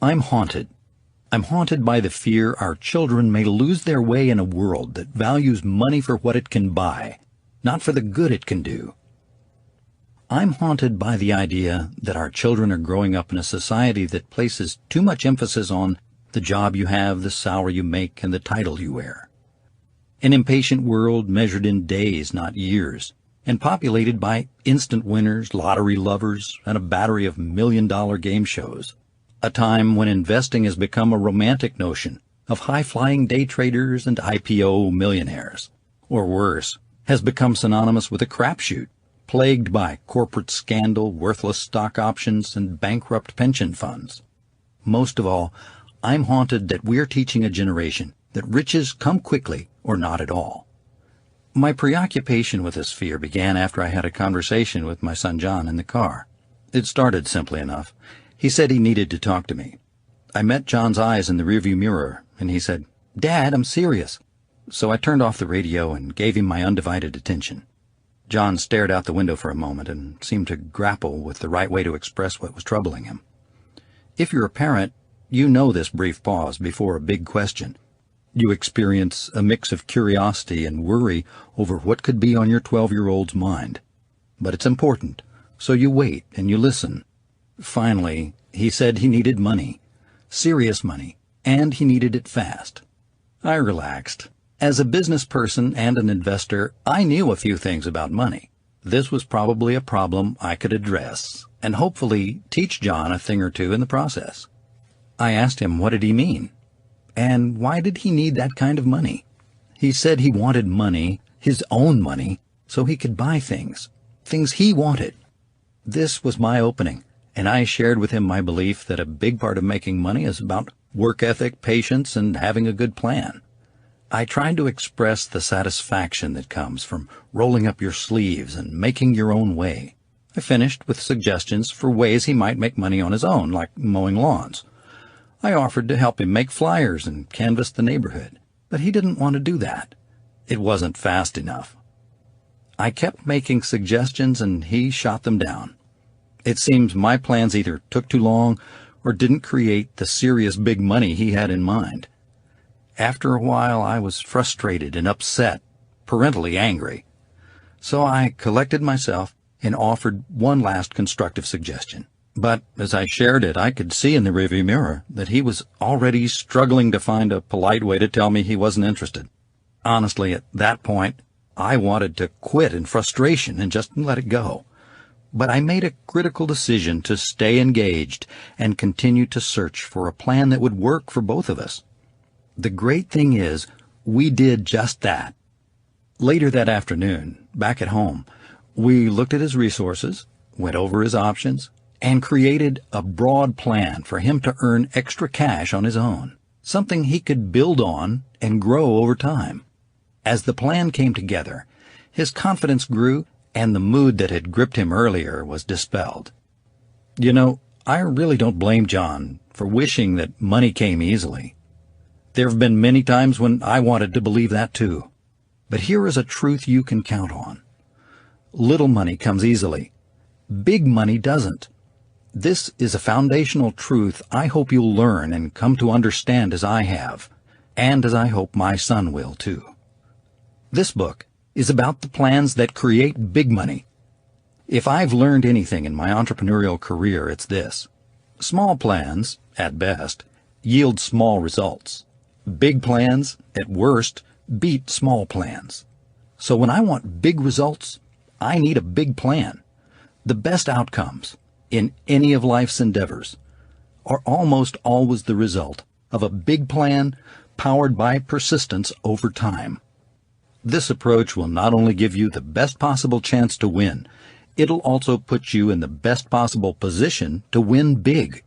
I'm haunted. I'm haunted by the fear our children may lose their way in a world that values money for what it can buy, not for the good it can do. I'm haunted by the idea that our children are growing up in a society that places too much emphasis on the job you have, the salary you make, and the title you wear. An impatient world measured in days, not years, and populated by instant winners, lottery lovers, and a battery of million-dollar game shows. A time when investing has become a romantic notion of high-flying day traders and IPO millionaires. Or worse, has become synonymous with a crapshoot, plagued by corporate scandal, worthless stock options, and bankrupt pension funds. Most of all, I'm haunted that we're teaching a generation that riches come quickly or not at all. My preoccupation with this fear began after I had a conversation with my son John in the car. It started simply enough. He said he needed to talk to me. I met John's eyes in the rearview mirror, and he said, "Dad, I'm serious." So I turned off the radio and gave him my undivided attention. John stared out the window for a moment and seemed to grapple with the right way to express what was troubling him. If you're a parent, you know this brief pause before a big question. You experience a mix of curiosity and worry over what could be on your 12-year-old's mind. But it's important, so you wait and you listen. Finally, he said he needed money, serious money, and he needed it fast. I relaxed. As a business person and an investor, I knew a few things about money. This was probably a problem I could address, and hopefully teach John a thing or two in the process. I asked him what did he mean, and why did he need that kind of money? He said he wanted money, his own money, so he could buy things he wanted. This was my opening, and I shared with him my belief that a big part of making money is about work ethic, patience, and having a good plan. I tried to express the satisfaction that comes from rolling up your sleeves and making your own way. I finished with suggestions for ways he might make money on his own, like mowing lawns. I offered to help him make flyers and canvass the neighborhood, but he didn't want to do that. It wasn't fast enough. I kept making suggestions and he shot them down. It seems my plans either took too long or didn't create the serious big money he had in mind. After a while, I was frustrated and upset, parentally angry. So I collected myself and offered one last constructive suggestion. But as I shared it, I could see in the rearview mirror that he was already struggling to find a polite way to tell me he wasn't interested. Honestly, at that point, I wanted to quit in frustration and just let it go. But I made a critical decision to stay engaged and continue to search for a plan that would work for both of us. The great thing is, we did just that. Later that afternoon, back at home, we looked at his resources, went over his options, and created a broad plan for him to earn extra cash on his own, something he could build on and grow over time. As the plan came together, his confidence grew and the mood that had gripped him earlier was dispelled. You know, I really don't blame John for wishing that money came easily. There have been many times when I wanted to believe that too. But here is a truth you can count on. Little money comes easily. Big money doesn't. This is a foundational truth I hope you'll learn and come to understand as I have, and as I hope my son will too. This book is about the plans that create big money. If I've learned anything in my entrepreneurial career, it's this. Small plans, at best, yield small results. Big plans, at worst, beat small plans. So when I want big results, I need a big plan. The best outcomes in any of life's endeavors are almost always the result of a big plan powered by persistence over time. This approach will not only give you the best possible chance to win, it'll also put you in the best possible position to win big.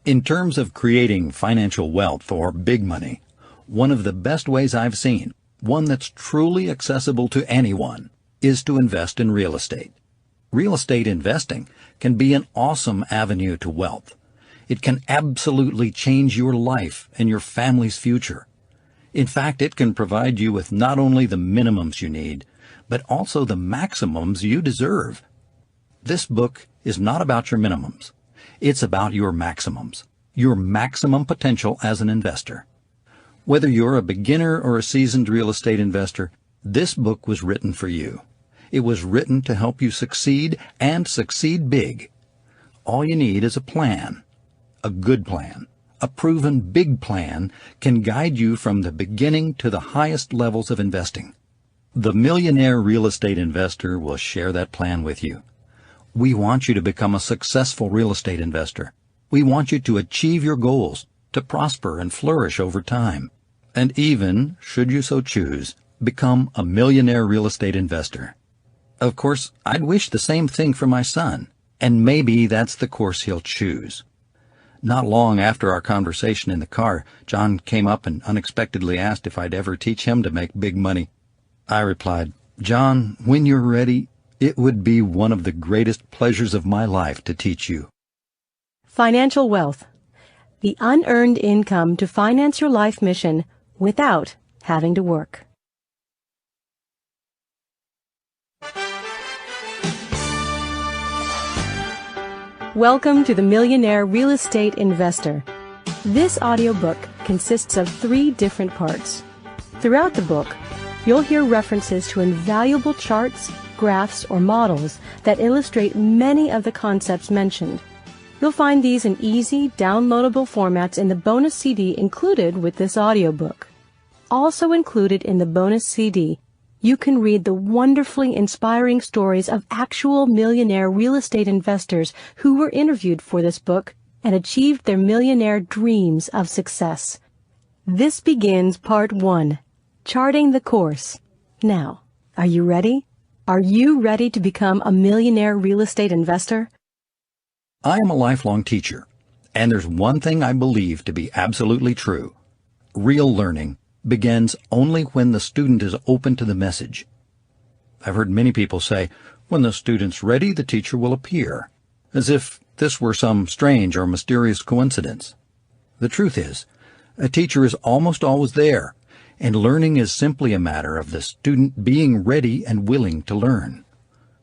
In terms of creating financial wealth or big money, one of the best ways I've seen, one that's truly accessible to anyone, is to invest in real estate. Real estate investing can be an awesome avenue to wealth. It can absolutely change your life and your family's future. In fact, it can provide you with not only the minimums you need, but also the maximums you deserve. This book is not about your minimums. It's about your maximums. your maximum potential as an investor. Whether you're a beginner or a seasoned real estate investor, this book was written for you. It was written to help you succeed and succeed big. All you need is a plan. A good plan, a proven big plan, can guide you from the beginning to the highest levels of investing. The Millionaire Real Estate Investor will share that plan with you. We want you to become a successful real estate investor. We want you to achieve your goals, to prosper and flourish over time, and even, should you so choose, become a millionaire real estate investor. Of course, I'd wish the same thing for my son, and maybe that's the course he'll choose. Not long after our conversation in the car, John came up and unexpectedly asked if I'd ever teach him to make big money. I replied, "John, when you're ready, it would be one of the greatest pleasures of my life to teach you." Financial wealth. The unearned income to finance your life mission without having to work. Welcome to the Millionaire Real Estate Investor. This audiobook consists of 3 different parts. Throughout the book, you'll hear references to invaluable charts, graphs, or models that illustrate many of the concepts mentioned. You'll find these in easy, downloadable formats in the bonus CD included with this audiobook. Also included in the bonus CD, you can read the wonderfully inspiring stories of actual millionaire real estate investors who were interviewed for this book and achieved their millionaire dreams of success. This begins Part 1, Charting the Course. Now, are you ready? Are you ready to become a millionaire real estate investor? I am a lifelong teacher, and there's one thing I believe to be absolutely true. Real learning begins only when the student is open to the message. I've heard many people say, when the student's ready, the teacher will appear, as if this were some strange or mysterious coincidence. The truth is, a teacher is almost always there, and learning is simply a matter of the student being ready and willing to learn.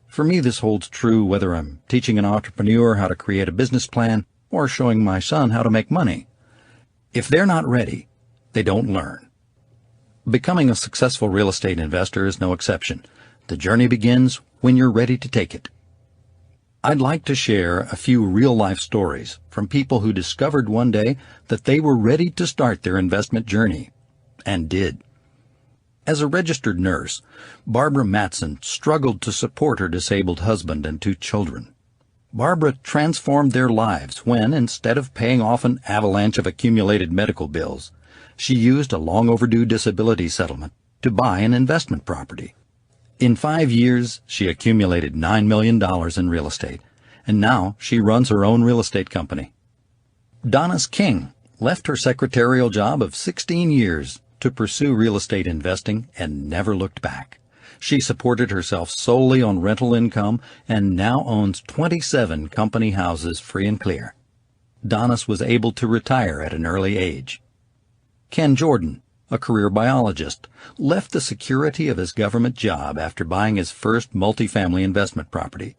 For me, this holds true whether I'm teaching an entrepreneur how to create a business plan or showing my son how to make money. If they're not ready, they don't learn. Becoming a successful real estate investor is no exception. The journey begins when you're ready to take it. I'd like to share a few real-life stories from people who discovered one day that they were ready to start their investment journey, and did. As a registered nurse, Barbara Matson struggled to support her disabled husband and 2 children. Barbara transformed their lives when, instead of paying off an avalanche of accumulated medical bills, she used a long-overdue disability settlement to buy an investment property. In 5 years, she accumulated $9 million in real estate, and now she runs her own real estate company. Donna's King left her secretarial job of 16 years to pursue real estate investing and never looked back. She supported herself solely on rental income and now owns 27 company houses free and clear. Donna's was able to retire at an early age. Ken Jordan, a career biologist, left the security of his government job after buying his first multifamily investment property.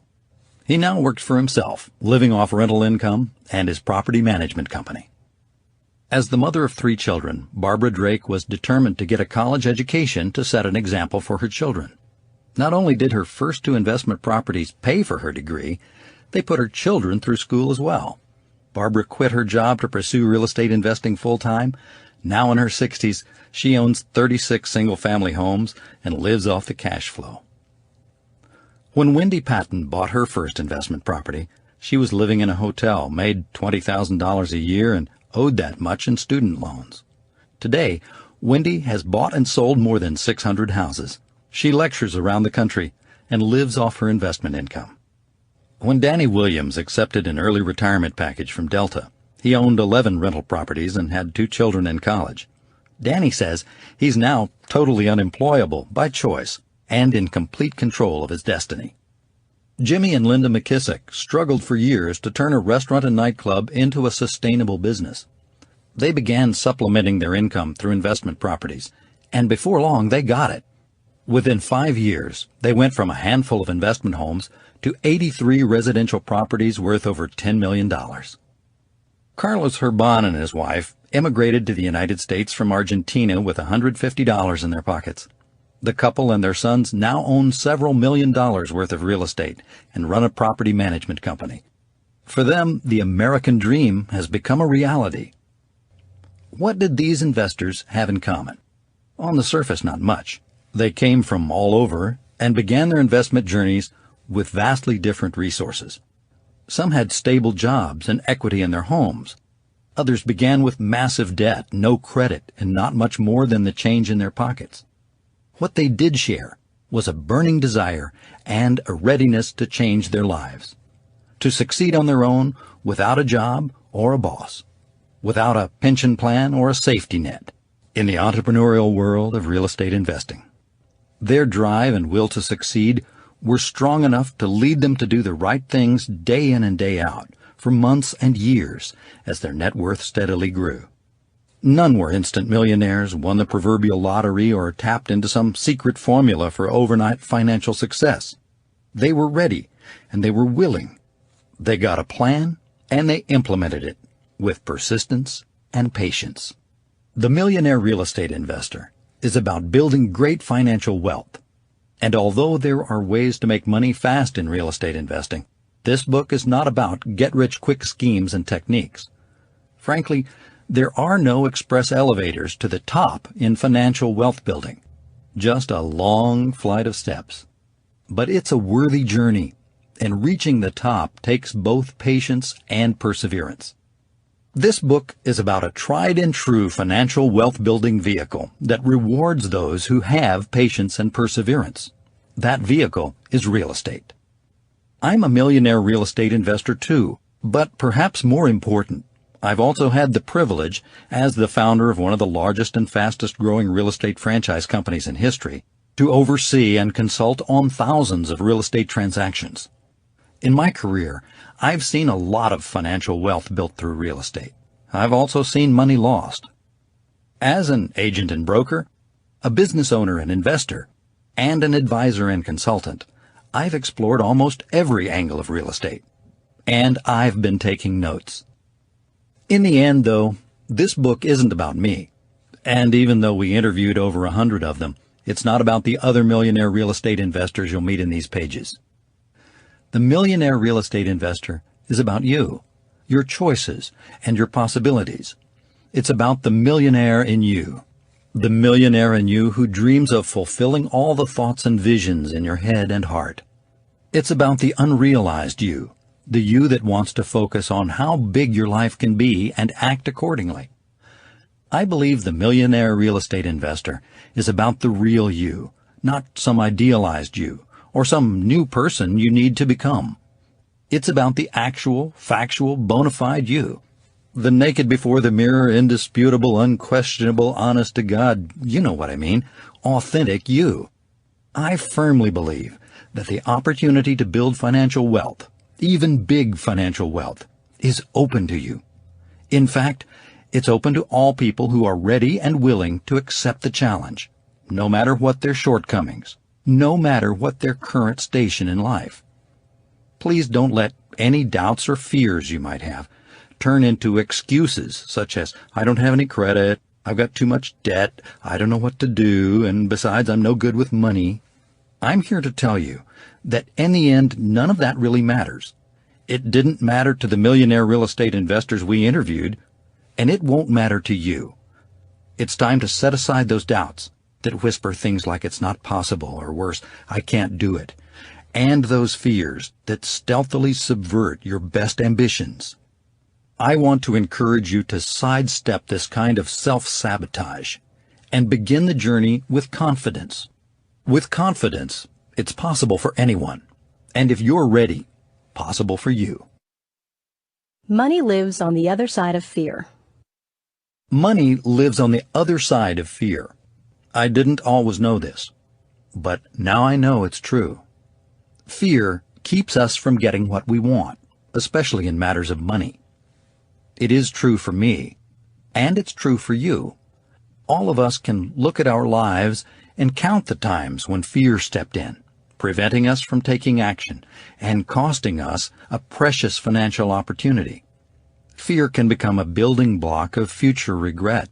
He now works for himself, living off rental income and his property management company. As the mother of 3 children, Barbara Drake was determined to get a college education to set an example for her children. Not only did her first 2 investment properties pay for her degree, they put her children through school as well. Barbara quit her job to pursue real estate investing full-time. Now in her 60s, she owns 36 single-family homes and lives off the cash flow. When Wendy Patton bought her first investment property, she was living in a hotel, made $20,000 a year, and owed that much in student loans. Today, Wendy has bought and sold more than 600 houses. She lectures around the country and lives off her investment income. When Danny Williams accepted an early retirement package from Delta, he owned 11 rental properties and had 2 children in college. Danny says he's now totally unemployable by choice and in complete control of his destiny. Jimmy and Linda McKissick struggled for years to turn a restaurant and nightclub into a sustainable business. They began supplementing their income through investment properties, and before long they got it. Within 5 years, they went from a handful of investment homes to 83 residential properties worth over $10 million. Carlos Herban and his wife emigrated to the United States from Argentina with $150 in their pockets. The couple and their sons now own several $1 million worth of real estate and run a property management company. For them, the American dream has become a reality. What did these investors have in common? On the surface, not much. They came from all over and began their investment journeys with vastly different resources. Some had stable jobs and equity in their homes. Others began with massive debt, no credit, and not much more than the change in their pockets. What they did share was a burning desire and a readiness to change their lives, to succeed on their own without a job or a boss, without a pension plan or a safety net, in the entrepreneurial world of real estate investing. Their drive and will to succeed were strong enough to lead them to do the right things day in and day out for months and years as their net worth steadily grew. None were instant millionaires, won the proverbial lottery, or tapped into some secret formula for overnight financial success. They were ready, and they were willing. They got a plan, and they implemented it with persistence and patience. The Millionaire Real Estate Investor is about building great financial wealth. And although there are ways to make money fast in real estate investing, this book is not about get-rich-quick schemes and techniques. Frankly, there are no express elevators to the top in financial wealth building, just a long flight of steps. But it's a worthy journey, and reaching the top takes both patience and perseverance. This book is about a tried-and-true financial wealth-building vehicle that rewards those who have patience and perseverance. That vehicle is real estate. I'm a millionaire real estate investor too, but perhaps more important, I've also had the privilege, as the founder of one of the largest and fastest-growing real estate franchise companies in history, to oversee and consult on thousands of real estate transactions. In my career, I've seen a lot of financial wealth built through real estate. I've also seen money lost. As an agent and broker, a business owner and investor, and an advisor and consultant, I've explored almost every angle of real estate. And I've been taking notes. In the end, though, this book isn't about me. And even though we interviewed over 100 of them, it's not about the other millionaire real estate investors you'll meet in these pages. The Millionaire Real Estate Investor is about you, your choices, and your possibilities. It's about the millionaire in you, the millionaire in you who dreams of fulfilling all the thoughts and visions in your head and heart. It's about the unrealized you, the you that wants to focus on how big your life can be and act accordingly. I believe the Millionaire Real Estate Investor is about the real you, not some idealized you, or some new person you need to become. It's about the actual, factual, bona fide you. The naked before the mirror, indisputable, unquestionable, honest to God, you know what I mean, authentic you. I firmly believe that the opportunity to build financial wealth, even big financial wealth, is open to you. In fact, it's open to all people who are ready and willing to accept the challenge, no matter what their shortcomings, no matter what their current station in life. Please don't let any doubts or fears you might have turn into excuses such as, I don't have any credit, I've got too much debt, I don't know what to do, and besides, I'm no good with money. I'm here to tell you that in the end, none of that really matters. It didn't matter to the millionaire real estate investors we interviewed, and it won't matter to you. It's time to set aside those doubts that whisper things like it's not possible, or worse, I can't do it, and those fears that stealthily subvert your best ambitions. I want to encourage you to sidestep this kind of self-sabotage and begin the journey with confidence. With confidence, it's possible for anyone, and if you're ready, possible for you. Money lives on the other side of fear. Money lives on the other side of fear. I didn't always know this, but now I know it's true. Fear keeps us from getting what we want, especially in matters of money. It is true for me, and it's true for you. All of us can look at our lives and count the times when fear stepped in, preventing us from taking action and costing us a precious financial opportunity. Fear can become a building block of future regret.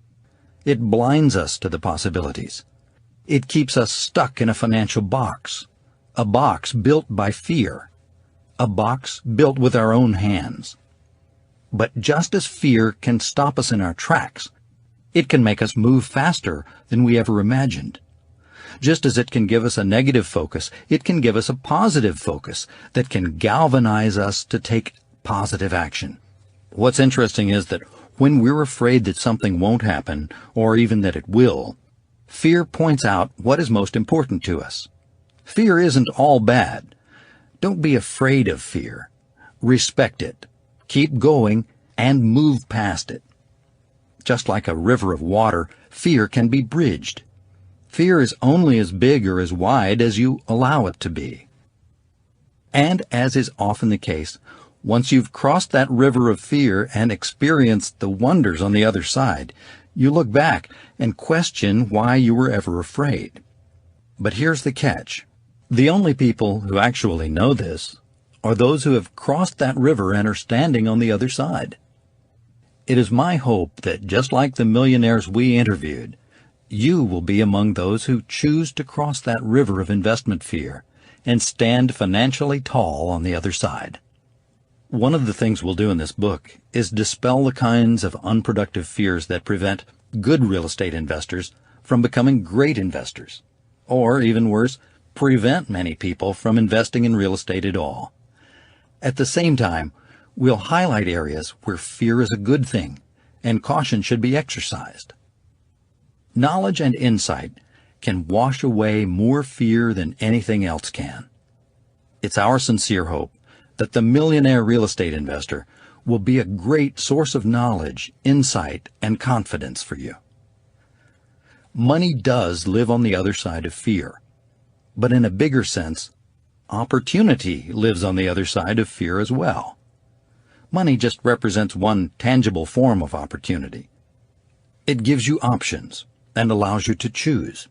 It blinds us to the possibilities. It keeps us stuck in a financial box, a box built by fear, a box built with our own hands. But just as fear can stop us in our tracks, it can make us move faster than we ever imagined. Just as it can give us a negative focus, it can give us a positive focus that can galvanize us to take positive action. What's interesting is that when we're afraid that something won't happen, or even that it will, fear points out what is most important to us. Fear isn't all bad. Don't be afraid of fear. Respect it. Keep going and move past it. Just like a river of water, fear can be bridged. Fear is only as big or as wide as you allow it to be. And as is often the case, once you've crossed that river of fear and experienced the wonders on the other side, you look back and question why you were ever afraid. But here's the catch. The only people who actually know this are those who have crossed that river and are standing on the other side. It is my hope that just like the millionaires we interviewed, you will be among those who choose to cross that river of investment fear and stand financially tall on the other side. One of the things we'll do in this book is dispel the kinds of unproductive fears that prevent good real estate investors from becoming great investors, or even worse, prevent many people from investing in real estate at all. At the same time, we'll highlight areas where fear is a good thing and caution should be exercised. Knowledge and insight can wash away more fear than anything else can. It's our sincere hope that the Millionaire Real Estate Investor will be a great source of knowledge, insight, and confidence for you. Money does live on the other side of fear, but in a bigger sense, opportunity lives on the other side of fear as well. Money just represents one tangible form of opportunity. It gives you options and allows you to choose.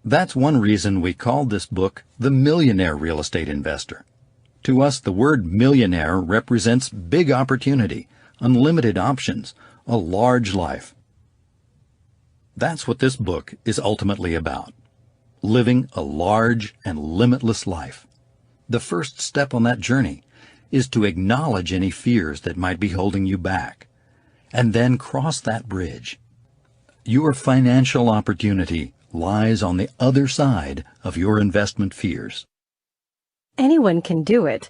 That's one reason we called this book The Millionaire Real Estate Investor. To us, the word millionaire represents big opportunity, unlimited options, a large life. That's what this book is ultimately about. Living a large and limitless life. The first step on that journey is to acknowledge any fears that might be holding you back, and then cross that bridge. Your financial opportunity lies on the other side of your investment fears. Anyone can do it.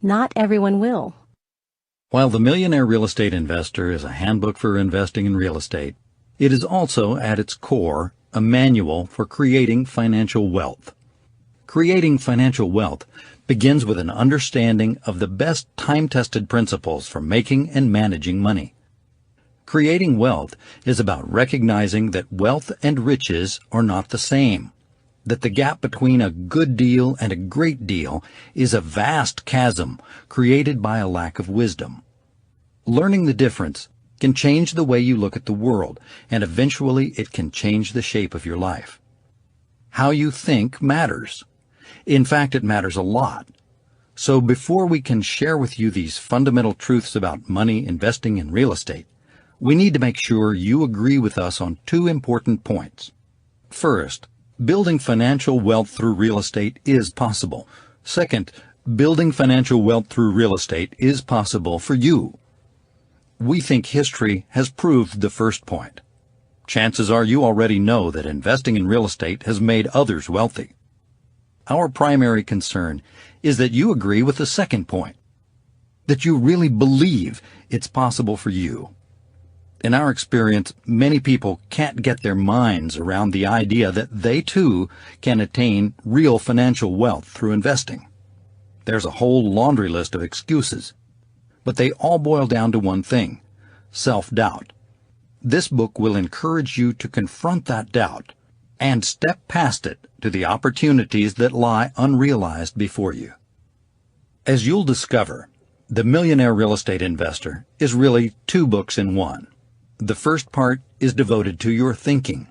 Not everyone will. While the Millionaire Real Estate Investor is a handbook for investing in real estate, it is also, at its core, a manual for creating financial wealth. Creating financial wealth begins with an understanding of the best time-tested principles for making and managing money. Creating wealth is about recognizing that wealth and riches are not the same, that the gap between a good deal and a great deal is a vast chasm created by a lack of wisdom. Learning the difference can change the way you look at the world, and eventually it can change the shape of your life. How you think matters. In fact, it matters a lot. So before we can share with you these fundamental truths about money investing in real estate, we need to make sure you agree with us on two important points. First, building financial wealth through real estate is possible. Second, building financial wealth through real estate is possible for you. We think history has proved the first point. Chances are you already know that investing in real estate has made others wealthy. Our primary concern is that you agree with the second point, that you really believe it's possible for you. In our experience, many people can't get their minds around the idea that they too can attain real financial wealth through investing. There's a whole laundry list of excuses, but they all boil down to one thing: self-doubt. This book will encourage you to confront that doubt and step past it to the opportunities that lie unrealized before you. As you'll discover, The Millionaire Real Estate Investor is really two books in one. The first part is devoted to your thinking.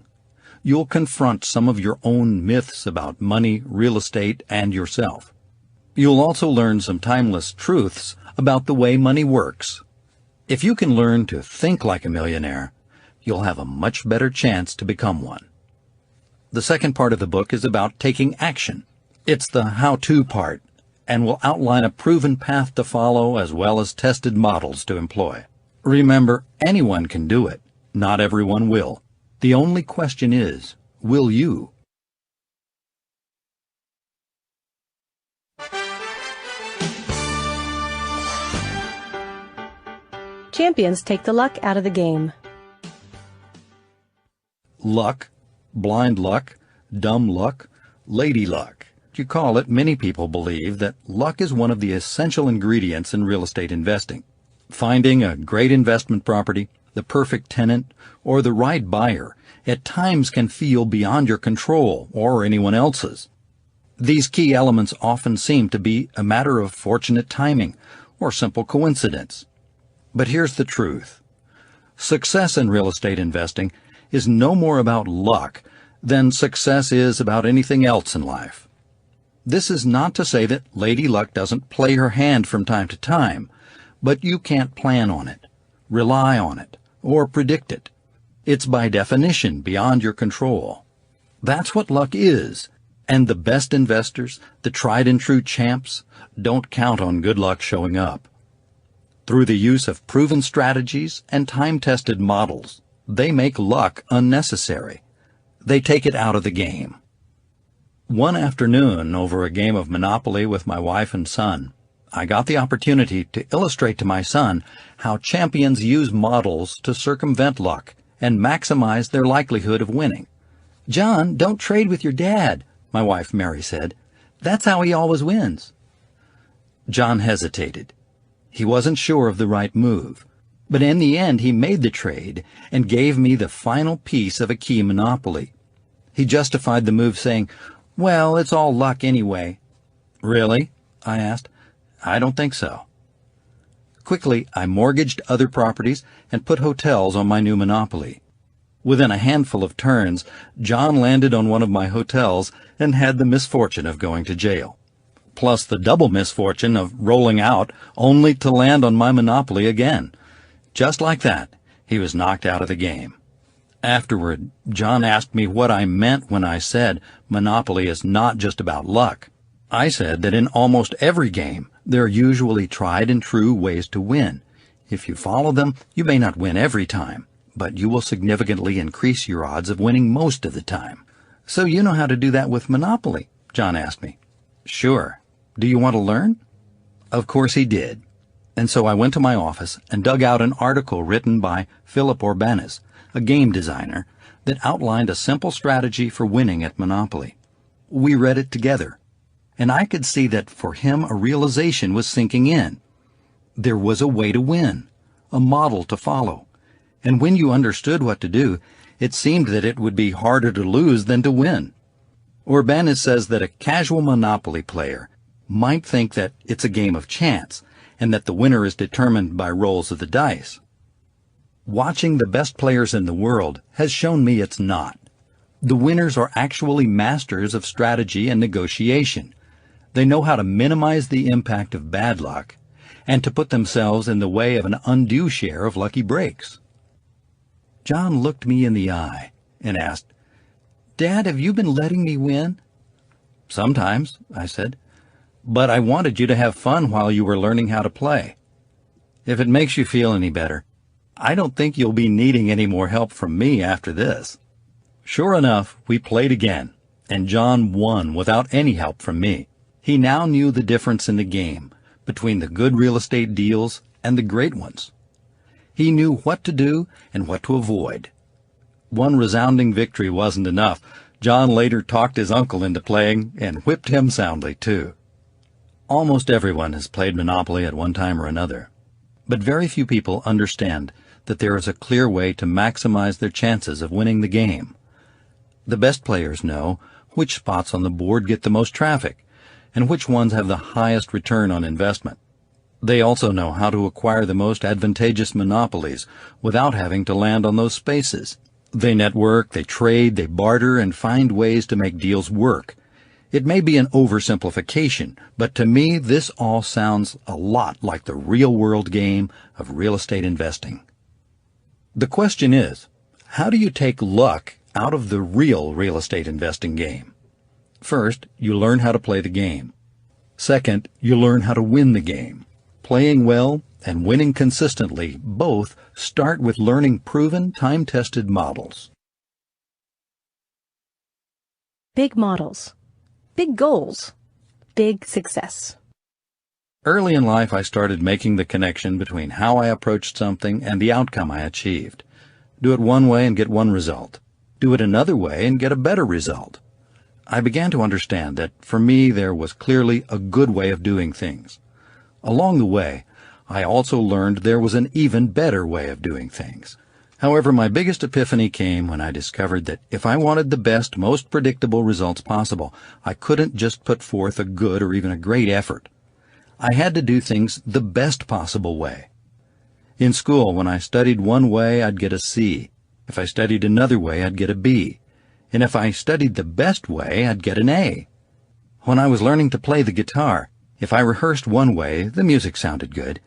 You'll confront some of your own myths about money, real estate, and yourself. You'll also learn some timeless truths about the way money works. If you can learn to think like a millionaire, you'll have a much better chance to become one. The second part of the book is about taking action. It's the how-to part and will outline a proven path to follow as well as tested models to employ. Remember, anyone can do it. Not everyone will. The only question is, will you? Champions take the luck out of the game. Luck, blind luck, dumb luck, lady luck. You call it, many people believe that luck is one of the essential ingredients in real estate investing. Finding a great investment property, the perfect tenant, or the right buyer at times can feel beyond your control or anyone else's. These key elements often seem to be a matter of fortunate timing or simple coincidence. But here's the truth. Success in real estate investing is no more about luck than success is about anything else in life. This is not to say that Lady Luck doesn't play her hand from time to time, but you can't plan on it, rely on it, or predict it. It's by definition beyond your control. That's what luck is, and the best investors, the tried and true champs, don't count on good luck showing up. Through the use of proven strategies and time-tested models, they make luck unnecessary. They take it out of the game. One afternoon, over a game of Monopoly with my wife and son, I got the opportunity to illustrate to my son how champions use models to circumvent luck and maximize their likelihood of winning. "John, don't trade with your dad," my wife Mary said. "That's how he always wins." John hesitated. He wasn't sure of the right move, but in the end he made the trade and gave me the final piece of a key monopoly. He justified the move saying, "Well, it's all luck anyway." "Really?" I asked. "I don't think so." Quickly, I mortgaged other properties and put hotels on my new monopoly. Within a handful of turns, John landed on one of my hotels and had the misfortune of going to jail, plus the double misfortune of rolling out only to land on my monopoly again. Just like that, he was knocked out of the game. Afterward, John asked me what I meant when I said Monopoly is not just about luck. I said that in almost every game, there are usually tried and true ways to win. If you follow them, you may not win every time, but you will significantly increase your odds of winning most of the time. "So you know how to do that with Monopoly?" John asked me. "Sure. Do you want to learn?" Of course he did. And so I went to my office and dug out an article written by Philip Urbanis, a game designer, that outlined a simple strategy for winning at Monopoly. We read it together, and I could see that for him a realization was sinking in. There was a way to win, a model to follow, and when you understood what to do, it seemed that it would be harder to lose than to win. Urbanis says that a casual Monopoly player might think that it's a game of chance and that the winner is determined by rolls of the dice. Watching the best players in the world has shown me it's not. The winners are actually masters of strategy and negotiation. They know how to minimize the impact of bad luck and to put themselves in the way of an undue share of lucky breaks. John looked me in the eye and asked, "Dad, have you been letting me win?" "Sometimes," I said, "but I wanted you to have fun while you were learning how to play. If it makes you feel any better, I don't think you'll be needing any more help from me after this." Sure enough, we played again, and John won without any help from me. He now knew the difference in the game between the good real estate deals and the great ones. He knew what to do and what to avoid. One resounding victory wasn't enough. John later talked his uncle into playing and whipped him soundly, too. Almost everyone has played Monopoly at one time or another, but very few people understand that there is a clear way to maximize their chances of winning the game. The best players know which spots on the board get the most traffic and which ones have the highest return on investment. They also know how to acquire the most advantageous monopolies without having to land on those spaces. They network, they trade, they barter, and find ways to make deals work. It may be an oversimplification, but to me this all sounds a lot like the real-world game of real estate investing. The question is, how do you take luck out of the real estate investing game? First, you learn how to play the game. Second, you learn how to win the game. Playing well and winning consistently both start with learning proven, time-tested models. Big models. Big goals. Big success. Early in life, I started making the connection between how I approached something and the outcome I achieved. Do it one way and get one result. Do it another way and get a better result. I began to understand that for me there was clearly a good way of doing things. Along the way, I also learned there was an even better way of doing things. However, my biggest epiphany came when I discovered that if I wanted the best, most predictable results possible, I couldn't just put forth a good or even a great effort. I had to do things the best possible way. In school, when I studied one way, I'd get a C. If I studied another way, I'd get a B. And if I studied the best way, I'd get an A. When I was learning to play the guitar, if I rehearsed one way, the music sounded good.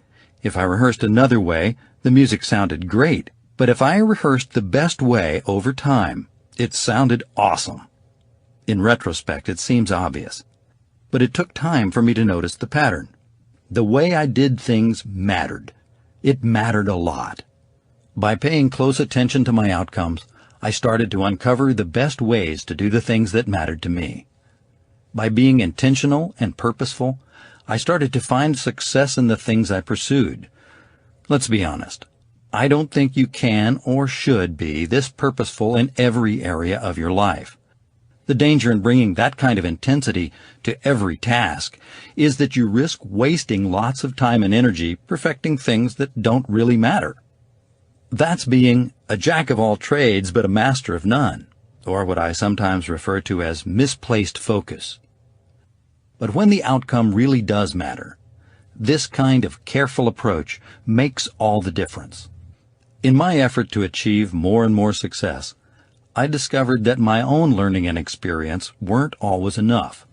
If I rehearsed another way, the music sounded great. But if I rehearsed the best way over time, it sounded awesome. In retrospect, it seems obvious. But it took time for me to notice the pattern. The way I did things mattered. It mattered a lot. By paying close attention to my outcomes, I started to uncover the best ways to do the things that mattered to me. By being intentional and purposeful, I started to find success in the things I pursued. Let's be honest. I don't think you can or should be this purposeful in every area of your life. The danger in bringing that kind of intensity to every task is that you risk wasting lots of time and energy perfecting things that don't really matter. That's being a jack of all trades but a master of none, or what I sometimes refer to as misplaced focus. But when the outcome really does matter, this kind of careful approach makes all the difference. In my effort to achieve more and more success, I discovered that my own learning and experience weren't always enough.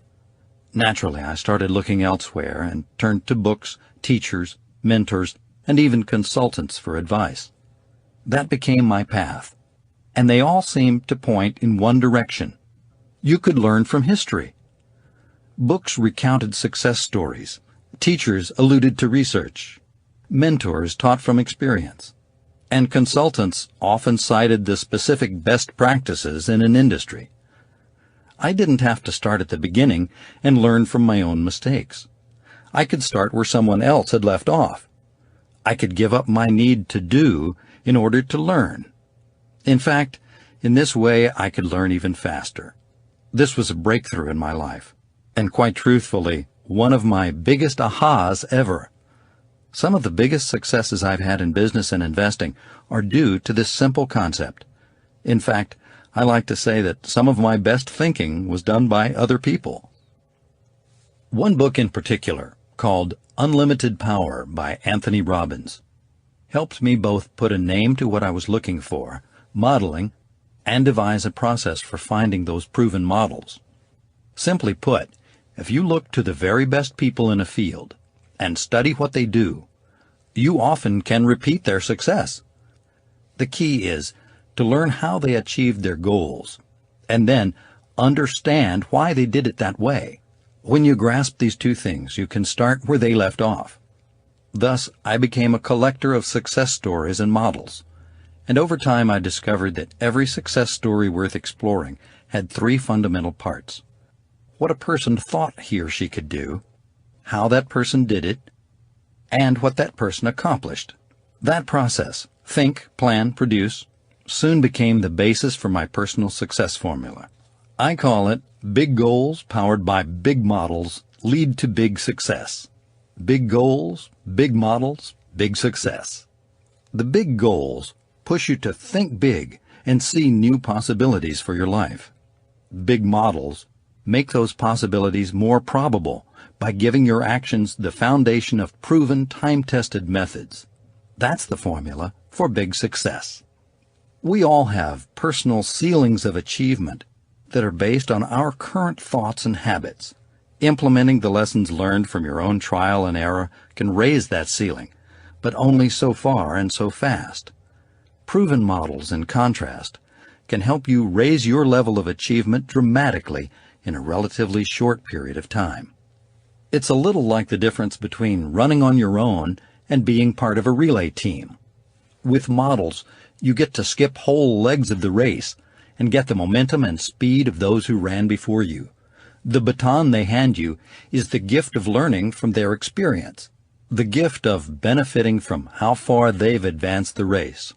Naturally, I started looking elsewhere and turned to books, teachers, mentors, and even consultants for advice. That became my path, and they all seemed to point in one direction. You could learn from history. Books recounted success stories. Teachers alluded to research. Mentors taught from experience. And consultants often cited the specific best practices in an industry. I didn't have to start at the beginning and learn from my own mistakes. I could start where someone else had left off. I could give up my need to do in order to learn. In fact, in this way I could learn even faster. This was a breakthrough in my life, and quite truthfully, one of my biggest ahas ever. Some of the biggest successes I've had in business and investing are due to this simple concept. In fact, I like to say that some of my best thinking was done by other people. One book in particular, called Unlimited Power by Anthony Robbins, helped me both put a name to what I was looking for, modeling, and devise a process for finding those proven models. Simply put, if you look to the very best people in a field and study what they do, you often can repeat their success. The key is to learn how they achieved their goals, and then understand why they did it that way. When you grasp these two things, you can start where they left off. Thus, I became a collector of success stories and models, and over time I discovered that every success story worth exploring had three fundamental parts: what a person thought he or she could do, how that person did it, and what that person accomplished. That process, think, plan, produce, soon became the basis for my personal success formula. I call it big goals powered by big models lead to big success. Big goals, big models, big success. The big goals push you to think big and see new possibilities for your life. Big models make those possibilities more probable by giving your actions the foundation of proven, time-tested methods. That's the formula for big success. We all have personal ceilings of achievement that are based on our current thoughts and habits. Implementing the lessons learned from your own trial and error can raise that ceiling, but only so far and so fast. Proven models, in contrast, can help you raise your level of achievement dramatically in a relatively short period of time. It's a little like the difference between running on your own and being part of a relay team. With models, you get to skip whole legs of the race and get the momentum and speed of those who ran before you. The baton they hand you is the gift of learning from their experience, the gift of benefiting from how far they've advanced the race.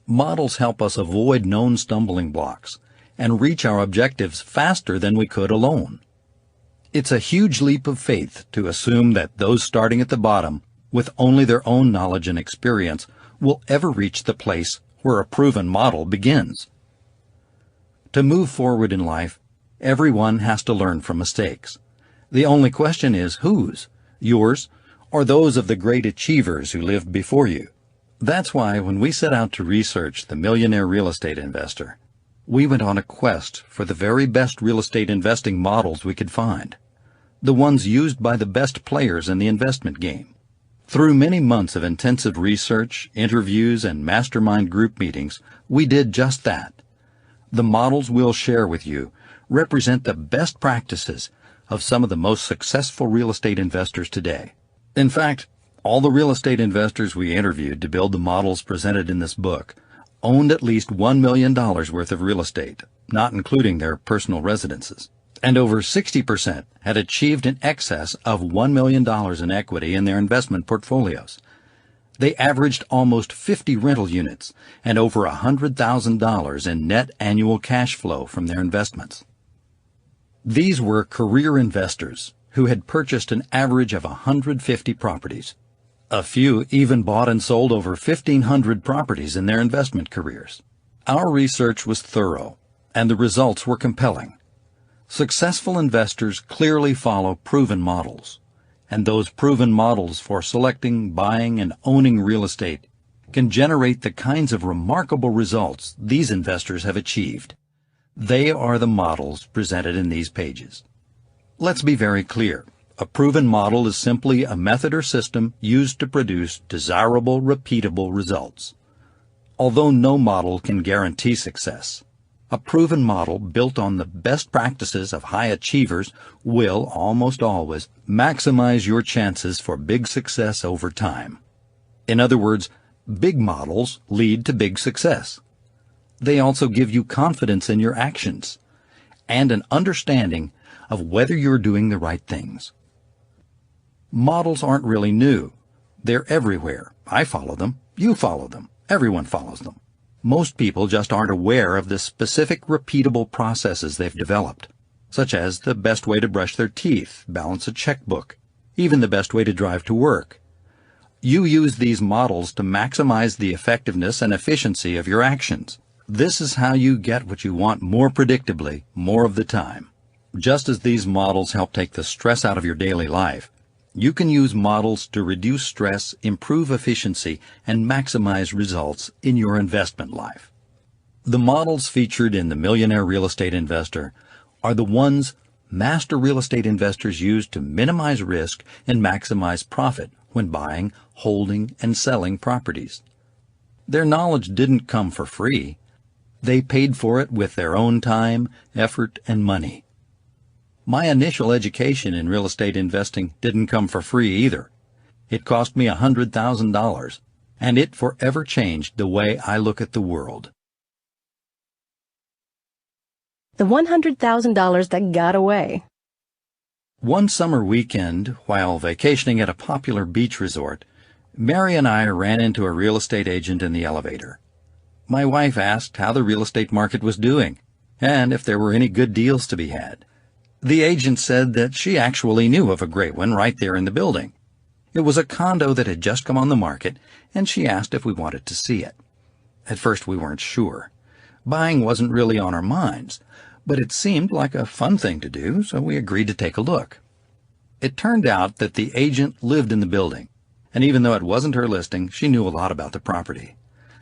Models help us avoid known stumbling blocks and reach our objectives faster than we could alone. It's a huge leap of faith to assume that those starting at the bottom with only their own knowledge and experience will ever reach the place where a proven model begins. To move forward in life, everyone has to learn from mistakes. The only question is whose, yours, or those of the great achievers who lived before you. That's why when we set out to research the Millionaire Real Estate Investor, we went on a quest for the very best real estate investing models we could find, the ones used by the best players in the investment game. Through many months of intensive research, interviews, and mastermind group meetings, we did just that. The models we'll share with you represent the best practices of some of the most successful real estate investors today. In fact, all the real estate investors we interviewed to build the models presented in this book owned at least $1 million worth of real estate, not including their personal residences. And over 60% had achieved in excess of $1 million in equity in their investment portfolios. They averaged almost 50 rental units and over $100,000 in net annual cash flow from their investments. These were career investors who had purchased an average of 150 properties. A few even bought and sold over 1,500 properties in their investment careers. Our research was thorough, and the results were compelling. Successful investors clearly follow proven models, and those proven models for selecting, buying, and owning real estate can generate the kinds of remarkable results these investors have achieved. They are the models presented in these pages. Let's be very clear. A proven model is simply a method or system used to produce desirable, repeatable results. Although no model can guarantee success, a proven model built on the best practices of high achievers will, almost always, maximize your chances for big success over time. In other words, big models lead to big success. They also give you confidence in your actions and an understanding of whether you're doing the right things. Models aren't really new. They're everywhere. I follow them. You follow them. Everyone follows them. Most people just aren't aware of the specific repeatable processes they've developed, such as the best way to brush their teeth, balance a checkbook, even the best way to drive to work. You use these models to maximize the effectiveness and efficiency of your actions. This is how you get what you want more predictably, more of the time. Just as these models help take the stress out of your daily life, you can use models to reduce stress, improve efficiency, and maximize results in your investment life. The models featured in the Millionaire Real Estate Investor are the ones master real estate investors use to minimize risk and maximize profit when buying, holding, and selling properties. Their knowledge didn't come for free. They paid for it with their own time, effort, and money. My initial education in real estate investing didn't come for free either. It cost me $100,000, and it forever changed the way I look at the world. The $100,000 that got away. One summer weekend, while vacationing at a popular beach resort, Mary and I ran into a real estate agent in the elevator. My wife asked how the real estate market was doing, and if there were any good deals to be had. The agent said that she actually knew of a great one right there in the building. It was a condo that had just come on the market, and she asked if we wanted to see it. At first we weren't sure. Buying wasn't really on our minds, but it seemed like a fun thing to do, so we agreed to take a look. It turned out that the agent lived in the building, and even though it wasn't her listing, she knew a lot about the property.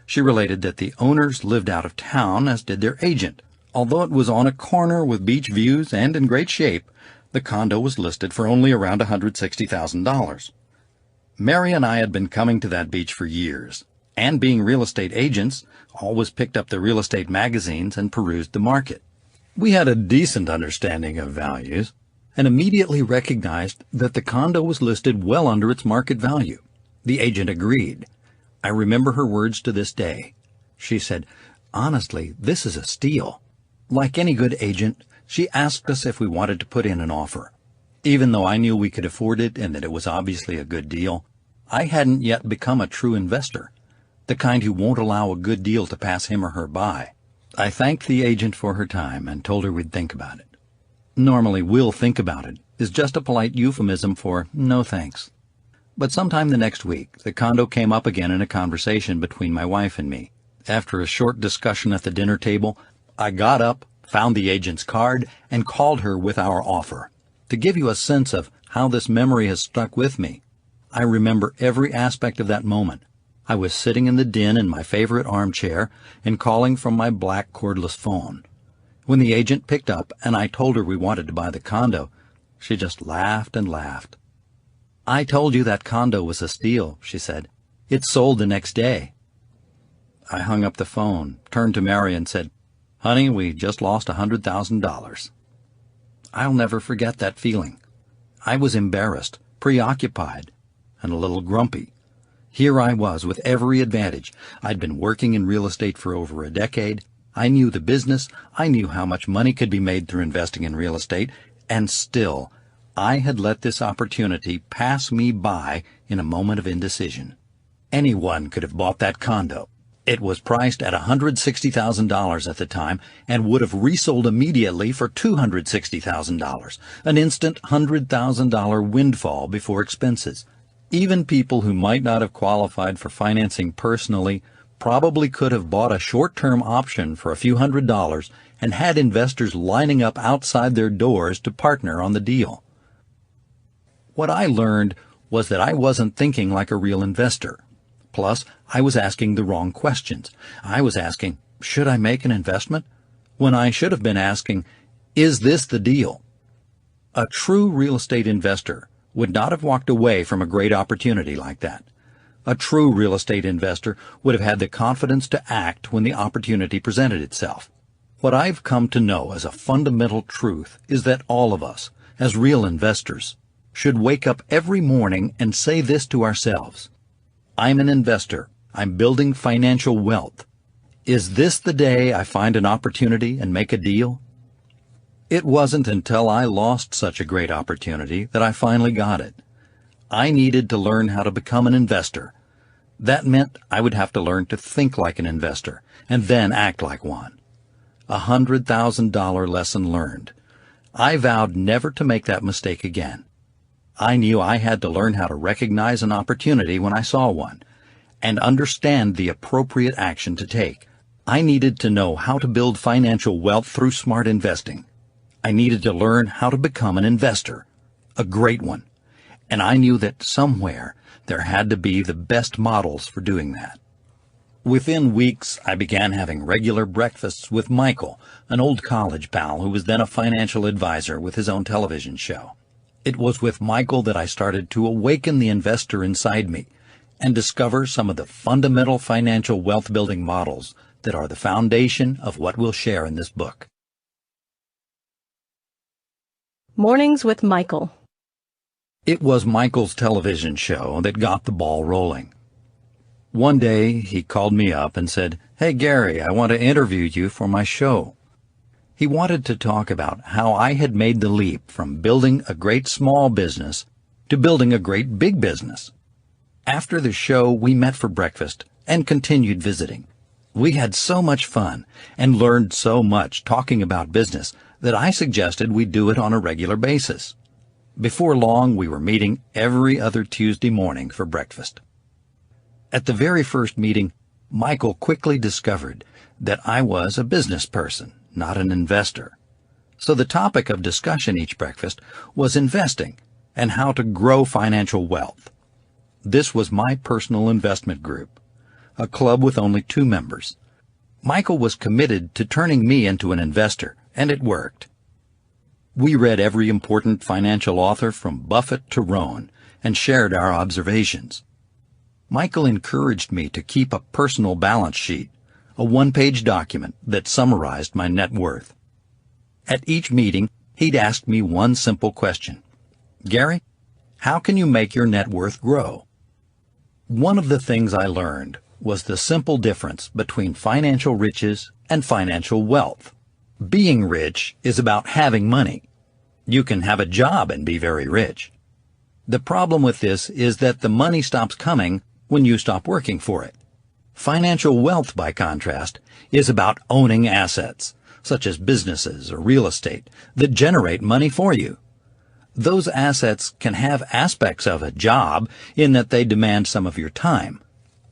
She related that the owners lived out of town, as did their agent, Although it was on a corner with beach views and in great shape, the condo was listed for only around $160,000. Mary and I had been coming to that beach for years, and being real estate agents, always picked up the real estate magazines and perused the market. We had a decent understanding of values, and immediately recognized that the condo was listed well under its market value. The agent agreed. I remember her words to this day. She said, "Honestly, this is a steal." Like any good agent, she asked us if we wanted to put in an offer. Even though I knew we could afford it and that it was obviously a good deal, I hadn't yet become a true investor, the kind who won't allow a good deal to pass him or her by. I thanked the agent for her time and told her we'd think about it. Normally, "we'll think about it" is just a polite euphemism for "no thanks." But sometime the next week, the condo came up again in a conversation between my wife and me. After a short discussion at the dinner table, I got up, found the agent's card, and called her with our offer. To give you a sense of how this memory has stuck with me, I remember every aspect of that moment. I was sitting in the den in my favorite armchair and calling from my black cordless phone. When the agent picked up and I told her we wanted to buy the condo, she just laughed and laughed. "I told you that condo was a steal," she said. "It sold the next day." I hung up the phone, turned to Mary and said, "Honey, we just lost $100,000. I'll never forget that feeling. I was embarrassed, preoccupied, and a little grumpy. Here I was with every advantage. I'd been working in real estate for over a decade. I knew the business. I knew how much money could be made through investing in real estate. And still, I had let this opportunity pass me by in a moment of indecision. Anyone could have bought that condo. It was priced at $160,000 at the time and would have resold immediately for $260,000, an instant $100,000 windfall before expenses. Even people who might not have qualified for financing personally probably could have bought a short-term option for a few $100s and had investors lining up outside their doors to partner on the deal. What I learned was that I wasn't thinking like a real investor. Plus, I was asking the wrong questions. I was asking, should I make an investment? When I should have been asking, is this the deal? A true real estate investor would not have walked away from a great opportunity like that. A true real estate investor would have had the confidence to act when the opportunity presented itself. What I've come to know as a fundamental truth is that all of us, as real investors, should wake up every morning and say this to ourselves: I'm an investor. I'm building financial wealth. Is this the day I find an opportunity and make a deal? It wasn't until I lost such a great opportunity that I finally got it. I needed to learn how to become an investor. That meant I would have to learn to think like an investor and then act like one. $100,000 lesson learned. I vowed never to make that mistake again. I knew I had to learn how to recognize an opportunity when I saw one and understand the appropriate action to take. I needed to know how to build financial wealth through smart investing. I needed to learn how to become an investor, a great one. And I knew that somewhere there had to be the best models for doing that. Within weeks, I began having regular breakfasts with Michael, an old college pal who was then a financial advisor with his own television show. It was with Michael that I started to awaken the investor inside me and discover some of the fundamental financial wealth-building models that are the foundation of what we'll share in this book. Mornings with Michael. It was Michael's television show that got the ball rolling. One day, he called me up and said, "Hey, Gary, I want to interview you for my show." He wanted to talk about how I had made the leap from building a great small business to building a great big business. After the show, we met for breakfast and continued visiting. We had so much fun and learned so much talking about business that I suggested we do it on a regular basis. Before long, we were meeting every other Tuesday morning for breakfast. At the very first meeting, Michael quickly discovered that I was a business person, not an investor. So the topic of discussion each breakfast was investing and how to grow financial wealth. This was my personal investment group, a club with only 2 members. Michael was committed to turning me into an investor, and it worked. We read every important financial author from Buffett to Rohn and shared our observations. Michael encouraged me to keep a personal balance sheet, a one-page document that summarized my net worth. At each meeting, he'd ask me one simple question. Gary, how can you make your net worth grow? One of the things I learned was the simple difference between financial riches and financial wealth. Being rich is about having money. You can have a job and be very rich. The problem with this is that the money stops coming when you stop working for it. Financial wealth, by contrast, is about owning assets, such as businesses or real estate, that generate money for you. Those assets can have aspects of a job in that they demand some of your time,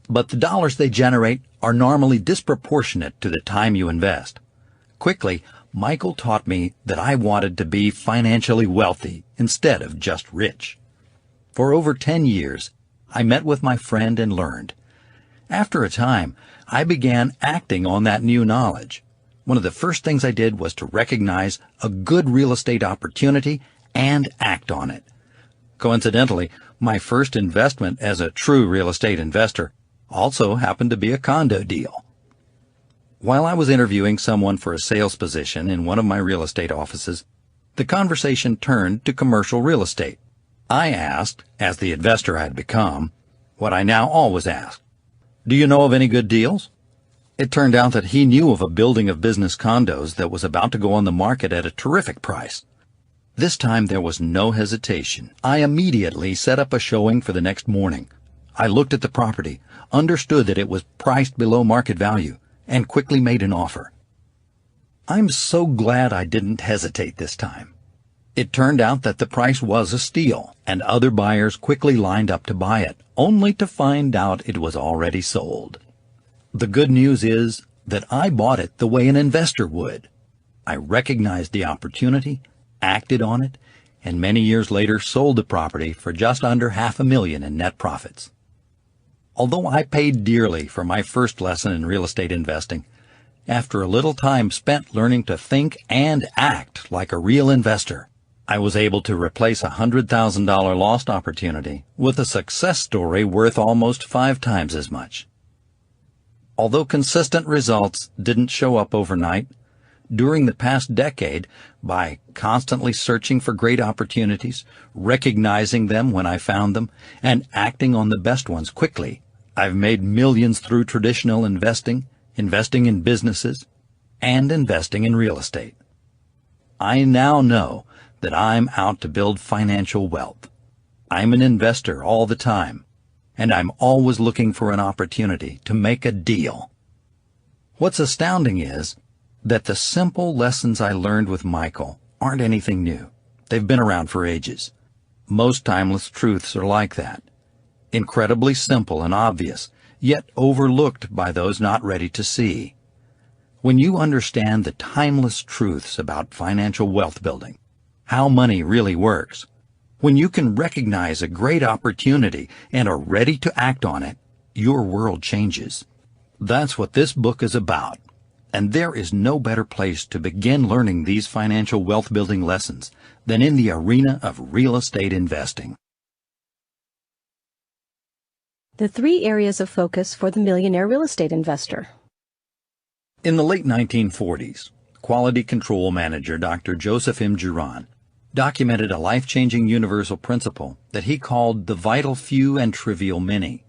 but the dollars they generate are normally disproportionate to the time you invest. Quickly, Michael taught me that I wanted to be financially wealthy instead of just rich. For over 10 years, I met with my friend and learned. After a time, I began acting on that new knowledge. One of the first things I did was to recognize a good real estate opportunity and act on it. Coincidentally, my first investment as a true real estate investor also happened to be a condo deal. While I was interviewing someone for a sales position in one of my real estate offices, the conversation turned to commercial real estate. I asked, as the investor I had become, what I now always ask. Do you know of any good deals? It turned out that he knew of a building of business condos that was about to go on the market at a terrific price. This time there was no hesitation. I immediately set up a showing for the next morning. I looked at the property, understood that it was priced below market value, and quickly made an offer. I'm so glad I didn't hesitate this time. It turned out that the price was a steal, and other buyers quickly lined up to buy it, only to find out it was already sold. The good news is that I bought it the way an investor would. I recognized the opportunity, acted on it, and many years later sold the property for just under $500,000 in net profits. Although I paid dearly for my first lesson in real estate investing, after a little time spent learning to think and act like a real investor, I was able to replace a $100,000 lost opportunity with a success story worth almost 5 times as much. Although consistent results didn't show up overnight, during the past decade, by constantly searching for great opportunities, recognizing them when I found them, and acting on the best ones quickly, I've made millions through traditional investing, investing in businesses, and investing in real estate. I now know that I'm out to build financial wealth. I'm an investor all the time, and I'm always looking for an opportunity to make a deal. What's astounding is that the simple lessons I learned with Michael aren't anything new. They've been around for ages. Most timeless truths are like that. Incredibly simple and obvious, yet overlooked by those not ready to see. When you understand the timeless truths about financial wealth building, how money really works, when you can recognize a great opportunity and are ready to act on it, your world changes. That's what this book is about. And there is no better place to begin learning these financial wealth building lessons than in the arena of real estate investing. The 3 areas of focus for the Millionaire Real Estate Investor. In the late 1940s, quality control manager Dr. Joseph M. Juran documented a life-changing universal principle that he called the vital few and trivial many.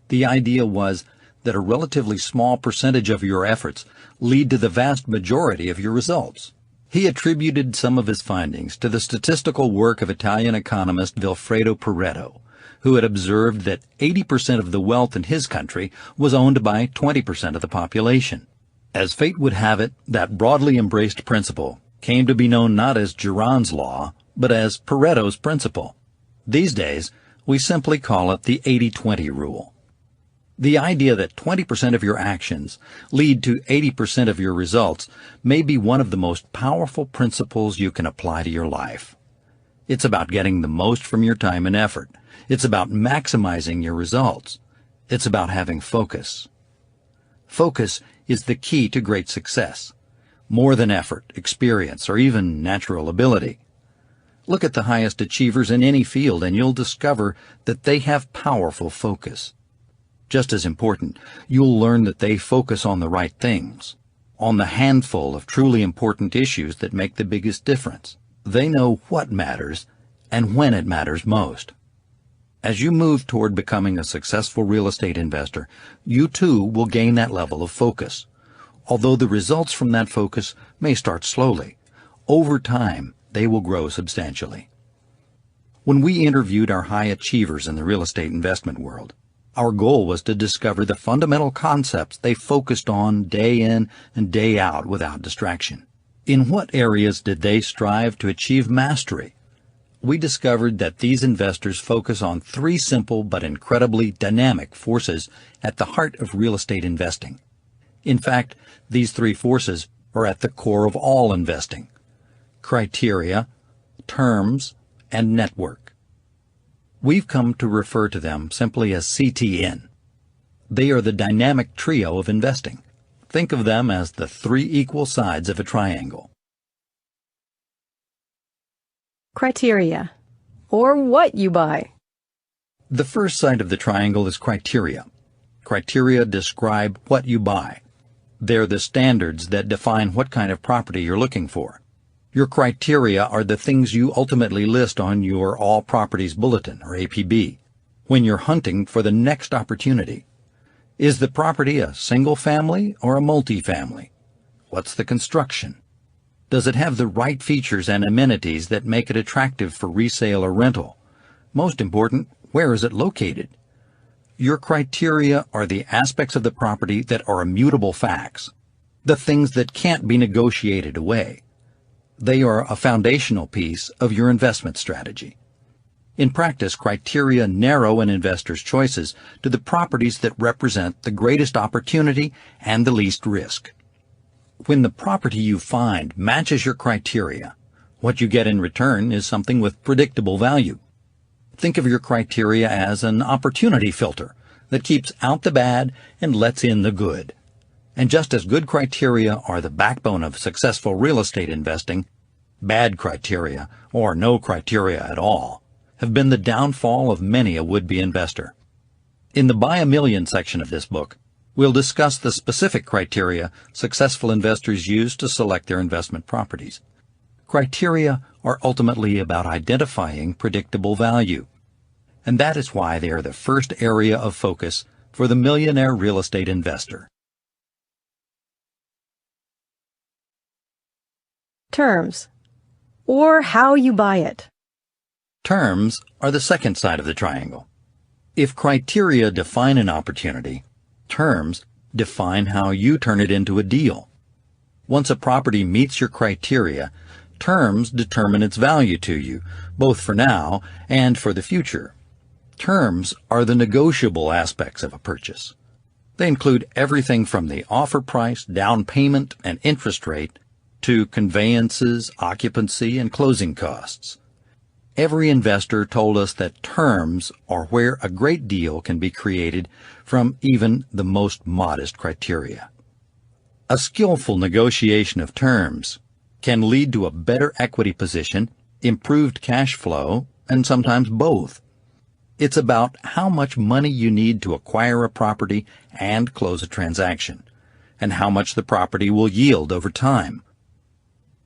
The idea was that a relatively small percentage of your efforts lead to the vast majority of your results. He attributed some of his findings to the statistical work of Italian economist Vilfredo Pareto, who had observed that 80% of the wealth in his country was owned by 20% of the population. As fate would have it, that broadly embraced principle came to be known not as Juran's law, but as Pareto's principle. These days, we simply call it the 80-20 rule. The idea that 20% of your actions lead to 80% of your results may be one of the most powerful principles you can apply to your life. It's about getting the most from your time and effort. It's about maximizing your results. It's about having focus. Focus is the key to great success, more than effort, experience, or even natural ability. Look at the highest achievers in any field and you'll discover that they have powerful focus. Just as important, you'll learn that they focus on the right things, on the handful of truly important issues that make the biggest difference. They know what matters and when it matters most. As you move toward becoming a successful real estate investor, you too will gain that level of focus. Although the results from that focus may start slowly, over time they will grow substantially. When we interviewed our high achievers in the real estate investment world, our goal was to discover the fundamental concepts they focused on day in and day out without distraction. In what areas did they strive to achieve mastery? We discovered that these investors focus on three simple but incredibly dynamic forces at the heart of real estate investing. In fact, these three forces are at the core of all investing: criteria, terms, and network. We've come to refer to them simply as CTN. They are the dynamic trio of investing. Think of them as the three equal sides of a triangle. Criteria, or what you buy. The first side of the triangle is criteria. Criteria describe what you buy. They're the standards that define what kind of property you're looking for. Your criteria are the things you ultimately list on your All Properties Bulletin, or APB, when you're hunting for the next opportunity. Is the property a single family or a multifamily? What's the construction? Does it have the right features and amenities that make it attractive for resale or rental? Most important, where is it located? Your criteria are the aspects of the property that are immutable facts, the things that can't be negotiated away. They are a foundational piece of your investment strategy. In practice, criteria narrow an investor's choices to the properties that represent the greatest opportunity and the least risk. When the property you find matches your criteria, what you get in return is something with predictable value. Think of your criteria as an opportunity filter that keeps out the bad and lets in the good. And just as good criteria are the backbone of successful real estate investing, bad criteria, or no criteria at all, have been the downfall of many a would-be investor. In the Buy a Million section of this book, we'll discuss the specific criteria successful investors use to select their investment properties. Criteria are ultimately about identifying predictable value, and that is why they are the first area of focus for the millionaire real estate investor. Terms, or how you buy it. Terms are the second side of the triangle. If criteria define an opportunity, terms define how you turn it into a deal. Once a property meets your criteria, terms determine its value to you, both for now and for the future. Terms are the negotiable aspects of a purchase. They include everything from the offer price, down payment, and interest rate to conveyances, occupancy, and closing costs. Every investor told us that terms are where a great deal can be created from even the most modest criteria. A skillful negotiation of terms can lead to a better equity position, improved cash flow, and sometimes both. It's about how much money you need to acquire a property and close a transaction, and how much the property will yield over time.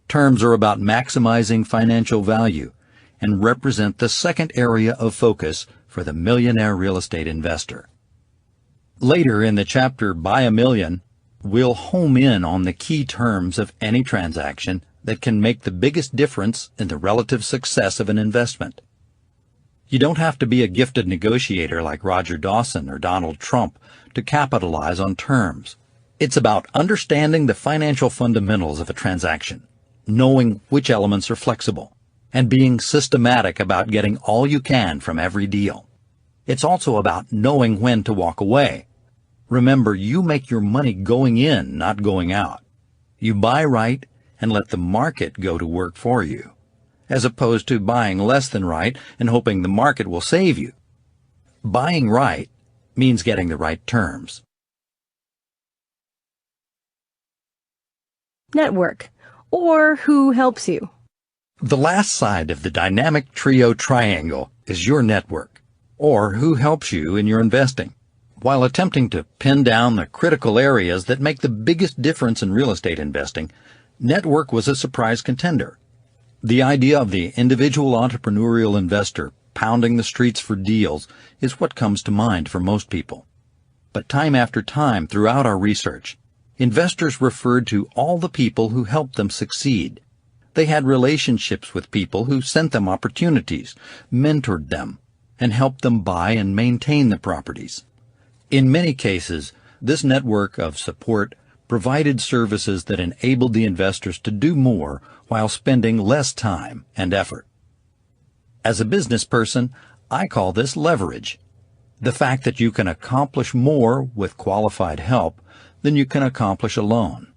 Terms are about maximizing financial value and represent the second area of focus for the millionaire real estate investor. Later in the chapter Buy a Million, we'll home in on the key terms of any transaction that can make the biggest difference in the relative success of an investment. You don't have to be a gifted negotiator like Roger Dawson or Donald Trump to capitalize on terms. It's about understanding the financial fundamentals of a transaction, knowing which elements are flexible, and being systematic about getting all you can from every deal. It's also about knowing when to walk away. Remember, you make your money going in, not going out. You buy right and let the market go to work for you, as opposed to buying less than right and hoping the market will save you. Buying right means getting the right terms. network, or who helps you. The last side of the dynamic trio triangle is your network, or who helps you in your investing. While attempting to pin down the critical areas that make the biggest difference in real estate investing, network was a surprise contender. The idea of the individual entrepreneurial investor pounding the streets for deals is what comes to mind for most people. But time after time throughout our research, investors referred to all the people who helped them succeed. They had relationships with people who sent them opportunities, mentored them, and helped them buy and maintain the properties. In many cases, this network of support provided services that enabled the investors to do more while spending less time and effort. As a business person, I call this leverage. The fact that you can accomplish more with qualified help than you can accomplish alone.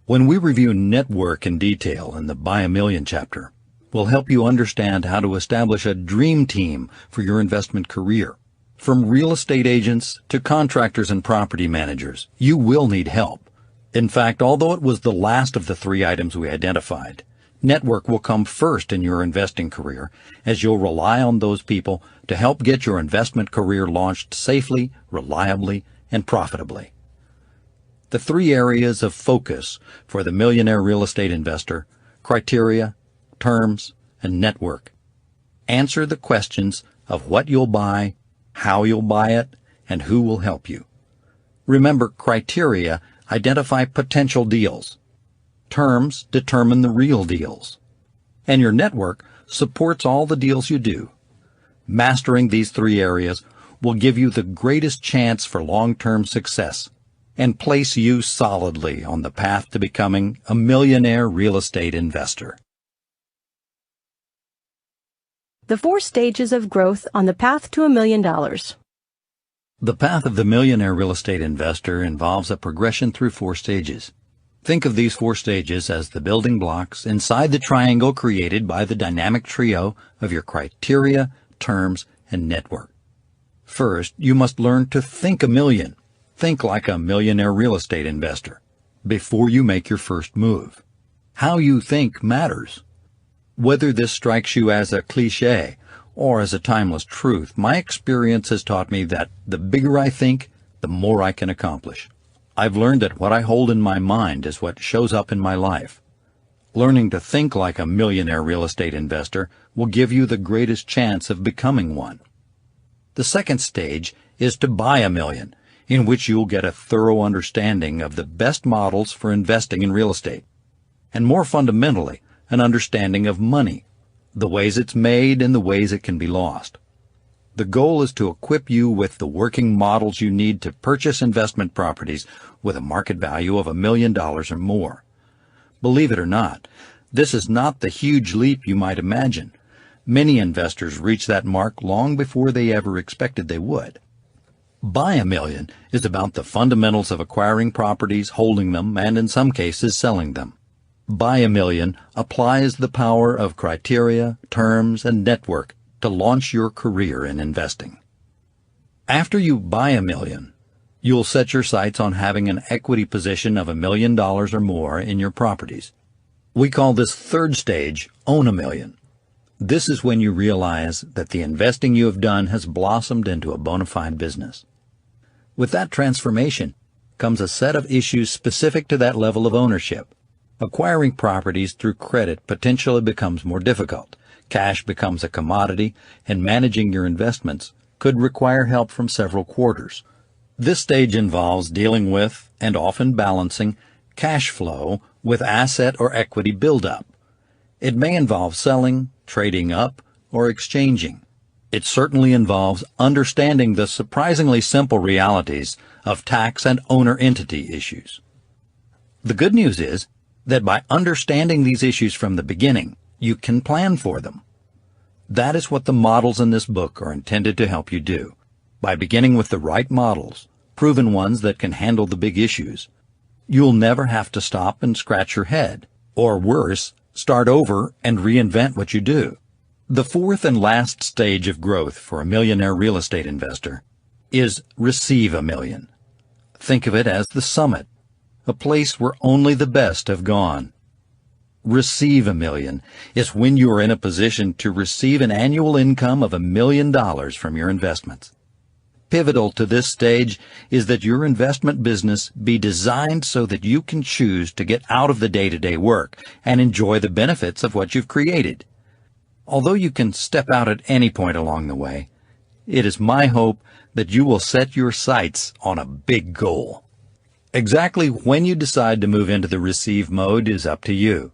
When we review network in detail in the Buy a Million chapter, we'll help you understand how to establish a dream team for your investment career. From real estate agents to contractors and property managers, you will need help. In fact, although it was the last of the three items we identified, network will come first in your investing career, as you'll rely on those people to help get your investment career launched safely, reliably, and profitably. The three areas of focus for the millionaire real estate investor: criteria, terms, and network. Answer the questions of what you'll buy, how you'll buy it, and who will help you. Remember, criteria identify potential deals. Terms determine the real deals. And your network supports all the deals you do. Mastering these three areas will give you the greatest chance for long-term success and place you solidly on the path to becoming a millionaire real estate investor. The 4 stages of growth on the path to $1 million. The path of the millionaire real estate investor involves a progression through 4 stages. Think of these 4 stages as the building blocks inside the triangle created by the dynamic trio of your criteria, terms, and network. First, you must learn to think a million. Think like a millionaire real estate investor before you make your first move. How you think matters. Whether this strikes you as a cliché or as a timeless truth, my experience has taught me that the bigger I think, the more I can accomplish. I've learned that what I hold in my mind is what shows up in my life. Learning to think like a millionaire real estate investor will give you the greatest chance of becoming one. The second stage is to buy a million, in which you'll get a thorough understanding of the best models for investing in real estate, and more fundamentally, an understanding of money, the ways it's made and the ways it can be lost. The goal is to equip you with the working models you need to purchase investment properties with a market value of $1 million or more. Believe it or not, this is not the huge leap you might imagine. Many investors reach that mark long before they ever expected they would. Buy a million is about the fundamentals of acquiring properties, holding them, and in some cases selling them. Buy a million applies the power of criteria, terms, and network to launch your career in investing. After you buy a million, you'll set your sights on having an equity position of $1 million or more in your properties. We call this third stage own a million. This is when you realize that the investing you have done has blossomed into a bona fide business. With that transformation comes a set of issues specific to that level of ownership. Acquiring properties through credit potentially becomes more difficult. Cash becomes a commodity, and managing your investments could require help from several quarters. This stage involves dealing with, and often balancing, cash flow with asset or equity buildup. It may involve selling, trading up, or exchanging. It certainly involves understanding the surprisingly simple realities of tax and owner entity issues. The good news is that by understanding these issues from the beginning, you can plan for them. That is what the models in this book are intended to help you do. By beginning with the right models, proven ones that can handle the big issues, you'll never have to stop and scratch your head, or worse, start over and reinvent what you do. The fourth and last stage of growth for a millionaire real estate investor is receive a million. Think of it as the summit. a place where only the best have gone. Receive $1 million is when you are in a position to receive an annual income of $1 million from your investments. Pivotal to this stage is that your investment business be designed so that you can choose to get out of the day-to-day work and enjoy the benefits of what you've created. Although you can step out at any point along the way, it is my hope that you will set your sights on a big goal. Exactly when you decide to move into the receive mode is up to you.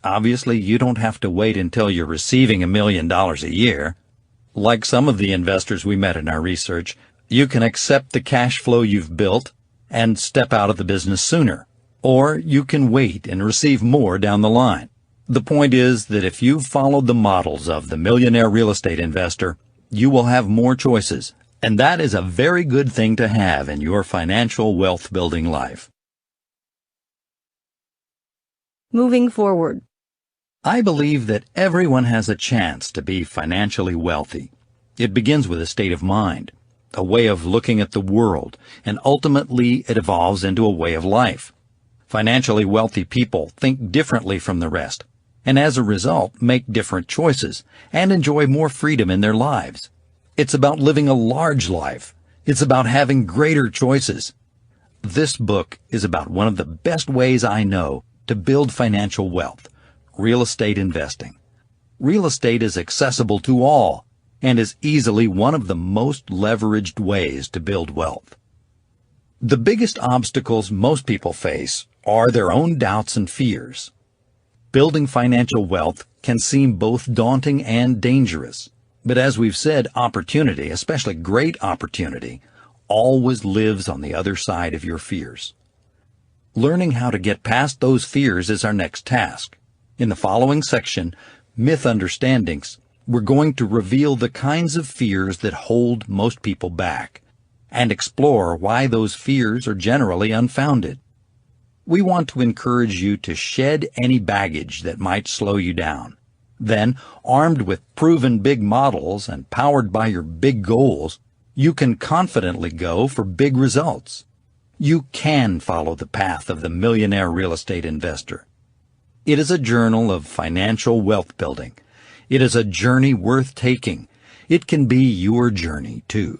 Obviously, you don't have to wait until you're receiving $1 million a year. Like some of the investors we met in our research, you can accept the cash flow you've built and step out of the business sooner. Or you can wait and receive more down the line. The point is that if you've followed the models of the Millionaire Real Estate Investor, you will have more choices, and that is a very good thing to have in your financial wealth-building life. Moving forward. I believe that everyone has a chance to be financially wealthy. It begins with a state of mind, a way of looking at the world, and ultimately it evolves into a way of life. Financially wealthy people think differently from the rest, and as a result make different choices and enjoy more freedom in their lives. It's about living a large life. It's about having greater choices. This book is about one of the best ways I know to build financial wealth: real estate investing. Real estate is accessible to all and is easily one of the most leveraged ways to build wealth. The biggest obstacles most people face are their own doubts and fears. Building financial wealth can seem both daunting and dangerous, but as we've said, opportunity, especially great opportunity, always lives on the other side of your fears. Learning how to get past those fears is our next task. In the following section, Myth Understandings, we're going to reveal the kinds of fears that hold most people back and explore why those fears are generally unfounded. We want to encourage you to shed any baggage that might slow you down. Then, armed with proven big models and powered by your big goals, you can confidently go for big results. You can follow the path of the Millionaire Real Estate Investor. It is a journal of financial wealth building. It is a journey worth taking. It can be your journey, too.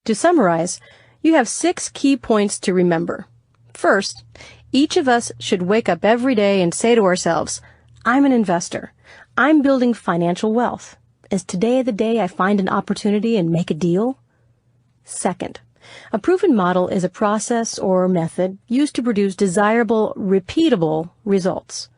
To summarize, you have 6 key points to remember. First, each of us should wake up every day and say to ourselves, I'm an investor. I'm building financial wealth. Is today the day I find an opportunity and make a deal? Second, a proven model is a process or method used to produce desirable, repeatable results.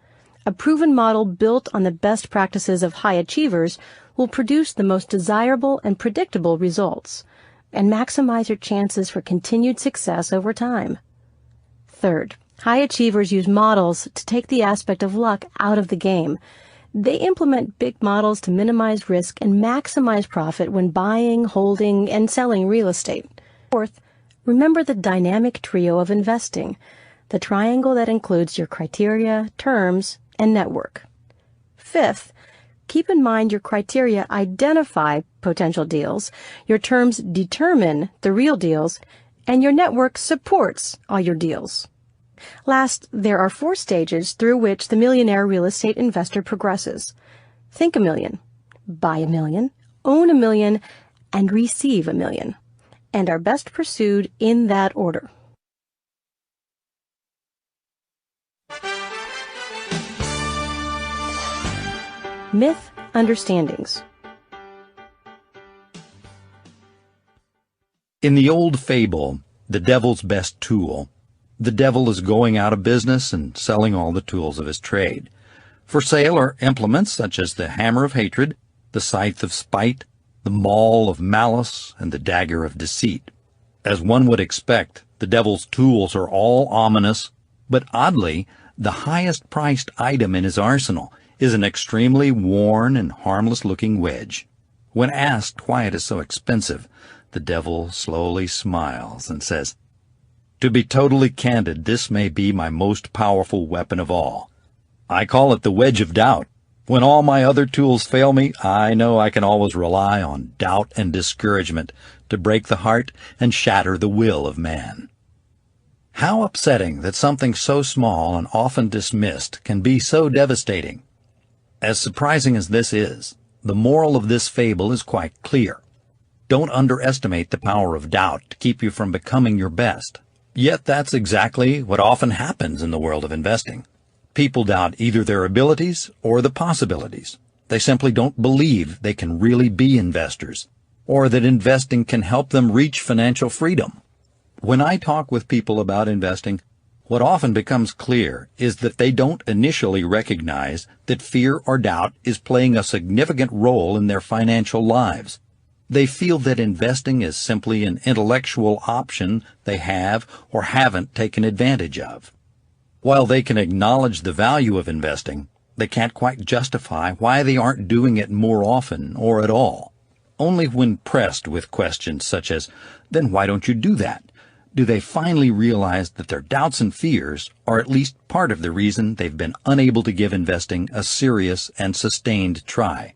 A proven model built on the best practices of high achievers will produce the most desirable and predictable results and maximize your chances for continued success over time. Third, high achievers use models to take the aspect of luck out of the game. They implement big models to minimize risk and maximize profit when buying, holding, and selling real estate. Fourth, remember the dynamic trio of investing, the triangle that includes your criteria, terms, and network. Fifth, keep in mind your criteria identify potential deals, your terms determine the real deals, and your network supports all your deals. Last, there are 4 stages through which the Millionaire Real Estate Investor progresses. Think $1 million, buy $1 million, own $1 million, and receive $1 million, and are best pursued in that order. Myth Understandings. In the old fable, The Devil's Best Tool, the devil is going out of business and selling all the tools of his trade. For sale are implements such as the hammer of hatred, the scythe of spite, the maul of malice, and the dagger of deceit. As one would expect, the devil's tools are all ominous, but oddly, the highest-priced item in his arsenal is an extremely worn and harmless-looking wedge. When asked why it is so expensive, the devil slowly smiles and says, "To be totally candid, this may be my most powerful weapon of all. I call it the wedge of doubt. When all my other tools fail me, I know I can always rely on doubt and discouragement to break the heart and shatter the will of man." How upsetting that something so small and often dismissed can be so devastating. As surprising as this is, the moral of this fable is quite clear. Don't underestimate the power of doubt to keep you from becoming your best. Yet that's exactly what often happens in the world of investing. People doubt either their abilities or the possibilities. They simply don't believe they can really be investors, or that investing can help them reach financial freedom. When I talk with people about investing, what often becomes clear is that they don't initially recognize that fear or doubt is playing a significant role in their financial lives. They feel that investing is simply an intellectual option they have or haven't taken advantage of. While they can acknowledge the value of investing, they can't quite justify why they aren't doing it more often or at all. Only when pressed with questions such as, "Then why don't you do that?" do they finally realize that their doubts and fears are at least part of the reason they've been unable to give investing a serious and sustained try.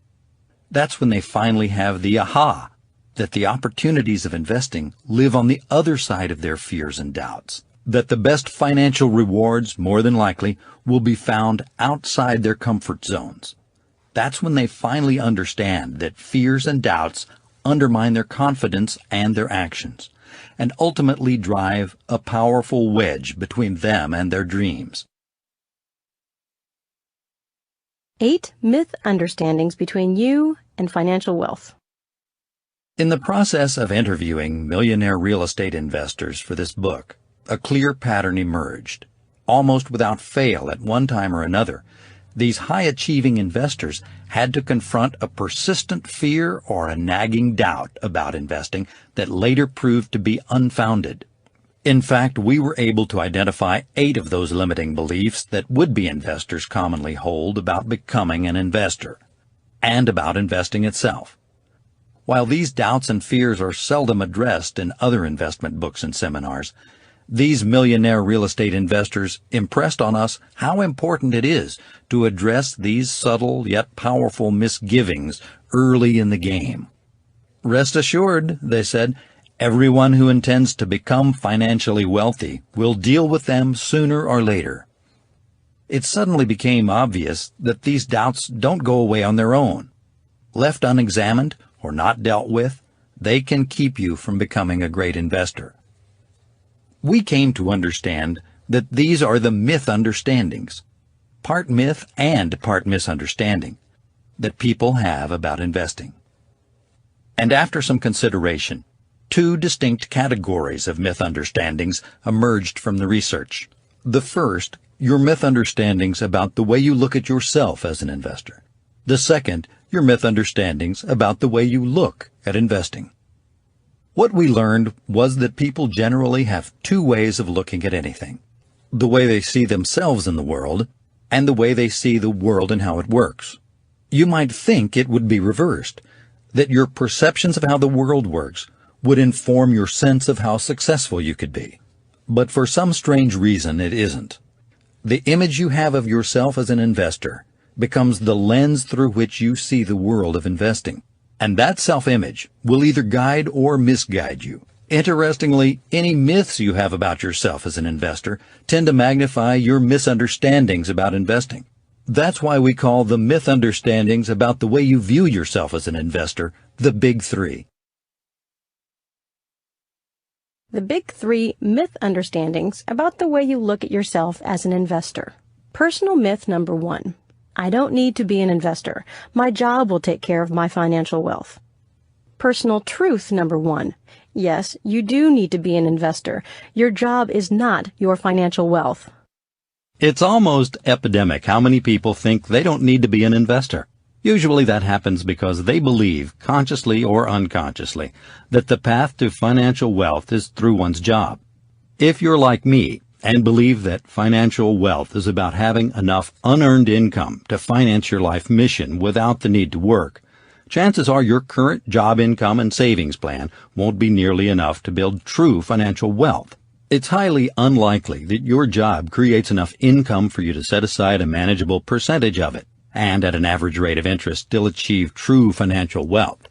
That's when they finally have the aha, that the opportunities of investing live on the other side of their fears and doubts, that the best financial rewards, more than likely, will be found outside their comfort zones. That's when they finally understand that fears and doubts undermine their confidence and their actions, and ultimately drive a powerful wedge between them and their dreams. 8 myth understandings between you and financial wealth. In the process of interviewing millionaire real estate investors for this book, a clear pattern emerged. Almost without fail at one time or another, these high-achieving investors had to confront a persistent fear or a nagging doubt about investing that later proved to be unfounded. In fact, we were able to identify 8 of those limiting beliefs that would-be investors commonly hold about becoming an investor, and about investing itself. While these doubts and fears are seldom addressed in other investment books and seminars, these millionaire real estate investors impressed on us how important it is to address these subtle yet powerful misgivings early in the game. Rest assured, they said, everyone who intends to become financially wealthy will deal with them sooner or later. It suddenly became obvious that these doubts don't go away on their own. Left unexamined or not dealt with, they can keep you from becoming a great investor. We came to understand that these are the myth understandings, part myth and part misunderstanding, that people have about investing. And after some consideration, 2 distinct categories of myth understandings emerged from the research. The first, your myth understandings about the way you look at yourself as an investor. The second, your myth understandings about the way you look at investing. What we learned was that people generally have 2 ways of looking at anything: the way they see themselves in the world, and the way they see the world and how it works. You might think it would be reversed, that your perceptions of how the world works would inform your sense of how successful you could be. But for some strange reason, it isn't. The image you have of yourself as an investor becomes the lens through which you see the world of investing. And that self-image will either guide or misguide you. Interestingly, any myths you have about yourself as an investor tend to magnify your misunderstandings about investing. That's why we call the myth understandings about the way you view yourself as an investor the Big 3. The Big 3 myth understandings about the way you look at yourself as an investor. Personal myth number 1. I don't need to be an investor. My job will take care of my financial wealth. Personal truth number 1. Yes, you do need to be an investor. Your job is not your financial wealth. It's almost epidemic how many people think they don't need to be an investor. Usually that happens because they believe, consciously or unconsciously, that the path to financial wealth is through one's job. If you're like me, and believe that financial wealth is about having enough unearned income to finance your life mission without the need to work, chances are your current job income and savings plan won't be nearly enough to build true financial wealth. It's highly unlikely that your job creates enough income for you to set aside a manageable percentage of it, and at an average rate of interest still achieve true financial wealth.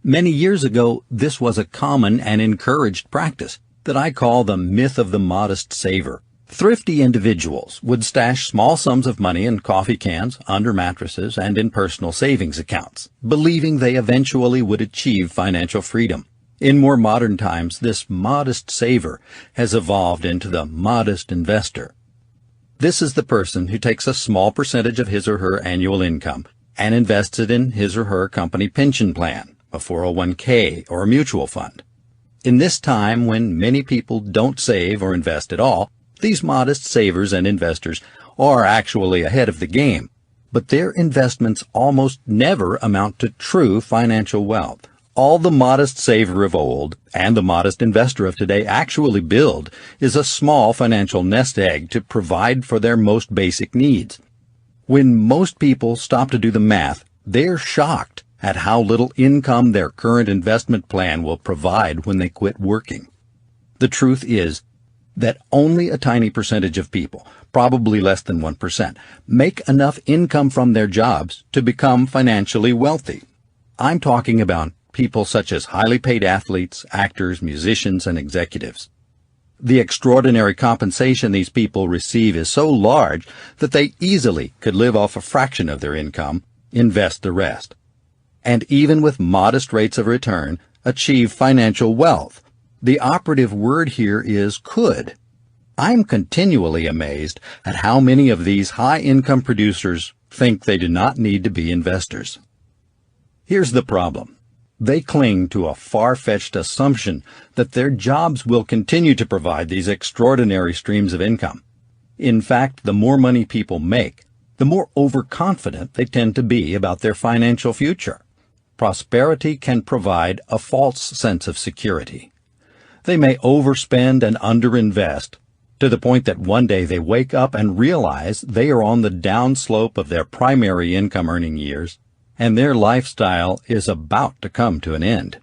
Many years ago, this was a common and encouraged practice. that I call the myth of the modest saver. Thrifty individuals would stash small sums of money in coffee cans, under mattresses, and in personal savings accounts, believing they eventually would achieve financial freedom. In more modern times, this modest saver has evolved into the modest investor. This is the person who takes a small percentage of his or her annual income and invests it in his or her company pension plan, a 401k, or a mutual fund. In this time when many people don't save or invest at all, these modest savers and investors are actually ahead of the game, but their investments almost never amount to true financial wealth. All the modest saver of old and the modest investor of today actually build is a small financial nest egg to provide for their most basic needs. When most people stop to do the math, they're shocked at how little income their current investment plan will provide when they quit working. The truth is that only a tiny percentage of people, probably less than 1%, make enough income from their jobs to become financially wealthy. I'm talking about people such as highly paid athletes, actors, musicians, and executives. The extraordinary compensation these people receive is so large that they easily could live off a fraction of their income, invest the rest, and even with modest rates of return, achieve financial wealth. The operative word here is could. I'm continually amazed at how many of these high-income producers think they do not need to be investors. Here's the problem. They cling to a far-fetched assumption that their jobs will continue to provide these extraordinary streams of income. In fact, the more money people make, the more overconfident they tend to be about their financial future. Prosperity can provide a false sense of security. They may overspend and underinvest to the point that one day they wake up and realize they are on the downslope of their primary income earning years, and their lifestyle is about to come to an end.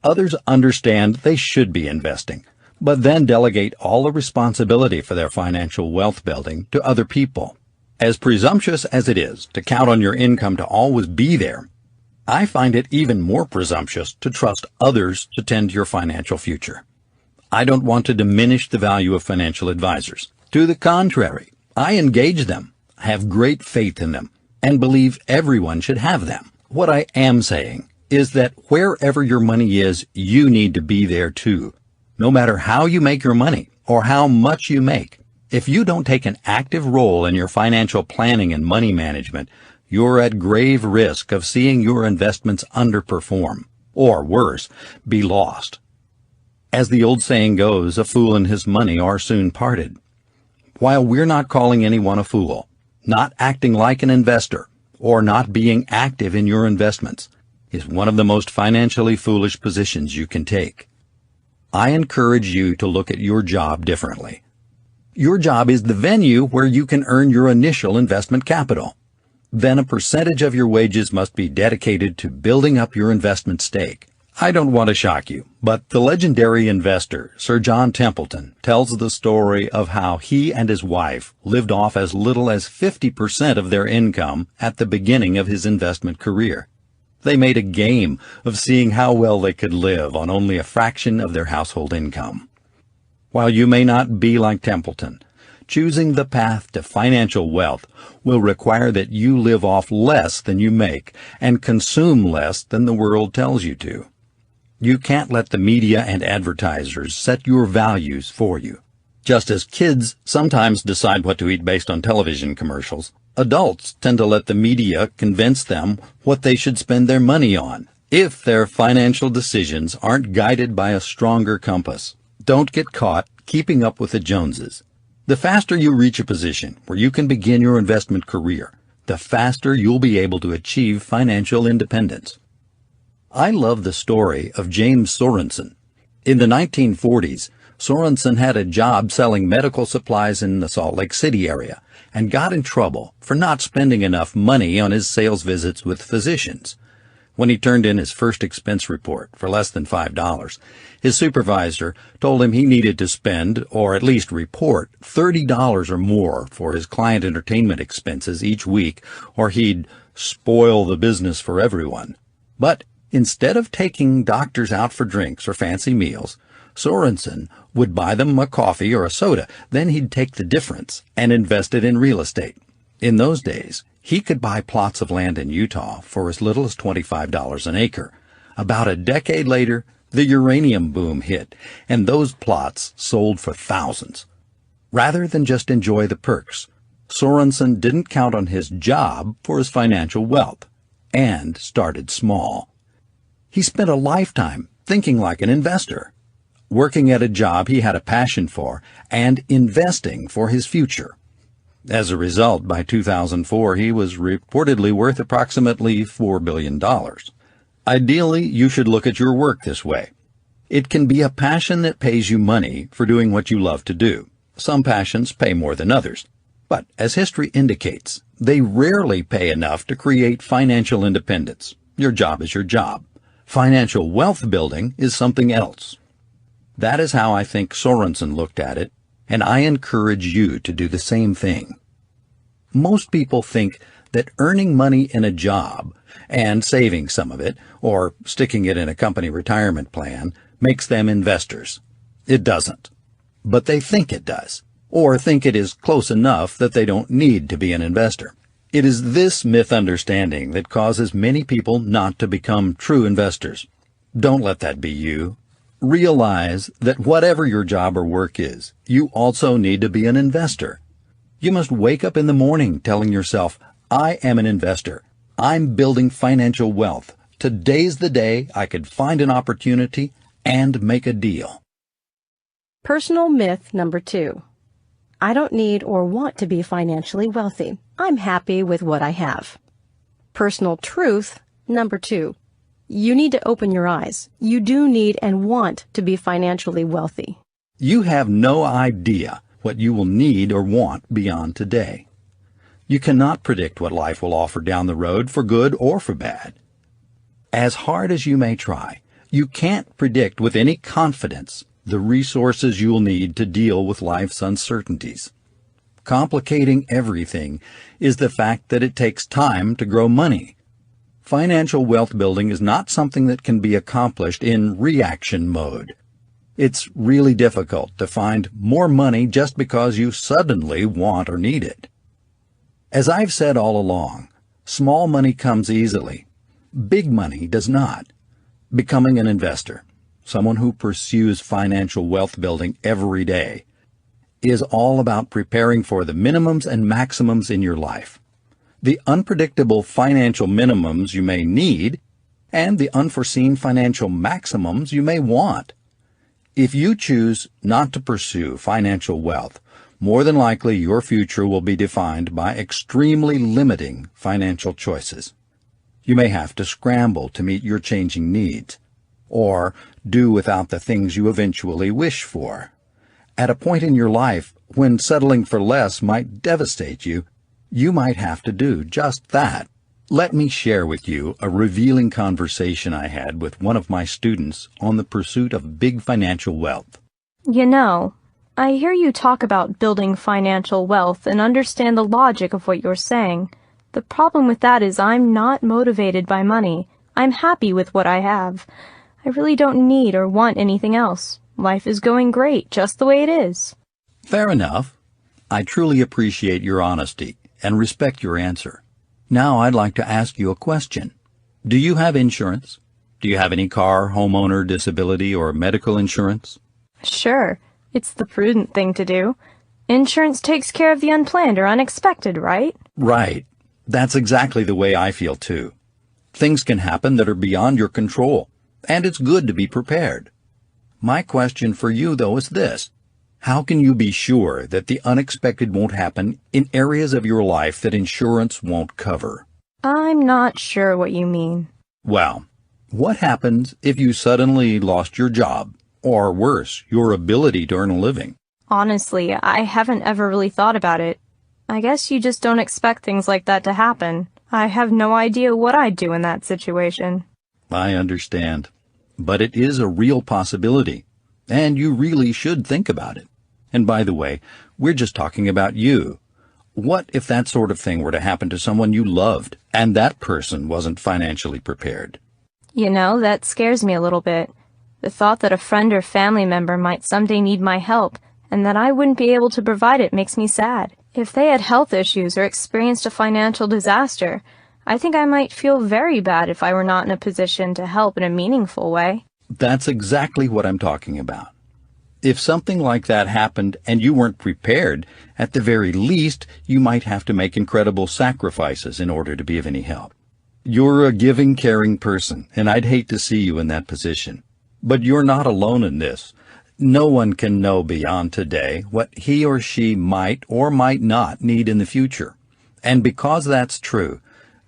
Others understand they should be investing, but then delegate all the responsibility for their financial wealth building to other people. As presumptuous as it is to count on your income to always be there, I find it even more presumptuous to trust others to tend to your financial future. I don't want to diminish the value of financial advisors. To the contrary, I engage them, have great faith in them, and believe everyone should have them. What I am saying is that wherever your money is, you need to be there too. No matter how you make your money or how much you make, if you don't take an active role in your financial planning and money management, you're at grave risk of seeing your investments underperform, or worse, be lost. As the old saying goes, a fool and his money are soon parted. While we're not calling anyone a fool, not acting like an investor, or not being active in your investments is one of the most financially foolish positions you can take. I encourage you to look at your job differently. Your job is the venue where you can earn your initial investment capital. Then a percentage of your wages must be dedicated to building up your investment stake. I don't want to shock you, but the legendary investor, Sir John Templeton, tells the story of how he and his wife lived off as little as 50% of their income at the beginning of his investment career. They made a game of seeing how well they could live on only a fraction of their household income. While you may not be like Templeton, choosing the path to financial wealth will require that you live off less than you make and consume less than the world tells you to. You can't let the media and advertisers set your values for you. Just as kids sometimes decide what to eat based on television commercials, adults tend to let the media convince them what they should spend their money on, if their financial decisions aren't guided by a stronger compass. Don't get caught keeping up with the Joneses. The faster you reach a position where you can begin your investment career, the faster you'll be able to achieve financial independence. I love the story of James Sorensen. In the 1940s, Sorensen had a job selling medical supplies in the Salt Lake City area and got in trouble for not spending enough money on his sales visits with physicians. When he turned in his first expense report for less than $5, his supervisor told him he needed to spend, or at least report, $30 or more for his client entertainment expenses each week, or he'd spoil the business for everyone. But instead of taking doctors out for drinks or fancy meals, Sorensen would buy them a coffee or a soda, then he'd take the difference and invest it in real estate. In those days, he could buy plots of land in Utah for as little as $25 an acre. About a decade later, the uranium boom hit, and those plots sold for thousands. Rather than just enjoy the perks, Sorensen didn't count on his job for his financial wealth, and started small. He spent a lifetime thinking like an investor, working at a job he had a passion for, and investing for his future. As a result, by 2004, he was reportedly worth approximately $4 billion. Ideally, you should look at your work this way. It can be a passion that pays you money for doing what you love to do. Some passions pay more than others, but as history indicates, they rarely pay enough to create financial independence. Your job is your job. Financial wealth building is something else. That is how I think Sorensen looked at it, and I encourage you to do the same thing. Most people think that earning money in a job and saving some of it, or sticking it in a company retirement plan, makes them investors. It doesn't. But they think it does, or think it is close enough that they don't need to be an investor. It is this misunderstanding that causes many people not to become true investors. Don't let that be you. Realize that whatever your job or work is, you also need to be an investor. You must wake up in the morning telling yourself, I am an investor. I'm building financial wealth. Today's the day I could find an opportunity and make a deal. Personal myth number 2. I don't need or want to be financially wealthy. I'm happy with what I have. Personal truth number 2. You need to open your eyes. You do need and want to be financially wealthy. You have no idea what you will need or want beyond today. You cannot predict what life will offer down the road for good or for bad. As hard as you may try, you can't predict with any confidence the resources you'll need to deal with life's uncertainties. Complicating everything is the fact that it takes time to grow money. Financial wealth building is not something that can be accomplished in reaction mode. It's really difficult to find more money just because you suddenly want or need it. As I've said all along, small money comes easily. Big money does not. Becoming an investor, someone who pursues financial wealth building every day, is all about preparing for the minimums and maximums in your life. The unpredictable financial minimums you may need, and the unforeseen financial maximums you may want. If you choose not to pursue financial wealth, more than likely your future will be defined by extremely limiting financial choices. You may have to scramble to meet your changing needs, or do without the things you eventually wish for. At a point in your life when settling for less might devastate you, you might have to do just that. Let me share with you a revealing conversation I had with one of my students on the pursuit of big financial wealth. You know, I hear you talk about building financial wealth and understand the logic of what you're saying. The problem with that is I'm not motivated by money. I'm happy with what I have. I really don't need or want anything else. Life is going great just the way it is. Fair enough. I truly appreciate your honesty and respect your answer. Now I'd like to ask you a question. Do you have insurance? Do you have any car, homeowner, disability, or medical insurance? Sure, it's the prudent thing to do. Insurance takes care of the unplanned or unexpected, right? Right. That's exactly the way I feel too. Things can happen that are beyond your control, and it's good to be prepared. My question for you, though, is this. How can you be sure that the unexpected won't happen in areas of your life that insurance won't cover? I'm not sure what you mean. Well, what happens if you suddenly lost your job, or worse, your ability to earn a living? Honestly, I haven't ever really thought about it. I guess you just don't expect things like that to happen. I have no idea what I'd do in that situation. I understand. But it is a real possibility, and you really should think about it. And by the way, we're just talking about you. What if that sort of thing were to happen to someone you loved, and that person wasn't financially prepared? You know, that scares me a little bit. The thought that a friend or family member might someday need my help, and that I wouldn't be able to provide it makes me sad. If they had health issues or experienced a financial disaster, I think I might feel very bad if I were not in a position to help in a meaningful way. That's exactly what I'm talking about. If something like that happened and you weren't prepared, at the very least, you might have to make incredible sacrifices in order to be of any help. You're a giving, caring person, and I'd hate to see you in that position. But you're not alone in this. No one can know beyond today what he or she might or might not need in the future. And because that's true,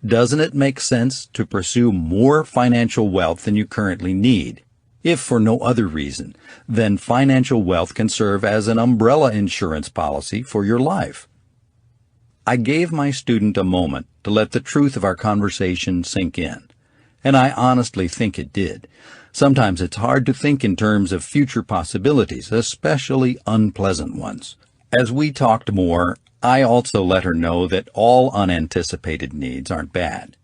doesn't it make sense to pursue more financial wealth than you currently need? If for no other reason, then financial wealth can serve as an umbrella insurance policy for your life. I gave my student a moment to let the truth of our conversation sink in, and I honestly think it did. Sometimes it's hard to think in terms of future possibilities, especially unpleasant ones. As we talked more, I also let her know that all unanticipated needs aren't bad.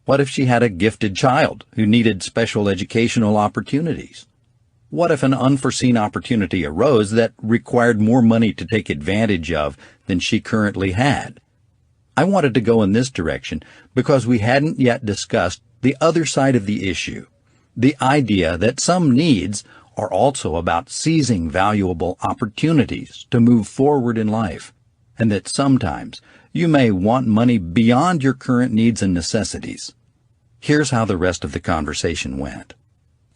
What if she had a gifted child who needed special educational opportunities? What if an unforeseen opportunity arose that required more money to take advantage of than she currently had? I wanted to go in this direction because we hadn't yet discussed the other side of the issue, the idea that some needs are also about seizing valuable opportunities to move forward in life, and that sometimes you may want money beyond your current needs and necessities. Here's how the rest of the conversation went.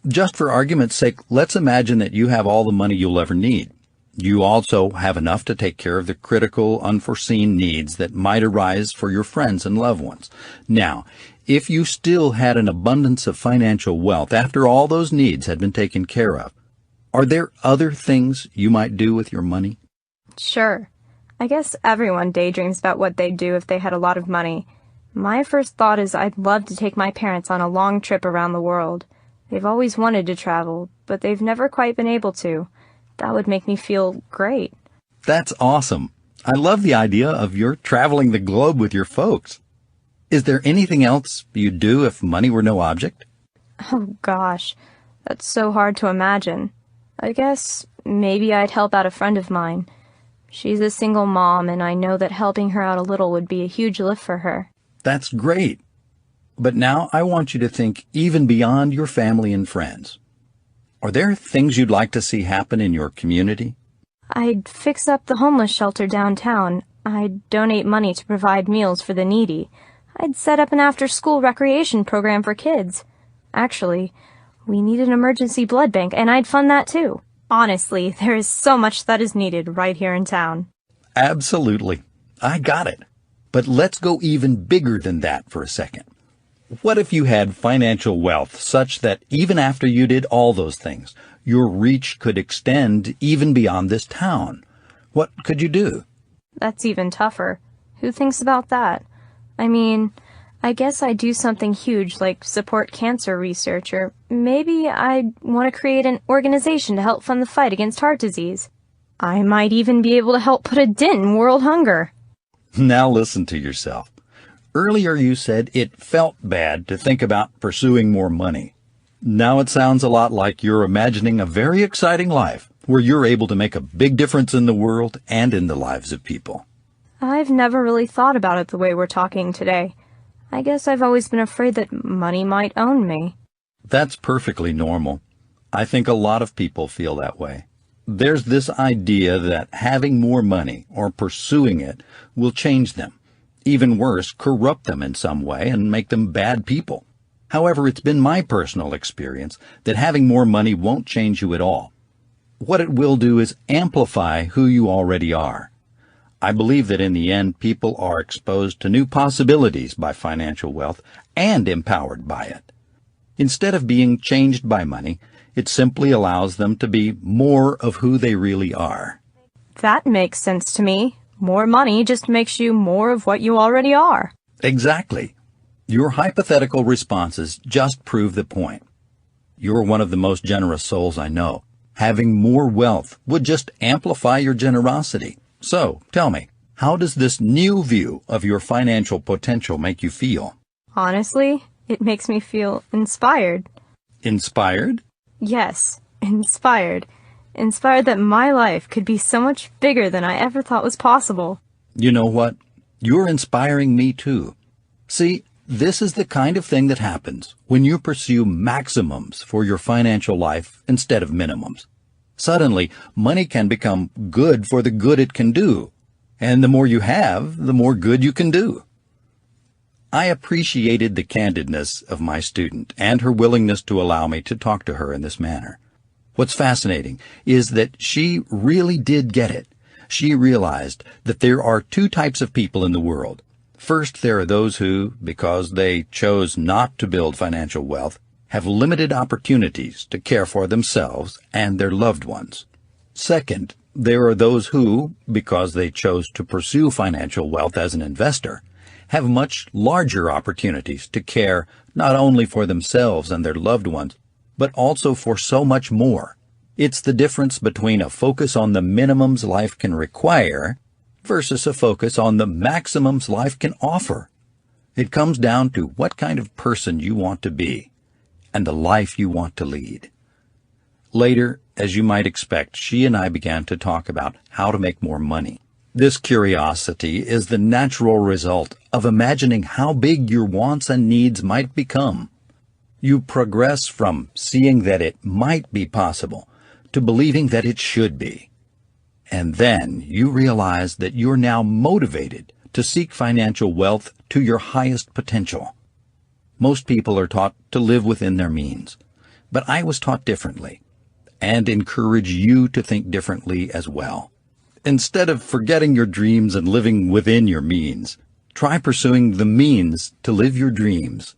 Just for argument's sake, let's imagine that you have all the money you'll ever need. You also have enough to take care of the critical, unforeseen needs that might arise for your friends and loved ones. Now, if you still had an abundance of financial wealth after all those needs had been taken care of, are there other things you might do with your money? Sure. I guess everyone daydreams about what they'd do if they had a lot of money. My first thought is I'd love to take my parents on a long trip around the world. They've always wanted to travel, but they've never quite been able to. That would make me feel great. That's awesome. I love the idea of your traveling the globe with your folks. Is there anything else you'd do if money were no object? Oh gosh, that's so hard to imagine. I guess maybe I'd help out a friend of mine. She's a single mom, and I know that helping her out a little would be a huge lift for her. That's great. But now I want you to think even beyond your family and friends. Are there things you'd like to see happen in your community? I'd fix up the homeless shelter downtown. I'd donate money to provide meals for the needy. I'd set up an after-school recreation program for kids. Actually, we need an emergency blood bank, and I'd fund that too. Honestly, there is so much that is needed right here in town. Absolutely. I got it. But let's go even bigger than that for a second. What if you had financial wealth such that even after you did all those things, your reach could extend even beyond this town? What could you do? That's even tougher. Who thinks about that? I mean, I guess I'd do something huge like support cancer research, or maybe I'd want to create an organization to help fund the fight against heart disease. I might even be able to help put a dent in world hunger. Now listen to yourself. Earlier you said it felt bad to think about pursuing more money. Now it sounds a lot like you're imagining a very exciting life where you're able to make a big difference in the world and in the lives of people. I've never really thought about it the way we're talking today. I guess I've always been afraid that money might own me. That's perfectly normal. I think a lot of people feel that way. There's this idea that having more money or pursuing it will change them. Even worse, corrupt them in some way and make them bad people. However, it's been my personal experience that having more money won't change you at all. What it will do is amplify who you already are. I believe that in the end, people are exposed to new possibilities by financial wealth and empowered by it. Instead of being changed by money, it simply allows them to be more of who they really are. That makes sense to me. More money just makes you more of what you already are. Exactly. Your hypothetical responses just prove the point. You're one of the most generous souls I know. Having more wealth would just amplify your generosity. So, tell me, how does this new view of your financial potential make you feel? Honestly, it makes me feel inspired. Inspired? Yes. Inspired. Inspired that my life could be so much bigger than I ever thought was possible. You know what? You're inspiring me too. See, this is the kind of thing that happens when you pursue maximums for your financial life instead of minimums. Suddenly, money can become good for the good it can do, and the more you have, the more good you can do. I appreciated the candidness of my student and her willingness to allow me to talk to her in this manner. What's fascinating is that she really did get it. She realized that there are two types of people in the world. First, there are those who, because they chose not to build financial wealth, have limited opportunities to care for themselves and their loved ones. Second, there are those who, because they chose to pursue financial wealth as an investor, have much larger opportunities to care not only for themselves and their loved ones, but also for so much more. It's the difference between a focus on the minimums life can require versus a focus on the maximums life can offer. It comes down to what kind of person you want to be and the life you want to lead. Later, as you might expect, she and I began to talk about how to make more money. This curiosity is the natural result of imagining how big your wants and needs might become. You progress from seeing that it might be possible to believing that it should be. And then you realize that you're now motivated to seek financial wealth to your highest potential. Most people are taught to live within their means, but I was taught differently and encourage you to think differently as well. Instead of forgetting your dreams and living within your means, try pursuing the means to live your dreams.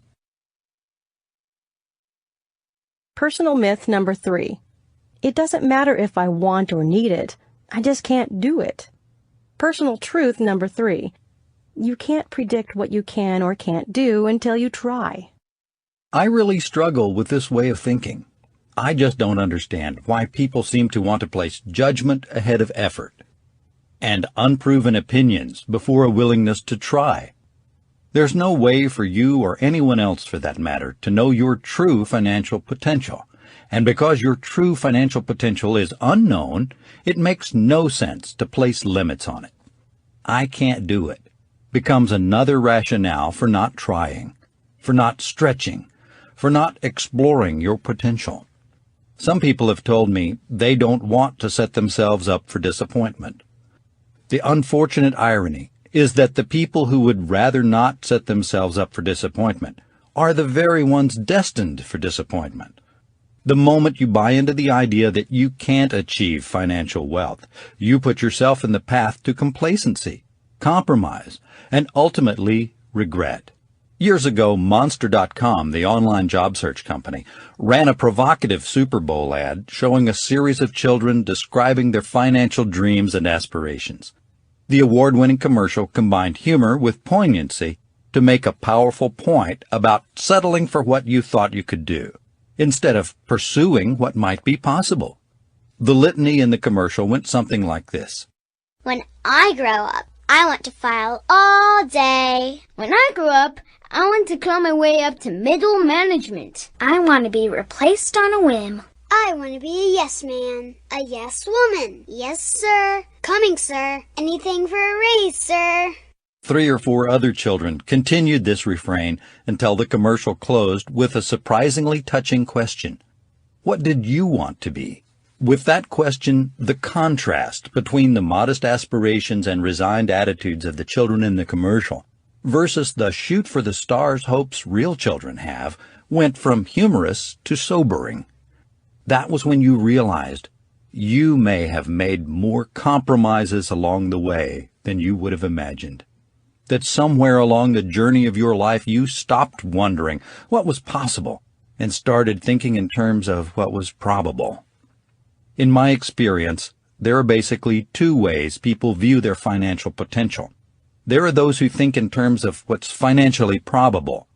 Personal myth number 3. It doesn't matter if I want or need it. I just can't do it. Personal truth number 3. You can't predict what you can or can't do until you try. I really struggle with this way of thinking. I just don't understand why people seem to want to place judgment ahead of effort and unproven opinions before a willingness to try. There's no way for you or anyone else for that matter to know your true financial potential. And because your true financial potential is unknown, it makes no sense to place limits on it. I can't do it becomes another rationale for not trying, for not stretching, for not exploring your potential. Some people have told me they don't want to set themselves up for disappointment. The unfortunate irony is that the people who would rather not set themselves up for disappointment are the very ones destined for disappointment. The moment you buy into the idea that you can't achieve financial wealth, you put yourself in the path to complacency, compromise, and ultimately regret. Years ago, Monster.com, the online job search company, ran a provocative Super Bowl ad showing a series of children describing their financial dreams and aspirations. The award-winning commercial combined humor with poignancy to make a powerful point about settling for what you thought you could do, instead of pursuing what might be possible. The litany in the commercial went something like this. When I grow up, I want to file all day. When I grow up, I want to claw my way up to middle management. I want to be replaced on a whim. I want to be a yes man, a yes woman. Yes, sir. Coming, sir. Anything for a raise, sir. 3 or 4 other children continued this refrain until the commercial closed with a surprisingly touching question. What did you want to be? With that question, the contrast between the modest aspirations and resigned attitudes of the children in the commercial versus the shoot-for-the-stars hopes real children have went from humorous to sobering. That was when you realized you may have made more compromises along the way than you would have imagined. That somewhere along the journey of your life you stopped wondering what was possible and started thinking in terms of what was probable. In my experience, there are basically 2 ways people view their financial potential. There are those who think in terms of what's financially probable,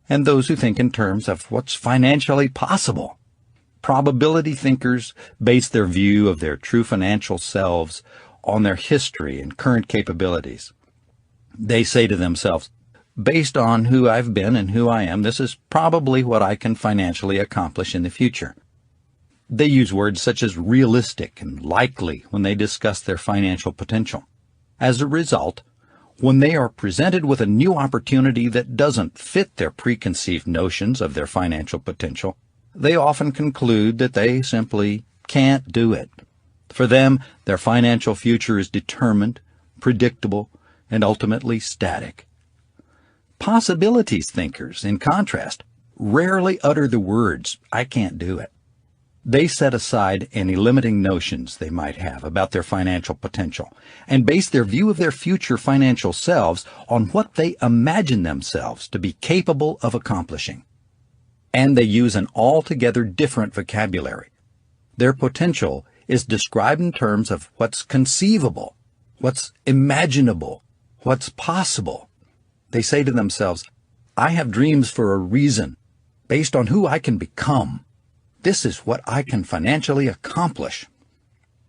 and those who think in terms of what's financially possible. Probability thinkers base their view of their true financial selves on their history and current capabilities. They say to themselves, based on who I've been and who I am, this is probably what I can financially accomplish in the future. They use words such as realistic and likely when they discuss their financial potential. As a result, when they are presented with a new opportunity that doesn't fit their preconceived notions of their financial potential, they often conclude that they simply can't do it. For them, their financial future is determined, predictable, and ultimately static. Possibilities thinkers, in contrast, rarely utter the words, "I can't do it." They set aside any limiting notions they might have about their financial potential and base their view of their future financial selves on what they imagine themselves to be capable of accomplishing. And they use an altogether different vocabulary. Their potential is described in terms of what's conceivable, what's imaginable, what's possible. They say to themselves, "I have dreams for a reason, based on who I can become. This is what I can financially accomplish."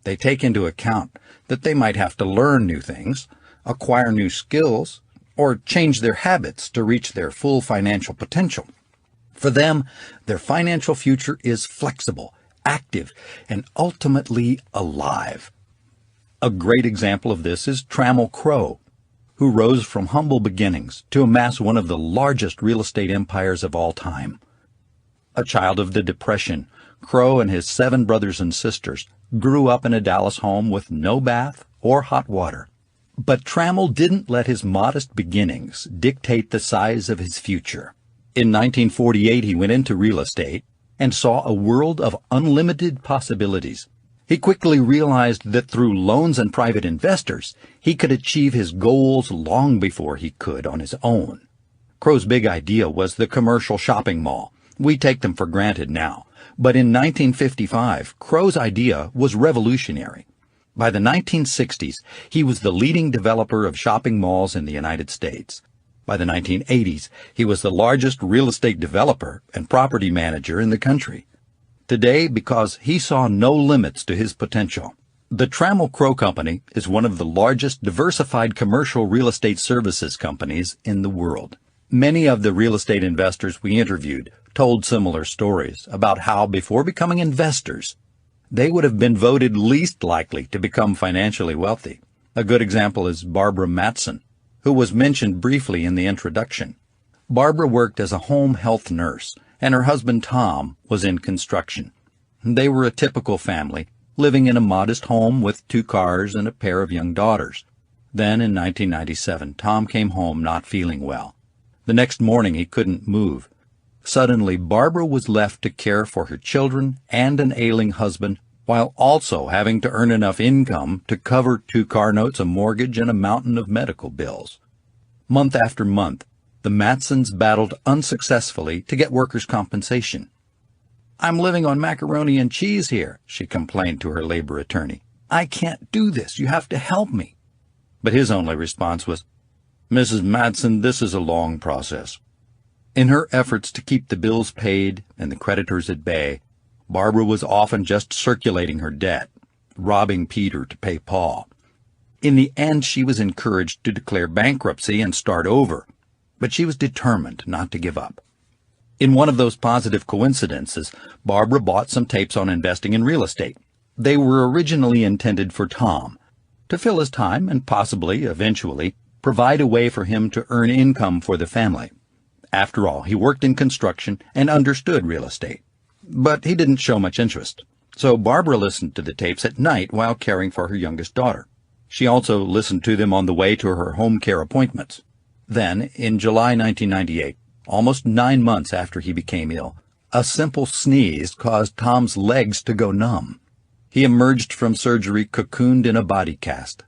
They take into account that they might have to learn new things, acquire new skills, or change their habits to reach their full financial potential. For them, their financial future is flexible, active, and ultimately alive. A great example of this is Trammell Crow, who rose from humble beginnings to amass one of the largest real estate empires of all time. A child of the Depression, Crow and his 7 brothers and sisters grew up in a Dallas home with no bath or hot water. But Trammell didn't let his modest beginnings dictate the size of his future. In 1948, he went into real estate and saw a world of unlimited possibilities. He quickly realized that through loans and private investors, he could achieve his goals long before he could on his own. Crow's big idea was the commercial shopping mall. We take them for granted now. But in 1955, Crow's idea was revolutionary. By the 1960s, he was the leading developer of shopping malls in the United States. By the 1980s, he was the largest real estate developer and property manager in the country. Today, because he saw no limits to his potential, the Trammell Crow Company is one of the largest diversified commercial real estate services companies in the world. Many of the real estate investors we interviewed told similar stories about how, before becoming investors, they would have been voted least likely to become financially wealthy. A good example is Barbara Matson, who was mentioned briefly in the introduction. Barbara worked as a home health nurse, and her husband Tom was in construction. They were a typical family, living in a modest home with 2 cars and a pair of young daughters. Then, in 1997, Tom came home not feeling well. The next morning he couldn't move. Suddenly, Barbara was left to care for her children and an ailing husband, while also having to earn enough income to cover 2 car notes, a mortgage, and a mountain of medical bills. Month after month, the Matsons battled unsuccessfully to get workers' compensation. "I'm living on macaroni and cheese here," she complained to her labor attorney. "I can't do this. You have to help me." But his only response was, "Mrs. Matson, this is a long process." In her efforts to keep the bills paid and the creditors at bay, Barbara was often just circulating her debt, robbing Peter to pay Paul. In the end, she was encouraged to declare bankruptcy and start over, but she was determined not to give up. In one of those positive coincidences, Barbara bought some tapes on investing in real estate. They were originally intended for Tom, to fill his time and possibly, eventually, provide a way for him to earn income for the family. After all, he worked in construction and understood real estate. But he didn't show much interest. So Barbara listened to the tapes at night while caring for her youngest daughter. She also listened to them on the way to her home care appointments. Then, in July 1998, almost 9 months after he became ill, a simple sneeze caused Tom's legs to go numb. He emerged from surgery cocooned in a body cast.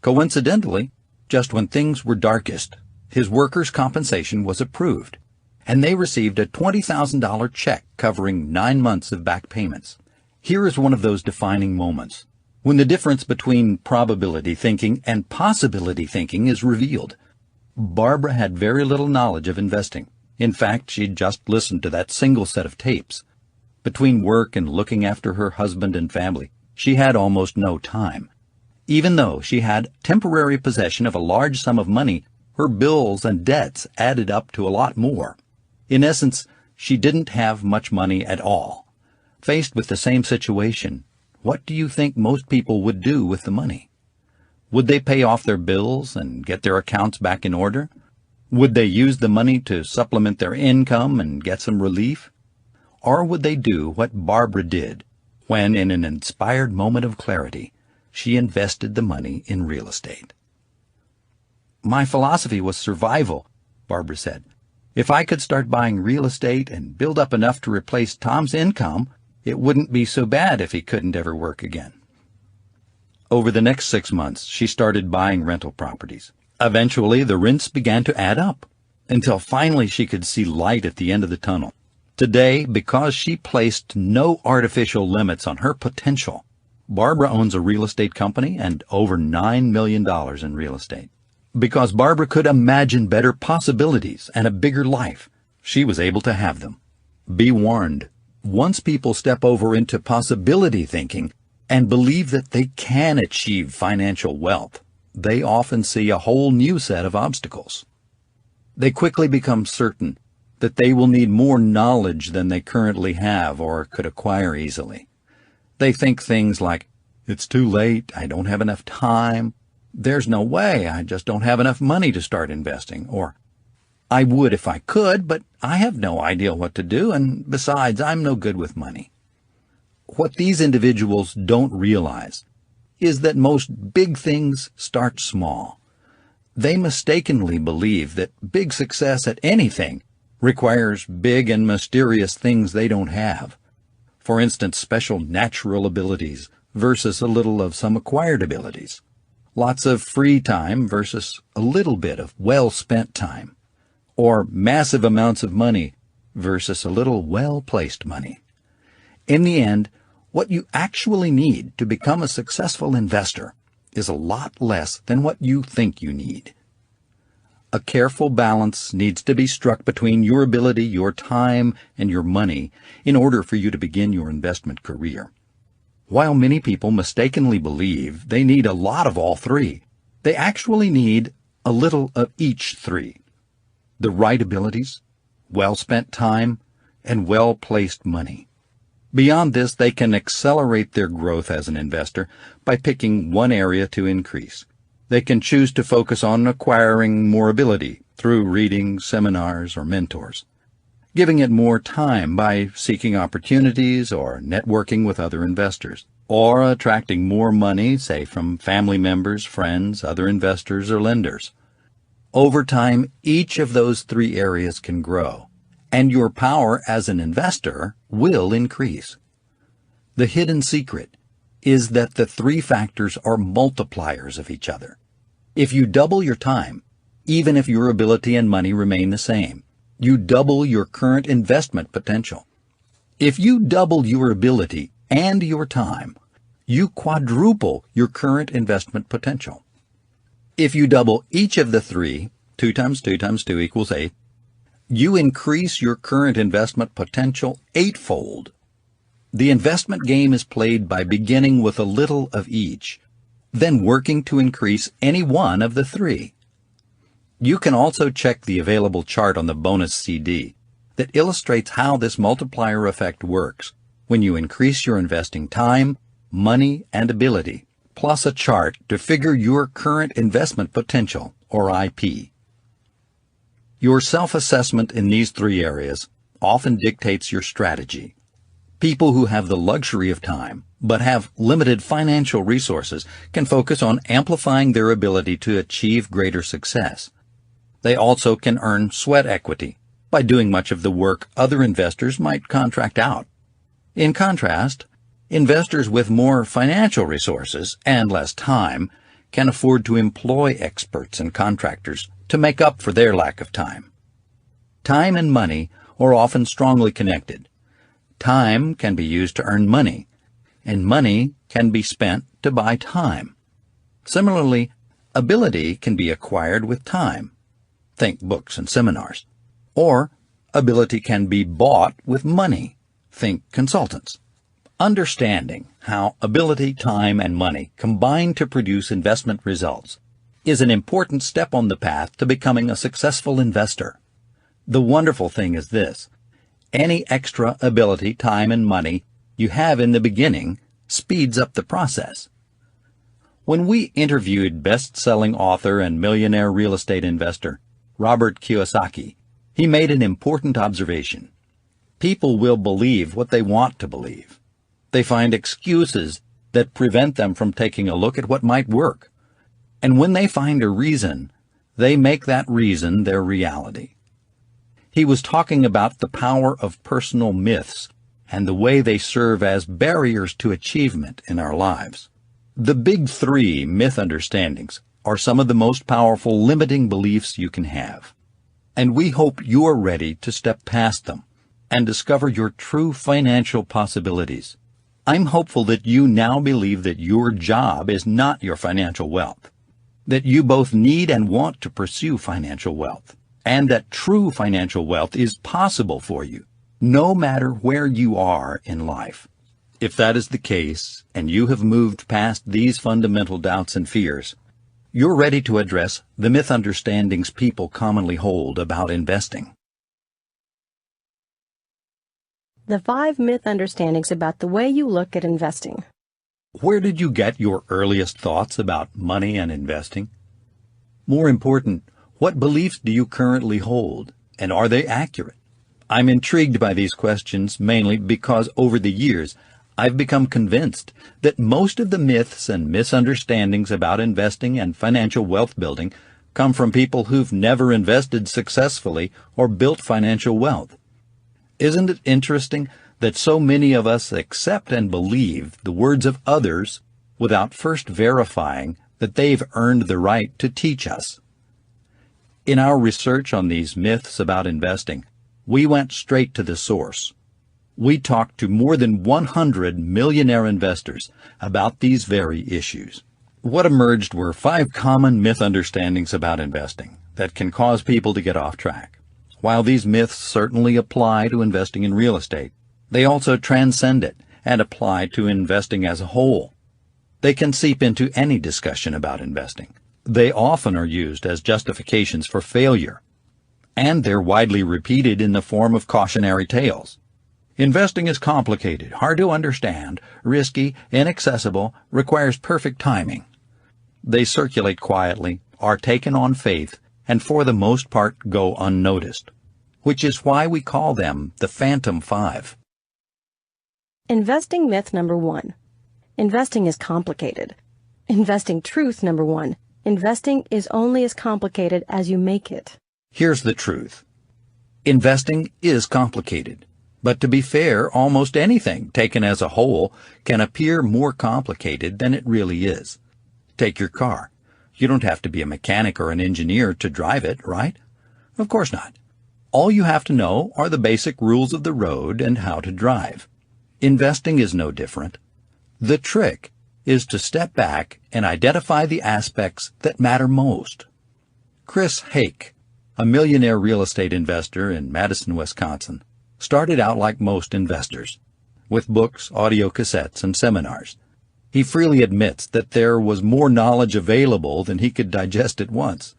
Coincidentally, just when things were darkest, his workers' compensation was approved, and they received a $20,000 check covering 9 months of back payments. Here is one of those defining moments, when the difference between probability thinking and possibility thinking is revealed. Barbara had very little knowledge of investing. In fact, she'd just listened to that single set of tapes. Between work and looking after her husband and family, she had almost no time. Even though she had temporary possession of a large sum of money, her bills and debts added up to a lot more. In essence, she didn't have much money at all. Faced with the same situation, what do you think most people would do with the money? Would they pay off their bills and get their accounts back in order? Would they use the money to supplement their income and get some relief? Or would they do what Barbara did when, in an inspired moment of clarity, she invested the money in real estate? My philosophy was survival, Barbara said. If I could start buying real estate and build up enough to replace Tom's income, it wouldn't be so bad if he couldn't ever work again. Over the next 6 months, she started buying rental properties. Eventually, the rents began to add up, until finally she could see light at the end of the tunnel. Today, because she placed no artificial limits on her potential, Barbara owns a real estate company and over $9 million in real estate. Because Barbara could imagine better possibilities and a bigger life, she was able to have them. Be warned, once people step over into possibility thinking and believe that they can achieve financial wealth, they often see a whole new set of obstacles. They quickly become certain that they will need more knowledge than they currently have or could acquire easily. They think things like, "It's too late, I don't have enough time," "There's no way, I just don't have enough money to start investing," or "I would if I could, but I have no idea what to do, and besides, I'm no good with money." What these individuals don't realize is that most big things start small. They mistakenly believe that big success at anything requires big and mysterious things they don't have. For instance, special natural abilities versus a little of some acquired abilities. Lots of free time versus a little bit of well-spent time. Or massive amounts of money versus a little well-placed money. In the end, what you actually need to become a successful investor is a lot less than what you think you need. A careful balance needs to be struck between your ability, your time, and your money in order for you to begin your investment career. While many people mistakenly believe they need a lot of all three, they actually need a little of each three. The right abilities, well-spent time, and well-placed money. Beyond this, they can accelerate their growth as an investor by picking one area to increase. They can choose to focus on acquiring more ability through reading, seminars, or mentors, giving it more time by seeking opportunities or networking with other investors, or attracting more money, say from family members, friends, other investors, or lenders. Over time, each of those three areas can grow, and your power as an investor will increase. The hidden secret is that the three factors are multipliers of each other. If you double your time, even if your ability and money remain the same, you double your current investment potential. If you double your ability and your time, you quadruple your current investment potential. If you double each of the three, 2 times 2 times 2 equals 8, you increase your current investment potential 8-fold. The investment game is played by beginning with a little of each, then working to increase any one of the three. You can also check the available chart on the bonus CD that illustrates how this multiplier effect works when you increase your investing time, money, and ability, plus a chart to figure your current investment potential, or IP. Your self-assessment in these three areas often dictates your strategy. People who have the luxury of time but have limited financial resources can focus on amplifying their ability to achieve greater success. They also can earn sweat equity by doing much of the work other investors might contract out. In contrast, investors with more financial resources and less time can afford to employ experts and contractors to make up for their lack of time. Time and money are often strongly connected. Time can be used to earn money, and money can be spent to buy time. Similarly, ability can be acquired with time. Think books and seminars. Or ability can be bought with money. Think consultants. Understanding how ability, time, and money combine to produce investment results is an important step on the path to becoming a successful investor. The wonderful thing is this: any extra ability, time, and money you have in the beginning speeds up the process. When we interviewed best-selling author and millionaire real estate investor Robert Kiyosaki, he made an important observation. People will believe what they want to believe. They find excuses that prevent them from taking a look at what might work. And when they find a reason, they make that reason their reality. He was talking about the power of personal myths and the way they serve as barriers to achievement in our lives. The big three myth understandings are some of the most powerful limiting beliefs you can have. And we hope you're ready to step past them and discover your true financial possibilities. I'm hopeful that you now believe that your job is not your financial wealth, that you both need and want to pursue financial wealth, and that true financial wealth is possible for you, no matter where you are in life. If that is the case, and you have moved past these fundamental doubts and fears, you're ready to address the misunderstandings people commonly hold about investing. The 5 myth understandings about the way you look at investing. Where did you get your earliest thoughts about money and investing? More important, what beliefs do you currently hold, and are they accurate? I'm intrigued by these questions mainly because over the years, I've become convinced that most of the myths and misunderstandings about investing and financial wealth building come from people who've never invested successfully or built financial wealth. Isn't it interesting that so many of us accept and believe the words of others without first verifying that they've earned the right to teach us? In our research on these myths about investing, we went straight to the source. We talked to more than 100 millionaire investors about these very issues. What emerged were 5 common misunderstandings about investing that can cause people to get off track. While these myths certainly apply to investing in real estate, they also transcend it and apply to investing as a whole. They can seep into any discussion about investing. They often are used as justifications for failure, and they're widely repeated in the form of cautionary tales. Investing is complicated, hard to understand, risky, inaccessible, requires perfect timing. They circulate quietly, are taken on faith, and for the most part go unnoticed, which is why we call them the Phantom 5. Investing myth number 1. Investing is complicated. Investing truth number 1. Investing is only as complicated as you make it. Here's the truth. Investing is complicated. But to be fair, almost anything taken as a whole can appear more complicated than it really is. Take your car. You don't have to be a mechanic or an engineer to drive it, right? Of course not. All you have to know are the basic rules of the road and how to drive. Investing is no different. The trick is to step back and identify the aspects that matter most. Chris Hake, a millionaire real estate investor in Madison, Wisconsin, started out like most investors, with books, audio cassettes, and seminars. He freely admits that there was more knowledge available than he could digest at once.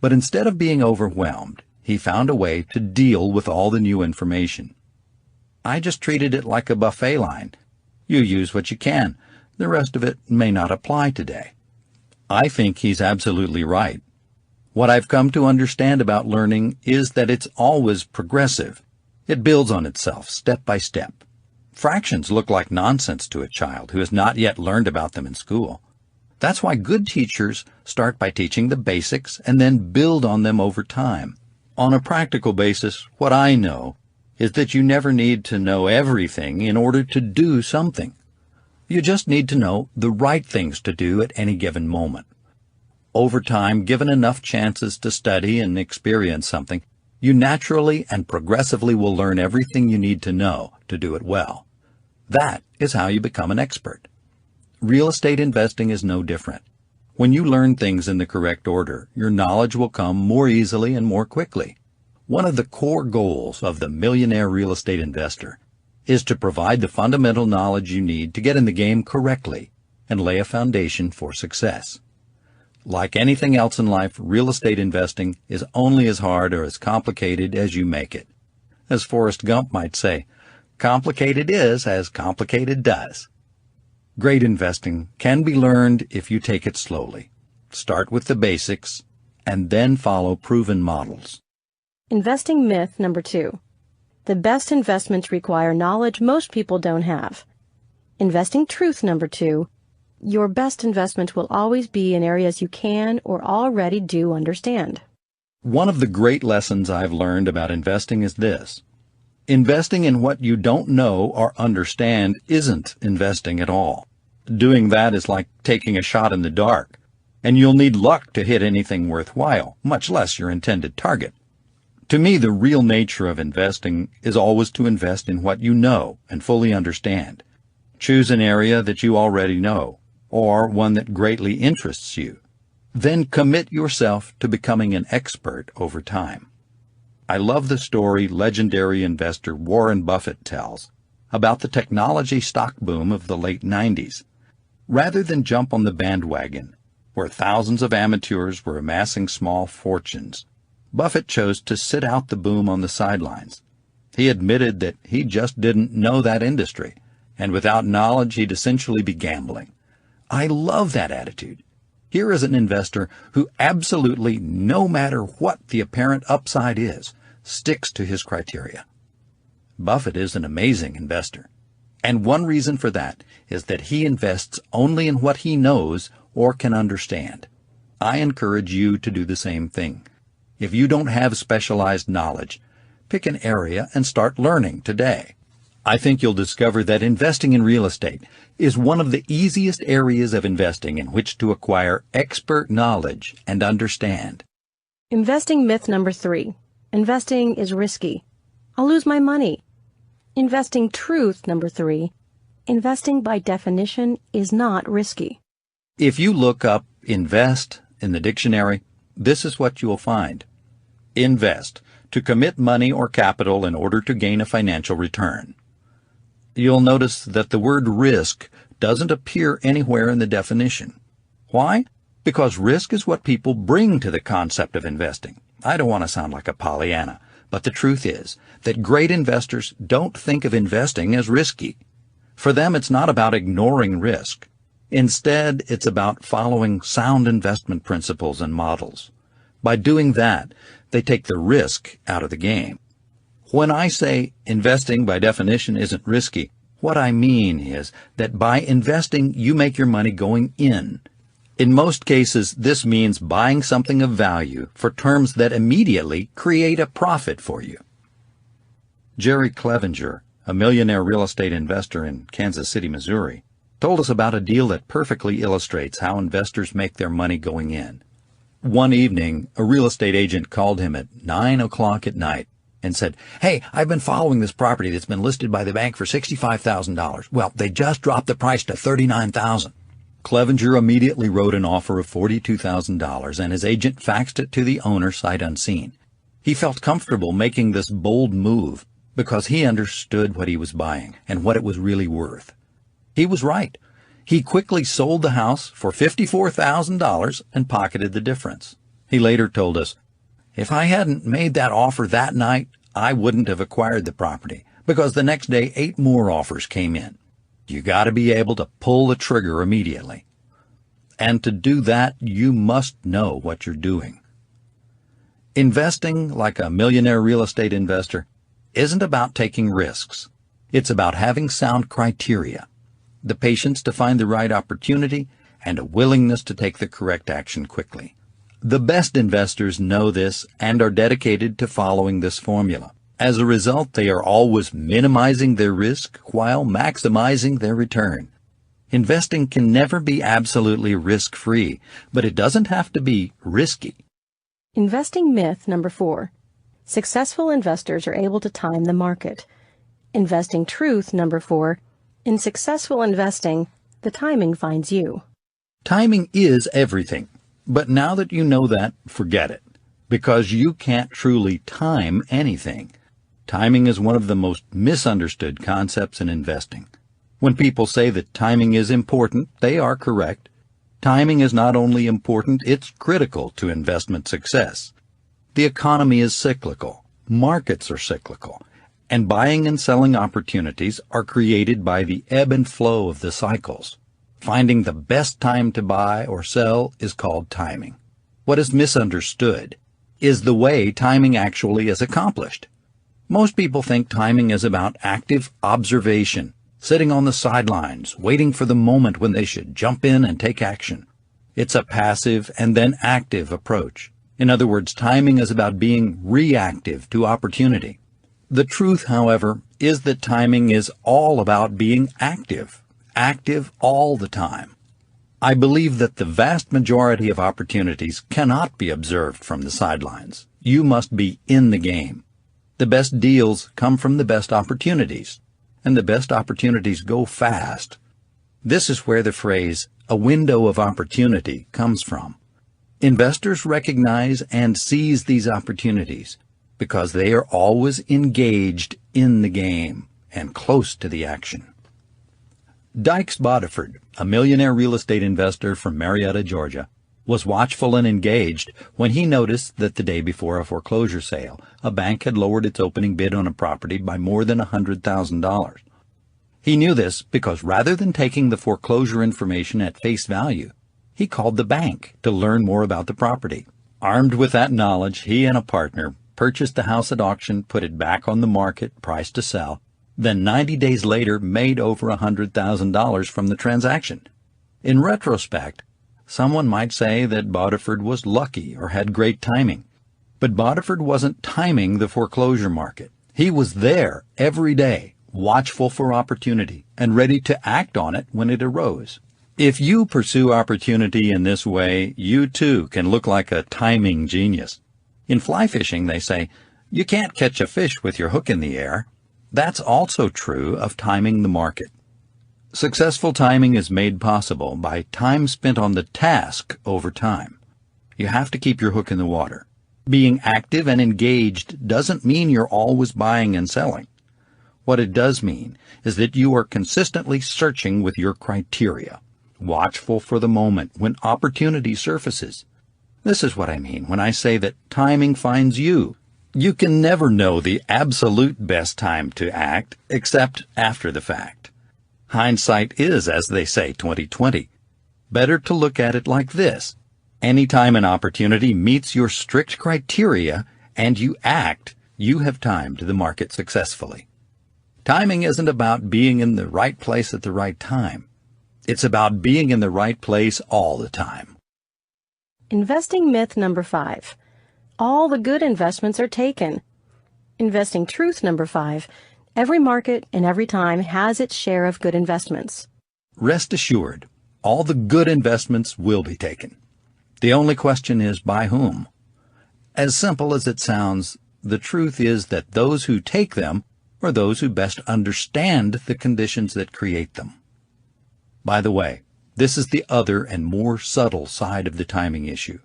But instead of being overwhelmed, he found a way to deal with all the new information. I just treated it like a buffet line. You use what you can. The rest of it may not apply today. I think he's absolutely right. What I've come to understand about learning is that it's always progressive. It builds on itself, step by step. Fractions look like nonsense to a child who has not yet learned about them in school. That's why good teachers start by teaching the basics and then build on them over time. On a practical basis, what I know is that you never need to know everything in order to do something. You just need to know the right things to do at any given moment. Over time, given enough chances to study and experience something, you naturally and progressively will learn everything you need to know to do it well. That is how you become an expert. Real estate investing is no different. When you learn things in the correct order, your knowledge will come more easily and more quickly. One of the core goals of the Millionaire Real Estate Investor is to provide the fundamental knowledge you need to get in the game correctly and lay a foundation for success. Like anything else in life, real estate investing is only as hard or as complicated as you make it. As Forrest Gump might say, Complicated is as complicated does. Great investing can be learned if you take it slowly. Start with the basics and then follow proven models. Investing myth number 2. The best investments require knowledge most people don't have. Investing truth number 2. Your best investments will always be in areas you can or already do understand. One of the great lessons I've learned about investing is this. Investing in what you don't know or understand isn't investing at all. Doing that is like taking a shot in the dark, and you'll need luck to hit anything worthwhile, much less your intended target. To me, the real nature of investing is always to invest in what you know and fully understand. Choose an area that you already know, or one that greatly interests you. Then commit yourself to becoming an expert over time. I love the story legendary investor Warren Buffett tells about the technology stock boom of the late 90s. Rather than jump on the bandwagon, where thousands of amateurs were amassing small fortunes, Buffett chose to sit out the boom on the sidelines. He admitted that he just didn't know that industry, and without knowledge he'd essentially be gambling. I love that attitude. Here is an investor who absolutely, no matter what the apparent upside is, sticks to his criteria. Buffett is an amazing investor, and one reason for that is that he invests only in what he knows or can understand. I encourage you to do the same thing. If you don't have specialized knowledge, pick an area and start learning today. I think you'll discover that investing in real estate is one of the easiest areas of investing in which to acquire expert knowledge and understand. Investing myth number 3. Investing is risky. I'll lose my money. Investing truth number 3. Investing by definition is not risky. If you look up invest in the dictionary, this is what you'll find. Invest, to commit money or capital in order to gain a financial return. You'll notice that the word risk doesn't appear anywhere in the definition. Why? Because risk is what people bring to the concept of investing. I don't want to sound like a Pollyanna, but the truth is that great investors don't think of investing as risky. For them, it's not about ignoring risk. Instead, it's about following sound investment principles and models. By doing that, they take the risk out of the game. When I say investing by definition isn't risky, what I mean is that by investing, you make your money going in. In most cases, this means buying something of value for terms that immediately create a profit for you. Jerry Clevenger, a millionaire real estate investor in Kansas City, Missouri, told us about a deal that perfectly illustrates how investors make their money going in. One evening, a real estate agent called him at 9 o'clock at night and said, "Hey, I've been following this property that's been listed by the bank for $65,000. Well, they just dropped the price to $39,000. Clevenger immediately wrote an offer of $42,000, and his agent faxed it to the owner sight unseen. He felt comfortable making this bold move because he understood what he was buying and what it was really worth. He was right. He quickly sold the house for $54,000 and pocketed the difference. He later told us, "If I hadn't made that offer that night, I wouldn't have acquired the property because the next day 8 more offers came in." You got to be able to pull the trigger immediately. And to do that, you must know what you're doing. Investing like a millionaire real estate investor isn't about taking risks. It's about having sound criteria, the patience to find the right opportunity, and a willingness to take the correct action quickly. The best investors know this and are dedicated to following this formula. As a result, they are always minimizing their risk while maximizing their return. Investing can never be absolutely risk-free, but it doesn't have to be risky. Investing myth number 4. Successful investors are able to time the market. Investing truth number 4. In successful investing, the timing finds you. Timing is everything, but now that you know that, forget it, because you can't truly time anything. Timing is one of the most misunderstood concepts in investing. When people say that timing is important, they are correct. Timing is not only important, it's critical to investment success. The economy is cyclical, markets are cyclical, and buying and selling opportunities are created by the ebb and flow of the cycles. Finding the best time to buy or sell is called timing. What is misunderstood is the way timing actually is accomplished. Most people think timing is about active observation, sitting on the sidelines, waiting for the moment when they should jump in and take action. It's a passive and then active approach. In other words, timing is about being reactive to opportunity. The truth, however, is that timing is all about being active all the time. I believe that the vast majority of opportunities cannot be observed from the sidelines. You must be in the game. The best deals come from the best opportunities, and the best opportunities go fast. This is where the phrase, "a window of opportunity," comes from. Investors recognize and seize these opportunities because they are always engaged in the game and close to the action. Dykes Bodiford, a millionaire real estate investor from Marietta, Georgia, was watchful and engaged when he noticed that the day before a foreclosure sale, a bank had lowered its opening bid on a property by more than $100,000. He knew this because rather than taking the foreclosure information at face value, he called the bank to learn more about the property. Armed with that knowledge, he and a partner purchased the house at auction, put it back on the market, priced to sell, then 90 days later made over $100,000 from the transaction. In retrospect, someone might say that Bodiford was lucky or had great timing. But Bodiford wasn't timing the foreclosure market. He was there every day, watchful for opportunity and ready to act on it when it arose. If you pursue opportunity in this way, you too can look like a timing genius. In fly fishing, they say, you can't catch a fish with your hook in the air. That's also true of timing the market. Successful timing is made possible by time spent on the task over time. You have to keep your hook in the water. Being active and engaged doesn't mean you're always buying and selling. What it does mean is that you are consistently searching with your criteria, watchful for the moment when opportunity surfaces. This is what I mean when I say that timing finds you. You can never know the absolute best time to act except after the fact. Hindsight is, as they say, 20/20. Better to look at it like this. Any time an opportunity meets your strict criteria and you act, you have timed the market successfully. Timing isn't about being in the right place at the right time. It's about being in the right place all the time. Investing myth number 5. All the good investments are taken. Investing truth number 5. Every market and every time has its share of good investments. Rest assured, all the good investments will be taken. The only question is by whom? As simple as it sounds, the truth is that those who take them are those who best understand the conditions that create them. By the way, this is the other and more subtle side of the timing issue.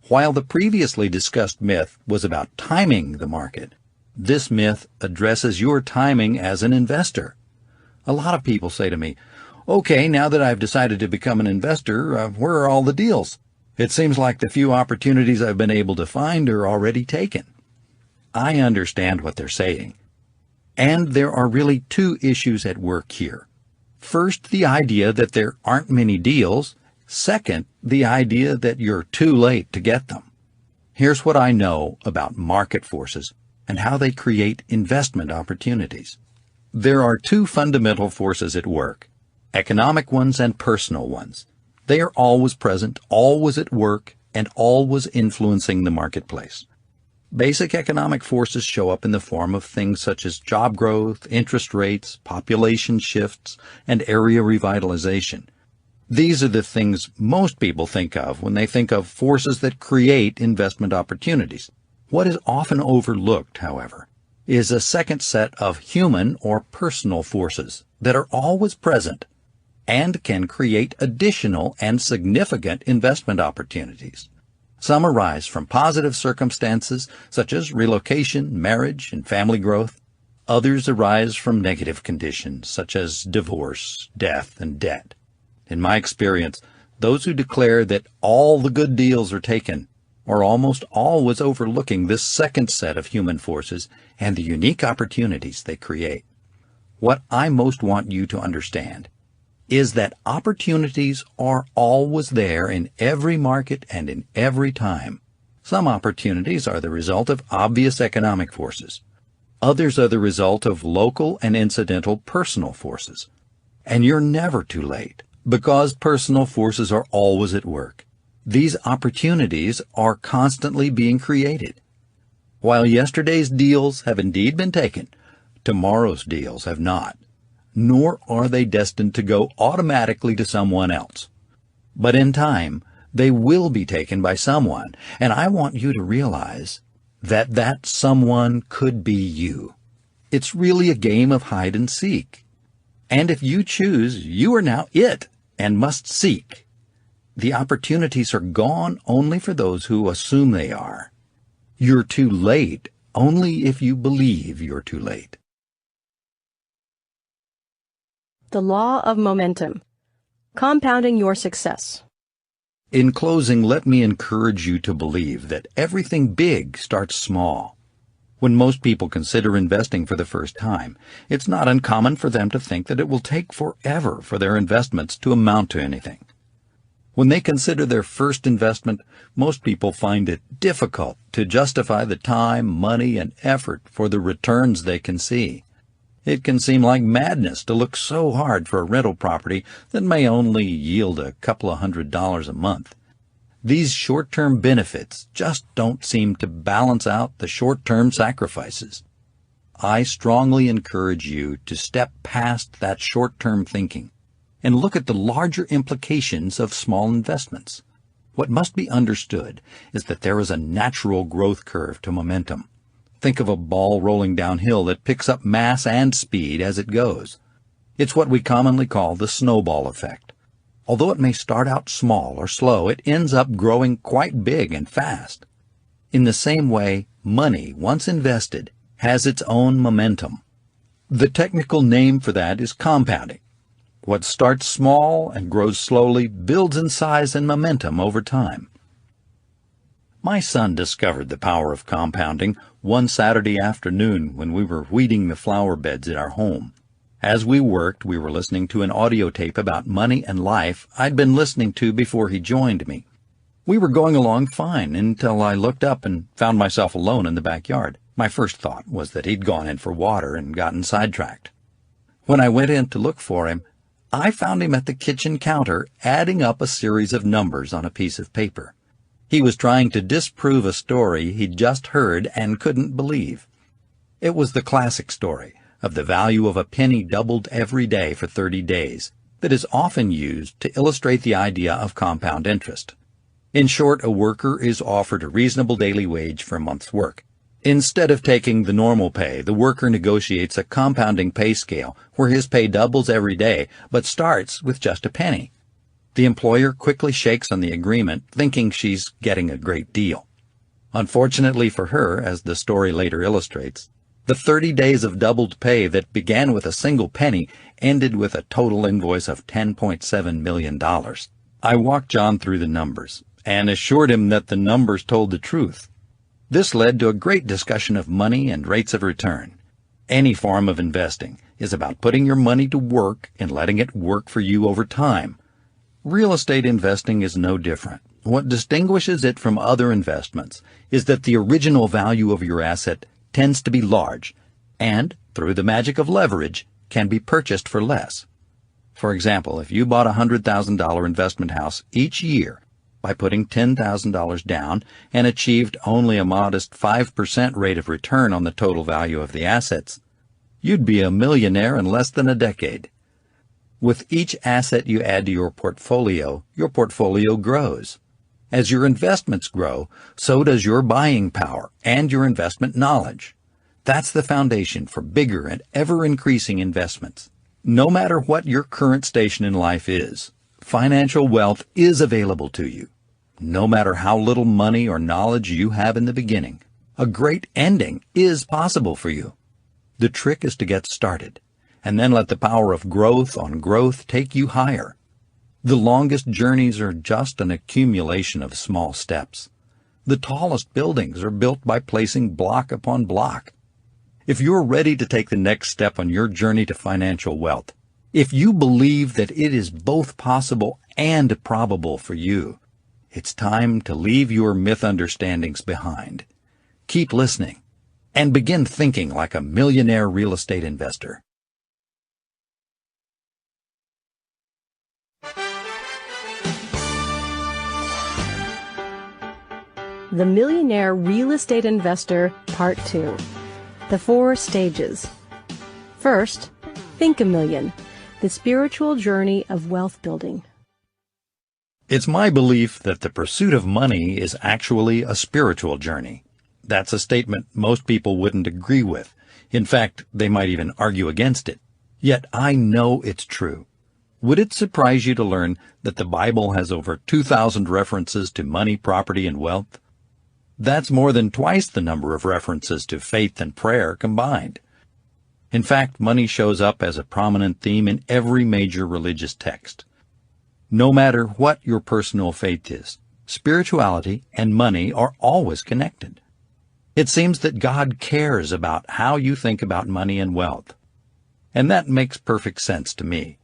While the previously discussed myth was about timing the market, this myth addresses your timing as an investor. A lot of people say to me, okay, now that I've decided to become an investor, where are all the deals? It seems like the few opportunities I've been able to find are already taken. I understand what they're saying. And there are really two issues at work here. First, the idea that there aren't many deals. Second, the idea that you're too late to get them. Here's what I know about market forces and how they create investment opportunities. There are two fundamental forces at work, economic ones and personal ones. They are always present, always at work, and always influencing the marketplace. Basic economic forces show up in the form of things such as job growth, interest rates, population shifts, and area revitalization. These are the things most people think of when they think of forces that create investment opportunities. What is often overlooked, however, is a second set of human or personal forces that are always present and can create additional and significant investment opportunities. Some arise from positive circumstances such as relocation, marriage, and family growth. Others arise from negative conditions such as divorce, death, and debt. In my experience, those who declare that all the good deals are taken or almost always overlooking this second set of human forces and the unique opportunities they create. What I most want you to understand is that opportunities are always there in every market and in every time. Some opportunities are the result of obvious economic forces. Others are the result of local and incidental personal forces. And you're never too late, because personal forces are always at work. These opportunities are constantly being created. While yesterday's deals have indeed been taken, tomorrow's deals have not, nor are they destined to go automatically to someone else. But in time, they will be taken by someone, and I want you to realize that that someone could be you. It's really a game of hide and seek. And if you choose, you are now it and must seek. The opportunities are gone only for those who assume they are. You're too late only if you believe you're too late. The law of momentum. Compounding your success. In closing, let me encourage you to believe that everything big starts small. When most people consider investing for the first time, it's not uncommon for them to think that it will take forever for their investments to amount to anything. When they consider their first investment, most people find it difficult to justify the time, money, and effort for the returns they can see. It can seem like madness to look so hard for a rental property that may only yield a couple of $100s a month. These short-term benefits just don't seem to balance out the short-term sacrifices. I strongly encourage you to step past that short-term thinking and look at the larger implications of small investments. What must be understood is that there is a natural growth curve to momentum. Think of a ball rolling downhill that picks up mass and speed as it goes. It's what we commonly call the snowball effect. Although it may start out small or slow, it ends up growing quite big and fast. In the same way, money, once invested, has its own momentum. The technical name for that is compounding. What starts small and grows slowly builds in size and momentum over time. My son discovered the power of compounding one Saturday afternoon when we were weeding the flower beds at our home. As we worked, we were listening to an audio tape about money and life I'd been listening to before he joined me. We were going along fine until I looked up and found myself alone in the backyard. My first thought was that he'd gone in for water and gotten sidetracked. When I went in to look for him, I found him at the kitchen counter adding up a series of numbers on a piece of paper. He was trying to disprove a story he'd just heard and couldn't believe. It was the classic story of the value of a penny doubled every day for 30 days that is often used to illustrate the idea of compound interest. In short, a worker is offered a reasonable daily wage for a month's work. Instead of taking the normal pay, the worker negotiates a compounding pay scale where his pay doubles every day but starts with just a penny. The employer quickly shakes on the agreement, thinking she's getting a great deal. Unfortunately for her, as the story later illustrates, the 30 days of doubled pay that began with a single penny ended with a total invoice of $10.7 million. I walked John through the numbers and assured him that the numbers told the truth. This led to a great discussion of money and rates of return. Any form of investing is about putting your money to work and letting it work for you over time. Real estate investing is no different. What distinguishes it from other investments is that the original value of your asset tends to be large and, through the magic of leverage, can be purchased for less. For example, if you bought a $100,000 investment house each year by putting $10,000 down and achieved only a modest 5% rate of return on the total value of the assets, you'd be a millionaire in less than a decade. With each asset you add to your portfolio grows. As your investments grow, so does your buying power and your investment knowledge. That's the foundation for bigger and ever-increasing investments. No matter what your current station in life is, financial wealth is available to you. No matter how little money or knowledge you have in the beginning, a great ending is possible for you. The trick is to get started, and then let the power of growth on growth take you higher. The longest journeys are just an accumulation of small steps. The tallest buildings are built by placing block upon block. If you're ready to take the next step on your journey to financial wealth, if you believe that it is both possible and probable for you, it's time to leave your myth understandings behind. Keep listening and begin thinking like a millionaire real estate investor. The Millionaire Real Estate Investor, Part 2. The 4 stages. First, Think a Million, the spiritual journey of wealth building. It's my belief that the pursuit of money is actually a spiritual journey. That's a statement most people wouldn't agree with. In fact, they might even argue against it. Yet I know it's true. Would it surprise you to learn that the Bible has over 2,000 references to money, property, and wealth? That's more than twice the number of references to faith and prayer combined. In fact, money shows up as a prominent theme in every major religious text. No matter what your personal faith is, spirituality and money are always connected. It seems that God cares about how you think about money and wealth. And that makes perfect sense to me.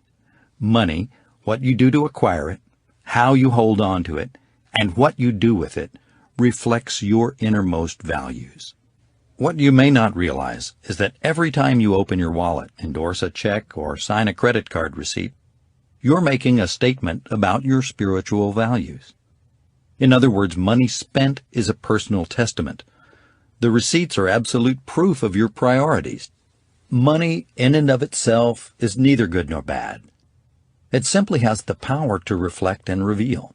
Money, what you do to acquire it, how you hold on to it, and what you do with it, reflects your innermost values. What you may not realize is that every time you open your wallet, endorse a check, or sign a credit card receipt, you're making a statement about your spiritual values. In other words, money spent is a personal testament. The receipts are absolute proof of your priorities. Money, in and of itself, is neither good nor bad. It simply has the power to reflect and reveal.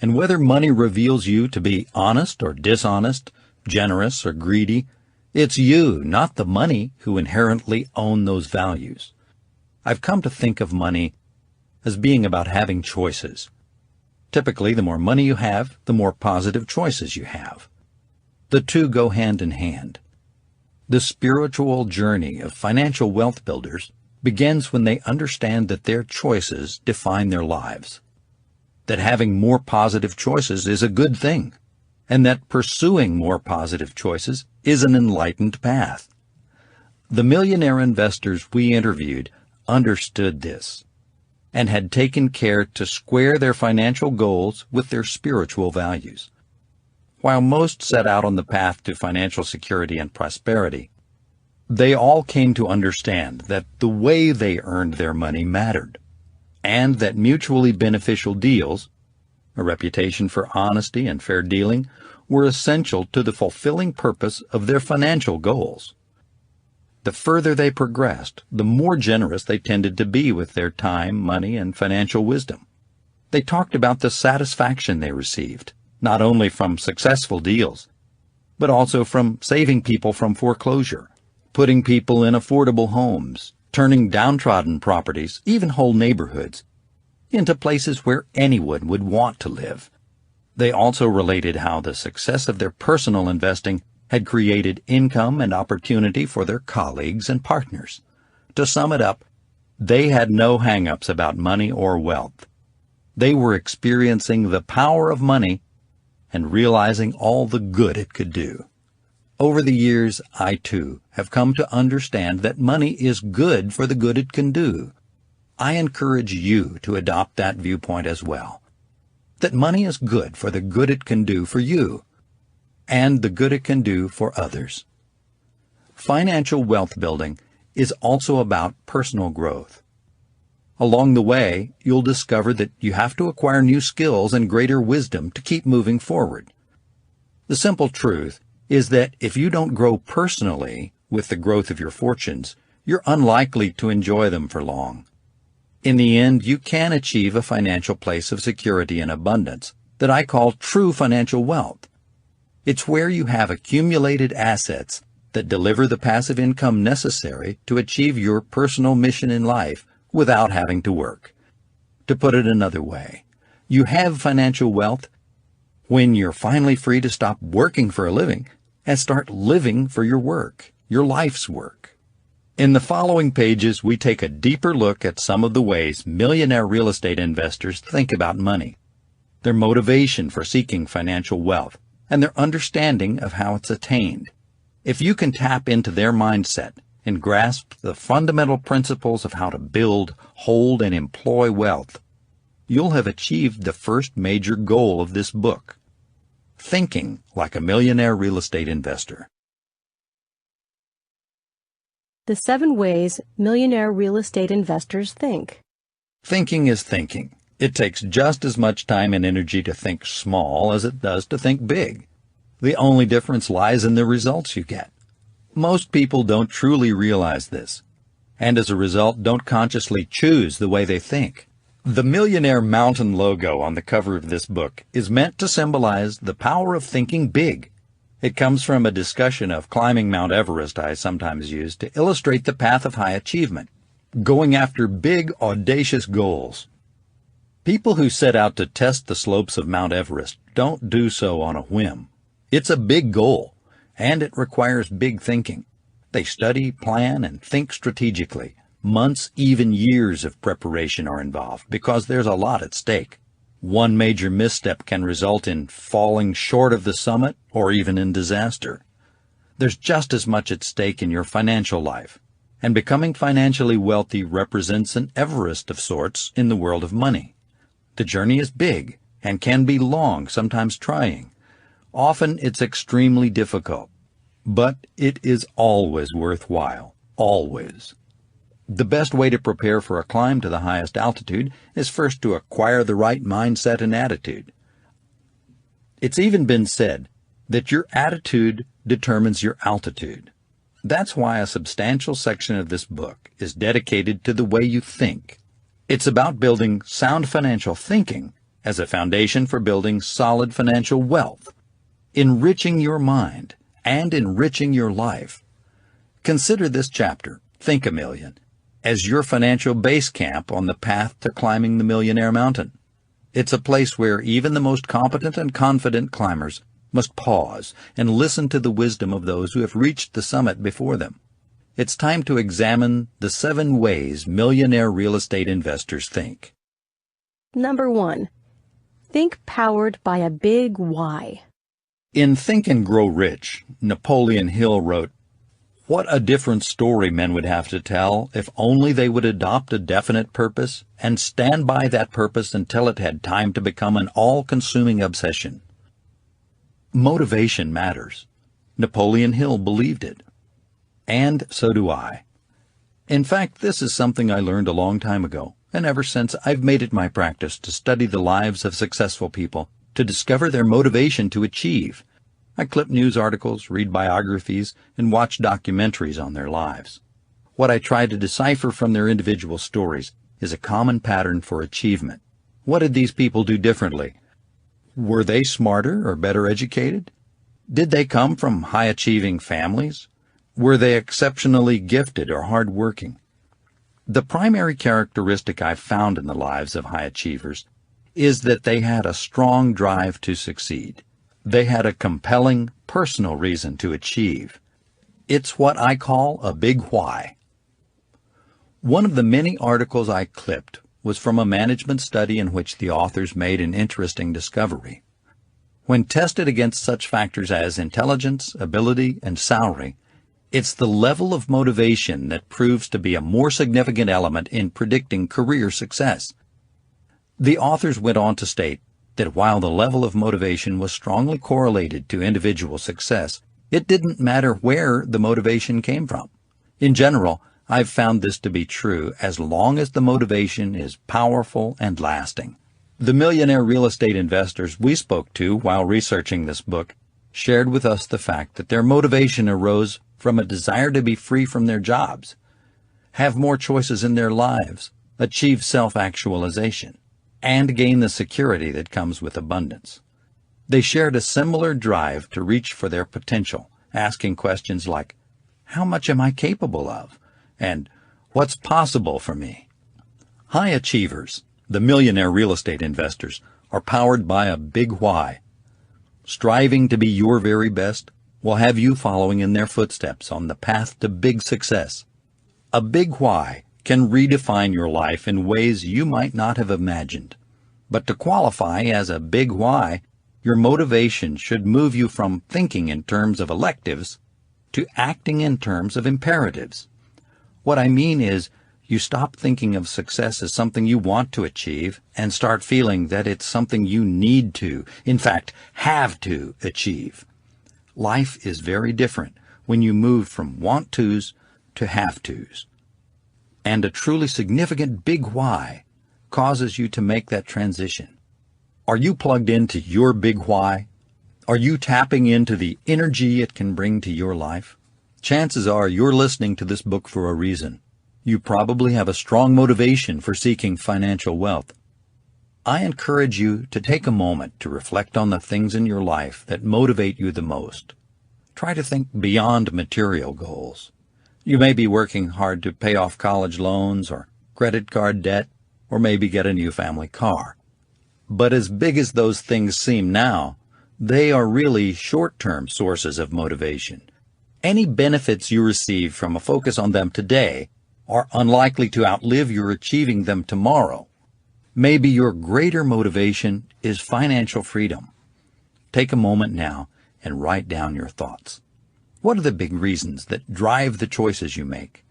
And whether money reveals you to be honest or dishonest, generous or greedy, it's you, not the money, who inherently own those values. I've come to think of money as being about having choices. Typically, the more money you have, the more positive choices you have. The two go hand in hand. The spiritual journey of financial wealth builders begins when they understand that their choices define their lives, that having more positive choices is a good thing, and that pursuing more positive choices is an enlightened path. The millionaire investors we interviewed understood this and had taken care to square their financial goals with their spiritual values. While most set out on the path to financial security and prosperity, they all came to understand that the way they earned their money mattered, and that mutually beneficial deals, a reputation for honesty and fair dealing, were essential to the fulfilling purpose of their financial goals. The further they progressed, the more generous they tended to be with their time, money, and financial wisdom. They talked about the satisfaction they received, not only from successful deals, but also from saving people from foreclosure, putting people in affordable homes, turning downtrodden properties, even whole neighborhoods, into places where anyone would want to live. They also related how the success of their personal investing had created income and opportunity for their colleagues and partners. To sum it up, they had no hang-ups about money or wealth. They were experiencing the power of money and realizing all the good it could do. Over the years, I too have come to understand that money is good for the good it can do. I encourage you to adopt that viewpoint as well, that money is good for the good it can do for you, and the good it can do for others. Financial wealth building is also about personal growth. Along the way, you'll discover that you have to acquire new skills and greater wisdom to keep moving forward. The simple truth is that if you don't grow personally with the growth of your fortunes, you're unlikely to enjoy them for long. In the end, you can achieve a financial place of security and abundance that I call true financial wealth. It's where you have accumulated assets that deliver the passive income necessary to achieve your personal mission in life without having to work. To put it another way, you have financial wealth when you're finally free to stop working for a living and start living for your work, your life's work. In the following pages, we take a deeper look at some of the ways millionaire real estate investors think about money, their motivation for seeking financial wealth, and their understanding of how it's attained. If you can tap into their mindset and grasp the fundamental principles of how to build, hold, and employ wealth, you'll have achieved the first major goal of this book: thinking like a millionaire real estate investor. The 7 ways millionaire real estate investors think. Thinking is thinking. It takes just as much time and energy to think small as it does to think big. The only difference lies in the results you get. Most people don't truly realize this, and as a result don't consciously choose the way they think. The Millionaire Mountain logo on the cover of this book is meant to symbolize the power of thinking big. It comes from a discussion of climbing Mount Everest I sometimes use to illustrate the path of high achievement, going after big, audacious goals. People who set out to test the slopes of Mount Everest don't do so on a whim. It's a big goal, and it requires big thinking. They study, plan, and think strategically. Months, even years of preparation are involved because there's a lot at stake. One major misstep can result in falling short of the summit or even in disaster. There's just as much at stake in your financial life, and becoming financially wealthy represents an Everest of sorts in the world of money. The journey is big and can be long, sometimes trying. Often it's extremely difficult, but it is always worthwhile, always. The best way to prepare for a climb to the highest altitude is first to acquire the right mindset and attitude. It's even been said that your attitude determines your altitude. That's why a substantial section of this book is dedicated to the way you think. It's about building sound financial thinking as a foundation for building solid financial wealth, enriching your mind, and enriching your life. Consider this chapter, Think a Million, as your financial base camp on the path to climbing the Millionaire Mountain. It's a place where even the most competent and confident climbers must pause and listen to the wisdom of those who have reached the summit before them. It's time to examine the 7 ways millionaire real estate investors think. Number 1. Think powered by a big why. In Think and Grow Rich, Napoleon Hill wrote, "What a different story men would have to tell if only they would adopt a definite purpose and stand by that purpose until it had time to become an all-consuming obsession." Motivation matters. Napoleon Hill believed it. And so do I. In fact, this is something I learned a long time ago, and ever since I've made it my practice to study the lives of successful people to discover their motivation to achieve. I clip news articles, read biographies, and watch documentaries on their lives. What I try to decipher from their individual stories is a common pattern for achievement. What did these people do differently? Were they smarter or better educated? Did they come from high-achieving families? Were they exceptionally gifted or hard-working? The primary characteristic I've found in the lives of high achievers is that they had a strong drive to succeed. They had a compelling personal reason to achieve. It's what I call a big why. One of the many articles I clipped was from a management study in which the authors made an interesting discovery. When tested against such factors as intelligence, ability, and salary, it's the level of motivation that proves to be a more significant element in predicting career success. The authors went on to state that while the level of motivation was strongly correlated to individual success, it didn't matter where the motivation came from. In general, I've found this to be true as long as the motivation is powerful and lasting. The millionaire real estate investors we spoke to while researching this book shared with us the fact that their motivation arose from a desire to be free from their jobs, have more choices in their lives, achieve self-actualization, and gain the security that comes with abundance. They shared a similar drive to reach for their potential, asking questions like, "How much am I capable of?" and "What's possible for me?" High achievers, the millionaire real estate investors, are powered by a big why. Striving to be your very best will have you following in their footsteps on the path to big success. A big why can redefine your life in ways you might not have imagined. But to qualify as a big why, Your motivation should move you from thinking in terms of electives to acting in terms of imperatives. What I mean is, you stop thinking of success as something you want to achieve and start feeling that it's something you need to, in fact, have to achieve. Life is very different when you move from want-tos to have-tos. And a truly significant big why causes you to make that transition. Are you plugged into your big why? Are you tapping into the energy it can bring to your life? Chances are you're listening to this book for a reason. You probably have a strong motivation for seeking financial wealth. I encourage you to take a moment to reflect on the things in your life that motivate you the most. Try to think beyond material goals. You may be working hard to pay off college loans or credit card debt, or maybe get a new family car. But as big as those things seem now, they are really short-term sources of motivation. Any benefits you receive from a focus on them today are unlikely to outlive your achieving them tomorrow. Maybe your greater motivation is financial freedom. Take a moment now and write down your thoughts. What are the big reasons that drive the choices you make?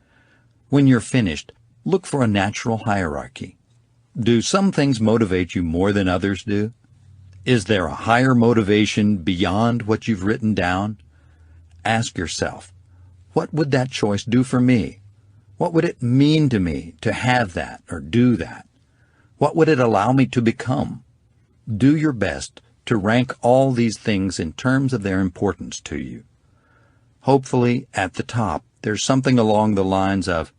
When you're finished, look for a natural hierarchy. Do some things motivate you more than others do? Is there a higher motivation beyond what you've written down? Ask yourself, what would that choice do for me? What would it mean to me to have that or do that? What would it allow me to become? Do your best to rank all these things in terms of their importance to you. Hopefully, at the top, there's something along the lines of,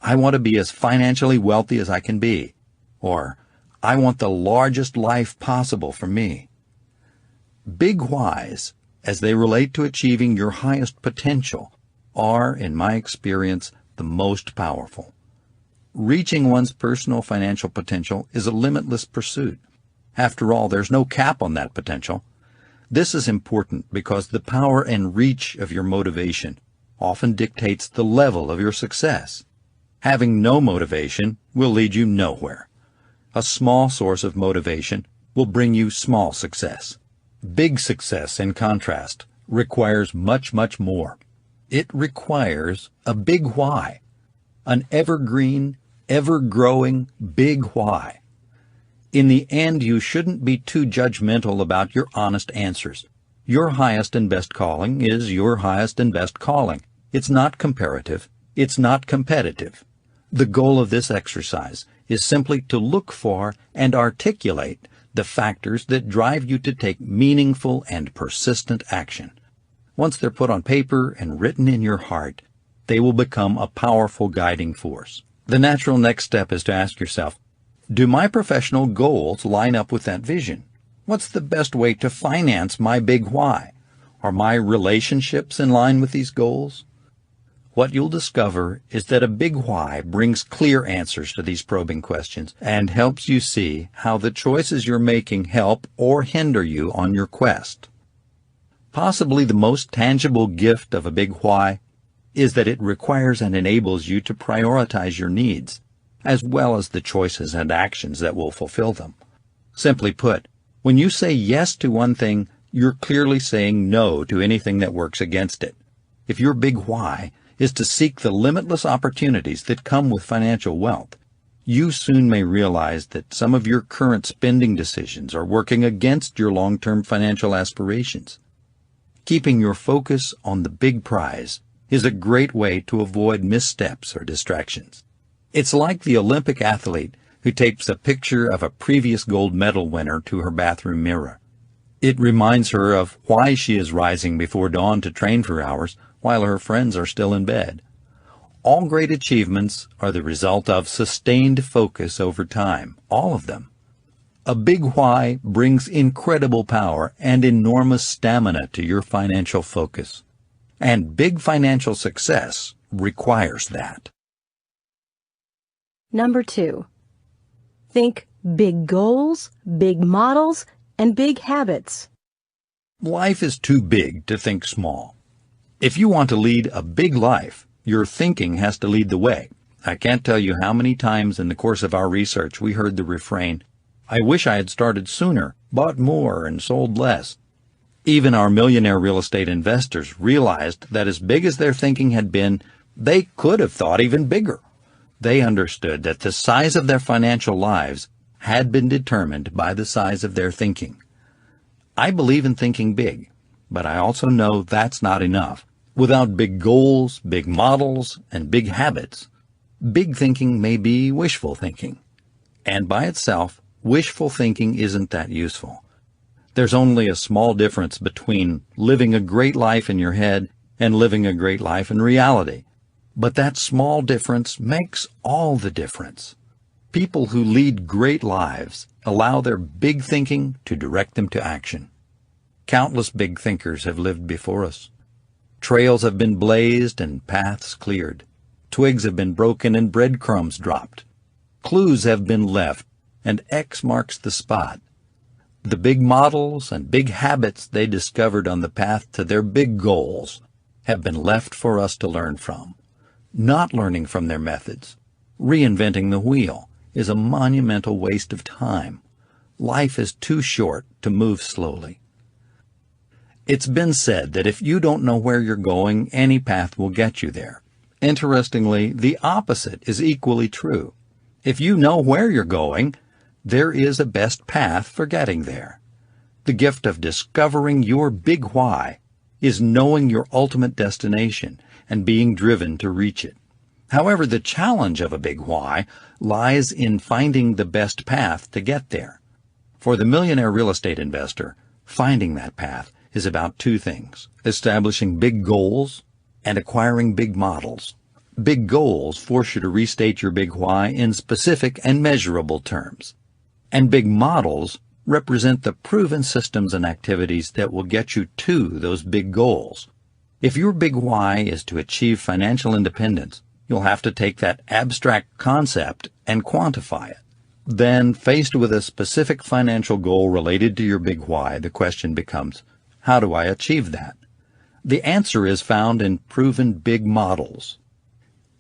I want to be as financially wealthy as I can be, or I want the largest life possible for me. Big whys, as they relate to achieving your highest potential, are, in my experience, the most powerful. Reaching one's personal financial potential is a limitless pursuit. After all, there's no cap on that potential. This is important because the power and reach of your motivation often dictates the level of your success. Having no motivation will lead you nowhere. A small source of motivation will bring you small success. Big success, in contrast, requires much, much more. It requires a big why, an evergreen, ever-growing big why. In the end, you shouldn't be too judgmental about your honest answers. Your highest and best calling is your highest and best calling. It's not comparative. It's not competitive. The goal of this exercise is simply to look for and articulate the factors that drive you to take meaningful and persistent action. Once they're put on paper and written in your heart, they will become a powerful guiding force. The natural next step is to ask yourself, do my professional goals line up with that vision? What's the best way to finance my big why? Are my relationships in line with these goals? What you'll discover is that a big why brings clear answers to these probing questions and helps you see how the choices you're making help or hinder you on your quest. Possibly the most tangible gift of a big why is that it requires and enables you to prioritize your needs, as well as the choices and actions that will fulfill them. Simply put, when you say yes to one thing, you're clearly saying no to anything that works against it. If your big why is to seek the limitless opportunities that come with financial wealth, you soon may realize that some of your current spending decisions are working against your long-term financial aspirations. Keeping your focus on the big prize is a great way to avoid missteps or distractions. It's like the Olympic athlete who tapes a picture of a previous gold medal winner to her bathroom mirror. It reminds her of why she is rising before dawn to train for hours while her friends are still in bed. All great achievements are the result of sustained focus over time, all of them. A big why brings incredible power and enormous stamina to your financial focus. And big financial success requires that. Number 2. Think big goals, big models, and big habits. Life is too big to think small. If you want to lead a big life, your thinking has to lead the way. I can't tell you how many times in the course of our research we heard the refrain, "I wish I had started sooner," bought more and sold less. Even our millionaire real estate investors realized that as big as their thinking had been, they could have thought even bigger. They understood that the size of their financial lives had been determined by the size of their thinking. I believe in thinking big, but I also know that's not enough. Without big goals, big models, and big habits, big thinking may be wishful thinking. And by itself, wishful thinking isn't that useful. There's only a small difference between living a great life in your head and living a great life in reality. But that small difference makes all the difference. People who lead great lives allow their big thinking to direct them to action. Countless big thinkers have lived before us. Trails have been blazed and paths cleared. Twigs have been broken and breadcrumbs dropped. Clues have been left, and X marks the spot. The big models and big habits they discovered on the path to their big goals have been left for us to learn from. Not learning from their methods, reinventing the wheel, is a monumental waste of time. Life is too short to move slowly. It's been said that if you don't know where you're going, any path will get you there. Interestingly, the opposite is equally true. If you know where you're going, there is a best path for getting there. The gift of discovering your big why is knowing your ultimate destination and being driven to reach it. However, the challenge of a big why lies in finding the best path to get there. For the millionaire real estate investor, finding that path is about two things: establishing big goals and acquiring big models. Big goals force you to restate your big why in specific and measurable terms. And big models represent the proven systems and activities that will get you to those big goals. If your big why is to achieve financial independence, you'll have to take that abstract concept and quantify it. Then, faced with a specific financial goal related to your big why, the question becomes, how do I achieve that? The answer is found in proven big models.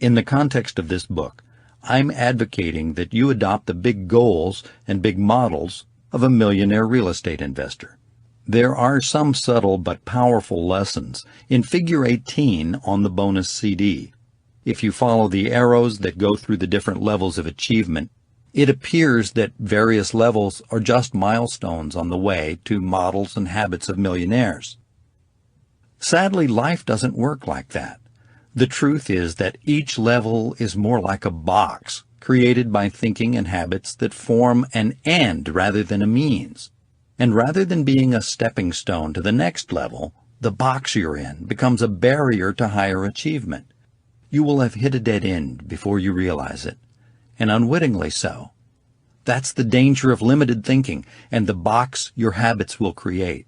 In the context of this book, I'm advocating that you adopt the big goals and big models of a millionaire real estate investor. There are some subtle but powerful lessons in Figure 18 on the bonus CD. If you follow the arrows that go through the different levels of achievement, it appears that various levels are just milestones on the way to models and habits of millionaires. Sadly, life doesn't work like that. The truth is that each level is more like a box created by thinking and habits that form an end rather than a means. And rather than being a stepping stone to the next level, the box you're in becomes a barrier to higher achievement. You will have hit a dead end before you realize it, and unwittingly so. That's the danger of limited thinking and the box your habits will create.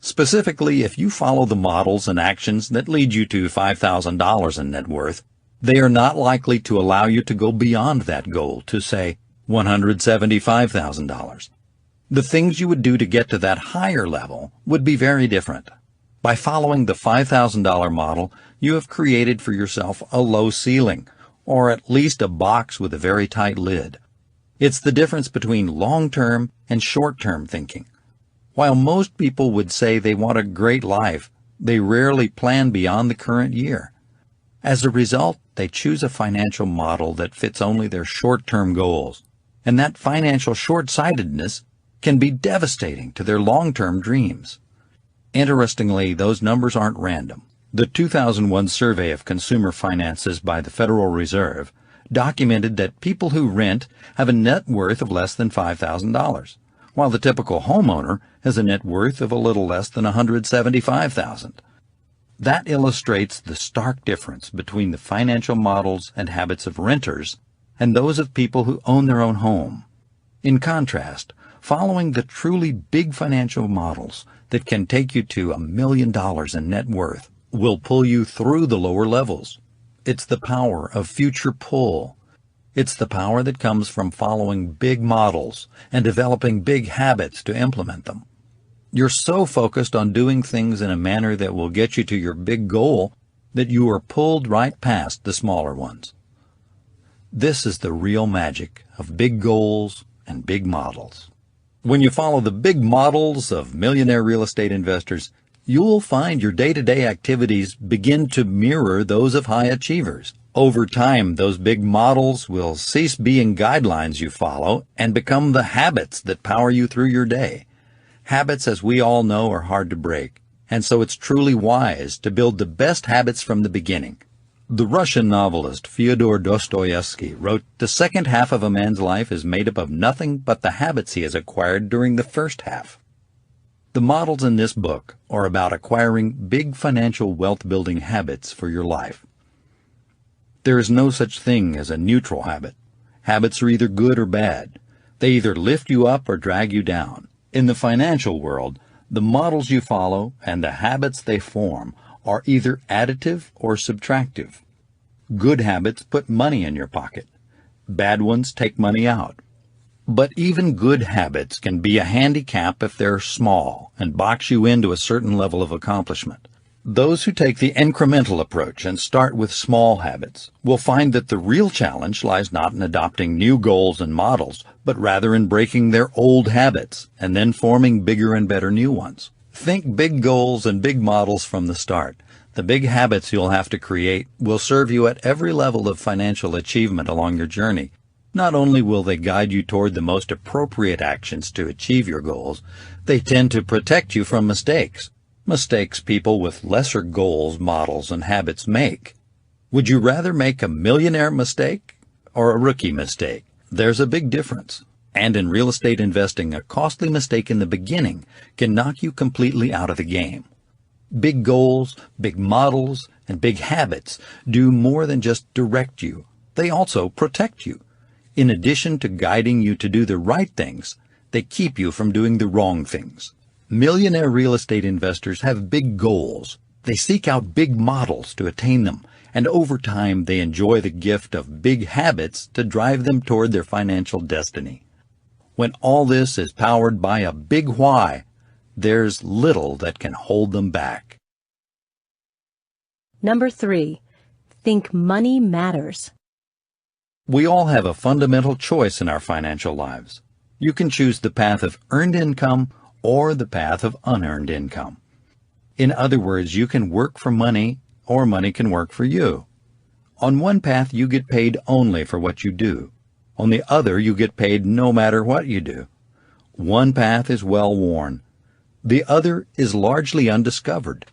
Specifically, if you follow the models and actions that lead you to $5,000 in net worth, they are not likely to allow you to go beyond that goal to, say, $175,000. The things you would do to get to that higher level would be very different. By following the $5,000 model, you have created for yourself a low ceiling, or at least a box with a very tight lid. It's the difference between long-term and short-term thinking. While most people would say they want a great life, they rarely plan beyond the current year. As a result, they choose a financial model that fits only their short-term goals, and that financial short-sightedness can be devastating to their long-term dreams. Interestingly, those numbers aren't random. The 2001 survey of consumer finances by the Federal Reserve documented that people who rent have a net worth of less than $5,000, while the typical homeowner has a net worth of a little less than $175,000. That illustrates the stark difference between the financial models and habits of renters and those of people who own their own home. In contrast, following the truly big financial models that can take you to $1 million in net worth will pull you through the lower levels. It's the power of future pull. It's the power that comes from following big models and developing big habits to implement them. You're so focused on doing things in a manner that will get you to your big goal that you are pulled right past the smaller ones. This is the real magic of big goals and big models. When you follow the big models of millionaire real estate investors, you'll find your day-to-day activities begin to mirror those of high achievers. Over time, those big models will cease being guidelines you follow and become the habits that power you through your day. Habits, as we all know, are hard to break, and so it's truly wise to build the best habits from the beginning. The Russian novelist Fyodor Dostoevsky wrote, "The second half of a man's life is made up of nothing but the habits he has acquired during the first half." The models in this book are about acquiring big financial wealth-building habits for your life. There is no such thing as a neutral habit. Habits are either good or bad. They either lift you up or drag you down. In the financial world, the models you follow and the habits they form are either additive or subtractive. Good habits put money in your pocket. Bad ones take money out. But even good habits can be a handicap if they're small and box you into a certain level of accomplishment. Those who take the incremental approach and start with small habits will find that the real challenge lies not in adopting new goals and models, but rather in breaking their old habits and then forming bigger and better new ones. Think big goals and big models from the start. The big habits you'll have to create will serve you at every level of financial achievement along your journey. Not only will they guide you toward the most appropriate actions to achieve your goals, they tend to protect you from mistakes. Mistakes people with lesser goals, models, and habits make. Would you rather make a millionaire mistake or a rookie mistake? There's a big difference. And in real estate investing, a costly mistake in the beginning can knock you completely out of the game. Big goals, big models, and big habits do more than just direct you. They also protect you. In addition to guiding you to do the right things, they keep you from doing the wrong things. Millionaire real estate investors have big goals. They seek out big models to attain them, and over time they enjoy the gift of big habits to drive them toward their financial destiny. When all this is powered by a big why, there's little that can hold them back. Number 3. Think money matters. We all have a fundamental choice in our financial lives. You can choose the path of earned income or the path of unearned income. In other words, you can work for money or money can work for you. On one path, you get paid only for what you do. On the other, you get paid no matter what you do. One path is well worn. The other is largely undiscovered.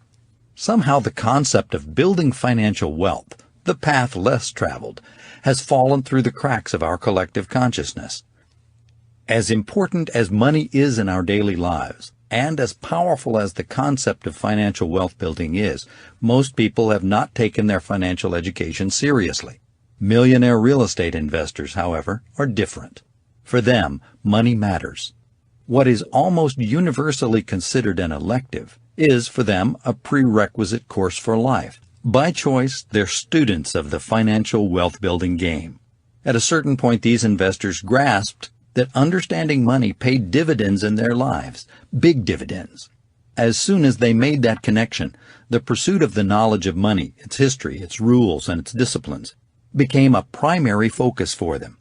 Somehow the concept of building financial wealth, the path less traveled, has fallen through the cracks of our collective consciousness. As important as money is in our daily lives, and as powerful as the concept of financial wealth building is, most people have not taken their financial education seriously. Millionaire real estate investors, however, are different. For them, money matters. What is almost universally considered an elective is, for them, a prerequisite course for life. By choice, they're students of the financial wealth building game. At a certain point, these investors grasped that understanding money paid dividends in their lives, big dividends. As soon as they made that connection, the pursuit of the knowledge of money, its history, its rules, and its disciplines, became a primary focus for them.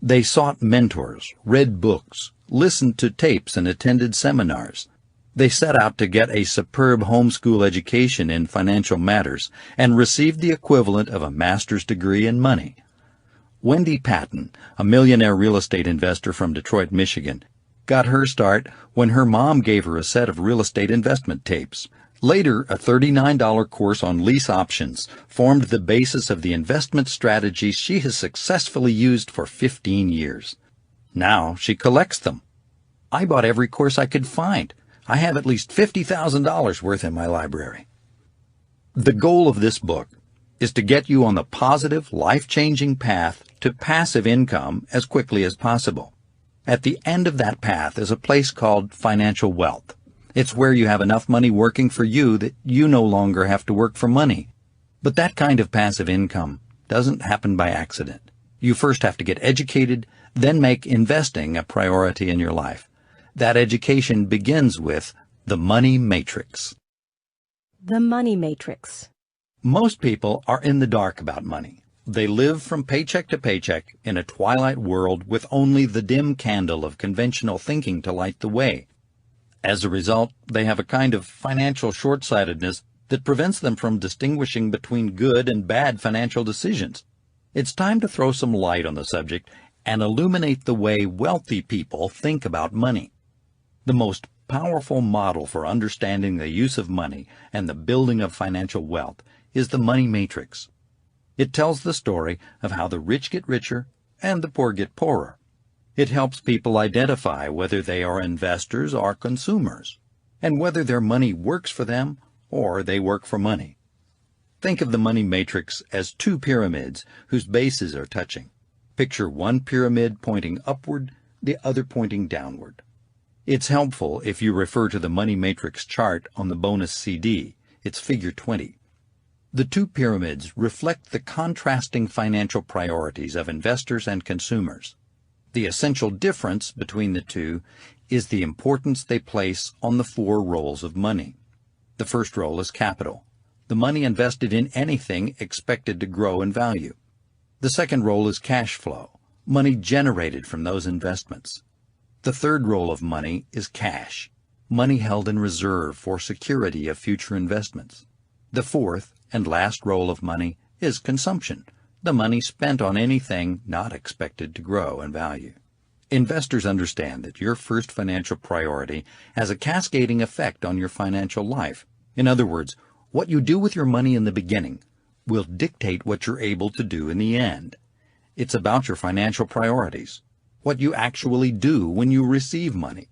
They sought mentors, read books, listened to tapes, and attended seminars. They set out to get a superb homeschool education in financial matters and received the equivalent of a master's degree in money. Wendy Patton, a millionaire real estate investor from Detroit, Michigan, got her start when her mom gave her a set of real estate investment tapes. Later, a $39 course on lease options formed the basis of the investment strategies she has successfully used for 15 years. Now she collects them. I bought every course I could find. I have at least $50,000 worth in my library. The goal of this book is to get you on the positive, life-changing path to passive income as quickly as possible. At the end of that path is a place called financial wealth. It's where you have enough money working for you that you no longer have to work for money. But that kind of passive income doesn't happen by accident. You first have to get educated, then make investing a priority in your life. That education begins with the money matrix. The money matrix. Most people are in the dark about money. They live from paycheck to paycheck in a twilight world with only the dim candle of conventional thinking to light the way. As a result, they have a kind of financial short-sightedness that prevents them from distinguishing between good and bad financial decisions. It's time to throw some light on the subject and illuminate the way wealthy people think about money. The most powerful model for understanding the use of money and the building of financial wealth is the money matrix. It tells the story of how the rich get richer and the poor get poorer. It helps people identify whether they are investors or consumers, and whether their money works for them or they work for money. Think of the money matrix as two pyramids whose bases are touching. Picture one pyramid pointing upward, the other pointing downward. It's helpful if you refer to the money matrix chart on the bonus CD. It's figure 20. The two pyramids reflect the contrasting financial priorities of investors and consumers. The essential difference between the two is the importance they place on the four roles of money. The first role is capital, the money invested in anything expected to grow in value. The second role is cash flow, money generated from those investments. The third role of money is cash, money held in reserve for security of future investments. The fourth and last role of money is consumption, the money spent on anything not expected to grow in value. Investors understand that your first financial priority has a cascading effect on your financial life. In other words, what you do with your money in the beginning will dictate what you're able to do in the end. It's about your financial priorities, what you actually do when you receive money.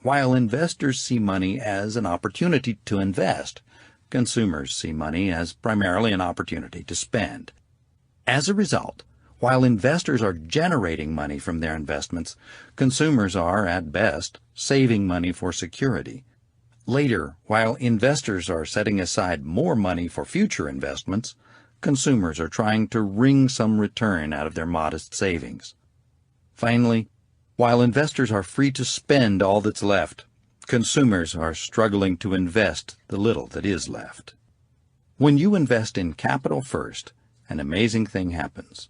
While investors see money as an opportunity to invest, consumers see money as primarily an opportunity to spend. As a result, while investors are generating money from their investments, consumers are, at best, saving money for security. Later, while investors are setting aside more money for future investments, consumers are trying to wring some return out of their modest savings. Finally, while investors are free to spend all that's left, consumers are struggling to invest the little that is left. When you invest in capital first, an amazing thing happens.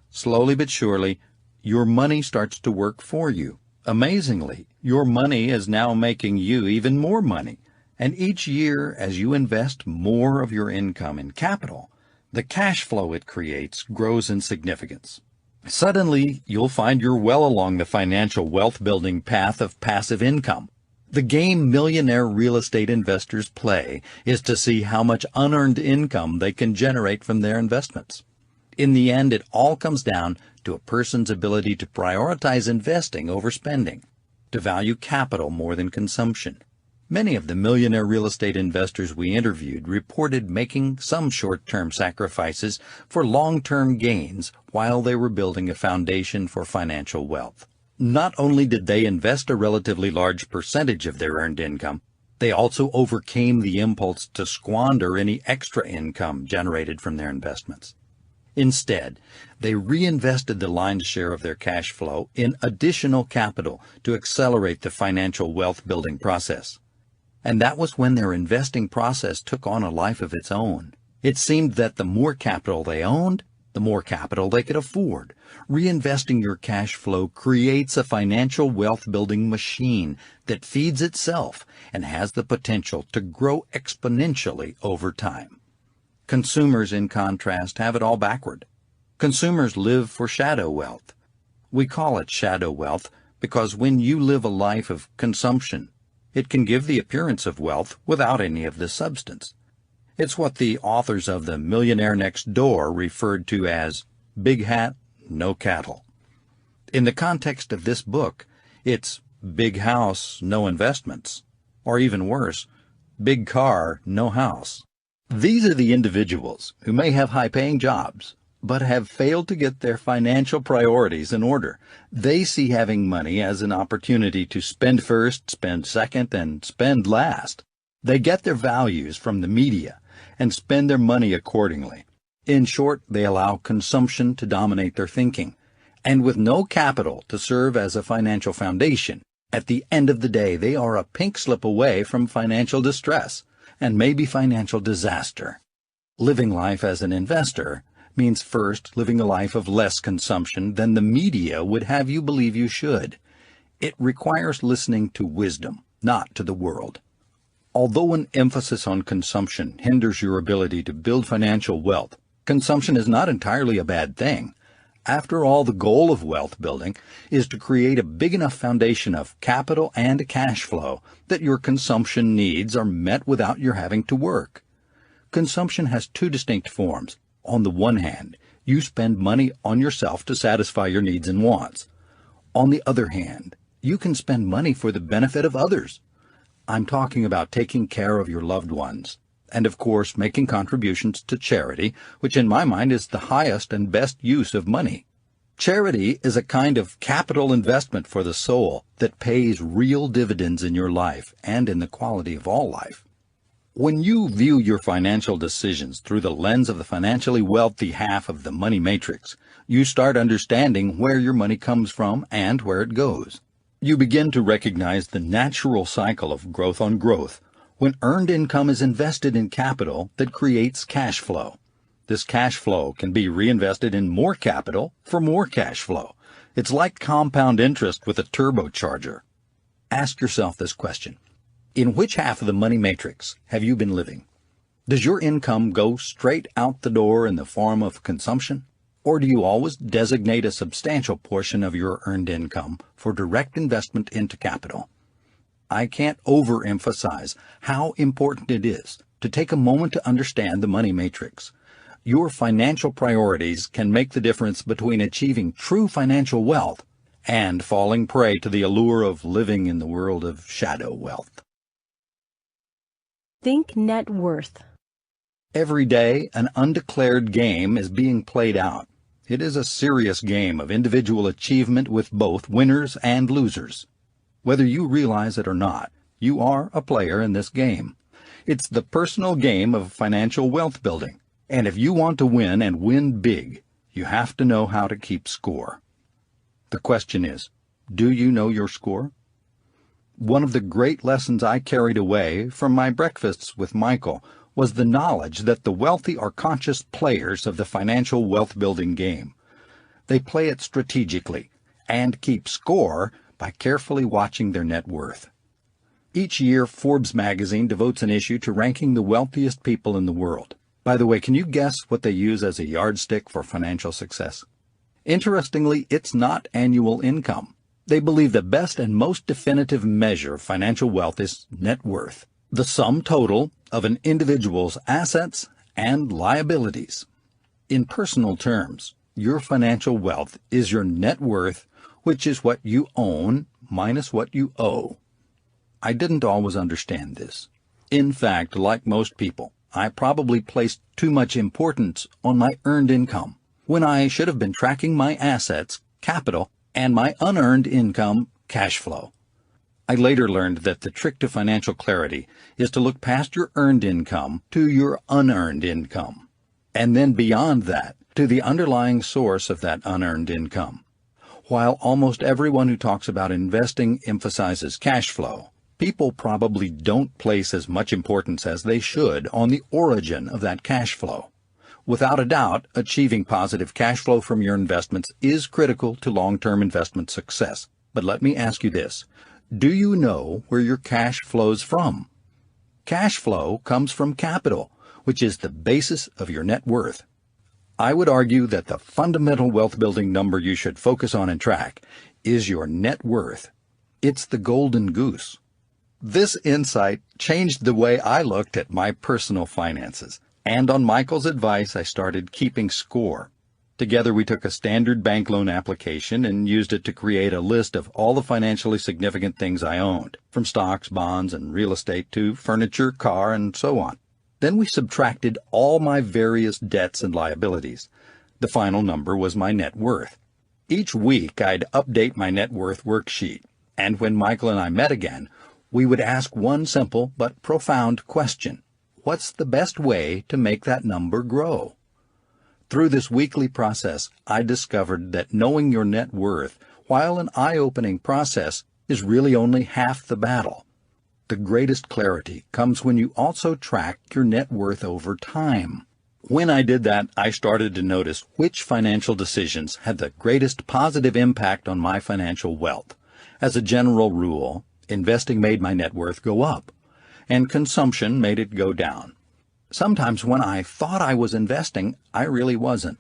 Slowly but surely, your money starts to work for you. Amazingly, your money is now making you even more money. And each year, as you invest more of your income in capital, the cash flow it creates grows in significance. Suddenly, you'll find you're well along the financial wealth-building path of passive income. The game millionaire real estate investors play is to see how much unearned income they can generate from their investments. In the end, it all comes down to a person's ability to prioritize investing over spending, to value capital more than consumption. Many of the millionaire real estate investors we interviewed reported making some short-term sacrifices for long-term gains while they were building a foundation for financial wealth. Not only did they invest a relatively large percentage of their earned income, they also overcame the impulse to squander any extra income generated from their investments. Instead, they reinvested the lion's share of their cash flow in additional capital to accelerate the financial wealth-building process. And that was when their investing process took on a life of its own. It seemed that the more capital they owned, the more capital they could afford. Reinvesting your cash flow creates a financial wealth-building machine that feeds itself and has the potential to grow exponentially over time. Consumers, in contrast, have it all backward. Consumers live for shadow wealth. We call it shadow wealth because when you live a life of consumption, it can give the appearance of wealth without any of the substance. It's what the authors of The Millionaire Next Door referred to as big hat, no cattle. In the context of this book, it's big house, no investments, or even worse, big car, no house. These are the individuals who may have high-paying jobs, but have failed to get their financial priorities in order. They see having money as an opportunity to spend first, spend second, and spend last. They get their values from the media and spend their money accordingly. In short, they allow consumption to dominate their thinking. And with no capital to serve as a financial foundation, at the end of the day, they are a pink slip away from financial distress and maybe financial disaster. Living life as an investor means first living a life of less consumption than the media would have you believe you should. It requires listening to wisdom, not to the world. Although an emphasis on consumption hinders your ability to build financial wealth, consumption is not entirely a bad thing. After all, the goal of wealth building is to create a big enough foundation of capital and cash flow that your consumption needs are met without your having to work. Consumption has two distinct forms. On the one hand, you spend money on yourself to satisfy your needs and wants. On the other hand, you can spend money for the benefit of others. I'm talking about taking care of your loved ones, and of course making contributions to charity, which in my mind is the highest and best use of money. Charity is a kind of capital investment for the soul that pays real dividends in your life and in the quality of all life. When you view your financial decisions through the lens of the financially wealthy half of the money matrix, you start understanding where your money comes from and where it goes. You begin to recognize the natural cycle of growth on growth, when earned income is invested in capital that creates cash flow. This cash flow can be reinvested in more capital for more cash flow. It's like compound interest with a turbocharger. Ask yourself this question. In which half of the money matrix have you been living? Does your income go straight out the door in the form of consumption? Or do you always designate a substantial portion of your earned income for direct investment into capital? I can't overemphasize how important it is to take a moment to understand the money matrix. Your financial priorities can make the difference between achieving true financial wealth and falling prey to the allure of living in the world of shadow wealth. Think net worth. Every day, an undeclared game is being played out. It is a serious game of individual achievement with both winners and losers. Whether you realize it or not, you are a player in this game. It's the personal game of financial wealth building. And if you want to win and win big, you have to know how to keep score. The question is, do you know your score? One of the great lessons I carried away from my breakfasts with Michael was the knowledge that the wealthy are conscious players of the financial wealth-building game. They play it strategically and keep score by carefully watching their net worth. Each year, Forbes magazine devotes an issue to ranking the wealthiest people in the world. By the way, can you guess what they use as a yardstick for financial success? Interestingly, it's not annual income. They believe the best and most definitive measure of financial wealth is net worth, the sum total of an individual's assets and liabilities. In personal terms, your financial wealth is your net worth, which is what you own minus what you owe. I didn't always understand this. In fact, like most people, I probably placed too much importance on my earned income, when I should have been tracking my assets, capital, and my unearned income, cash flow. I later learned that the trick to financial clarity is to look past your earned income to your unearned income, and then beyond that to the underlying source of that unearned income. While almost everyone who talks about investing emphasizes cash flow, people probably don't place as much importance as they should on the origin of that cash flow. Without a doubt, achieving positive cash flow from your investments is critical to long-term investment success. But let me ask you this. Do you know where your cash flows from? Cash flow comes from capital, which is the basis of your net worth. I would argue that the fundamental wealth-building number you should focus on and track is your net worth. It's the golden goose. This insight changed the way I looked at my personal finances, and on Michael's advice, I started keeping score. Together, we took a standard bank loan application and used it to create a list of all the financially significant things I owned, from stocks, bonds, and real estate to furniture, car, and so on. Then we subtracted all my various debts and liabilities. The final number was my net worth. Each week, I'd update my net worth worksheet, and when Michael and I met again, we would ask one simple but profound question. What's the best way to make that number grow? Through this weekly process, I discovered that knowing your net worth, while an eye-opening process, is really only half the battle. The greatest clarity comes when you also track your net worth over time. When I did that, I started to notice which financial decisions had the greatest positive impact on my financial wealth. As a general rule, investing made my net worth go up, and consumption made it go down. Sometimes when I thought I was investing, I really wasn't.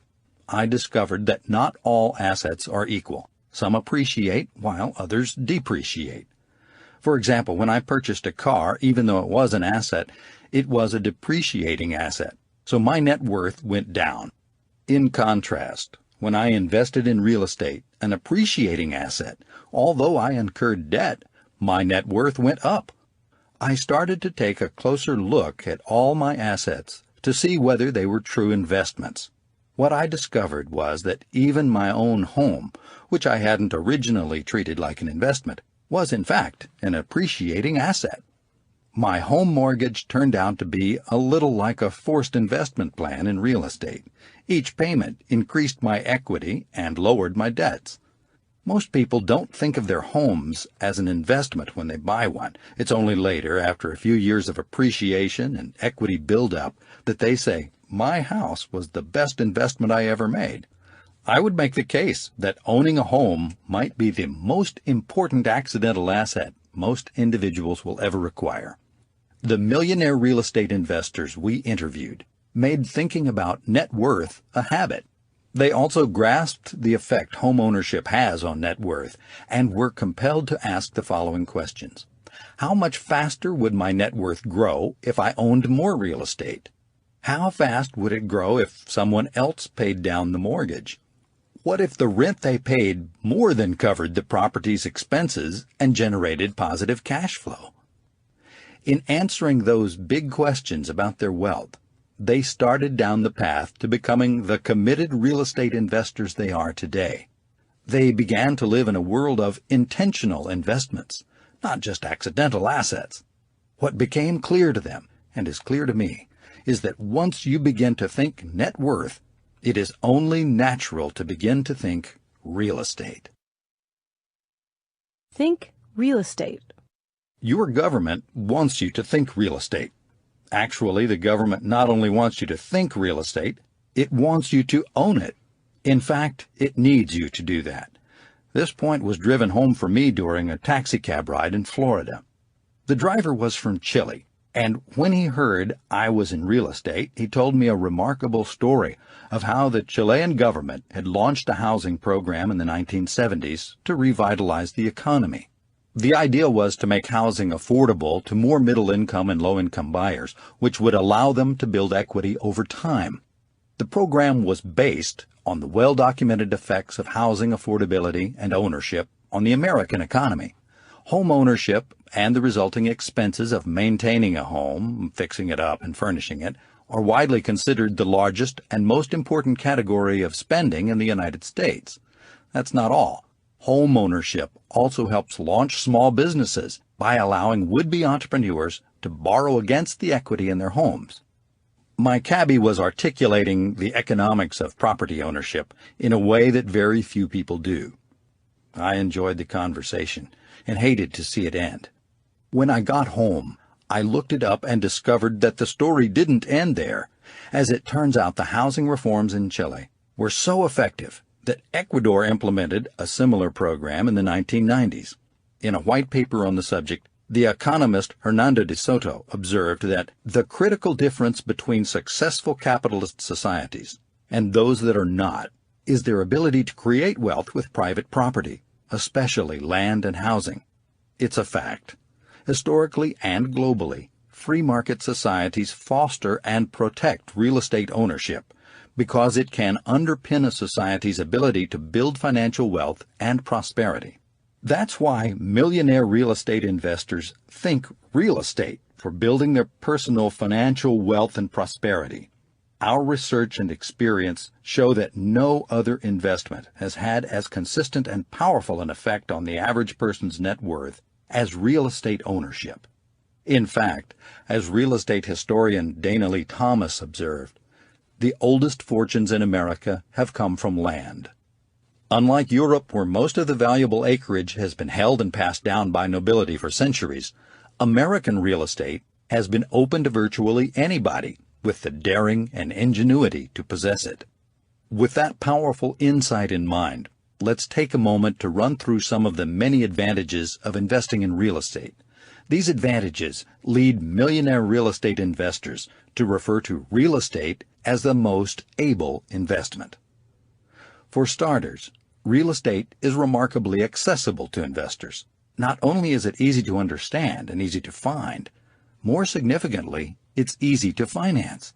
I discovered that not all assets are equal. Some appreciate while others depreciate. For example, when I purchased a car, even though it was an asset, it was a depreciating asset, so my net worth went down. In contrast, when I invested in real estate, an appreciating asset, although I incurred debt, my net worth went up. I started to take a closer look at all my assets to see whether they were true investments. What I discovered was that even my own home, which I hadn't originally treated like an investment, was in fact an appreciating asset. My home mortgage turned out to be a little like a forced investment plan in real estate. Each payment increased my equity and lowered my debts. Most people don't think of their homes as an investment when they buy one. It's only later, after a few years of appreciation and equity buildup, that they say, "My house was the best investment I ever made." I would make the case that owning a home might be the most important accidental asset most individuals will ever acquire. The millionaire real estate investors we interviewed made thinking about net worth a habit. They also grasped the effect home ownership has on net worth and were compelled to ask the following questions. How much faster would my net worth grow if I owned more real estate? How fast would it grow if someone else paid down the mortgage? What if the rent they paid more than covered the property's expenses and generated positive cash flow? In answering those big questions about their wealth, they started down the path to becoming the committed real estate investors they are today. They began to live in a world of intentional investments, not just accidental assets. What became clear to them, and is clear to me, is that once you begin to think net worth, it is only natural to begin to think real estate. Think real estate. Your government wants you to think real estate. Actually, the government not only wants you to think real estate, it wants you to own it. In fact, it needs you to do that. This point was driven home for me during a taxicab ride in Florida. The driver was from Chile, and when he heard I was in real estate, he told me a remarkable story of how the Chilean government had launched a housing program in the 1970s to revitalize the economy. The idea was to make housing affordable to more middle-income and low-income buyers, which would allow them to build equity over time. The program was based on the well-documented effects of housing affordability and ownership on the American economy. Home ownership and the resulting expenses of maintaining a home, fixing it up and furnishing it, are widely considered the largest and most important category of spending in the United States. That's not all. Home ownership also helps launch small businesses by allowing would-be entrepreneurs to borrow against the equity in their homes. My cabbie was articulating the economics of property ownership in a way that very few people do. I enjoyed the conversation and hated to see it end. When I got home, I looked it up and discovered that the story didn't end there. As it turns out, the housing reforms in Chile were so effective that Ecuador implemented a similar program in the 1990s. In a white paper on the subject, the economist Hernando de Soto observed that the critical difference between successful capitalist societies and those that are not is their ability to create wealth with private property, especially land and housing. It's a fact. Historically and globally, free market societies foster and protect real estate ownership because it can underpin a society's ability to build financial wealth and prosperity. That's why millionaire real estate investors think real estate for building their personal financial wealth and prosperity. Our research and experience show that no other investment has had as consistent and powerful an effect on the average person's net worth as real estate ownership. In fact, as real estate historian Dana Lee Thomas observed, the oldest fortunes in America have come from land. Unlike Europe, where most of the valuable acreage has been held and passed down by nobility for centuries, American real estate has been open to virtually anybody, with the daring and ingenuity to possess it. With that powerful insight in mind, let's take a moment to run through some of the many advantages of investing in real estate. These advantages lead millionaire real estate investors to refer to real estate as the most able investment. For starters, real estate is remarkably accessible to investors. Not only is it easy to understand and easy to find, more significantly, it's easy to finance.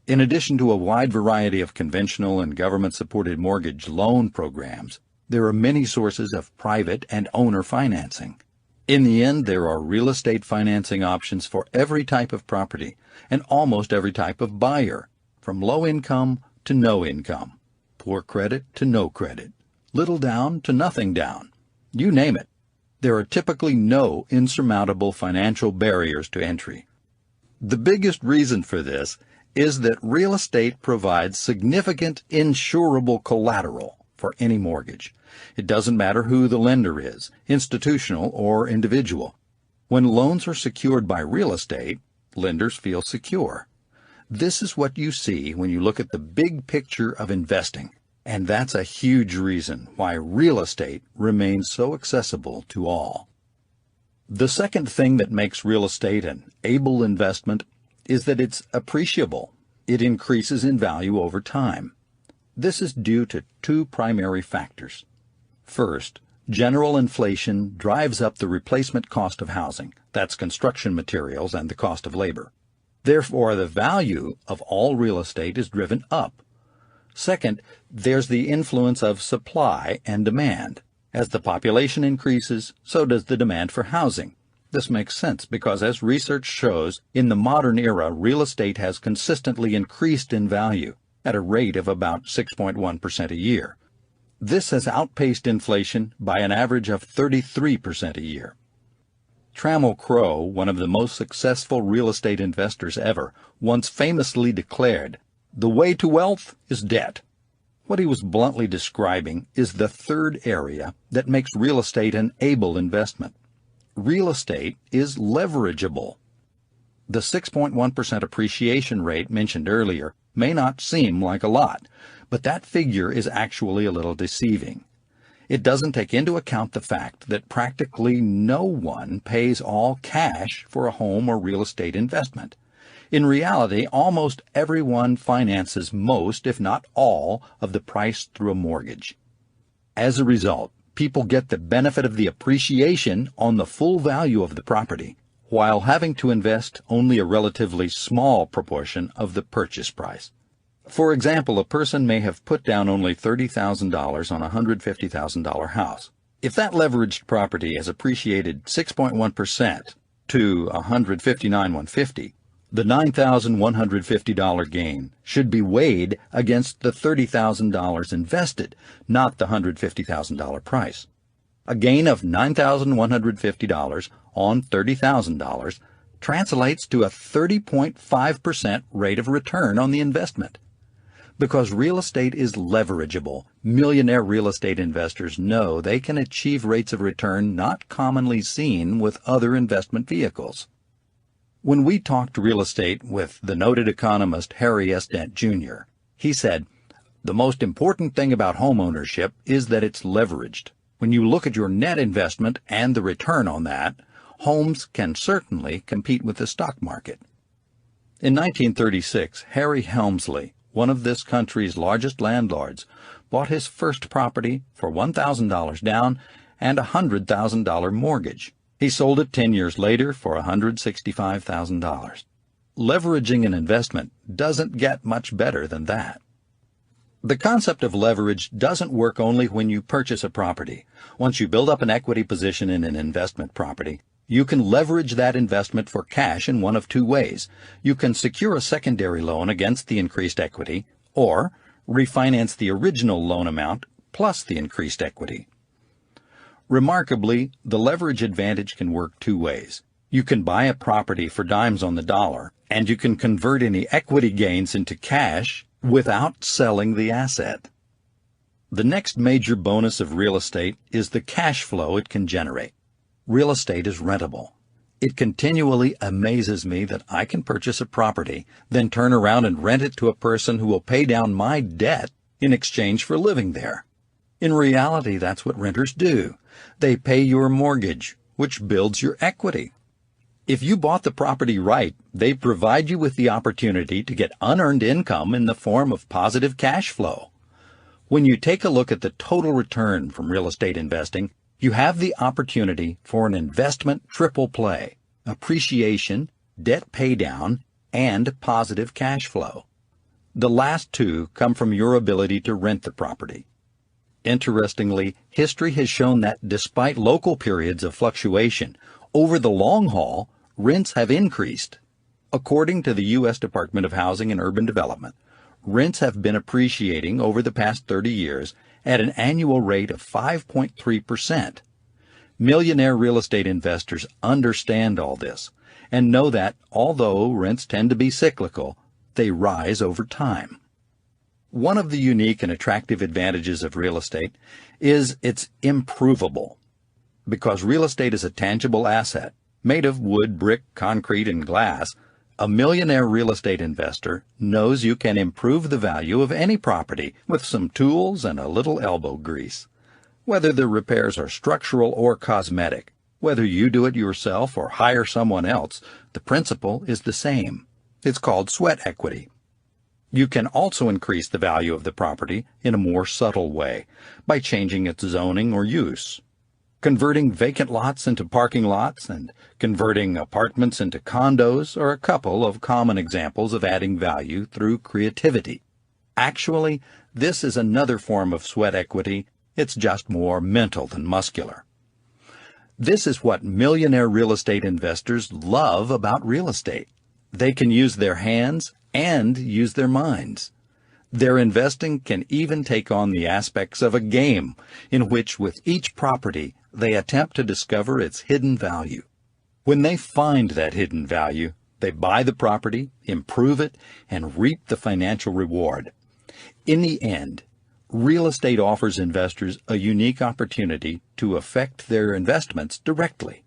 In addition to a wide variety of conventional and government-supported mortgage loan programs, there are many sources of private and owner financing. In the end, there are real estate financing options for every type of property and almost every type of buyer, from low income to no income, poor credit to no credit, little down to nothing down. You name it. There are typically no insurmountable financial barriers to entry. The biggest reason for this is that real estate provides significant insurable collateral for any mortgage. It doesn't matter who the lender is, institutional or individual. When loans are secured by real estate, lenders feel secure. This is what you see when you look at the big picture of investing, and that's a huge reason why real estate remains so accessible to all. The second thing that makes real estate an able investment is that it's appreciable. It increases in value over time. This is due to two primary factors. First, general inflation drives up the replacement cost of housing, that's construction materials and the cost of labor. Therefore, the value of all real estate is driven up. Second, there's the influence of supply and demand. As the population increases, so does the demand for housing. This makes sense because, as research shows, in the modern era, real estate has consistently increased in value at a rate of about 6.1% a year. This has outpaced inflation by an average of 33% a year. Trammell Crow, one of the most successful real estate investors ever, once famously declared, "The way to wealth is debt." What he was bluntly describing is the third area that makes real estate an able investment. Real estate is leverageable. The 6.1% appreciation rate mentioned earlier may not seem like a lot, but that figure is actually a little deceiving. It doesn't take into account the fact that practically no one pays all cash for a home or real estate investment. In reality, almost everyone finances most, if not all, of the price through a mortgage. As a result, people get the benefit of the appreciation on the full value of the property, while having to invest only a relatively small proportion of the purchase price. For example, a person may have put down only $30,000 on a $150,000 house. If that leveraged property has appreciated 6.1% to $159,150, the $9,150 gain should be weighed against the $30,000 invested, not the $150,000 price. A gain of $9,150 on $30,000 translates to a 30.5% rate of return on the investment. Because real estate is leverageable, millionaire real estate investors know they can achieve rates of return not commonly seen with other investment vehicles. When we talked real estate with the noted economist Harry S. Dent Jr., he said, "The most important thing about home ownership is that it's leveraged. When you look at your net investment and the return on that, homes can certainly compete with the stock market." In 1936, Harry Helmsley, one of this country's largest landlords, bought his first property for $1,000 down and a $100,000 mortgage. He sold it 10 years later for $165,000. Leveraging an investment doesn't get much better than that. The concept of leverage doesn't work only when you purchase a property. Once you build up an equity position in an investment property, you can leverage that investment for cash in one of two ways. You can secure a secondary loan against the increased equity, or refinance the original loan amount plus the increased equity. Remarkably, the leverage advantage can work two ways. You can buy a property for dimes on the dollar, and you can convert any equity gains into cash without selling the asset. The next major bonus of real estate is the cash flow it can generate. Real estate is rentable. It continually amazes me that I can purchase a property, then turn around and rent it to a person who will pay down my debt in exchange for living there. In reality, that's what renters do. They pay your mortgage, which builds your equity. If you bought the property right, they provide you with the opportunity to get unearned income in the form of positive cash flow. When you take a look at the total return from real estate investing, you have the opportunity for an investment triple play: appreciation, debt paydown, and positive cash flow. The last two come from your ability to rent the property. Interestingly, history has shown that despite local periods of fluctuation, over the long haul, rents have increased. According to the U.S. Department of Housing and Urban Development, rents have been appreciating over the past 30 years at an annual rate of 5.3%. Millionaire real estate investors understand all this and know that although rents tend to be cyclical, they rise over time. One of the unique and attractive advantages of real estate is it's improvable. Because real estate is a tangible asset, made of wood, brick, concrete, and glass, a millionaire real estate investor knows you can improve the value of any property with some tools and a little elbow grease. Whether the repairs are structural or cosmetic, whether you do it yourself or hire someone else, the principle is the same. It's called sweat equity. You can also increase the value of the property in a more subtle way by changing its zoning or use. Converting vacant lots into parking lots and converting apartments into condos are a couple of common examples of adding value through creativity. Actually, this is another form of sweat equity. It's just more mental than muscular. This is what millionaire real estate investors love about real estate. They can use their hands and use their minds. Their investing can even take on the aspects of a game in which with each property they attempt to discover its hidden value. When they find that hidden value, they buy the property, improve it, and reap the financial reward. In the end, real estate offers investors a unique opportunity to affect their investments directly.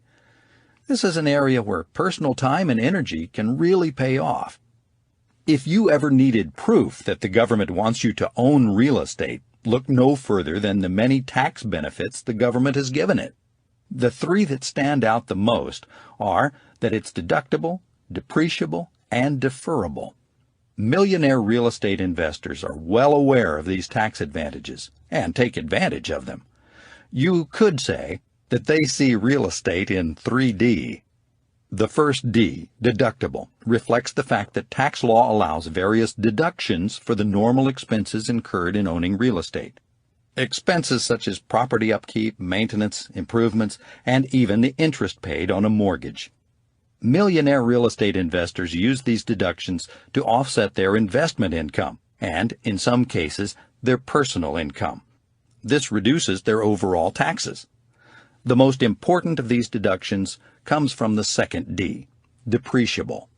This is an area where personal time and energy can really pay off. If you ever needed proof that the government wants you to own real estate, look no further than the many tax benefits the government has given it. The three that stand out the most are that it's deductible, depreciable, and deferrable. Millionaire real estate investors are well aware of these tax advantages and take advantage of them. You could say that they see real estate in 3D. The first D, deductible, reflects the fact that tax law allows various deductions for the normal expenses incurred in owning real estate. Expenses such as property upkeep, maintenance, improvements, and even the interest paid on a mortgage. Millionaire real estate investors use these deductions to offset their investment income and, in some cases, their personal income. This reduces their overall taxes. The most important of these deductions comes from the second D, depreciable.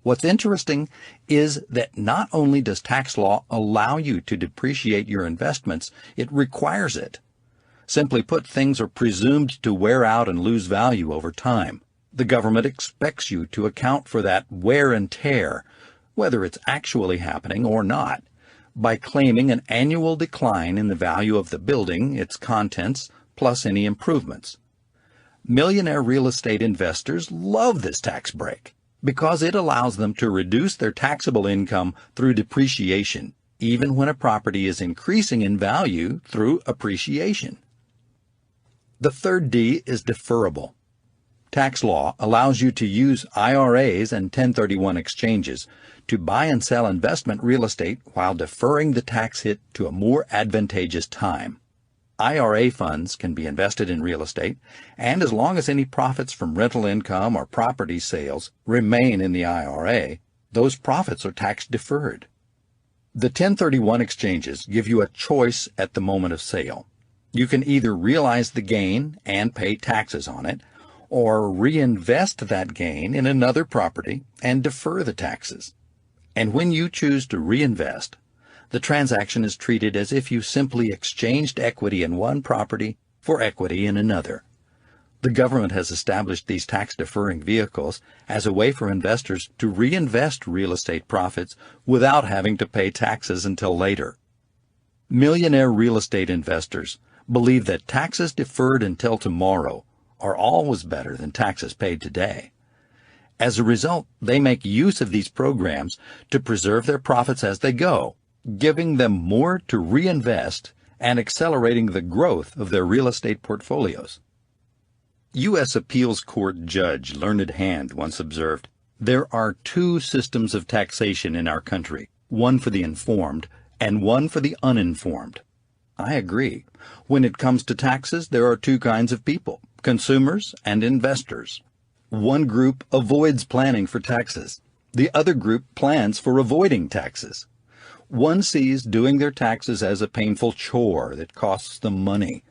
What's interesting is that not only does tax law allow you to depreciate your investments, it requires it. Simply put, things are presumed to wear out and lose value over time. The government expects you to account for that wear and tear, whether it's actually happening or not, by claiming an annual decline in the value of the building, its contents, plus any improvements. Millionaire real estate investors love this tax break because it allows them to reduce their taxable income through depreciation, even when a property is increasing in value through appreciation. The third D is deferrable. Tax law allows you to use IRAs and 1031 exchanges to buy and sell investment real estate while deferring the tax hit to a more advantageous time. IRA funds can be invested in real estate, and as long as any profits from rental income or property sales remain in the IRA, those profits are tax deferred. The 1031 exchanges give you a choice at the moment of sale. You can either realize the gain and pay taxes on it, or reinvest that gain in another property and defer the taxes. And when you choose to reinvest, the transaction is treated as if you simply exchanged equity in one property for equity in another. The government has established these tax-deferring vehicles as a way for investors to reinvest real estate profits without having to pay taxes until later. Millionaire real estate investors believe that taxes deferred until tomorrow are always better than taxes paid today. As a result, they make use of these programs to preserve their profits as they go, giving them more to reinvest and accelerating the growth of their real estate portfolios. U.S. Appeals Court Judge Learned Hand once observed, "There are two systems of taxation in our country, one for the informed and one for the uninformed." I agree. When it comes to taxes, there are two kinds of people, consumers and investors. One group avoids planning for taxes. The other group plans for avoiding taxes. One sees doing their taxes as a painful chore that costs them money.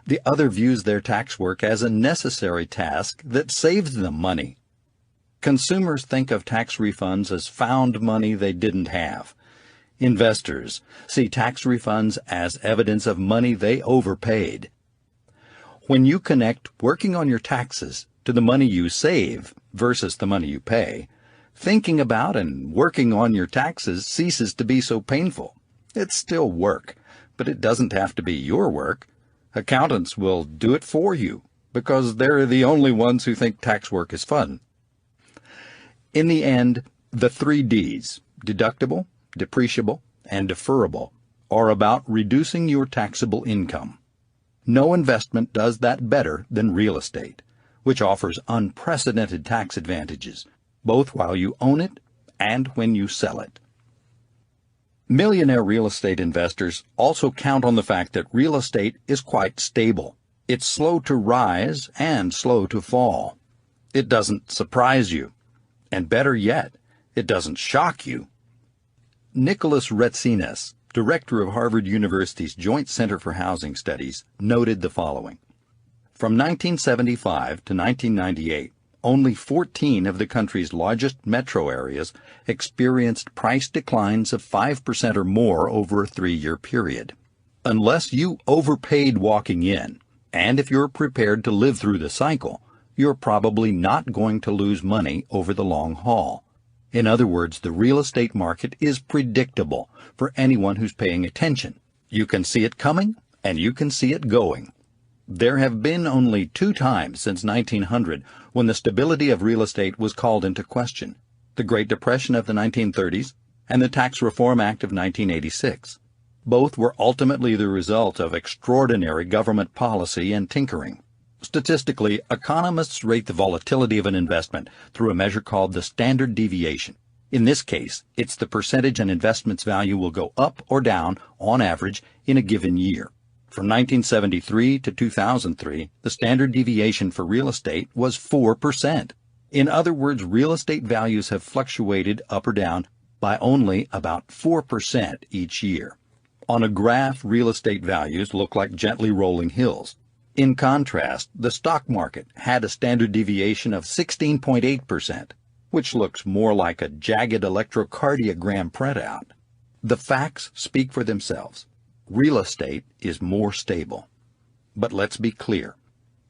The other views their tax work as a necessary task that saves them money. Consumers think of tax refunds as found money they didn't have. Investors see tax refunds as evidence of money they overpaid. When you connect working on your taxes to the money you save versus the money you pay, thinking about and working on your taxes ceases to be so painful. It's still work, but it doesn't have to be your work. Accountants will do it for you because they're the only ones who think tax work is fun. In the end, the 3 Ds, deductible, depreciable, and deferrable, are about reducing your taxable income. No investment does that better than real estate, which offers unprecedented tax advantages, both while you own it and when you sell it. Millionaire real estate investors also count on the fact that real estate is quite stable. It's slow to rise and slow to fall. It doesn't surprise you. And better yet, it doesn't shock you. Nicholas Retsinas, director of Harvard University's Joint Center for Housing Studies, noted the following. From 1975 to 1998, only 14 of the country's largest metro areas experienced price declines of 5% or more over a 3-year period. Unless you overpaid walking in, and if you're prepared to live through the cycle, you're probably not going to lose money over the long haul. In other words, the real estate market is predictable for anyone who's paying attention. You can see it coming, and you can see it going. There have been only 2 times since 1900 when the stability of real estate was called into question: the Great Depression of the 1930s and the Tax Reform Act of 1986. Both were ultimately the result of extraordinary government policy and tinkering. Statistically, economists rate the volatility of an investment through a measure called the standard deviation. In this case, it's the percentage an investment's value will go up or down on average in a given year. From 1973 to 2003, the standard deviation for real estate was 4%. In other words, real estate values have fluctuated up or down by only about 4% each year. On a graph, real estate values look like gently rolling hills. In contrast, the stock market had a standard deviation of 16.8%, which looks more like a jagged electrocardiogram printout. The facts speak for themselves. Real estate is more stable. But let's be clear.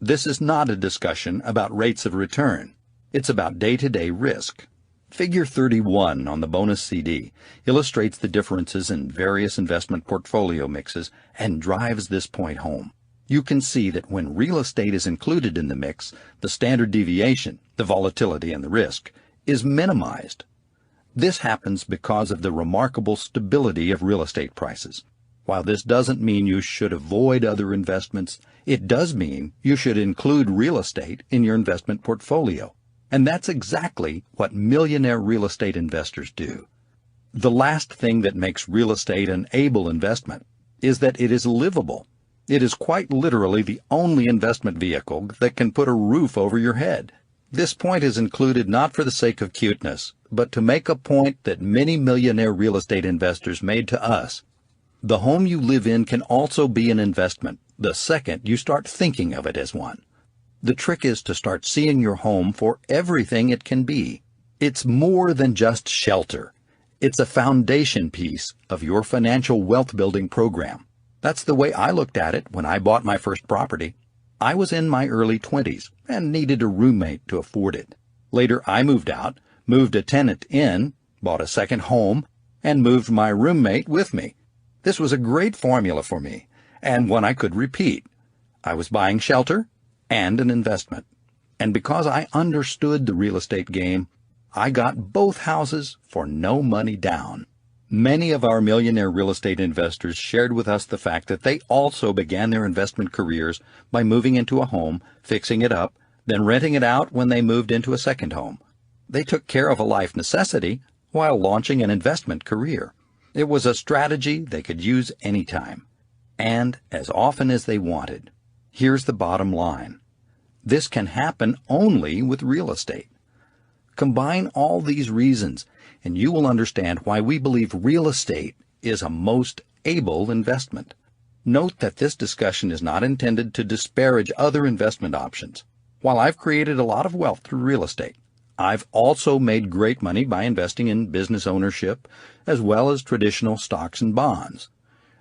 This is not a discussion about rates of return. It's about day-to-day risk. Figure 31 on the bonus CD illustrates the differences in various investment portfolio mixes and drives this point home. You can see that when real estate is included in the mix, the standard deviation, the volatility and the risk, is minimized. This happens because of the remarkable stability of real estate prices. While this doesn't mean you should avoid other investments, it does mean you should include real estate in your investment portfolio. And that's exactly what millionaire real estate investors do. The last thing that makes real estate an able investment is that it is livable. It is quite literally the only investment vehicle that can put a roof over your head. This point is included not for the sake of cuteness, but to make a point that many millionaire real estate investors made to us. The home you live in can also be an investment the second you start thinking of it as one. The trick is to start seeing your home for everything it can be. It's more than just shelter. It's a foundation piece of your financial wealth building program. That's the way I looked at it when I bought my first property. I was in my early 20s and needed a roommate to afford it. Later, I moved out, moved a tenant in, bought a second home, and moved my roommate with me. This was a great formula for me, and one I could repeat. I was buying shelter and an investment. And because I understood the real estate game, I got both houses for no money down. Many of our millionaire real estate investors shared with us the fact that they also began their investment careers by moving into a home, fixing it up, then renting it out when they moved into a second home. They took care of a life necessity while launching an investment career. It was a strategy they could use anytime, and as often as they wanted. Here's the bottom line. This can happen only with real estate. Combine all these reasons, and you will understand why we believe real estate is a most able investment. Note that this discussion is not intended to disparage other investment options. While I've created a lot of wealth through real estate, I've also made great money by investing in business ownership as well as traditional stocks and bonds.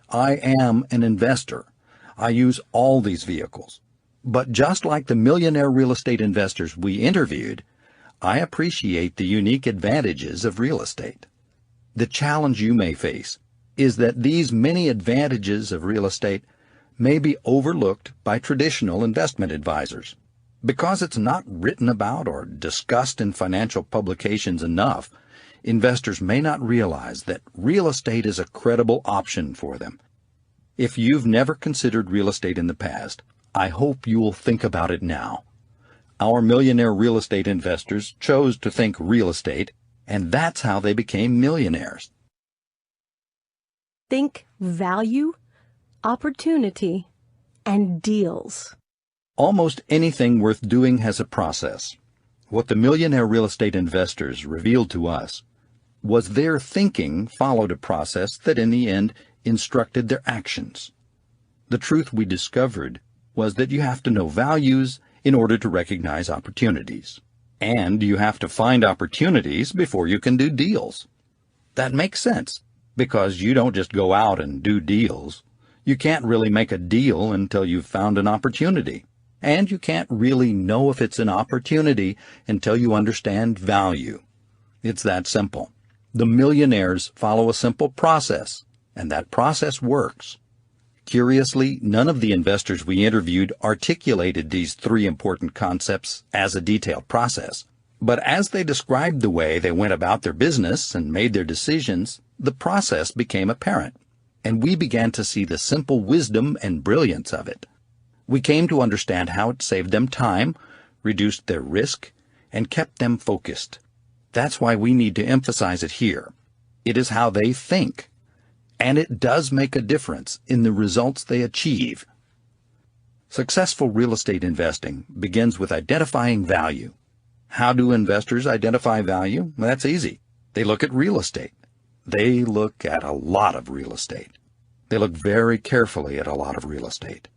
I am an investor. I use all these vehicles. But just like the millionaire real estate investors we interviewed, I appreciate the unique advantages of real estate. The challenge you may face is that these many advantages of real estate may be overlooked by traditional investment advisors. Because it's not written about or discussed in financial publications enough, investors may not realize that real estate is a credible option for them. If you've never considered real estate in the past, I hope you will think about it now. Our millionaire real estate investors chose to think real estate, and that's how they became millionaires. Think value, opportunity, and deals. Almost anything worth doing has a process. What the millionaire real estate investors revealed to us was their thinking followed a process that in the end instructed their actions. The truth we discovered was that you have to know values in order to recognize opportunities. And you have to find opportunities before you can do deals. That makes sense, because you don't just go out and do deals. You can't really make a deal until you've found an opportunity. And you can't really know if it's an opportunity until you understand value. It's that simple. The millionaires follow a simple process, and that process works. Curiously, none of the investors we interviewed articulated these three important concepts as a detailed process. But as they described the way they went about their business and made their decisions, the process became apparent, and we began to see the simple wisdom and brilliance of it. We came to understand how it saved them time, reduced their risk, and kept them focused. That's why we need to emphasize it here. It is how they think. And it does make a difference in the results they achieve. Successful real estate investing begins with identifying value. How do investors identify value? Well, that's easy. They look at real estate. They look at a lot of real estate. They look very carefully at a lot of real estate.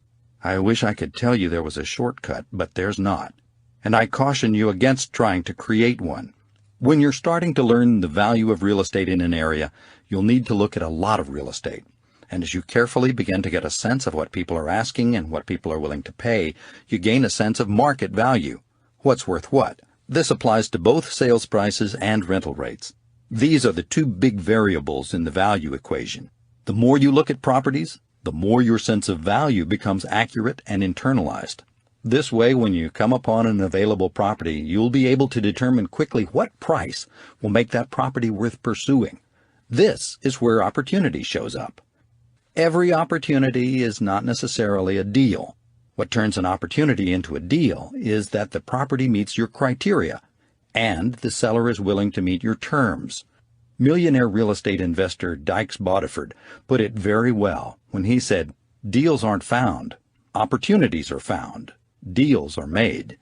I wish I could tell you there was a shortcut, but there's not. And I caution you against trying to create one. When you're starting to learn the value of real estate in an area, you'll need to look at a lot of real estate. And as you carefully begin to get a sense of what people are asking and what people are willing to pay, you gain a sense of market value. What's worth what? This applies to both sales prices and rental rates. These are the two big variables in the value equation. The more you look at properties, the more your sense of value becomes accurate and internalized. This way, when you come upon an available property, you'll be able to determine quickly what price will make that property worth pursuing. This is where opportunity shows up. Every opportunity is not necessarily a deal. What turns an opportunity into a deal is that the property meets your criteria, and the seller is willing to meet your terms. Millionaire real estate investor Dykes Bodiford put it very well when he said, "Deals aren't found. Opportunities are found. Deals are made."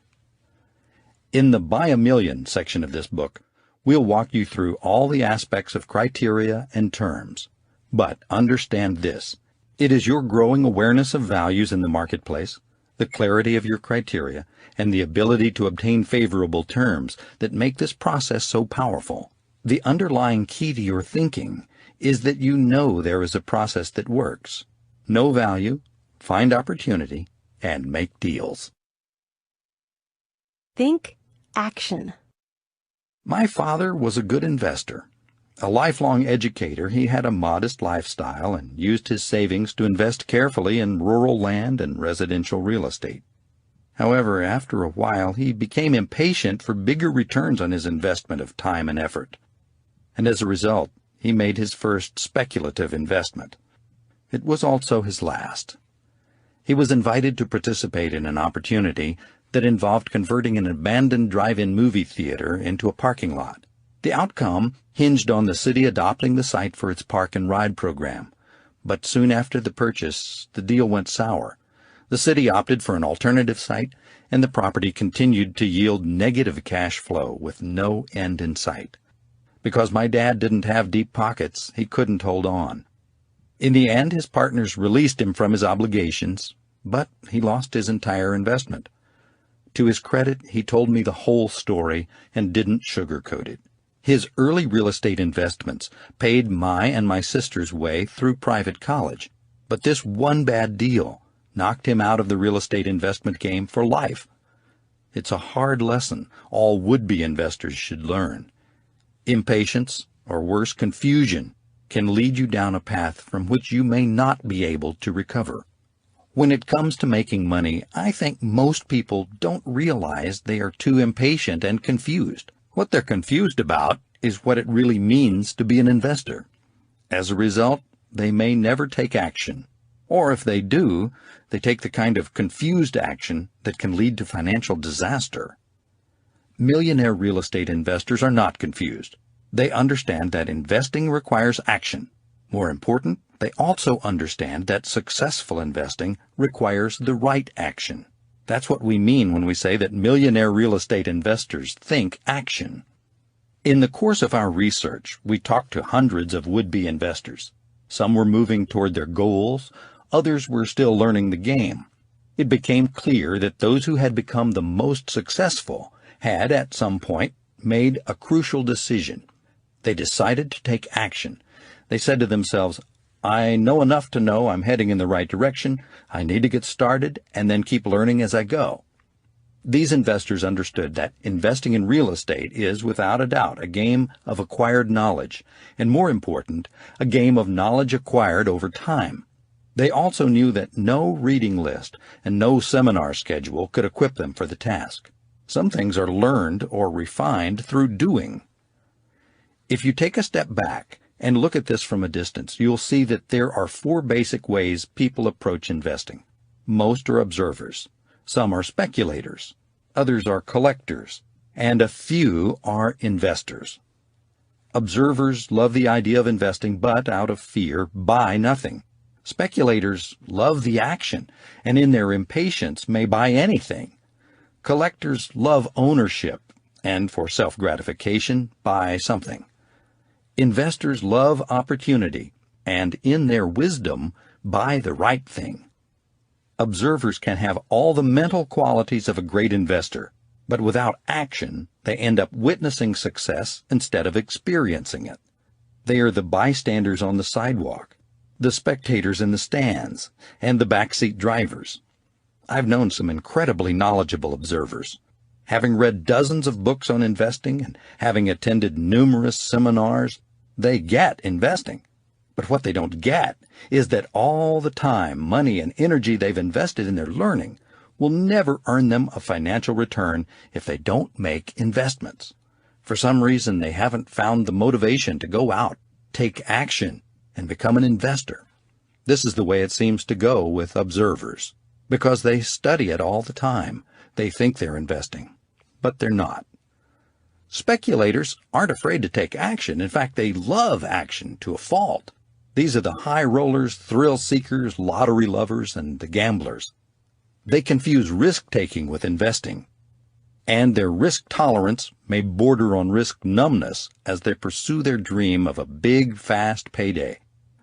In the Buy a Million section of this book, we'll walk you through all the aspects of criteria and terms. But understand this. It is your growing awareness of values in the marketplace, the clarity of your criteria, and the ability to obtain favorable terms that make this process so powerful. The underlying key to your thinking is that you know there is a process that works. Know value, find opportunity, and make deals. Think action. My father was a good investor. A lifelong educator, he had a modest lifestyle and used his savings to invest carefully in rural land and residential real estate. However, after a while, he became impatient for bigger returns on his investment of time and effort. And as a result, he made his first speculative investment. It was also his last. He was invited to participate in an opportunity that involved converting an abandoned drive-in movie theater into a parking lot. The outcome hinged on the city adopting the site for its park and ride program. But soon after the purchase, the deal went sour. The city opted for an alternative site, and the property continued to yield negative cash flow with no end in sight. Because my dad didn't have deep pockets, he couldn't hold on. In the end, his partners released him from his obligations, but he lost his entire investment. To his credit, he told me the whole story and didn't sugarcoat it. His early real estate investments paid my and my sister's way through private college, but this one bad deal knocked him out of the real estate investment game for life. It's a hard lesson all would-be investors should learn. Impatience, or worse, confusion, can lead you down a path from which you may not be able to recover. When it comes to making money, I think most people don't realize they are too impatient and confused. What they're confused about is what it really means to be an investor. As a result, they may never take action. Or if they do, they take the kind of confused action that can lead to financial disaster. Millionaire real estate investors are not confused. They understand that investing requires action. More important, they also understand that successful investing requires the right action. That's what we mean when we say that millionaire real estate investors think action. In the course of our research, we talked to hundreds of would-be investors. Some were moving toward their goals, others were still learning the game. It became clear that those who had become the most successful had, at some point, made a crucial decision. They decided to take action. They said to themselves, I know enough to know I'm heading in the right direction. I need to get started and then keep learning as I go. These investors understood that investing in real estate is, without a doubt, a game of acquired knowledge, and more important, a game of knowledge acquired over time. They also knew that no reading list and no seminar schedule could equip them for the task. Some things are learned or refined through doing. If you take a step back and look at this from a distance, you'll see that there are 4 basic ways people approach investing. Most are observers. Some are speculators. Others are collectors. And a few are investors. Observers love the idea of investing, but out of fear, buy nothing. Speculators love the action, and in their impatience may buy anything. Collectors love ownership, and for self-gratification, buy something. Investors love opportunity, and in their wisdom, buy the right thing. Observers can have all the mental qualities of a great investor, but without action, they end up witnessing success instead of experiencing it. They are the bystanders on the sidewalk, the spectators in the stands, and the backseat drivers. I've known some incredibly knowledgeable observers. Having read dozens of books on investing and having attended numerous seminars, they get investing. But what they don't get is that all the time, money, and energy they've invested in their learning will never earn them a financial return if they don't make investments. For some reason, they haven't found the motivation to go out, take action, and become an investor. This is the way it seems to go with observers. Because they study it all the time, they think they're investing, but they're not. Speculators aren't afraid to take action. In fact, they love action to a fault. These are the high rollers, thrill seekers, lottery lovers, and the gamblers. They confuse risk-taking with investing, and their risk tolerance may border on risk numbness as they pursue their dream of a big, fast payday.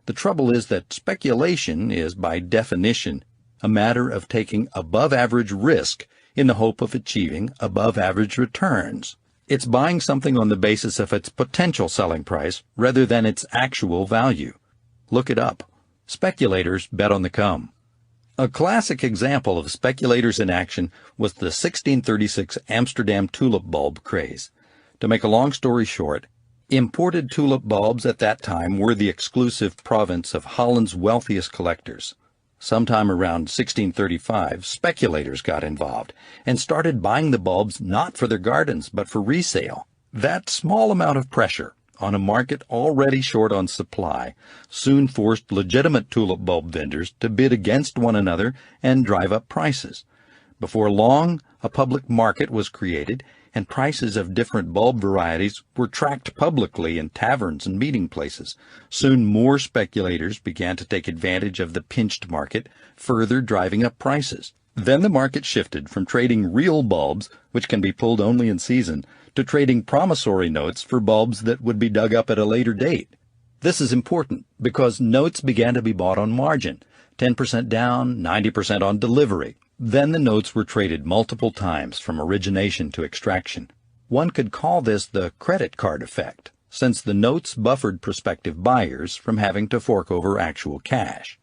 The trouble is that speculation is, by definition, a matter of taking above-average risk in the hope of achieving above-average returns. It's buying something on the basis of its potential selling price rather than its actual value. Look it up. Speculators bet on the come. A classic example of speculators in action was the 1636 Amsterdam tulip bulb craze. To make a long story short, imported tulip bulbs at that time were the exclusive province of Holland's wealthiest collectors. Sometime around 1635, speculators got involved and started buying the bulbs not for their gardens but for resale. That small amount of pressure on a market already short on supply soon forced legitimate tulip bulb vendors to bid against one another and drive up prices. Before long, a public market was created, and prices of different bulb varieties were tracked publicly in taverns and meeting places. Soon more speculators began to take advantage of the pinched market, further driving up prices. Then the market shifted from trading real bulbs, which can be pulled only in season, to trading promissory notes for bulbs that would be dug up at a later date. This is important because notes began to be bought on margin, 10% down, 90% on delivery. Then the notes were traded multiple times from origination to extraction. One could call this the credit card effect, since the notes buffered prospective buyers from having to fork over actual cash.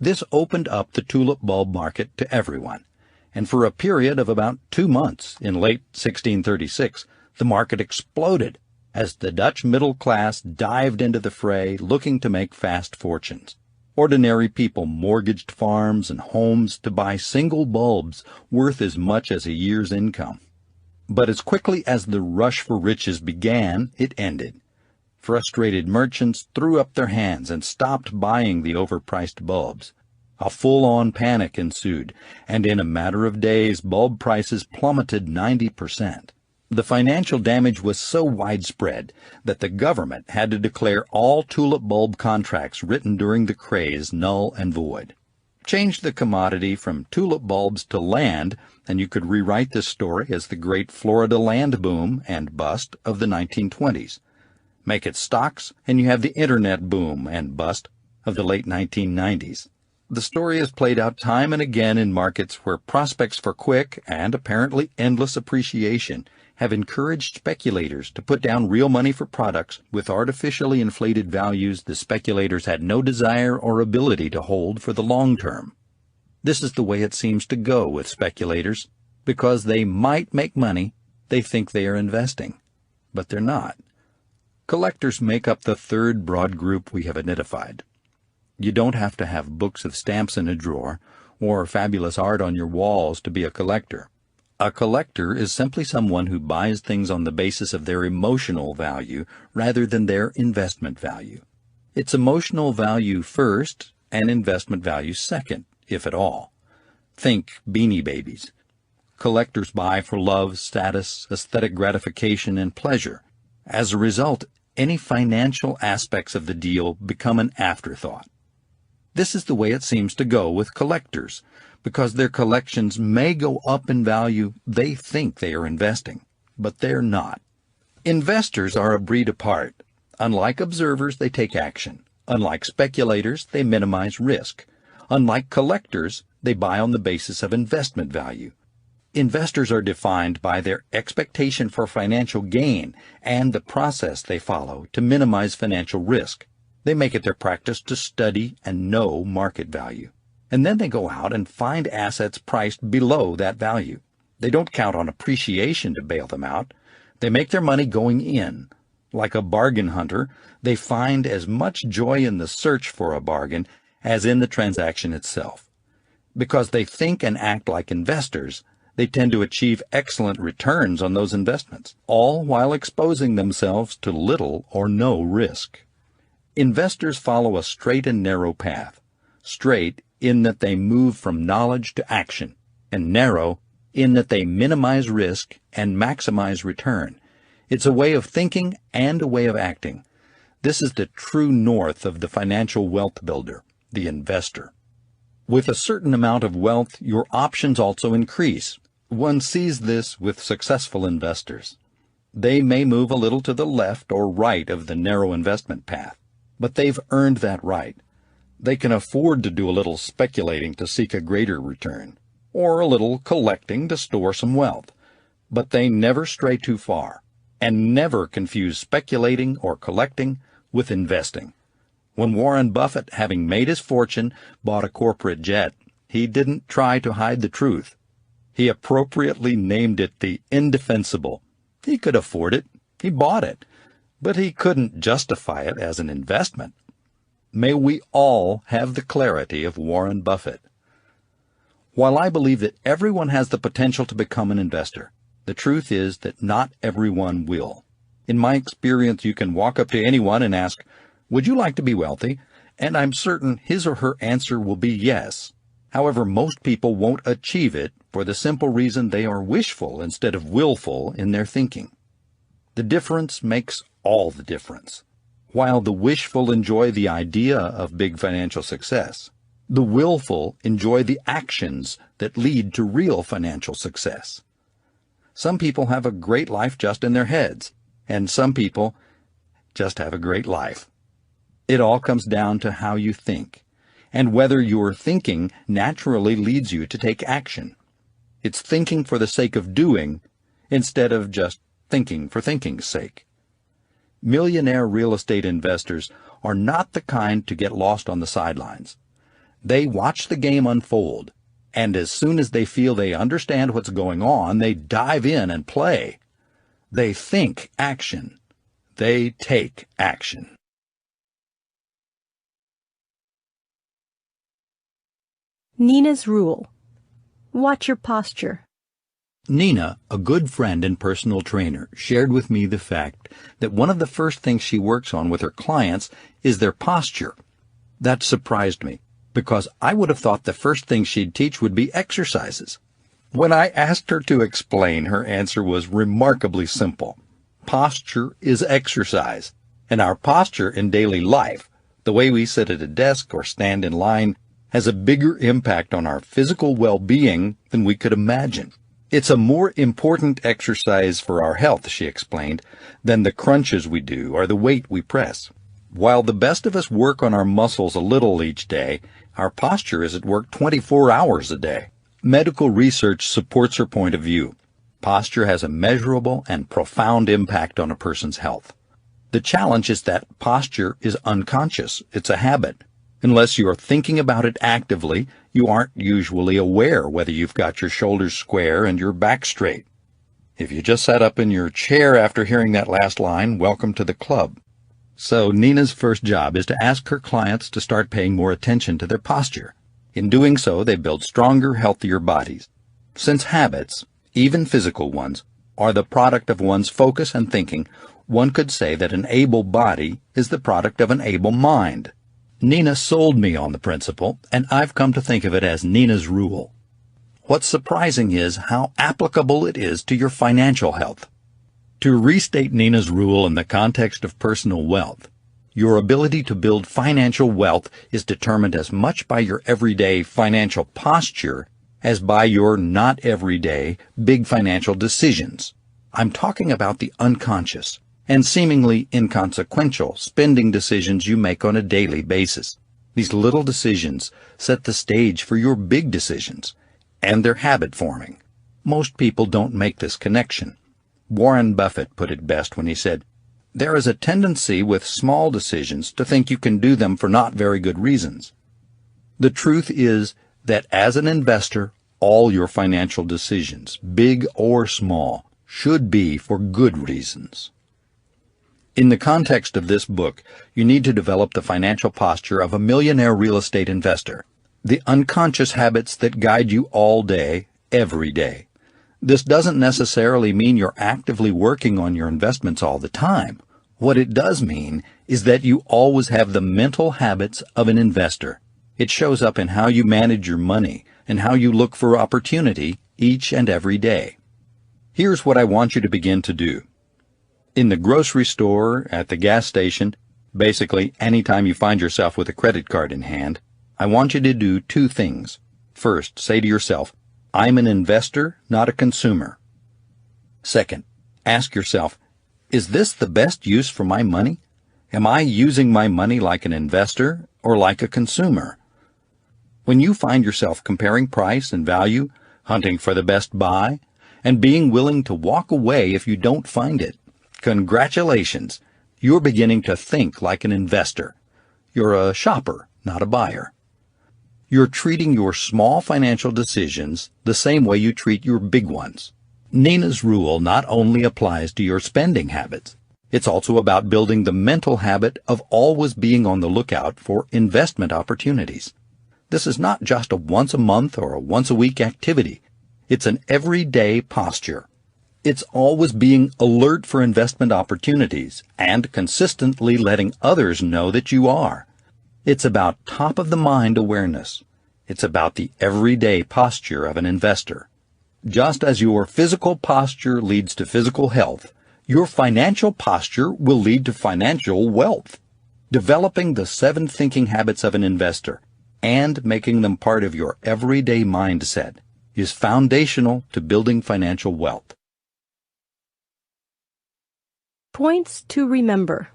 This opened up the tulip bulb market to everyone, and for a period of about 2 months in late 1636, the market exploded as the Dutch middle class dived into the fray looking to make fast fortunes. Ordinary people mortgaged farms and homes to buy single bulbs worth as much as a year's income. But as quickly as the rush for riches began, it ended. Frustrated merchants threw up their hands and stopped buying the overpriced bulbs. A full-on panic ensued, and in a matter of days, bulb prices plummeted 90%. The financial damage was so widespread that the government had to declare all tulip bulb contracts written during the craze null and void. Change the commodity from tulip bulbs to land, and you could rewrite this story as the great Florida land boom and bust of the 1920s. Make it stocks, and you have the internet boom and bust of the late 1990s. The story is played out time and again in markets where prospects for quick and apparently endless appreciation have encouraged speculators to put down real money for products with artificially inflated values the speculators had no desire or ability to hold for the long term. This is the way it seems to go with speculators. Because they might make money, they think they are investing, but they're not. Collectors make up the third broad group we have identified. You don't have to have books of stamps in a drawer or fabulous art on your walls to be a collector. A collector is simply someone who buys things on the basis of their emotional value rather than their investment value. It's emotional value first and investment value second, if at all. Think Beanie Babies. Collectors buy for love, status, aesthetic gratification, and pleasure. As a result, any financial aspects of the deal become an afterthought. This is the way it seems to go with collectors. Because their collections may go up in value, they think they are investing, but they're not. Investors are a breed apart. Unlike observers, they take action. Unlike speculators, they minimize risk. Unlike collectors, they buy on the basis of investment value. Investors are defined by their expectation for financial gain and the process they follow to minimize financial risk. They make it their practice to study and know market value. And then they go out and find assets priced below that value. They don't count on appreciation to bail them out. They make their money going in. Like a bargain hunter, they find as much joy in the search for a bargain as in the transaction itself. Because they think and act like investors, they tend to achieve excellent returns on those investments, all while exposing themselves to little or no risk. Investors follow a straight and narrow path. Straight in that they move from knowledge to action, and narrow in that they minimize risk and maximize return. It's a way of thinking and a way of acting. This is the true north of the financial wealth builder, the investor. With a certain amount of wealth, your options also increase. One sees this with successful investors. They may move a little to the left or right of the narrow investment path, but they've earned that right. They can afford to do a little speculating to seek a greater return, or a little collecting to store some wealth. But they never stray too far, and never confuse speculating or collecting with investing. When Warren Buffett, having made his fortune, bought a corporate jet, he didn't try to hide the truth. He appropriately named it the indefensible. He could afford it. He bought it. But he couldn't justify it as an investment. May we all have the clarity of Warren Buffett. While I believe that everyone has the potential to become an investor, the truth is that not everyone will. In my experience, you can walk up to anyone and ask, "Would you like to be wealthy?" And I'm certain his or her answer will be yes. However, most people won't achieve it for the simple reason they are wishful instead of willful in their thinking. The difference makes all the difference. While the wishful enjoy the idea of big financial success, the willful enjoy the actions that lead to real financial success. Some people have a great life just in their heads, and some people just have a great life. It all comes down to how you think, and whether your thinking naturally leads you to take action. It's thinking for the sake of doing instead of just thinking for thinking's sake. Millionaire real estate investors are not the kind to get lost on the sidelines. They watch the game unfold, and as soon as they feel they understand what's going on, they dive in and play. They think action. They take action. Nina's rule. Watch your posture. Nina, a good friend and personal trainer, shared with me the fact that one of the first things she works on with her clients is their posture. That surprised me, because I would have thought the first thing she'd teach would be exercises. When I asked her to explain, her answer was remarkably simple. Posture is exercise, and our posture in daily life, the way we sit at a desk or stand in line, has a bigger impact on our physical well-being than we could imagine. It's a more important exercise for our health, she explained, than the crunches we do or the weight we press. While the best of us work on our muscles a little each day, our posture is at work 24 hours a day. Medical research supports her point of view. Posture has a measurable and profound impact on a person's health. The challenge is that posture is unconscious. It's a habit. Unless you're thinking about it actively, you aren't usually aware whether you've got your shoulders square and your back straight. If you just sat up in your chair after hearing that last line, welcome to the club. So Nina's first job is to ask her clients to start paying more attention to their posture. In doing so, they build stronger, healthier bodies. Since habits, even physical ones, are the product of one's focus and thinking, one could say that an able body is the product of an able mind. Nina sold me on the principle, and I've come to think of it as Nina's rule. What's surprising is how applicable it is to your financial health. To restate Nina's rule in the context of personal wealth, your ability to build financial wealth is determined as much by your everyday financial posture as by your not everyday big financial decisions. I'm talking about the unconscious and seemingly inconsequential spending decisions you make on a daily basis. These little decisions set the stage for your big decisions, and they're habit-forming. Most people don't make this connection. Warren Buffett put it best when he said, "There is a tendency with small decisions to think you can do them for not very good reasons." The truth is that as an investor, all your financial decisions, big or small, should be for good reasons. In the context of this book, you need to develop the financial posture of a millionaire real estate investor, the unconscious habits that guide you all day, every day. This doesn't necessarily mean you're actively working on your investments all the time. What it does mean is that you always have the mental habits of an investor. It shows up in how you manage your money and how you look for opportunity each and every day. Here's what I want you to begin to do. In the grocery store, at the gas station, basically anytime you find yourself with a credit card in hand, I want you to do two things. First, say to yourself, I'm an investor, not a consumer. Second, ask yourself, is this the best use for my money? Am I using my money like an investor or like a consumer? When you find yourself comparing price and value, hunting for the best buy, and being willing to walk away if you don't find it, congratulations, you're beginning to think like an investor. You're a shopper, not a buyer. You're treating your small financial decisions the same way you treat your big ones. Nina's rule not only applies to your spending habits, it's also about building the mental habit of always being on the lookout for investment opportunities. This is not just a once-a-month or a once-a-week activity. It's an everyday posture. It's always being alert for investment opportunities and consistently letting others know that you are. It's about top-of-the-mind awareness. It's about the everyday posture of an investor. Just as your physical posture leads to physical health, your financial posture will lead to financial wealth. Developing the 7 thinking habits of an investor and making them part of your everyday mindset is foundational to building financial wealth. Points to remember.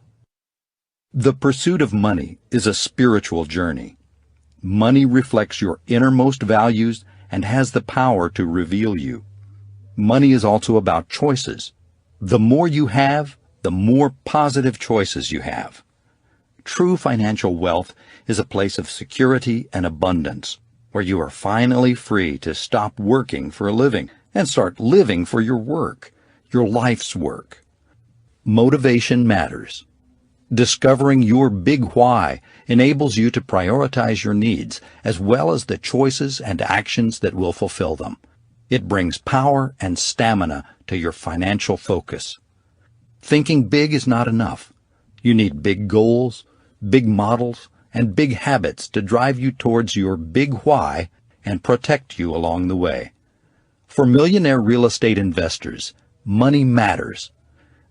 The pursuit of money is a spiritual journey. Money reflects your innermost values and has the power to reveal you. Money is also about choices. The more you have, the more positive choices you have. True financial wealth is a place of security and abundance, where you are finally free to stop working for a living and start living for your work, your life's work. Motivation matters. Discovering your big why enables you to prioritize your needs as well as the choices and actions that will fulfill them. It brings power and stamina to your financial focus. Thinking big is not enough. You need big goals, big models, and big habits to drive you towards your big why and protect you along the way. For millionaire real estate investors, money matters.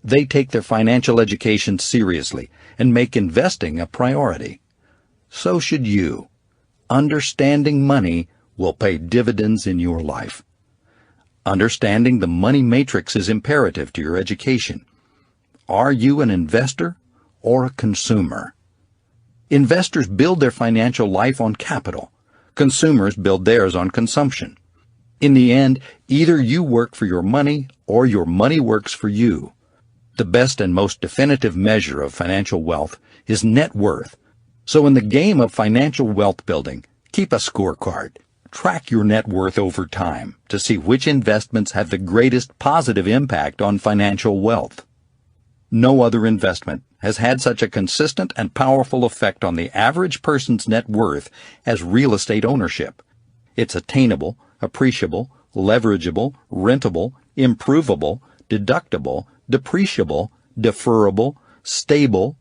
They take their financial education seriously and make investing a priority. So should you. Understanding money will pay dividends in your life. Understanding the money matrix is imperative to your education. Are you an investor or a consumer? Investors build their financial life on capital. Consumers build theirs on consumption. In the end, either you work for your money or your money works for you. The best and most definitive measure of financial wealth is net worth. So in the game of financial wealth building, keep a scorecard. Track your net worth over time to see which investments have the greatest positive impact on financial wealth. No other investment has had such a consistent and powerful effect on the average person's net worth as real estate ownership. It's attainable, appreciable, leverageable, rentable, improvable, deductible, depreciable, deferrable, stable,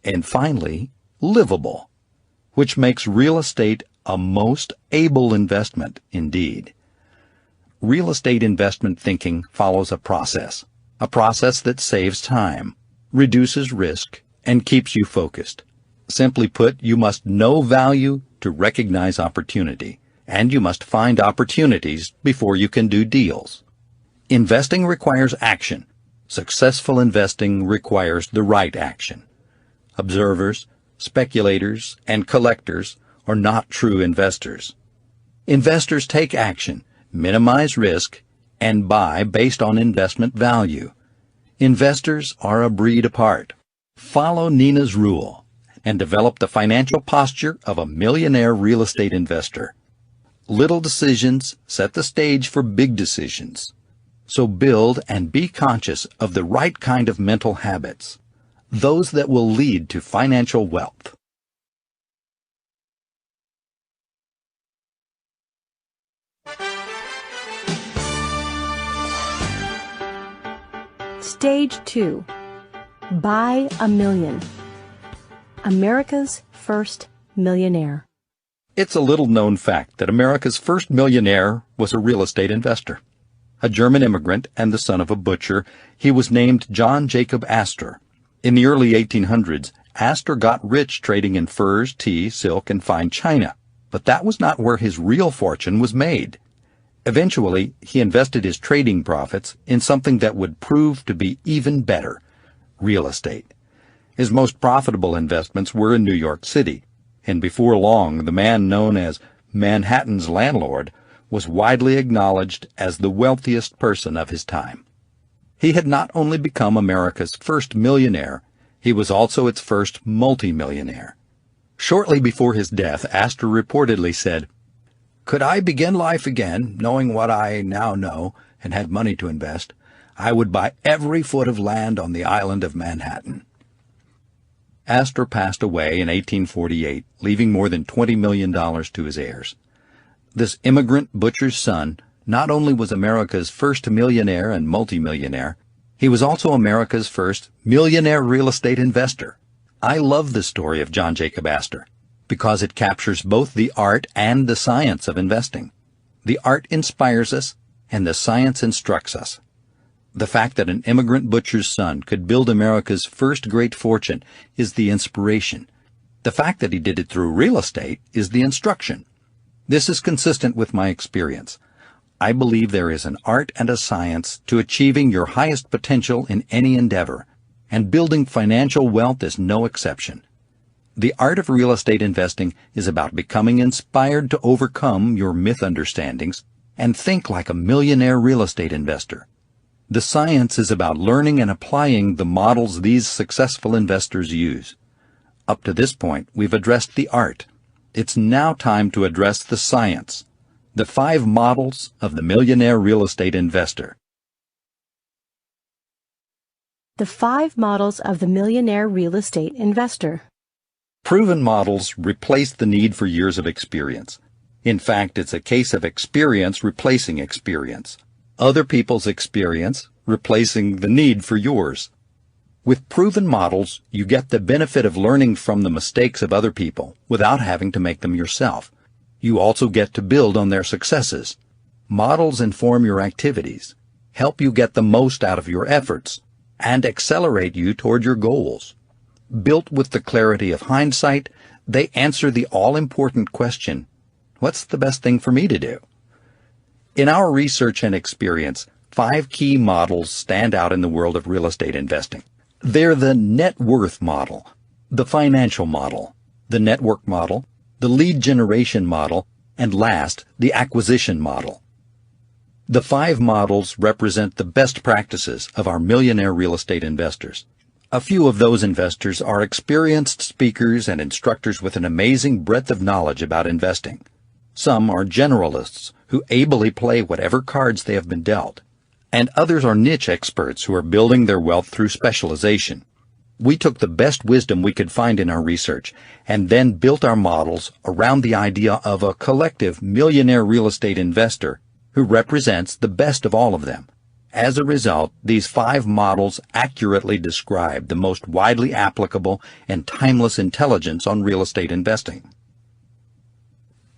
and finally, livable, which makes real estate a most able investment indeed. Real estate investment thinking follows a process that saves time, reduces risk, and keeps you focused. Simply put, you must know value to recognize opportunity, and you must find opportunities before you can do deals. Investing requires action. Successful investing requires the right action. Observers, speculators, and collectors are not true investors. Investors take action, minimize risk, and buy based on investment value. Investors are a breed apart. Follow Nina's rule and develop the financial posture of a millionaire real estate investor. Little decisions set the stage for big decisions. So build and be conscious of the right kind of mental habits, those that will lead to financial wealth. Stage 2. Buy a million. America's first millionaire. It's a little-known fact that America's first millionaire was a real estate investor. A German immigrant and the son of a butcher, he was named John Jacob Astor. In the early 1800s, Astor got rich trading in furs, tea, silk, and fine china, but that was not where his real fortune was made. Eventually, he invested his trading profits in something that would prove to be even better: real estate. His most profitable investments were in New York City, and before long, the man known as Manhattan's landlord was widely acknowledged as the wealthiest person of his time. He had not only become America's first millionaire, he was also its first multimillionaire. Shortly before his death, Astor reportedly said, "Could I begin life again, knowing what I now know, and had money to invest, I would buy every foot of land on the island of Manhattan." Astor passed away in 1848, leaving more than $20 million to his heirs. This immigrant butcher's son not only was America's first millionaire and multimillionaire, he was also America's first millionaire real estate investor. I love the story of John Jacob Astor because it captures both the art and the science of investing. The art inspires us, and the science instructs us. The fact that an immigrant butcher's son could build America's first great fortune is the inspiration. The fact that he did it through real estate is the instruction. This is consistent with my experience. I believe there is an art and a science to achieving your highest potential in any endeavor, and building financial wealth is no exception. The art of real estate investing is about becoming inspired to overcome your myth understandings and think like a millionaire real estate investor. The science is about learning and applying the models these successful investors use. Up to this point, we've addressed the art. It's now time to address the science. The 5 models of the millionaire real estate investor. The 5 models of the millionaire real estate investor. Proven models replace the need for years of experience. In fact, it's a case of experience replacing experience. Other people's experience replacing the need for yours. With proven models, you get the benefit of learning from the mistakes of other people without having to make them yourself. You also get to build on their successes. Models inform your activities, help you get the most out of your efforts, and accelerate you toward your goals. Built with the clarity of hindsight, they answer the all-important question, what's the best thing for me to do? In our research and experience, 5 key models stand out in the world of real estate investing. They're the net worth model, the financial model, the network model, the lead generation model, and last, the acquisition model. The 5 models represent the best practices of our millionaire real estate investors. A few of those investors are experienced speakers and instructors with an amazing breadth of knowledge about investing. Some are generalists who ably play whatever cards they have been dealt, and others are niche experts who are building their wealth through specialization. We took the best wisdom we could find in our research and then built our models around the idea of a collective millionaire real estate investor who represents the best of all of them. As a result, these 5 models accurately describe the most widely applicable and timeless intelligence on real estate investing.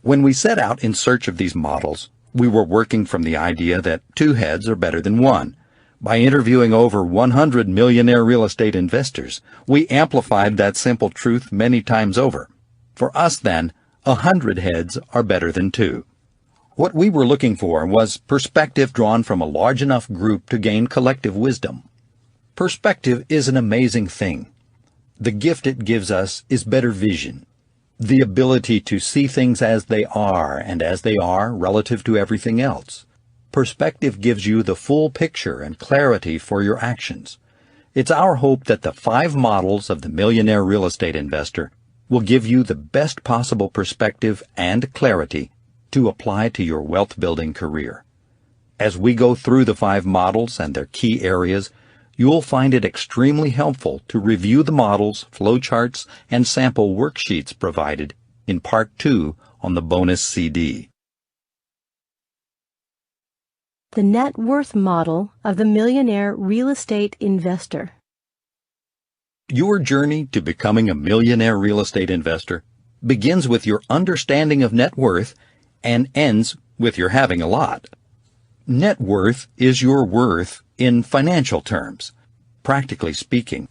When we set out in search of these models, we were working from the idea that 2 heads are better than 1. By interviewing over 100 millionaire real estate investors, we amplified that simple truth many times over. For us then, 100 heads are better than 2. What we were looking for was perspective drawn from a large enough group to gain collective wisdom. Perspective is an amazing thing. The gift it gives us is better vision. The ability to see things as they are and as they are relative to everything else. Perspective gives you the full picture and clarity for your actions. It's our hope that the 5 models of the millionaire real estate investor will give you the best possible perspective and clarity to apply to your wealth-building career. As we go through the 5 models and their key areas, you'll find it extremely helpful to review the models, flowcharts, and sample worksheets provided in Part 2 on the bonus CD. The net worth model of the millionaire real estate investor. Your journey to becoming a millionaire real estate investor begins with your understanding of net worth and ends with your having a lot. Net worth is your worth in financial terms. Practically speaking,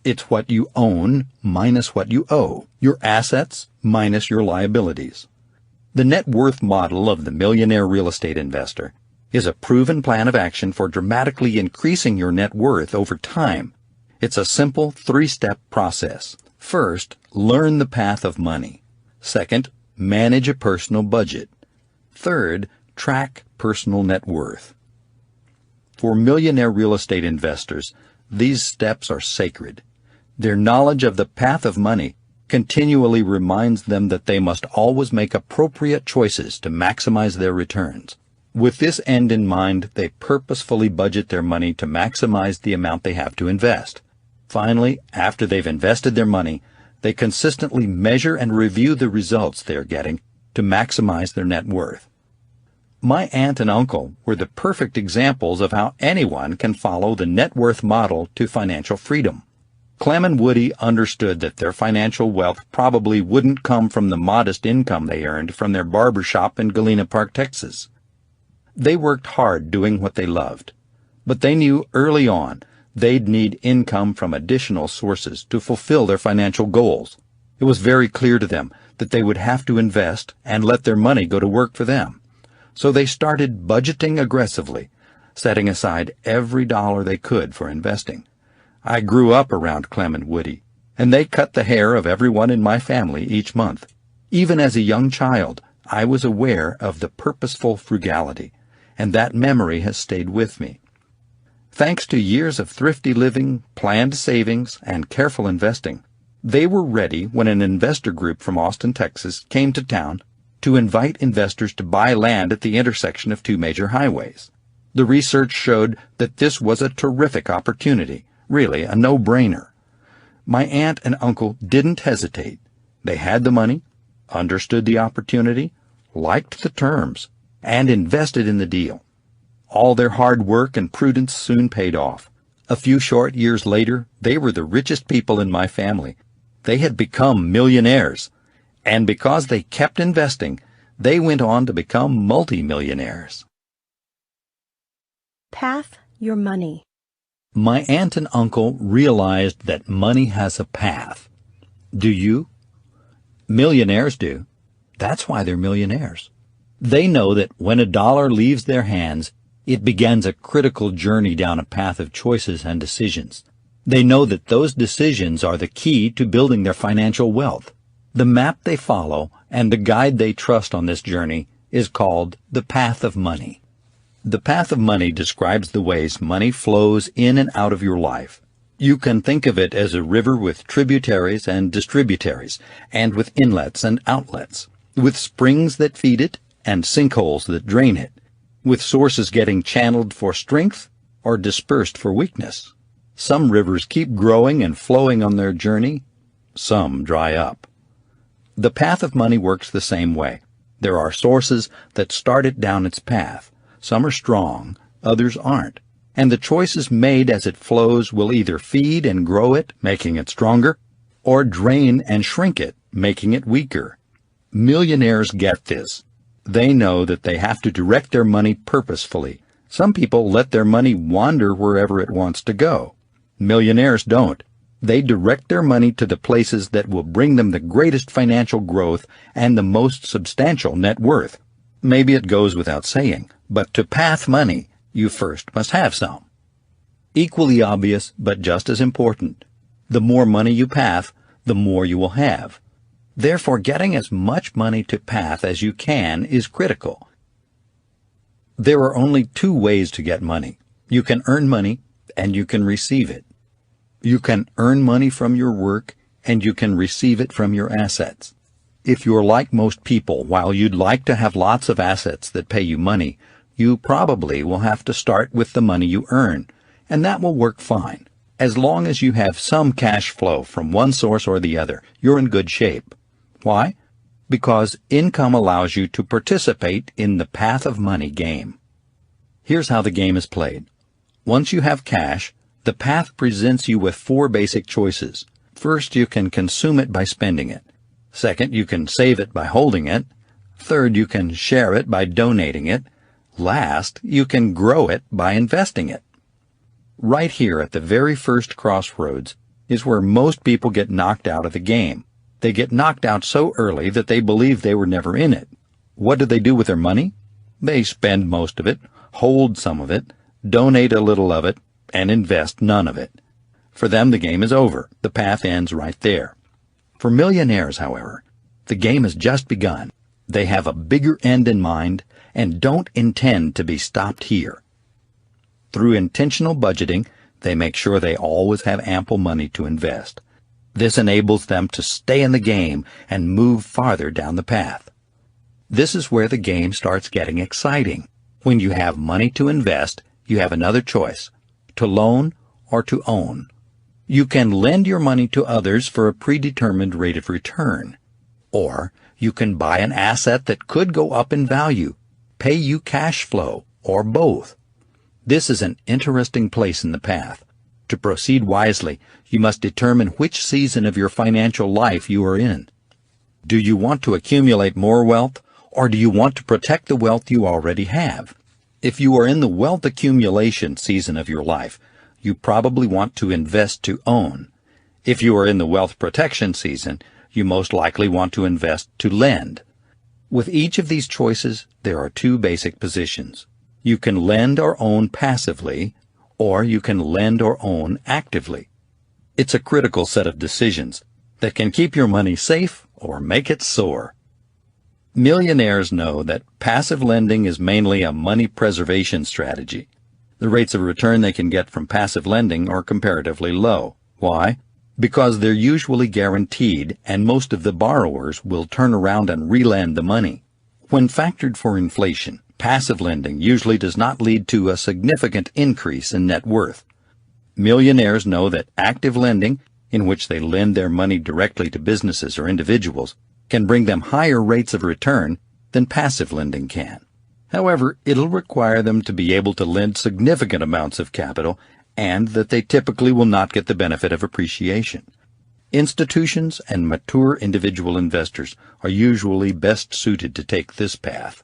it's what you own minus what you owe, your assets minus your liabilities. The net worth model of the millionaire real estate investor is a proven plan of action for dramatically increasing your net worth over time. It's a simple 3-step process. First, learn the path of money. Second, manage a personal budget. Third, track personal net worth. For millionaire real estate investors, these steps are sacred. Their knowledge of the path of money continually reminds them that they must always make appropriate choices to maximize their returns. With this end in mind, they purposefully budget their money to maximize the amount they have to invest. Finally, after they've invested their money, they consistently measure and review the results they are getting to maximize their net worth. My aunt and uncle were the perfect examples of how anyone can follow the net worth model to financial freedom. Clem and Woody understood that their financial wealth probably wouldn't come from the modest income they earned from their barber shop in Galena Park, Texas. They worked hard doing what they loved, but they knew early on they'd need income from additional sources to fulfill their financial goals. It was very clear to them that they would have to invest and let their money go to work for them. So they started budgeting aggressively, setting aside every dollar they could for investing. I grew up around Clem and Woody, and they cut the hair of everyone in my family each month. Even as a young child, I was aware of the purposeful frugality, and that memory has stayed with me. Thanks to years of thrifty living, planned savings, and careful investing, they were ready when an investor group from Austin, Texas, came to town to invite investors to buy land at the intersection of two major highways. The research showed that this was a terrific opportunity, really a no-brainer. My aunt and uncle didn't hesitate. They had the money, understood the opportunity, liked the terms, and invested in the deal. All their hard work and prudence soon paid off. A few short years later, they were the richest people in my family. They had become millionaires, and because they kept investing, they went on to become multimillionaires. Path your money. My aunt and uncle realized that money has a path. Do you? Millionaires do. That's why they're millionaires. They know that when a dollar leaves their hands, it begins a critical journey down a path of choices and decisions. They know that those decisions are the key to building their financial wealth. The map they follow and the guide they trust on this journey is called the path of money. The path of money describes the ways money flows in and out of your life. You can think of it as a river with tributaries and distributaries, and with inlets and outlets, with springs that feed it and sinkholes that drain it, with sources getting channeled for strength or dispersed for weakness. Some rivers keep growing and flowing on their journey, some dry up. The path of money works the same way. There are sources that start it down its path. Some are strong, others aren't, and the choices made as it flows will either feed and grow it, making it stronger, or drain and shrink it, making it weaker. Millionaires get this. They know that they have to direct their money purposefully. Some people let their money wander wherever it wants to go. Millionaires don't. They direct their money to the places that will bring them the greatest financial growth and the most substantial net worth. Maybe it goes without saying, but to path money, you first must have some. Equally obvious, but just as important. The more money you path, the more you will have. Therefore, getting as much money to path as you can is critical. There are only two ways to get money. You can earn money, and you can receive it. You can earn money from your work, and you can receive it from your assets. If you're like most people, while you'd like to have lots of assets that pay you money, you probably will have to start with the money you earn, and that will work fine. As long as you have some cash flow from one source or the other, you're in good shape. Why? Because income allows you to participate in the path of money game. Here's how the game is played. Once you have cash, the path presents you with four basic choices. First, you can consume it by spending it. Second, you can save it by holding it. Third, you can share it by donating it. Last, you can grow it by investing it. Right here at the very first crossroads is where most people get knocked out of the game. They get knocked out so early that they believe they were never in it. What do they do with their money? They spend most of it, hold some of it, donate a little of it, and invest none of it. For them, the game is over. The path ends right there. For millionaires, however, the game has just begun. They have a bigger end in mind and don't intend to be stopped here. Through intentional budgeting, they make sure they always have ample money to invest. This enables them to stay in the game and move farther down the path. This is where the game starts getting exciting. When you have money to invest, you have another choice: to loan or to own. You can lend your money to others for a predetermined rate of return, or you can buy an asset that could go up in value, pay you cash flow, or both. This is an interesting place in the path. To proceed wisely, you must determine which season of your financial life you are in. Do you want to accumulate more wealth, or do you want to protect the wealth you already have? If you are in the wealth accumulation season of your life, you probably want to invest to own. If you are in the wealth protection season, you most likely want to invest to lend. With each of these choices, there are two basic positions. You can lend or own passively, or you can lend or own actively. It's a critical set of decisions that can keep your money safe or make it soar. Millionaires know that passive lending is mainly a money preservation strategy. The rates of return they can get from passive lending are comparatively low. Why? Because they're usually guaranteed, and most of the borrowers will turn around and relend the money. When factored for inflation, passive lending usually does not lead to a significant increase in net worth. Millionaires know that active lending, in which they lend their money directly to businesses or individuals, can bring them higher rates of return than passive lending can. However, it'll require them to be able to lend significant amounts of capital, and that they typically will not get the benefit of appreciation. Institutions and mature individual investors are usually best suited to take this path.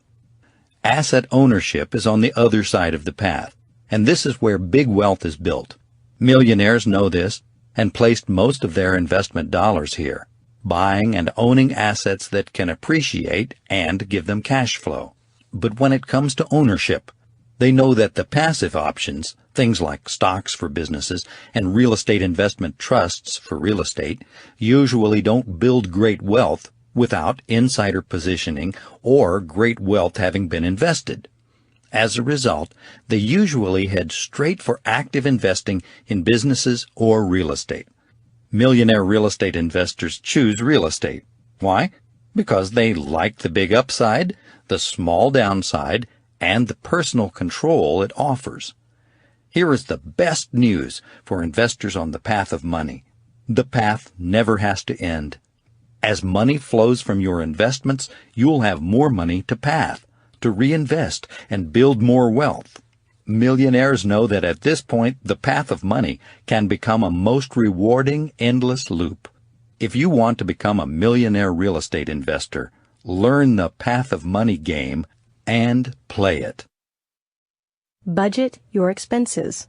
Asset ownership is on the other side of the path, and this is where big wealth is built. Millionaires know this and placed most of their investment dollars here, buying and owning assets that can appreciate and give them cash flow. But when it comes to ownership, they know that the passive options, things like stocks for businesses and real estate investment trusts for real estate, usually don't build great wealth without insider positioning or great wealth having been invested. As a result, they usually head straight for active investing in businesses or real estate. Millionaire real estate investors choose real estate. Why? Because they like the big upside, the small downside, and the personal control it offers. Here is the best news for investors on the path of money. The path never has to end. As money flows from your investments, you'll have more money to path, to reinvest, and build more wealth. Millionaires know that at this point, the path of money can become a most rewarding, endless loop. If you want to become a millionaire real estate investor, learn the path of money game and play it. Budget your expenses.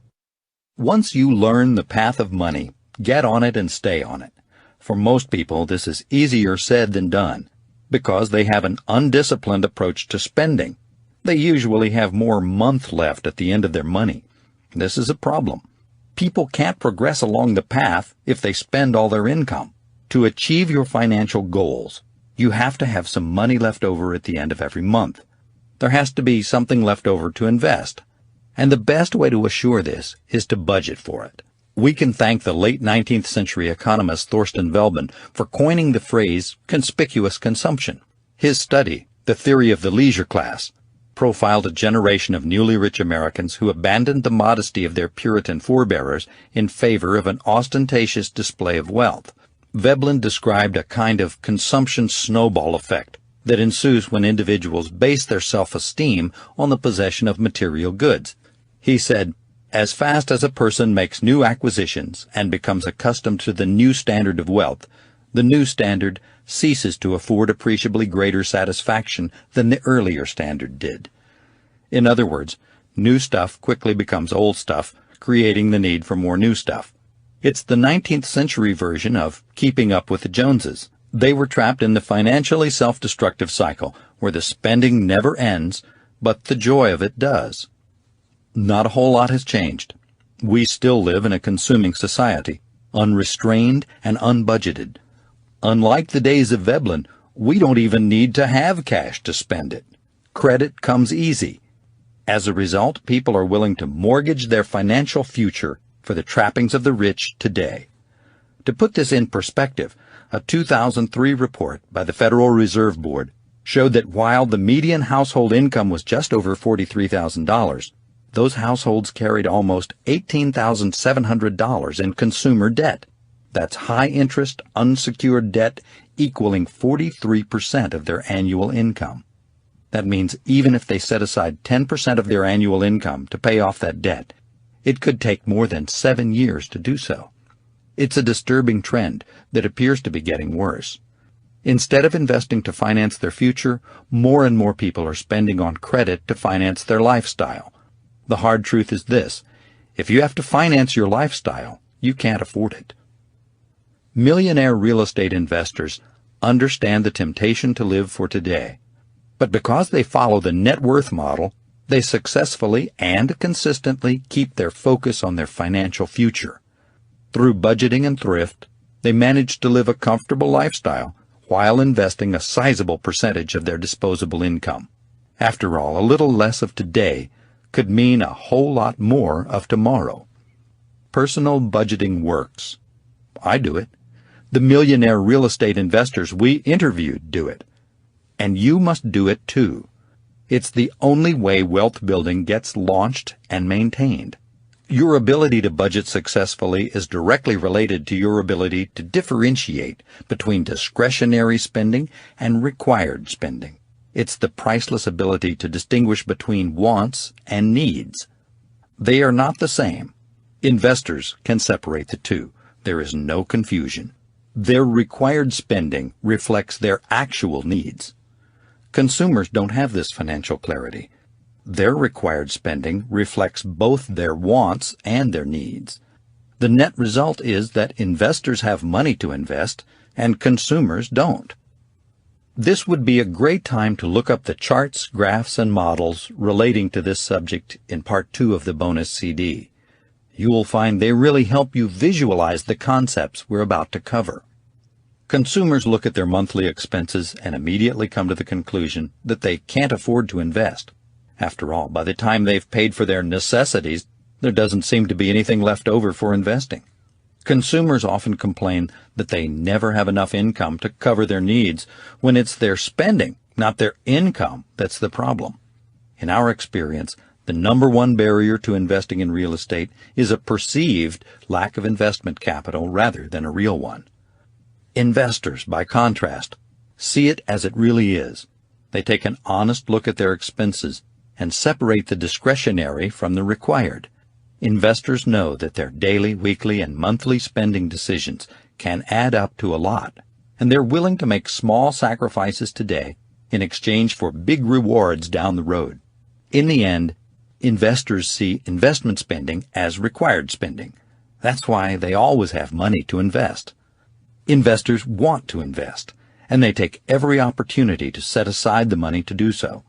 Once you learn the path of money, get on it and stay on it. For most people, this is easier said than done, because they have an undisciplined approach to spending. They usually have more month left at the end of their money. This is a problem. People can't progress along the path if they spend all their income. To achieve your financial goals, you have to have some money left over at the end of every month. There has to be something left over to invest. And the best way to assure this is to budget for it. We can thank the late 19th century economist Thorstein Veblen for coining the phrase conspicuous consumption. His study, The Theory of the Leisure Class, profiled a generation of newly rich Americans who abandoned the modesty of their Puritan forebearers in favor of an ostentatious display of wealth. Veblen described a kind of consumption snowball effect that ensues when individuals base their self-esteem on the possession of material goods. He said, "As fast as a person makes new acquisitions and becomes accustomed to the new standard of wealth, the new standard ceases to afford appreciably greater satisfaction than the earlier standard did." In other words, new stuff quickly becomes old stuff, creating the need for more new stuff. It's the 19th century version of keeping up with the Joneses. They were trapped in the financially self-destructive cycle where the spending never ends, but the joy of it does. Not a whole lot has changed. We still live in a consuming society, unrestrained and unbudgeted. Unlike the days of Veblen, we don't even need to have cash to spend it. Credit comes easy. As a result, people are willing to mortgage their financial future for the trappings of the rich today. To put this in perspective, a 2003 report by the Federal Reserve Board showed that while the median household income was just over $43,000, those households carried almost $18,700 in consumer debt. That's high-interest, unsecured debt equaling 43% of their annual income. That means even if they set aside 10% of their annual income to pay off that debt, it could take more than 7 years to do so. It's a disturbing trend that appears to be getting worse. Instead of investing to finance their future, more and more people are spending on credit to finance their lifestyle. The hard truth is this: if you have to finance your lifestyle, you can't afford it. Millionaire real estate investors understand the temptation to live for today. But because they follow the net worth model, they successfully and consistently keep their focus on their financial future. Through budgeting and thrift, they manage to live a comfortable lifestyle while investing a sizable percentage of their disposable income. After all, a little less of today could mean a whole lot more of tomorrow. Personal budgeting works. I do it. The millionaire real estate investors we interviewed do it. And you must do it too. It's the only way wealth building gets launched and maintained. Your ability to budget successfully is directly related to your ability to differentiate between discretionary spending and required spending. It's the priceless ability to distinguish between wants and needs. They are not the same. Investors can separate the two. There is no confusion. Their required spending reflects their actual needs. Consumers don't have this financial clarity. Their required spending reflects both their wants and their needs. The net result is that investors have money to invest and consumers don't. This would be a great time to look up the charts, graphs, and models relating to this subject in Part 2 of the bonus CD. You will find they really help you visualize the concepts we're about to cover. Consumers look at their monthly expenses and immediately come to the conclusion that they can't afford to invest. After all, by the time they've paid for their necessities, there doesn't seem to be anything left over for investing. Consumers often complain that they never have enough income to cover their needs when it's their spending, not their income, that's the problem. In our experience, the number one barrier to investing in real estate is a perceived lack of investment capital rather than a real one. Investors, by contrast, see it as it really is. They take an honest look at their expenses and separate the discretionary from the required. Investors know that their daily, weekly, and monthly spending decisions can add up to a lot, and they're willing to make small sacrifices today in exchange for big rewards down the road. In the end, investors see investment spending as required spending. That's why they always have money to invest. Investors want to invest, and they take every opportunity to set aside the money to do so.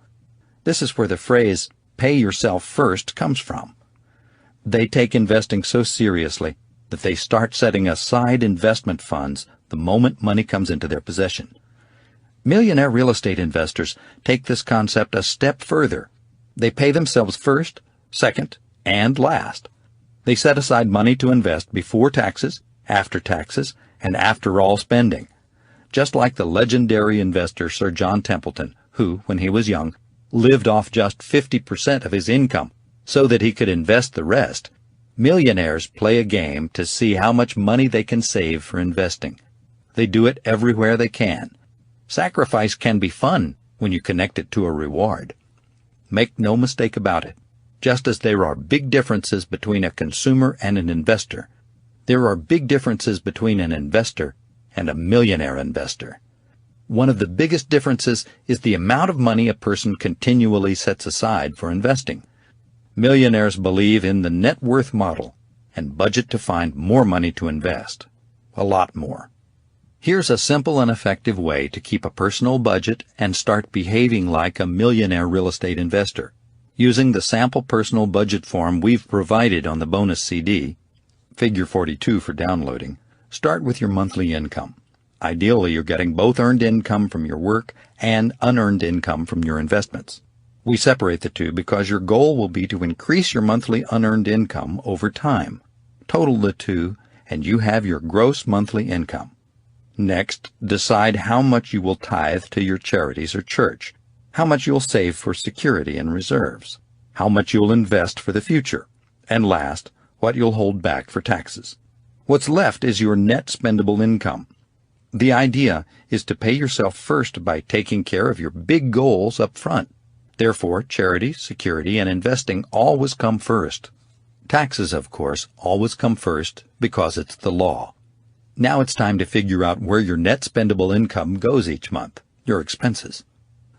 This is where the phrase, "pay yourself first," comes from. They take investing so seriously that they start setting aside investment funds the moment money comes into their possession. Millionaire real estate investors take this concept a step further. They pay themselves first, second, and last. They set aside money to invest before taxes, after taxes, and after all spending. Just like the legendary investor Sir John Templeton, who, when he was young, lived off just 50% of his income so that he could invest the rest, millionaires play a game to see how much money they can save for investing. They do it everywhere they can. Sacrifice can be fun when you connect it to a reward. Make no mistake about it. Just as there are big differences between a consumer and an investor, there are big differences between an investor and a millionaire investor. One of the biggest differences is the amount of money a person continually sets aside for investing. Millionaires believe in the net worth model and budget to find more money to invest. A lot more. Here's a simple and effective way to keep a personal budget and start behaving like a millionaire real estate investor. Using the sample personal budget form we've provided on the bonus CD, Figure 42 for downloading, start with your monthly income. Ideally, you're getting both earned income from your work and unearned income from your investments. We separate the two because your goal will be to increase your monthly unearned income over time. Total the two and you have your gross monthly income. Next, decide how much you will tithe to your charities or church, how much you'll save for security and reserves, how much you'll invest for the future, and last, what you'll hold back for taxes. What's left is your net spendable income. The idea is to pay yourself first by taking care of your big goals up front. Therefore, charity, security, and investing always come first. Taxes, of course, always come first because it's the law. Now it's time to figure out where your net spendable income goes each month, your expenses.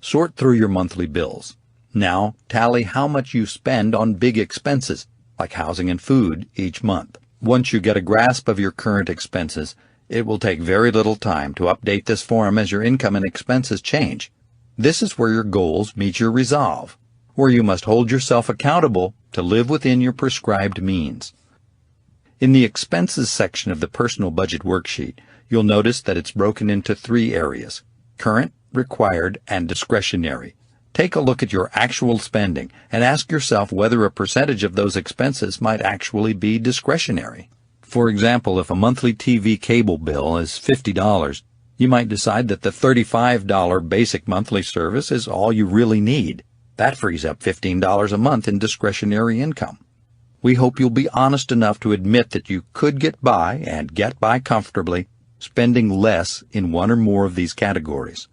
Sort through your monthly bills. Now, tally how much you spend on big expenses, like housing and food, each month. Once you get a grasp of your current expenses, it will take very little time to update this form as your income and expenses change. This is where your goals meet your resolve, where you must hold yourself accountable to live within your prescribed means. In the expenses section of the personal budget worksheet, you'll notice that it's broken into 3 areas: current, required, and discretionary. Take a look at your actual spending and ask yourself whether a percentage of those expenses might actually be discretionary. For example, if a monthly TV cable bill is $50, you might decide that the $35 basic monthly service is all you really need. That frees up $15 a month in discretionary income. We hope you'll be honest enough to admit that you could get by and get by comfortably, spending less in one or more of these categories.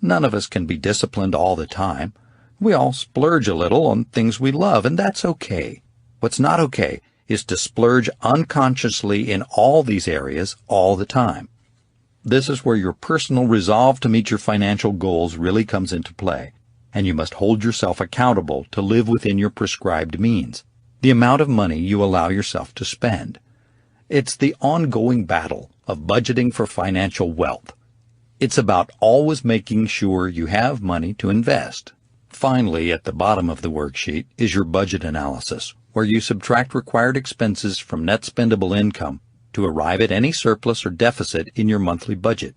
None of us can be disciplined all the time. We all splurge a little on things we love, and that's okay. What's not okay is to splurge unconsciously in all these areas all the time. This is where your personal resolve to meet your financial goals really comes into play, and you must hold yourself accountable to live within your prescribed means, the amount of money you allow yourself to spend. It's the ongoing battle of budgeting for financial wealth. It's about always making sure you have money to invest. Finally, at the bottom of the worksheet is your budget analysis, where you subtract required expenses from net spendable income to arrive at any surplus or deficit in your monthly budget.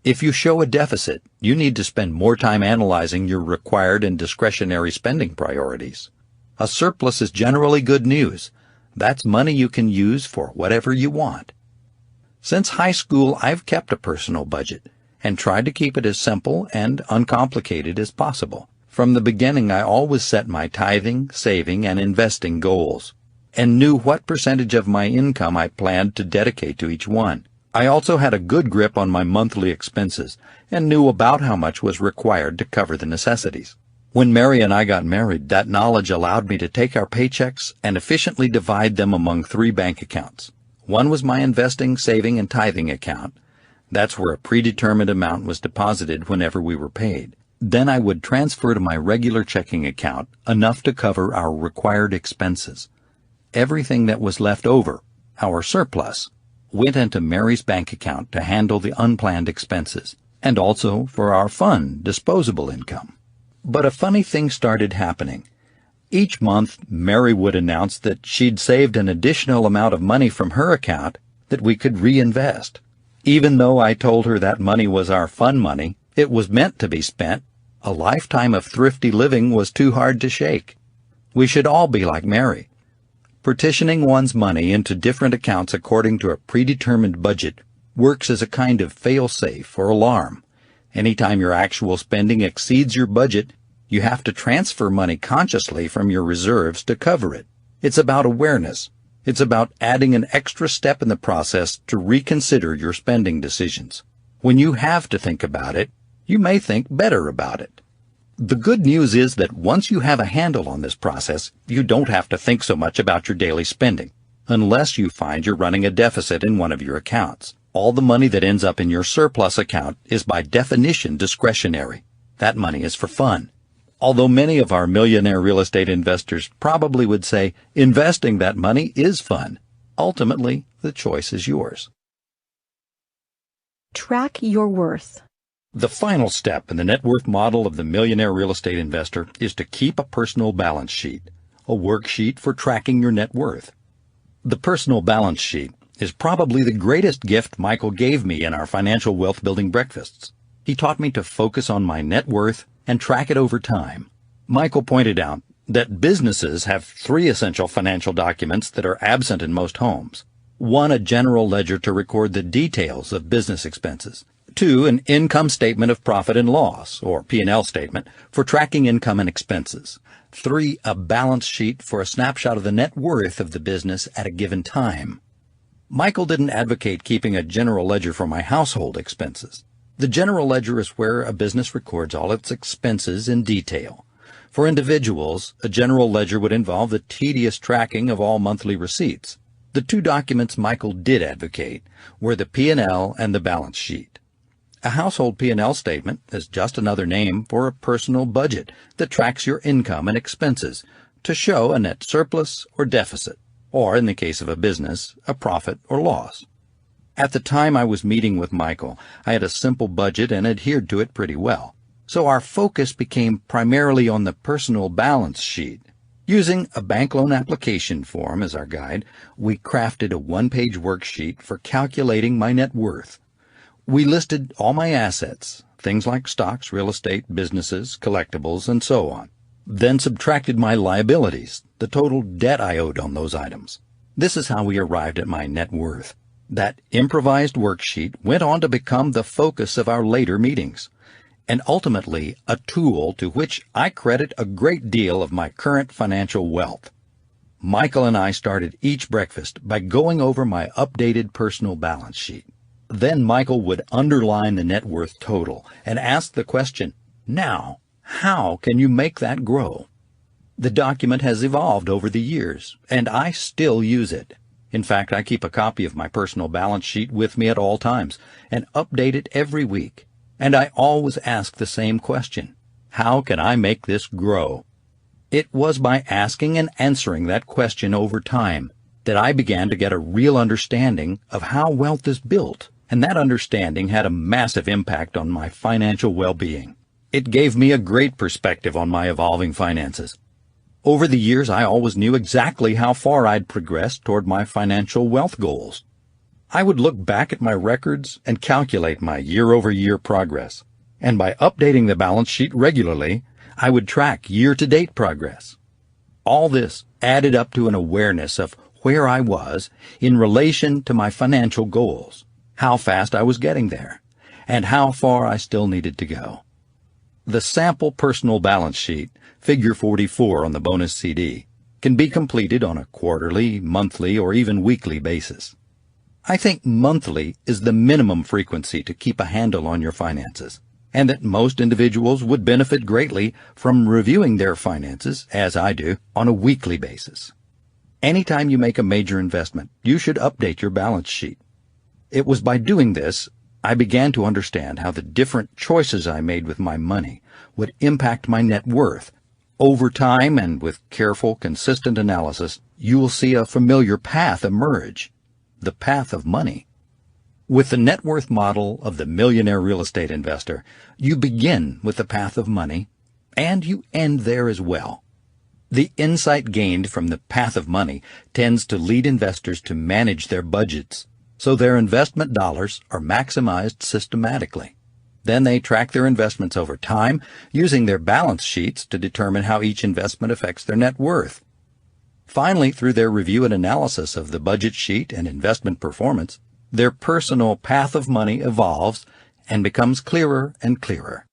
If you show a deficit, you need to spend more time analyzing your required and discretionary spending priorities. A surplus is generally good news. That's money you can use for whatever you want. Since high school, I've kept a personal budget and tried to keep it as simple and uncomplicated as possible. From the beginning, I always set my tithing, saving, and investing goals, and knew what percentage of my income I planned to dedicate to each one. I also had a good grip on my monthly expenses and knew about how much was required to cover the necessities. When Mary and I got married, that knowledge allowed me to take our paychecks and efficiently divide them among 3 bank accounts. One was my investing, saving, and tithing account. That's where a predetermined amount was deposited whenever we were paid. Then I would transfer to my regular checking account enough to cover our required expenses. Everything that was left over, our surplus, went into Mary's bank account to handle the unplanned expenses, and also for our fun, disposable income. But a funny thing started happening. Each month, Mary would announce that she'd saved an additional amount of money from her account that we could reinvest. Even though I told her that money was our fun money, it was meant to be spent. A lifetime of thrifty living was too hard to shake. We should all be like Mary. Partitioning one's money into different accounts according to a predetermined budget works as a kind of fail-safe or alarm. Anytime your actual spending exceeds your budget, you have to transfer money consciously from your reserves to cover it. It's about awareness. It's about adding an extra step in the process to reconsider your spending decisions. When you have to think about it, you may think better about it. The good news is that once you have a handle on this process, you don't have to think so much about your daily spending, unless you find you're running a deficit in one of your accounts. All the money that ends up in your surplus account is by definition discretionary. That money is for fun. Although many of our millionaire real estate investors probably would say investing that money is fun, ultimately the choice is yours. Track your worth. The final step in the net worth model of the millionaire real estate investor is to keep a personal balance sheet, a worksheet for tracking your net worth. The personal balance sheet is probably the greatest gift Michael gave me in our financial wealth building breakfasts. He taught me to focus on my net worth and track it over time. Michael pointed out that businesses have 3 essential financial documents that are absent in most homes: 1, a general ledger to record the details of business expenses. 2, an income statement of profit and loss, or P&L statement, for tracking income and expenses. 3, a balance sheet for a snapshot of the net worth of the business at a given time. Michael didn't advocate keeping a general ledger for my household expenses. The general ledger is where a business records all its expenses in detail. For individuals, a general ledger would involve the tedious tracking of all monthly receipts. The 2 documents Michael did advocate were the P&L and the balance sheet. A household P&L statement is just another name for a personal budget that tracks your income and expenses to show a net surplus or deficit, or in the case of a business, a profit or loss. At the time I was meeting with Michael, I had a simple budget and adhered to it pretty well. So our focus became primarily on the personal balance sheet. Using a bank loan application form as our guide, we crafted a 1-page worksheet for calculating my net worth. We listed all my assets, things like stocks, real estate, businesses, collectibles, and so on. Then subtracted my liabilities, the total debt I owed on those items. This is how we arrived at my net worth. That improvised worksheet went on to become the focus of our later meetings, and ultimately a tool to which I credit a great deal of my current financial wealth. Michael and I started each breakfast by going over my updated personal balance sheet. Then Michael would underline the net worth total and ask the question, "Now, how can you make that grow?" The document has evolved over the years, and I still use it. In fact, I keep a copy of my personal balance sheet with me at all times and update it every week. And I always ask the same question: how can I make this grow? It was by asking and answering that question over time that I began to get a real understanding of how wealth is built, and that understanding had a massive impact on my financial well-being. It gave me a great perspective on my evolving finances. Over the years, I always knew exactly how far I'd progressed toward my financial wealth goals. I would look back at my records and calculate my year-over-year progress. And by updating the balance sheet regularly, I would track year-to-date progress. All this added up to an awareness of where I was in relation to my financial goals, how fast I was getting there, and how far I still needed to go. The sample personal balance sheet, figure 44 on the bonus CD, can be completed on a quarterly, monthly, or even weekly basis. I think monthly is the minimum frequency to keep a handle on your finances, and that most individuals would benefit greatly from reviewing their finances, as I do, on a weekly basis. Anytime you make a major investment, you should update your balance sheet. It was by doing this I began to understand how the different choices I made with my money would impact my net worth. Over time and with careful, consistent analysis, you will see a familiar path emerge, the path of money. With the net worth model of the Millionaire Real Estate Investor, you begin with the path of money, and you end there as well. The insight gained from the path of money tends to lead investors to manage their budgets, so their investment dollars are maximized systematically. Then they track their investments over time, using their balance sheets to determine how each investment affects their net worth. Finally, through their review and analysis of the budget sheet and investment performance, their personal path of money evolves and becomes clearer and clearer.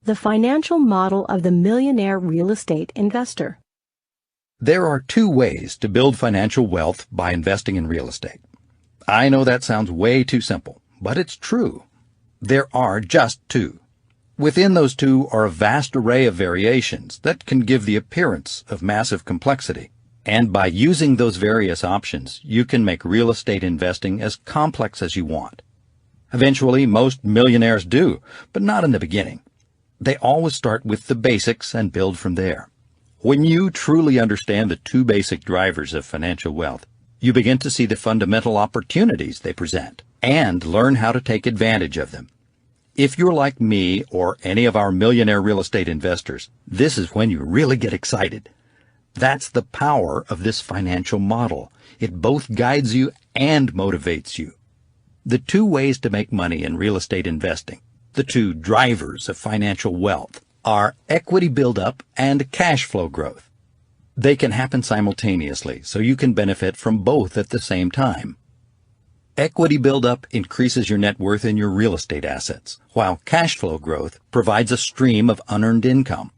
The financial model of the Millionaire Real Estate Investor. There are 2 ways to build financial wealth by investing in real estate. I know that sounds way too simple, but it's true. There are just 2. Within those 2 are a vast array of variations that can give the appearance of massive complexity. And by using those various options, you can make real estate investing as complex as you want. Eventually, most millionaires do, but not in the beginning. They always start with the basics and build from there. When you truly understand the 2 basic drivers of financial wealth, you begin to see the fundamental opportunities they present and learn how to take advantage of them. If you're like me or any of our millionaire real estate investors, this is when you really get excited. That's the power of this financial model. It both guides you and motivates you. The 2 ways to make money in real estate investing, the 2 drivers of financial wealth, are equity buildup and cash flow growth. They can happen simultaneously, so you can benefit from both at the same time. Equity buildup increases your net worth in your real estate assets, while cash flow growth provides a stream of unearned income.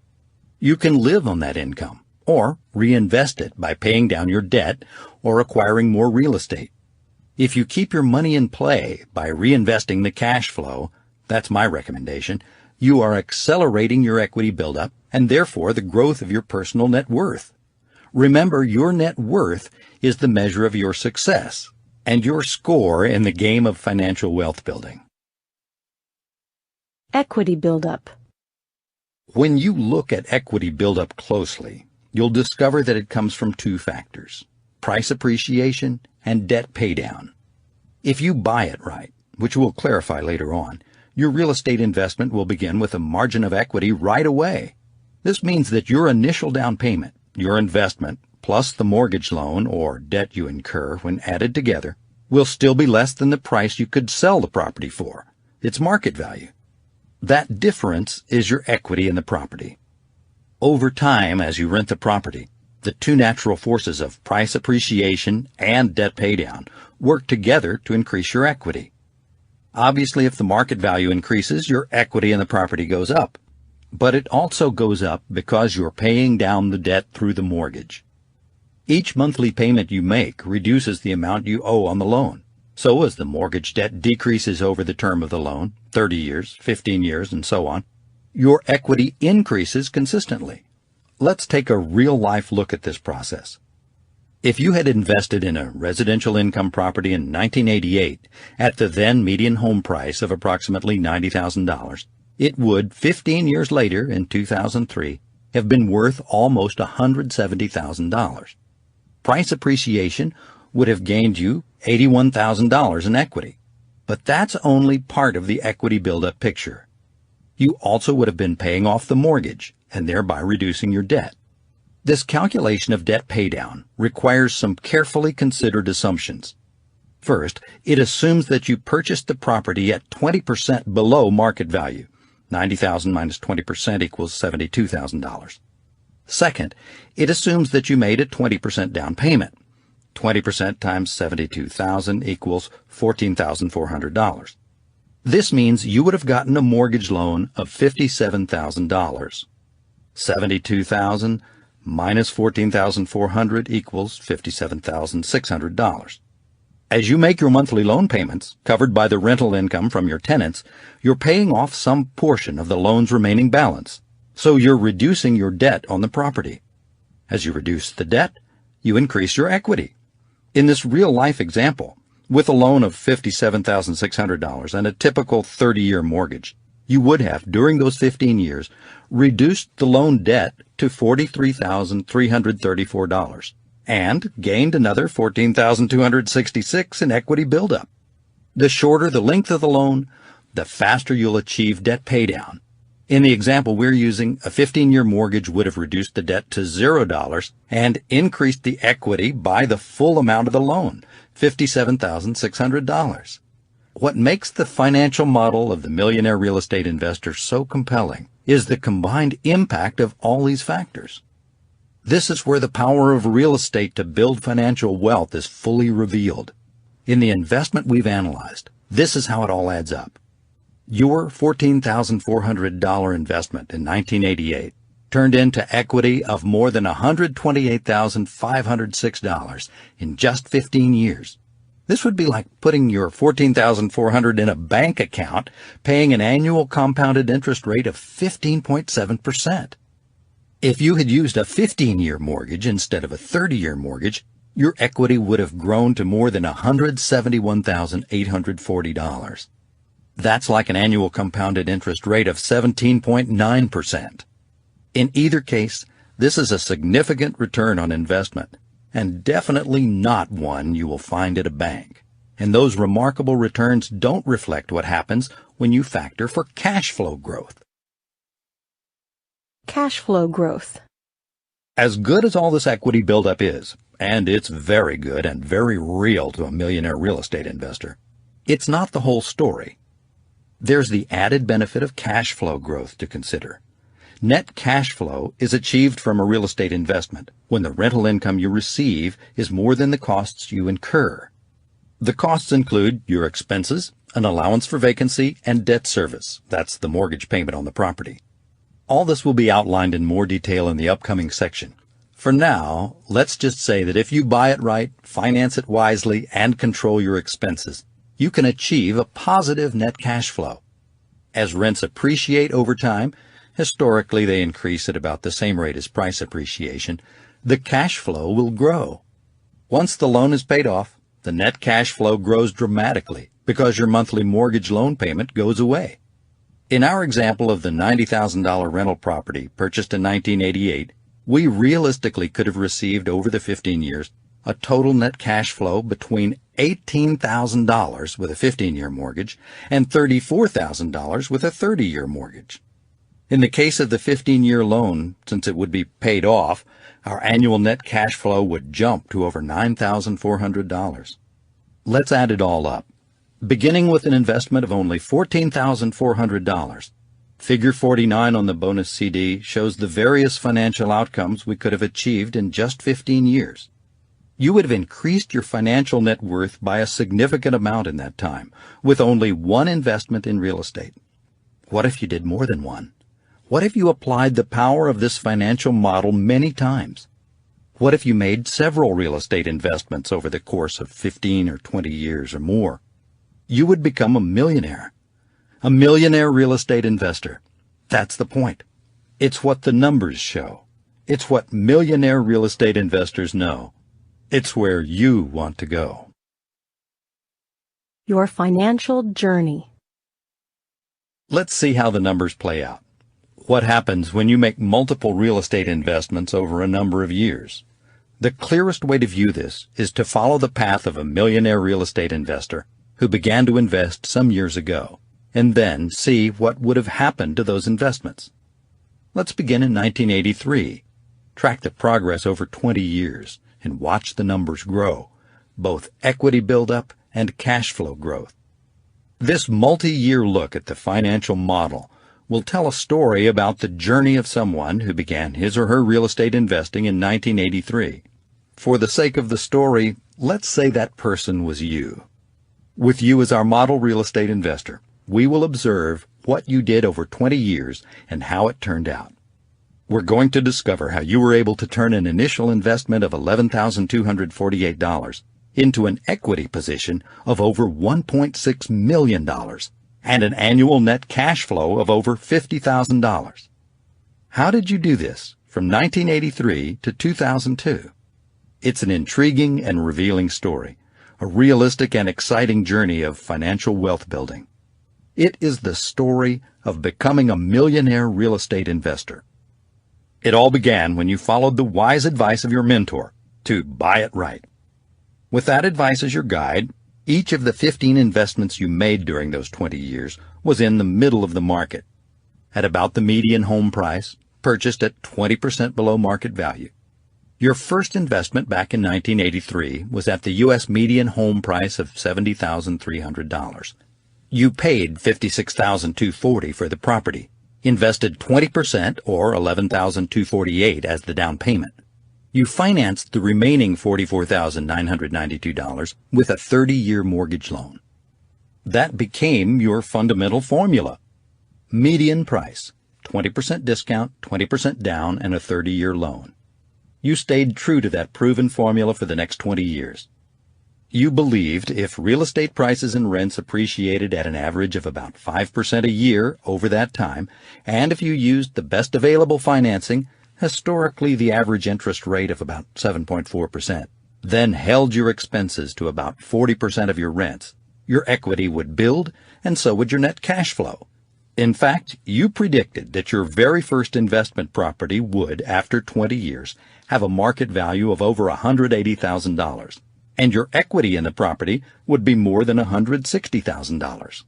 You can live on that income, or reinvest it by paying down your debt or acquiring more real estate. If you keep your money in play by reinvesting the cash flow, that's my recommendation, you are accelerating your equity buildup and therefore the growth of your personal net worth. Remember, your net worth is the measure of your success and your score in the game of financial wealth building. Equity buildup. When you look at equity buildup closely, you'll discover that it comes from two factors: price appreciation and debt paydown. If you buy it right, which we'll clarify later on, your real estate investment will begin with a margin of equity right away. This means that your initial down payment, your investment, plus the mortgage loan or debt you incur when added together, will still be less than the price you could sell the property for, its market value. That difference is your equity in the property. Over time, as you rent the property, the two natural forces of price appreciation and debt paydown work together to increase your equity. Obviously, if the market value increases, your equity in the property goes up. But it also goes up because you're paying down the debt through the mortgage. Each monthly payment you make reduces the amount you owe on the loan. So as the mortgage debt decreases over the term of the loan, 30 years, 15 years, and so on, your equity increases consistently. Let's take a real-life look at this process. If you had invested in a residential income property in 1988 at the then median home price of approximately $90,000, it would, 15 years later, in 2003, have been worth almost $170,000. Price appreciation would have gained you $81,000 in equity. But that's only part of the equity buildup picture. You also would have been paying off the mortgage and thereby reducing your debt. This calculation of debt paydown requires some carefully considered assumptions. First, it assumes that you purchased the property at 20% below market value. $90,000 minus 20% equals $72,000. Second, it assumes that you made a 20% down payment. 20% times $72,000 equals $14,400. This means you would have gotten a mortgage loan of $57,000. $72,000 minus $14,400 equals $57,600. As you make your monthly loan payments, covered by the rental income from your tenants, you're paying off some portion of the loan's remaining balance. So you're reducing your debt on the property. As you reduce the debt, you increase your equity. In this real-life example, with a loan of $57,600 and a typical 30-year mortgage, you would have, during those 15 years, reduced the loan debt to $43,334 and gained another $14,266 in equity buildup. The shorter the length of the loan, the faster you'll achieve debt paydown. In the example we're using, a 15-year mortgage would have reduced the debt to $0 and increased the equity by the full amount of the loan, $57,600. What makes the financial model of the Millionaire Real Estate Investor so compelling is the combined impact of all these factors. This is where the power of real estate to build financial wealth is fully revealed. In the investment we've analyzed, this is how it all adds up. Your $14,400 investment in 1988 turned into equity of more than $128,506 in just 15 years. This would be like putting your $14,400 in a bank account, paying an annual compounded interest rate of 15.7%. If you had used a 15-year mortgage instead of a 30-year mortgage, your equity would have grown to more than $171,840. That's like an annual compounded interest rate of 17.9%. In either case, this is a significant return on investment, and definitely not one you will find at a bank. And those remarkable returns don't reflect what happens when you factor for cash flow growth. Cash flow growth. As good as all this equity buildup is, and it's very good and very real to a millionaire real estate investor, it's not the whole story. There's the added benefit of cash flow growth to consider. Net cash flow is achieved from a real estate investment when the rental income you receive is more than the costs you incur. The costs include your expenses, an allowance for vacancy, and debt service. That's the mortgage payment on the property. All this will be outlined in more detail in the upcoming section. For now, let's just say that if you buy it right, finance it wisely, and control your expenses, you can achieve a positive net cash flow. As rents appreciate over time, historically they increase at about the same rate as price appreciation, the cash flow will grow. Once the loan is paid off, the net cash flow grows dramatically because your monthly mortgage loan payment goes away. In our example of the $90,000 rental property purchased in 1988, we realistically could have received over the 15 years a total net cash flow between $18,000 with a 15-year mortgage and $34,000 with a 30-year mortgage. In the case of the 15-year loan, since it would be paid off, our annual net cash flow would jump to over $9,400. Let's add it all up. Beginning with an investment of only $14,400, Figure 49 on the bonus CD shows the various financial outcomes we could have achieved in just 15 years. You would have increased your financial net worth by a significant amount in that time, with only one investment in real estate. What if you did more than one? What if you applied the power of this financial model many times? What if you made several real estate investments over the course of 15 or 20 years or more? You would become a millionaire. A millionaire real estate investor. That's the point. It's what the numbers show. It's what millionaire real estate investors know. It's where you want to go. Your financial journey. Let's see how the numbers play out. What happens when you make multiple real estate investments over a number of years? The clearest way to view this is to follow the path of a millionaire real estate investor who began to invest some years ago, and then see what would have happened to those investments. Let's begin in 1983. Track the progress over 20 years and watch the numbers grow, both equity buildup and cash flow growth. This multi-year look at the financial model will tell a story about the journey of someone who began his or her real estate investing in 1983. For the sake of the story, let's say that person was you. With you as our model real estate investor, we will observe what you did over 20 years and how it turned out. We're going to discover how you were able to turn an initial investment of $11,248 into an equity position of over $1.6 million and an annual net cash flow of over $50,000. How did you do this from 1983 to 2002? It's an intriguing and revealing story, a realistic and exciting journey of financial wealth building. It is the story of becoming a millionaire real estate investor. It all began when you followed the wise advice of your mentor to buy it right. With that advice as your guide, each of the 15 investments you made during those 20 years was in the middle of the market, at about the median home price, purchased at 20% below market value. Your first investment back in 1983 was at the U.S. median home price of $70,300. You paid $56,240 for the property, invested 20% or $11,248 as the down payment. You financed the remaining $44,992 with a 30-year mortgage loan. That became your fundamental formula. Median price, 20% discount, 20% down, and a 30-year loan. You stayed true to that proven formula for the next 20 years. You believed if real estate prices and rents appreciated at an average of about 5% a year over that time, and if you used the best available financing, historically the average interest rate of about 7.4%, then held your expenses to about 40% of your rents, your equity would build, and so would your net cash flow. In fact, you predicted that your very first investment property would, after 20 years, have a market value of over $180,000. And your equity in the property would be more than $160,000.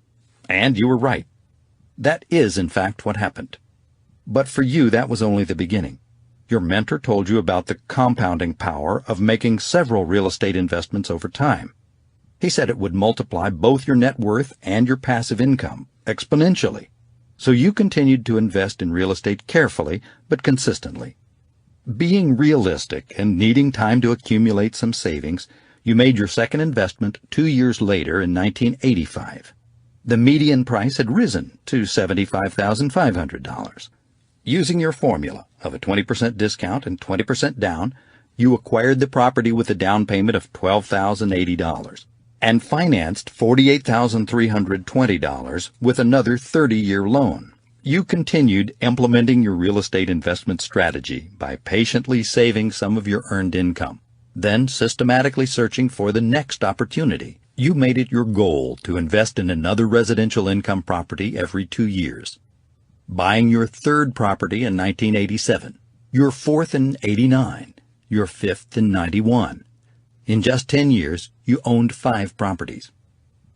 And you were right. That is, in fact, what happened. But for you, that was only the beginning. Your mentor told you about the compounding power of making several real estate investments over time. He said it would multiply both your net worth and your passive income exponentially. So you continued to invest in real estate carefully but consistently. Being realistic and needing time to accumulate some savings, you made your second investment 2 years later in 1985. The median price had risen to $75,500. Using your formula of a 20% discount and 20% down, you acquired the property with a down payment of $12,080 and financed $48,320 with another 30-year loan. You continued implementing your real estate investment strategy by patiently saving some of your earned income, then systematically searching for the next opportunity. You made it your goal to invest in another residential income property every 2 years, buying your third property in 1987, your fourth in 89, your fifth in 91. In just 10 years, you owned 5 properties.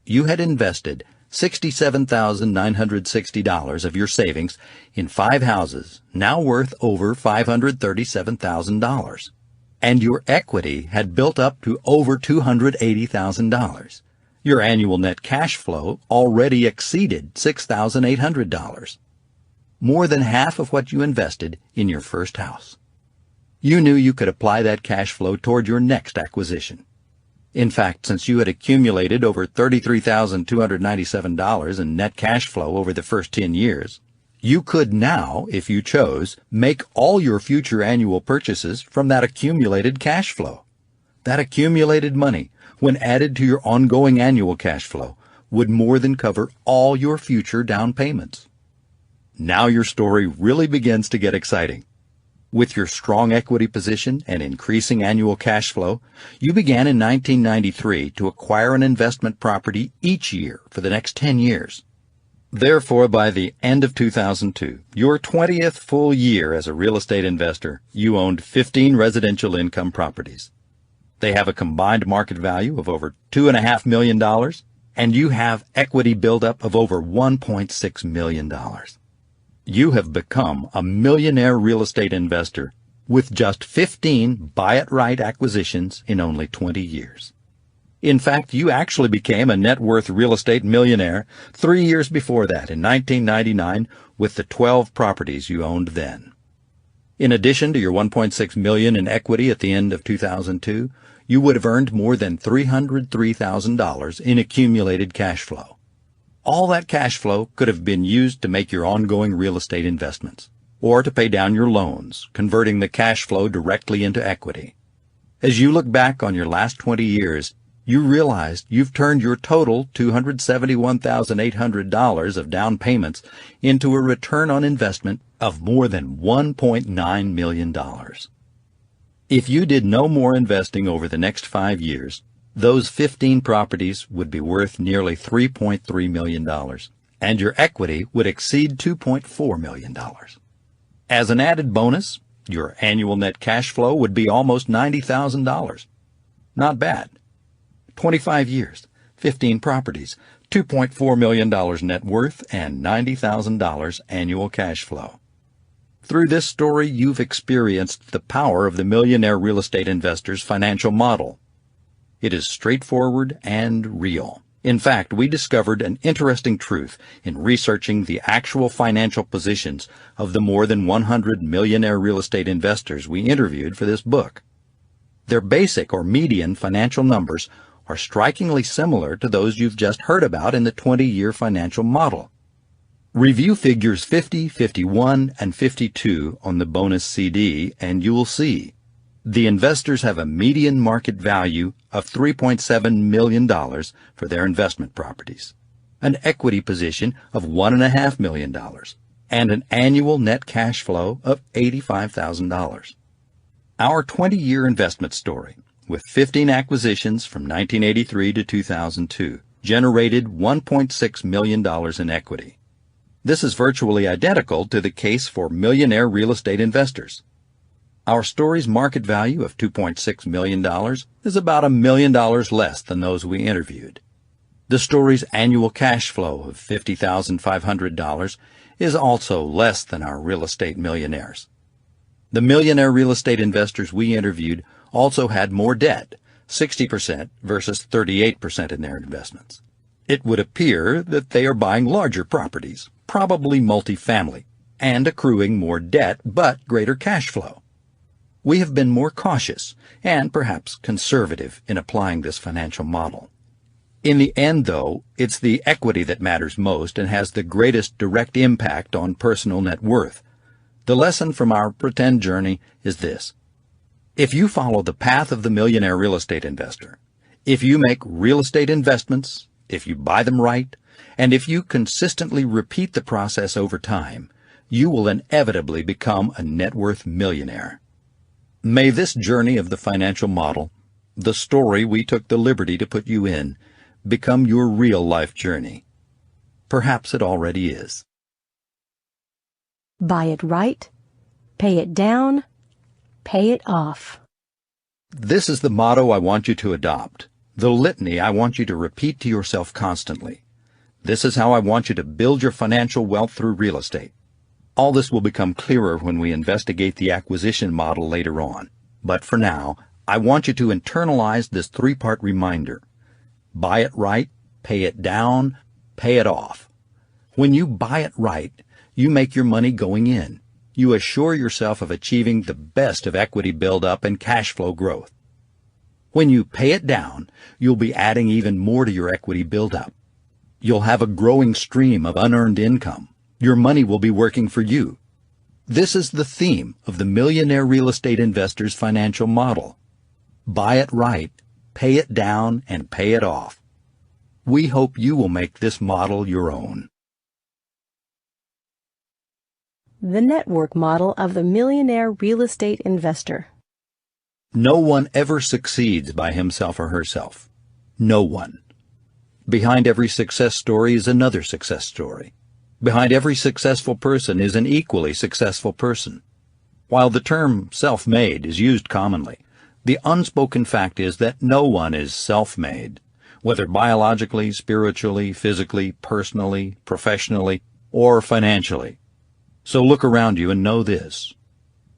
You had invested $67,960 of your savings in 5 houses, now worth over $537,000. And your equity had built up to over $280,000. Your annual net cash flow already exceeded $6,800. More than half of what you invested in your first house. You knew you could apply that cash flow toward your next acquisition. In fact, since you had accumulated over $33,297 in net cash flow over the first 10 years, you could now, if you chose, make all your future annual purchases from that accumulated cash flow. That accumulated money, when added to your ongoing annual cash flow, would more than cover all your future down payments. Now your story really begins to get exciting. With your strong equity position and increasing annual cash flow, you began in 1993 to acquire an investment property each year for the next 10 years. Therefore, by the end of 2002, your 20th full year as a real estate investor, you owned 15 residential income properties. They have a combined market value of over $2.5 million, and you have equity buildup of over $1.6 million. You have become a millionaire real estate investor with just 15 buy-it-right acquisitions in only 20 years. In fact, you actually became a net worth real estate millionaire 3 years before that, in 1999, with the 12 properties you owned then. In addition to your $1.6 million in equity at the end of 2002, you would have earned more than $303,000 in accumulated cash flow. All that cash flow could have been used to make your ongoing real estate investments, or to pay down your loans, converting the cash flow directly into equity. As you look back on your last 20 years, you realized you've turned your total $271,800 of down payments into a return on investment of more than $1.9 million. If you did no more investing over the next 5 years, those 15 properties would be worth nearly $3.3 million, and your equity would exceed $2.4 million. As an added bonus, your annual net cash flow would be almost $90,000. Not bad. 25 years, 15 properties, $2.4 million net worth, and $90,000 annual cash flow. Through this story, you've experienced the power of the Millionaire Real Estate Investor's financial model. It is straightforward and real. In fact, we discovered an interesting truth in researching the actual financial positions of the more than 100 millionaire real estate investors we interviewed for this book. Their basic or median financial numbers are strikingly similar to those you've just heard about in the 20-year financial model. Review figures 50, 51, and 52 on the bonus CD, and you will see. The investors have a median market value of $3.7 million for their investment properties, an equity position of $1.5 million, and an annual net cash flow of $85,000. Our 20-year investment story, with 15 acquisitions from 1983 to 2002, generated $1.6 million in equity. This is virtually identical to the case for millionaire real estate investors. Our story's market value of $2.6 million is about $1 million less than those we interviewed. The story's annual cash flow of $50,500 is also less than our real estate millionaires. The millionaire real estate investors we interviewed also had more debt, 60% versus 38% in their investments. It would appear that they are buying larger properties, probably multifamily, and accruing more debt but greater cash flow. We have been more cautious and perhaps conservative in applying this financial model. In the end, though, it's the equity that matters most and has the greatest direct impact on personal net worth. The lesson from our pretend journey is this. If you follow the path of the millionaire real estate investor, if you make real estate investments, if you buy them right, and if you consistently repeat the process over time, you will inevitably become a net worth millionaire. May this journey of the financial model, the story we took the liberty to put you in, become your real-life journey. Perhaps it already is. Buy it right, pay it down, pay it off. This is the motto I want you to adopt, the litany I want you to repeat to yourself constantly. This is how I want you to build your financial wealth through real estate. All this will become clearer when we investigate the acquisition model later on. But for now, I want you to internalize this three-part reminder. Buy it right, pay it down, pay it off. When you buy it right, you make your money going in. You assure yourself of achieving the best of equity buildup and cash flow growth. When you pay it down, you'll be adding even more to your equity buildup. You'll have a growing stream of unearned income. Your money will be working for you. This is the theme of the Millionaire Real Estate Investor's financial model. Buy it right, pay it down, and pay it off. We hope you will make this model your own. The network model of the millionaire real estate investor. No one ever succeeds by himself or herself. No one. Behind every success story is another success story. Behind every successful person is an equally successful person. While the term self-made is used commonly, the unspoken fact is that no one is self-made, whether biologically, spiritually, physically, personally, professionally, or financially. So look around you and know this.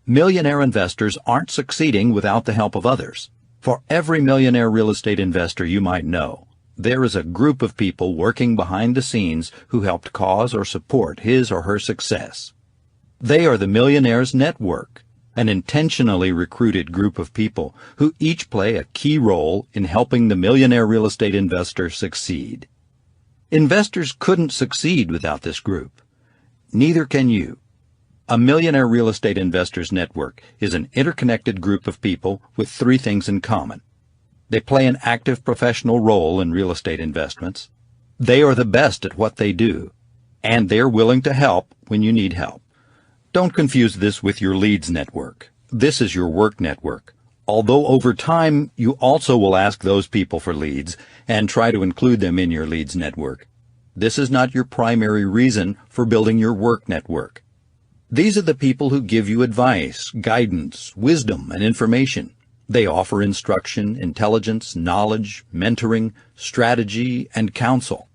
Millionaire investors aren't succeeding without the help of others. For every millionaire real estate investor you might know, there is a group of people working behind the scenes who helped cause or support his or her success. They are the millionaire's network, an intentionally recruited group of people who each play a key role in helping the millionaire real estate investor succeed. Investors couldn't succeed without this group. Neither can you. A millionaire real estate investors network is an interconnected group of people with three things in common. They play an active professional role in real estate investments. They are the best at what they do, and they're willing to help when you need help. Don't confuse this with your leads network. This is your work network. Although over time you also will ask those people for leads and try to include them in your leads network, this is not your primary reason for building your work network. These are the people who give you advice, guidance, wisdom, and information. They offer instruction, intelligence, knowledge, mentoring, strategy, and counsel.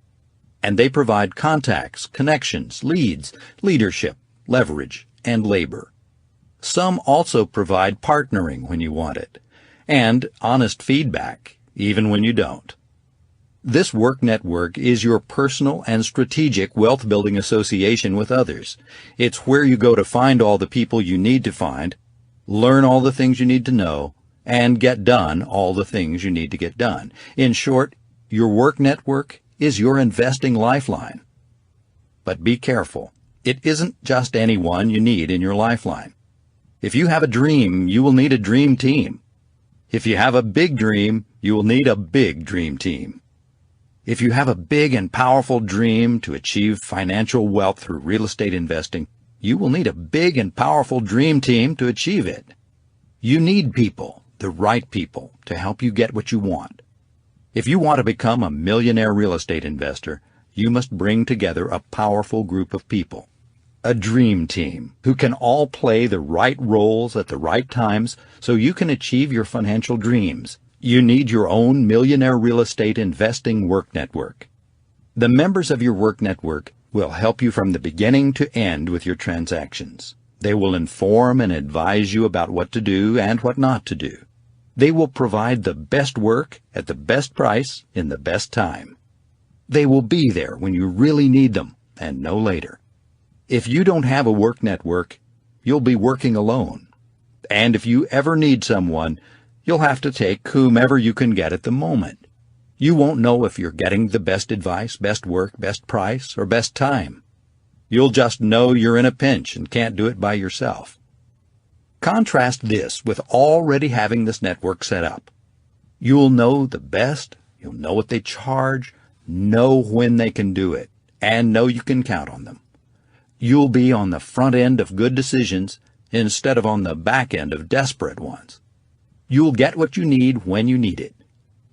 And they provide contacts, connections, leads, leadership, leverage, and labor. Some also provide partnering when you want it, and honest feedback, even when you don't. This work network is your personal and strategic wealth-building association with others. It's where you go to find all the people you need to find, learn all the things you need to know, and get done all the things you need to get done. In short, your work network is your investing lifeline. But be careful. It isn't just anyone you need in your lifeline. If you have a dream, you will need a dream team. If you have a big dream, you will need a big dream team. If you have a big and powerful dream to achieve financial wealth through real estate investing, you will need a big and powerful dream team to achieve it. You need people, the right people, to help you get what you want. If you want to become a millionaire real estate investor, you must bring together a powerful group of people. A dream team who can all play the right roles at the right times so you can achieve your financial dreams. You need your own millionaire real estate investing work network. The members of your work network will help you from the beginning to end with your transactions. They will inform and advise you about what to do and what not to do. They will provide the best work at the best price in the best time. They will be there when you really need them and no later. If you don't have a work network, you'll be working alone. And if you ever need someone, you'll have to take whomever you can get at the moment. You won't know if you're getting the best advice, best work, best price, or best time. You'll just know you're in a pinch and can't do it by yourself. Contrast this with already having this network set up. You'll know the best, you'll know what they charge, know when they can do it, and know you can count on them. You'll be on the front end of good decisions instead of on the back end of desperate ones. You'll get what you need when you need it.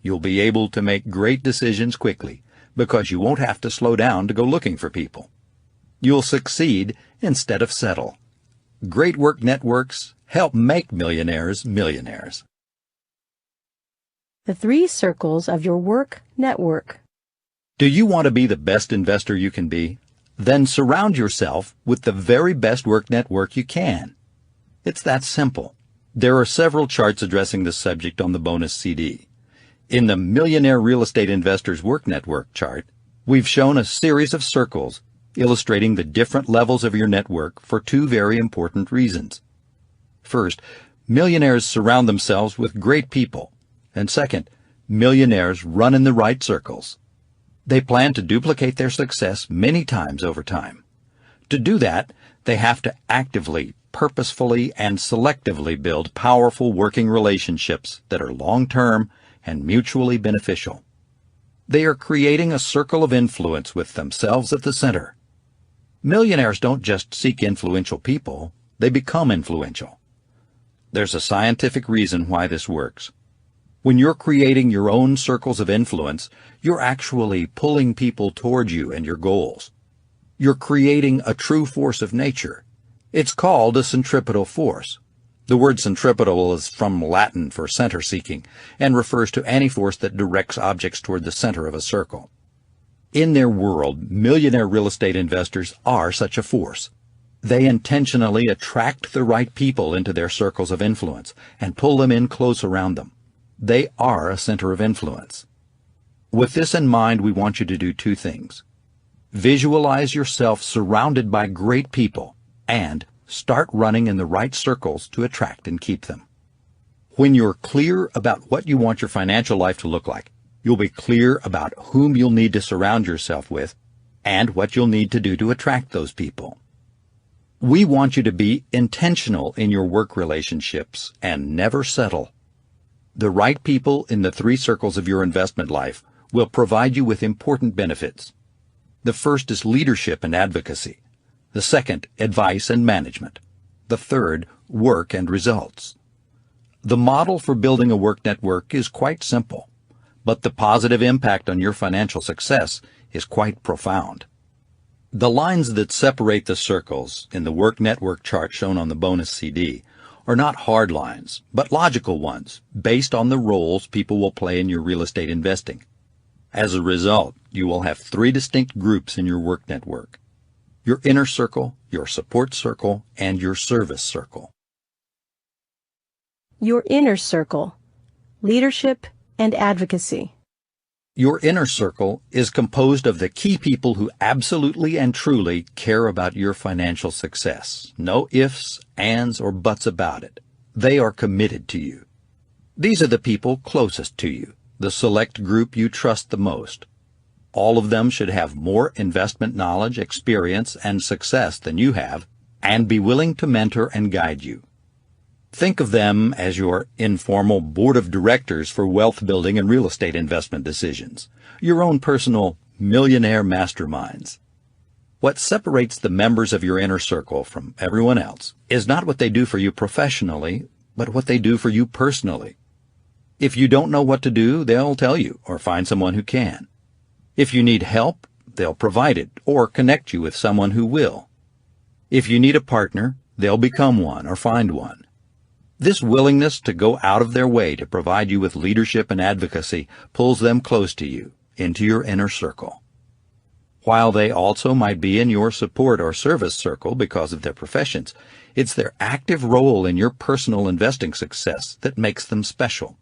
You'll be able to make great decisions quickly because you won't have to slow down to go looking for people. You'll succeed instead of settle. Great work networks help make millionaires millionaires. The 3 circles of your work network. Do you want to be the best investor you can be? Then surround yourself with the very best work network you can. It's that simple. There are several charts addressing this subject on the bonus CD. In the Millionaire Real Estate Investor's Work Network chart, we've shown a series of circles illustrating the different levels of your network for 2 very important reasons. First, millionaires surround themselves with great people. And second, millionaires run in the right circles. They plan to duplicate their success many times over time. To do that, they have to actively, purposefully, and selectively build powerful working relationships that are long-term and mutually beneficial. They are creating a circle of influence with themselves at the center. Millionaires don't just seek influential people, they become influential. There's a scientific reason why this works. When you're creating your own circles of influence, you're actually pulling people toward you and your goals. You're creating a true force of nature. It's called a centripetal force. The word centripetal is from Latin for center-seeking and refers to any force that directs objects toward the center of a circle. In their world, millionaire real estate investors are such a force. They intentionally attract the right people into their circles of influence and pull them in close around them. They are a center of influence. With this in mind, we want you to do 2 things. Visualize yourself surrounded by great people and start running in the right circles to attract and keep them. When you're clear about what you want your financial life to look like, you'll be clear about whom you'll need to surround yourself with and what you'll need to do to attract those people. We want you to be intentional in your work relationships and never settle. The right people in the 3 circles of your investment life will provide you with important benefits. The first is leadership and advocacy. The second, advice and management. The third, work and results. The model for building a work network is quite simple, but the positive impact on your financial success is quite profound. The lines that separate the circles in the work network chart shown on the bonus CD are not hard lines, but logical ones based on the roles people will play in your real estate investing. As a result, you will have 3 distinct groups in your work network: your inner circle, your support circle, and your service circle. Your inner circle. Leadership and advocacy. Your inner circle is composed of the key people who absolutely and truly care about your financial success. No ifs, ands, or buts about it. They are committed to you. These are the people closest to you, the select group you trust the most. All of them should have more investment knowledge, experience, and success than you have, and be willing to mentor and guide you. Think of them as your informal board of directors for wealth building and real estate investment decisions, your own personal millionaire masterminds. What separates the members of your inner circle from everyone else is not what they do for you professionally, but what they do for you personally. If you don't know what to do, they'll tell you or find someone who can. If you need help, they'll provide it or connect you with someone who will. If you need a partner, they'll become one or find one. This willingness to go out of their way to provide you with leadership and advocacy pulls them close to you, into your inner circle. While they also might be in your support or service circle because of their professions, it's their active role in your personal investing success that makes them special.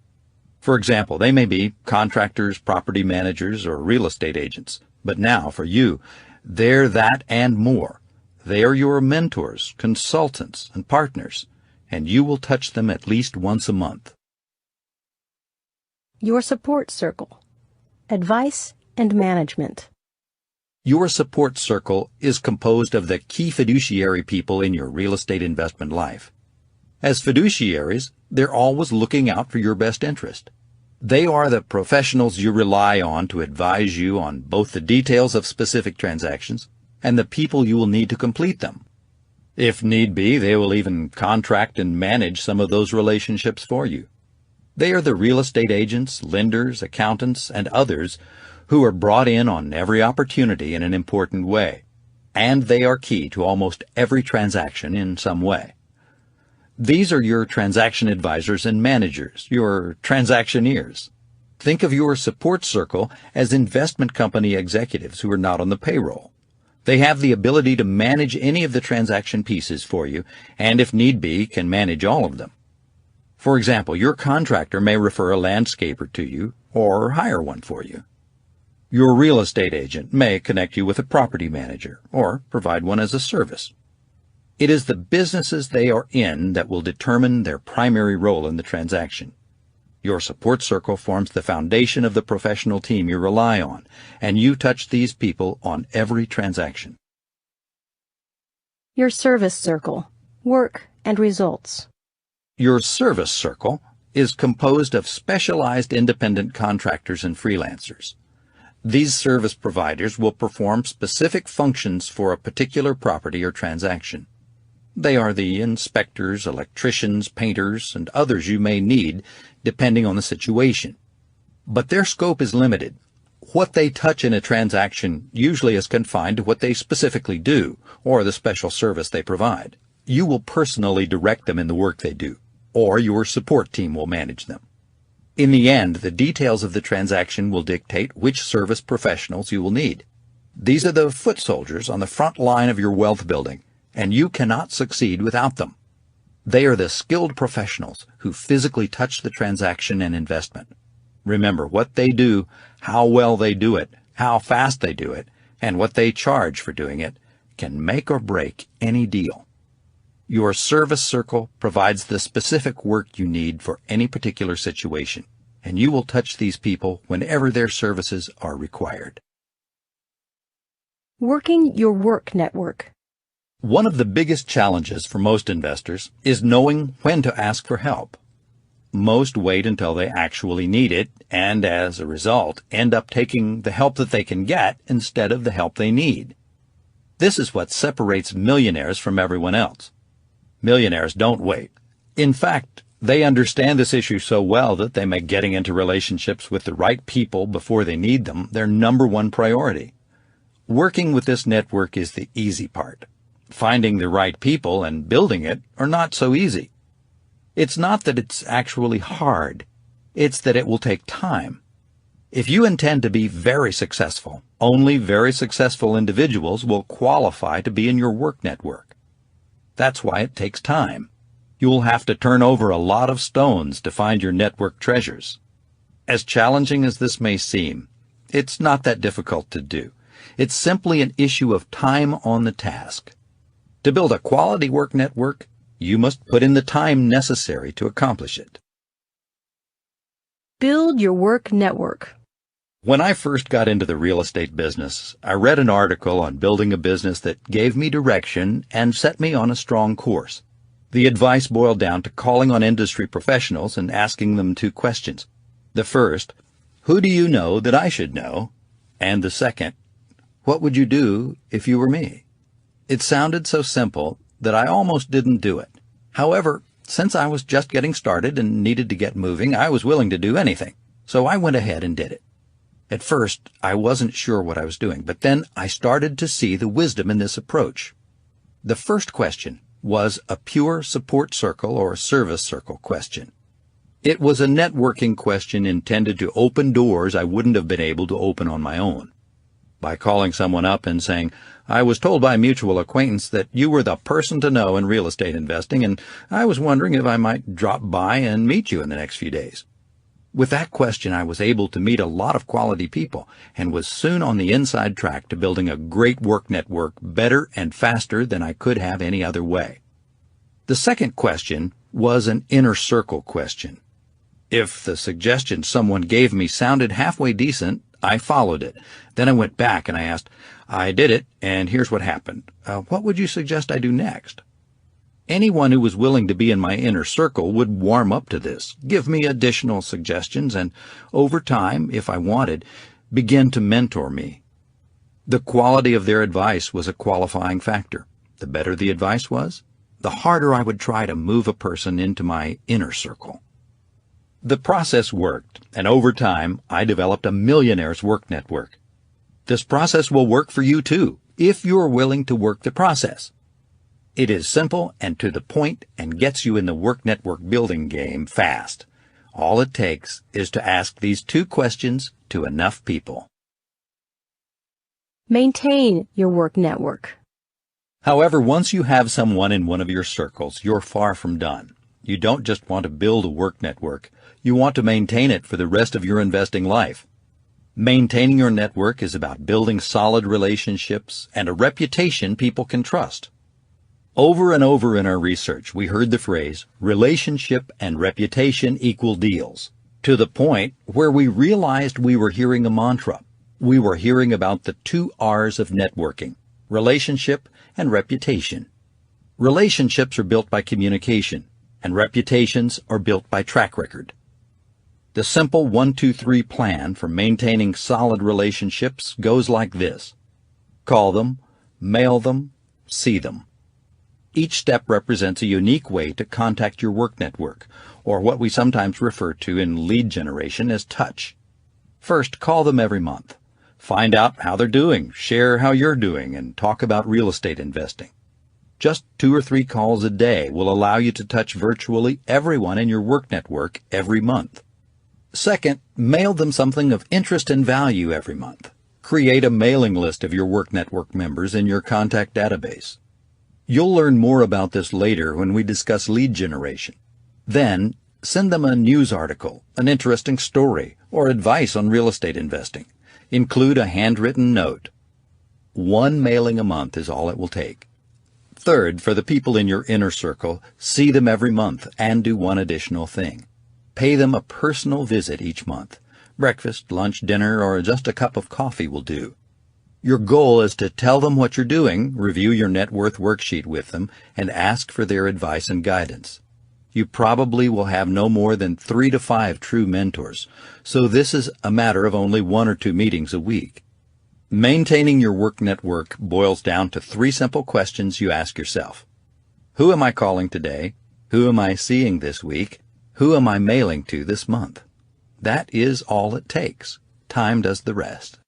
For example, they may be contractors, property managers, or real estate agents, but now, for you, they're that and more. They are your mentors, consultants, and partners, and you will touch them at least once a month. Your support circle. Advice and management. Your support circle is composed of the key fiduciary people in your real estate investment life. As fiduciaries, they're always looking out for your best interest. They are the professionals you rely on to advise you on both the details of specific transactions and the people you will need to complete them. If need be, they will even contract and manage some of those relationships for you. They are the real estate agents, lenders, accountants, and others who are brought in on every opportunity in an important way, and they are key to almost every transaction in some way. These are your transaction advisors and managers, your transactioneers. Think of your support circle as investment company executives who are not on the payroll. They have the ability to manage any of the transaction pieces for you, and if need be, can manage all of them. For example, your contractor may refer a landscaper to you or hire one for you. Your real estate agent may connect you with a property manager or provide one as a service. It is the businesses they are in that will determine their primary role in the transaction. Your support circle forms the foundation of the professional team you rely on, and you touch these people on every transaction. Your service circle. Work and results. Your service circle is composed of specialized independent contractors and freelancers. These service providers will perform specific functions for a particular property or transaction. They are the inspectors, electricians, painters, and others you may need, depending on the situation. But their scope is limited. What they touch in a transaction usually is confined to what they specifically do, or the special service they provide. You will personally direct them in the work they do, or your support team will manage them. In the end, the details of the transaction will dictate which service professionals you will need. These are the foot soldiers on the front line of your wealth building, and you cannot succeed without them. They are the skilled professionals who physically touch the transaction and investment. Remember, what they do, how well they do it, how fast they do it, and what they charge for doing it can make or break any deal. Your service circle provides the specific work you need for any particular situation, and you will touch these people whenever their services are required. Working your work network. One of the biggest challenges for most investors is knowing when to ask for help. Most wait until they actually need it, and as a result, end up taking the help that they can get instead of the help they need. This is what separates millionaires from everyone else. Millionaires don't wait. In fact, they understand this issue so well that they make getting into relationships with the right people before they need them their number one priority. Working with this network is the easy part. Finding the right people and building it are not so easy. It's not that it's actually hard. It's that it will take time. If you intend to be very successful, only very successful individuals will qualify to be in your work network. That's why it takes time. You'll have to turn over a lot of stones to find your network treasures. As challenging as this may seem, it's not that difficult to do. It's simply an issue of time on the task. To build a quality work network, you must put in the time necessary to accomplish it. Build your work network. When I first got into the real estate business, I read an article on building a business that gave me direction and set me on a strong course. The advice boiled down to calling on industry professionals and asking them two questions. The first, who do you know that I should know? And the second, what would you do if you were me? It sounded so simple that I almost didn't do it. However, since I was just getting started and needed to get moving, I was willing to do anything. So I went ahead and did it. At first, I wasn't sure what I was doing, but then I started to see the wisdom in this approach. The first question was a pure support circle or service circle question. It was a networking question intended to open doors I wouldn't have been able to open on my own. By calling someone up and saying, I was told by a mutual acquaintance that you were the person to know in real estate investing, and I was wondering if I might drop by and meet you in the next few days. With that question, I was able to meet a lot of quality people and was soon on the inside track to building a great work network better and faster than I could have any other way. The second question was an inner circle question. If the suggestion someone gave me sounded halfway decent, I followed it. Then I went back and I asked, I did it, and here's what happened. What would you suggest I do next? Anyone who was willing to be in my inner circle would warm up to this, give me additional suggestions, and over time, if I wanted, begin to mentor me. The quality of their advice was a qualifying factor. The better the advice was, the harder I would try to move a person into my inner circle. The process worked, and over time, I developed a millionaire's work network. This process will work for you too, if you're willing to work the process. It is simple and to the point and gets you in the work network building game fast. All it takes is to ask these 2 questions to enough people. Maintain your work network. However, once you have someone in one of your circles, you're far from done. You don't just want to build a work network. You want to maintain it for the rest of your investing life. Maintaining your network is about building solid relationships and a reputation people can trust. Over and over in our research, we heard the phrase, relationship and reputation equal deals, to the point where we realized we were hearing a mantra. We were hearing about the 2 R's of networking, relationship and reputation. Relationships are built by communication, and reputations are built by track record. The simple 1-2-3 plan for maintaining solid relationships goes like this. Call them, mail them, see them. Each step represents a unique way to contact your work network, or what we sometimes refer to in lead generation as touch. First, call them every month. Find out how they're doing, share how you're doing, and talk about real estate investing. Just 2 or 3 calls a day will allow you to touch virtually everyone in your work network every month. Second, mail them something of interest and value every month. Create a mailing list of your work network members in your contact database. You'll learn more about this later when we discuss lead generation. Then, send them a news article, an interesting story, or advice on real estate investing. Include a handwritten note. 1 mailing a month is all it will take. Third, for the people in your inner circle, see them every month and do one additional thing. Pay them a personal visit each month. Breakfast, lunch, dinner, or just a cup of coffee will do. Your goal is to tell them what you're doing, review your net worth worksheet with them, and ask for their advice and guidance. You probably will have no more than 3 to 5 true mentors, so this is a matter of only 1 or 2 meetings a week. Maintaining your work network boils down to 3 simple questions you ask yourself. Who am I calling today? Who am I seeing this week? Who am I mailing to this month? That is all it takes. Time does the rest.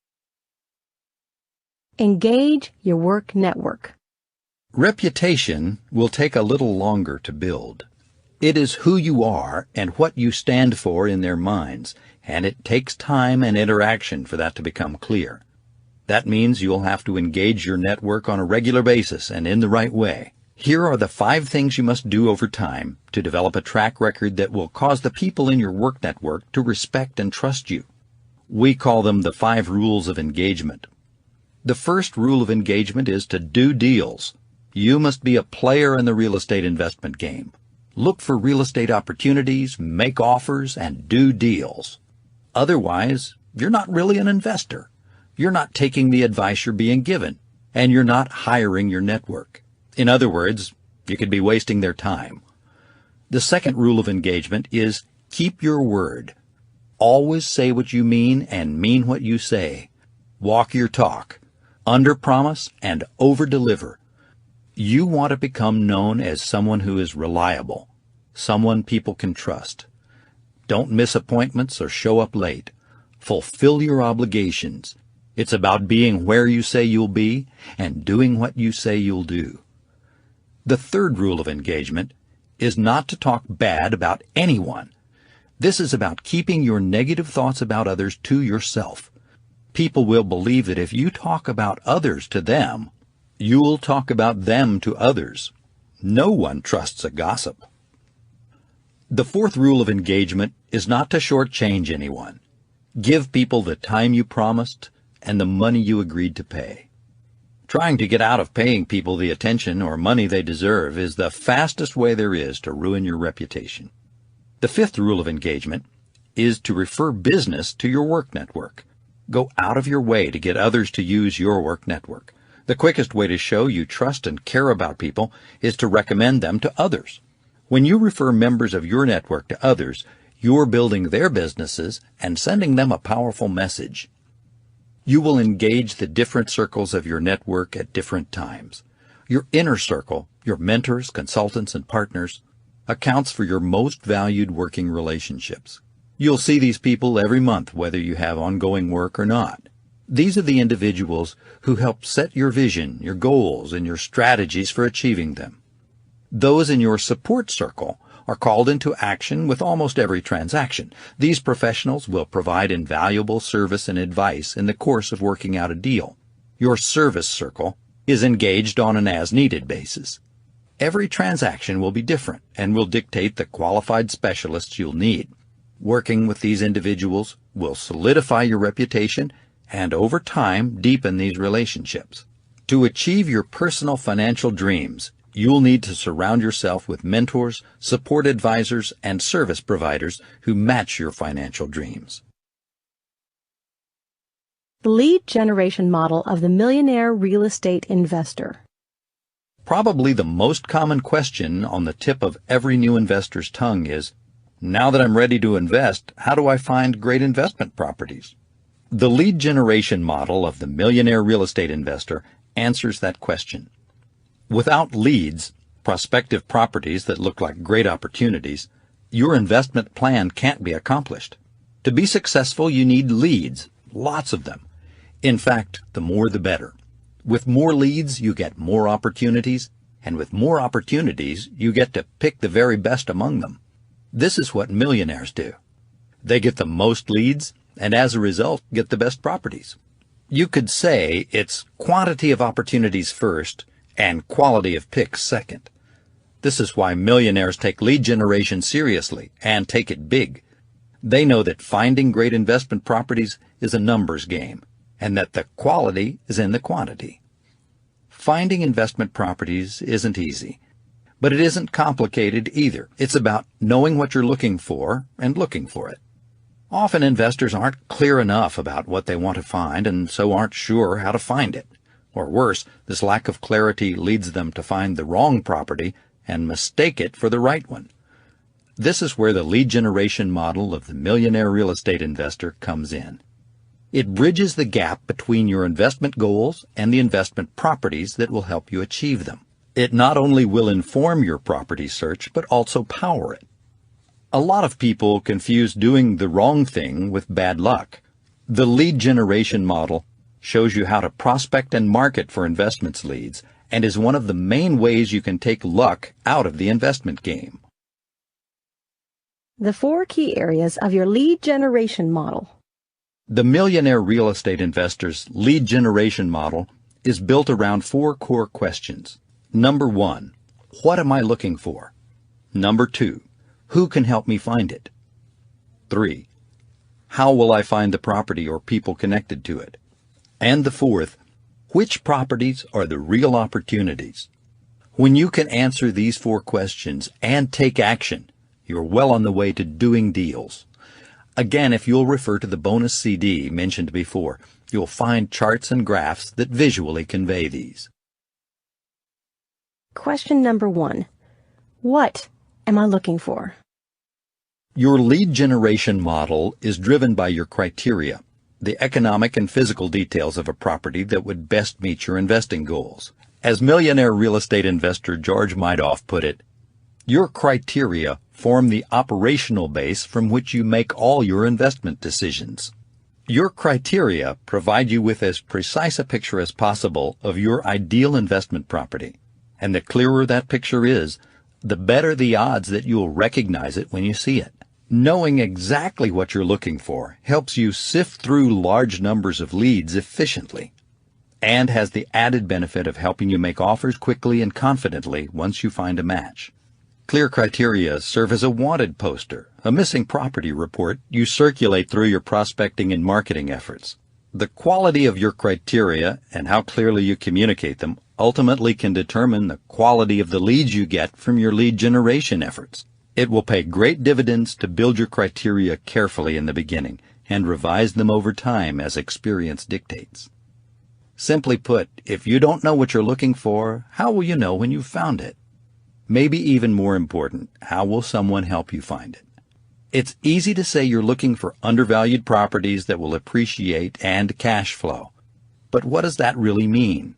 Engage your work network. Reputation will take a little longer to build. It is who you are and what you stand for in their minds, and it takes time and interaction for that to become clear. That means you'll have to engage your network on a regular basis and in the right way. Here are the 5 things you must do over time to develop a track record that will cause the people in your work network to respect and trust you. We call them the 5 rules of engagement. The first rule of engagement is to do deals. You must be a player in the real estate investment game. Look for real estate opportunities, make offers, and do deals. Otherwise, you're not really an investor. You're not taking the advice you're being given, and you're not hiring your network. In other words, you could be wasting their time. The second rule of engagement is keep your word. Always say what you mean and mean what you say. Walk your talk. Under-promise and over-deliver. You want to become known as someone who is reliable, someone people can trust. Don't miss appointments or show up late. Fulfill your obligations. It's about being where you say you'll be and doing what you say you'll do. The third rule of engagement is not to talk bad about anyone. This is about keeping your negative thoughts about others to yourself. People will believe that if you talk about others to them, you'll talk about them to others. No one trusts a gossip. The fourth rule of engagement is not to shortchange anyone. Give people the time you promised and the money you agreed to pay. Trying to get out of paying people the attention or money they deserve is the fastest way there is to ruin your reputation. The fifth rule of engagement is to refer business to your work network. Go out of your way to get others to use your work network. The quickest way to show you trust and care about people is to recommend them to others. When you refer members of your network to others, you're building their businesses and sending them a powerful message. You will engage the different circles of your network at different times. Your inner circle, your mentors, consultants, and partners, accounts for your most valued working relationships. You'll see these people every month, whether you have ongoing work or not. These are the individuals who help set your vision, your goals, and your strategies for achieving them. Those in your support circle are called into action with almost every transaction. These professionals will provide invaluable service and advice in the course of working out a deal. Your service circle is engaged on an as-needed basis. Every transaction will be different and will dictate the qualified specialists you'll need. Working with these individuals will solidify your reputation and over time deepen these relationships. To achieve your personal financial dreams, you'll need to surround yourself with mentors, support advisors, and service providers who match your financial dreams. The lead generation model of the Millionaire Real Estate Investor. Probably the most common question on the tip of every new investor's tongue is, now that I'm ready to invest, how do I find great investment properties? The lead generation model of the Millionaire Real Estate Investor answers that question. Without leads, prospective properties that look like great opportunities, your investment plan can't be accomplished. To be successful, you need leads, lots of them. In fact, the more the better. With more leads, you get more opportunities, and with more opportunities, you get to pick the very best among them. This is what millionaires do. They get the most leads, and as a result, get the best properties. You could say it's quantity of opportunities first, and quality of picks second. This is why millionaires take lead generation seriously and take it big. They know that finding great investment properties is a numbers game, and that the quality is in the quantity. Finding investment properties isn't easy, but it isn't complicated either. It's about knowing what you're looking for and looking for it. Often investors aren't clear enough about what they want to find and so aren't sure how to find it. Or worse, this lack of clarity leads them to find the wrong property and mistake it for the right one. This is where the lead generation model of the Millionaire Real Estate Investor comes in. It bridges the gap between your investment goals and the investment properties that will help you achieve them. It not only will inform your property search, but also power it. A lot of people confuse doing the wrong thing with bad luck. The lead generation model shows you how to prospect and market for investments leads, and is one of the main ways you can take luck out of the investment game. The 4 key areas of your lead generation model. The Millionaire Real Estate Investor's lead generation model is built around 4 core questions. Number 1, what am I looking for? Number 2, who can help me find it? 3, how will I find the property or people connected to it? And the 4th, which properties are the real opportunities? When you can answer these 4 questions and take action, you're well on the way to doing deals. Again, if you'll refer to the bonus CD mentioned before, you'll find charts and graphs that visually convey these. Question number 1. What am I looking for? Your lead generation model is driven by your criteria, the economic and physical details of a property that would best meet your investing goals. As millionaire real estate investor George Madoff put it, your criteria form the operational base from which you make all your investment decisions. Your criteria provide you with as precise a picture as possible of your ideal investment property, and the clearer that picture is, the better the odds that you'll recognize it when you see it. Knowing exactly what you're looking for helps you sift through large numbers of leads efficiently, and has the added benefit of helping you make offers quickly and confidently once you find a match. Clear criteria serve as a wanted poster, a missing property report you circulate through your prospecting and marketing efforts. The quality of your criteria and how clearly you communicate them ultimately can determine the quality of the leads you get from your lead generation efforts. It will pay great dividends to build your criteria carefully in the beginning and revise them over time as experience dictates. Simply put, if you don't know what you're looking for, how will you know when you've found it? Maybe even more important, how will someone help you find it? It's easy to say you're looking for undervalued properties that will appreciate and cash flow. But what does that really mean?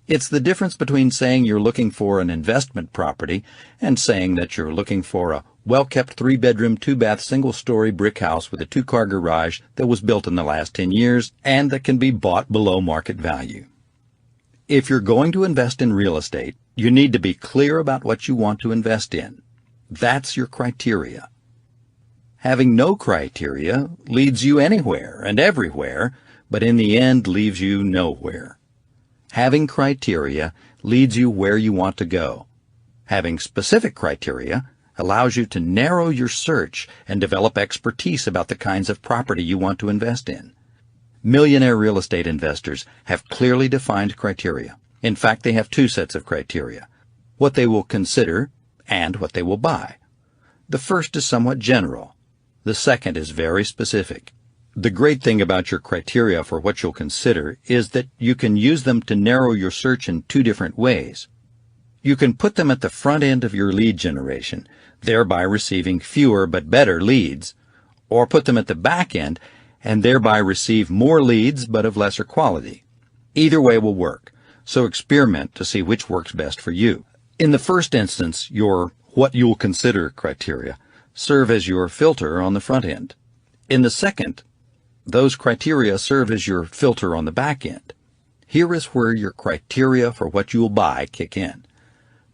It's the difference between saying you're looking for an investment property and saying that you're looking for a well-kept 3-bedroom, 2-bath, single-story brick house with a 2-car garage that was built in the last 10 years and that can be bought below market value. If you're going to invest in real estate, you need to be clear about what you want to invest in. That's your criteria. Having no criteria leads you anywhere and everywhere, but in the end leaves you nowhere. Having criteria leads you where you want to go. Having specific criteria allows you to narrow your search and develop expertise about the kinds of property you want to invest in. Millionaire real estate investors have clearly defined criteria. In fact, they have 2 sets of criteria: what they will consider and what they will buy. The first is somewhat general. The second is very specific. The great thing about your criteria for what you'll consider is that you can use them to narrow your search in 2 different ways. You can put them at the front end of your lead generation, thereby receiving fewer but better leads, or put them at the back end and thereby receive more leads but of lesser quality. Either way will work, so experiment to see which works best for you. In the first instance, your what you'll consider criteria serve as your filter on the front end. In the second, those criteria serve as your filter on the back end. Here is where your criteria for what you'll buy kick in.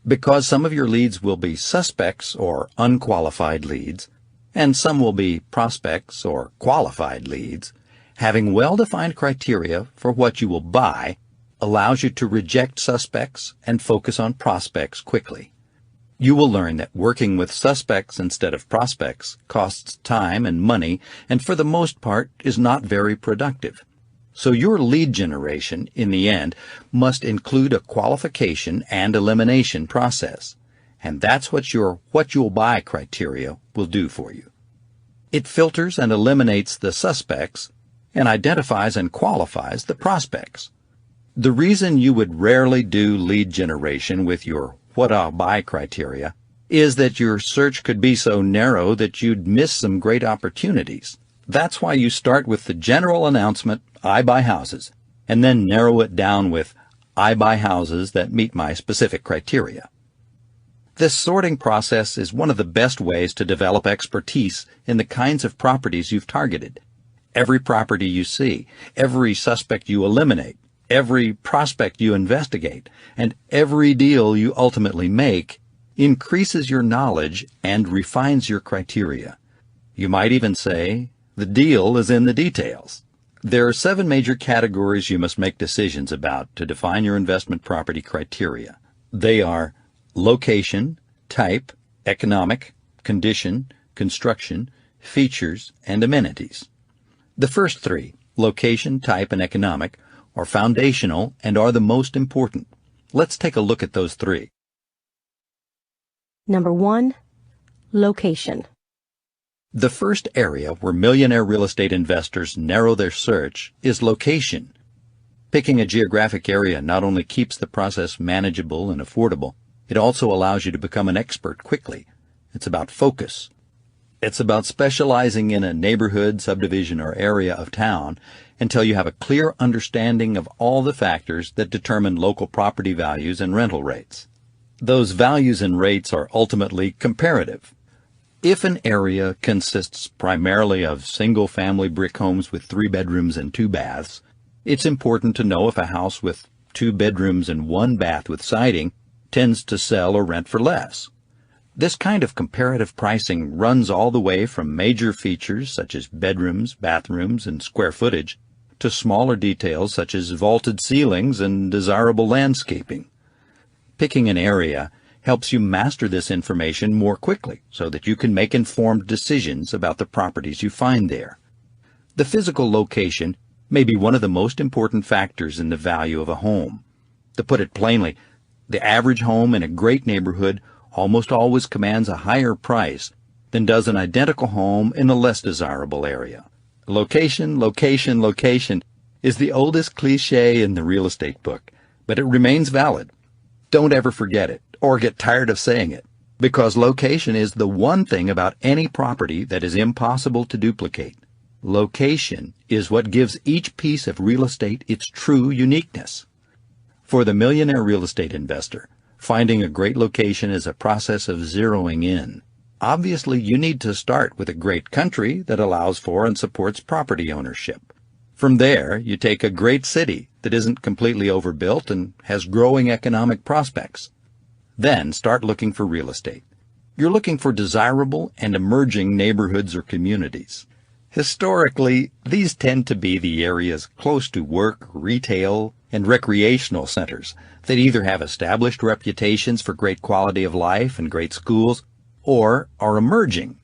Because some of your leads will be suspects or unqualified leads, and some will be prospects or qualified leads, having well-defined criteria for what you will buy allows you to reject suspects and focus on prospects quickly. You will learn that working with suspects instead of prospects costs time and money and for the most part is not very productive. So your lead generation, in the end, must include a qualification and elimination process. And that's what your what you'll buy criteria will do for you. It filters and eliminates the suspects and identifies and qualifies the prospects. The reason you would rarely do lead generation with your what I'll buy criteria is that your search could be so narrow that you'd miss some great opportunities. That's why you start with the general announcement, I buy houses, and then narrow it down with I buy houses that meet my specific criteria. This sorting process is one of the best ways to develop expertise in the kinds of properties you've targeted. Every property you see, every suspect you eliminate, every prospect you investigate, and every deal you ultimately make increases your knowledge and refines your criteria. You might even say, the deal is in the details. There are 7 major categories you must make decisions about to define your investment property criteria. They are location, type, economic, condition, construction, features, and amenities. The first 3, location, type, and economic, are foundational and are the most important. Let's take a look at those 3. Number 1, location. The first area where millionaire real estate investors narrow their search is location. Picking a geographic area not only keeps the process manageable and affordable, it also allows you to become an expert quickly. It's about focus. It's about specializing in a neighborhood, subdivision, or area of town until you have a clear understanding of all the factors that determine local property values and rental rates. Those values and rates are ultimately comparative. If an area consists primarily of single-family brick homes with 3 bedrooms and 2 baths, it's important to know if a house with 2 bedrooms and 1 bath with siding tends to sell or rent for less. This kind of comparative pricing runs all the way from major features such as bedrooms, bathrooms, and square footage to smaller details such as vaulted ceilings and desirable landscaping. Picking an area helps you master this information more quickly so that you can make informed decisions about the properties you find there. The physical location may be one of the most important factors in the value of a home. To put it plainly, the average home in a great neighborhood almost always commands a higher price than does an identical home in a less desirable area. Location, location, location is the oldest cliche in the real estate book, but it remains valid. Don't ever forget it or get tired of saying it, because location is the one thing about any property that is impossible to duplicate. Location is what gives each piece of real estate its true uniqueness. For the Millionaire Real Estate Investor, finding a great location is a process of zeroing in. Obviously, you need to start with a great country that allows for and supports property ownership. From there, you take a great city that isn't completely overbuilt and has growing economic prospects. Then start looking for real estate. You're looking for desirable and emerging neighborhoods or communities. Historically, these tend to be the areas close to work, retail, and recreational centers that either have established reputations for great quality of life and great schools, or are emerging.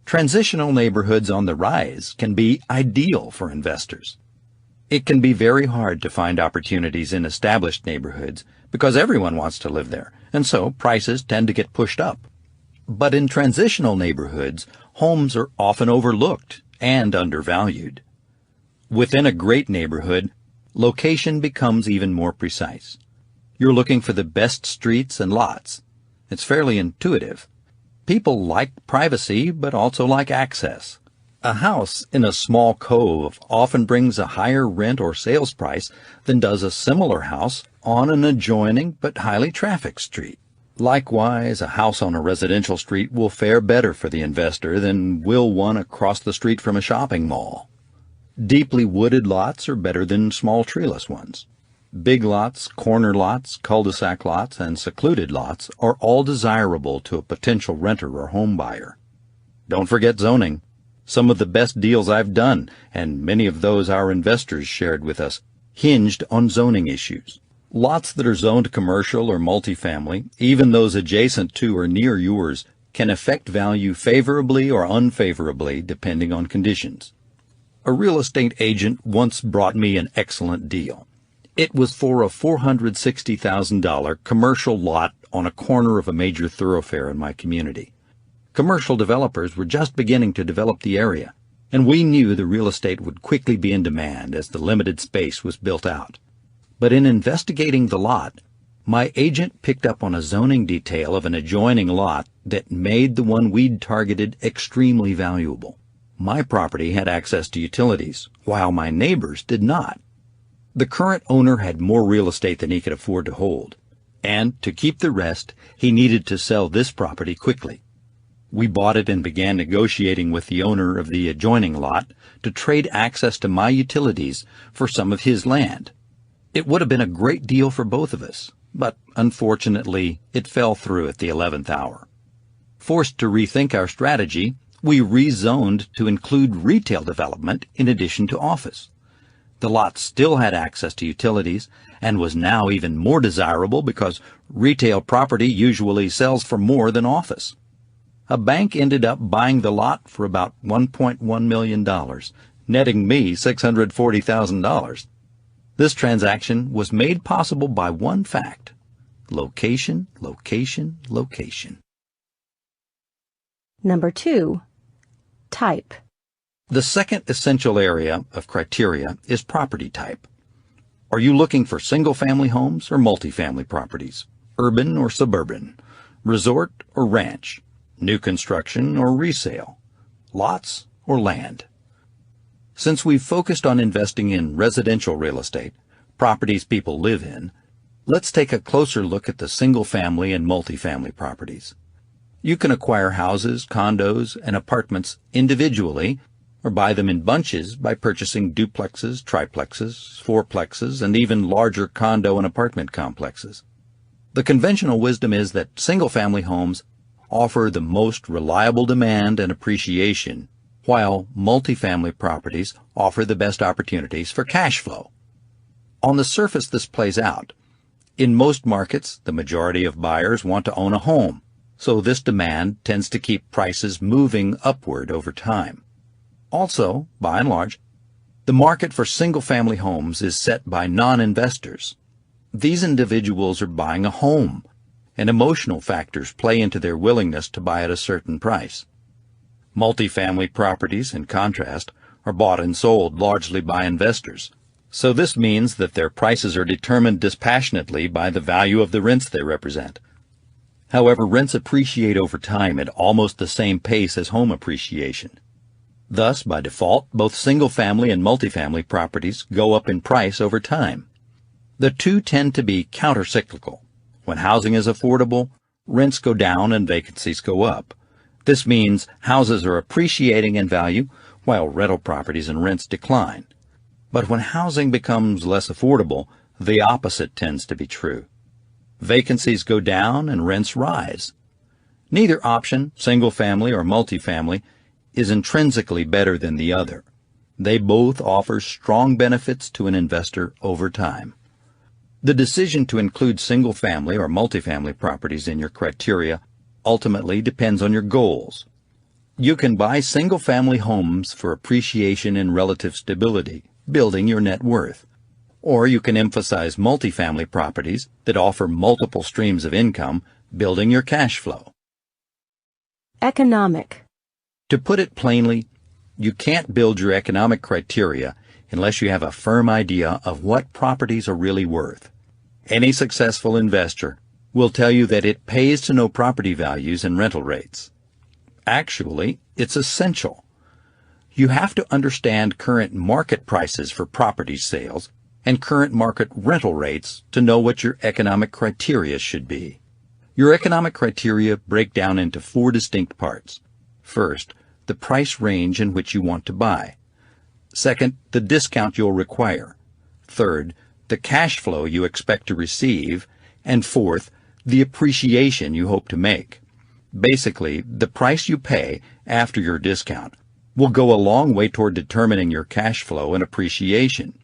Transitional neighborhoods on the rise can be ideal for investors. It can be very hard to find opportunities in established neighborhoods because everyone wants to live there, and so prices tend to get pushed up. But in transitional neighborhoods, homes are often overlooked and undervalued. Within a great neighborhood, location becomes even more precise. You're looking for the best streets and lots. It's fairly intuitive. People like privacy, but also like access. A house in a small cove often brings a higher rent or sales price than does a similar house on an adjoining but highly trafficked street. Likewise, a house on a residential street will fare better for the investor than will one across the street from a shopping mall. Deeply wooded lots are better than small treeless ones. Big lots, corner lots, cul-de-sac lots, and secluded lots are all desirable to a potential renter or home buyer. Don't forget zoning. Some of the best deals I've done, and many of those our investors shared with us, hinged on zoning issues. Lots that are zoned commercial or multifamily, even those adjacent to or near yours, can affect value favorably or unfavorably depending on conditions. A real estate agent once brought me an excellent deal. It was for a $460,000 commercial lot on a corner of a major thoroughfare in my community. Commercial developers were just beginning to develop the area, and we knew the real estate would quickly be in demand as the limited space was built out. But in investigating the lot, my agent picked up on a zoning detail of an adjoining lot that made the one we'd targeted extremely valuable. My property had access to utilities, while my neighbors did not. The current owner had more real estate than he could afford to hold, and to keep the rest, he needed to sell this property quickly. We bought it and began negotiating with the owner of the adjoining lot to trade access to my utilities for some of his land. It would have been a great deal for both of us, but unfortunately, it fell through at the 11th hour. Forced to rethink our strategy, we rezoned to include retail development in addition to office. The lot still had access to utilities and was now even more desirable because retail property usually sells for more than office. A bank ended up buying the lot for about $1.1 million, netting me $640,000. This transaction was made possible by one fact: location, location, location. Number 2. Type. The second essential area of criteria is property type. Are you looking for single-family homes or multifamily properties? Urban or suburban? Resort or ranch? New construction or resale? Lots or land? Since we've focused on investing in residential real estate, properties people live in, let's take a closer look at the single-family and multifamily properties. You can acquire houses, condos, and apartments individually or buy them in bunches by purchasing duplexes, triplexes, fourplexes, and even larger condo and apartment complexes. The conventional wisdom is that single-family homes offer the most reliable demand and appreciation, while multifamily properties offer the best opportunities for cash flow. On the surface, this plays out. In most markets, the majority of buyers want to own a home, so this demand tends to keep prices moving upward over time. Also, by and large, the market for single-family homes is set by non-investors. These individuals are buying a home, and emotional factors play into their willingness to buy at a certain price. Multifamily properties, in contrast, are bought and sold largely by investors, so this means that their prices are determined dispassionately by the value of the rents they represent. However, rents appreciate over time at almost the same pace as home appreciation. Thus, by default, both single-family and multifamily properties go up in price over time. The two tend to be countercyclical. When housing is affordable, rents go down and vacancies go up. This means houses are appreciating in value while rental properties and rents decline. But when housing becomes less affordable, the opposite tends to be true. Vacancies go down and rents rise. Neither option, single-family or multifamily, is intrinsically better than the other. They both offer strong benefits to an investor over time. The decision to include single-family or multifamily properties in your criteria ultimately depends on your goals. You can buy single-family homes for appreciation and relative stability, building your net worth. Or you can emphasize multifamily properties that offer multiple streams of income, building your cash flow. Economic. To put it plainly, you can't build your economic criteria unless you have a firm idea of what properties are really worth. Any successful investor will tell you that it pays to know property values and rental rates. Actually, it's essential. You have to understand current market prices for property sales and current market rental rates to know what your economic criteria should be. Your economic criteria break down into 4 distinct parts. First, the price range in which you want to buy. Second, the discount you'll require. Third, the cash flow you expect to receive. And fourth, the appreciation you hope to make. Basically, the price you pay after your discount will go a long way toward determining your cash flow and appreciation.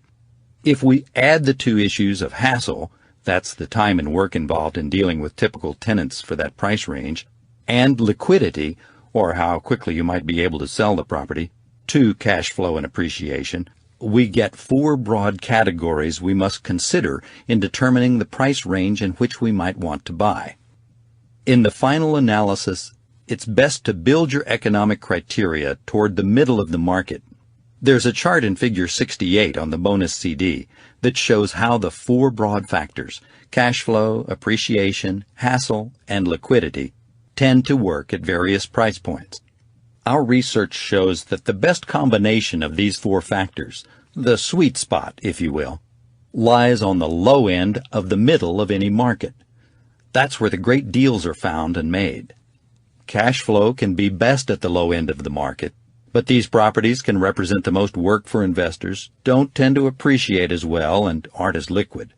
If we add the 2 issues of hassle, that's the time and work involved in dealing with typical tenants for that price range, and liquidity, or how quickly you might be able to sell the property, to cash flow and appreciation, we get 4 broad categories we must consider in determining the price range in which we might want to buy. In the final analysis, it's best to build your economic criteria toward the middle of the market. There's a chart in Figure 68 on the bonus CD that shows how the 4 broad factors, cash flow, appreciation, hassle, and liquidity, tend to work at various price points. Our research shows that the best combination of these 4 factors, the sweet spot, if you will, lies on the low end of the middle of any market. That's where the great deals are found and made. Cash flow can be best at the low end of the market, but these properties can represent the most work for investors, don't tend to appreciate as well, and aren't as liquid.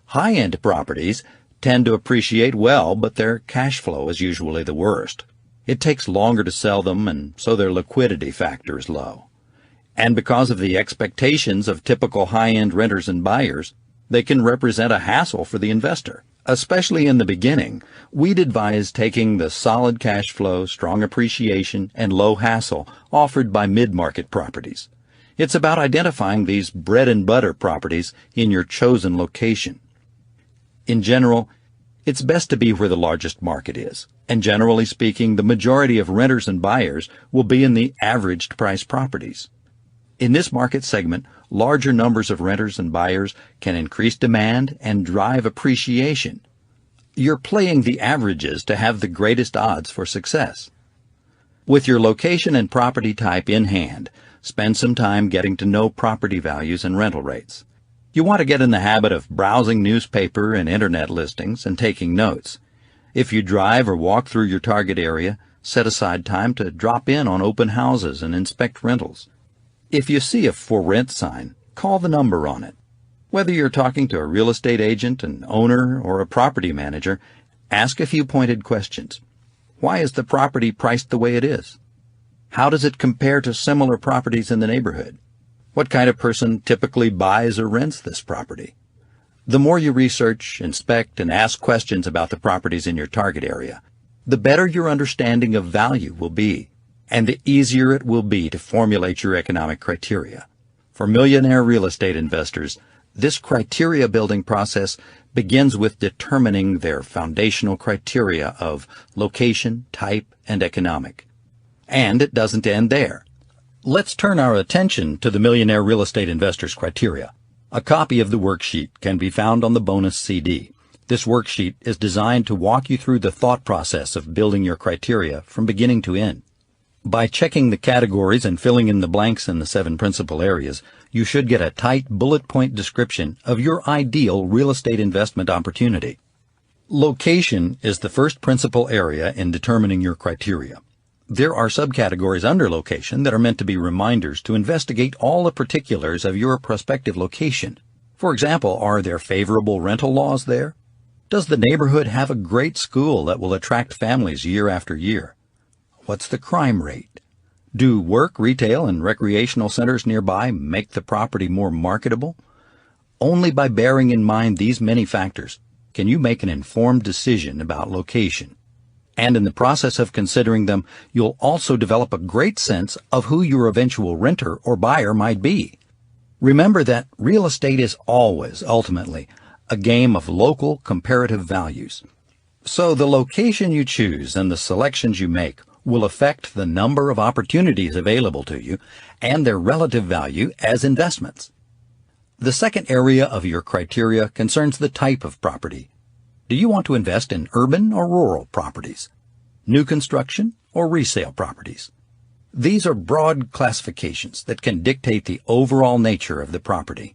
High-end properties tend to appreciate well, but their cash flow is usually the worst. It takes longer to sell them, and so their liquidity factor is low. And because of the expectations of typical high-end renters and buyers, they can represent a hassle for the investor. Especially in the beginning, we'd advise taking the solid cash flow, strong appreciation, and low hassle offered by mid-market properties. It's about identifying these bread-and-butter properties in your chosen location. In general, it's best to be where the largest market is, and generally speaking, the majority of renters and buyers will be in the averaged price properties. In this market segment, larger numbers of renters and buyers can increase demand and drive appreciation. You're playing the averages to have the greatest odds for success. With your location and property type in hand, spend some time getting to know property values and rental rates. You want to get in the habit of browsing newspaper and internet listings and taking notes. If you drive or walk through your target area, set aside time to drop in on open houses and inspect rentals. If you see a for rent sign, call the number on it. Whether you're talking to a real estate agent, an owner, or a property manager, ask a few pointed questions. Why is the property priced the way it is? How does it compare to similar properties in the neighborhood? What kind of person typically buys or rents this property? The more you research, inspect, and ask questions about the properties in your target area, the better your understanding of value will be, and the easier it will be to formulate your economic criteria. For millionaire real estate investors, this criteria building process begins with determining their foundational criteria of location, type, and economic. And it doesn't end there. Let's turn our attention to the millionaire real estate investor's criteria. A copy of the worksheet can be found on the bonus CD. This worksheet is designed to walk you through the thought process of building your criteria from beginning to end. By checking the categories and filling in the blanks in the 7 principal areas, you should get a tight bullet point description of your ideal real estate investment opportunity. Location is the first principal area in determining your criteria. There are subcategories under location that are meant to be reminders to investigate all the particulars of your prospective location. For example, are there favorable rental laws there? Does the neighborhood have a great school that will attract families year after year? What's the crime rate? Do work, retail, and recreational centers nearby make the property more marketable? Only by bearing in mind these many factors can you make an informed decision about location. And in the process of considering them, you'll also develop a great sense of who your eventual renter or buyer might be. Remember that real estate is always, ultimately, a game of local comparative values. So the location you choose and the selections you make will affect the number of opportunities available to you and their relative value as investments. The second area of your criteria concerns the type of property. Do you want to invest in urban or rural properties? New construction or resale properties? These are broad classifications that can dictate the overall nature of the property.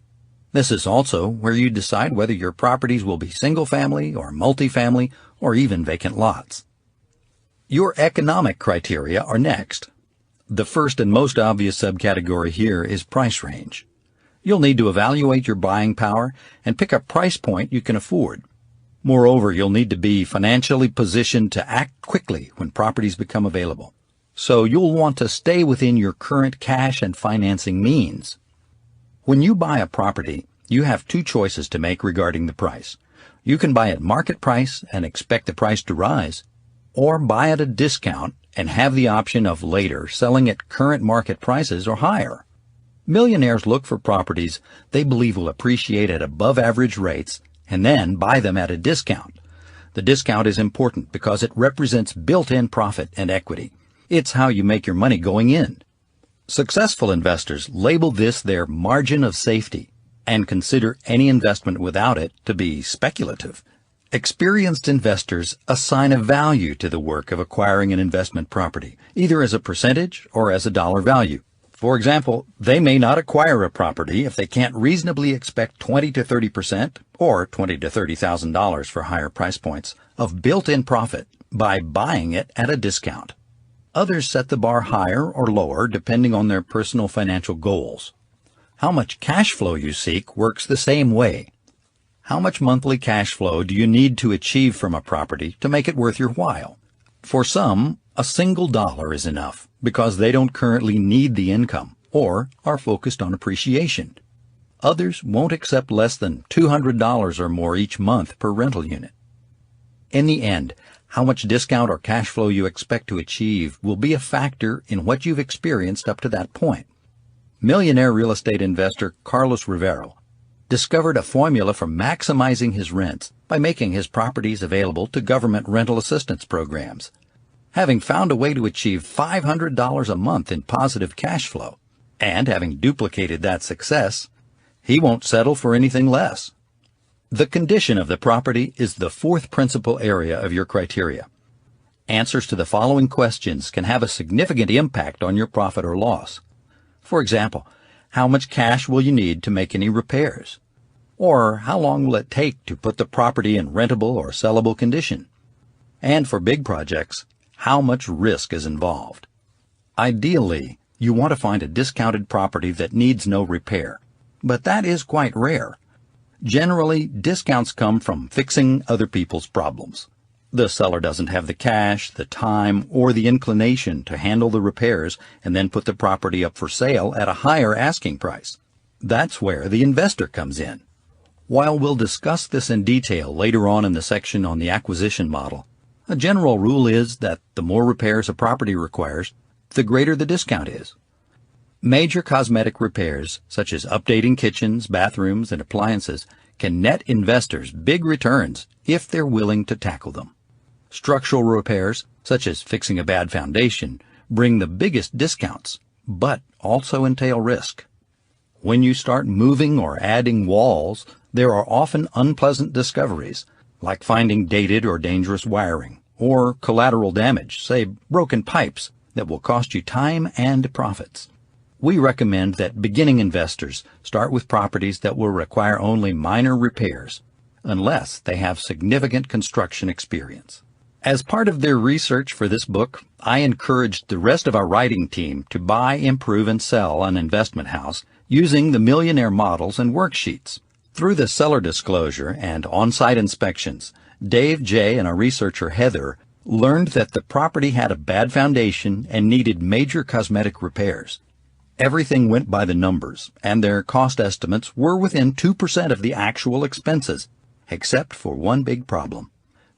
This is also where you decide whether your properties will be single-family or multifamily or even vacant lots. Your economic criteria are next. The first and most obvious subcategory here is price range. You'll need to evaluate your buying power and pick a price point you can afford. Moreover, you'll need to be financially positioned to act quickly when properties become available. So you'll want to stay within your current cash and financing means. When you buy a property, you have 2 choices to make regarding the price. You can buy at market price and expect the price to rise, or buy at a discount and have the option of later selling at current market prices or higher. Millionaires look for properties they believe will appreciate at above average rates and then buy them at a discount. The discount is important because it represents built-in profit and equity. It's how you make your money going in. Successful investors label this their margin of safety and consider any investment without it to be speculative. Experienced investors assign a value to the work of acquiring an investment property, either as a percentage or as a dollar value. For example, they may not acquire a property if they can't reasonably expect 20 to 30% or $20,000 to $30,000 for higher price points of built-in profit by buying it at a discount. Others set the bar higher or lower depending on their personal financial goals. How much cash flow you seek works the same way. How much monthly cash flow do you need to achieve from a property to make it worth your while? For some, a single dollar is enough because they don't currently need the income or are focused on appreciation. Others won't accept less than $200 or more each month per rental unit. In the end, how much discount or cash flow you expect to achieve will be a factor in what you've experienced up to that point. Millionaire real estate investor Carlos Rivero discovered a formula for maximizing his rents by making his properties available to government rental assistance programs. Having found a way to achieve $500 a month in positive cash flow, and having duplicated that success, he won't settle for anything less. The condition of the property is the 4th principal area of your criteria. Answers to the following questions can have a significant impact on your profit or loss. For example, how much cash will you need to make any repairs? Or how long will it take to put the property in rentable or sellable condition? And for big projects, how much risk is involved? Ideally, you want to find a discounted property that needs no repair, but that is quite rare. Generally, discounts come from fixing other people's problems. The seller doesn't have the cash, the time, or the inclination to handle the repairs and then put the property up for sale at a higher asking price. That's where the investor comes in. While we'll discuss this in detail later on in the section on the acquisition model, a general rule is that the more repairs a property requires, the greater the discount is. Major cosmetic repairs, such as updating kitchens, bathrooms, and appliances, can net investors big returns if they're willing to tackle them. Structural repairs, such as fixing a bad foundation, bring the biggest discounts, but also entail risk. When you start moving or adding walls, there are often unpleasant discoveries, like finding dated or dangerous wiring, or collateral damage, say broken pipes, that will cost you time and profits. We recommend that beginning investors start with properties that will require only minor repairs, unless they have significant construction experience. As part of their research for this book, I encouraged the rest of our writing team to buy, improve, and sell an investment house using the Millionaire models and worksheets. Through the seller disclosure and on-site inspections, Dave, Jay, and our researcher Heather learned that the property had a bad foundation and needed major cosmetic repairs. Everything went by the numbers, and their cost estimates were within 2% of the actual expenses, except for one big problem.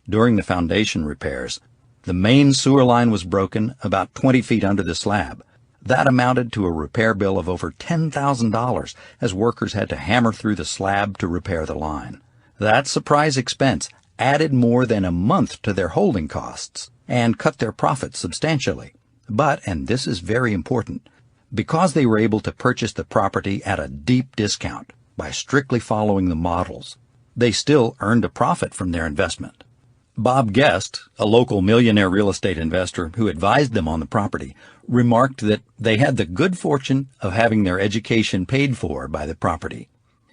During the foundation repairs, the main sewer line was broken about 20 feet under the slab. That amounted to a repair bill of over $10,000 as workers had to hammer through the slab to repair the line. That surprise expense added more than a month to their holding costs and cut their profits substantially. But, and this is very important, because they were able to purchase the property at a deep discount by strictly following the models, they still earned a profit from their investment. Bob Guest, a local millionaire real estate investor who advised them on the property, remarked that they had the good fortune of having their education paid for by the property.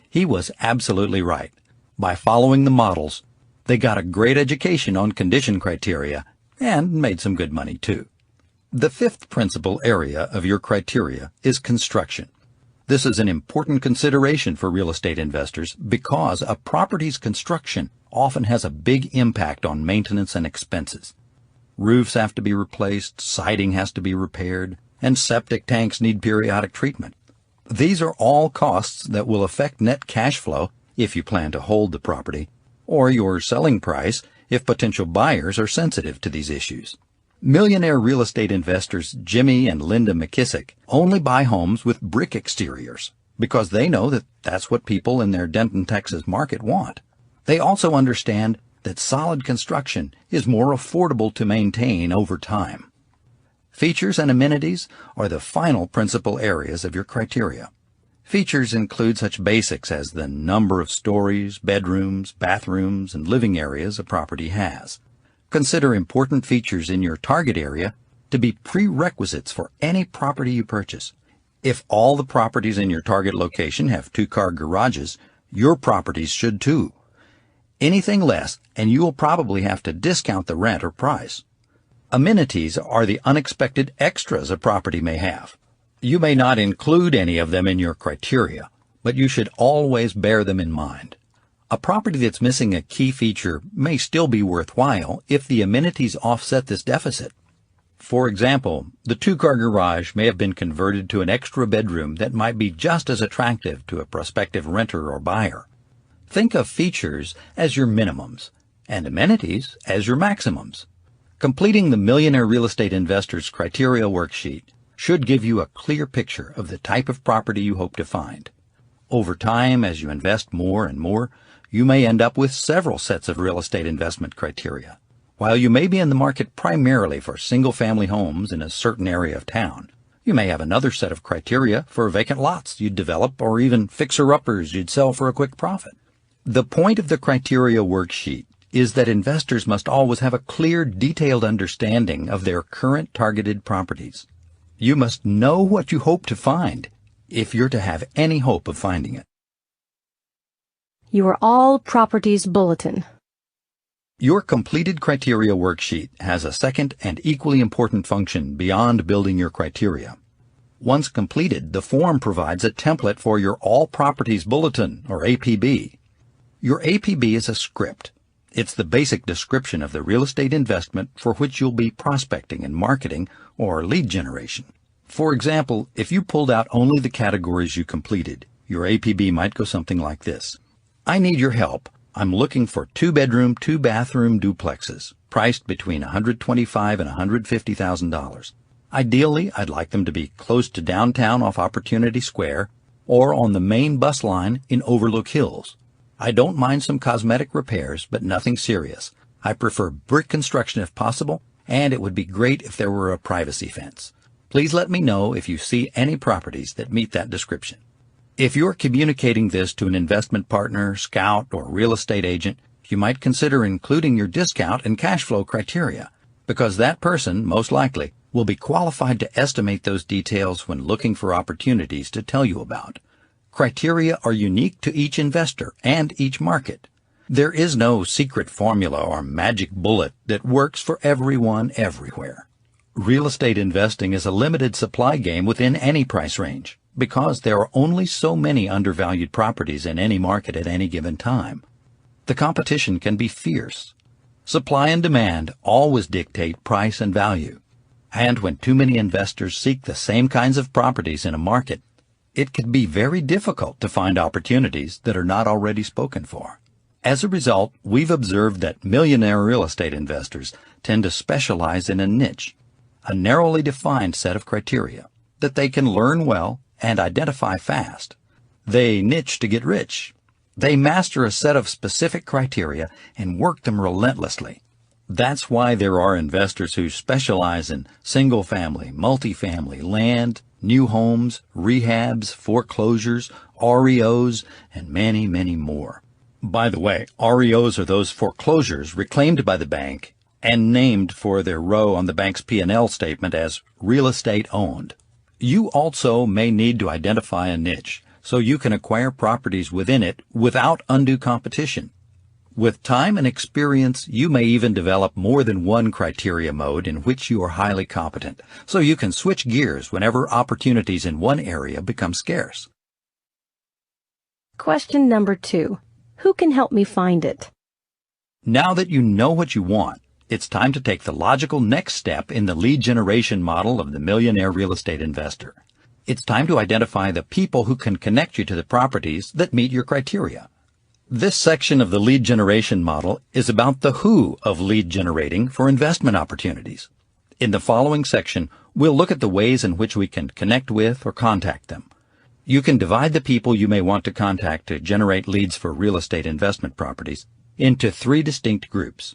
He was absolutely right. By following the models, they got a great education on condition criteria and made some good money too. The fifth principal area of your criteria is construction. This is an important consideration for real estate investors because a property's construction often has a big impact on maintenance and expenses. Roofs have to be replaced, siding has to be repaired, and septic tanks need periodic treatment. These are all costs that will affect net cash flow if you plan to hold the property, or your selling price if potential buyers are sensitive to these issues. Millionaire real estate investors Jimmy and Linda McKissick only buy homes with brick exteriors because they know that that's what people in their Denton, Texas market want. They also understand that solid construction is more affordable to maintain over time. Features and amenities are the final principal areas of your criteria. Features include such basics as the number of stories, bedrooms, bathrooms, and living areas a property has. Consider important features in your target area to be prerequisites for any property you purchase. If all the properties in your target location have two-car garages, your properties should too. Anything less, and you will probably have to discount the rent or price. Amenities are the unexpected extras a property may have. You may not include any of them in your criteria, but you should always bear them in mind. A property that's missing a key feature may still be worthwhile if the amenities offset this deficit. For example, the two-car garage may have been converted to an extra bedroom that might be just as attractive to a prospective renter or buyer. Think of features as your minimums and amenities as your maximums. Completing the Millionaire Real Estate Investor's Criteria Worksheet should give you a clear picture of the type of property you hope to find. Over time, as you invest more and more, you may end up with several sets of real estate investment criteria. While you may be in the market primarily for single-family homes in a certain area of town, you may have another set of criteria for vacant lots you'd develop or even fixer-uppers you'd sell for a quick profit. The point of the criteria worksheet is that investors must always have a clear, detailed understanding of their current targeted properties. You must know what you hope to find if you're to have any hope of finding it. Your All Properties Bulletin. Your completed criteria worksheet has a second and equally important function beyond building your criteria. Once completed, the form provides a template for your All Properties Bulletin, or APB. Your APB is a script. It's the basic description of the real estate investment for which you'll be prospecting and marketing or lead generation. For example, if you pulled out only the categories you completed, your APB might go something like this. I need your help. I'm looking for 2-bedroom, 2-bathroom duplexes, priced between $125,000 and $150,000. Ideally, I'd like them to be close to downtown off Opportunity Square or on the main bus line in Overlook Hills. I don't mind some cosmetic repairs, but nothing serious. I prefer brick construction if possible, and it would be great if there were a privacy fence. Please let me know if you see any properties that meet that description. If you're communicating this to an investment partner, scout, or real estate agent, you might consider including your discount and cash flow criteria, because that person, most likely, will be qualified to estimate those details when looking for opportunities to tell you about. Criteria are unique to each investor and each market. There is no secret formula or magic bullet that works for everyone everywhere. Real estate investing is a limited supply game within any price range, because there are only so many undervalued properties in any market at any given time. The competition can be fierce. Supply and demand always dictate price and value. And when too many investors seek the same kinds of properties in a market, it can be very difficult to find opportunities that are not already spoken for. As a result, we've observed that millionaire real estate investors tend to specialize in a niche, a narrowly defined set of criteria that they can learn well and identify fast. They niche to get rich. They master a set of specific criteria and work them relentlessly. That's why there are investors who specialize in single-family, multifamily, land, new homes, rehabs, foreclosures, REOs, and many, many more. By the way, REOs are those foreclosures reclaimed by the bank and named for their row on the bank's P&L statement as real estate owned. You also may need to identify a niche so you can acquire properties within it without undue competition. With time and experience, you may even develop more than one criteria mode in which you are highly competent, so you can switch gears whenever opportunities in one area become scarce. Question number 2. Who can help me find it? Now that you know what you want, it's time to take the logical next step in the lead generation model of the Millionaire Real Estate Investor. It's time to identify the people who can connect you to the properties that meet your criteria. This section of the lead generation model is about the who of lead generating for investment opportunities. In the following section, we'll look at the ways in which we can connect with or contact them. You can divide the people you may want to contact to generate leads for real estate investment properties into 3 distinct groups: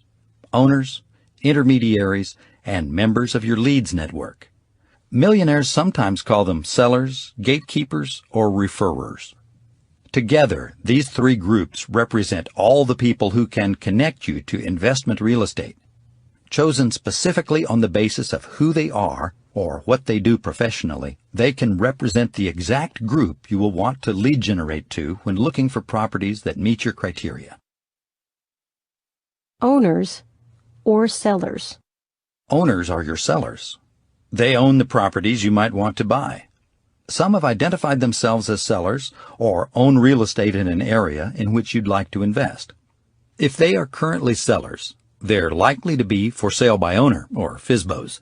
owners, intermediaries, and members of your leads network. Millionaires sometimes call them sellers, gatekeepers, or referrers. Together, these 3 groups represent all the people who can connect you to investment real estate. Chosen specifically on the basis of who they are or what they do professionally, they can represent the exact group you will want to lead generate to when looking for properties that meet your criteria. Owners or sellers? Owners are your sellers. They own the properties you might want to buy. Some have identified themselves as sellers or own real estate in an area in which you'd like to invest. If they are currently sellers, they're likely to be for sale by owner, or FSBOs,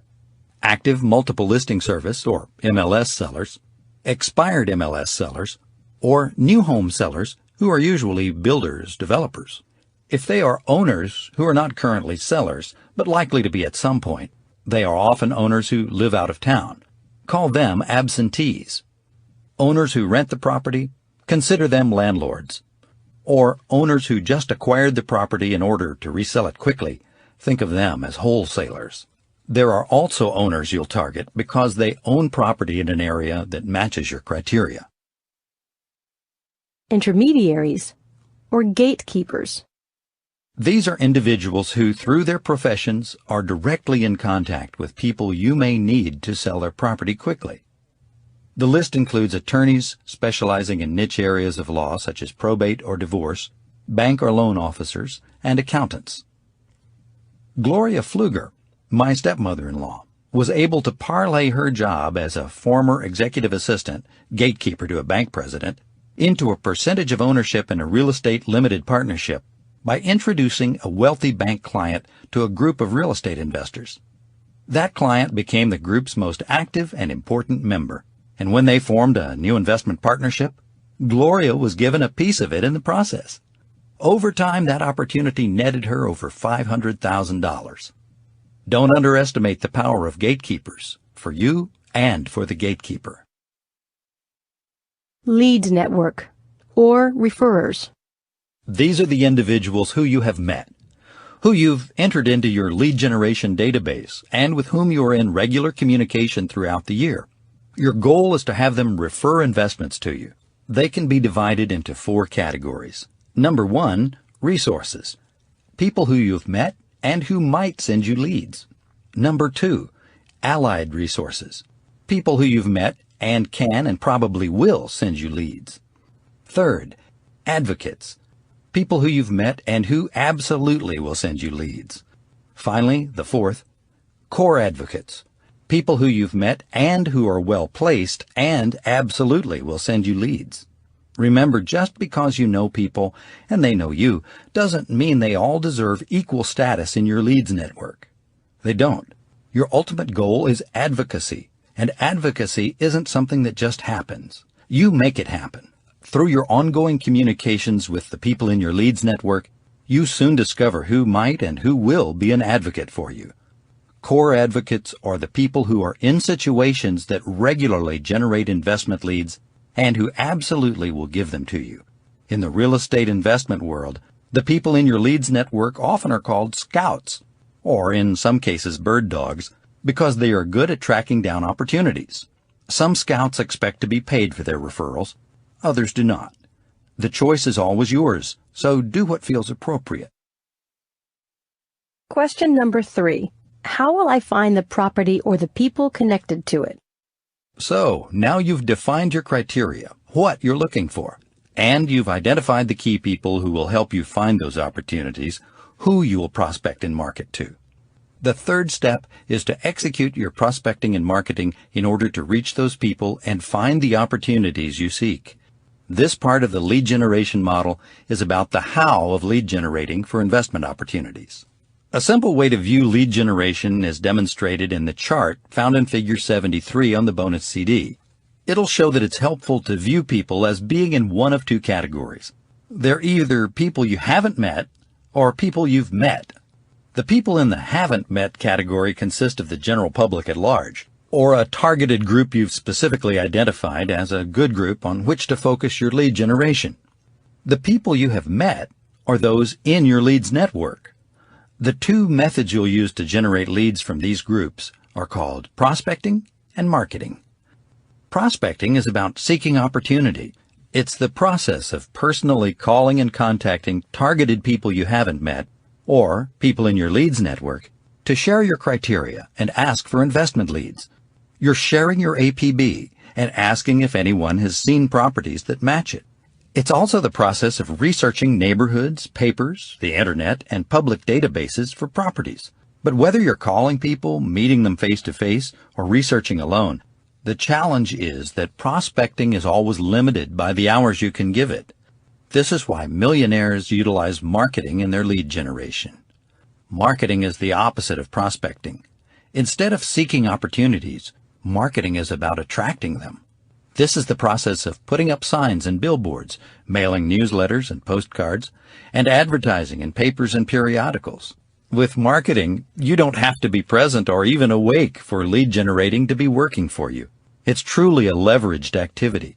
active multiple listing service, or MLS sellers, expired MLS sellers, or new home sellers who are usually builders, developers. If they are owners who are not currently sellers, but likely to be at some point, they are often owners who live out of town. Call them absentees. Owners who rent the property, consider them landlords. Or owners who just acquired the property in order to resell it quickly, think of them as wholesalers. There are also owners you'll target because they own property in an area that matches your criteria. Intermediaries or gatekeepers? These are individuals who, through their professions, are directly in contact with people you may need to sell their property quickly. The list includes attorneys specializing in niche areas of law such as probate or divorce, bank or loan officers, and accountants. Gloria Pfluger, my stepmother-in-law, was able to parlay her job as a former executive assistant, gatekeeper to a bank president, into a percentage of ownership in a real estate limited partnership by introducing a wealthy bank client to a group of real estate investors. That client became the group's most active and important member, and when they formed a new investment partnership, Gloria was given a piece of it in the process. Over time, that opportunity netted her over $500,000. Don't underestimate the power of gatekeepers, for you and for the gatekeeper. Leads network, or referrers. These are the individuals who you have met, who you've entered into your lead generation database, and with whom you are in regular communication throughout the year. Your goal is to have them refer investments to you. They can be divided into 4 categories. Number 1, resources. People who you've met and who might send you leads. Number 2, allied resources. People who you've met and can and probably will send you leads. Third, advocates. People who you've met and who absolutely will send you leads. Finally, the 4th, core advocates. People who you've met and who are well placed and absolutely will send you leads. Remember, just because you know people and they know you doesn't mean they all deserve equal status in your leads network. They don't. Your ultimate goal is advocacy, and advocacy isn't something that just happens. You make it happen. Through your ongoing communications with the people in your leads network, you soon discover who might and who will be an advocate for you. Core advocates are the people who are in situations that regularly generate investment leads and who absolutely will give them to you. In the real estate investment world, the people in your leads network often are called scouts, or in some cases bird dogs, because they are good at tracking down opportunities. Some scouts expect to be paid for their referrals, others do not. The choice is always yours, so do what feels appropriate. Question number 3. How will I find the property or the people connected to it? So, now you've defined your criteria, what you're looking for, and you've identified the key people who will help you find those opportunities, who you will prospect and market to. The third step is to execute your prospecting and marketing in order to reach those people and find the opportunities you seek. This part of the lead generation model is about the how of lead generating for investment opportunities. A simple way to view lead generation is demonstrated in the chart found in Figure 73 on the bonus CD. It'll show that it's helpful to view people as being in one of 2 categories. They're either people you haven't met or people you've met. The people in the haven't met category consist of the general public at large, or a targeted group you've specifically identified as a good group on which to focus your lead generation. The people you have met are those in your leads network. The 2 methods you'll use to generate leads from these groups are called prospecting and marketing. Prospecting is about seeking opportunity. It's the process of personally calling and contacting targeted people you haven't met or people in your leads network to share your criteria and ask for investment leads. You're sharing your APB and asking if anyone has seen properties that match it. It's also the process of researching neighborhoods, papers, the internet, and public databases for properties. But whether you're calling people, meeting them face-to-face, or researching alone, the challenge is that prospecting is always limited by the hours you can give it. This is why millionaires utilize marketing in their lead generation. Marketing is the opposite of prospecting. Instead of seeking opportunities, marketing is about attracting them. This is the process of putting up signs and billboards, mailing newsletters and postcards, and advertising in papers and periodicals. With marketing, you don't have to be present or even awake for lead generating to be working for you. It's truly a leveraged activity.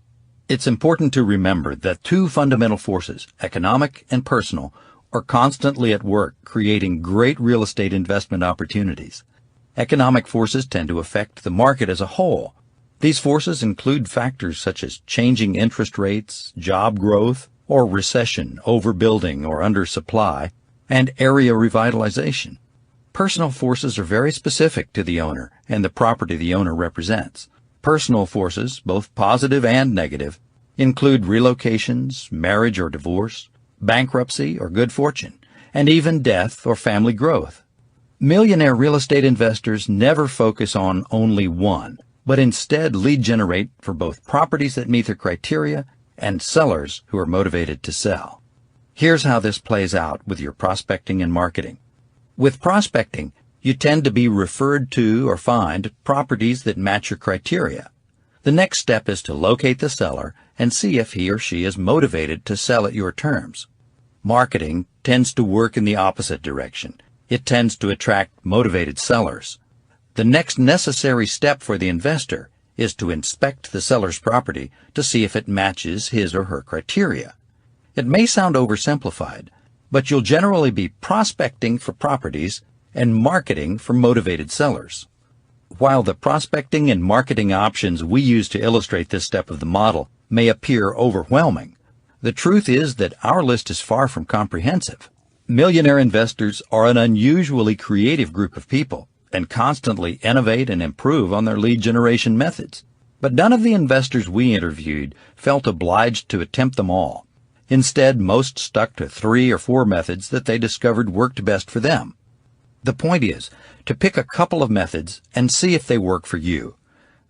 It's important to remember that 2 fundamental forces, economic and personal, are constantly at work creating great real estate investment opportunities. Economic forces tend to affect the market as a whole. These forces include factors such as changing interest rates, job growth, or recession, overbuilding or undersupply, and area revitalization. Personal forces are very specific to the owner and the property the owner represents. Personal forces, both positive and negative, include relocations, marriage or divorce, bankruptcy or good fortune, and even death or family growth. Millionaire real estate investors never focus on only one, but instead lead generate for both properties that meet their criteria and sellers who are motivated to sell. Here's how this plays out with your prospecting and marketing. With prospecting, you tend to be referred to or find properties that match your criteria. The next step is to locate the seller and see if he or she is motivated to sell at your terms. Marketing tends to work in the opposite direction. It tends to attract motivated sellers. The next necessary step for the investor is to inspect the seller's property to see if it matches his or her criteria. It may sound oversimplified, but you'll generally be prospecting for properties and marketing for motivated sellers. While the prospecting and marketing options we use to illustrate this step of the model may appear overwhelming, the truth is that our list is far from comprehensive. Millionaire investors are an unusually creative group of people and constantly innovate and improve on their lead generation methods. But none of the investors we interviewed felt obliged to attempt them all. Instead, most stuck to 3 or 4 methods that they discovered worked best for them. The point is to pick a couple of methods and see if they work for you.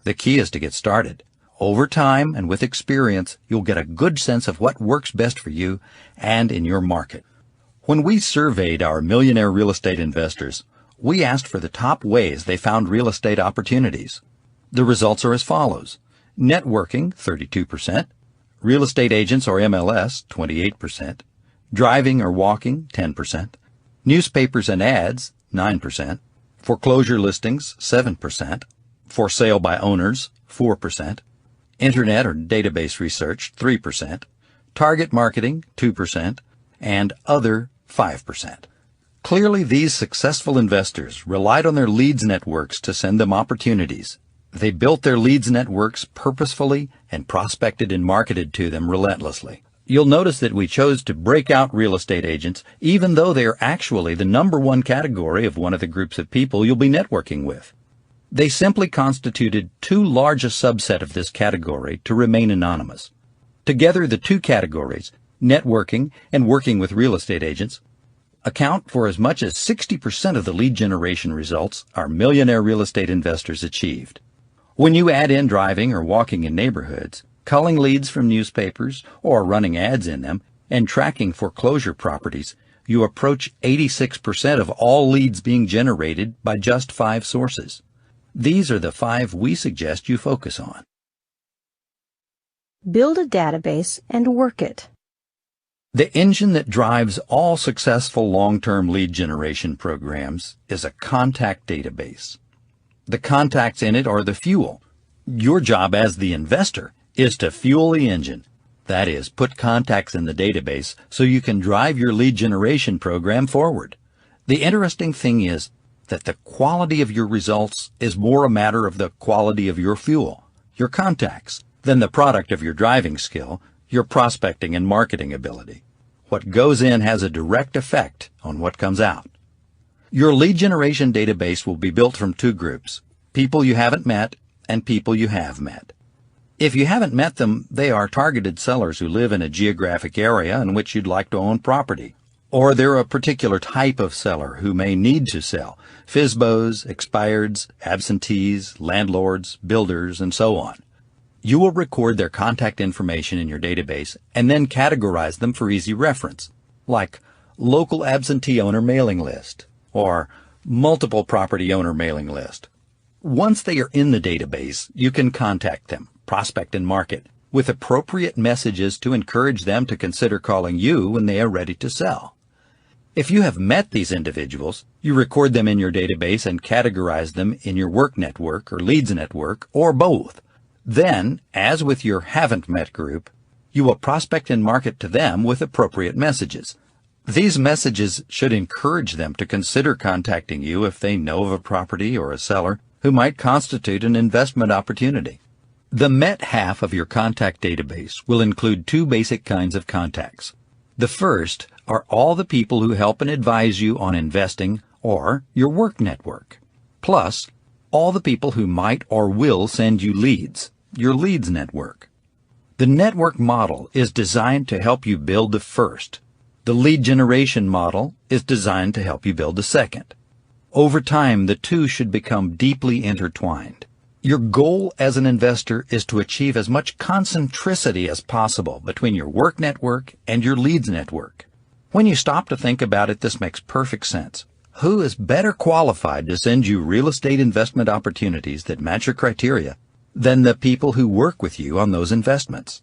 The key is to get started. Over time and with experience, you'll get a good sense of what works best for you and in your market. When we surveyed our millionaire real estate investors, we asked for the top ways they found real estate opportunities. The results are as follows. Networking, 32%. Real estate agents or MLS, 28%. Driving or walking, 10%. Newspapers and ads, 9%. Foreclosure listings, 7%. For sale by owners, 4%. Internet or database research, 3%. Target marketing, 2%. And other, 5%. Clearly, these successful investors relied on their leads networks to send them opportunities. They built their leads networks purposefully and prospected and marketed to them relentlessly. You'll notice that we chose to break out real estate agents, even though they are actually the #1 category of one of the groups of people you'll be networking with. They simply constituted too large a subset of this category to remain anonymous. Together, the 2 categories, networking and working with real estate agents, account for as much as 60% of the lead generation results our millionaire real estate investors achieved. When you add in driving or walking in neighborhoods, culling leads from newspapers or running ads in them, and tracking foreclosure properties, you approach 86% of all leads being generated by just 5 sources. These are the 5 we suggest you focus on. Build a database and work it. The engine that drives all successful long-term lead generation programs is a contact database. The contacts in it are the fuel. Your job as the investor is to fuel the engine. That is, put contacts in the database so you can drive your lead generation program forward. The interesting thing is that the quality of your results is more a matter of the quality of your fuel, your contacts, than the product of your driving skill, your prospecting and marketing ability. What goes in has a direct effect on what comes out. Your lead generation database will be built from 2 groups, people you haven't met and people you have met. If you haven't met them, they are targeted sellers who live in a geographic area in which you'd like to own property. Or they're a particular type of seller who may need to sell, FSBOs, expireds, absentees, landlords, builders, and so on. You will record their contact information in your database and then categorize them for easy reference, like local absentee owner mailing list or multiple property owner mailing list. Once they are in the database, you can contact them, prospect and market, with appropriate messages to encourage them to consider calling you when they are ready to sell. If you have met these individuals, you record them in your database and categorize them in your work network or leads network or both. Then, as with your haven't met group, you will prospect and market to them with appropriate messages. These messages should encourage them to consider contacting you if they know of a property or a seller who might constitute an investment opportunity. The met half of your contact database will include 2 basic kinds of contacts. The first are all the people who help and advise you on investing or your work network, plus all the people who might or will send you leads, your leads network. The network model is designed to help you build the first. The lead generation model is designed to help you build the second. Over time, the 2 should become deeply intertwined. Your goal as an investor is to achieve as much concentricity as possible between your work network and your leads network. When you stop to think about it, this makes perfect sense. Who is better qualified to send you real estate investment opportunities that match your criteria than the people who work with you on those investments?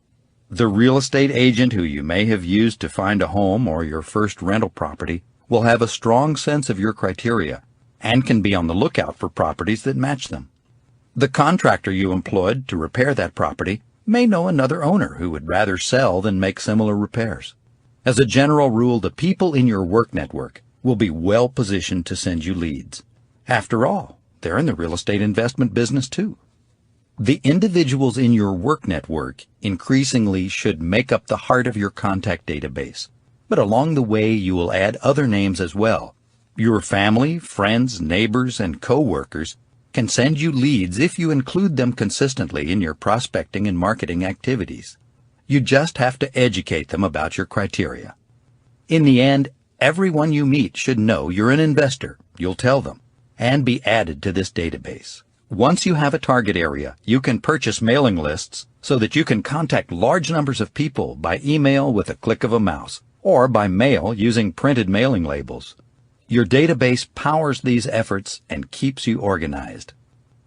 The real estate agent who you may have used to find a home or your first rental property will have a strong sense of your criteria and can be on the lookout for properties that match them. The contractor you employed to repair that property may know another owner who would rather sell than make similar repairs. As a general rule, the people in your work network will be well positioned to send you leads. After all, they're in the real estate investment business too. The individuals in your work network increasingly should make up the heart of your contact database, but along the way you will add other names as well. Your family, friends, neighbors, and co-workers can send you leads if you include them consistently in your prospecting and marketing activities. You just have to educate them about your criteria. In the end, everyone you meet should know you're an investor, you'll tell them, and be added to this database. Once you have a target area, you can purchase mailing lists so that you can contact large numbers of people by email with a click of a mouse, or by mail using printed mailing labels. Your database powers these efforts and keeps you organized.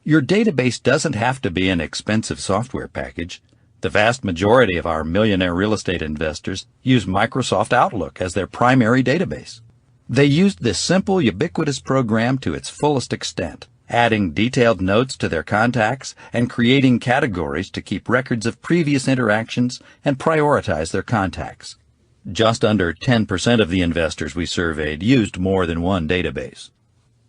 Your database doesn't have to be an expensive software package. The vast majority of our millionaire real estate investors use Microsoft Outlook as their primary database. They used this simple, ubiquitous program to its fullest extent, adding detailed notes to their contacts and creating categories to keep records of previous interactions and prioritize their contacts. Just under 10% of the investors we surveyed used more than one database.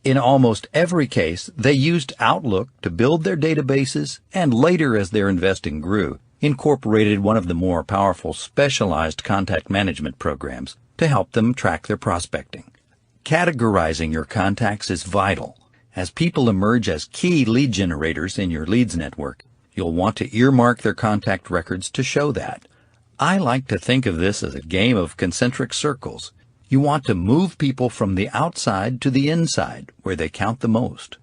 In almost every case, they used Outlook to build their databases and later, as their investing grew, incorporated one of the more powerful specialized contact management programs to help them track their prospecting. Categorizing your contacts is vital. As people emerge as key lead generators in your leads network, you'll want to earmark their contact records to show that. I like to think of this as a game of concentric circles. You want to move people from the outside to the inside, where they count the most.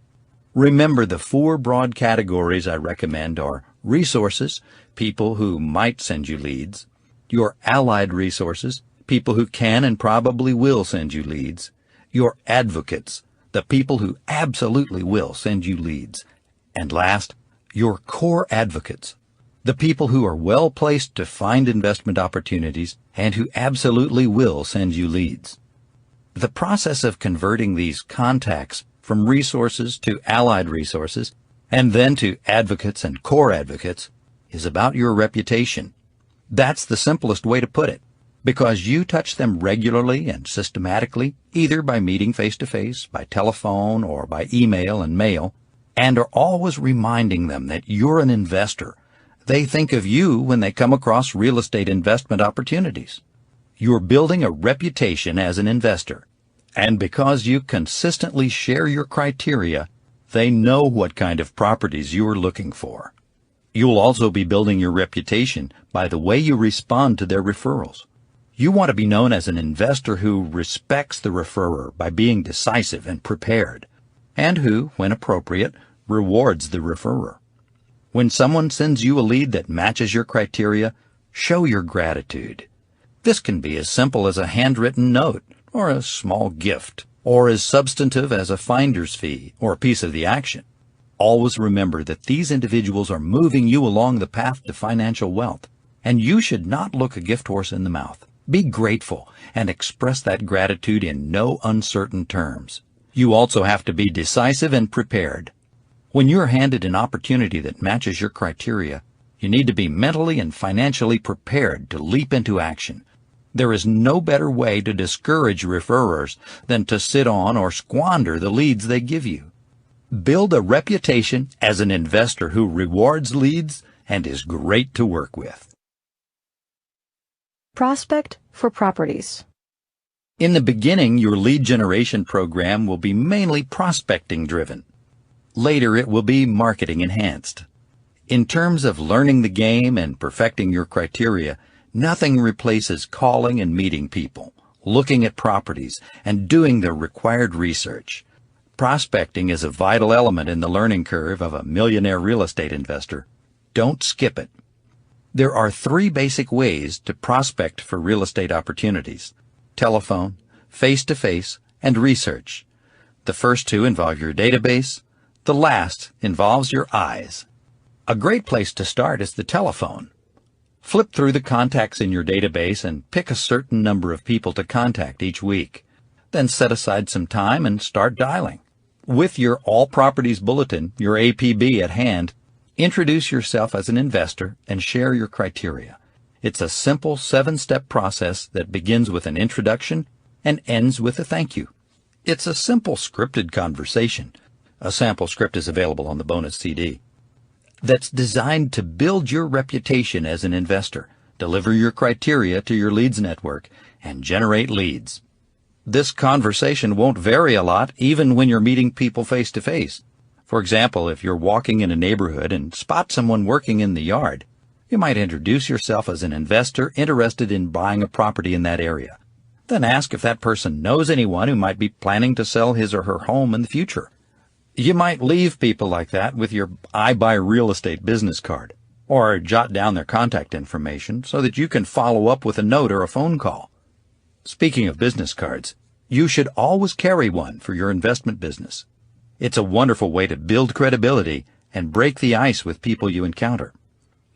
Remember, the 4 broad categories I recommend are resources, people who might send you leads; your allied resources, people who can and probably will send you leads; your advocates, the people who absolutely will send you leads; and last, your core advocates, the people who are well placed to find investment opportunities and who absolutely will send you leads. The process of converting these contacts from resources to allied resources and then to advocates and core advocates is about your reputation. That's the simplest way to put it, because you touch them regularly and systematically, either by meeting face-to-face, by telephone, or by email and mail, and are always reminding them that you're an investor. They think of you when they come across real estate investment opportunities. You're building a reputation as an investor, and because you consistently share your criteria, they know what kind of properties you're looking for. You'll also be building your reputation by the way you respond to their referrals. You want to be known as an investor who respects the referrer by being decisive and prepared, and who, when appropriate, rewards the referrer. When someone sends you a lead that matches your criteria, show your gratitude. This can be as simple as a handwritten note, or a small gift, or as substantive as a finder's fee or a piece of the action. Always remember that these individuals are moving you along the path to financial wealth, and you should not look a gift horse in the mouth. Be grateful and express that gratitude in no uncertain terms. You also have to be decisive and prepared. When you're handed an opportunity that matches your criteria, you need to be mentally and financially prepared to leap into action. There is no better way to discourage referrers than to sit on or squander the leads they give you. Build a reputation as an investor who rewards leads and is great to work with. Prospect for properties. In the beginning, your lead generation program will be mainly prospecting driven. Later, it will be marketing enhanced. In terms of learning the game and perfecting your criteria, nothing replaces calling and meeting people, looking at properties, and doing the required research. Prospecting is a vital element in the learning curve of a millionaire real estate investor. Don't skip it. There are 3 basic ways to prospect for real estate opportunities: telephone, face-to-face, and research. The first 2 involve your database. The last involves your eyes. A great place to start is the telephone. Flip through the contacts in your database and pick a certain number of people to contact each week. Then set aside some time and start dialing. With your All Properties Bulletin, your APB at hand, introduce yourself as an investor and share your criteria. It's a simple 7-step process that begins with an introduction and ends with a thank you. It's a simple scripted conversation. A sample script is available on the bonus CD. That's designed to build your reputation as an investor, deliver your criteria to your leads network, and generate leads. This conversation won't vary a lot even when you're meeting people face to face. For example, if you're walking in a neighborhood and spot someone working in the yard, you might introduce yourself as an investor interested in buying a property in that area. Then ask if that person knows anyone who might be planning to sell his or her home in the future. You might leave people like that with your I Buy Real Estate business card, or jot down their contact information so that you can follow up with a note or a phone call. Speaking of business cards, you should always carry one for your investment business. It's a wonderful way to build credibility and break the ice with people you encounter.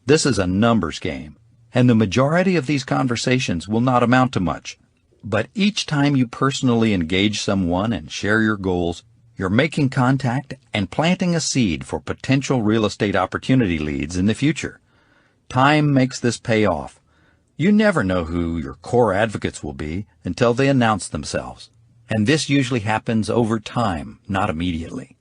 This is a numbers game, and the majority of these conversations will not amount to much. But each time you personally engage someone and share your goals, you're making contact and planting a seed for potential real estate opportunity leads in the future. Time makes this pay off. You never know who your core advocates will be until they announce themselves. And this usually happens over time, not immediately.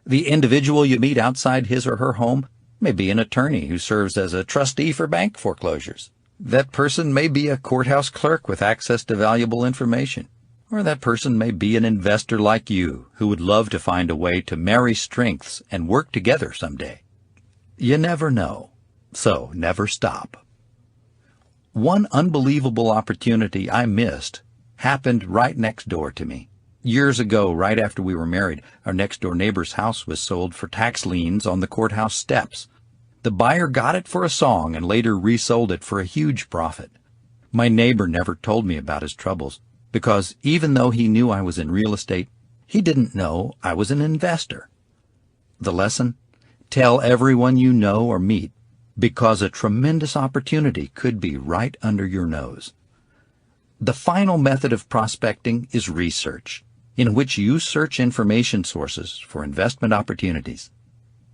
The individual you meet outside his or her home may be an attorney who serves as a trustee for bank foreclosures. That person may be a courthouse clerk with access to valuable information. Or that person may be an investor like you who would love to find a way to marry strengths and work together someday. You never know, so never stop. One unbelievable opportunity I missed happened right next door to me. Years ago, right after we were married, our next-door neighbor's house was sold for tax liens on the courthouse steps. The buyer got it for a song and later resold it for a huge profit. My neighbor never told me about his troubles, because even though he knew I was in real estate, he didn't know I was an investor. The lesson? Tell everyone you know or meet, because a tremendous opportunity could be right under your nose. The final method of prospecting is research, in which you search information sources for investment opportunities.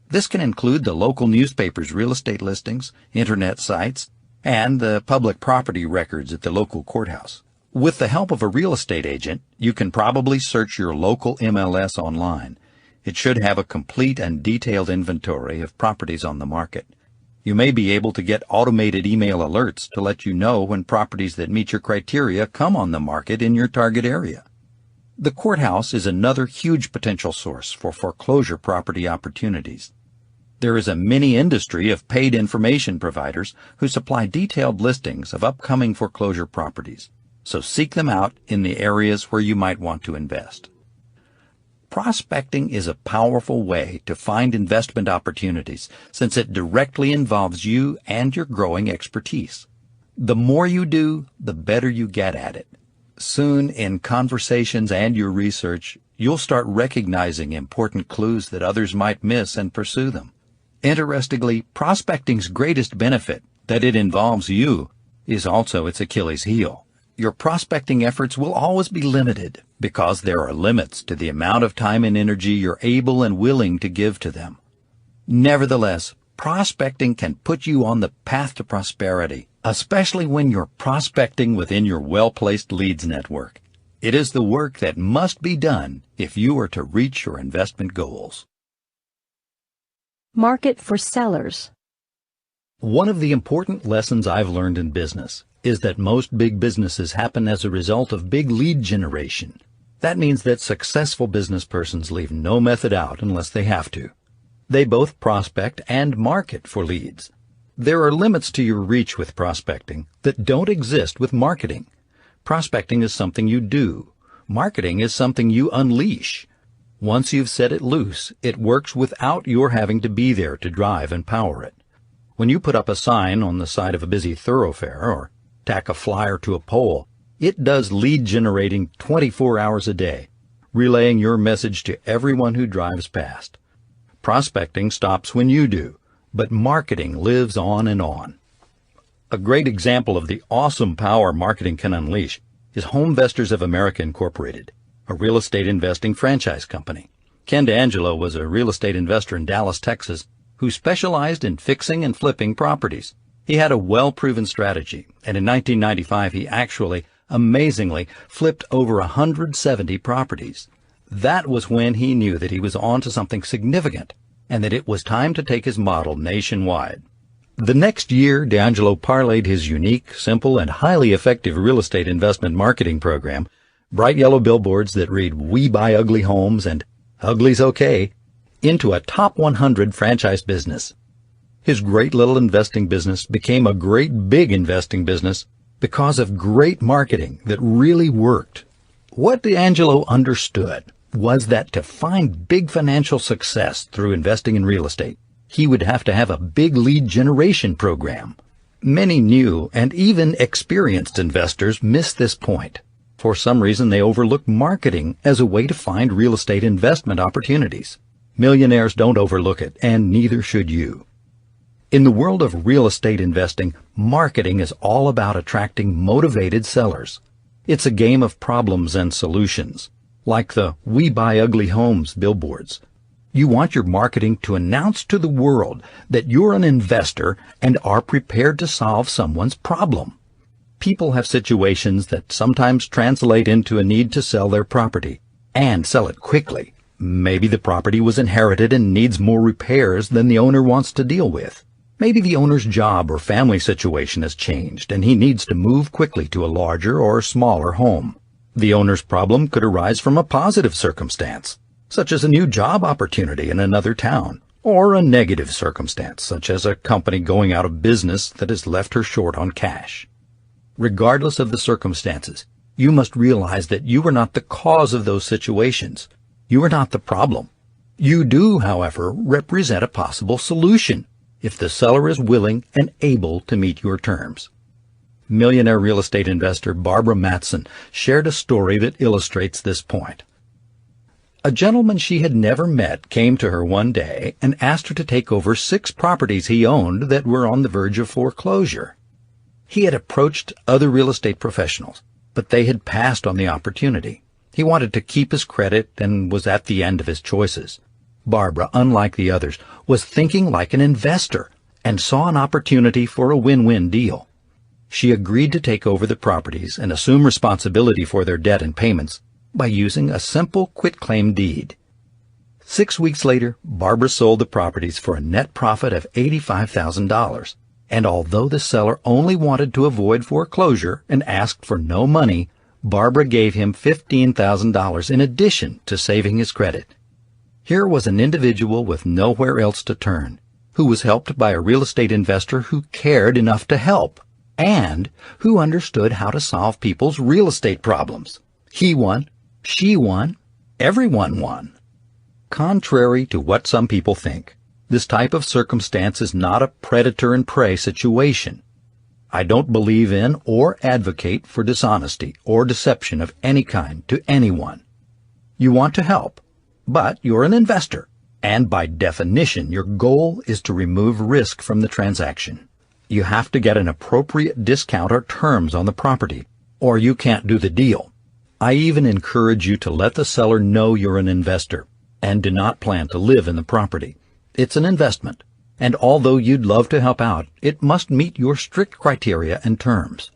This can include the local newspaper's real estate listings, internet sites, and the public property records at the local courthouse. With the help of a real estate agent, you can probably search your local MLS online. It should have a complete and detailed inventory of properties on the market. You may be able to get automated email alerts to let you know when properties that meet your criteria come on the market in your target area. The courthouse is another huge potential source for foreclosure property opportunities. There is a mini industry of paid information providers who supply detailed listings of upcoming foreclosure properties. So seek them out in the areas where you might want to invest. Prospecting is a powerful way to find investment opportunities since it directly involves you and your growing expertise. The more you do, the better you get at it. Soon, in conversations and your research, you'll start recognizing important clues that others might miss and pursue them. Interestingly, prospecting's greatest benefit, that it involves you, is also its Achilles heel. Your prospecting efforts will always be limited because there are limits to the amount of time and energy you're able and willing to give to them. Nevertheless, prospecting can put you on the path to prosperity, especially when you're prospecting within your well-placed leads network. It is the work that must be done if you are to reach your investment goals. Market for sellers. One of the important lessons I've learned in business is that most big businesses happen as a result of big lead generation. That means that successful business persons leave no method out unless they have to. They both prospect and market for leads. There are limits to your reach with prospecting that don't exist with marketing. Prospecting is something you do. Marketing is something you unleash. Once you've set it loose, it works without your having to be there to drive and power it. When you put up a sign on the side of a busy thoroughfare or tack a flyer to a pole, it does lead generating 24 hours a day, relaying your message to everyone who drives past. Prospecting stops when you do, but marketing lives on and on. A great example of the awesome power marketing can unleash is Homevestors of America Incorporated, a real estate investing franchise company. Ken D'Angelo was a real estate investor in Dallas, Texas, who specialized in fixing and flipping properties. He had a well-proven strategy, and in 1995 he actually, amazingly, flipped over 170 properties. That was when he knew that he was on to something significant, and that it was time to take his model nationwide. The next year, D'Angelo parlayed his unique, simple, and highly effective real estate investment marketing program, bright yellow billboards that read "We buy ugly homes" and "Ugly's okay," into a top 100 franchise business. His great little investing business became a great big investing business because of great marketing that really worked. What D'Angelo understood was that to find big financial success through investing in real estate, he would have to have a big lead generation program. Many new and even experienced investors miss this point. For some reason, they overlook marketing as a way to find real estate investment opportunities. Millionaires don't overlook it, and neither should you. In the world of real estate investing, marketing is all about attracting motivated sellers. It's a game of problems and solutions, like the "We buy ugly homes" billboards. You want your marketing to announce to the world that you're an investor and are prepared to solve someone's problem. People have situations that sometimes translate into a need to sell their property, and sell it quickly. Maybe the property was inherited and needs more repairs than the owner wants to deal with. Maybe the owner's job or family situation has changed and he needs to move quickly to a larger or smaller home. The owner's problem could arise from a positive circumstance, such as a new job opportunity in another town, or a negative circumstance, such as a company going out of business that has left her short on cash. Regardless of the circumstances, you must realize that you are not the cause of those situations. You are not the problem. You do, however, represent a possible solution if the seller is willing and able to meet your terms. Millionaire real estate investor Barbara Matson shared a story that illustrates this point. A gentleman she had never met came to her one day and asked her to take over 6 properties he owned that were on the verge of foreclosure. He had approached other real estate professionals, but they had passed on the opportunity. He wanted to keep his credit and was at the end of his choices. Barbara, unlike the others, was thinking like an investor and saw an opportunity for a win-win deal. She agreed to take over the properties and assume responsibility for their debt and payments by using a simple quitclaim deed. 6 weeks later, Barbara sold the properties for a net profit of $85,000. And although the seller only wanted to avoid foreclosure and asked for no money, Barbara gave him $15,000 in addition to saving his credit. Here was an individual with nowhere else to turn, who was helped by a real estate investor who cared enough to help, and who understood how to solve people's real estate problems. He won, she won, everyone won. Contrary to what some people think, this type of circumstance is not a predator and prey situation. I don't believe in or advocate for dishonesty or deception of any kind to anyone. You want to help, but you're an investor, and by definition, your goal is to remove risk from the transaction. You have to get an appropriate discount or terms on the property, or you can't do the deal. I even encourage you to let the seller know you're an investor and do not plan to live in the property. It's an investment, and although you'd love to help out, it must meet your strict criteria and terms.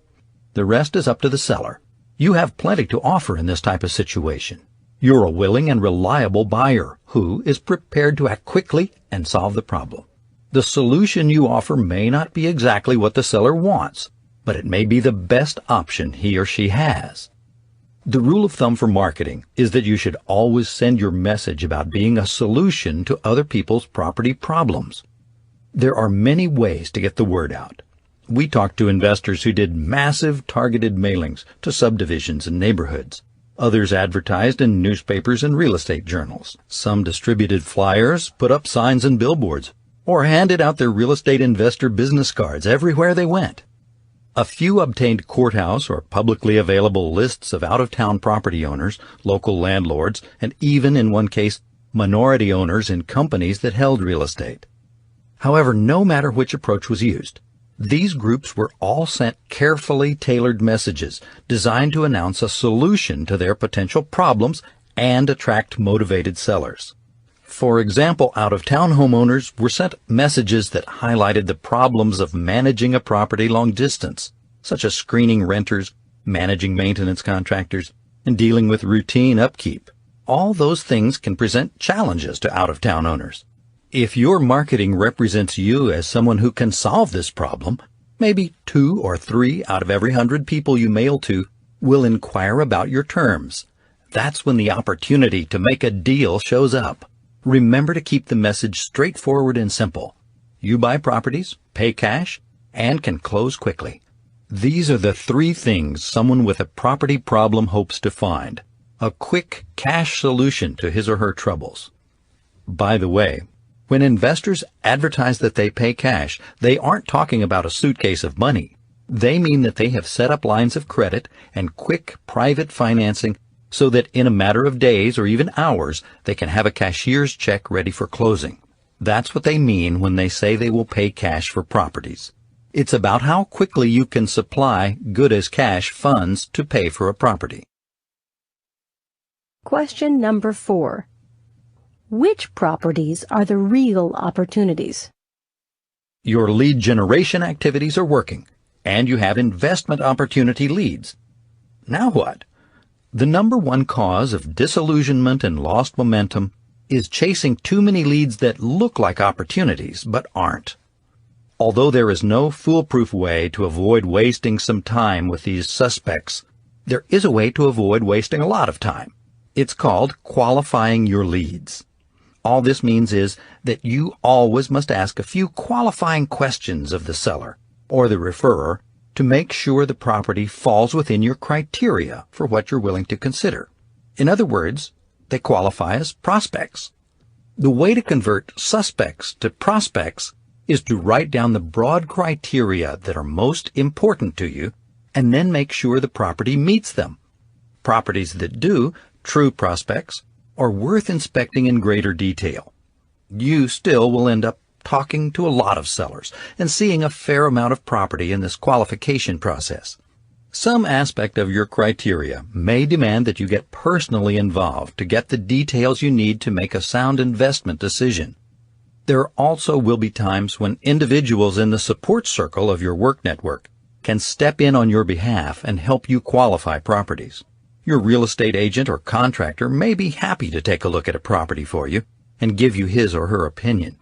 The rest is up to the seller. You have plenty to offer in this type of situation. You're a willing and reliable buyer who is prepared to act quickly and solve the problem. The solution you offer may not be exactly what the seller wants, but it may be the best option he or she has. The rule of thumb for marketing is that you should always send your message about being a solution to other people's property problems. There are many ways to get the word out. We talked to investors who did massive targeted mailings to subdivisions and neighborhoods. Others advertised in newspapers and real estate journals. Some distributed flyers, put up signs and billboards, or handed out their real estate investor business cards everywhere they went. A few obtained courthouse or publicly available lists of out-of-town property owners, local landlords, and even, in one case, minority owners in companies that held real estate. However, no matter which approach was used, These groups were all sent carefully tailored messages designed to announce a solution to their potential problems and attract motivated sellers. For example, out-of-town homeowners were sent messages that highlighted the problems of managing a property long distance, such as screening renters, managing maintenance contractors, and dealing with routine upkeep. All those things can present challenges to out-of-town owners. If your marketing represents you as someone who can solve this problem, maybe 2 or 3 out of every 100 people you mail to will inquire about your terms. That's when the opportunity to make a deal shows up. Remember to keep the message straightforward and simple. You buy properties, pay cash, and can close quickly. These are the 3 things someone with a property problem hopes to find. A quick cash solution to his or her troubles. By the way, when investors advertise that they pay cash, they aren't talking about a suitcase of money. They mean that they have set up lines of credit and quick private financing so that in a matter of days or even hours, they can have a cashier's check ready for closing. That's what they mean when they say they will pay cash for properties. It's about how quickly you can supply good as cash funds to pay for a property. Question number 4. Which properties are the real opportunities? Your lead generation activities are working, and you have investment opportunity leads. Now what? The number one cause of disillusionment and lost momentum is chasing too many leads that look like opportunities but aren't. Although there is no foolproof way to avoid wasting some time with these suspects, there is a way to avoid wasting a lot of time. It's called qualifying your leads. All this means is that you always must ask a few qualifying questions of the seller or the referrer to make sure the property falls within your criteria for what you're willing to consider. In other words, they qualify as prospects. The way to convert suspects to prospects is to write down the broad criteria that are most important to you and then make sure the property meets them. Properties that do, true prospects, are worth inspecting in greater detail. You still will end up talking to a lot of sellers and seeing a fair amount of property in this qualification process. Some aspect of your criteria may demand that you get personally involved to get the details you need to make a sound investment decision. There also will be times when individuals in the support circle of your work network can step in on your behalf and help you qualify properties. Your real estate agent or contractor may be happy to take a look at a property for you and give you his or her opinion.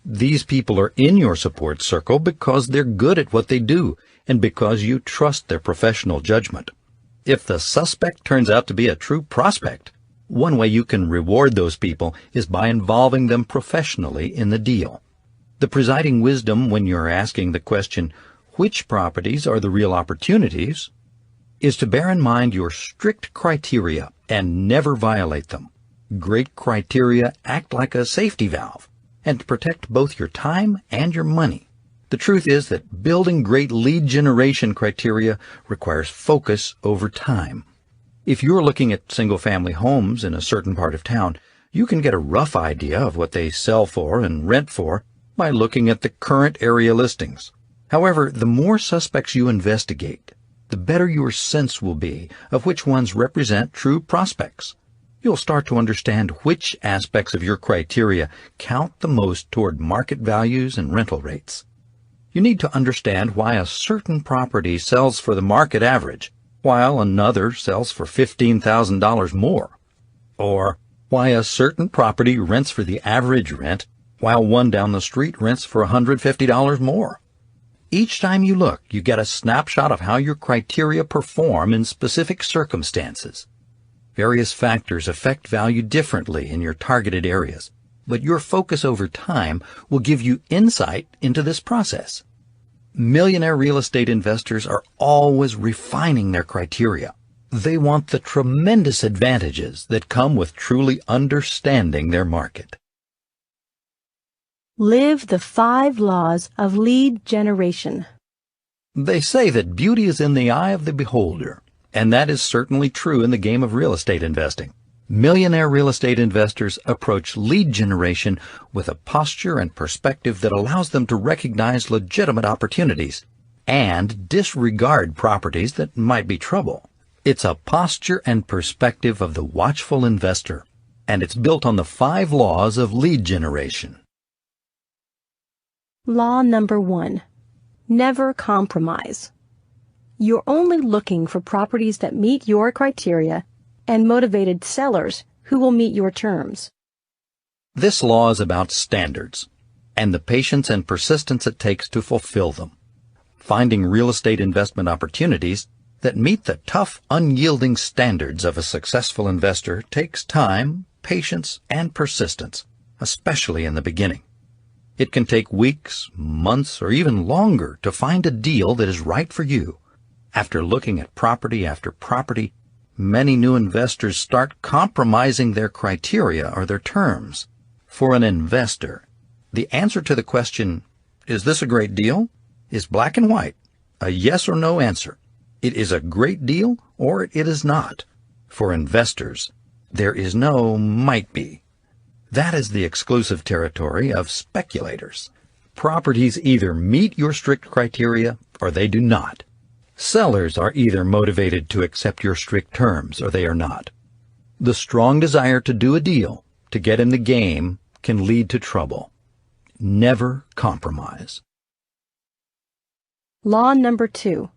These people are in your support circle because they're good at what they do and because you trust their professional judgment. If the suspect turns out to be a true prospect, one way you can reward those people is by involving them professionally in the deal. The presiding wisdom when you're asking the question, which properties are the real opportunities, is to bear in mind your strict criteria and never violate them. Great criteria act like a safety valve and protect both your time and your money. The truth is that building great lead generation criteria requires focus over time. If you're looking at single-family homes in a certain part of town, you can get a rough idea of what they sell for and rent for by looking at the current area listings. However, the more suspects you investigate, the better your sense will be of which ones represent true prospects. You'll start to understand which aspects of your criteria count the most toward market values and rental rates. You need to understand why a certain property sells for the market average, while another sells for $15,000 more. Or why a certain property rents for the average rent, while one down the street rents for $150 more. Each time you look, you get a snapshot of how your criteria perform in specific circumstances. Various factors affect value differently in your targeted areas, but your focus over time will give you insight into this process. Millionaire real estate investors are always refining their criteria. They want the tremendous advantages that come with truly understanding their market. Live the 5 laws of lead generation. They say that beauty is in the eye of the beholder, and that is certainly true in the game of real estate investing. Millionaire real estate investors approach lead generation with a posture and perspective that allows them to recognize legitimate opportunities and disregard properties that might be trouble. It's a posture and perspective of the watchful investor, and it's built on the 5 laws of lead generation. Law number 1. Never compromise. You're only looking for properties that meet your criteria and motivated sellers who will meet your terms. This law is about standards and the patience and persistence it takes to fulfill them. Finding real estate investment opportunities that meet the tough, unyielding standards of a successful investor takes time, patience, and persistence, especially in the beginning. It can take weeks, months, or even longer to find a deal that is right for you. After looking at property after property, many new investors start compromising their criteria or their terms. For an investor, the answer to the question, "Is this a great deal?" is black and white, a yes or no answer. It is a great deal or it is not. For investors, there is no might be. That is the exclusive territory of speculators. Properties either meet your strict criteria or they do not. Sellers are either motivated to accept your strict terms or they are not. The strong desire to do a deal, to get in the game, can lead to trouble. Never compromise. Law number 2.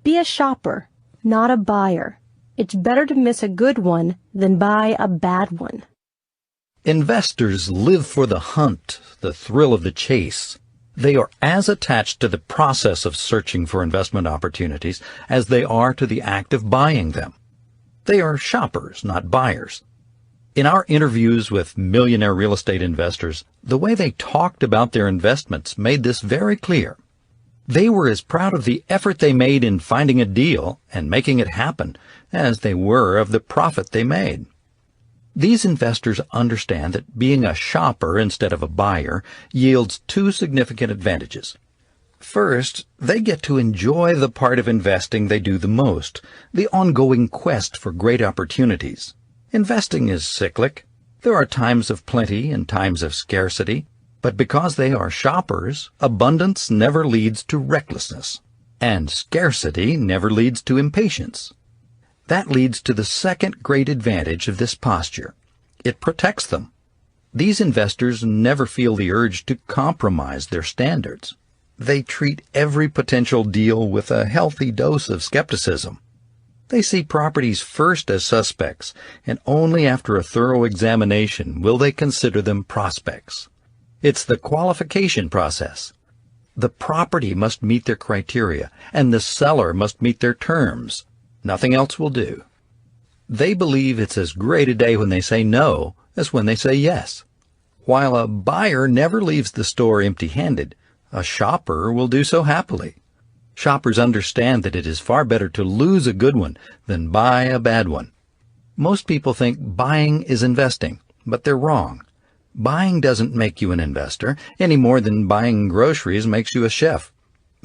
Be a shopper, not a buyer. It's better to miss a good one than buy a bad one. Investors live for the hunt, the thrill of the chase. They are as attached to the process of searching for investment opportunities as they are to the act of buying them. They are shoppers, not buyers. In our interviews with millionaire real estate investors, the way they talked about their investments made this very clear. They were as proud of the effort they made in finding a deal and making it happen as they were of the profit they made. These investors understand that being a shopper instead of a buyer yields 2 significant advantages. First, they get to enjoy the part of investing they do the most, the ongoing quest for great opportunities. Investing is cyclic. There are times of plenty and times of scarcity, but because they are shoppers, abundance never leads to recklessness, and scarcity never leads to impatience. That leads to the second great advantage of this posture. It protects them. These investors never feel the urge to compromise their standards. They treat every potential deal with a healthy dose of skepticism. They see properties first as suspects, and only after a thorough examination will they consider them prospects. It's the qualification process. The property must meet their criteria, and the seller must meet their terms. Nothing else will do. They believe it's as great a day when they say no as when they say yes. While a buyer never leaves the store empty-handed, a shopper will do so happily. Shoppers understand that it is far better to lose a good one than buy a bad one. Most people think buying is investing, but they're wrong. Buying doesn't make you an investor any more than buying groceries makes you a chef.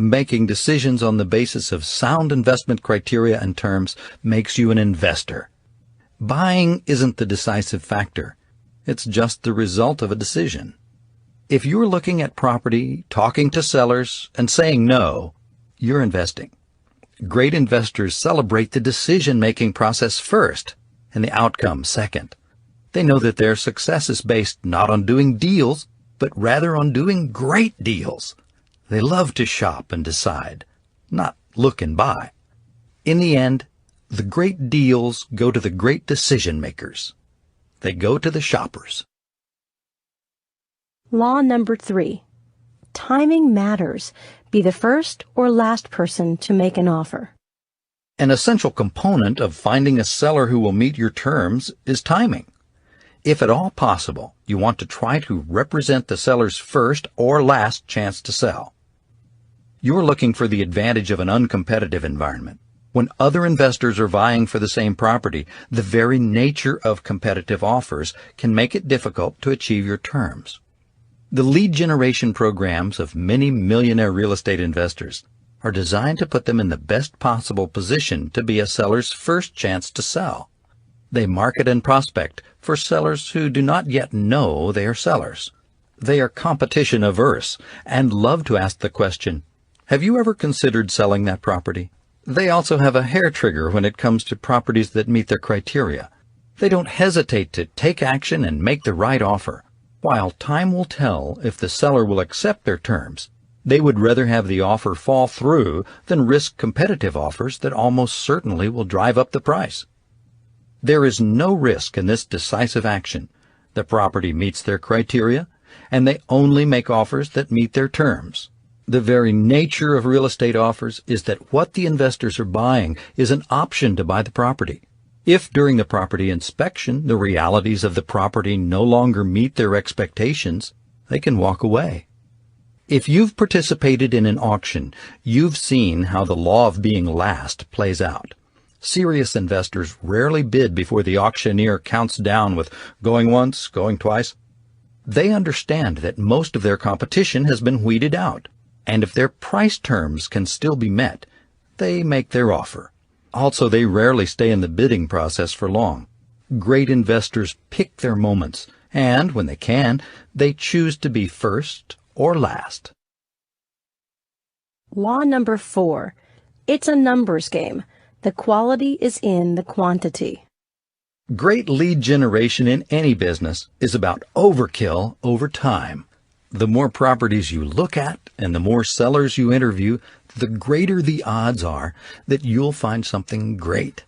Making decisions on the basis of sound investment criteria and terms makes you an investor. Buying isn't the decisive factor. It's just the result of a decision. If you're looking at property, talking to sellers, and saying no, you're investing. Great investors celebrate the decision-making process first and the outcome second. They know that their success is based not on doing deals, but rather on doing great deals. They love to shop and decide, not look and buy. In the end, the great deals go to the great decision makers. They go to the shoppers. Law number 3. Timing matters. Be the first or last person to make an offer. An essential component of finding a seller who will meet your terms is timing. If at all possible, you want to try to represent the seller's first or last chance to sell. You're looking for the advantage of an uncompetitive environment. When other investors are vying for the same property, the very nature of competitive offers can make it difficult to achieve your terms. The lead generation programs of many millionaire real estate investors are designed to put them in the best possible position to be a seller's first chance to sell. They market and prospect for sellers who do not yet know they are sellers. They are competition averse and love to ask the question, "Have you ever considered selling that property?" They also have a hair trigger when it comes to properties that meet their criteria. They don't hesitate to take action and make the right offer. While time will tell if the seller will accept their terms, they would rather have the offer fall through than risk competitive offers that almost certainly will drive up the price. There is no risk in this decisive action. The property meets their criteria, and they only make offers that meet their terms. The very nature of real estate offers is that what the investors are buying is an option to buy the property. If during the property inspection the realities of the property no longer meet their expectations, they can walk away. If you've participated in an auction, you've seen how the law of being last plays out. Serious investors rarely bid before the auctioneer counts down with going once, going twice. They understand that most of their competition has been weeded out, and if their price terms can still be met, they make their offer. Also, they rarely stay in the bidding process for long. Great investors pick their moments, and when they can, they choose to be first or last. Law number 4. It's a numbers game. The quality is in the quantity. Great lead generation in any business is about overkill over time. The more properties you look at and the more sellers you interview, the greater the odds are that you'll find something great.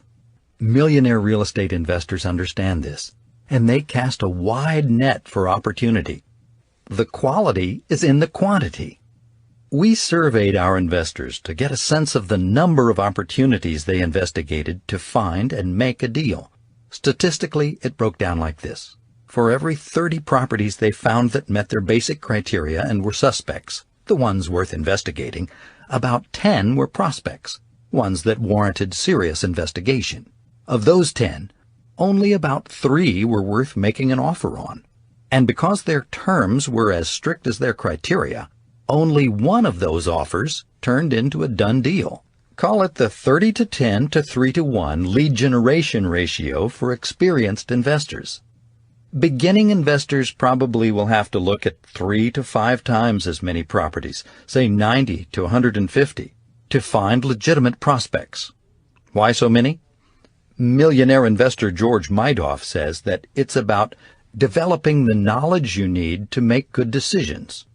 Millionaire real estate investors understand this, and they cast a wide net for opportunity. The quality is in the quantity. We surveyed our investors to get a sense of the number of opportunities they investigated to find and make a deal. Statistically, it broke down like this. For every 30 properties they found that met their basic criteria and were suspects, the ones worth investigating, about 10 were prospects, ones that warranted serious investigation. Of those 10, only about 3 were worth making an offer on. And because their terms were as strict as their criteria, only one of those offers turned into a done deal. Call it the 30 to 10 to 3 to 1 lead generation ratio for experienced investors. Beginning investors probably will have to look at 3 to 5 times as many properties, say 90 to 150, to find legitimate prospects. Why so many? Millionaire investor George Madoff says that it's about developing the knowledge you need to make good decisions.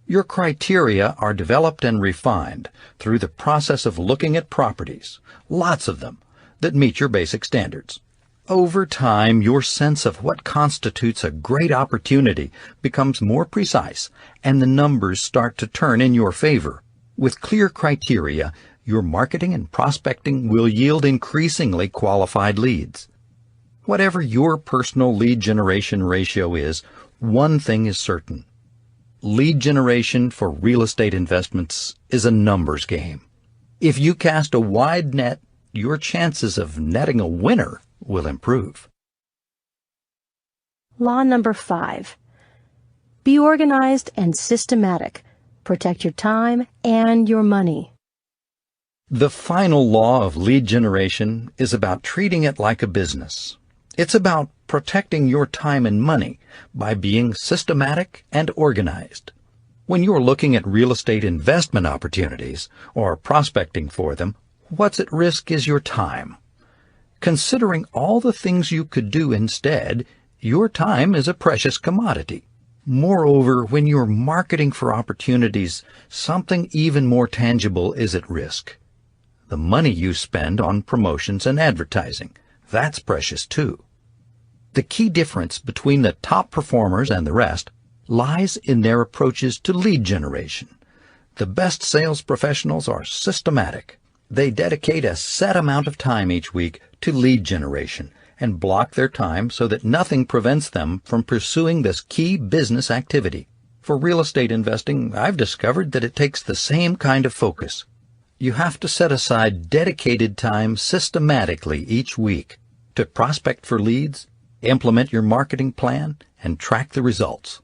Your criteria are developed and refined through the process of looking at properties, lots of them, that meet your basic standards. Over time, your sense of what constitutes a great opportunity becomes more precise, and the numbers start to turn in your favor. With clear criteria, your marketing and prospecting will yield increasingly qualified leads. Whatever your personal lead generation ratio is, one thing is certain. Lead generation for real estate investments is a numbers game. If you cast a wide net, your chances of netting a winner will improve. Law number 5. Be organized and systematic. Protect your time and your money. The final law of lead generation is about treating it like a business. It's about protecting your time and money by being systematic and organized. When you're looking at real estate investment opportunities or prospecting for them, what's at risk is your time. Considering all the things you could do instead, your time is a precious commodity. Moreover, when you're marketing for opportunities, something even more tangible is at risk. The money you spend on promotions and advertising, that's precious too. The key difference between the top performers and the rest lies in their approaches to lead generation. The best sales professionals are systematic. They dedicate a set amount of time each week to lead generation and block their time so that nothing prevents them from pursuing this key business activity. For real estate investing, I've discovered that it takes the same kind of focus. You have to set aside dedicated time systematically each week to prospect for leads, implement your marketing plan, and track the results.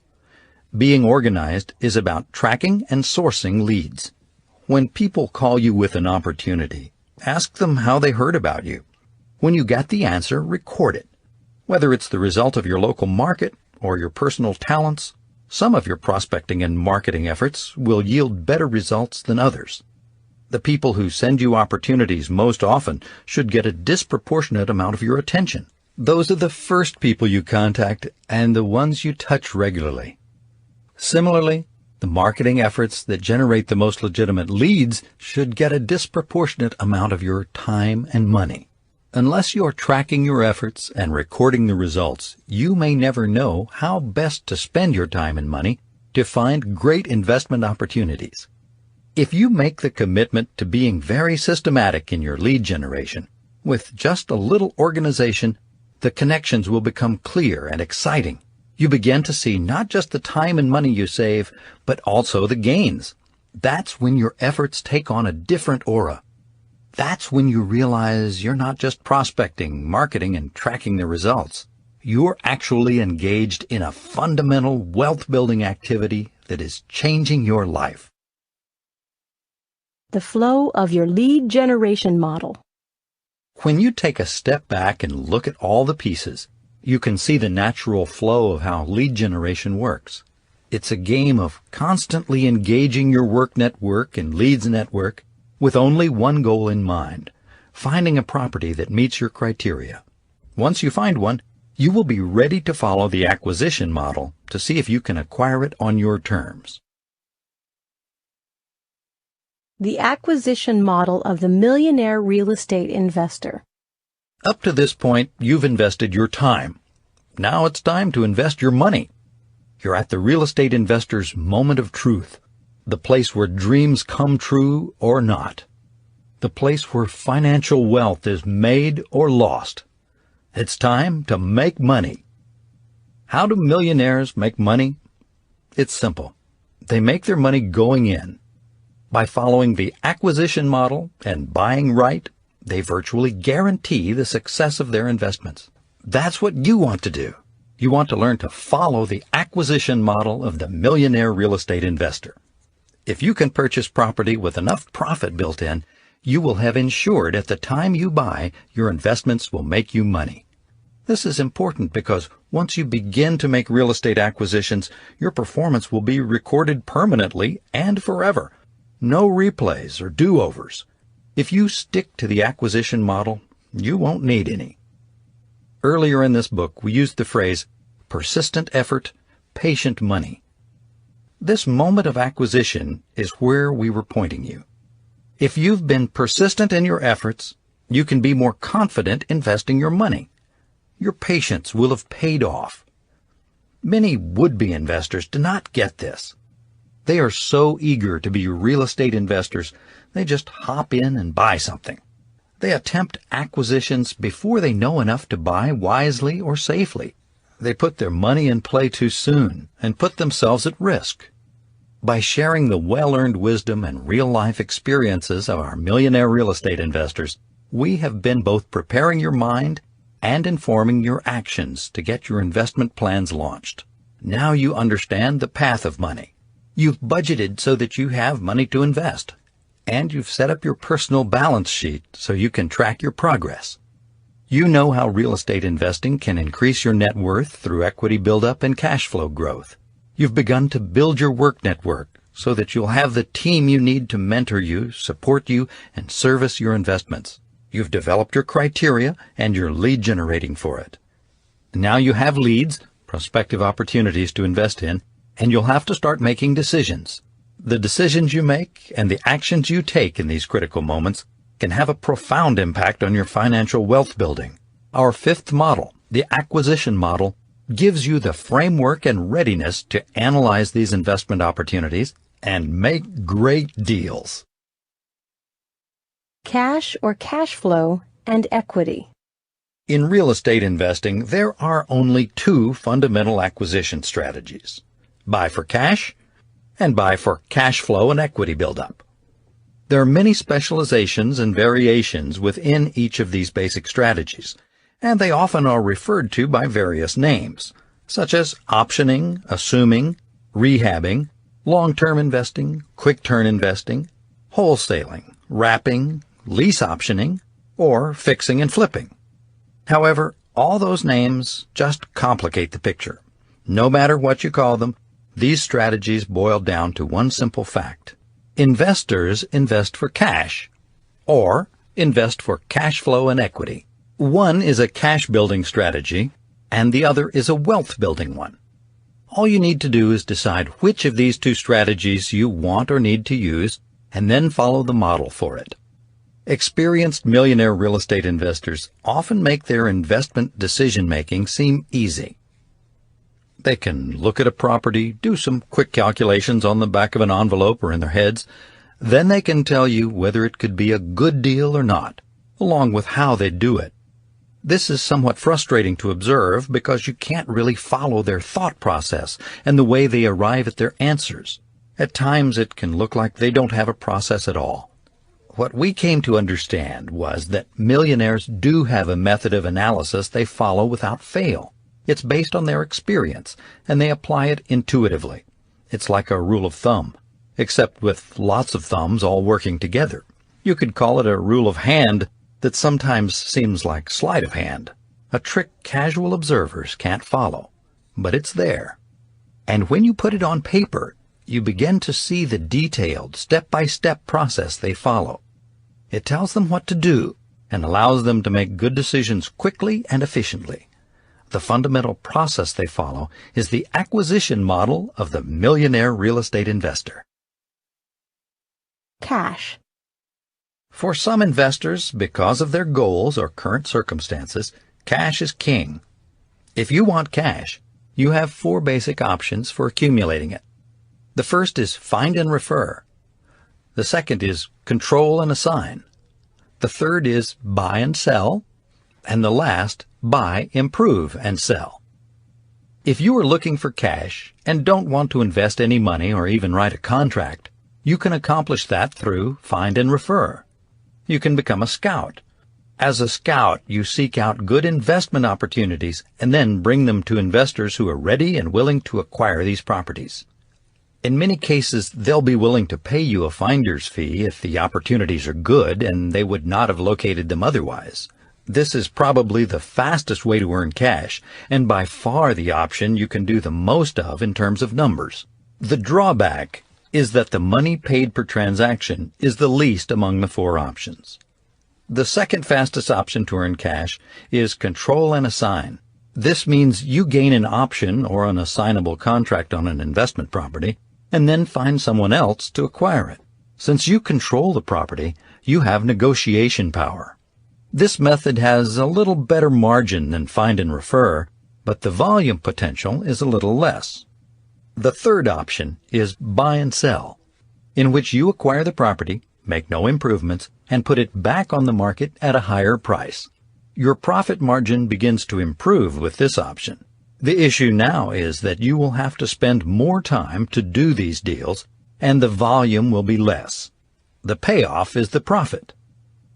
Being organized is about tracking and sourcing leads. When people call you with an opportunity, ask them how they heard about you. When you get the answer, record it. Whether it's the result of your local market or your personal talents, some of your prospecting and marketing efforts will yield better results than others. The people who send you opportunities most often should get a disproportionate amount of your attention. Those are the first people you contact and the ones you touch regularly. Similarly, the marketing efforts that generate the most legitimate leads should get a disproportionate amount of your time and money. Unless you're tracking your efforts and recording the results, you may never know how best to spend your time and money to find great investment opportunities. If you make the commitment to being very systematic in your lead generation, with just a little organization, the connections will become clear and exciting. You begin to see not just the time and money you save, but also the gains. That's when your efforts take on a different aura. That's when you realize you're not just prospecting, marketing, and tracking the results. You're actually engaged in a fundamental wealth-building activity that is changing your life. The flow of your lead generation model. When you take a step back and look at all the pieces, you can see the natural flow of how lead generation works. It's a game of constantly engaging your work network and leads network with only one goal in mind, finding a property that meets your criteria. Once you find one, you will be ready to follow the acquisition model to see if you can acquire it on your terms. The acquisition model of the Millionaire Real Estate Investor. Up to this point, you've invested your time. Now it's time to invest your money. You're at the real estate investor's moment of truth, the place where dreams come true or not, the place where financial wealth is made or lost. It's time to make money. How do millionaires make money? It's simple. They make their money going in. By following the acquisition model and buying right, they virtually guarantee the success of their investments. That's what you want to do. You want to learn to follow the acquisition model of the Millionaire Real Estate Investor. If you can purchase property with enough profit built in, you will have ensured at the time you buy, your investments will make you money. This is important because once you begin to make real estate acquisitions, your performance will be recorded permanently and forever. No replays or do-overs. If you stick to the acquisition model, you won't need any. Earlier in this book, we used the phrase persistent effort, patient money. This moment of acquisition is where we were pointing you. If you've been persistent in your efforts, you can be more confident investing your money. Your patience will have paid off. Many would-be investors do not get this. They are so eager to be real estate investors, they just hop in and buy something. They attempt acquisitions before they know enough to buy wisely or safely. They put their money in play too soon and put themselves at risk. By sharing the well-earned wisdom and real-life experiences of our millionaire real estate investors, we have been both preparing your mind and informing your actions to get your investment plans launched. Now you understand the path of money. You've budgeted so that you have money to invest, and you've set up your personal balance sheet so you can track your progress. You know how real estate investing can increase your net worth through equity buildup and cash flow growth. You've begun to build your work network so that you'll have the team you need to mentor you, support you, and service your investments. You've developed your criteria and you're lead generating for it. Now you have leads, prospective opportunities to invest in, and you'll have to start making decisions. The decisions you make and the actions you take in these critical moments can have a profound impact on your financial wealth building. Our fifth model, the acquisition model, gives you the framework and readiness to analyze these investment opportunities and make great deals. Cash or cash flow and equity. In real estate investing, there are only two fundamental acquisition strategies: buy for cash and buy for cash flow and equity buildup. There are many specializations and variations within each of these basic strategies, and they often are referred to by various names, such as optioning, assuming, rehabbing, long-term investing, quick-turn investing, wholesaling, wrapping, lease optioning, or fixing and flipping. However, all those names just complicate the picture. No matter what you call them, these strategies boil down to one simple fact. Investors invest for cash, or invest for cash flow and equity. One is a cash-building strategy, and the other is a wealth-building one. All you need to do is decide which of these two strategies you want or need to use, and then follow the model for it. Experienced millionaire real estate investors often make their investment decision-making seem easy. They can look at a property, do some quick calculations on the back of an envelope or in their heads. Then they can tell you whether it could be a good deal or not, along with how they'd do it. This is somewhat frustrating to observe because you can't really follow their thought process and the way they arrive at their answers. At times it can look like they don't have a process at all. What we came to understand was that millionaires do have a method of analysis they follow without fail. It's based on their experience, and they apply it intuitively. It's like a rule of thumb, except with lots of thumbs all working together. You could call it a rule of hand that sometimes seems like sleight of hand, a trick casual observers can't follow, but it's there. And when you put it on paper, you begin to see the detailed, step-by-step process they follow. It tells them what to do and allows them to make good decisions quickly and efficiently. The fundamental process they follow is the acquisition model of the millionaire real estate investor. Cash. For some investors, because of their goals or current circumstances, cash is king. If you want cash, you have 4 basic options for accumulating it. The first is find and refer. The second is control and assign. The third is buy and sell. And the last, buy, improve, and sell. If you are looking for cash and don't want to invest any money or even write a contract, you can accomplish that through find and refer. You can become a scout. As a scout, you seek out good investment opportunities and then bring them to investors who are ready and willing to acquire these properties. In many cases, they'll be willing to pay you a finder's fee if the opportunities are good and they would not have located them otherwise. This is probably the fastest way to earn cash, and by far the option you can do the most of in terms of numbers. The drawback is that the money paid per transaction is the least among the 4 options. The second fastest option to earn cash is control and assign. This means you gain an option or an assignable contract on an investment property and then find someone else to acquire it. Since you control the property, you have negotiation power. This method has a little better margin than find and refer, but the volume potential is a little less. The third option is buy and sell, in which you acquire the property, make no improvements, and put it back on the market at a higher price. Your profit margin begins to improve with this option. The issue now is that you will have to spend more time to do these deals, and the volume will be less. The payoff is the profit.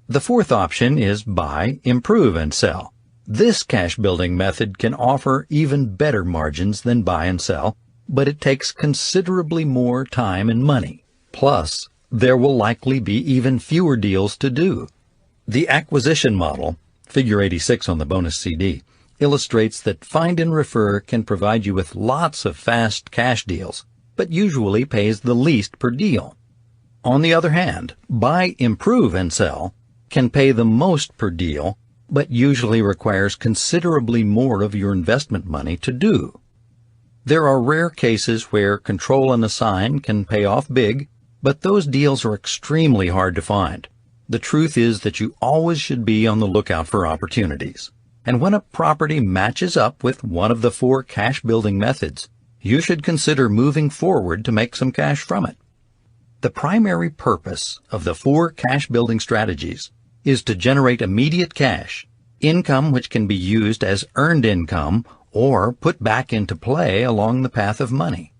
The fourth option is buy, improve, and sell. This cash-building method can offer even better margins than buy and sell, but it takes considerably more time and money. Plus, there will likely be even fewer deals to do. The acquisition model, figure 86 on the bonus CD, illustrates that find and refer can provide you with lots of fast cash deals, but usually pays the least per deal. On the other hand, buy, improve, and sell can pay the most per deal, but usually requires considerably more of your investment money to do. There are rare cases where control and assign can pay off big, but those deals are extremely hard to find. The truth is that you always should be on the lookout for opportunities. And when a property matches up with one of the 4 cash-building methods, you should consider moving forward to make some cash from it. The primary purpose of the 4 cash-building strategies is to generate immediate cash, income which can be used as earned income or put back into play along the path of money.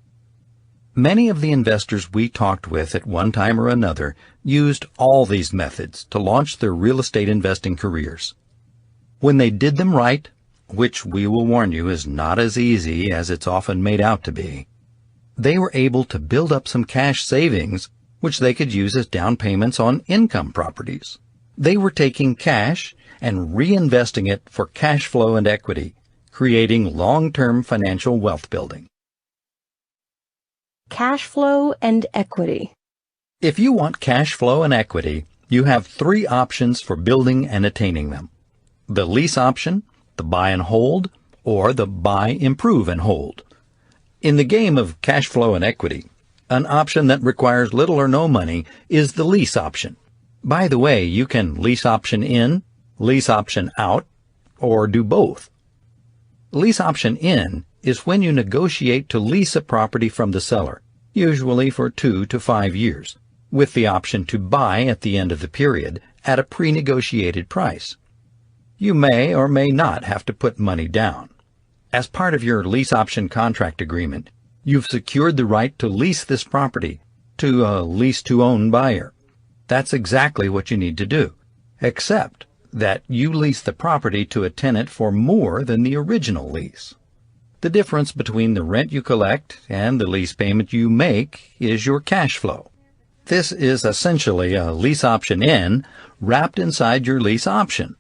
Many of the investors we talked with at one time or another used all these methods to launch their real estate investing careers. When they did them right, which we will warn you is not as easy as it's often made out to be, they were able to build up some cash savings which they could use as down payments on income properties. They were taking cash and reinvesting it for cash flow and equity, creating long-term financial wealth building. Cash flow and equity. If you want cash flow and equity, you have three options for building and attaining them: the lease option, the buy and hold, or the buy, improve, and hold. In the game of cash flow and equity, an option that requires little or no money is the lease option. By the way, you can lease option in, lease option out, or do both. Lease option in is when you negotiate to lease a property from the seller, usually for 2 to 5 years, with the option to buy at the end of the period at a pre-negotiated price. You may or may not have to put money down. As part of your lease option contract agreement, you've secured the right to lease this property to a lease-to-own buyer. That's exactly what you need to do, except that you lease the property to a tenant for more than the original lease. The difference between the rent you collect and the lease payment you make is your cash flow. This is essentially a lease option in wrapped inside your lease option.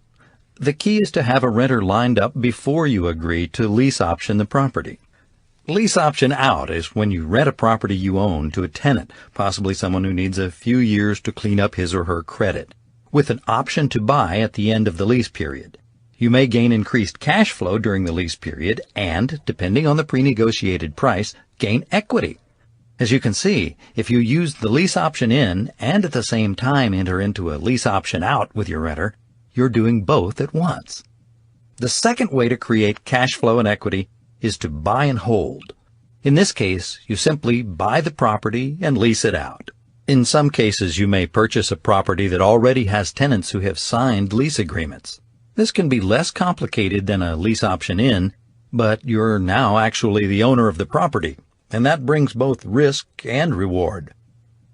The key is to have a renter lined up before you agree to lease option the property. Lease option out is when you rent a property you own to a tenant, possibly someone who needs a few years to clean up his or her credit, with an option to buy at the end of the lease period. You may gain increased cash flow during the lease period and, depending on the pre-negotiated price, gain equity. As you can see, if you use the lease option in and at the same time enter into a lease option out with your renter, you're doing both at once. The second way to create cash flow and equity is to buy and hold. In this case, you simply buy the property and lease it out. In some cases, you may purchase a property that already has tenants who have signed lease agreements. This can be less complicated than a lease option in, but you're now actually the owner of the property, and that brings both risk and reward.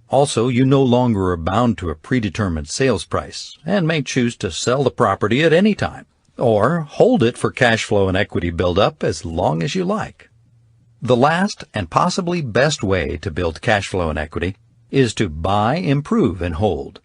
Also, you no longer are bound to a predetermined sales price and may choose to sell the property at any time or hold it for cash flow and equity buildup as long as you like. The last and possibly best way to build cash flow and equity is to buy, improve, and hold.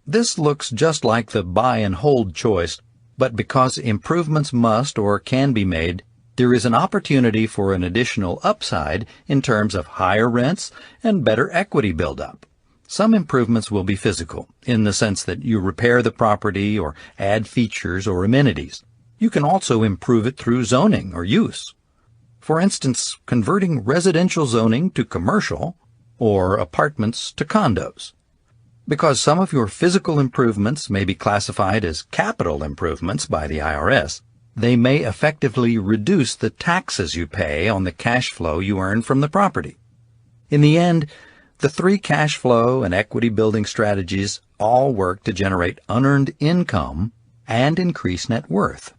This looks just like the buy and hold choice, but because improvements must or can be made, there is an opportunity for an additional upside in terms of higher rents and better equity buildup. Some improvements will be physical, in the sense that you repair the property or add features or amenities. You can also improve it through zoning or use. For instance, converting residential zoning to commercial or apartments to condos. Because some of your physical improvements may be classified as capital improvements by the IRS, they may effectively reduce the taxes you pay on the cash flow you earn from the property. In the end, the three cash flow and equity building strategies all work to generate unearned income and increase net worth.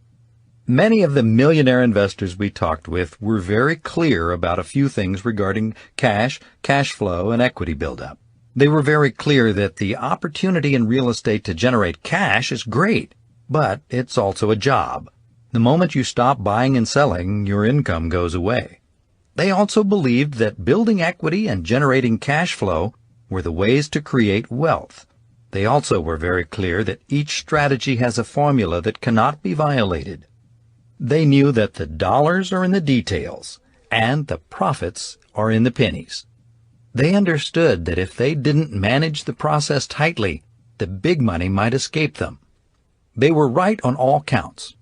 Many of the millionaire investors we talked with were very clear about a few things regarding cash flow, and equity buildup. They were very clear that the opportunity in real estate to generate cash is great, but it's also a job. The moment you stop buying and selling, your income goes away. They also believed that building equity and generating cash flow were the ways to create wealth. They also were very clear that each strategy has a formula that cannot be violated. They knew that the dollars are in the details, and the profits are in the pennies. They understood that if they didn't manage the process tightly, the big money might escape them. They were right on all counts.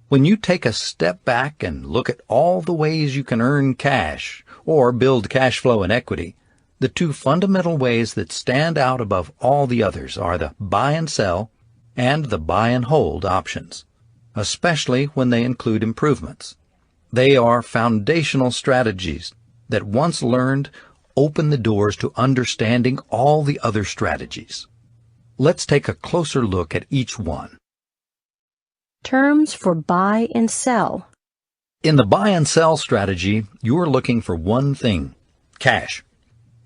When you take a step back and look at all the ways you can earn cash or build cash flow and equity, the two fundamental ways that stand out above all the others are the buy and sell and the buy and hold options, especially when they include improvements. They are foundational strategies that, once learned, open the doors to understanding all the other strategies. Let's take a closer look at each one. Terms for buy and sell. In the buy and sell strategy, you are looking for one thing: cash.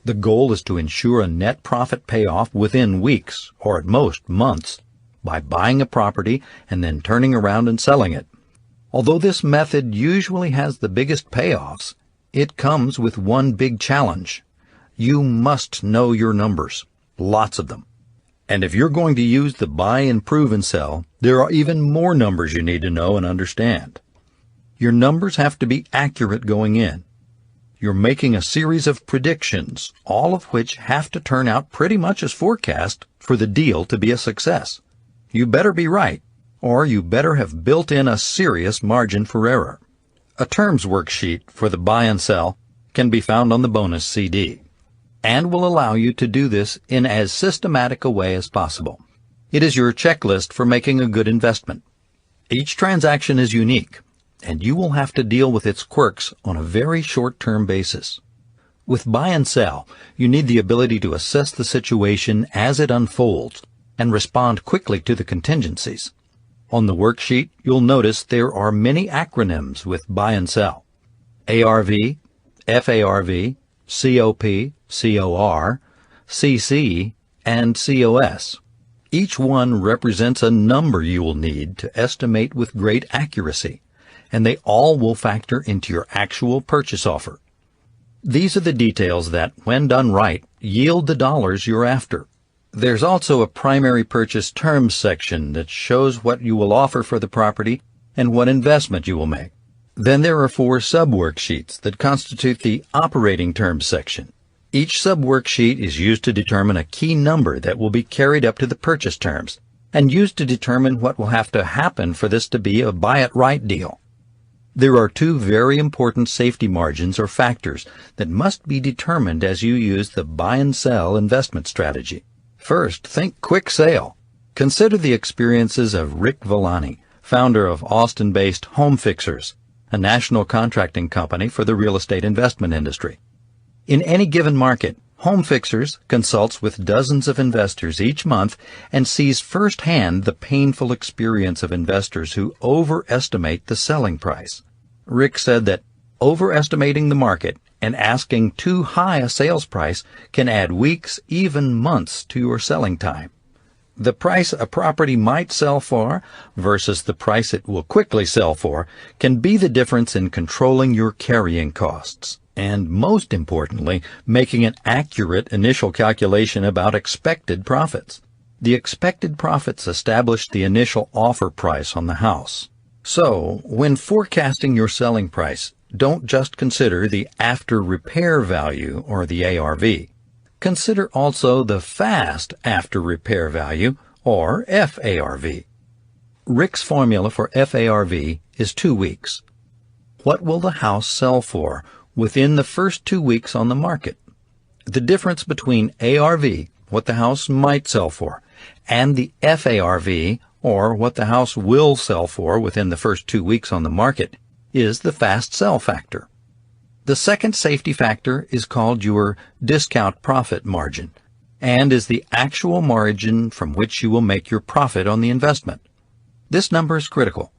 The goal is to ensure a net profit payoff within weeks, or at most months, by buying a property and then turning around and selling it. Although this method usually has the biggest payoffs, it comes with one big challenge. You must know your numbers, lots of them. And if you're going to use the buy, improve, and sell, there are even more numbers you need to know and understand. Your numbers have to be accurate going in. You're making a series of predictions, all of which have to turn out pretty much as forecast for the deal to be a success. You better be right, or you better have built in a serious margin for error. A terms worksheet for the buy and sell can be found on the bonus CD, and will allow you to do this in as systematic a way as possible. It is your checklist for making a good investment. Each transaction is unique, and you will have to deal with its quirks on a very short-term basis. With buy and sell, you need the ability to assess the situation as it unfolds and respond quickly to the contingencies. On the worksheet, you'll notice there are many acronyms with buy and sell: ARV, FARV, COP, COR, CC, and COS. Each one represents a number you will need to estimate with great accuracy, and they all will factor into your actual purchase offer. These are the details that, when done right, yield the dollars you're after. There's also a primary purchase terms section that shows what you will offer for the property and what investment you will make. Then there are 4 sub-worksheets that constitute the operating terms section. Each sub-worksheet is used to determine a key number that will be carried up to the purchase terms and used to determine what will have to happen for this to be a buy-it-right deal. There are 2 very important safety margins or factors that must be determined as you use the buy and sell investment strategy. First, think quick sale. Consider the experiences of Rick Villani, founder of Austin-based Home Fixers, a national contracting company for the real estate investment industry. In any given market, Home Fixers consults with dozens of investors each month and sees firsthand the painful experience of investors who overestimate the selling price. Rick said that overestimating the market and asking too high a sales price can add weeks, even months, to your selling time. The price a property might sell for versus the price it will quickly sell for can be the difference in controlling your carrying costs, and most importantly, making an accurate initial calculation about expected profits. The expected profits establish the initial offer price on the house. So, when forecasting your selling price, don't just consider the after repair value, or the ARV. Consider also the fast after repair value, or FARV. Rick's formula for FARV is 2 weeks. What will the house sell for within the first 2 weeks on the market? The difference between ARV, what the house might sell for, and the FARV, or what the house will sell for within the first 2 weeks on the market, is the fast sell factor. The second safety factor is called your discount profit margin, and is the actual margin from which you will make your profit on the investment. This number is critical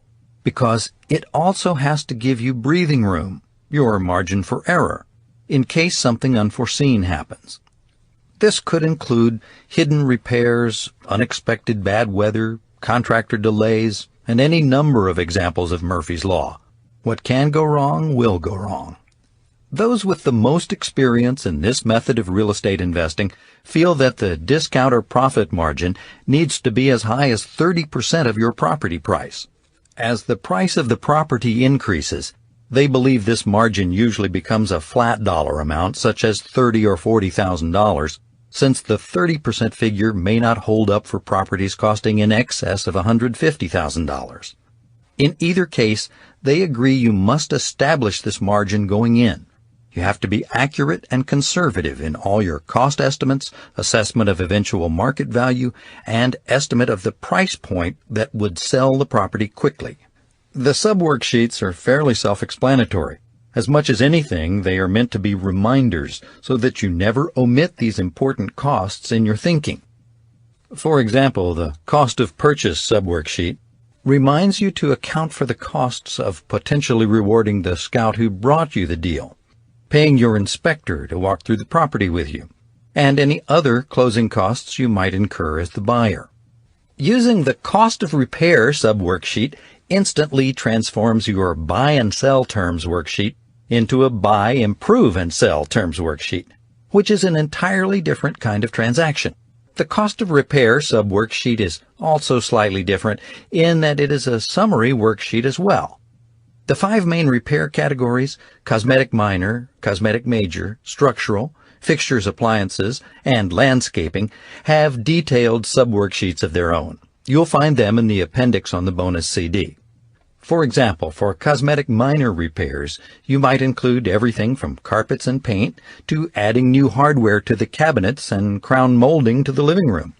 because it also has to give you breathing room, your margin for error, in case something unforeseen happens. This could include hidden repairs, unexpected bad weather, contractor delays, and any number of examples of Murphy's Law. What can go wrong will go wrong. Those with the most experience in this method of real estate investing feel that the discount or profit margin needs to be as high as 30% of your property price. As the price of the property increases, they believe this margin usually becomes a flat dollar amount, such as $30,000 or $40,000, since the 30% figure may not hold up for properties costing in excess of $150,000. In either case, they agree you must establish this margin going in. You have to be accurate and conservative in all your cost estimates, assessment of eventual market value, and estimate of the price point that would sell the property quickly. The sub-worksheets are fairly self-explanatory. As much as anything, they are meant to be reminders so that you never omit these important costs in your thinking. For example, the cost of purchase sub-worksheet reminds you to account for the costs of potentially rewarding the scout who brought you the deal, paying your inspector to walk through the property with you, and any other closing costs you might incur as the buyer. Using the cost of repair sub-worksheet instantly transforms your buy and sell terms worksheet into a buy, improve, and sell terms worksheet, which is an entirely different kind of transaction. The cost of repair sub-worksheet is also slightly different in that it is a summary worksheet as well. The 5 main repair categories, cosmetic minor, cosmetic major, structural, fixtures, appliances, and landscaping, have detailed sub-worksheets of their own. You'll find them in the appendix on the bonus CD. For example, for cosmetic minor repairs, you might include everything from carpets and paint to adding new hardware to the cabinets and crown molding to the living room.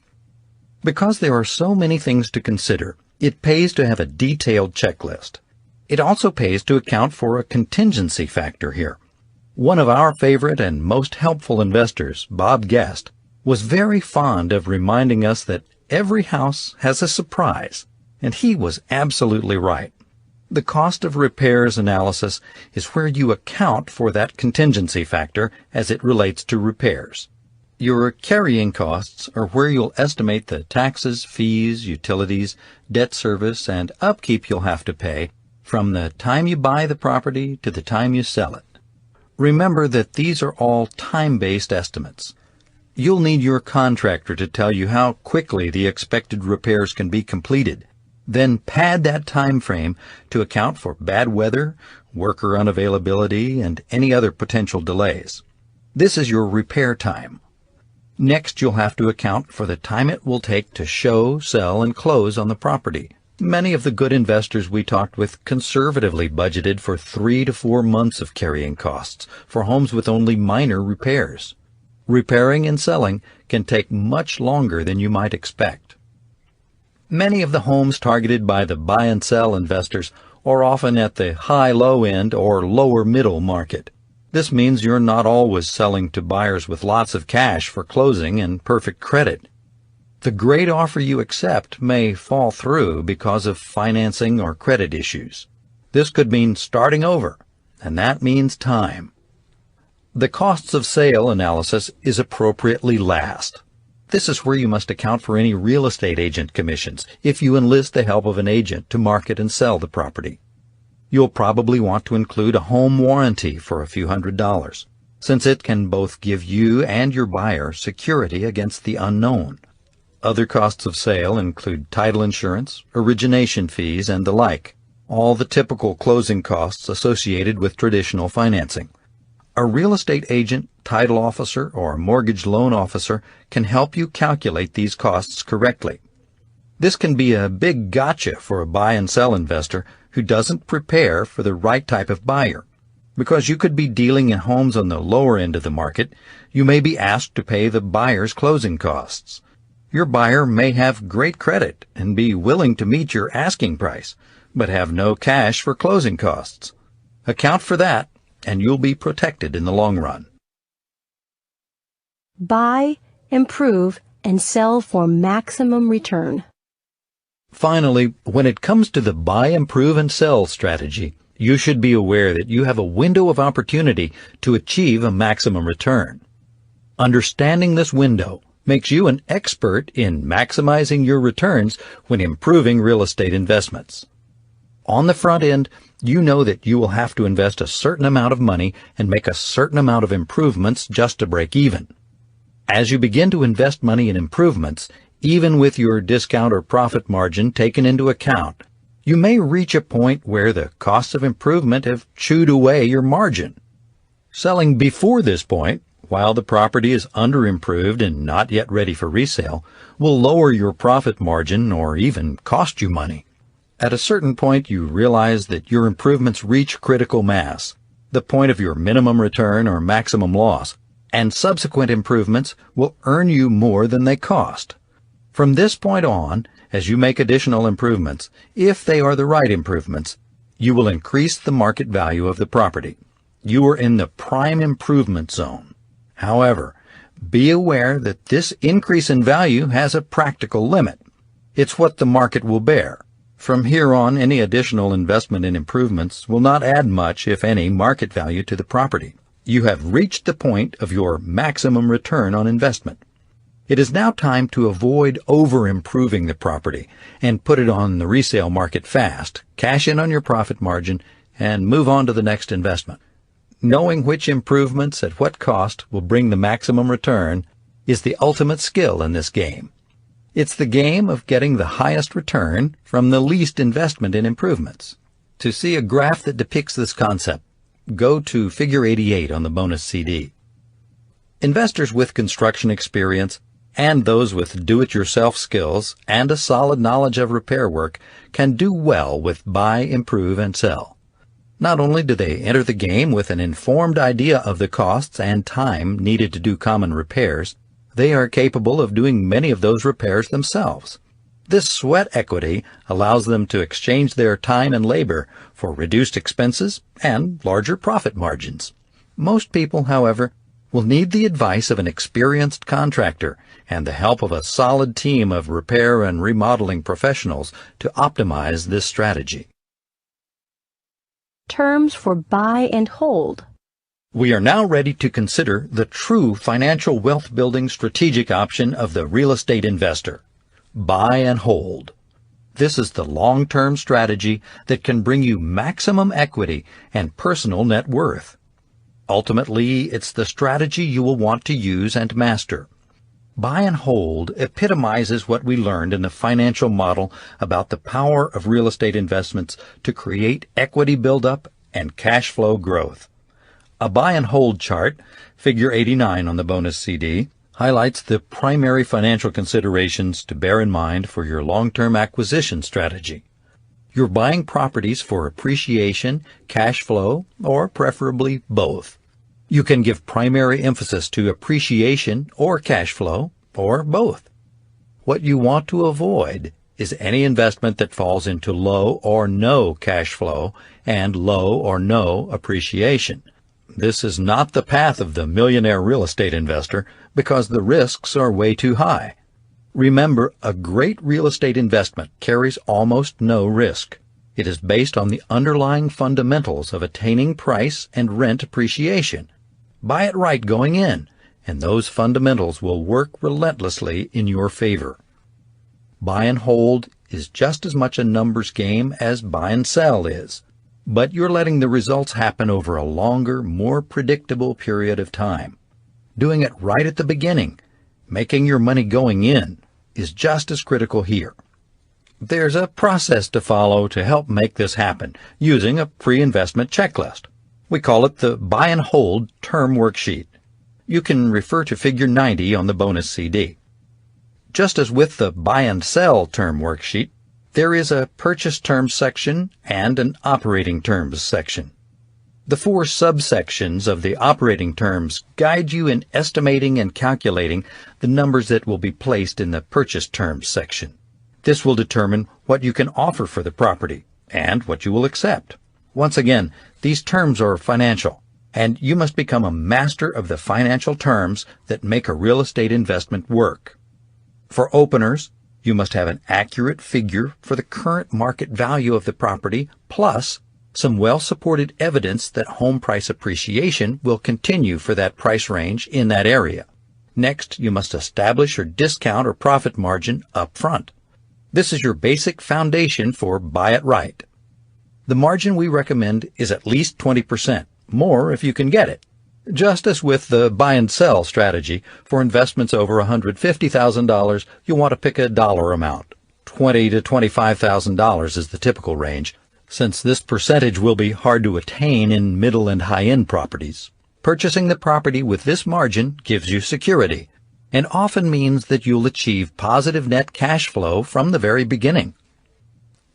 Because there are so many things to consider, it pays to have a detailed checklist. It also pays to account for a contingency factor here. One of our favorite and most helpful investors, Bob Guest, was very fond of reminding us that every house has a surprise, and he was absolutely right. The cost of repairs analysis is where you account for that contingency factor as it relates to repairs. Your carrying costs are where you'll estimate the taxes, fees, utilities, debt service, and upkeep you'll have to pay from the time you buy the property to the time you sell it. Remember that these are all time-based estimates. You'll need your contractor to tell you how quickly the expected repairs can be completed. Then pad that time frame to account for bad weather, worker unavailability, and any other potential delays. This is your repair time. Next, you'll have to account for the time it will take to show, sell, and close on the property. Many of the good investors we talked with conservatively budgeted for 3 to 4 months of carrying costs for homes with only minor repairs. Repairing and selling can take much longer than you might expect. Many of the homes targeted by the buy and sell investors are often at the high-low end or lower-middle market. This means you're not always selling to buyers with lots of cash for closing and perfect credit. The great offer you accept may fall through because of financing or credit issues. This could mean starting over, and that means time. The costs of sale analysis is appropriately last. This is where you must account for any real estate agent commissions if you enlist the help of an agent to market and sell the property. You'll probably want to include a home warranty for a few $100s, since it can both give you and your buyer security against the unknown. Other costs of sale include title insurance, origination fees, and the like, all the typical closing costs associated with traditional financing. A real estate agent, title officer, or mortgage loan officer can help you calculate these costs correctly. This can be a big gotcha for a buy and sell investor who doesn't prepare for the right type of buyer. Because you could be dealing in homes on the lower end of the market, you may be asked to pay the buyer's closing costs. Your buyer may have great credit and be willing to meet your asking price, but have no cash for closing costs. Account for that, and you'll be protected in the long run. Buy, improve, and sell for maximum return. Finally, when it comes to the buy, improve, and sell strategy, you should be aware that you have a window of opportunity to achieve a maximum return. Understanding this window makes you an expert in maximizing your returns when improving real estate investments. On the front end, you know that you will have to invest a certain amount of money and make a certain amount of improvements just to break even. As you begin to invest money in improvements, even with your discount or profit margin taken into account, you may reach a point where the costs of improvement have chewed away your margin. Selling before this point, while the property is under-improved and not yet ready for resale, will lower your profit margin or even cost you money. At a certain point, you realize that your improvements reach critical mass, the point of your minimum return or maximum loss, and subsequent improvements will earn you more than they cost. From this point on, as you make additional improvements, if they are the right improvements, you will increase the market value of the property. You are in the prime improvement zone. However, be aware that this increase in value has a practical limit. It's what the market will bear. From here on, any additional investment in improvements will not add much, if any, market value to the property. You have reached the point of your maximum return on investment. It is now time to avoid over-improving the property and put it on the resale market fast, cash in on your profit margin, and move on to the next investment. Knowing which improvements at what cost will bring the maximum return is the ultimate skill in this game. It's the game of getting the highest return from the least investment in improvements. To see a graph that depicts this concept, go to Figure 88 on the bonus CD. Investors with construction experience and those with do-it-yourself skills and a solid knowledge of repair work can do well with buy, improve, and sell. Not only do they enter the game with an informed idea of the costs and time needed to do common repairs, they are capable of doing many of those repairs themselves. This sweat equity allows them to exchange their time and labor for reduced expenses and larger profit margins. Most people, however, will need the advice of an experienced contractor and the help of a solid team of repair and remodeling professionals to optimize this strategy. Terms for buy and hold. We are now ready to consider the true financial wealth-building strategic option of the real estate investor. Buy and hold. This is the long-term strategy that can bring you maximum equity and personal net worth. Ultimately, it's the strategy you will want to use and master. Buy and hold epitomizes what we learned in the financial model about the power of real estate investments to create equity buildup and cash flow growth. A buy and hold chart, Figure 89 on the bonus CD, highlights the primary financial considerations to bear in mind for your long-term acquisition strategy. You're buying properties for appreciation, cash flow, or preferably both. You can give primary emphasis to appreciation or cash flow, or both. What you want to avoid is any investment that falls into low or no cash flow and low or no appreciation. This is not the path of the millionaire real estate investor because the risks are way too high. Remember, a great real estate investment carries almost no risk. It is based on the underlying fundamentals of attaining price and rent appreciation. Buy it right going in, and those fundamentals will work relentlessly in your favor. Buy and hold is just as much a numbers game as buy and sell is, but you're letting the results happen over a longer, more predictable period of time. Doing it right at the beginning, making your money going in, is just as critical here. There's a process to follow to help make this happen using a pre-investment checklist. We call it the Buy and Hold Term Worksheet. You can refer to Figure 90 on the bonus CD. Just as with the Buy and Sell Term Worksheet, there is a Purchase Terms section and an Operating Terms section. The 4 subsections of the operating terms guide you in estimating and calculating the numbers that will be placed in the Purchase Terms section. This will determine what you can offer for the property and what you will accept. Once again, these terms are financial, and you must become a master of the financial terms that make a real estate investment work. For openers, you must have an accurate figure for the current market value of the property, plus some well-supported evidence that home price appreciation will continue for that price range in that area. Next, you must establish your discount or profit margin up front. This is your basic foundation for buy it right. The margin we recommend is at least 20%, more if you can get it. Just as with the buy and sell strategy, for investments over $150,000, you'll want to pick a dollar amount. $20,000 to $25,000 is the typical range, since this percentage will be hard to attain in middle and high-end properties. Purchasing the property with this margin gives you security, and often means that you'll achieve positive net cash flow from the very beginning.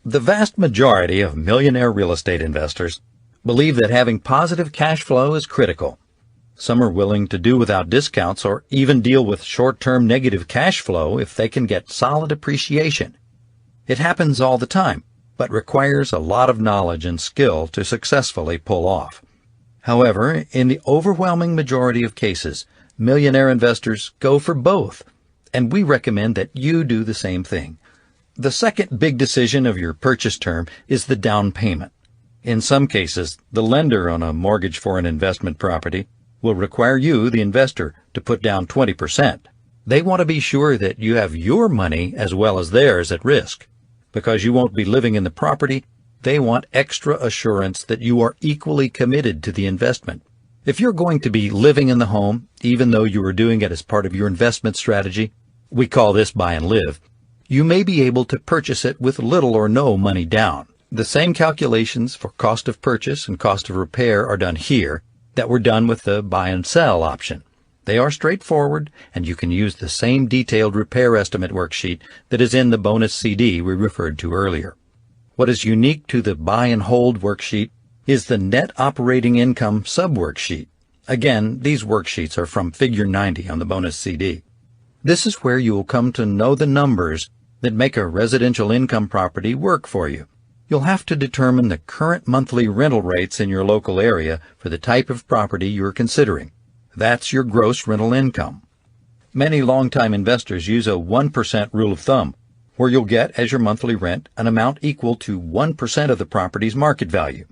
The vast majority of millionaire real estate investors believe that having positive cash flow is critical. Some are willing to do without discounts or even deal with short-term negative cash flow if they can get solid appreciation. It happens all the time, but requires a lot of knowledge and skill to successfully pull off. However, in the overwhelming majority of cases, millionaire investors go for both, and we recommend that you do the same thing. The second big decision of your purchase term is the down payment. In some cases, the lender on a mortgage for an investment property will require you, the investor, to put down 20%. They want to be sure that you have your money as well as theirs at risk. Because you won't be living in the property, they want extra assurance that you are equally committed to the investment. If you're going to be living in the home, even though you are doing it as part of your investment strategy, we call this buy and live, you may be able to purchase it with little or no money down. The same calculations for cost of purchase and cost of repair are done here that were done with the buy and sell option. They are straightforward, and you can use the same detailed repair estimate worksheet that is in the bonus CD we referred to earlier. What is unique to the buy and hold worksheet is the net operating income sub-worksheet. Again, these worksheets are from Figure 90 on the bonus CD. This is where you will come to know the numbers that make a residential income property work for you. You'll have to determine the current monthly rental rates in your local area for the type of property you're considering. That's your gross rental income. Many longtime investors use a 1% rule of thumb, where you'll get as your monthly rent an amount equal to 1% of the property's market value.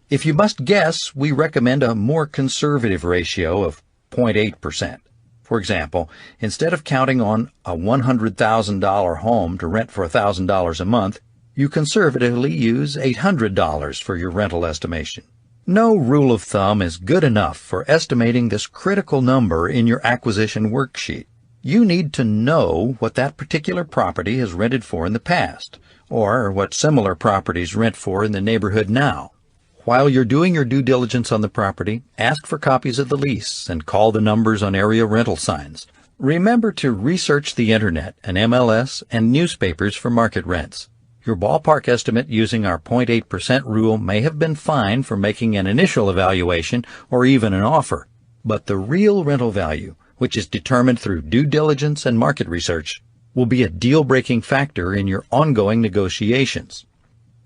If you must guess, we recommend a more conservative ratio of 0.8%. For example, instead of counting on a $100,000 home to rent for $1,000 a month, you conservatively use $800 for your rental estimation. No rule of thumb is good enough for estimating this critical number in your acquisition worksheet. You need to know what that particular property has rented for in the past, or what similar properties rent for in the neighborhood now. While you're doing your due diligence on the property, ask for copies of the lease and call the numbers on area rental signs. Remember to research the internet and MLS and newspapers for market rents. Your ballpark estimate using our 0.8% rule may have been fine for making an initial evaluation or even an offer, but the real rental value, which is determined through due diligence and market research, will be a deal-breaking factor in your ongoing negotiations.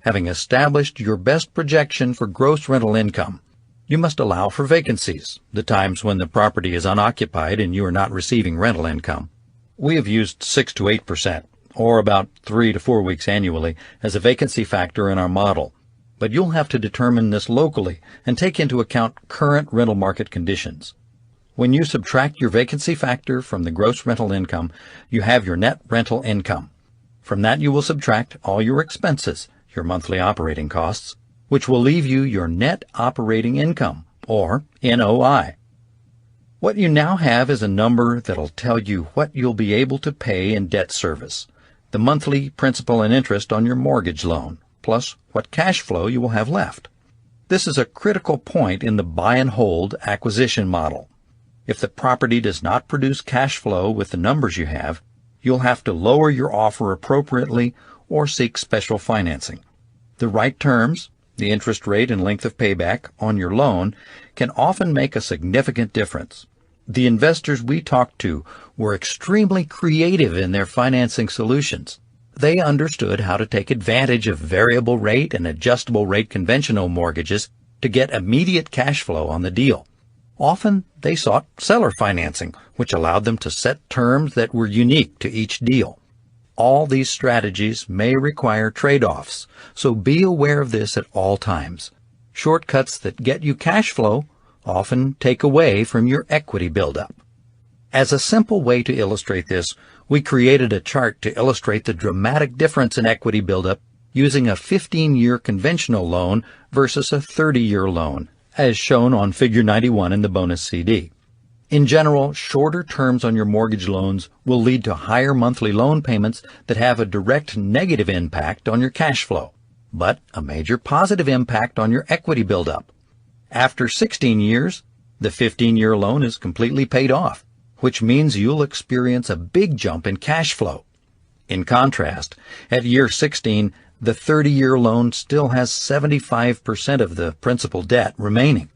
Having established your best projection for gross rental income, you must allow for vacancies, the times when the property is unoccupied and you are not receiving rental income. We have used 6 to 8%, or about 3 to 4 weeks annually, as a vacancy factor in our model. But you'll have to determine this locally and take into account current rental market conditions. When you subtract your vacancy factor from the gross rental income, you have your net rental income. From that you will subtract all your expenses, your monthly operating costs, which will leave you your net operating income, or NOI. What you now have is a number that'll tell you what you'll be able to pay in debt service, the monthly principal and interest on your mortgage loan, plus what cash flow you will have left. This is a critical point in the buy and hold acquisition model. If the property does not produce cash flow with the numbers you have, you'll have to lower your offer appropriately or seek special financing. The right terms, the interest rate and length of payback on your loan, can often make a significant difference. The investors we talked to were extremely creative in their financing solutions. They understood how to take advantage of variable rate and adjustable rate conventional mortgages to get immediate cash flow on the deal. Often they sought seller financing, which allowed them to set terms that were unique to each deal. All these strategies may require trade-offs, so be aware of this at all times. Shortcuts that get you cash flow often take away from your equity buildup. As a simple way to illustrate this, we created a chart to illustrate the dramatic difference in equity buildup using a 15-year conventional loan versus a 30-year loan, as shown on Figure 91 in the bonus CD. In general, shorter terms on your mortgage loans will lead to higher monthly loan payments that have a direct negative impact on your cash flow, but a major positive impact on your equity buildup. After 16 years, the 15-year loan is completely paid off, which means you'll experience a big jump in cash flow. In contrast, at year 16, the 30-year loan still has 75% of the principal debt remaining.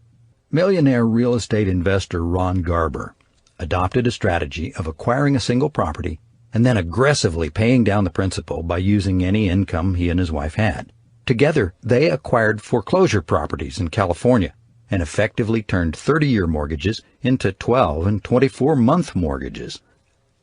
Millionaire real estate investor Ron Garber adopted a strategy of acquiring a single property and then aggressively paying down the principal by using any income he and his wife had. Together, they acquired foreclosure properties in California and effectively turned 30-year mortgages into 12 and 24-month mortgages.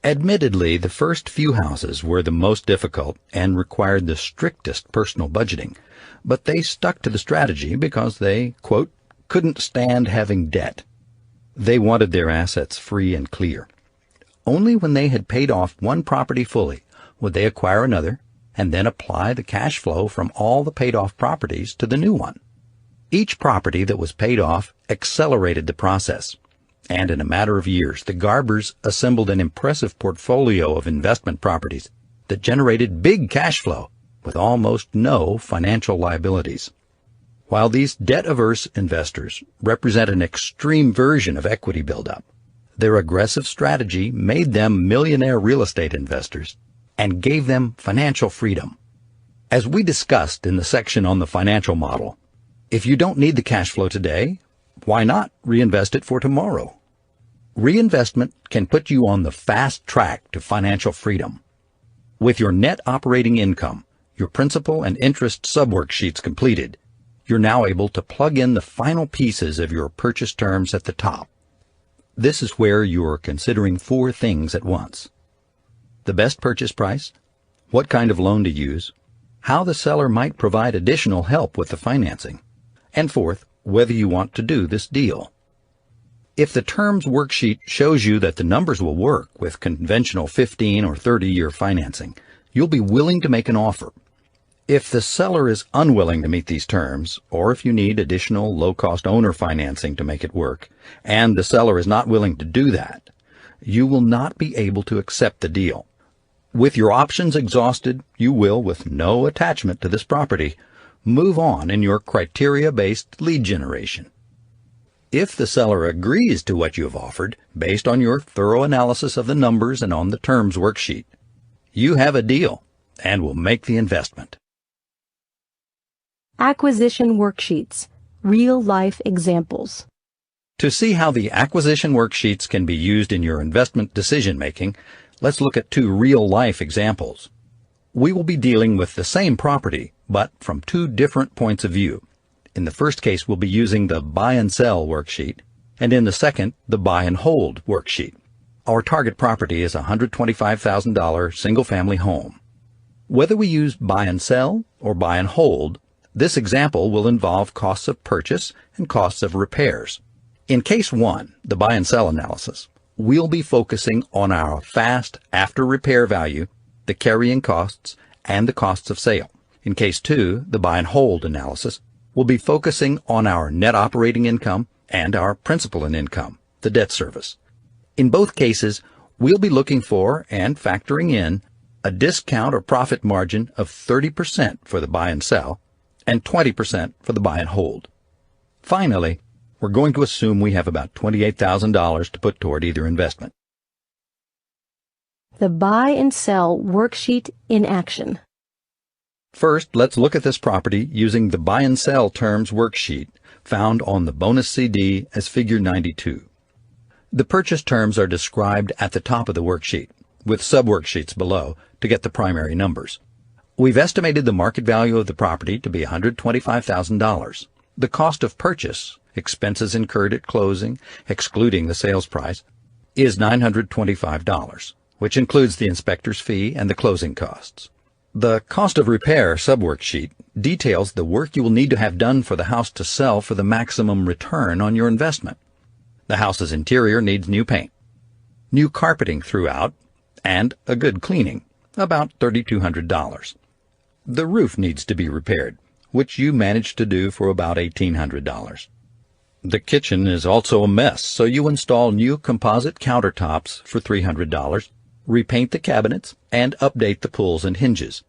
Admittedly, the first few houses were the most difficult and required the strictest personal budgeting, but they stuck to the strategy because they, quote, couldn't stand having debt. They wanted their assets free and clear. Only when they had paid off one property fully would they acquire another and then apply the cash flow from all the paid-off properties to the new one. Each property that was paid off accelerated the process, and in a matter of years, the Garbers assembled an impressive portfolio of investment properties that generated big cash flow with almost no financial liabilities. While these debt-averse investors represent an extreme version of equity buildup, their aggressive strategy made them millionaire real estate investors and gave them financial freedom. As we discussed in the section on the financial model, if you don't need the cash flow today, why not reinvest it for tomorrow? Reinvestment can put you on the fast track to financial freedom. With your net operating income, your principal and interest sub-worksheets completed, you're now able to plug in the final pieces of your purchase terms at the top. This is where you're considering 4 things at once: the best purchase price, what kind of loan to use, how the seller might provide additional help with the financing, and fourth, whether you want to do this deal. If the terms worksheet shows you that the numbers will work with conventional 15 or 30-year financing, you'll be willing to make an offer. If the seller is unwilling to meet these terms, or if you need additional low-cost owner financing to make it work, and the seller is not willing to do that, you will not be able to accept the deal. With your options exhausted, you will, with no attachment to this property, move on in your criteria-based lead generation. If the seller agrees to what you have offered, based on your thorough analysis of the numbers and on the terms worksheet, you have a deal and will make the investment. Acquisition worksheets, real-life examples. To see how the acquisition worksheets can be used in your investment decision-making, let's look at 2 real-life examples. We will be dealing with the same property, but from 2 different points of view. In the first case, we'll be using the buy and sell worksheet, and in the second, the buy and hold worksheet. Our target property is a $125,000 single-family home. Whether we use buy and sell or buy and hold, this example will involve costs of purchase and costs of repairs. In case 1, the buy and sell analysis, we'll be focusing on our fast after-repair value, the carrying costs, and the costs of sale. In case 2, the buy and hold analysis, we'll be focusing on our net operating income and our principal and income, the debt service. In both cases, we'll be looking for and factoring in a discount or profit margin of 30% for the buy and sell and 20% for the buy and hold. Finally, we're going to assume we have about $28,000 to put toward either investment. The buy and sell worksheet in action. First, let's look at this property using the buy and sell terms worksheet found on the bonus CD as figure 92. The purchase terms are described at the top of the worksheet, with sub-worksheets below to get the primary numbers. We've estimated the market value of the property to be $125,000. The cost of purchase, expenses incurred at closing, excluding the sales price, is $925, which includes the inspector's fee and the closing costs. The cost of repair sub-worksheet details the work you will need to have done for the house to sell for the maximum return on your investment. The house's interior needs new paint, new carpeting throughout, and a good cleaning, about $3,200. The roof needs to be repaired, which you managed to do for about $1,800. The kitchen is also a mess, so you install new composite countertops for $300, repaint the cabinets, and update the pulls and hinges.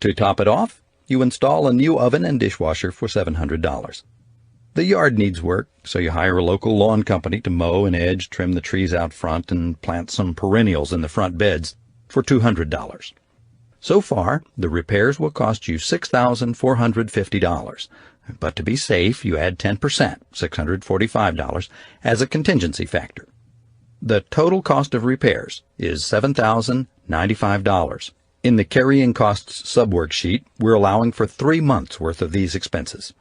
To top it off, you install a new oven and dishwasher for $700. The yard needs work, so you hire a local lawn company to mow and edge, trim the trees out front, and plant some perennials in the front beds for $200. So far, the repairs will cost you $6,450, but to be safe, you add 10%, $645, as a contingency factor. The total cost of repairs is $7,095. In the carrying costs sub-worksheet, we're allowing for 3 months' worth of these expenses.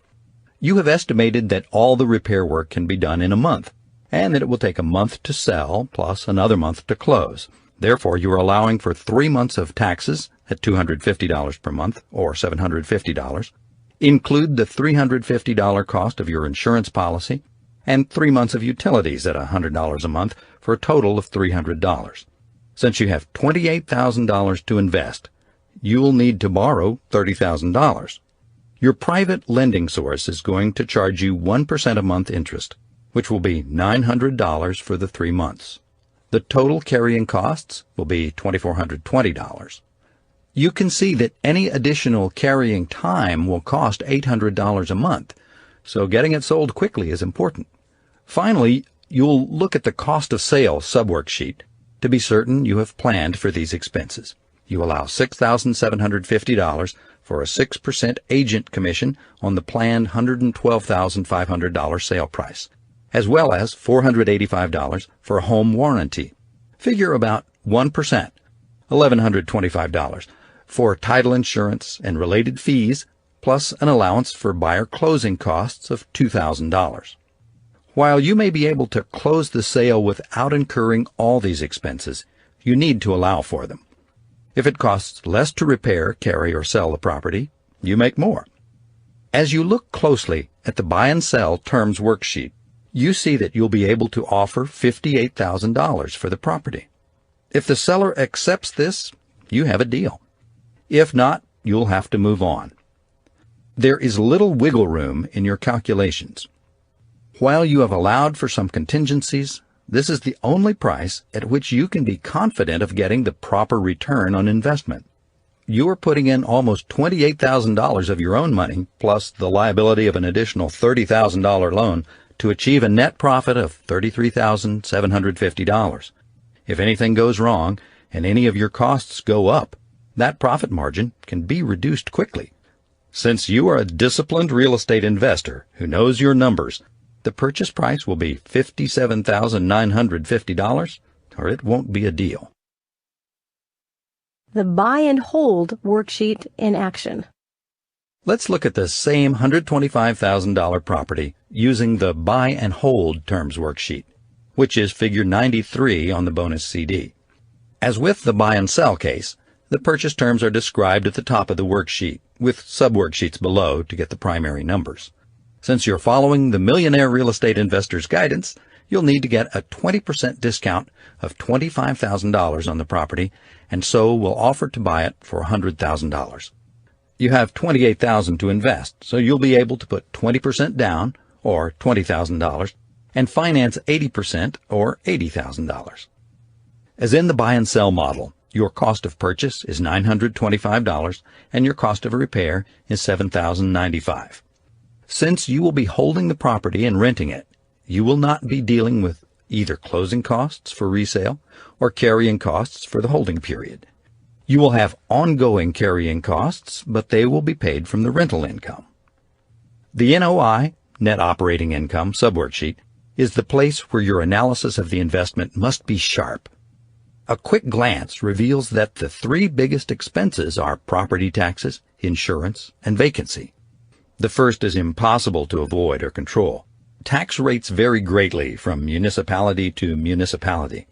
You have estimated that all the repair work can be done in a month, and that it will take a month to sell, plus another month to close. Therefore, you are allowing for 3 months of taxes at $250 per month, or $750, include the $350 cost of your insurance policy, and 3 months of utilities at $100 a month for a total of $300. Since you have $28,000 to invest, you will need to borrow $30,000. Your private lending source is going to charge you 1% a month interest, which will be $900 for the 3 months. The total carrying costs will be $2,420. You can see that any additional carrying time will cost $800 a month, so getting it sold quickly is important. Finally, you'll look at the cost of sale subworksheet to be certain you have planned for these expenses. You allow $6,750 for a 6% agent commission on the planned $112,500 sale price, as well as $485 for a home warranty. Figure about 1%, $1,125, for title insurance and related fees, plus an allowance for buyer closing costs of $2,000. While you may be able to close the sale without incurring all these expenses, you need to allow for them. If it costs less to repair, carry, or sell the property, you make more. As you look closely at the buy and sell terms worksheet, you see that you'll be able to offer $58,000 for the property. If the seller accepts this, you have a deal. If not, you'll have to move on. There is little wiggle room in your calculations. While you have allowed for some contingencies, this is the only price at which you can be confident of getting the proper return on investment. You are putting in almost $28,000 of your own money, plus the liability of an additional $30,000 loan, to achieve a net profit of $33,750. If anything goes wrong and any of your costs go up, that profit margin can be reduced quickly. Since you are a disciplined real estate investor who knows your numbers, the purchase price will be $57,950, or it won't be a deal. The buy and hold worksheet in action. Let's look at the same $125,000 property using the buy and hold terms worksheet, which is figure 93 on the bonus CD. As with the buy and sell case, the purchase terms are described at the top of the worksheet, with sub-worksheets below to get the primary numbers. Since you're following the Millionaire Real Estate Investor's guidance, you'll need to get a 20% discount of $25,000 on the property, and so we'll offer to buy it for $100,000. You have $28,000 to invest, so you'll be able to put 20% down, or $20,000, and finance 80%, or $80,000. As in the buy and sell model, your cost of purchase is $925, and your cost of repair is $7,095. Since you will be holding the property and renting it, you will not be dealing with either closing costs for resale or carrying costs for the holding period. You will have ongoing carrying costs, but they will be paid from the rental income. The NOI, net operating income, subworksheet, is the place where your analysis of the investment must be sharp. A quick glance reveals that the 3 biggest expenses are property taxes, insurance, and vacancy. The first is impossible to avoid or control. Tax rates vary greatly from municipality to municipality.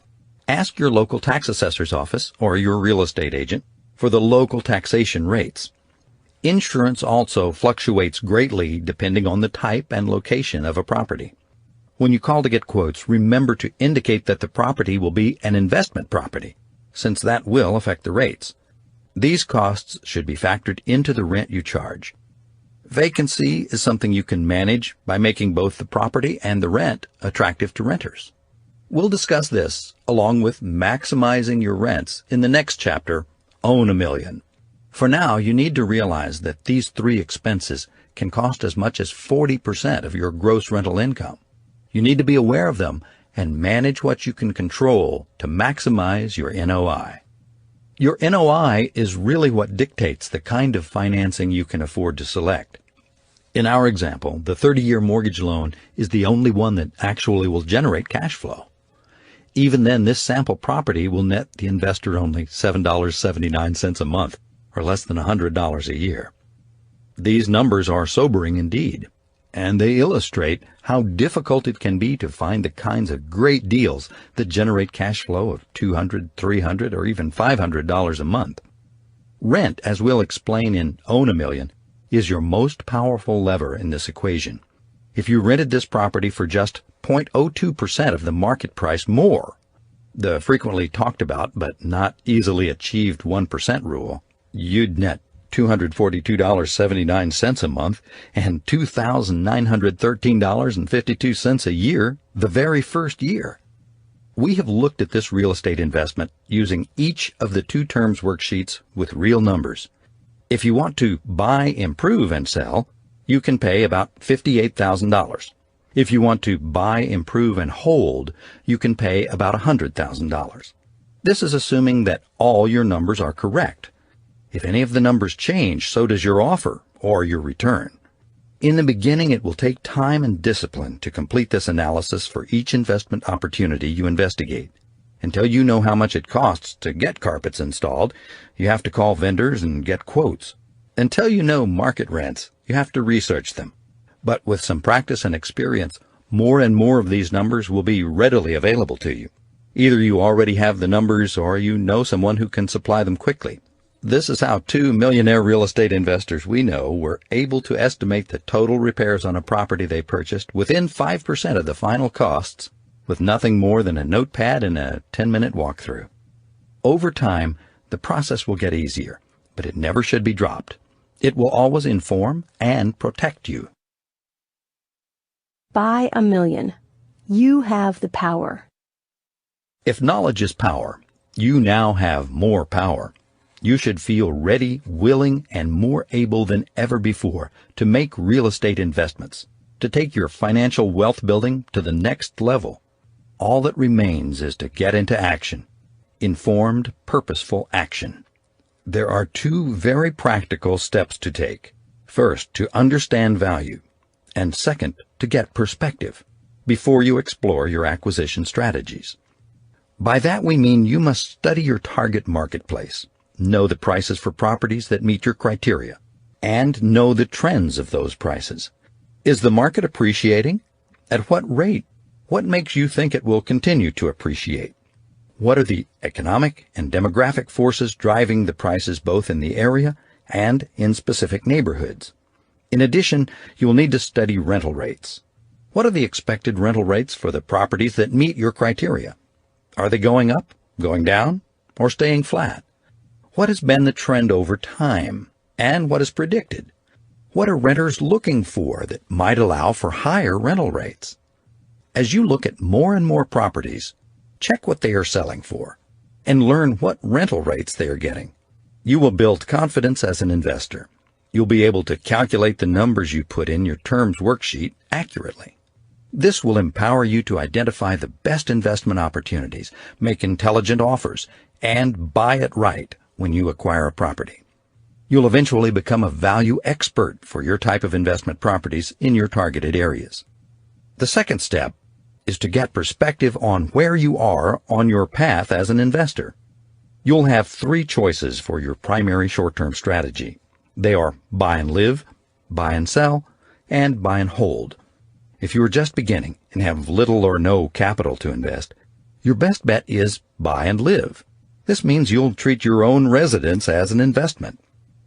Ask your local tax assessor's office or your real estate agent for the local taxation rates. Insurance also fluctuates greatly depending on the type and location of a property. When you call to get quotes, remember to indicate that the property will be an investment property, since that will affect the rates. These costs should be factored into the rent you charge. Vacancy is something you can manage by making both the property and the rent attractive to renters. We'll discuss this along with maximizing your rents in the next chapter, Own a Million. For now, you need to realize that these 3 expenses can cost as much as 40% of your gross rental income. You need to be aware of them and manage what you can control to maximize your NOI. Your NOI is really what dictates the kind of financing you can afford to select. In our example, the 30-year mortgage loan is the only one that actually will generate cash flow. Even then, this sample property will net the investor only $7.79 a month, or less than $100 a year. These numbers are sobering indeed, and they illustrate how difficult it can be to find the kinds of great deals that generate cash flow of $200, $300, or even $500 a month. Rent, as we'll explain in Own a Million, is your most powerful lever in this equation. If you rented this property for just 0.02% of the market price more, the frequently talked about but not easily achieved 1% rule, you'd net $242.79 a month and $2,913.52 a year the very first year. We have looked at this real estate investment using each of the 2 terms worksheets with real numbers. If you want to buy, improve, and sell, you can pay about $58,000. If you want to buy, improve, and hold, you can pay about $100,000. This is assuming that all your numbers are correct. If any of the numbers change, so does your offer or your return. In the beginning, it will take time and discipline to complete this analysis for each investment opportunity you investigate. Until you know how much it costs to get carpets installed, you have to call vendors and get quotes. Until you know market rents, you have to research them. But with some practice and experience, more and more of these numbers will be readily available to you. Either you already have the numbers or you know someone who can supply them quickly. This is how 2 millionaire real estate investors we know were able to estimate the total repairs on a property they purchased within 5% of the final costs, with nothing more than a notepad and a 10-minute walkthrough. Over time, the process will get easier, but it never should be dropped. It will always inform and protect you. Buy a million. You have the power. If knowledge is power, you now have more power. You should feel ready, willing, and more able than ever before to make real estate investments, to take your financial wealth building to the next level. All that remains is to get into action. Informed, purposeful action. There are 2 very practical steps to take. First, to understand value, and second, to get perspective before you explore your acquisition strategies. By that we mean you must study your target marketplace, know the prices for properties that meet your criteria, and know the trends of those prices. Is the market appreciating? At what rate? What makes you think it will continue to appreciate? What are the economic and demographic forces driving the prices both in the area and in specific neighborhoods? In addition, you will need to study rental rates. What are the expected rental rates for the properties that meet your criteria? Are they going up, going down, or staying flat? What has been the trend over time, and what is predicted? What are renters looking for that might allow for higher rental rates? As you look at more and more properties, check what they are selling for, and learn what rental rates they are getting. You will build confidence as an investor. You'll be able to calculate the numbers you put in your terms worksheet accurately. This will empower you to identify the best investment opportunities, make intelligent offers, and buy it right when you acquire a property. You'll eventually become a value expert for your type of investment properties in your targeted areas. The second step is to get perspective on where you are on your path as an investor. You'll have 3 choices for your primary short-term strategy. They are buy and live, buy and sell, and buy and hold. If you are just beginning and have little or no capital to invest, your best bet is buy and live. This means you'll treat your own residence as an investment.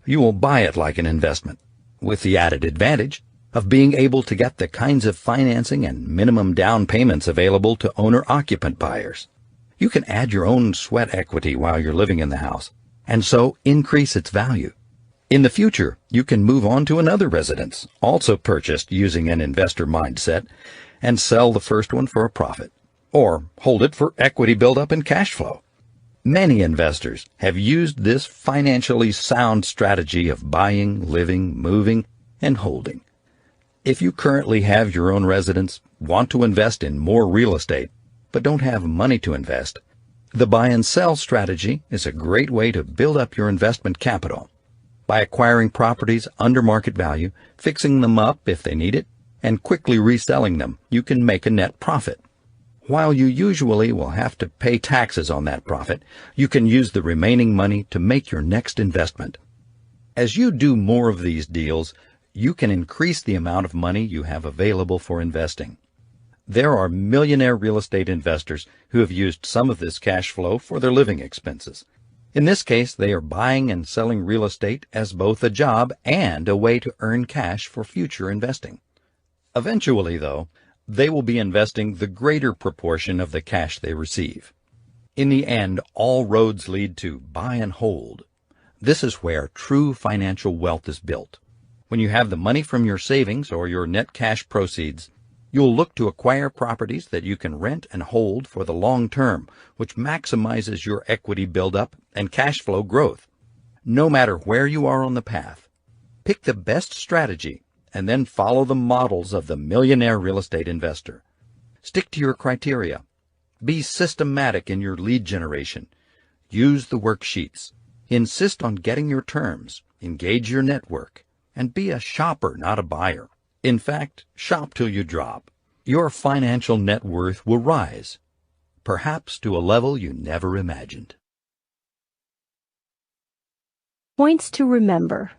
You will buy it like an investment, with the added advantage of being able to get the kinds of financing and minimum down payments available to owner-occupant buyers. You can add your own sweat equity while you're living in the house, and so increase its value. In the future, you can move on to another residence, also purchased using an investor mindset, and sell the first one for a profit, or hold it for equity buildup and cash flow. Many investors have used this financially sound strategy of buying, living, moving, and holding. If you currently have your own residence, want to invest in more real estate, but don't have money to invest, the buy and sell strategy is a great way to build up your investment capital. By acquiring properties under market value, fixing them up if they need it, and quickly reselling them, you can make a net profit. While you usually will have to pay taxes on that profit, you can use the remaining money to make your next investment. As you do more of these deals, you can increase the amount of money you have available for investing. There are millionaire real estate investors who have used some of this cash flow for their living expenses. In this case, they are buying and selling real estate as both a job and a way to earn cash for future investing. Eventually, though, they will be investing the greater proportion of the cash they receive. In the end, all roads lead to buy and hold. This is where true financial wealth is built. When you have the money from your savings or your net cash proceeds, you'll look to acquire properties that you can rent and hold for the long term, which maximizes your equity buildup and cash flow growth. No matter where you are on the path, pick the best strategy and then follow the models of the Millionaire Real Estate Investor. Stick to your criteria. Be systematic in your lead generation. Use the worksheets. Insist on getting your terms. Engage your network. And be a shopper, not a buyer. In fact, shop till you drop. Your financial net worth will rise, perhaps to a level you never imagined. Points to remember.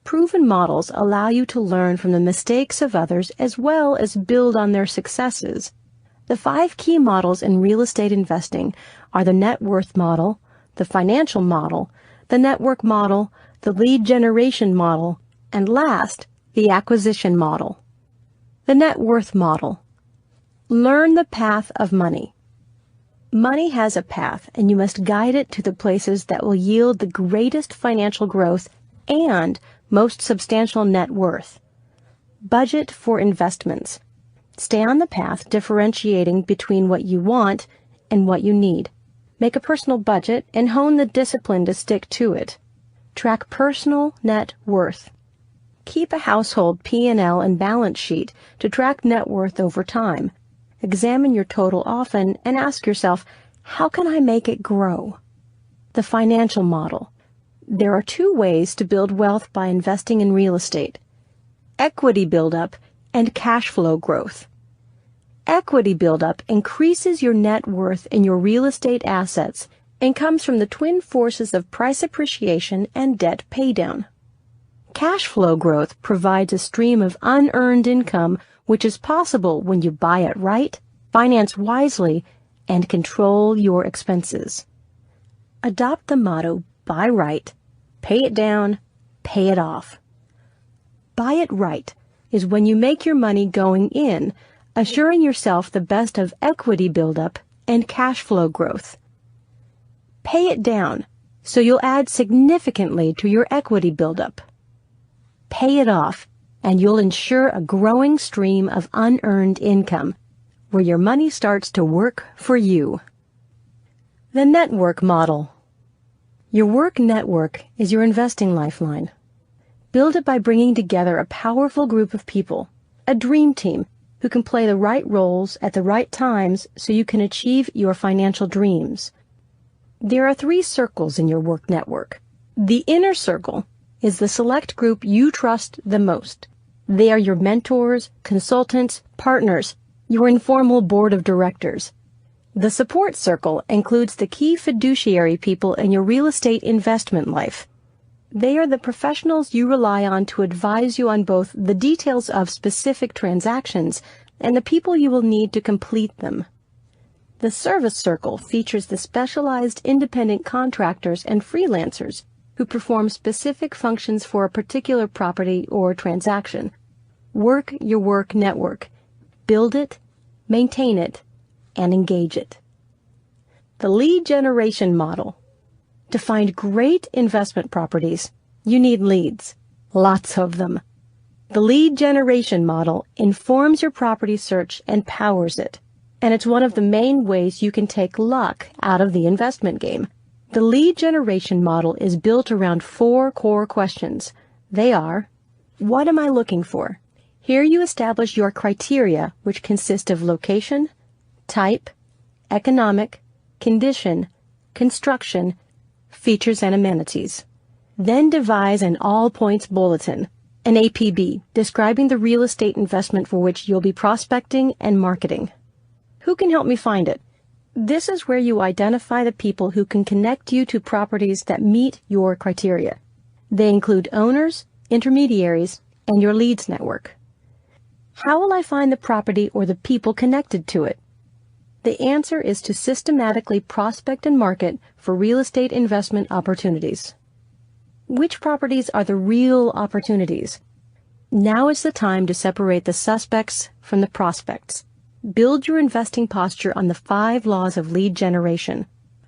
Proven models allow you to learn from the mistakes of others as well as build on their successes. The 5 key models in real estate investing are the net worth model, the financial model, the network model, the lead generation model, and last, the acquisition model. The net worth model. Learn the path of money. Money has a path, and you must guide it to the places that will yield the greatest financial growth and most substantial net worth. Budget for investments. Stay on the path differentiating between what you want and what you need. Make a personal budget and hone the discipline to stick to it. Track personal net worth. Keep a household P&L and balance sheet to track net worth over time. Examine your total often and ask yourself, how can I make it grow? The financial model. There are 2 ways to build wealth by investing in real estate: equity buildup and cash flow growth. Equity buildup increases your net worth in your real estate assets and comes from the twin forces of price appreciation and debt paydown. Cash flow growth provides a stream of unearned income which is possible when you buy it right, finance wisely, and control your expenses. Adopt the motto, buy right, pay it down, pay it off. Buy it right is when you make your money going in, assuring yourself the best of equity buildup and cash flow growth. Pay it down so you'll add significantly to your equity buildup. Pay it off, and you'll ensure a growing stream of unearned income, where your money starts to work for you. The network model. Your work network is your investing lifeline. Build it by bringing together a powerful group of people, a dream team, who can play the right roles at the right times so you can achieve your financial dreams. There are 3 circles in your work network. The inner circle is the select group you trust the most. They are your mentors, consultants, partners, your informal board of directors. The support circle includes the key fiduciary people in your real estate investment life. They are the professionals you rely on to advise you on both the details of specific transactions and the people you will need to complete them. The service circle features the specialized independent contractors and freelancers who perform specific functions for a particular property or transaction. Work your work network. Build it, maintain it, and engage it. The lead generation model. To find great investment properties, you need leads. Lots of them. The lead generation model informs your property search and powers it, and it's one of the main ways you can take luck out of the investment game. The lead generation model is built around 4 core questions. They are, what am I looking for? Here you establish your criteria, which consist of location, type, economic, condition, construction, features and amenities. Then devise an all-points bulletin, an APB, describing the real estate investment for which you'll be prospecting and marketing. Who can help me find it? This is where you identify the people who can connect you to properties that meet your criteria. They include owners, intermediaries, and your leads network. How will I find the property or the people connected to it? The answer is to systematically prospect and market for real estate investment opportunities. Which properties are the real opportunities? Now is the time to separate the suspects from the prospects. Build your investing posture on the 5 laws of lead generation.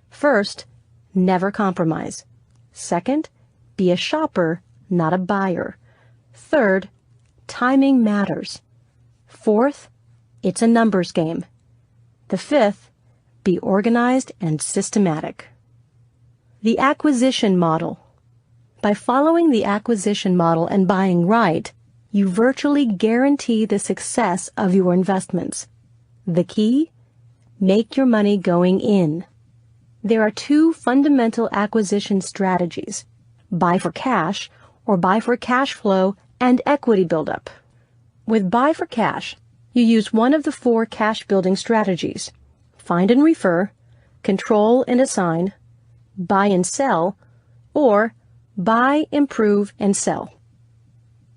First, never compromise. Second, be a shopper, not a buyer. Third, timing matters. Fourth, it's a numbers game. The fifth, be organized and systematic. The acquisition model. By following the acquisition model and buying right, you virtually guarantee the success of your investments. The key? Make your money going in. There are two fundamental acquisition strategies: buy for cash or buy for cash flow and equity buildup. With buy for cash, you use one of the four cash building strategies: find and refer, control and assign, buy and sell, or buy, improve, and sell.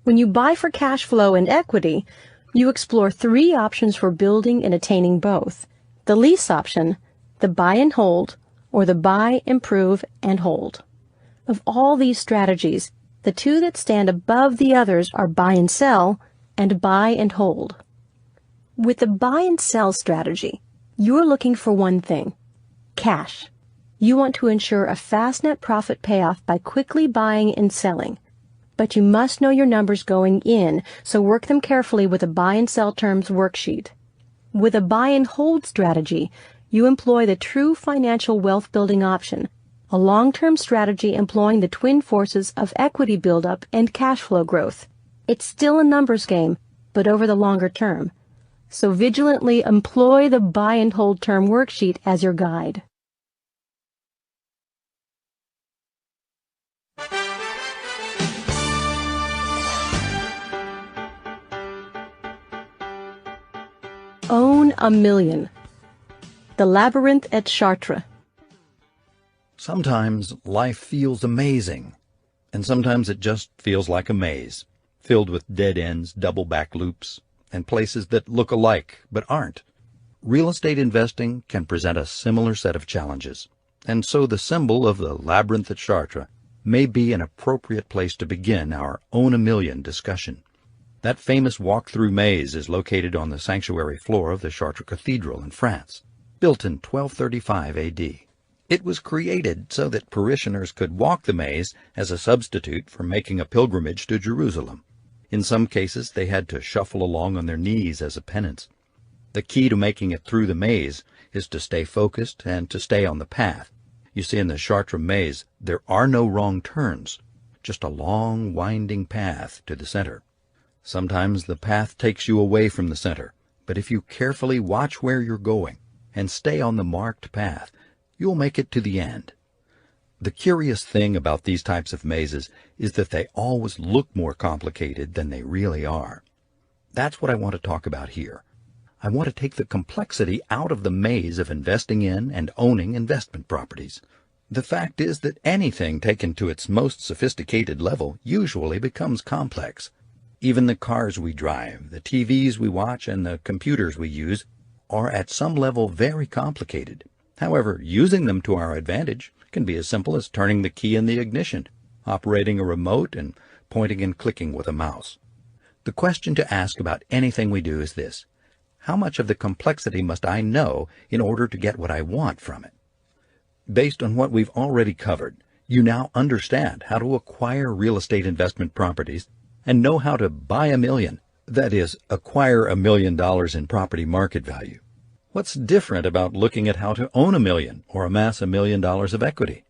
When you buy for cash flow and equity, you explore three options for building and attaining both: the lease option, the buy and hold, or the buy, improve, and hold. Of all these strategies, the two that stand above the others are buy and sell and buy and hold. With the buy and sell strategy, you're looking for one thing: cash. You want to ensure a fast net profit payoff by quickly buying and selling. But you must know your numbers going in, so work them carefully with a buy and sell terms worksheet. With a buy and hold strategy, you employ the true financial wealth building option, a long-term strategy employing the twin forces of equity buildup and cash flow growth. It's still a numbers game, but over the longer term. So vigilantly employ the buy and hold term worksheet as your guide. Own a million. The Labyrinth at Chartres. Sometimes life feels amazing, and sometimes it just feels like a maze, filled with dead ends, double-back loops, and places that look alike but aren't. Real estate investing can present a similar set of challenges, and so the symbol of the Labyrinth at Chartres may be an appropriate place to begin our Own a Million discussion. That famous walk-through maze is located on the sanctuary floor of the Chartres Cathedral in France, built in 1235 A.D. It was created so that parishioners could walk the maze as a substitute for making a pilgrimage to Jerusalem. In some cases, they had to shuffle along on their knees as a penance. The key to making it through the maze is to stay focused and to stay on the path. You see, in the Chartres maze, there are no wrong turns, just a long, winding path to the center. Sometimes the path takes you away from the center, but if you carefully watch where you're going and stay on the marked path, you'll make it to the end. The curious thing about these types of mazes is that they always look more complicated than they really are. That's what I want to talk about here. I want to take the complexity out of the maze of investing in and owning investment properties. The fact is that anything taken to its most sophisticated level usually becomes complex. Even the cars we drive, the TVs we watch, and the computers we use are at some level very complicated. However, using them to our advantage can be as simple as turning the key in the ignition, operating a remote, and pointing and clicking with a mouse. The question to ask about anything we do is this: how much of the complexity must I know in order to get what I want from it? Based on what we've already covered, you now understand how to acquire real estate investment properties and know how to buy a million, that is, acquire $1 million in property market value. What's different about looking at how to own $1 million or amass $1 million of equity?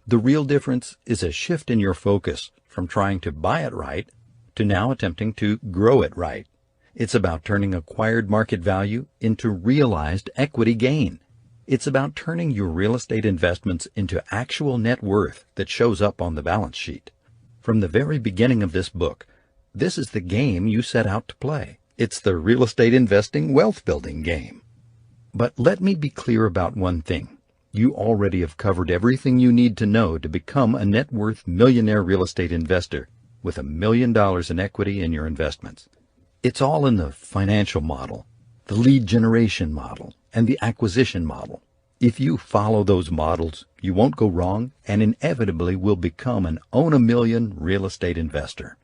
The real difference is a shift in your focus from trying to buy it right to now attempting to grow it right. It's about turning acquired market value into realized equity gain. It's about turning your real estate investments into actual net worth that shows up on the balance sheet. From the very beginning of this book, this is the game you set out to play. It's the real estate investing wealth building game. But let me be clear about one thing. You already have covered everything you need to know to become a net worth millionaire real estate investor with $1 million in equity in your investments. It's all in the financial model, the lead generation model, and the acquisition model. If you follow those models, you won't go wrong and inevitably will become an Own a Million real estate investor.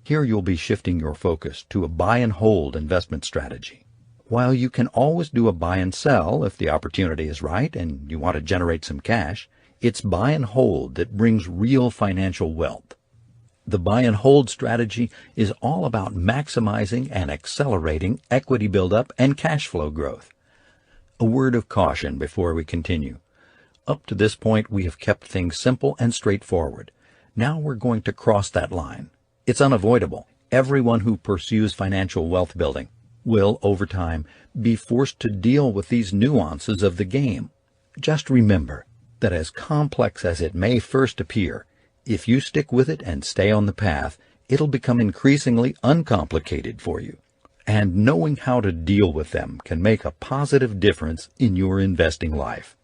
Here you'll be shifting your focus to a buy and hold investment strategy. While you can always do a buy and sell if the opportunity is right and you want to generate some cash, It's buy and hold that brings real financial wealth. The buy and hold strategy is all about maximizing and accelerating equity buildup and cash flow growth. A word of caution before we continue. Up to this point, we have kept things simple and straightforward. Now we're going to cross that line. It's unavoidable. Everyone who pursues financial wealth building will, over time, be forced to deal with these nuances of the game. Just remember that as complex as it may first appear, if you stick with it and stay on the path, it'll become increasingly uncomplicated for you. And knowing how to deal with them can make a positive difference in your investing life.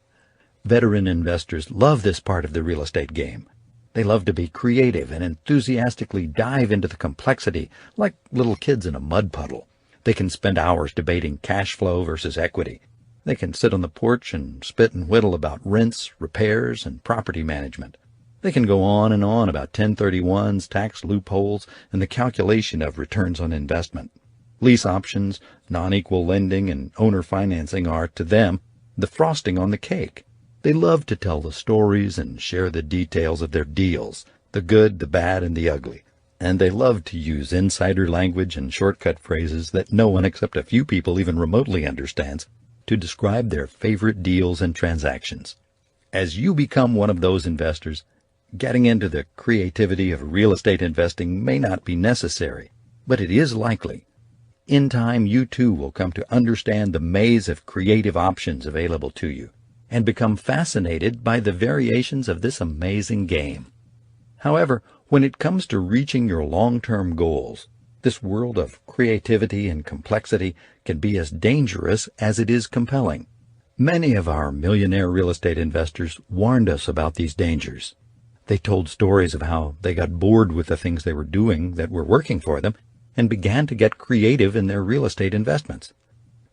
Veteran investors love this part of the real estate game. They love to be creative and enthusiastically dive into the complexity like little kids in a mud puddle. They can spend hours debating cash flow versus equity. They can sit on the porch and spit and whittle about rents, repairs, and property management. They can go on and on about 1031s, tax loopholes, and the calculation of returns on investment. Lease options, non-equal lending, and owner financing are, to them, the frosting on the cake. They love to tell the stories and share the details of their deals, the good, the bad, and the ugly. And they love to use insider language and shortcut phrases that no one except a few people even remotely understands to describe their favorite deals and transactions. As you become one of those investors, getting into the creativity of real estate investing may not be necessary, but it is likely. In time, you too will come to understand the maze of creative options available to you and become fascinated by the variations of this amazing game. However, when it comes to reaching your long-term goals, this world of creativity and complexity can be as dangerous as it is compelling. Many of our millionaire real estate investors warned us about these dangers. They told stories of how they got bored with the things they were doing that were working for them and began to get creative in their real estate investments.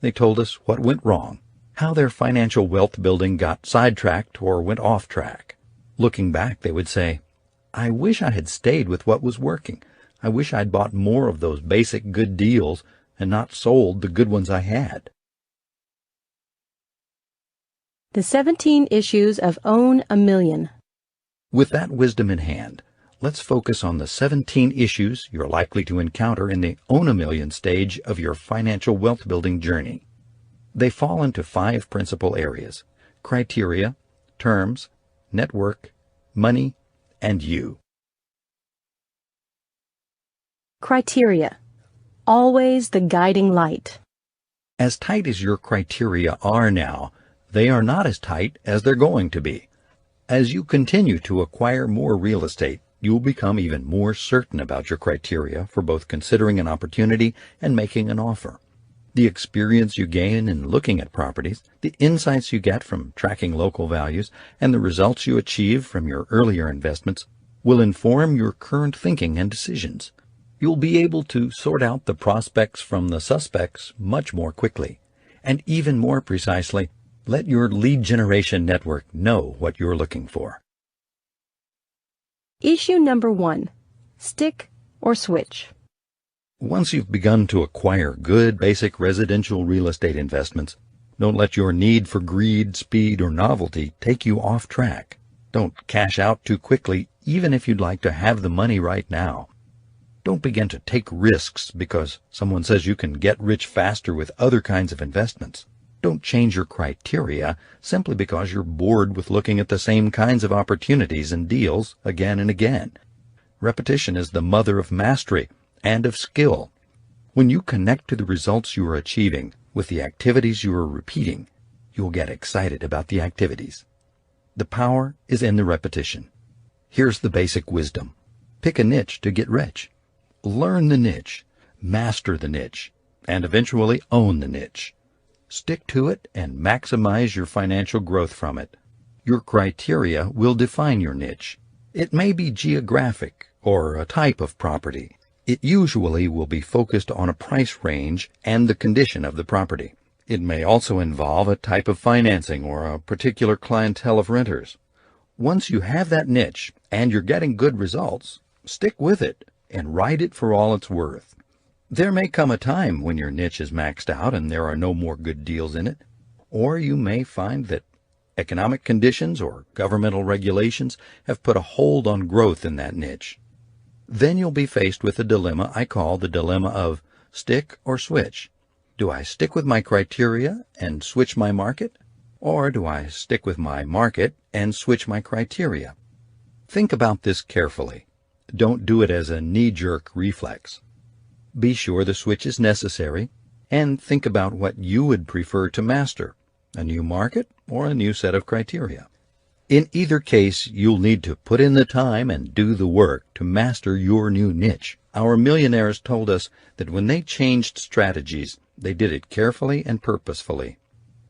They told us what went wrong, how their financial wealth building got sidetracked or went off track. Looking back, they would say, "I wish I had stayed with what was working. I wish I'd bought more of those basic good deals and not sold the good ones I had." The 17 Issues of Own a Million. With that wisdom in hand, let's focus on the 17 issues you're likely to encounter in the Own a Million stage of your financial wealth building journey. They fall into 5 principal areas: criteria, terms, network, money, and you. Criteria. Always the guiding light. As tight as your criteria are now, they are not as tight as they're going to be. As you continue to acquire more real estate, you'll become even more certain about your criteria for both considering an opportunity and making an offer. The experience you gain in looking at properties, the insights you get from tracking local values, and the results you achieve from your earlier investments will inform your current thinking and decisions. You'll be able to sort out the prospects from the suspects much more quickly, and even more precisely, let your lead generation network know what you're looking for. Issue number 1. Stick or switch. Once you've begun to acquire good basic residential real estate investments, don't let your need for greed, speed, or novelty take you off track. Don't cash out too quickly, even if you'd like to have the money right now. Don't begin to take risks because someone says you can get rich faster with other kinds of investments. Don't change your criteria simply because you're bored with looking at the same kinds of opportunities and deals again and again. Repetition is the mother of mastery and of skill. When you connect to the results you are achieving with the activities you are repeating, you'll get excited about the activities. The power is in the repetition. Here's the basic wisdom. Pick a niche to get rich. Learn the niche, master the niche, and eventually own the niche. Stick to it and maximize your financial growth from it. Your criteria will define your niche. It may be geographic or a type of property. It usually will be focused on a price range and the condition of the property. It may also involve a type of financing or a particular clientele of renters. Once you have that niche and you're getting good results, stick with it and ride it for all it's worth. There may come a time when your niche is maxed out and there are no more good deals in it, or you may find that Economic conditions or governmental regulations have put a hold on growth in that niche. Then you'll be faced with a dilemma I call the dilemma of stick or switch. Do I stick with my criteria and switch my market? Or do I stick with my market and switch my criteria? Think about this carefully. Don't do it as a knee-jerk reflex. Be sure the switch is necessary, and think about what you would prefer to master, a new market or a new set of criteria. In either case, you'll need to put in the time and do the work to master your new niche. Our millionaires told us that when they changed strategies, they did it carefully and purposefully.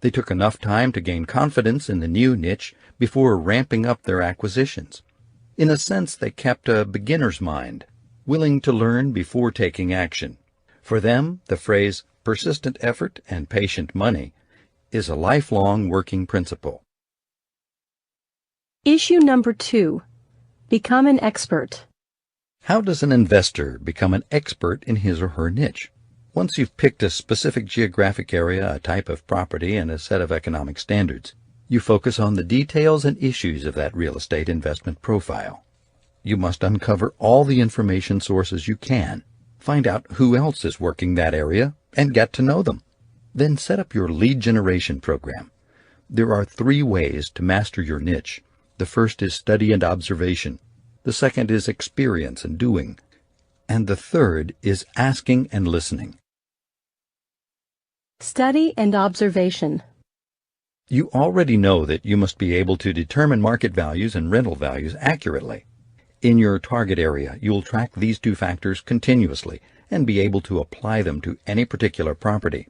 They took enough time to gain confidence in the new niche before ramping up their acquisitions. In a sense, they kept a beginner's mind, willing to learn before taking action. For them, the phrase persistent effort and patient money is a lifelong working principle. Issue number 2. Become an expert. How does an investor become an expert in his or her niche? Once you've picked a specific geographic area, a type of property, and a set of economic standards, you focus on the details and issues of that real estate investment profile. You must uncover all the information sources you can, find out who else is working that area, and get to know them. Then set up your lead generation program. There are 3 ways to master your niche. The first is study and observation. The second is experience and doing. And the third is asking and listening. Study and observation. You already know that you must be able to determine market values and rental values accurately. In your target area, you'll track these 2 factors continuously and be able to apply them to any particular property.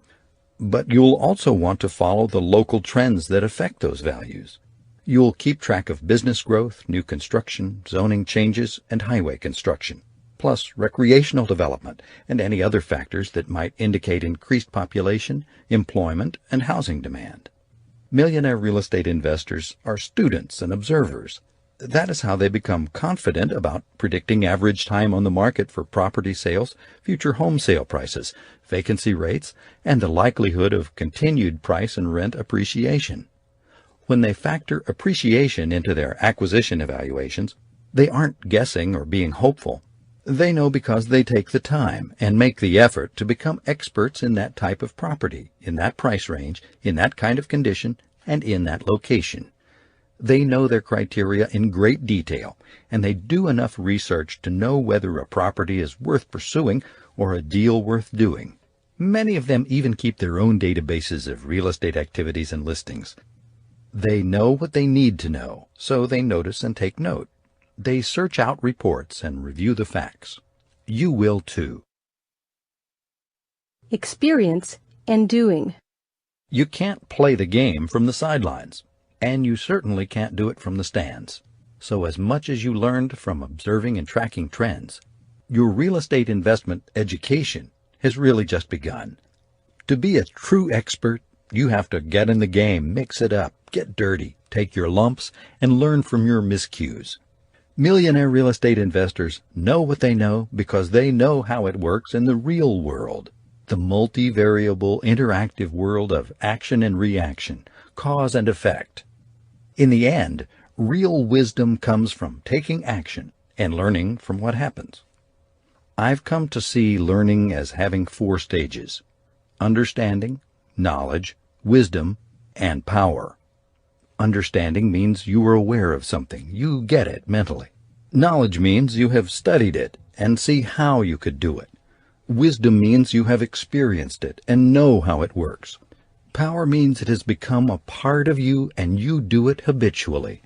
But you'll also want to follow the local trends that affect those values. You'll keep track of business growth, new construction, zoning changes, and highway construction, plus recreational development and any other factors that might indicate increased population, employment, and housing demand. Millionaire real estate investors are students and observers. That is how they become confident about predicting average time on the market for property sales, future home sale prices, vacancy rates, and the likelihood of continued price and rent appreciation. When they factor appreciation into their acquisition evaluations, they aren't guessing or being hopeful. They know because they take the time and make the effort to become experts in that type of property, in that price range, in that kind of condition, and in that location. They know their criteria in great detail, and they do enough research to know whether a property is worth pursuing or a deal worth doing. Many of them even keep their own databases of real estate activities and listings. They know what they need to know, so they notice and take note. They search out reports and review the facts. You will too. Experience and doing. You can't play the game from the sidelines, and you certainly can't do it from the stands. So as much as you learned from observing and tracking trends, your real estate investment education has really just begun. To be a true expert, you have to get in the game, mix it up, get dirty, take your lumps, and learn from your miscues. Millionaire real estate investors know what they know because they know how it works in the real world, the multivariable, interactive world of action and reaction, cause and effect. In the end, real wisdom comes from taking action and learning from what happens. I've come to see learning as having 4 stages: understanding, knowledge, wisdom, and power. Understanding means you are aware of something. You get it mentally. Knowledge means you have studied it and see how you could do it. Wisdom means you have experienced it and know how it works. Power means it has become a part of you and you do it habitually.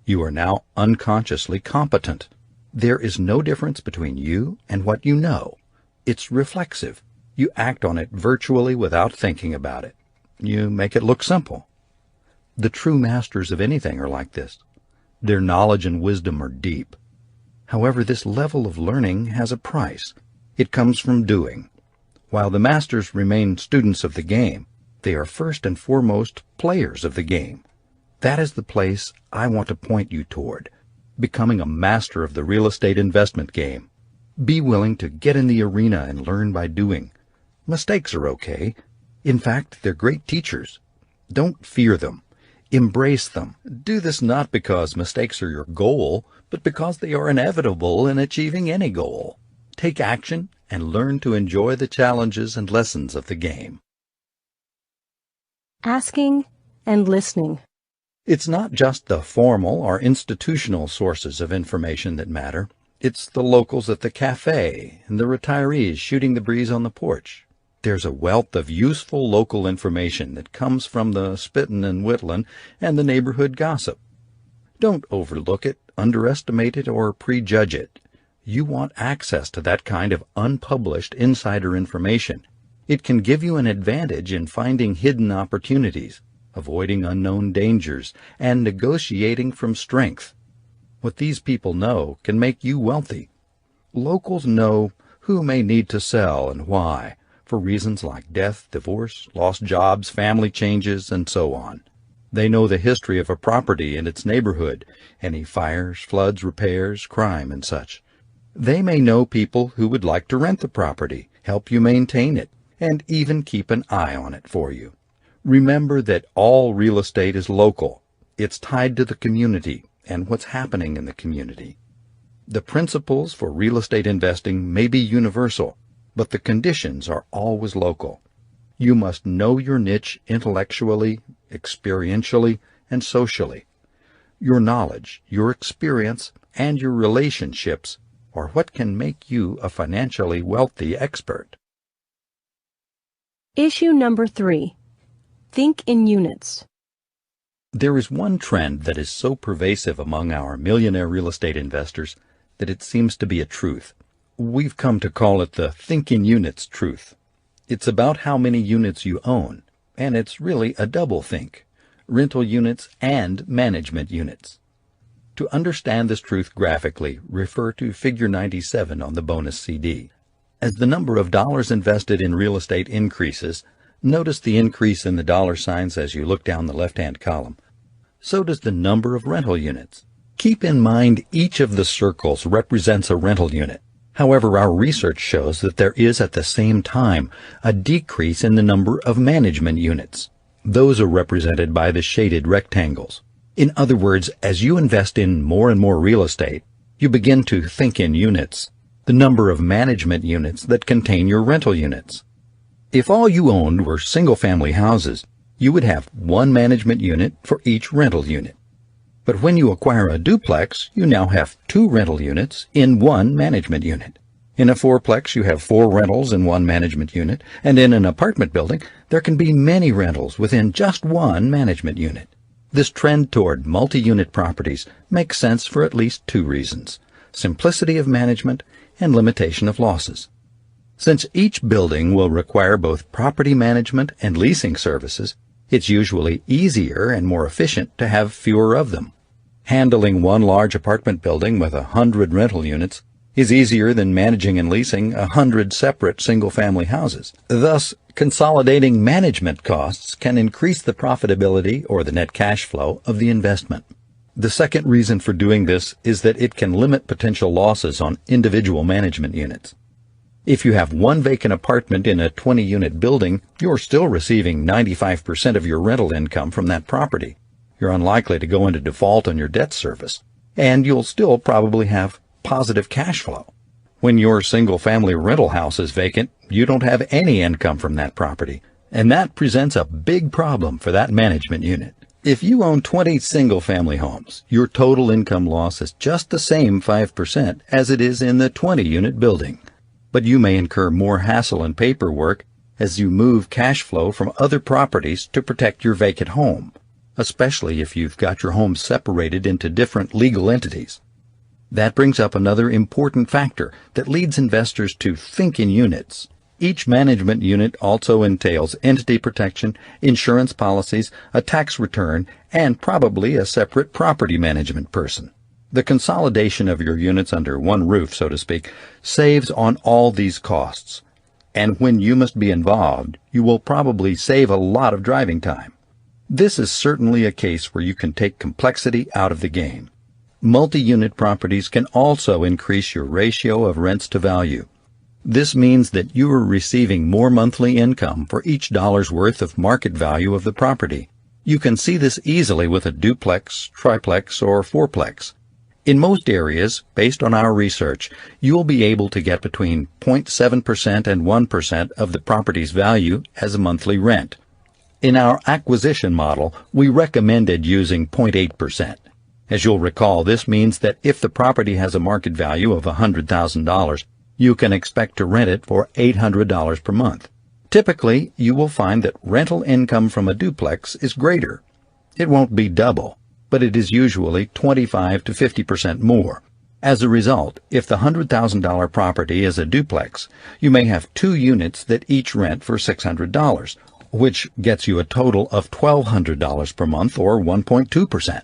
You are now unconsciously competent. There is no difference between you and what you know. It's reflexive. You act on it virtually without thinking about it. You make it look simple. The true masters of anything are like this. Their knowledge and wisdom are deep. However, this level of learning has a price. It comes from doing. While the masters remain students of the game, they are first and foremost players of the game. That is the place I want to point you toward, becoming a master of the real estate investment game. Be willing to get in the arena and learn by doing. Mistakes are okay. In fact, they're great teachers. Don't fear them. Embrace them. Do this not because mistakes are your goal, but because they are inevitable in achieving any goal. Take action and learn to enjoy the challenges and lessons of the game. Asking and listening. It's not just the formal or institutional sources of information that matter. It's the locals at the cafe and the retirees shooting the breeze on the porch. There's a wealth of useful local information that comes from the spittin' and whittlin' and the neighborhood gossip. Don't overlook it, underestimate it, or prejudge it. You want access to that kind of unpublished insider information. It can give you an advantage in finding hidden opportunities, avoiding unknown dangers, and negotiating from strength. What these people know can make you wealthy. Locals know who may need to sell and why, for reasons like death, divorce, lost jobs, family changes, and so on. They know the history of a property and its neighborhood, any fires, floods, repairs, crime, and such. They may know people who would like to rent the property, help you maintain it, and even keep an eye on it for you. Remember that all real estate is local. It's tied to the community and what's happening in the community. The principles for real estate investing may be universal, but the conditions are always local. You must know your niche intellectually, experientially, and socially. Your knowledge, your experience, and your relationships are what can make you a financially wealthy expert. Issue number 3. Think in units. There is one trend that is so pervasive among our millionaire real estate investors that it seems to be a truth. We've come to call it the think in units truth. It's about how many units you own, and it's really a double think: rental units and management units. To understand this truth graphically, refer to Figure 97 on the bonus CD. As the number of dollars invested in real estate increases, notice the increase in the dollar signs as you look down the left-hand column. So does the number of rental units. Keep in mind each of the circles represents a rental unit. However, our research shows that there is at the same time a decrease in the number of management units. Those are represented by the shaded rectangles. In other words, as you invest in more and more real estate, you begin to think in units, the number of management units that contain your rental units. If all you owned were single-family houses, you would have one management unit for each rental unit. But when you acquire a duplex, you now have 2 rental units in one management unit. In a fourplex, you have 4 rentals in one management unit, and in an apartment building, there can be many rentals within just one management unit. This trend toward multi-unit properties makes sense for at least 2 reasons: simplicity of management and limitation of losses. Since each building will require both property management and leasing services, it's usually easier and more efficient to have fewer of them. Handling one large apartment building with 100 rental units is easier than managing and leasing 100 separate single-family houses. Thus, consolidating management costs can increase the profitability or the net cash flow of the investment. The second reason for doing this is that it can limit potential losses on individual management units. If you have one vacant apartment in a 20-unit building, you're still receiving 95% of your rental income from that property. You're unlikely to go into default on your debt service, and you'll still probably have positive cash flow. When your single-family rental house is vacant, you don't have any income from that property, and that presents a big problem for that management unit. If you own 20 single-family homes, your total income loss is just the same 5% as it is in the 20-unit building. But you may incur more hassle and paperwork as you move cash flow from other properties to protect your vacant home, especially if you've got your home separated into different legal entities. That brings up another important factor that leads investors to think in units. Each management unit also entails entity protection, insurance policies, a tax return, and probably a separate property management person. The consolidation of your units under one roof, so to speak, saves on all these costs. And when you must be involved, you will probably save a lot of driving time. This is certainly a case where you can take complexity out of the game. Multi-unit properties can also increase your ratio of rents to value. This means that you are receiving more monthly income for each dollar's worth of market value of the property. You can see this easily with a duplex, triplex, or fourplex. In most areas, based on our research, you will be able to get between 0.7% and 1% of the property's value as a monthly rent. In our acquisition model, we recommended using 0.8%. As you'll recall, this means that if the property has a market value of $100,000, you can expect to rent it for $800 per month. Typically, you will find that rental income from a duplex is greater. It won't be double, but it is usually 25 to 50% more. As a result, if the $100,000 property is a duplex, you may have 2 units that each rent for $600, which gets you a total of $1,200 per month, or 1.2%.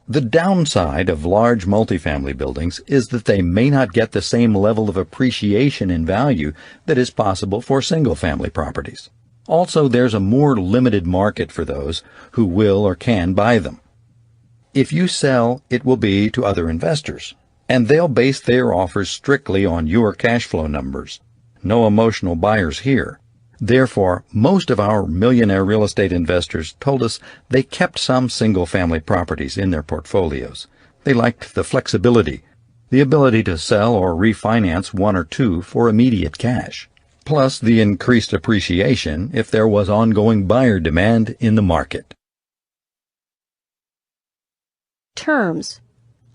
The downside of large multifamily buildings is that they may not get the same level of appreciation in value that is possible for single-family properties. Also, there's a more limited market for those who will or can buy them. If you sell, it will be to other investors, and they'll base their offers strictly on your cash flow numbers. No emotional buyers here. Therefore, most of our millionaire real estate investors told us they kept some single-family properties in their portfolios. They liked the flexibility, the ability to sell or refinance 1 or 2 for immediate cash, plus the increased appreciation if there was ongoing buyer demand in the market. Terms.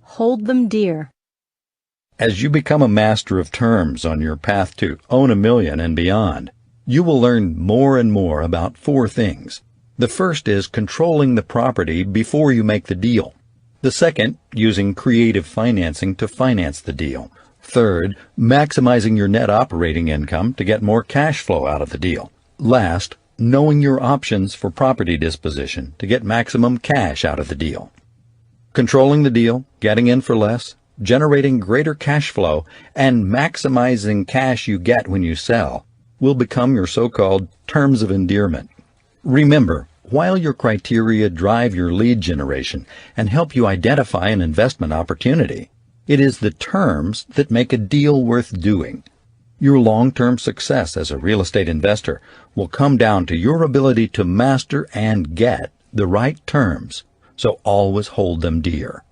Hold them dear. As you become a master of terms on your path to own $1 million and beyond, you will learn more and more about 4 things. The first is controlling the property before you make the deal. The second, using creative financing to finance the deal. Third, maximizing your net operating income to get more cash flow out of the deal. Last, knowing your options for property disposition to get maximum cash out of the deal. Controlling the deal, getting in for less, generating greater cash flow, and maximizing cash you get when you sell will become your so-called terms of endearment. Remember, while your criteria drive your lead generation and help you identify an investment opportunity, it is the terms that make a deal worth doing. Your long-term success as a real estate investor will come down to your ability to master and get the right terms, so always hold them dear.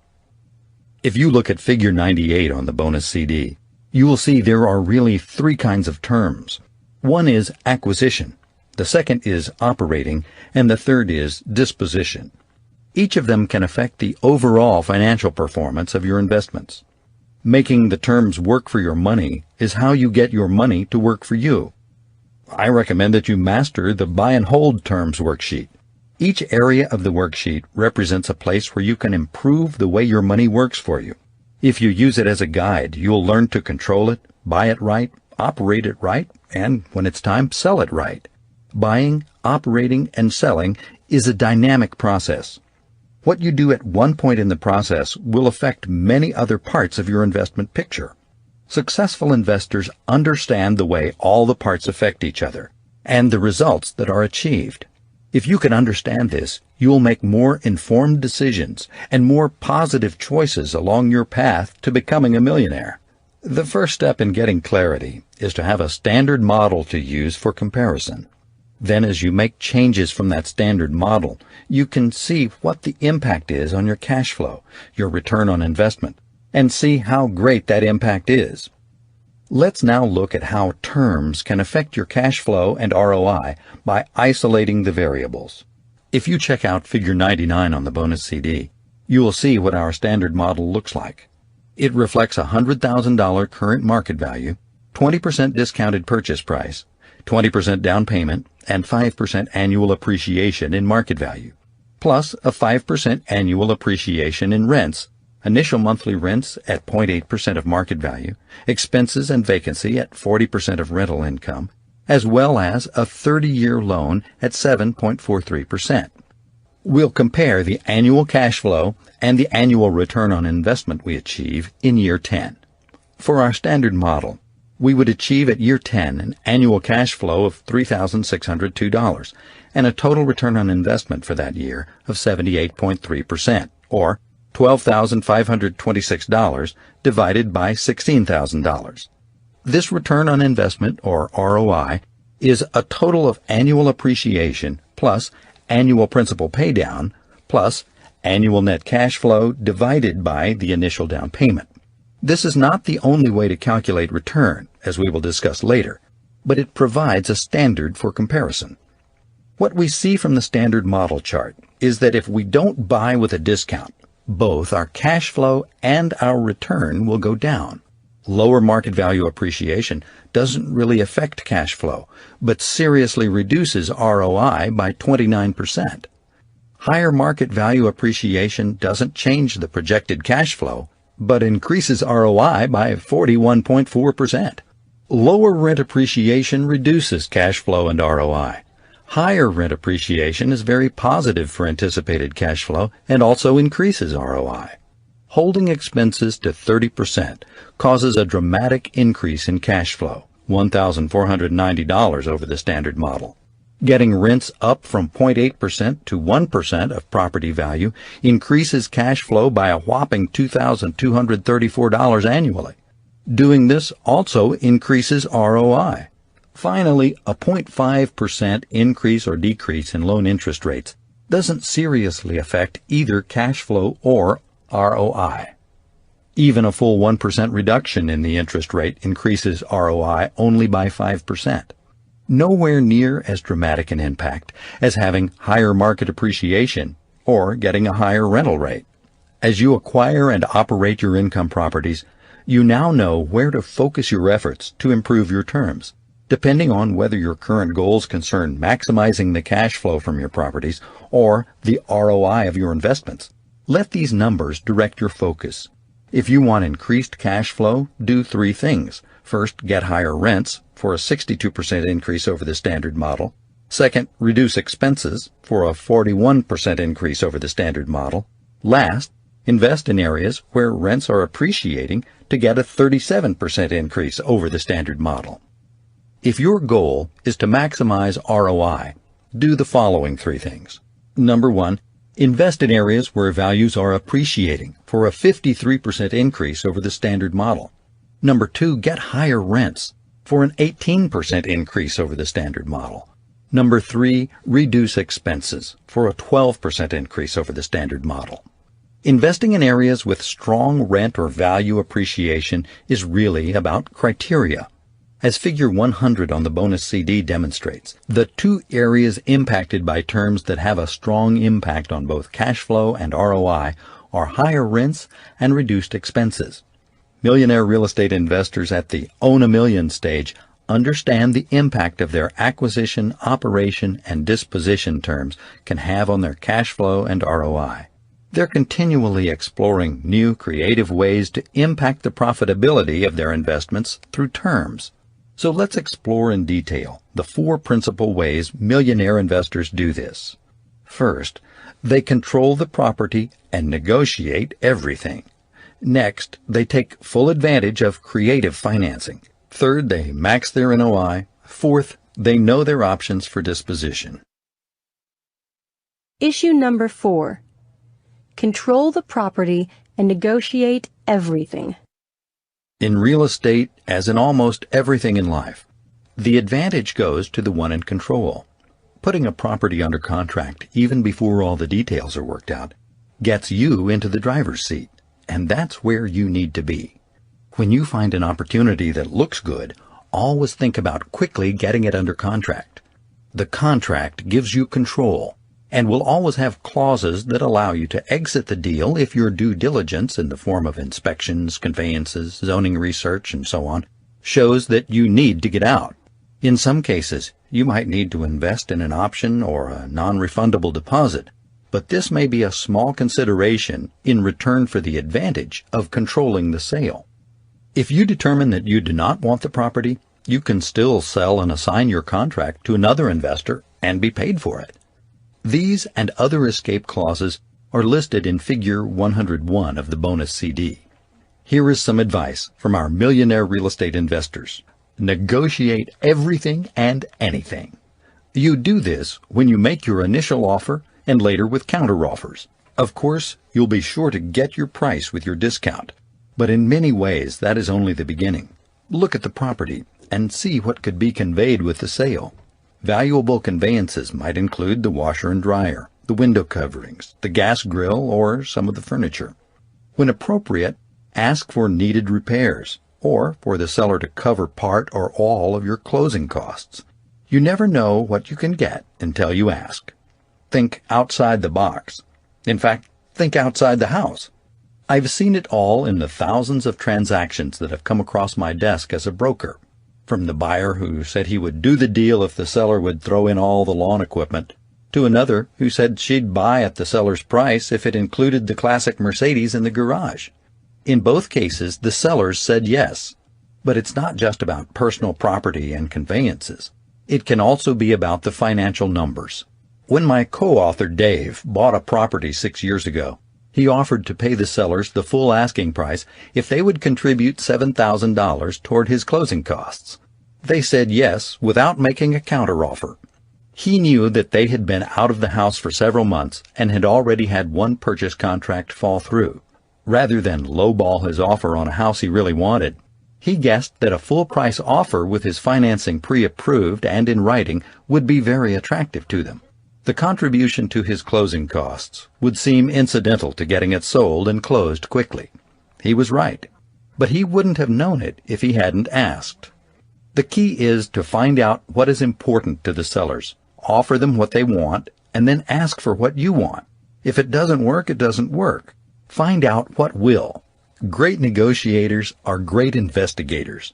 If you look at Figure 98 on the bonus CD, you will see there are really 3 kinds of terms. One is acquisition, the second is operating, and the third is disposition. Each of them can affect the overall financial performance of your investments. Making the terms work for your money is how you get your money to work for you. I recommend that you master the Buy and Hold Terms worksheet. Each area of the worksheet represents a place where you can improve the way your money works for you. If you use it as a guide, you'll learn to control it, buy it right, operate it right, and when it's time, sell it right. Buying, operating, and selling is a dynamic process. What you do at one point in the process will affect many other parts of your investment picture. Successful investors understand the way all the parts affect each other and the results that are achieved. If you can understand this, you will make more informed decisions and more positive choices along your path to becoming a millionaire. The first step in getting clarity is to have a standard model to use for comparison. Then as you make changes from that standard model, you can see what the impact is on your cash flow, your return on investment, and see how great that impact is. Let's now look at how terms can affect your cash flow and ROI by isolating the variables. If you check out Figure 99 on the bonus CD, you will see what our standard model looks like. It reflects a $100,000 current market value, 20% discounted purchase price, 20% down payment, and 5% annual appreciation in market value, plus a 5% annual appreciation in rents, initial monthly rents at 0.8% of market value, expenses and vacancy at 40% of rental income, as well as a 30-year loan at 7.43%. We'll compare the annual cash flow and the annual return on investment we achieve in year 10. For our standard model, we would achieve at year 10 an annual cash flow of $3,602 and a total return on investment for that year of 78.3%, or $12,526 divided by $16,000. This return on investment, or ROI, is a total of annual appreciation plus annual principal paydown plus annual net cash flow divided by the initial down payment. This is not the only way to calculate return, as we will discuss later, but it provides a standard for comparison. What we see from the standard model chart is that if we don't buy with a discount, both our cash flow and our return will go down. Lower market value appreciation doesn't really affect cash flow, but seriously reduces ROI by 29%. Higher market value appreciation doesn't change the projected cash flow, but increases ROI by 41.4%. Lower rent appreciation reduces cash flow and ROI. Higher rent appreciation is very positive for anticipated cash flow and also increases ROI. Holding expenses to 30% causes a dramatic increase in cash flow, $1,490 over the standard model. Getting rents up from 0.8% to 1% of property value increases cash flow by a whopping $2,234 annually. Doing this also increases ROI. Finally, a 0.5% increase or decrease in loan interest rates doesn't seriously affect either cash flow or ROI. Even a full 1% reduction in the interest rate increases ROI only by 5%. Nowhere near as dramatic an impact as having higher market appreciation or getting a higher rental rate. As you acquire and operate your income properties, you now know where to focus your efforts to improve your terms, depending on whether your current goals concern maximizing the cash flow from your properties or the ROI of your investments. Let these numbers direct your focus. If you want increased cash flow, do three things. First, get higher rents for a 62% increase over the standard model. Second, reduce expenses for a 41% increase over the standard model. Last, invest in areas where rents are appreciating to get a 37% increase over the standard model. If your goal is to maximize ROI, do the following three things. Number one, invest in areas where values are appreciating for a 53% increase over the standard model. Number two, get higher rents for an 18% increase over the standard model. Number three, reduce expenses for a 12% increase over the standard model. Investing in areas with strong rent or value appreciation is really about criteria. As Figure 100 on the bonus CD demonstrates, the two areas impacted by terms that have a strong impact on both cash flow and ROI are higher rents and reduced expenses. Millionaire real estate investors at the Own a Million stage understand the impact of their acquisition, operation, and disposition terms can have on their cash flow and ROI. They're continually exploring new, creative ways to impact the profitability of their investments through terms. So let's explore in detail the four principal ways millionaire investors do this. First, they control the property and negotiate everything. Next, they take full advantage of creative financing. Third, they max their NOI. Fourth, they know their options for disposition. Issue number 4. Control the property and negotiate everything. In real estate, as in almost everything in life, the advantage goes to the one in control. Putting a property under contract, even before all the details are worked out, gets you into the driver's seat, and that's where you need to be. When you find an opportunity that looks good, always think about quickly getting it under contract. The contract gives you control, and will always have clauses that allow you to exit the deal if your due diligence in the form of inspections, conveyances, zoning research, and so on, shows that you need to get out. In some cases, you might need to invest in an option or a non-refundable deposit, but this may be a small consideration in return for the advantage of controlling the sale. If you determine that you do not want the property, you can still sell and assign your contract to another investor and be paid for it. These and other escape clauses are listed in Figure 101 of the bonus CD. Here is some advice from our millionaire real estate investors. Negotiate everything and anything. You do this when you make your initial offer and later with counteroffers. Of course, you'll be sure to get your price with your discount, but in many ways that is only the beginning. Look at the property and see what could be conveyed with the sale. Valuable conveyances might include the washer and dryer, the window coverings, the gas grill, or some of the furniture. When appropriate, ask for needed repairs, or for the seller to cover part or all of your closing costs. You never know what you can get until you ask. Think outside the box. In fact, think outside the house. I've seen it all in the thousands of transactions that have come across my desk as a broker. From the buyer who said he would do the deal if the seller would throw in all the lawn equipment, to another who said she'd buy at the seller's price if it included the classic Mercedes in the garage. In both cases, the sellers said yes. But it's not just about personal property and conveyances. It can also be about the financial numbers. When my co-author Dave bought a property 6 years ago, he offered to pay the sellers the full asking price if they would contribute $7,000 toward his closing costs. They said yes without making a counteroffer. He knew that they had been out of the house for several months and had already had one purchase contract fall through. Rather than lowball his offer on a house he really wanted, he guessed that a full-price offer with his financing pre-approved and in writing would be very attractive to them. The contribution to his closing costs would seem incidental to getting it sold and closed quickly. He was right, but he wouldn't have known it if he hadn't asked. The key is to find out what is important to the sellers, offer them what they want, and then ask for what you want. If it doesn't work, it doesn't work. Find out what will. Great negotiators are great investigators.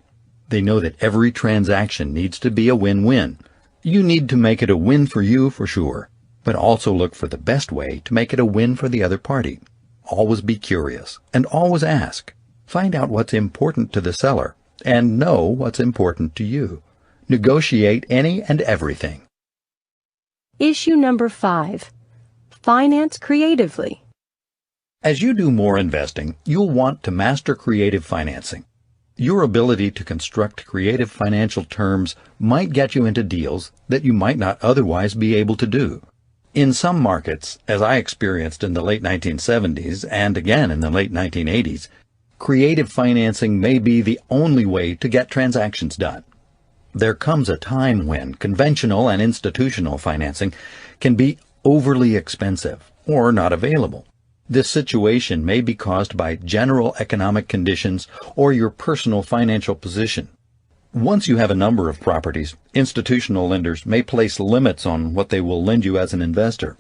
They know that every transaction needs to be a win-win. You need to make it a win for you for sure, but also look for the best way to make it a win for the other party. Always be curious and always ask. Find out what's important to the seller and know what's important to you. Negotiate any and everything. Issue number 5. Finance creatively. As you do more investing, you'll want to master creative financing. Your ability to construct creative financial terms might get you into deals that you might not otherwise be able to do. In some markets, as I experienced in the late 1970s and again in the late 1980s, creative financing may be the only way to get transactions done. There comes a time when conventional and institutional financing can be overly expensive or not available. This situation may be caused by general economic conditions or your personal financial position. Once you have a number of properties, institutional lenders may place limits on what they will lend you as an investor.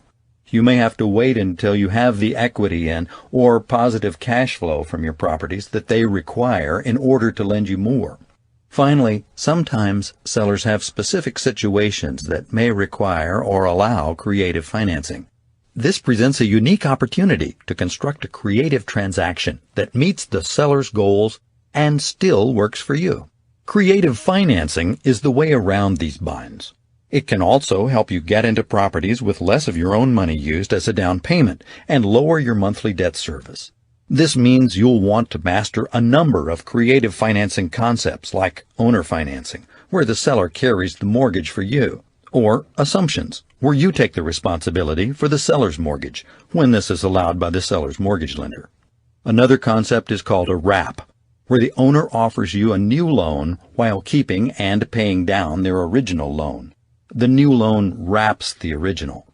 You may have to wait until you have the equity in or positive cash flow from your properties that they require in order to lend you more. Finally, sometimes sellers have specific situations that may require or allow creative financing. This presents a unique opportunity to construct a creative transaction that meets the seller's goals and still works for you. Creative financing is the way around these binds. It can also help you get into properties with less of your own money used as a down payment and lower your monthly debt service. This means you'll want to master a number of creative financing concepts like owner financing, where the seller carries the mortgage for you, or assumptions, where you take the responsibility for the seller's mortgage when this is allowed by the seller's mortgage lender. Another concept is called a wrap, where the owner offers you a new loan while keeping and paying down their original loan. The new loan wraps the original.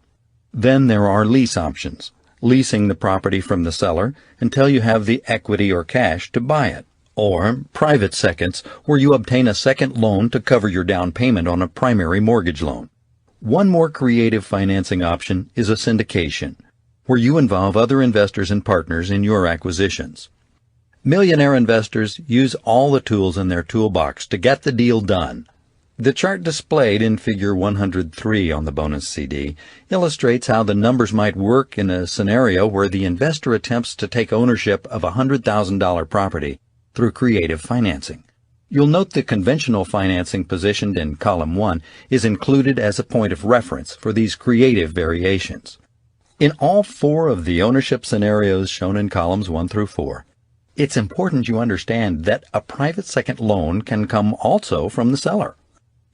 Then there are lease options, leasing the property from the seller until you have the equity or cash to buy it, or private seconds, where you obtain a second loan to cover your down payment on a primary mortgage loan. One more creative financing option is a syndication, where you involve other investors and partners in your acquisitions. Millionaire investors use all the tools in their toolbox to get the deal done. The chart displayed in Figure 103 on the bonus CD illustrates how the numbers might work in a scenario where the investor attempts to take ownership of a $100,000 property through creative financing. You'll note the conventional financing positioned in column 1 is included as a point of reference for these creative variations. In all 4 of the ownership scenarios shown in columns 1 through 4, it's important you understand that a private second loan can come also from the seller.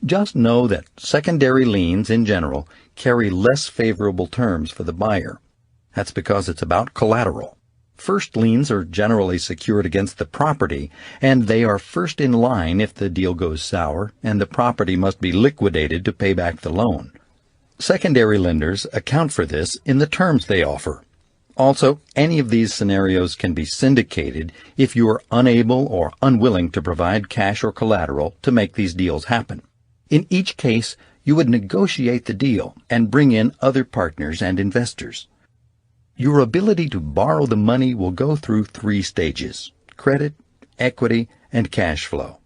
Just know that secondary liens in general carry less favorable terms for the buyer. That's because it's about collateral. First liens are generally secured against the property, and they are first in line if the deal goes sour and the property must be liquidated to pay back the loan. Secondary lenders account for this in the terms they offer. Also, any of these scenarios can be syndicated if you are unable or unwilling to provide cash or collateral to make these deals happen. In each case, you would negotiate the deal and bring in other partners and investors. Your ability to borrow the money will go through 3 stages: credit, equity, and cash flow.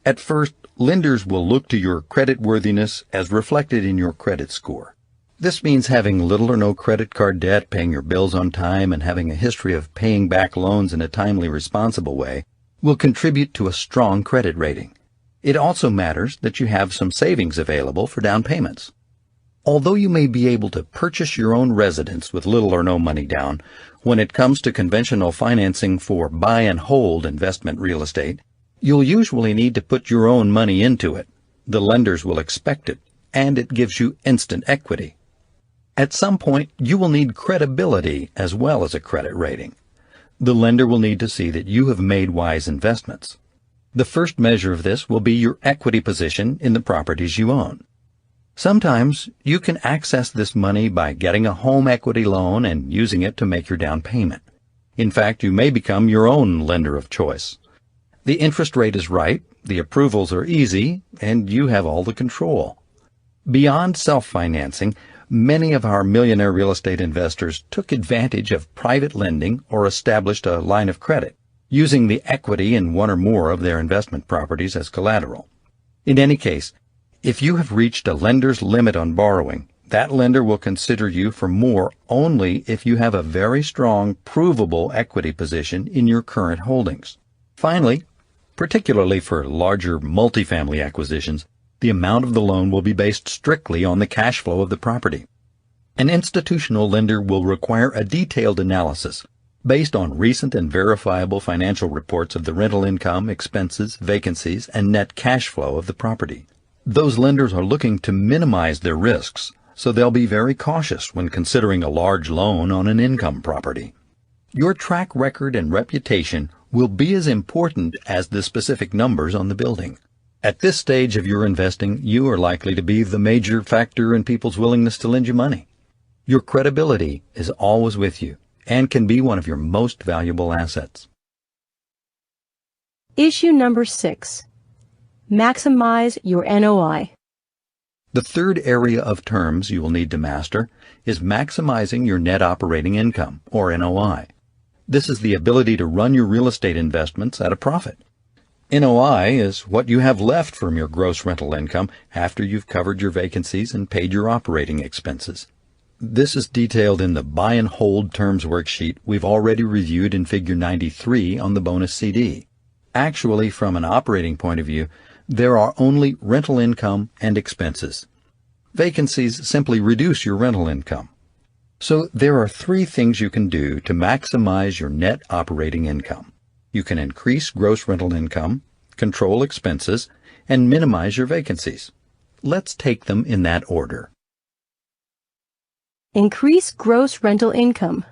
At first, lenders will look to your creditworthiness as reflected in your credit score. This means having little or no credit card debt, paying your bills on time, and having a history of paying back loans in a timely, responsible way will contribute to a strong credit rating. It also matters that you have some savings available for down payments. Although you may be able to purchase your own residence with little or no money down, when it comes to conventional financing for buy and hold investment real estate, you'll usually need to put your own money into it. The lenders will expect it, and it gives you instant equity. At some point, you will need credibility as well as a credit rating. The lender will need to see that you have made wise investments. The first measure of this will be your equity position in the properties you own. Sometimes you can access this money by getting a home equity loan and using it to make your down payment. In fact, you may become your own lender of choice. The interest rate is right, the approvals are easy, and you have all the control. Beyond self-financing, many of our millionaire real estate investors took advantage of private lending or established a line of credit, using the equity in one or more of their investment properties as collateral. In any case, if you have reached a lender's limit on borrowing, that lender will consider you for more only if you have a very strong, provable equity position in your current holdings. Finally, particularly for larger multifamily acquisitions, the amount of the loan will be based strictly on the cash flow of the property. An institutional lender will require a detailed analysis based on recent and verifiable financial reports of the rental income, expenses, vacancies, and net cash flow of the property. Those lenders are looking to minimize their risks, so they'll be very cautious when considering a large loan on an income property. Your track record and reputation will be as important as the specific numbers on the building. At this stage of your investing, you are likely to be the major factor in people's willingness to lend you money. Your credibility is always with you and can be one of your most valuable assets. Issue number 6. Maximize your NOI. The third area of terms you will need to master is maximizing your net operating income, or NOI. This is the ability to run your real estate investments at a profit. NOI is what you have left from your gross rental income after you've covered your vacancies and paid your operating expenses. This is detailed in the Buy and Hold Terms worksheet we've already reviewed in Figure 93 on the bonus CD. Actually, from an operating point of view, there are only rental income and expenses. Vacancies simply reduce your rental income. So there are 3 things you can do to maximize your net operating income. You can increase gross rental income, control expenses, and minimize your vacancies. Let's take them in that order. Increase gross rental income.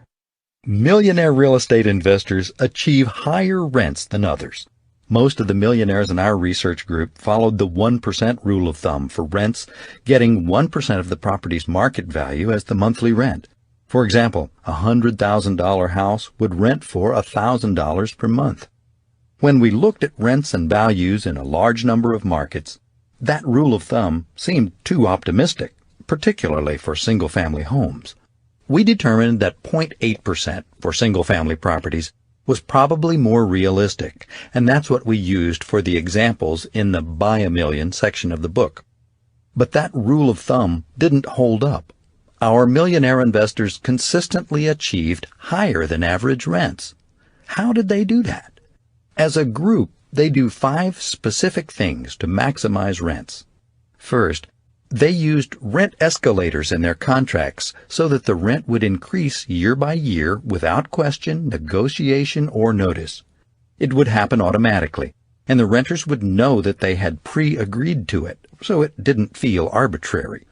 Millionaire real estate investors achieve higher rents than others. Most of the millionaires in our research group followed the 1% rule of thumb for rents, getting 1% of the property's market value as the monthly rent. For example, a $100,000 house would rent for $1,000 per month. When we looked at rents and values in a large number of markets, that rule of thumb seemed too optimistic, particularly for single-family homes. We determined that 0.8% for single-family properties was probably more realistic, and that's what we used for the examples in the Buy a Million section of the book. But that rule of thumb didn't hold up. Our millionaire investors consistently achieved higher than average rents. How did they do that? As a group, they do 5 specific things to maximize rents. First, they used rent escalators in their contracts so that the rent would increase year by year without question, negotiation, or notice. It would happen automatically, and the renters would know that they had pre-agreed to it, so it didn't feel arbitrary.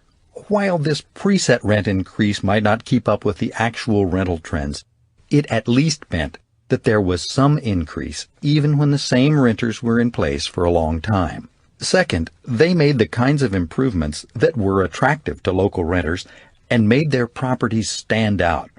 While this preset rent increase might not keep up with the actual rental trends, It at least meant that there was some increase even when the same renters were in place for a long time. Second, they made the kinds of improvements that were attractive to local renters and made their properties stand out.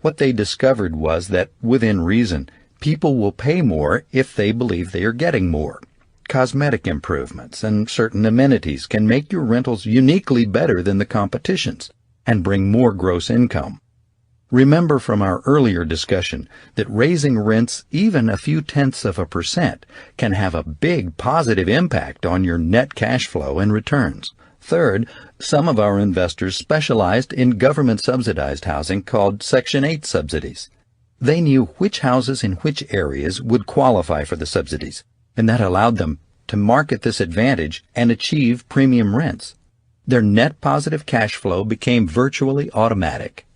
What they discovered was that, within reason, people will pay more if they believe they are getting more. Cosmetic improvements and certain amenities can make your rentals uniquely better than the competition's and bring more gross income. Remember from our earlier discussion that raising rents even a few tenths of a % can have a big positive impact on your net cash flow and returns. Third, some of our investors specialized in government-subsidized housing called Section 8 subsidies. They knew which houses in which areas would qualify for the subsidies, and that allowed them to market this advantage and achieve premium rents. Their net positive cash flow became virtually automatic.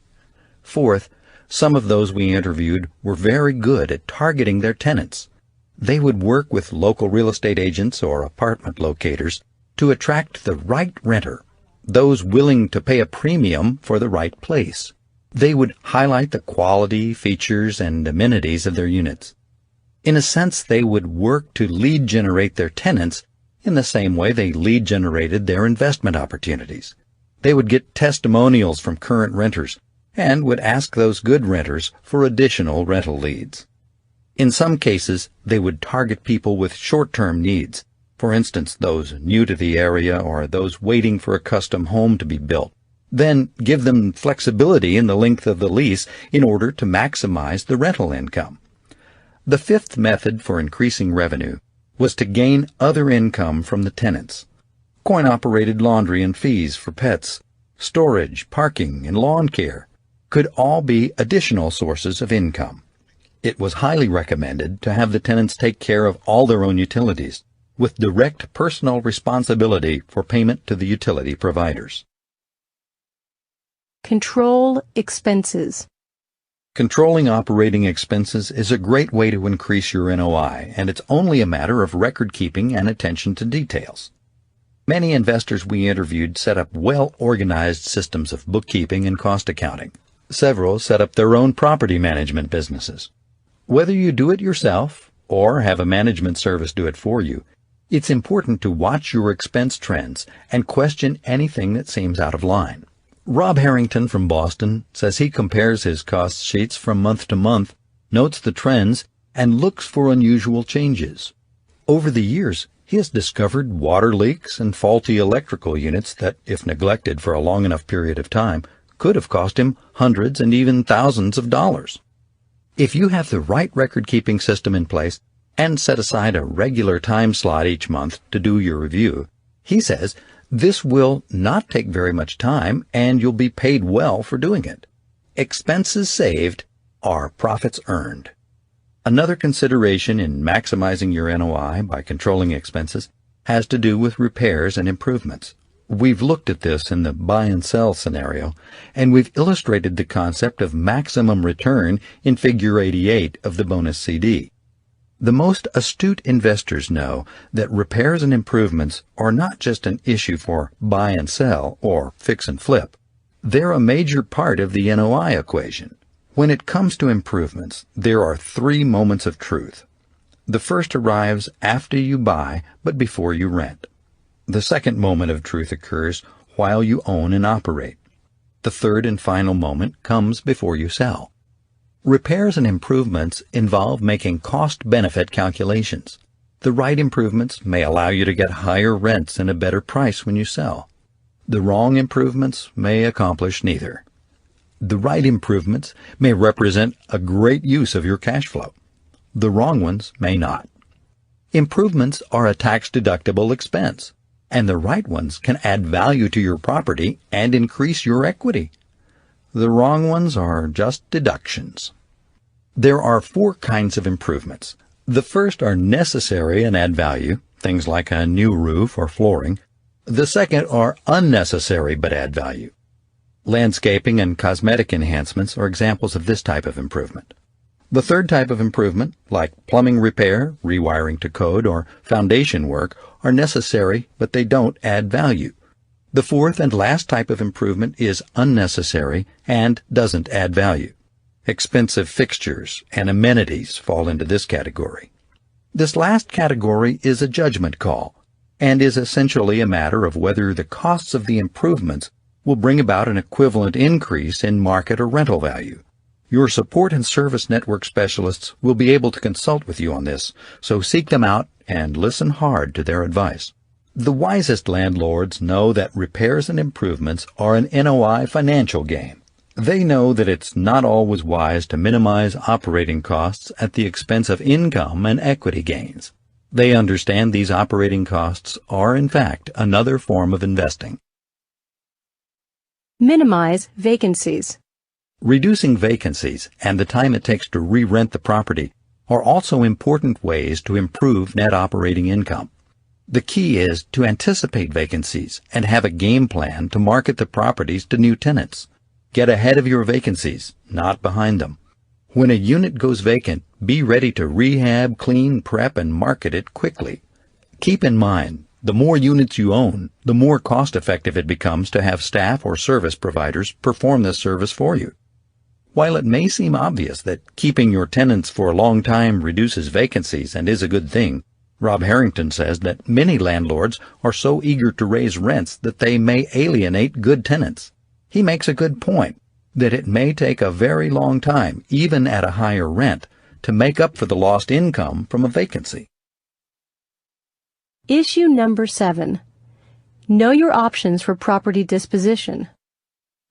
Fourth, some of those we interviewed were very good at targeting their tenants. They would work with local real estate agents or apartment locators to attract the right renter, those willing to pay a premium for the right place. They would highlight the quality, features, and amenities of their units. In a sense, they would work to lead generate their tenants in the same way they lead generated their investment opportunities. They would get testimonials from current renters and would ask those good renters for additional rental leads. In some cases, they would target people with short-term needs, for instance, those new to the area or those waiting for a custom home to be built. Then give them flexibility in the length of the lease in order to maximize the rental income. The fifth method for increasing revenue was to gain other income from the tenants. Coin-operated laundry and fees for pets, storage, parking, and lawn care could all be additional sources of income. It was highly recommended to have the tenants take care of all their own utilities, with direct personal responsibility for payment to the utility providers. Control expenses. Controlling operating expenses is a great way to increase your NOI, and it's only a matter of record-keeping and attention to details. Many investors we interviewed set up well-organized systems of bookkeeping and cost accounting. Several set up their own property management businesses. Whether you do it yourself or have a management service do it for you, it's important to watch your expense trends and question anything that seems out of line. Rob Harrington from Boston says he compares his cost sheets from month to month, notes the trends, and looks for unusual changes. Over the years, he has discovered water leaks and faulty electrical units that, if neglected for a long enough period of time, could have cost him hundreds and even thousands of dollars. If you have the right record-keeping system in place and set aside a regular time slot each month to do your review, he says this will not take very much time and you'll be paid well for doing it. Expenses saved are profits earned. Another consideration in maximizing your NOI by controlling expenses has to do with repairs and improvements. We've looked at this in the buy and sell scenario, and we've illustrated the concept of maximum return in Figure 88 of the bonus CD. The most astute investors know that repairs and improvements are not just an issue for buy and sell or fix and flip. They're a major part of the NOI equation. When it comes to improvements, there are 3 moments of truth. The first arrives after you buy, but before you rent. The second moment of truth occurs while you own and operate. The third and final moment comes before you sell. Repairs and improvements involve making cost-benefit calculations. The right improvements may allow you to get higher rents and a better price when you sell. The wrong improvements may accomplish neither. The right improvements may represent a great use of your cash flow. The wrong ones may not. Improvements are a tax-deductible expense, and the right ones can add value to your property and increase your equity. The wrong ones are just deductions. There are 4 kinds of improvements. The first are necessary and add value, things like a new roof or flooring. The second are unnecessary but add value. Landscaping and cosmetic enhancements are examples of this type of improvement. The third type of improvement, like plumbing repair, rewiring to code, or foundation work, are necessary, but they don't add value. The fourth and last type of improvement is unnecessary and doesn't add value. Expensive fixtures and amenities fall into this category. This last category is a judgment call and is essentially a matter of whether the costs of the improvements will bring about an equivalent increase in market or rental value. Your support and service network specialists will be able to consult with you on this, so seek them out and listen hard to their advice. The wisest landlords know that repairs and improvements are an NOI financial game. They know that it's not always wise to minimize operating costs at the expense of income and equity gains. They understand these operating costs are, in fact, another form of investing. Minimize vacancies. Reducing vacancies and the time it takes to re-rent the property are also important ways to improve net operating income. The key is to anticipate vacancies and have a game plan to market the properties to new tenants. Get ahead of your vacancies, not behind them. When a unit goes vacant, be ready to rehab, clean, prep, and market it quickly. Keep in mind, the more units you own, the more cost-effective it becomes to have staff or service providers perform this service for you. While it may seem obvious that keeping your tenants for a long time reduces vacancies and is a good thing, Rob Harrington says that many landlords are so eager to raise rents that they may alienate good tenants. He makes a good point that it may take a very long time, even at a higher rent, to make up for the lost income from a vacancy. Issue number 7. Know your options for property disposition.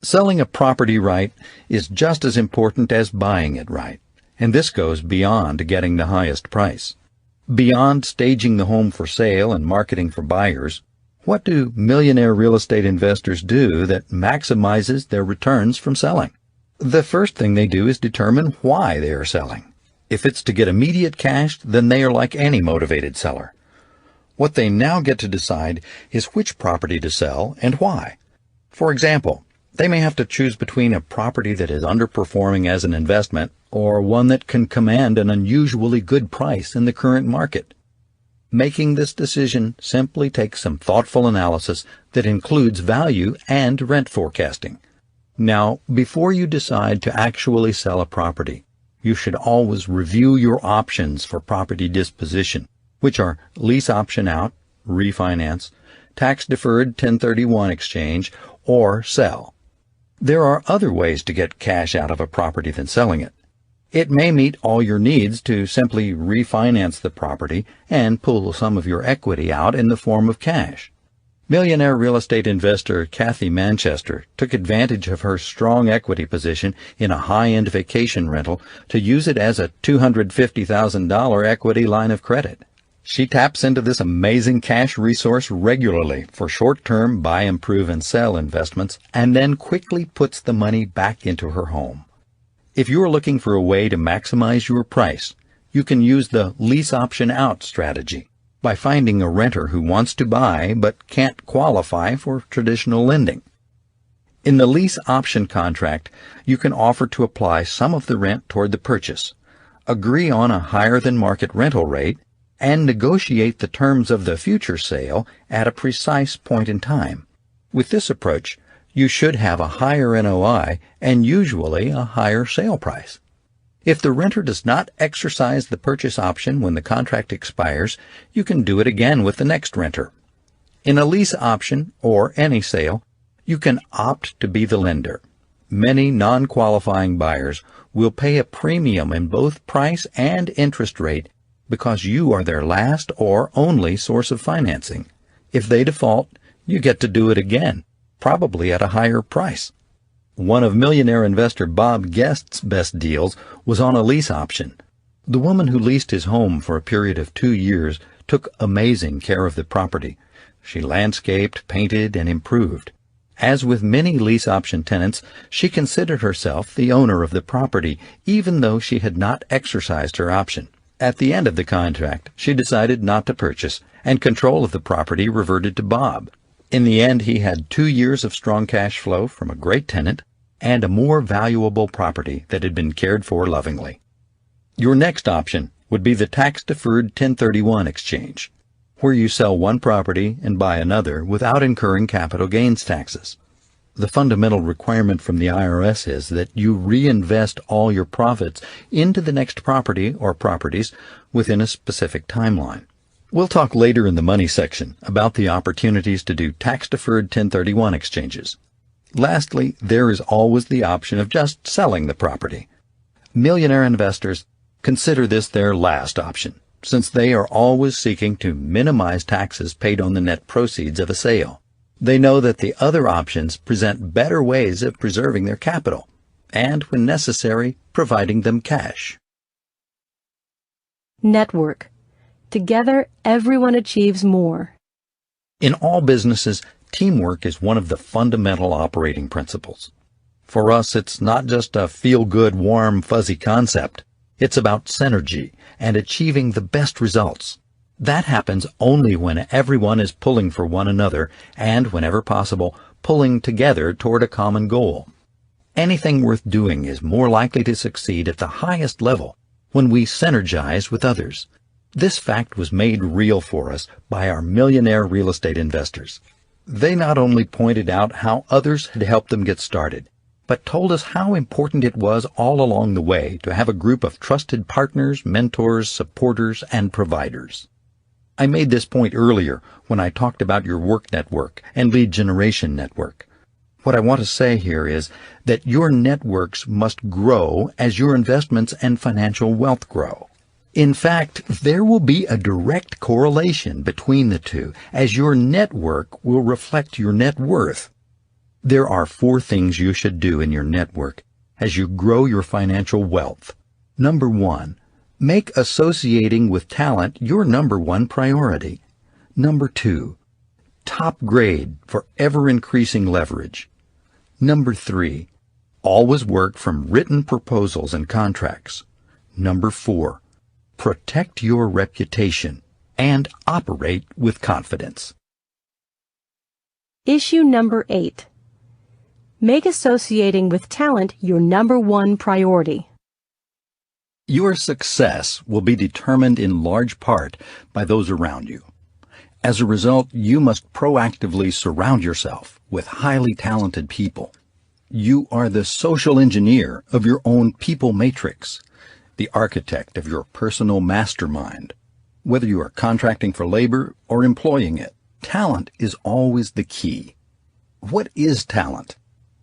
Selling a property right is just as important as buying it right, and this goes beyond getting the highest price. Beyond staging the home for sale and marketing for buyers, what do millionaire real estate investors do that maximizes their returns from selling? The first thing they do is determine why they are selling. If it's to get immediate cash, then they are like any motivated seller. What they now get to decide is which property to sell and why. For example, they may have to choose between a property that is underperforming as an investment or one that can command an unusually good price in the current market. Making this decision simply takes some thoughtful analysis that includes value and rent forecasting. Now, before you decide to actually sell a property, you should always review your options for property disposition, which are lease option out, refinance, tax-deferred 1031 exchange, or sell. There are other ways to get cash out of a property than selling it. It may meet all your needs to simply refinance the property and pull some of your equity out in the form of cash. Millionaire real estate investor Kathy Manchester took advantage of her strong equity position in a high-end vacation rental to use it as a $250,000 equity line of credit. She taps into this amazing cash resource regularly for short-term buy, improve, and sell investments, and then quickly puts the money back into her home. If you are looking for a way to maximize your price, you can use the lease option out strategy by finding a renter who wants to buy but can't qualify for traditional lending. In the lease option contract, you can offer to apply some of the rent toward the purchase, agree on a higher than market rental rate, and negotiate the terms of the future sale at a precise point in time. With this approach, you should have a higher NOI and usually a higher sale price. If the renter does not exercise the purchase option when the contract expires, you can do it again with the next renter. In a lease option or any sale, you can opt to be the lender. Many non-qualifying buyers will pay a premium in both price and interest rate because you are their last or only source of financing. If they default, you get to do it again, probably at a higher price. One of millionaire investor Bob Guest's best deals was on a lease option. The woman who leased his home for a period of 2 years took amazing care of the property. She landscaped, painted, and improved. As with many lease option tenants, she considered herself the owner of the property, even though she had not exercised her option. At the end of the contract, she decided not to purchase, and control of the property reverted to Bob. In the end, he had 2 years of strong cash flow from a great tenant and a more valuable property that had been cared for lovingly. Your next option would be the tax-deferred 1031 exchange, where you sell one property and buy another without incurring capital gains taxes. The fundamental requirement from the IRS is that you reinvest all your profits into the next property or properties within a specific timeline. We'll talk later in the money section about the opportunities to do tax-deferred 1031 exchanges. Lastly, there is always the option of just selling the property. Millionaire investors consider this their last option, since they are always seeking to minimize taxes paid on the net proceeds of a sale. They know that the other options present better ways of preserving their capital, and, when necessary, providing them cash. Network. Together, everyone achieves more. In all businesses, teamwork is one of the fundamental operating principles. For us, it's not just a feel-good, warm, fuzzy concept. It's about synergy and achieving the best results. That happens only when everyone is pulling for one another and, whenever possible, pulling together toward a common goal. Anything worth doing is more likely to succeed at the highest level when we synergize with others. This fact was made real for us by our millionaire real estate investors. They not only pointed out how others had helped them get started, but told us how important it was all along the way to have a group of trusted partners, mentors, supporters, and providers. I made this point earlier when I talked about your work network and lead generation network. What I want to say here is that your networks must grow as your investments and financial wealth grow. In fact, there will be a direct correlation between the two, as your network will reflect your net worth. There are 4 things you should do in your network as you grow your financial wealth. Number 1, make associating with talent your number 1 priority. Number 2, top grade for ever-increasing leverage. Number 3, always work from written proposals and contracts. Number 4, protect your reputation and operate with confidence. Issue number 8. Make associating with talent your number 1 priority. Your success will be determined in large part by those around you. As a result, you must proactively surround yourself with highly talented people. You are the social engineer of your own people matrix, the architect of your personal mastermind. Whether you are contracting for labor or employing it, talent is always the key. What is talent?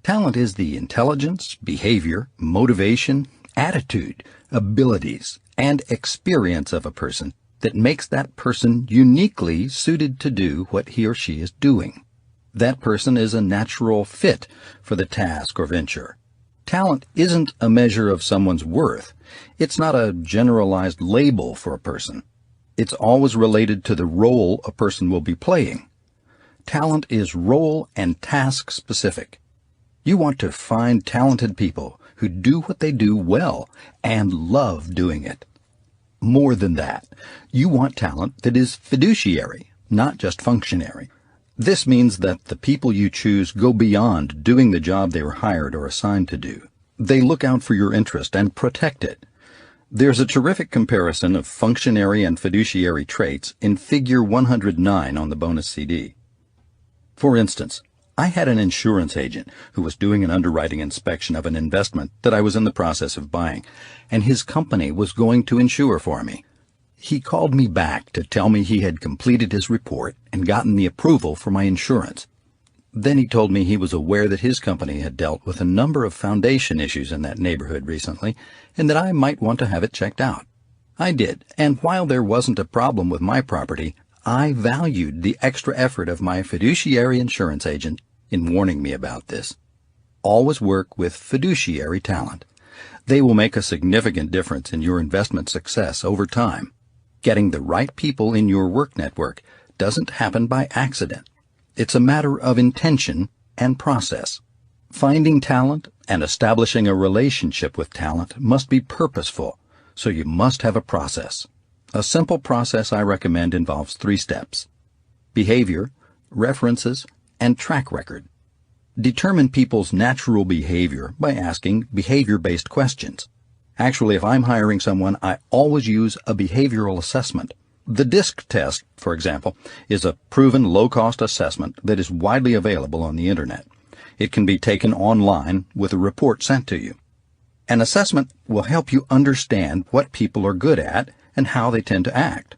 Talent is the intelligence, behavior, motivation, attitude, abilities, and experience of a person that makes that person uniquely suited to do what he or she is doing. That person is a natural fit for the task or venture. Talent isn't a measure of someone's worth. It's not a generalized label for a person. It's always related to the role a person will be playing. Talent is role and task specific. You want to find talented people who do what they do well and love doing it. More than that, you want talent that is fiduciary, not just functionary. This means that the people you choose go beyond doing the job they were hired or assigned to do. They look out for your interest and protect it. There's a terrific comparison of functionary and fiduciary traits in Figure 109 on the bonus CD. For instance, I had an insurance agent who was doing an underwriting inspection of an investment that I was in the process of buying, and his company was going to insure for me. He called me back to tell me he had completed his report and gotten the approval for my insurance. Then he told me he was aware that his company had dealt with a number of foundation issues in that neighborhood recently, and that I might want to have it checked out. I did, and while there wasn't a problem with my property, I valued the extra effort of my fiduciary insurance agent in warning me about this. Always work with fiduciary talent. They will make a significant difference in your investment success over time. Getting the right people in your work network doesn't happen by accident. It's a matter of intention and process. Finding talent and establishing a relationship with talent must be purposeful, so you must have a process. A simple process I recommend involves 3 steps: behavior, references, and track record. Determine people's natural behavior by asking behavior-based questions. Actually, if I'm hiring someone, I always use a behavioral assessment. The DISC test, for example, is a proven low-cost assessment that is widely available on the Internet. It can be taken online with a report sent to you. An assessment will help you understand what people are good at and how they tend to act.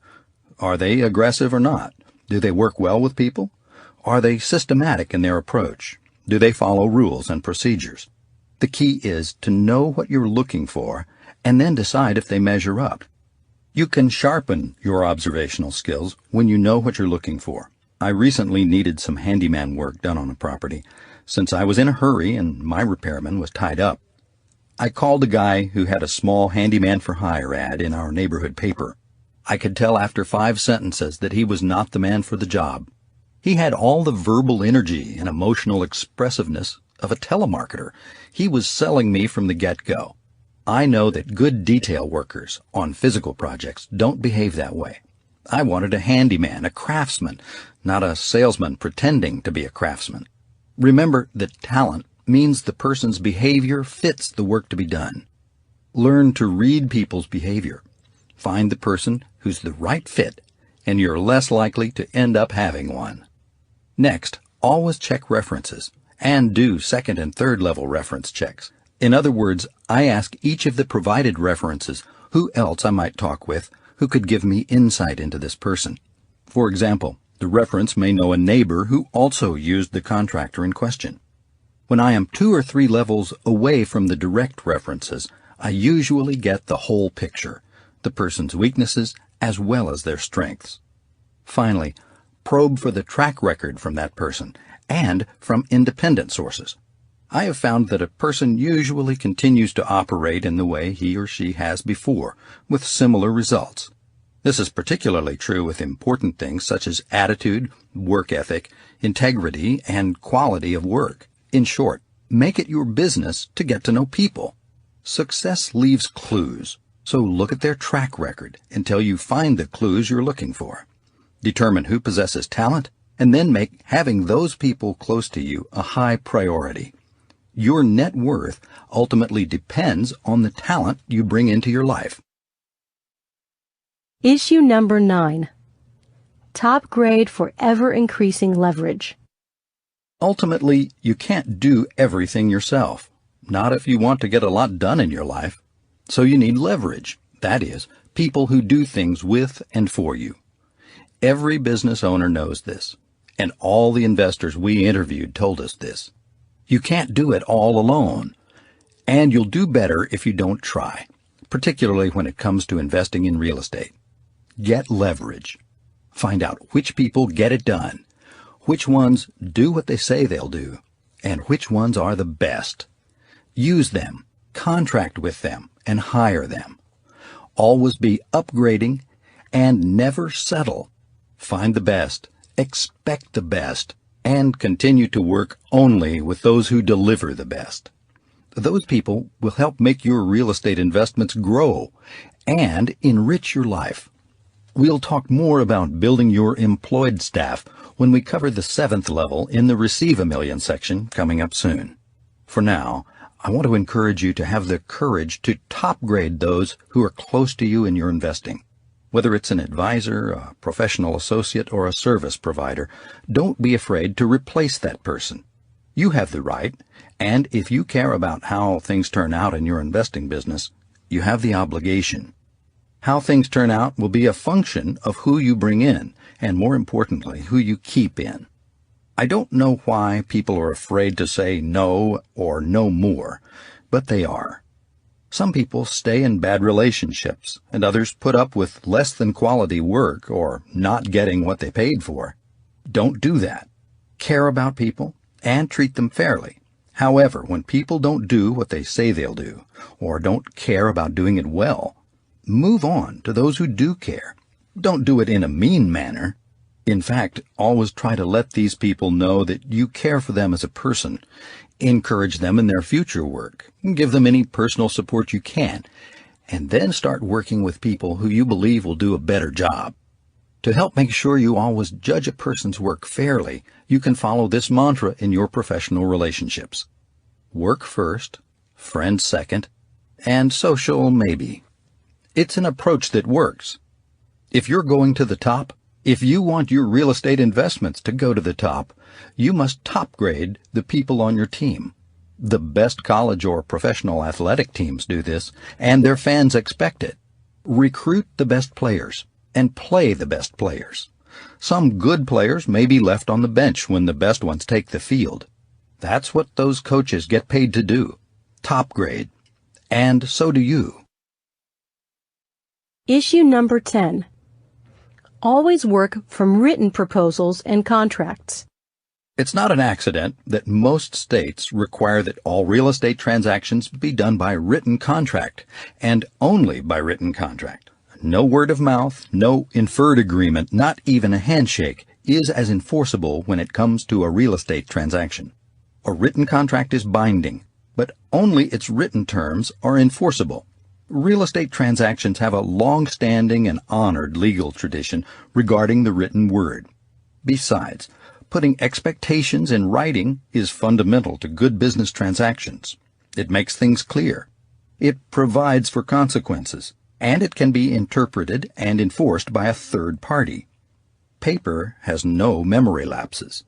Are they aggressive or not? Do they work well with people? Are they systematic in their approach? Do they follow rules and procedures? The key is to know what you're looking for and then decide if they measure up. You can sharpen your observational skills when you know what you're looking for. I recently needed some handyman work done on a property, since I was in a hurry and my repairman was tied up. I called a guy who had a small handyman for hire ad in our neighborhood paper. I could tell after 5 sentences that he was not the man for the job. He had all the verbal energy and emotional expressiveness of a telemarketer. He was selling me from the get-go. I know that good detail workers on physical projects don't behave that way. I wanted a handyman, a craftsman, not a salesman pretending to be a craftsman. Remember that talent means the person's behavior fits the work to be done. Learn to read people's behavior. Find the person who's the right fit, and you're less likely to end up having one. Next, always check references, and do second and third level reference checks. In other words, I ask each of the provided references who else I might talk with who could give me insight into this person. For example, the reference may know a neighbor who also used the contractor in question. When I am 2 or 3 levels away from the direct references, I usually get the whole picture, the person's weaknesses as well as their strengths. Finally, probe for the track record from that person and from independent sources. I have found that a person usually continues to operate in the way he or she has before, with similar results. This is particularly true with important things such as attitude, work ethic, integrity, and quality of work. In short, make it your business to get to know people. Success leaves clues, so look at their track record until you find the clues you're looking for. Determine who possesses talent, and then make having those people close to you a high priority. Your net worth ultimately depends on the talent you bring into your life. Issue number 9. Top grade for ever-increasing leverage. Ultimately, you can't do everything yourself, not if you want to get a lot done in your life. So you need leverage, that is, people who do things with and for you. Every business owner knows this, and all the investors we interviewed told us this. You can't do it all alone, and you'll do better if you don't try, particularly when it comes to investing in real estate. Get leverage. Find out which people get it done, which ones do what they say they'll do, and which ones are the best. Use them, contract with them, and hire them. Always be upgrading and never settle. Find the best, expect the best, and continue to work only with those who deliver the best. Those people will help make your real estate investments grow and enrich your life. We'll talk more about building your employed staff when we cover the 7th level in the Receive a Million section coming up soon. For now, I want to encourage you to have the courage to top grade those who are close to you in your investing. Whether it's an advisor, a professional associate, or a service provider, don't be afraid to replace that person. You have the right, and if you care about how things turn out in your investing business, you have the obligation. How things turn out will be a function of who you bring in, and more importantly, who you keep in. I don't know why people are afraid to say no or no more, but they are. Some people stay in bad relationships, and others put up with less than quality work or not getting what they paid for. Don't do that. Care about people and treat them fairly. However, when people don't do what they say they'll do, or don't care about doing it well, move on to those who do care. Don't do it in a mean manner. In fact, always try to let these people know that you care for them as a person. Encourage them in their future work. Give them any personal support you can. And then start working with people who you believe will do a better job. To help make sure you always judge a person's work fairly, you can follow this mantra in your professional relationships. Work first, friends second, and social maybe. It's an approach that works. If you're going to the top, If you want your real estate investments to go to the top, you must top grade the people on your team. The best college or professional athletic teams do this, and their fans expect it. Recruit the best players and play the best players. Some good players may be left on the bench when the best ones take the field. That's what those coaches get paid to do. Top grade. And so do you. Issue number 10. Always work from written proposals and contracts. It's not an accident that most states require that all real estate transactions be done by written contract, and only by written contract. No word of mouth, no inferred agreement, not even a handshake, is as enforceable when it comes to a real estate transaction. A written contract is binding, but only its written terms are enforceable. Real estate transactions have a long-standing and honored legal tradition regarding the written word. Besides, putting expectations in writing is fundamental to good business transactions. It makes things clear. It provides for consequences, and it can be interpreted and enforced by a third party. Paper has no memory lapses.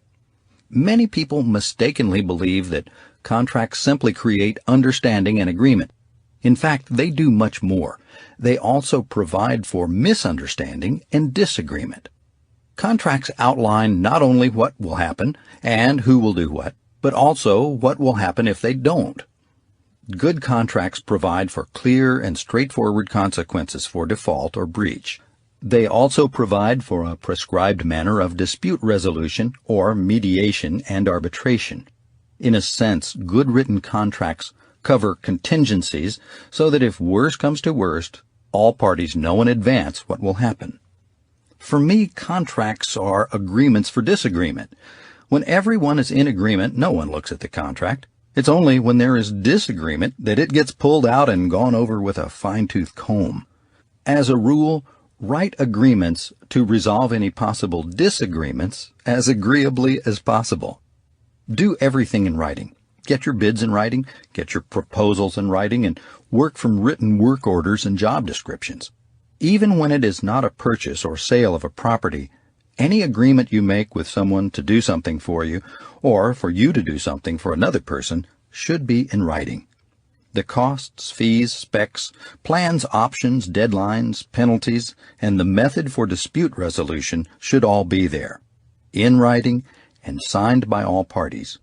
Many people mistakenly believe that contracts simply create understanding and agreement. In fact, they do much more. They also provide for misunderstanding and disagreement. Contracts outline not only what will happen and who will do what, but also what will happen if they don't. Good contracts provide for clear and straightforward consequences for default or breach. They also provide for a prescribed manner of dispute resolution or mediation and arbitration. In a sense, good written contracts cover contingencies so that if worst comes to worst, all parties know in advance what will happen. For me, contracts are agreements for disagreement. When everyone is in agreement, no one looks at the contract. It's only when there is disagreement that it gets pulled out and gone over with a fine-tooth comb. As a rule, write agreements to resolve any possible disagreements as agreeably as possible. Do everything in writing. Get your bids in writing, get your proposals in writing, and work from written work orders and job descriptions. Even when it is not a purchase or sale of a property, any agreement you make with someone to do something for you, or for you to do something for another person, should be in writing. The costs, fees, specs, plans, options, deadlines, penalties, and the method for dispute resolution should all be there, in writing and signed by all parties.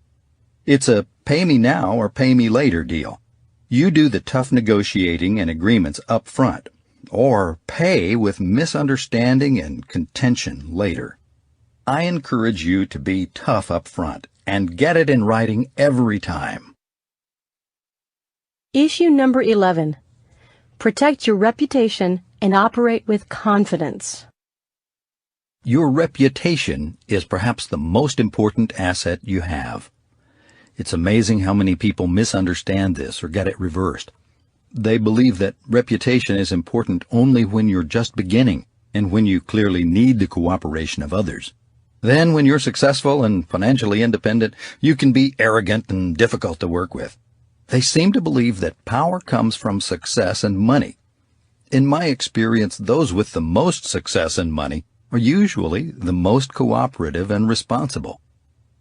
It's a pay me now or pay me later deal. You do the tough negotiating and agreements up front, or pay with misunderstanding and contention later. I encourage you to be tough up front and get it in writing every time. Issue number 11. Protect your reputation and operate with confidence. Your reputation is perhaps the most important asset you have. It's amazing how many people misunderstand this or get it reversed. They believe that reputation is important only when you're just beginning and when you clearly need the cooperation of others. Then, when you're successful and financially independent, you can be arrogant and difficult to work with. They seem to believe that power comes from success and money. In my experience, those with the most success and money are usually the most cooperative and responsible.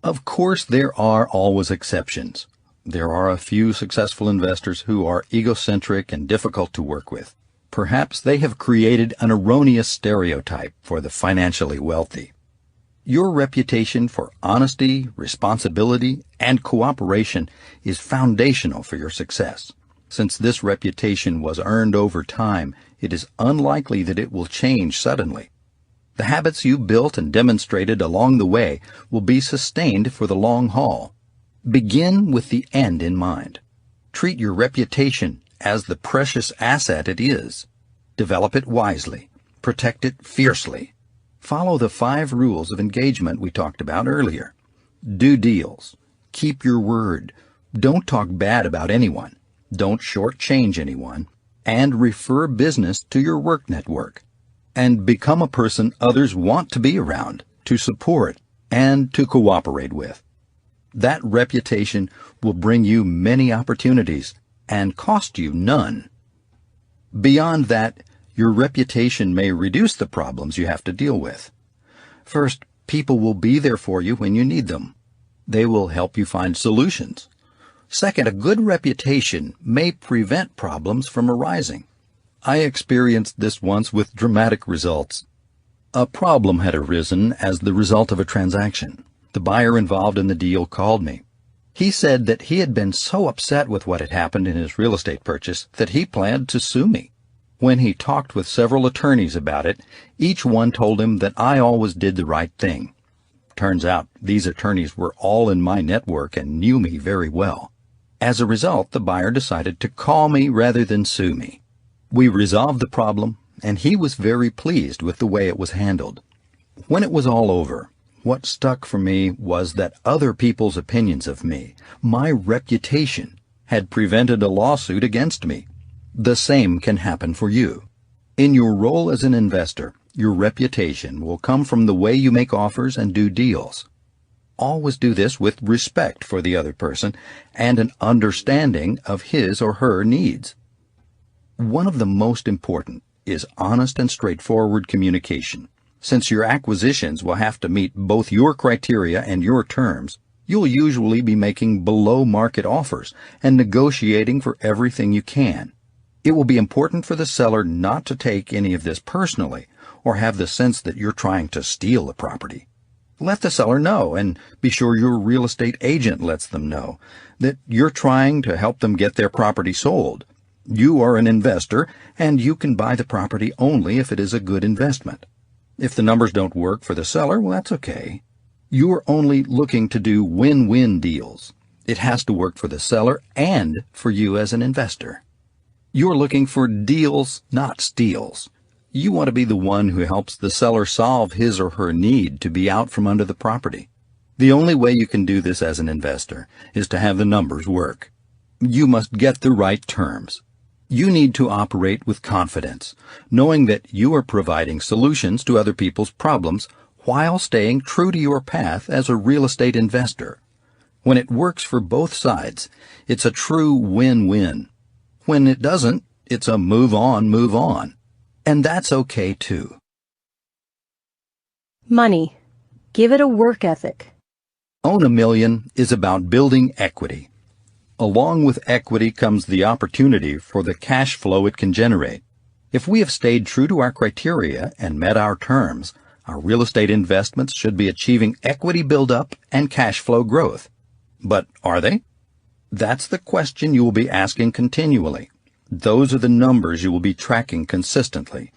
Of course, there are always exceptions. There are a few successful investors who are egocentric and difficult to work with. Perhaps they have created an erroneous stereotype for the financially wealthy. Your reputation for honesty, responsibility, and cooperation is foundational for your success. Since this reputation was earned over time, it is unlikely that it will change suddenly. The habits you built and demonstrated along the way will be sustained for the long haul. Begin with the end in mind. Treat your reputation as the precious asset it is. Develop it wisely. Protect it fiercely. Follow the 5 rules of engagement we talked about earlier. Do deals. Keep your word. Don't talk bad about anyone. Don't shortchange anyone. And refer business to your work network. And become a person others want to be around, to support, and to cooperate with. That reputation will bring you many opportunities and cost you none. Beyond that, your reputation may reduce the problems you have to deal with. First, people will be there for you when you need them. They will help you find solutions. Second, a good reputation may prevent problems from arising. I experienced this once with dramatic results. A problem had arisen as the result of a transaction. The buyer involved in the deal called me. He said that he had been so upset with what had happened in his real estate purchase that he planned to sue me. When he talked with several attorneys about it, each one told him that I always did the right thing. Turns out these attorneys were all in my network and knew me very well. As a result, the buyer decided to call me rather than sue me. We resolved the problem, and he was very pleased with the way it was handled. When it was all over, what stuck for me was that other people's opinions of me, my reputation, had prevented a lawsuit against me. The same can happen for you. In your role as an investor, your reputation will come from the way you make offers and do deals. Always do this with respect for the other person and an understanding of his or her needs. One of the most important is honest and straightforward communication. Since your acquisitions will have to meet both your criteria and your terms, you'll usually be making below-market offers and negotiating for everything you can. It will be important for the seller not to take any of this personally or have the sense that you're trying to steal the property. Let the seller know, and be sure your real estate agent lets them know, that you're trying to help them get their property sold. You are an investor, and you can buy the property only if it is a good investment. If the numbers don't work for the seller, well, that's okay. You're only looking to do win-win deals. It has to work for the seller and for you as an investor. You're looking for deals, not steals. You want to be the one who helps the seller solve his or her need to be out from under the property. The only way you can do this as an investor is to have the numbers work. You must get the right terms. You need to operate with confidence, knowing that you are providing solutions to other people's problems while staying true to your path as a real estate investor. When it works for both sides, it's a true win-win. When it doesn't, it's a move on, move on. And that's okay too. Money. Give it a work ethic. Own a Million is about building equity. Along with equity comes the opportunity for the cash flow it can generate. If we have stayed true to our criteria and met our terms, our real estate investments should be achieving equity buildup and cash flow growth. But are they? That's the question you will be asking continually. Those are the numbers you will be tracking consistently.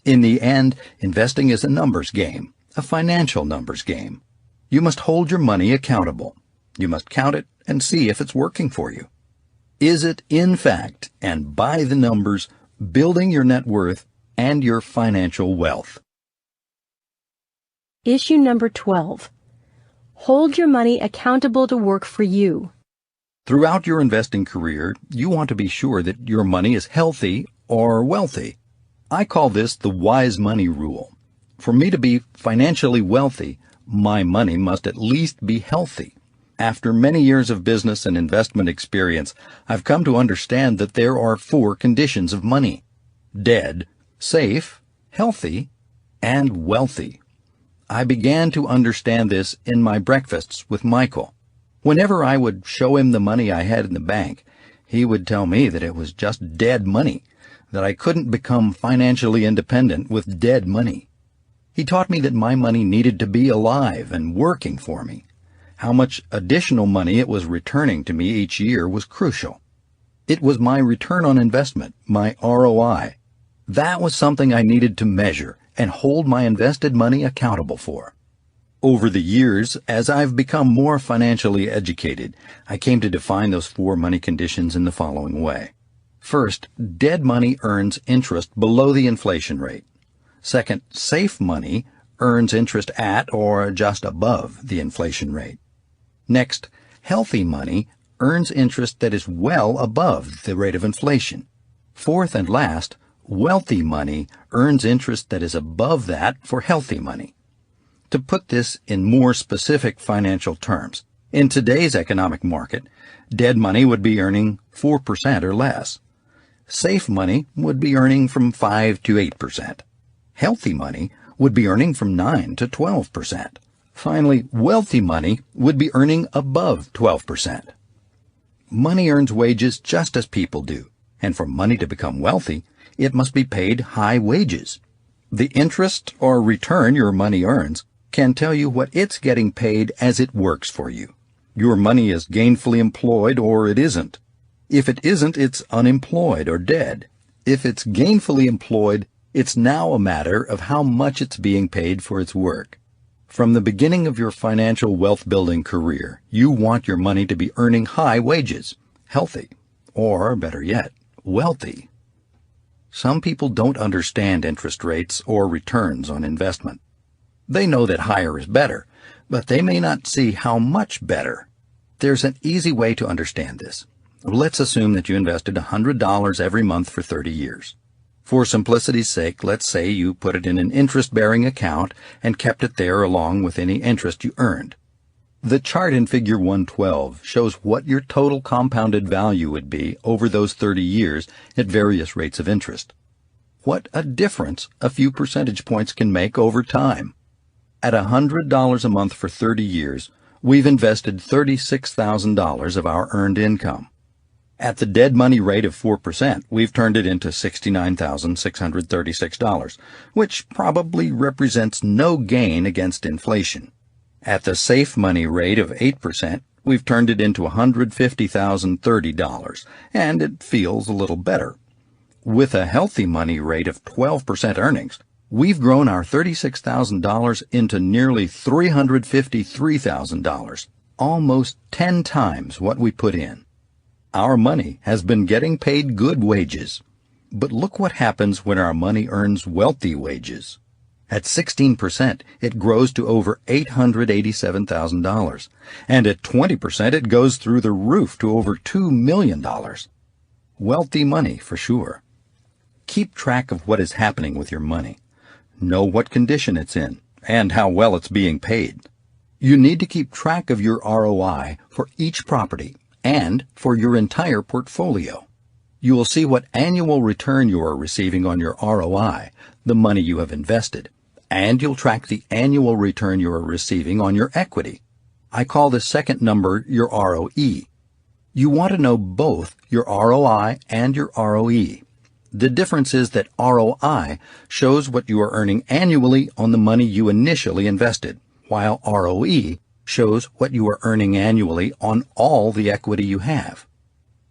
In the end, investing is a numbers game, a financial numbers game. You must hold your money accountable. You must count it and see if it's working for you. Is it, in fact, and by the numbers, building your net worth and your financial wealth? Issue number 12. Hold your money accountable to work for you. Throughout your investing career, you want to be sure that your money is healthy or wealthy. I call this the wise money rule. For me to be financially wealthy, my money must at least be healthy. After many years of business and investment experience, I've come to understand that there are 4 conditions of money: dead, safe, healthy, and wealthy. I began to understand this in my breakfasts with Michael. Whenever I would show him the money I had in the bank, he would tell me that it was just dead money, that I couldn't become financially independent with dead money. He taught me that my money needed to be alive and working for me. How much additional money it was returning to me each year was crucial. It was my return on investment, my ROI. That was something I needed to measure and hold my invested money accountable for. Over the years, as I've become more financially educated, I came to define those 4 money conditions in the following way. First, dead money earns interest below the inflation rate. Second, safe money earns interest at or just above the inflation rate. Next, healthy money earns interest that is well above the rate of inflation. Fourth and last, wealthy money earns interest that is above that for healthy money. To put this in more specific financial terms, in today's economic market, dead money would be earning 4% or less. Safe money would be earning from 5 to 8%. Healthy money would be earning from 9 to 12%. Finally, wealthy money would be earning above 12%. Money earns wages just as people do, and for money to become wealthy, it must be paid high wages. The interest or return your money earns can tell you what it's getting paid as it works for you. Your money is gainfully employed or it isn't. If it isn't, it's unemployed or dead. If it's gainfully employed, it's now a matter of how much it's being paid for its work. From the beginning of your financial wealth-building career, you want your money to be earning high wages, healthy, or, better yet, wealthy. Some people don't understand interest rates or returns on investment. They know that higher is better, but they may not see how much better. There's an easy way to understand this. Let's assume that you invested $100 every month for 30 years. For simplicity's sake, let's say you put it in an interest-bearing account and kept it there along with any interest you earned. The chart in Figure 112 shows what your total compounded value would be over those 30 years at various rates of interest. What a difference a few percentage points can make over time. At $100 a month for 30 years, we've invested $36,000 of our earned income. At the dead money rate of 4%, we've turned it into $69,636, which probably represents no gain against inflation. At the safe money rate of 8%, we've turned it into $150,030, and it feels a little better. With a healthy money rate of 12% earnings, we've grown our $36,000 into nearly $353,000, almost 10 times what we put in. Our money has been getting paid good wages. But look what happens when our money earns wealthy wages. At 16%, it grows to over $887,000. And at 20%, it goes through the roof to over $2 million. Wealthy money, for sure. Keep track of what is happening with your money. Know what condition it's in and how well it's being paid. You need to keep track of your ROI for each property and for your entire portfolio. You will see what annual return you are receiving on your ROI, the money you have invested, and you'll track the annual return you are receiving on your equity. I call the second number your ROE. You want to know both your ROI and your ROE. The difference is that ROI shows what you are earning annually on the money you initially invested, while ROE shows what you are earning annually on all the equity you have.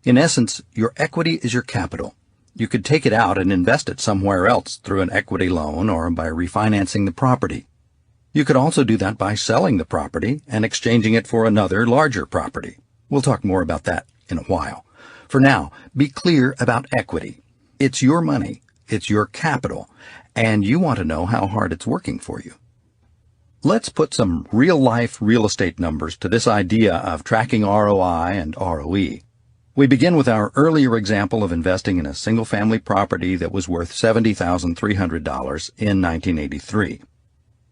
In essence, your equity is your capital. You could take it out and invest it somewhere else through an equity loan or by refinancing the property. You could also do that by selling the property and exchanging it for another larger property. We'll talk more about that in a while. For now, be clear about equity. It's your money, it's your capital, and you want to know how hard it's working for you. Let's put some real-life real estate numbers to this idea of tracking ROI and ROE. We begin with our earlier example of investing in a single-family property that was worth $70,300 in 1983.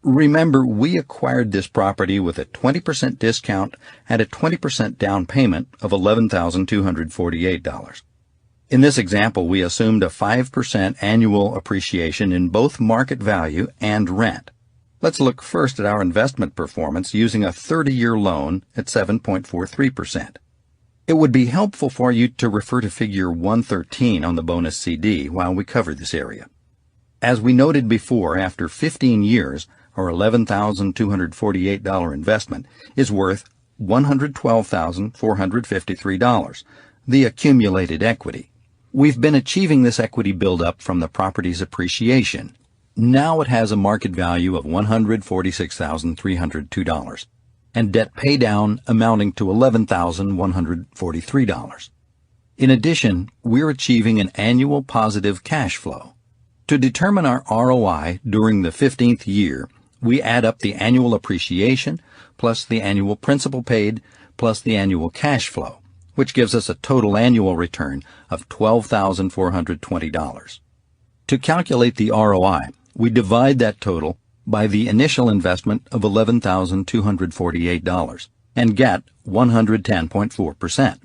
Remember, we acquired this property with a 20% discount and a 20% down payment of $11,248. In this example, we assumed a 5% annual appreciation in both market value and rent. Let's look first at our investment performance using a 30-year loan at 7.43%. It would be helpful for you to refer to Figure 113 on the bonus CD while we cover this area. As we noted before, after 15 years, our $11,248 investment is worth $112,453, the accumulated equity. We've been achieving this equity buildup from the property's appreciation. Now it has a market value of $146,302 and debt paydown amounting to $11,143. In addition, we're achieving an annual positive cash flow. To determine our ROI during the 15th year, we add up the annual appreciation plus the annual principal paid plus the annual cash flow, which gives us a total annual return of $12,420. To calculate the ROI, we divide that total by the initial investment of $11,248 and get 110.4%.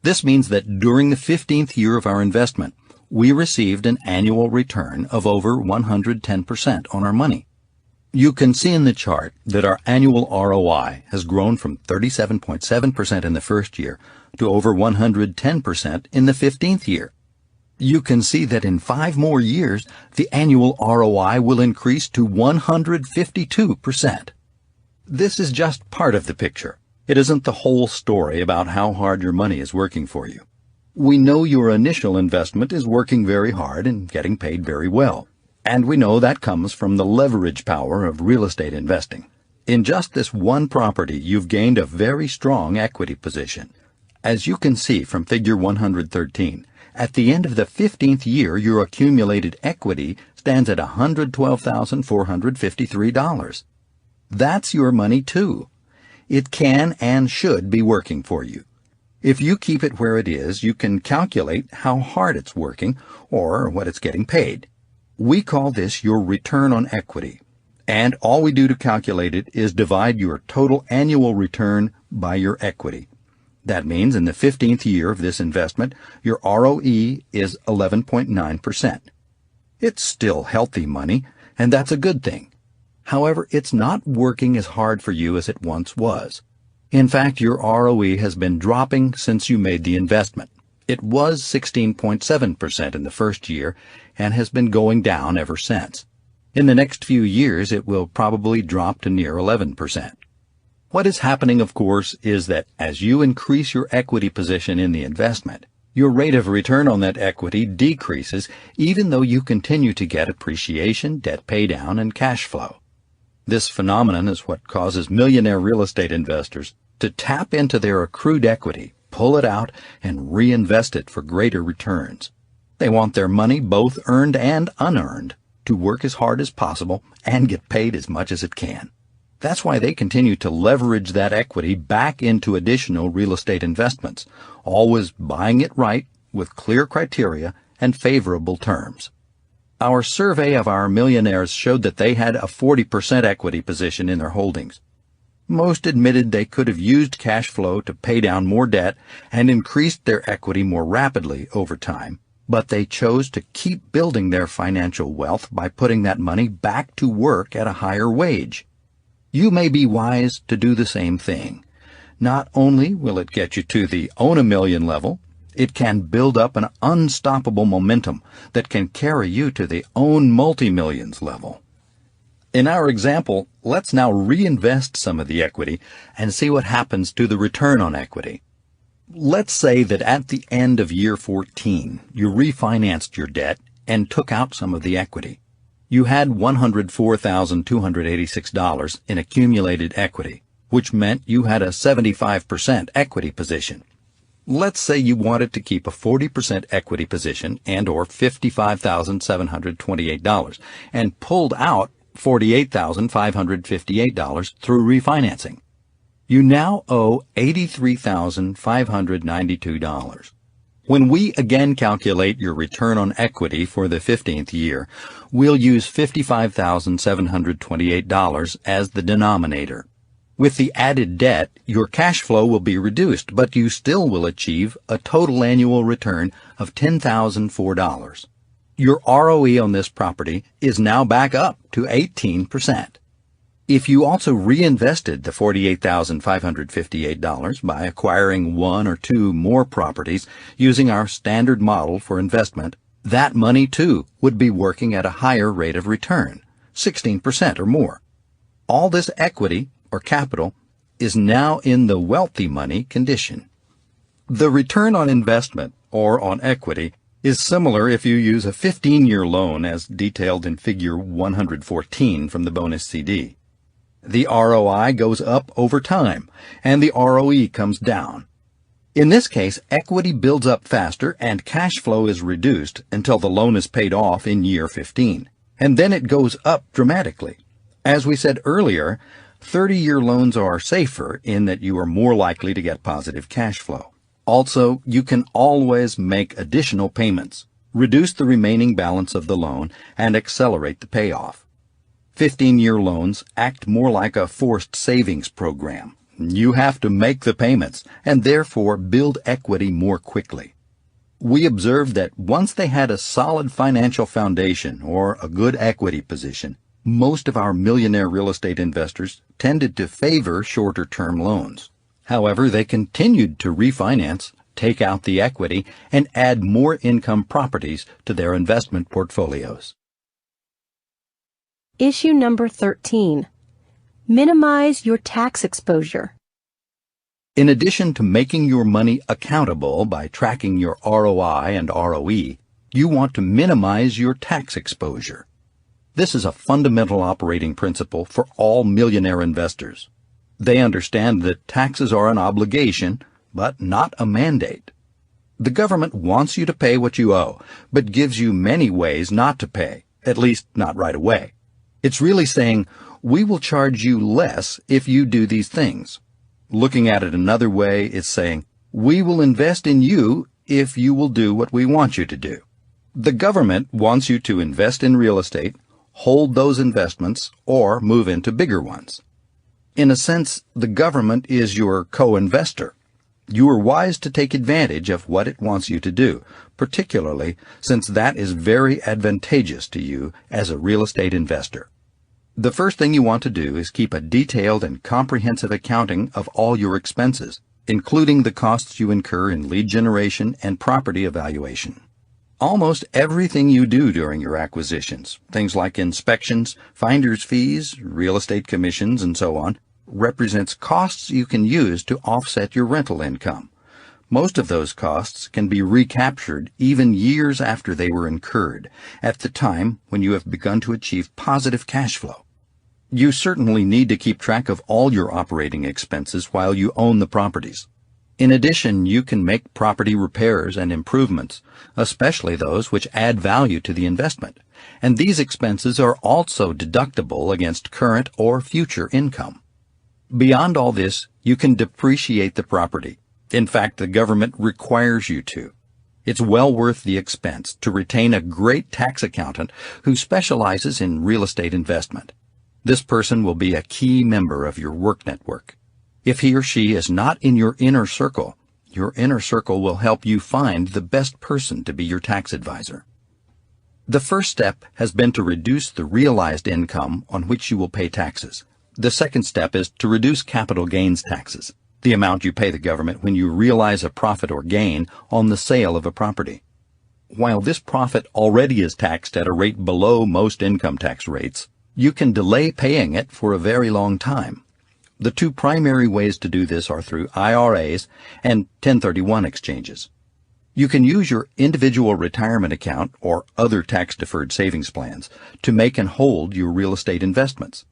This means that during the 15th year of our investment, we received an annual return of over 110% on our money. You can see in the chart that our annual ROI has grown from 37.7% in the first year to over 110% in the 15th year. You can see that in 5 more years, the annual ROI will increase to 152%. This is just part of the picture. It isn't the whole story about how hard your money is working for you. We know your initial investment is working very hard and getting paid very well. And we know that comes from the leverage power of real estate investing. In just this one property, you've gained a very strong equity position. As you can see from figure 113, at the end of the 15th year, your accumulated equity stands at $112,453. That's your money too. It can and should be working for you. If you keep it where it is, you can calculate how hard it's working or what it's getting paid. We call this your return on equity, and all we do to calculate it is divide your total annual return by your equity. That means in the 15th year of this investment, your ROE is 11.9%. It's still healthy money, and that's a good thing. However, it's not working as hard for you as it once was. In fact, your ROE has been dropping since you made the investment. It was 16.7% in the first year and has been going down ever since. In the next few years, it will probably drop to near 11%. What is happening, of course, is that as you increase your equity position in the investment, your rate of return on that equity decreases even though you continue to get appreciation, debt paydown, and cash flow. This phenomenon is what causes millionaire real estate investors to tap into their accrued equity, pull it out, and reinvest it for greater returns. They want their money, both earned and unearned, to work as hard as possible and get paid as much as it can. That's why they continue to leverage that equity back into additional real estate investments, always buying it right with clear criteria and favorable terms. Our survey of our millionaires showed that they had a 40% equity position in their holdings. Most admitted they could have used cash flow to pay down more debt and increased their equity more rapidly over time, but they chose to keep building their financial wealth by putting that money back to work at a higher wage. You may be wise to do the same thing. Not only will it get you to the own a million level, it can build up an unstoppable momentum that can carry you to the own multi-millions level. In our example, let's now reinvest some of the equity and see what happens to the return on equity. Let's say that at the end of year 14, you refinanced your debt and took out some of the equity. You had $104,286 in accumulated equity, which meant you had a 75% equity position. Let's say you wanted to keep a 40% equity position and or $55,728 and pulled out $48,558 through refinancing. You now owe $83,592. When we again calculate your return on equity for the 15th year, we'll use $55,728 as the denominator. With the added debt, your cash flow will be reduced, but you still will achieve a total annual return of $10,004. Your ROE on this property is now back up to 18%. If you also reinvested the $48,558 by acquiring 1 or 2 more properties using our standard model for investment, that money too would be working at a higher rate of return, 16% or more. All this equity or capital is now in the wealthy money condition. The return on investment or on equity is similar if you use a 15-year loan as detailed in figure 114 from the bonus CD. The ROI goes up over time, and the ROE comes down. In this case, equity builds up faster and cash flow is reduced until the loan is paid off in year 15, and then it goes up dramatically. As we said earlier, 30-year loans are safer in that you are more likely to get positive cash flow. Also, you can always make additional payments, reduce the remaining balance of the loan, and accelerate the payoff. 15-year loans act more like a forced savings program. You have to make the payments and therefore build equity more quickly. We observed that once they had a solid financial foundation or a good equity position, Most of our millionaire real estate investors tended to favor shorter-term loans. However, they continued to refinance, take out the equity, and add more income properties to their investment portfolios. Issue number 13. Minimize your tax exposure. In addition to making your money accountable by tracking your ROI and ROE, you want to minimize your tax exposure. This is a fundamental operating principle for all millionaire investors. They understand that taxes are an obligation, but not a mandate. The government wants you to pay what you owe, but gives you many ways not to pay, at least not right away. It's really saying, we will charge you less if you do these things. Looking at it another way, it's saying, we will invest in you if you will do what we want you to do. The government wants you to invest in real estate, hold those investments, or move into bigger ones. In a sense, the government is your co-investor. You are wise to take advantage of what it wants you to do, particularly since that is very advantageous to you as a real estate investor. The first thing you want to do is keep a detailed and comprehensive accounting of all your expenses, including the costs you incur in lead generation and property evaluation. Almost everything you do during your acquisitions, things like inspections, finder's fees, real estate commissions, and so on, represents costs you can use to offset your rental income. Most of those costs can be recaptured even years after they were incurred, at the time when you have begun to achieve positive cash flow. You certainly need to keep track of all your operating expenses while you own the properties. In addition, you can make property repairs and improvements, especially those which add value to the investment, and these expenses are also deductible against current or future income. Beyond all this, you can depreciate the property. In fact, the government requires you to. It's well worth the expense to retain a great tax accountant who specializes in real estate investment. This person will be a key member of your work network. If he or she is not in your inner circle will help you find the best person to be your tax advisor. The first step has been to reduce the realized income on which you will pay taxes. The second step is to reduce capital gains taxes, the amount you pay the government when you realize a profit or gain on the sale of a property. While this profit already is taxed at a rate below most income tax rates, you can delay paying it for a very long time. The two primary ways to do this are through IRAs and 1031 exchanges. You can use your individual retirement account or other tax-deferred savings plans to make and hold your real estate investments.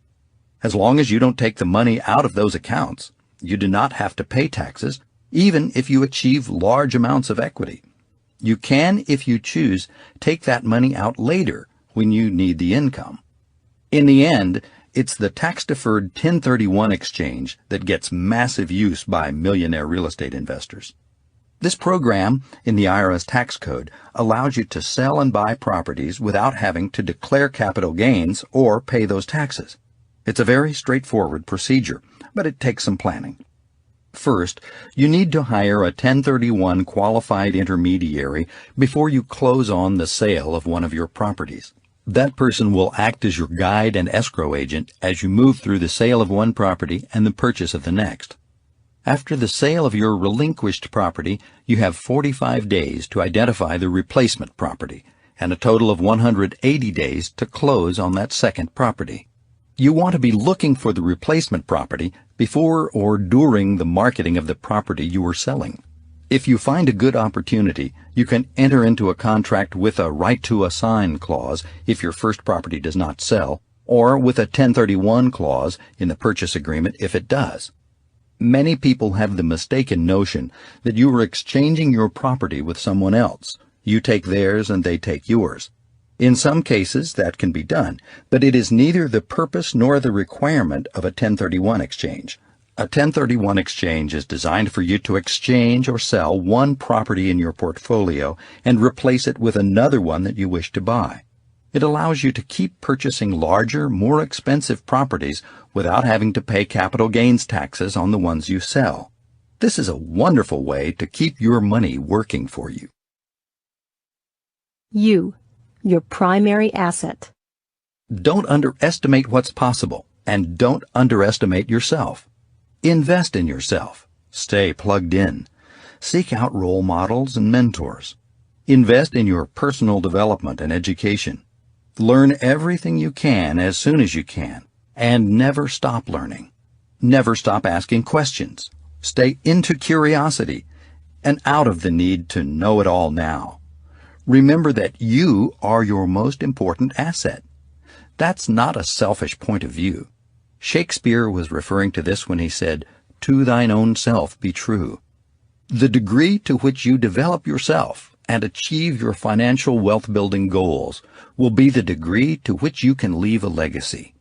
As long as you don't take the money out of those accounts, you do not have to pay taxes, even if you achieve large amounts of equity. You can, if you choose, take that money out later when you need the income. In the end, it's the tax-deferred 1031 exchange that gets massive use by millionaire real estate investors. This program in the IRS tax code allows you to sell and buy properties without having to declare capital gains or pay those taxes. It's a very straightforward procedure, but it takes some planning. First, you need to hire a 1031 qualified intermediary before you close on the sale of one of your properties. That person will act as your guide and escrow agent as you move through the sale of one property and the purchase of the next. After the sale of your relinquished property, you have 45 days to identify the replacement property, and a total of 180 days to close on that second property. You want to be looking for the replacement property before or during the marketing of the property you are selling. If you find a good opportunity, you can enter into a contract with a right to assign clause if your first property does not sell, or with a 1031 clause in the purchase agreement if it does. Many people have the mistaken notion that you are exchanging your property with someone else. You take theirs and they take yours. In some cases, that can be done, but it is neither the purpose nor the requirement of a 1031 exchange. A 1031 exchange is designed for you to exchange or sell one property in your portfolio and replace it with another one that you wish to buy. It allows you to keep purchasing larger, more expensive properties without having to pay capital gains taxes on the ones you sell. This is a wonderful way to keep your money working for you. You, your primary asset. Don't underestimate what's possible, and don't underestimate yourself. Invest in yourself. Stay plugged in. Seek out role models and mentors. Invest in your personal development and education. Learn everything you can as soon as you can, and never stop learning. Never stop asking questions. Stay into curiosity and out of the need to know it all now. Remember that you are your most important asset. That's not a selfish point of view. Shakespeare was referring to this when he said, "To thine own self be true." The degree to which you develop yourself and achieve your financial wealth-building goals will be the degree to which you can leave a legacy.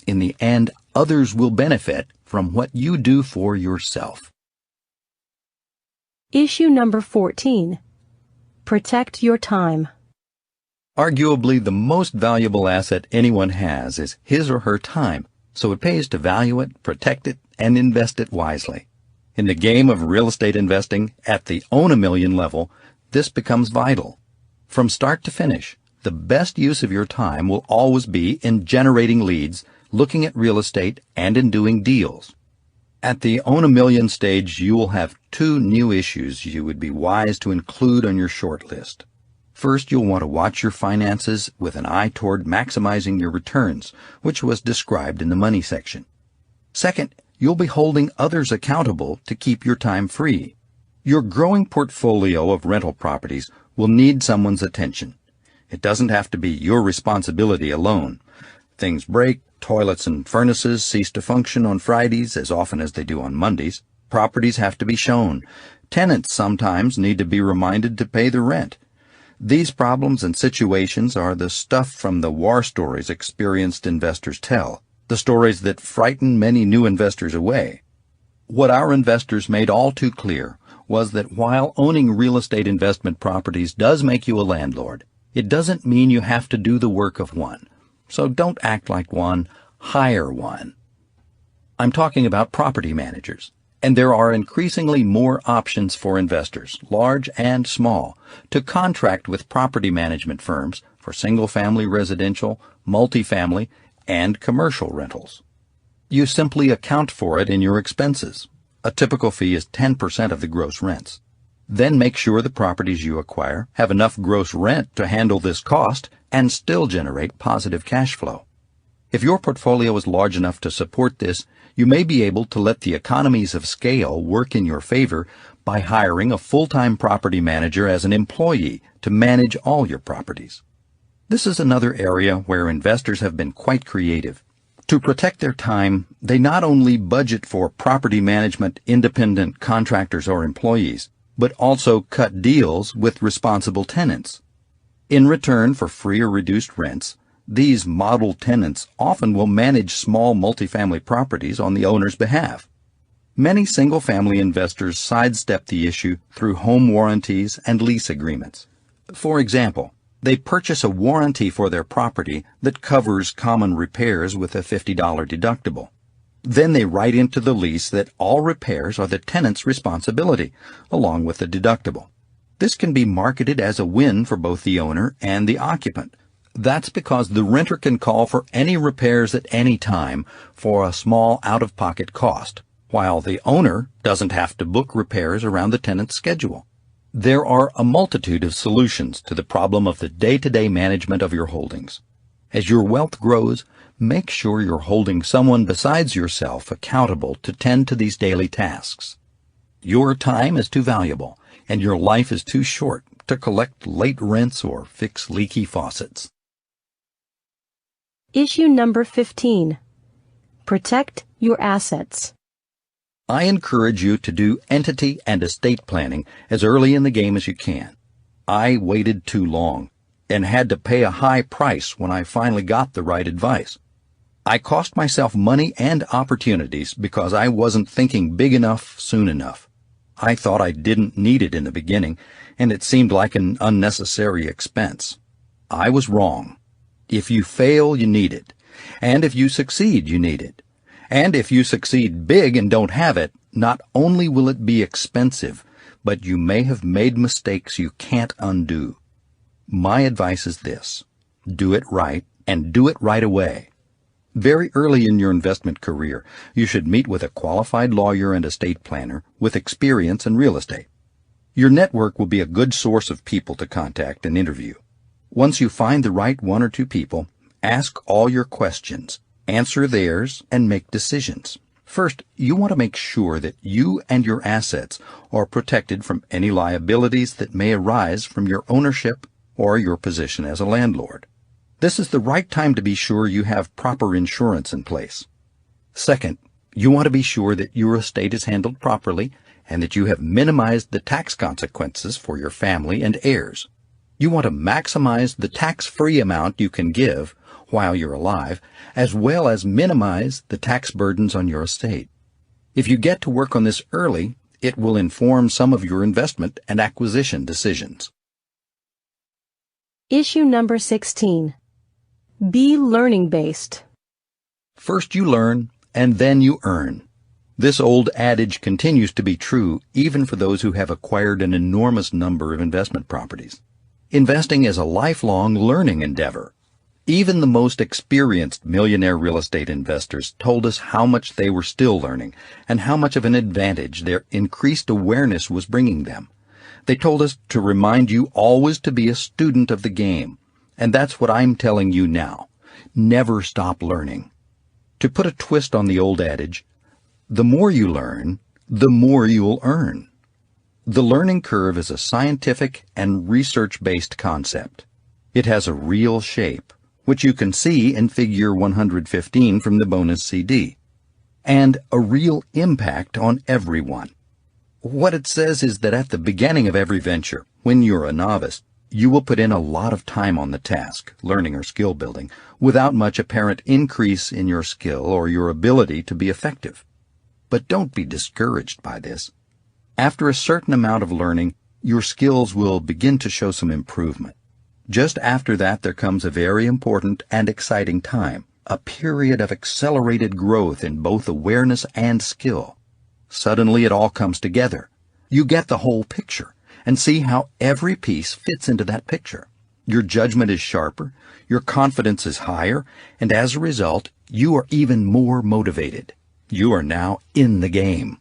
In the end, others will benefit from what you do for yourself. Issue number 14. Protect your time. Arguably, the most valuable asset anyone has is his or her time, so it pays to value it, protect it, and invest it wisely. In the game of real estate investing at the Own a Million level, this becomes vital. From start to finish, the best use of your time will always be in generating leads, looking at real estate, and in doing deals. At the Own a Million stage, you will have 2 new issues you would be wise to include on your short list. First, you'll want to watch your finances with an eye toward maximizing your returns, which was described in the money section. Second, you'll be holding others accountable to keep your time free. Your growing portfolio of rental properties will need someone's attention. It doesn't have to be your responsibility alone. Things break, toilets and furnaces cease to function on Fridays as often as they do on Mondays. Properties have to be shown. Tenants sometimes need to be reminded to pay the rent. These problems and situations are the stuff from the war stories experienced investors tell, the stories that frighten many new investors away. What our investors made all too clear was that while owning real estate investment properties does make you a landlord, it doesn't mean you have to do the work of one. So don't act like one, hire one. I'm talking about property managers, and there are increasingly more options for investors, large and small, to contract with property management firms for single-family residential, multifamily, and commercial rentals. You simply account for it in your expenses. A typical fee is 10% of the gross rents. Then make sure the properties you acquire have enough gross rent to handle this cost and still generate positive cash flow. If your portfolio is large enough to support this, you may be able to let the economies of scale work in your favor by hiring a full-time property manager as an employee to manage all your properties. This is another area where investors have been quite creative. To protect their time, they not only budget for property management independent contractors or employees, but also cut deals with responsible tenants. In return for free or reduced rents, these model tenants often will manage small multifamily properties on the owner's behalf. Many single-family investors sidestep the issue through home warranties and lease agreements. For example, they purchase a warranty for their property that covers common repairs with a $50 deductible. Then they write into the lease that all repairs are the tenant's responsibility, along with the deductible. This can be marketed as a win for both the owner and the occupant. That's because the renter can call for any repairs at any time for a small out-of-pocket cost, while the owner doesn't have to book repairs around the tenant's schedule. There are a multitude of solutions to the problem of the day-to-day management of your holdings. As your wealth grows, make sure you're holding someone besides yourself accountable to tend to these daily tasks. Your time is too valuable, and your life is too short to collect late rents or fix leaky faucets. Issue number 15. Protect your assets. I encourage you to do entity and estate planning as early in the game as you can. I waited too long and had to pay a high price when I finally got the right advice. I cost myself money and opportunities because I wasn't thinking big enough soon enough. I thought I didn't need it in the beginning, and it seemed like an unnecessary expense. I was wrong. If you fail, you need it. And if you succeed, you need it. And if you succeed big and don't have it, not only will it be expensive, but you may have made mistakes you can't undo. My advice is this: do it right and do it right away. Very early in your investment career, you should meet with a qualified lawyer and estate planner with experience in real estate. Your network will be a good source of people to contact and interview. Once you find the right one or two people, ask all your questions, answer theirs, and make decisions. First, you want to make sure that you and your assets are protected from any liabilities that may arise from your ownership or your position as a landlord. This is the right time to be sure you have proper insurance in place. Second, you want to be sure that your estate is handled properly and that you have minimized the tax consequences for your family and heirs. You want to maximize the tax-free amount you can give while you're alive, as well as minimize the tax burdens on your estate. If you get to work on this early, it will inform some of your investment and acquisition decisions. Issue number 16. Be learning-based. First you learn, and then you earn. This old adage continues to be true even for those who have acquired an enormous number of investment properties. Investing is a lifelong learning endeavor. Even the most experienced millionaire real estate investors told us how much they were still learning and how much of an advantage their increased awareness was bringing them. They told us to remind you always to be a student of the game, and that's what I'm telling you now. Never stop learning. To put a twist on the old adage, the more you learn, the more you'll earn. The learning curve is a scientific and research-based concept. It has a real shape, which you can see in Figure 115 from the bonus CD, and a real impact on everyone. What it says is that at the beginning of every venture, when you're a novice, you will put in a lot of time on the task, learning or skill building, without much apparent increase in your skill or your ability to be effective. But don't be discouraged by this. After a certain amount of learning, your skills will begin to show some improvement. Just after that, there comes a very important and exciting time, a period of accelerated growth in both awareness and skill. Suddenly it all comes together. You get the whole picture and see how every piece fits into that picture. Your judgment is sharper, your confidence is higher, and as a result, you are even more motivated. You are now in the game.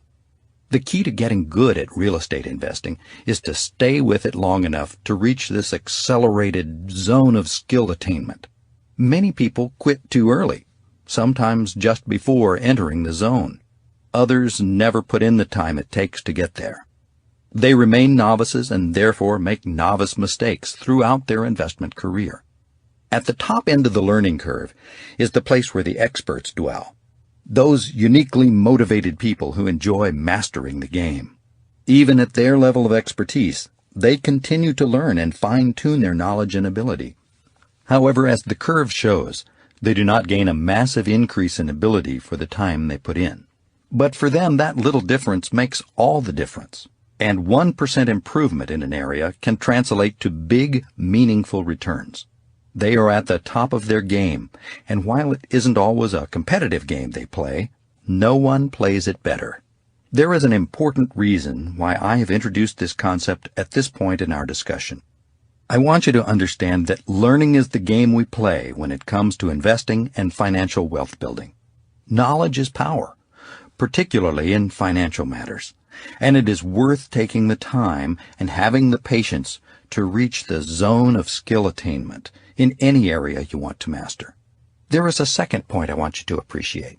The key to getting good at real estate investing is to stay with it long enough to reach this accelerated zone of skill attainment. Many people quit too early, sometimes just before entering the zone. Others never put in the time it takes to get there. They remain novices and therefore make novice mistakes throughout their investment career. At the top end of the learning curve is the place where the experts dwell. Those uniquely motivated people who enjoy mastering the game. Even at their level of expertise, they continue to learn and fine-tune their knowledge and ability. However, as the curve shows, they do not gain a massive increase in ability for the time they put in. But for them, that little difference makes all the difference. And 1% improvement in an area can translate to big, meaningful returns. They are at the top of their game, and while it isn't always a competitive game they play, no one plays it better. There is an important reason why I have introduced this concept at this point in our discussion. I want you to understand that learning is the game we play when it comes to investing and financial wealth building. Knowledge is power, particularly in financial matters, and it is worth taking the time and having the patience to reach the zone of skill attainment in any area you want to master. There is a second point I want you to appreciate.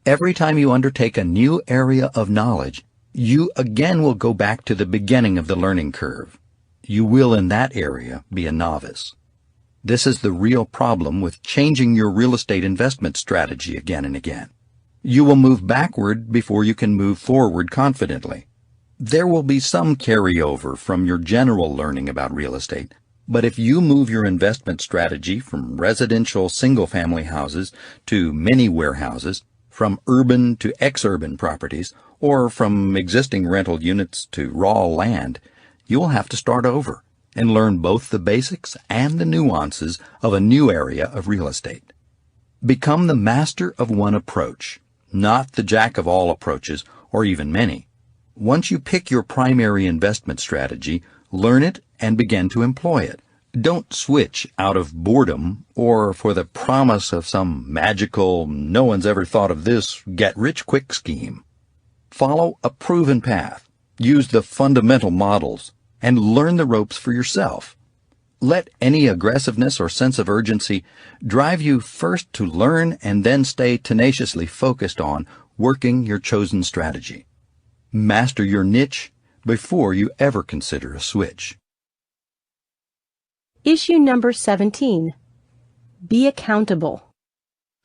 Every time you undertake a new area of knowledge, you again will go back to the beginning of the learning curve. You will in that area be a novice. This is the real problem with changing your real estate investment strategy again and again. You will move backward before you can move forward confidently. There will be some carryover from your general learning about real estate, but if you move your investment strategy from residential single-family houses to mini warehouses, from urban to ex-urban properties, or from existing rental units to raw land, you will have to start over and learn both the basics and the nuances of a new area of real estate. Become the master of one approach, not the jack of all approaches, or even many. Once you pick your primary investment strategy, learn it and begin to employ it. Don't switch out of boredom or for the promise of some magical, no one's ever thought of this, get-rich-quick scheme. Follow a proven path, use the fundamental models, and learn the ropes for yourself. Let any aggressiveness or sense of urgency drive you first to learn and then stay tenaciously focused on working your chosen strategy. Master your niche before you ever consider a switch. Issue number 17. Be accountable.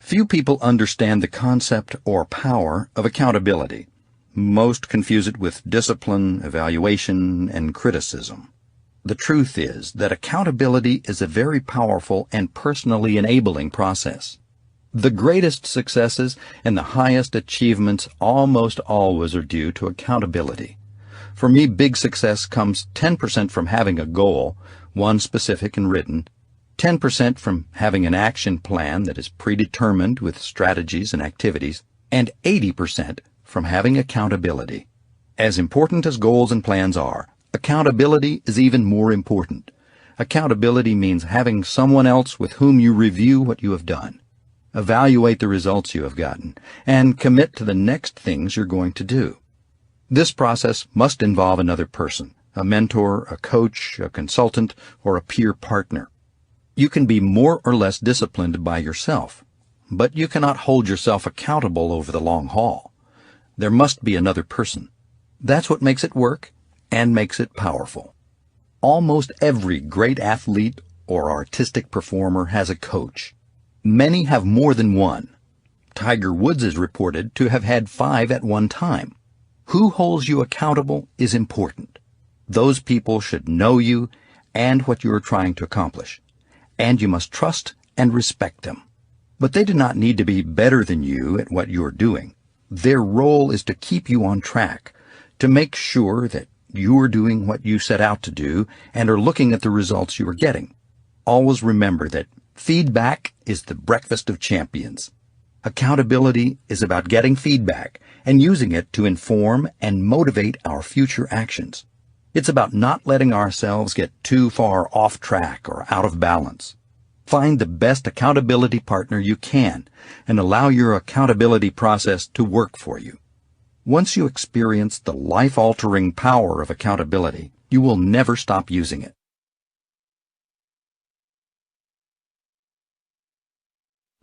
Few people understand the concept or power of accountability. Most confuse it with discipline, evaluation, and criticism. The truth is that accountability is a very powerful and personally enabling process. The greatest successes and the highest achievements almost always are due to accountability. For me, big success comes 10% from having a goal, one specific and written, 10% from having an action plan that is predetermined with strategies and activities, and 80% from having accountability. As important as goals and plans are, accountability is even more important. Accountability means having someone else with whom you review what you have done, evaluate the results you have gotten, and commit to the next things you're going to do. This process must involve another person, a mentor, a coach, a consultant, or a peer partner. You can be more or less disciplined by yourself, but you cannot hold yourself accountable over the long haul. There must be another person. That's what makes it work and makes it powerful. Almost every great athlete or artistic performer has a coach. Many have more than one. Tiger Woods is reported to have had 5 at one time. Who holds you accountable is important. Those people should know you and what you are trying to accomplish, and you must trust and respect them. But they do not need to be better than you at what you are doing. Their role is to keep you on track, to make sure that you are doing what you set out to do and are looking at the results you are getting. Always remember that feedback is the breakfast of champions. Accountability is about getting feedback and using it to inform and motivate our future actions. It's about not letting ourselves get too far off track or out of balance. Find the best accountability partner you can and allow your accountability process to work for you. Once you experience the life-altering power of accountability, you will never stop using it.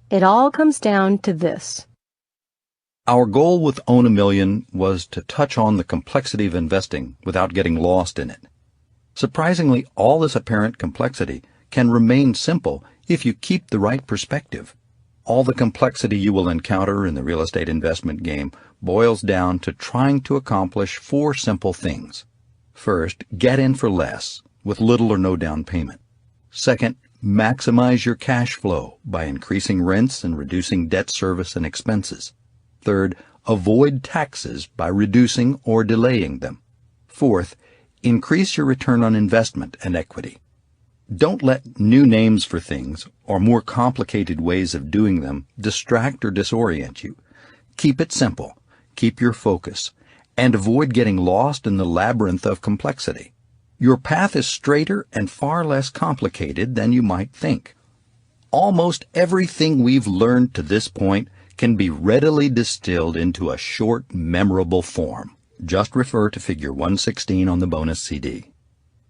It all comes down to this. Our goal with Own a Million was to touch on the complexity of investing without getting lost in it. Surprisingly, all this apparent complexity can remain simple if you keep the right perspective. All the complexity you will encounter in the real estate investment game boils down to trying to accomplish 4 simple things. First, get in for less, with little or no down payment. Second, maximize your cash flow by increasing rents and reducing debt service and expenses. Third, avoid taxes by reducing or delaying them. Fourth, increase your return on investment and equity. Don't let new names for things or more complicated ways of doing them distract or disorient you. Keep it simple, keep your focus, and avoid getting lost in the labyrinth of complexity. Your path is straighter and far less complicated than you might think. Almost everything we've learned to this point can be readily distilled into a short, memorable form. Just refer to Figure 116 on the bonus CD.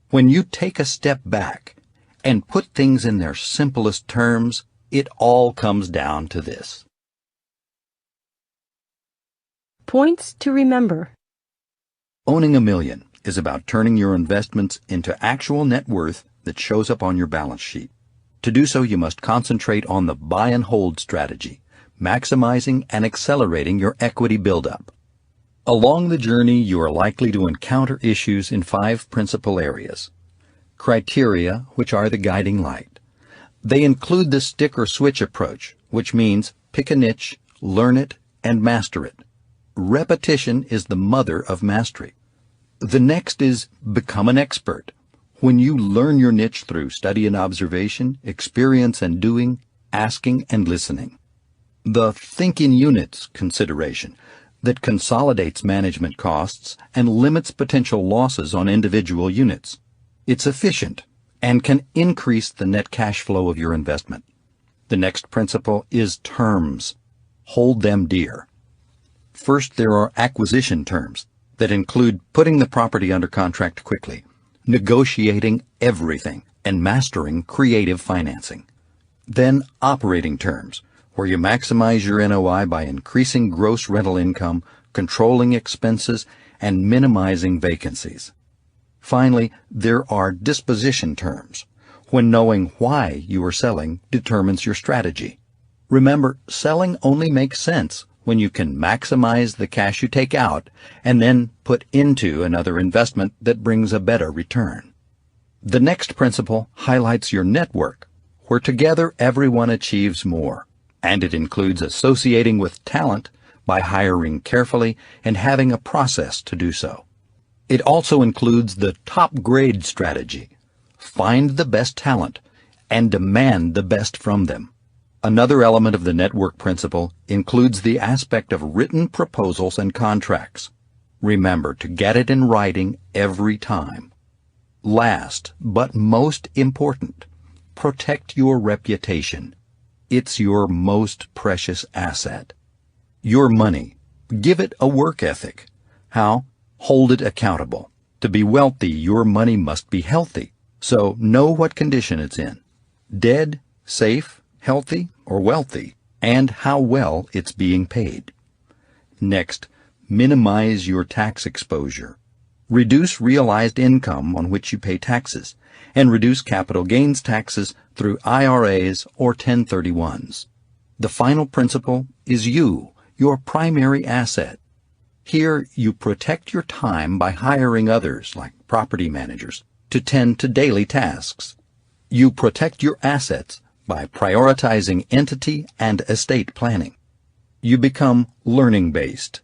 When you take a step back and put things in their simplest terms, it all comes down to this. Points to remember. Owning a Million is about turning your investments into actual net worth that shows up on your balance sheet. To do so, you must concentrate on the buy and hold strategy, maximizing and accelerating your equity buildup. Along the journey, you are likely to encounter issues in 5 principal areas. Criteria, which are the guiding light. They include the stick or switch approach, which means pick a niche, learn it, and master it. Repetition is the mother of mastery. The next is become an expert. When you learn your niche through study and observation, experience and doing, asking and listening. The think in units consideration that consolidates management costs and limits potential losses on individual units. It's efficient, and can increase the net cash flow of your investment. The next principle is terms. Hold them dear. First, there are acquisition terms that include putting the property under contract quickly, negotiating everything, and mastering creative financing. Then operating terms, where you maximize your NOI by increasing gross rental income, controlling expenses, and minimizing vacancies. Finally, there are disposition terms, when knowing why you are selling determines your strategy. Remember, selling only makes sense when you can maximize the cash you take out and then put into another investment that brings a better return. The next principle highlights your network, where together everyone achieves more, and it includes associating with talent by hiring carefully and having a process to do so. It also includes the top grade strategy. Find the best talent and demand the best from them. Another element of the network principle includes the aspect of written proposals and contracts. Remember to get it in writing every time. Last, but most important, protect your reputation. It's your most precious asset. Your money. Give it a work ethic. How? Hold it accountable. To be wealthy, your money must be healthy. So know what condition it's in. Dead, safe, healthy, or wealthy, and how well it's being paid. Next, minimize your tax exposure. Reduce realized income on which you pay taxes, and reduce capital gains taxes through IRAs or 1031s. The final principle is you, your primary asset. Here, you protect your time by hiring others, like property managers, to tend to daily tasks. You protect your assets by prioritizing entity and estate planning. You become learning-based.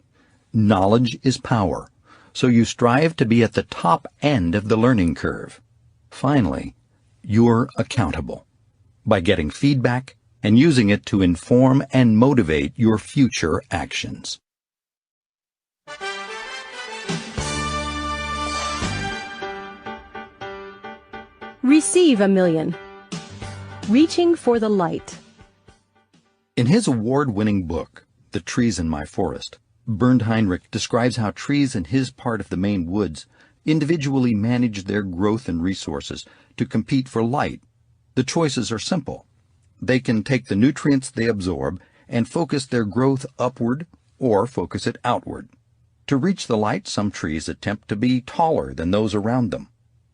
Knowledge is power, so you strive to be at the top end of the learning curve. Finally, you're accountable by getting feedback and using it to inform and motivate your future actions. Receive $1 million. Reaching for the light. In his award-winning book, The Trees in My Forest, Bernd Heinrich describes how trees in his part of the Maine woods individually manage their growth and resources to compete for light. The choices are simple. They can take the nutrients they absorb and focus their growth upward or focus it outward. To reach the light, some trees attempt to be taller than those around them.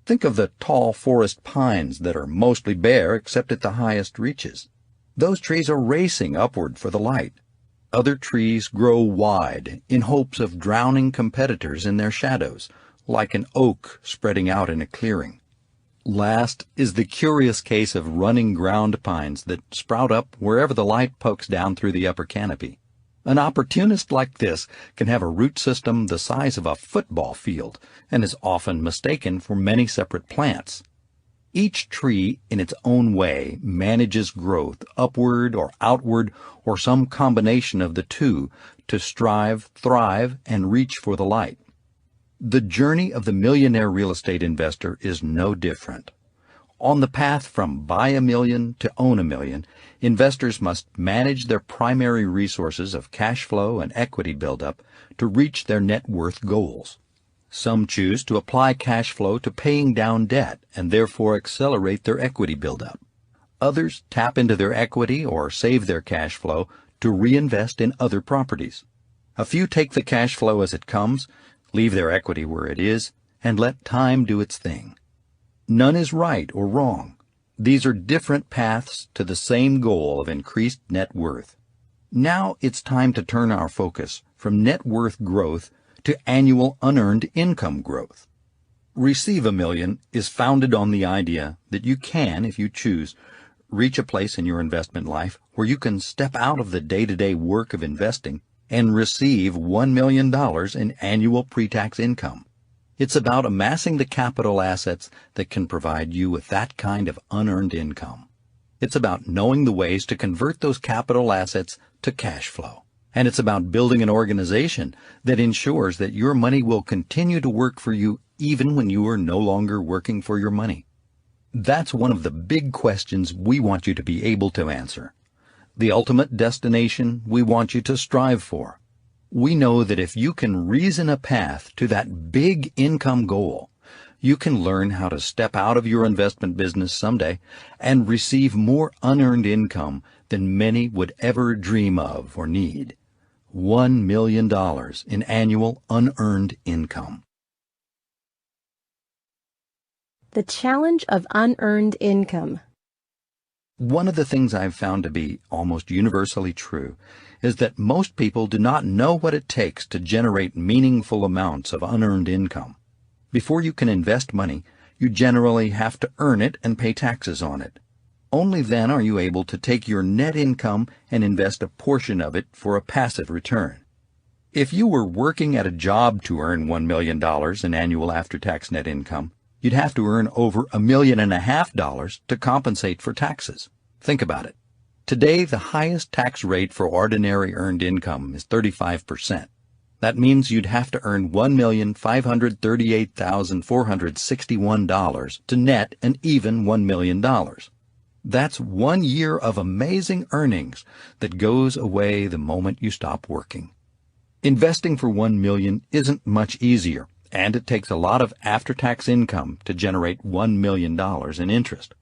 Think of the tall forest pines that are mostly bare except at the highest reaches. Those trees are racing upward for the light. Other trees grow wide in hopes of drowning competitors in their shadows, like an oak spreading out in a clearing. Last is the curious case of running ground pines that sprout up wherever the light pokes down through the upper canopy. An opportunist like this can have a root system the size of a football field and is often mistaken for many separate plants. Each tree, in its own way, manages growth upward or outward or some combination of the two to strive, thrive, and reach for the light. The journey of the millionaire real estate investor is no different. On the path from buy $1 million to own $1 million, investors must manage their primary resources of cash flow and equity buildup to reach their net worth goals. Some choose to apply cash flow to paying down debt and therefore accelerate their equity buildup. Others tap into their equity or save their cash flow to reinvest in other properties. A few take the cash flow as it comes, leave their equity where it is, and let time do its thing. None is right or wrong. These are different paths to the same goal of increased net worth. Now it's time to turn our focus from net worth growth to annual unearned income growth. Receive $1 million is founded on the idea that you can, if you choose, reach a place in your investment life where you can step out of the day-to-day work of investing and receive $1 million in annual pre-tax income. It's about amassing the capital assets that can provide you with that kind of unearned income. It's about knowing the ways to convert those capital assets to cash flow. And it's about building an organization that ensures that your money will continue to work for you even when you are no longer working for your money. That's one of the big questions we want you to be able to answer. The ultimate destination we want you to strive for. We know that if you can reason a path to that big income goal, you can learn how to step out of your investment business someday and receive more unearned income than many would ever dream of or need. $1 million in annual unearned income. The challenge of unearned income. One of the things I've found to be almost universally true is that most people do not know what it takes to generate meaningful amounts of unearned income. Before you can invest money, you generally have to earn it and pay taxes on it. Only then are you able to take your net income and invest a portion of it for a passive return. If you were working at a job to earn $1 million in annual after-tax net income, you'd have to earn over $1.5 million to compensate for taxes. Think about it. Today, the highest tax rate for ordinary earned income is 35%. That means you'd have to earn $1,538,461 to net an even $1 million. That's 1 year of amazing earnings that goes away the moment you stop working. Investing for $1 million isn't much easier, and it takes a lot of after-tax income to generate $1 million in interest.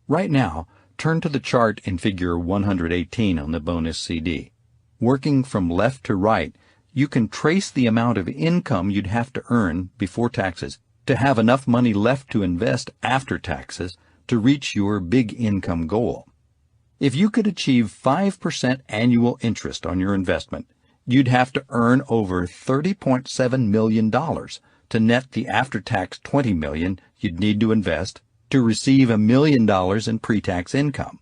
Right now, turn to the chart in Figure 118 on the bonus CD. Working from left to right, you can trace the amount of income you'd have to earn before taxes to have enough money left to invest after taxes to reach your big income goal. If you could achieve 5% annual interest on your investment, you'd have to earn over $30.7 million to net the after-tax $20 million you'd need to invest to receive $1 million in pre-tax income.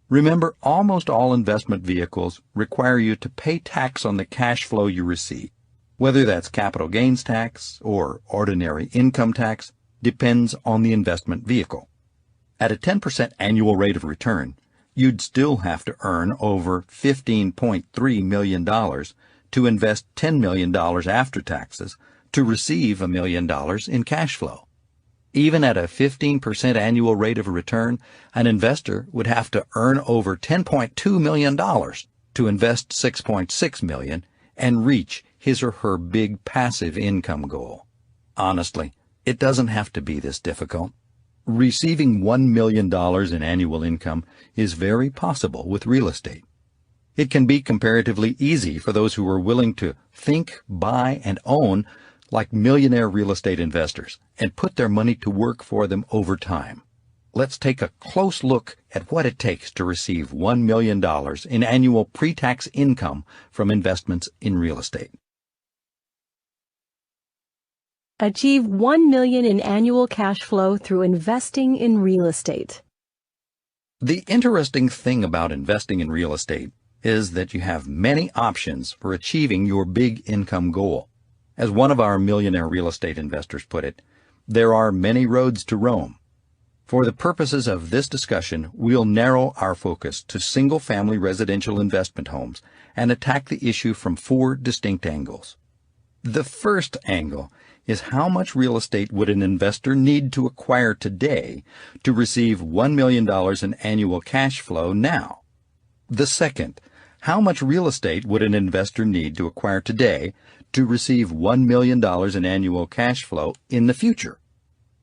Remember, almost all investment vehicles require you to pay tax on the cash flow you receive. Whether that's capital gains tax or ordinary income tax depends on the investment vehicle. At a 10% annual rate of return, you'd still have to earn over $15.3 million to invest $10 million after taxes to receive $1 million in cash flow. Even at a 15% annual rate of return, an investor would have to earn over $10.2 million to invest $6.6 million and reach his or her big passive income goal. Honestly, it doesn't have to be this difficult. Receiving $1 million in annual income is very possible with real estate. It can be comparatively easy for those who are willing to think, buy, and own like millionaire real estate investors and put their money to work for them over time. Let's take a close look at what it takes to receive $1 million in annual pre-tax income from investments in real estate. Achieve $1 million in annual cash flow through investing in real estate. The interesting thing about investing in real estate is that you have many options for achieving your big income goal. As one of our millionaire real estate investors put it, there are many roads to Rome. For the purposes of this discussion, we'll narrow our focus to single-family residential investment homes and attack the issue from 4 distinct angles. The first angle is how much real estate would an investor need to acquire today to receive $1 million in annual cash flow now? The second, how much real estate would an investor need to acquire today to receive $1 million in annual cash flow in the future?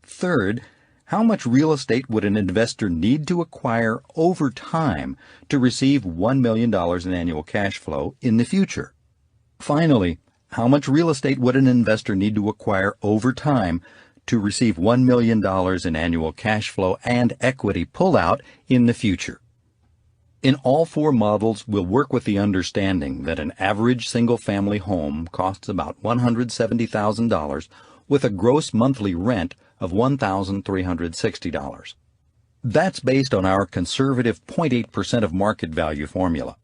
Third, how much real estate would an investor need to acquire over time to receive $1 million in annual cash flow in the future? Finally, how much real estate would an investor need to acquire over time to receive $1 million in annual cash flow and equity pullout in the future? In all 4 models, we'll work with the understanding that an average single-family home costs about $170,000 with a gross monthly rent of $1,360. That's based on our conservative 0.8% of market value formula.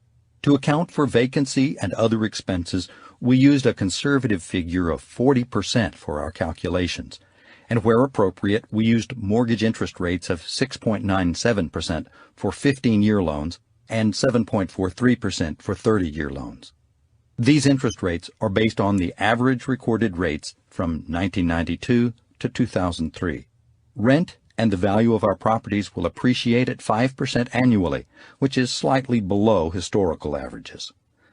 To account for vacancy and other expenses, we used a conservative figure of 40% for our calculations, and where appropriate, we used mortgage interest rates of 6.97% for 15-year loans and 7.43% for 30-year loans. These interest rates are based on the average recorded rates from 1992 to 2003. Rent and the value of our properties will appreciate at 5% annually, which is slightly below historical averages.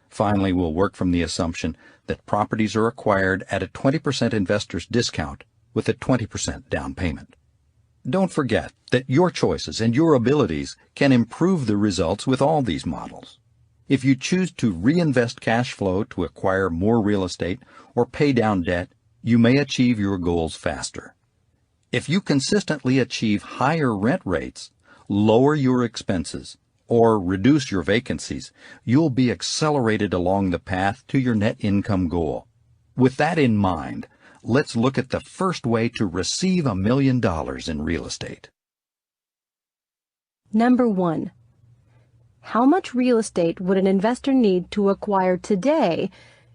Finally, we'll work from the assumption that properties are acquired at a 20% investor's discount with a 20% down payment. Don't forget that your choices and your abilities can improve the results with all these models. If you choose to reinvest cash flow to acquire more real estate or pay down debt, you may achieve your goals faster. If you consistently achieve higher rent rates, lower your expenses, or reduce your vacancies, you'll be accelerated along the path to your net income goal. With that in mind, let's look at the first way to receive $1 million in real estate. Number 1. How much real estate would an investor need to acquire today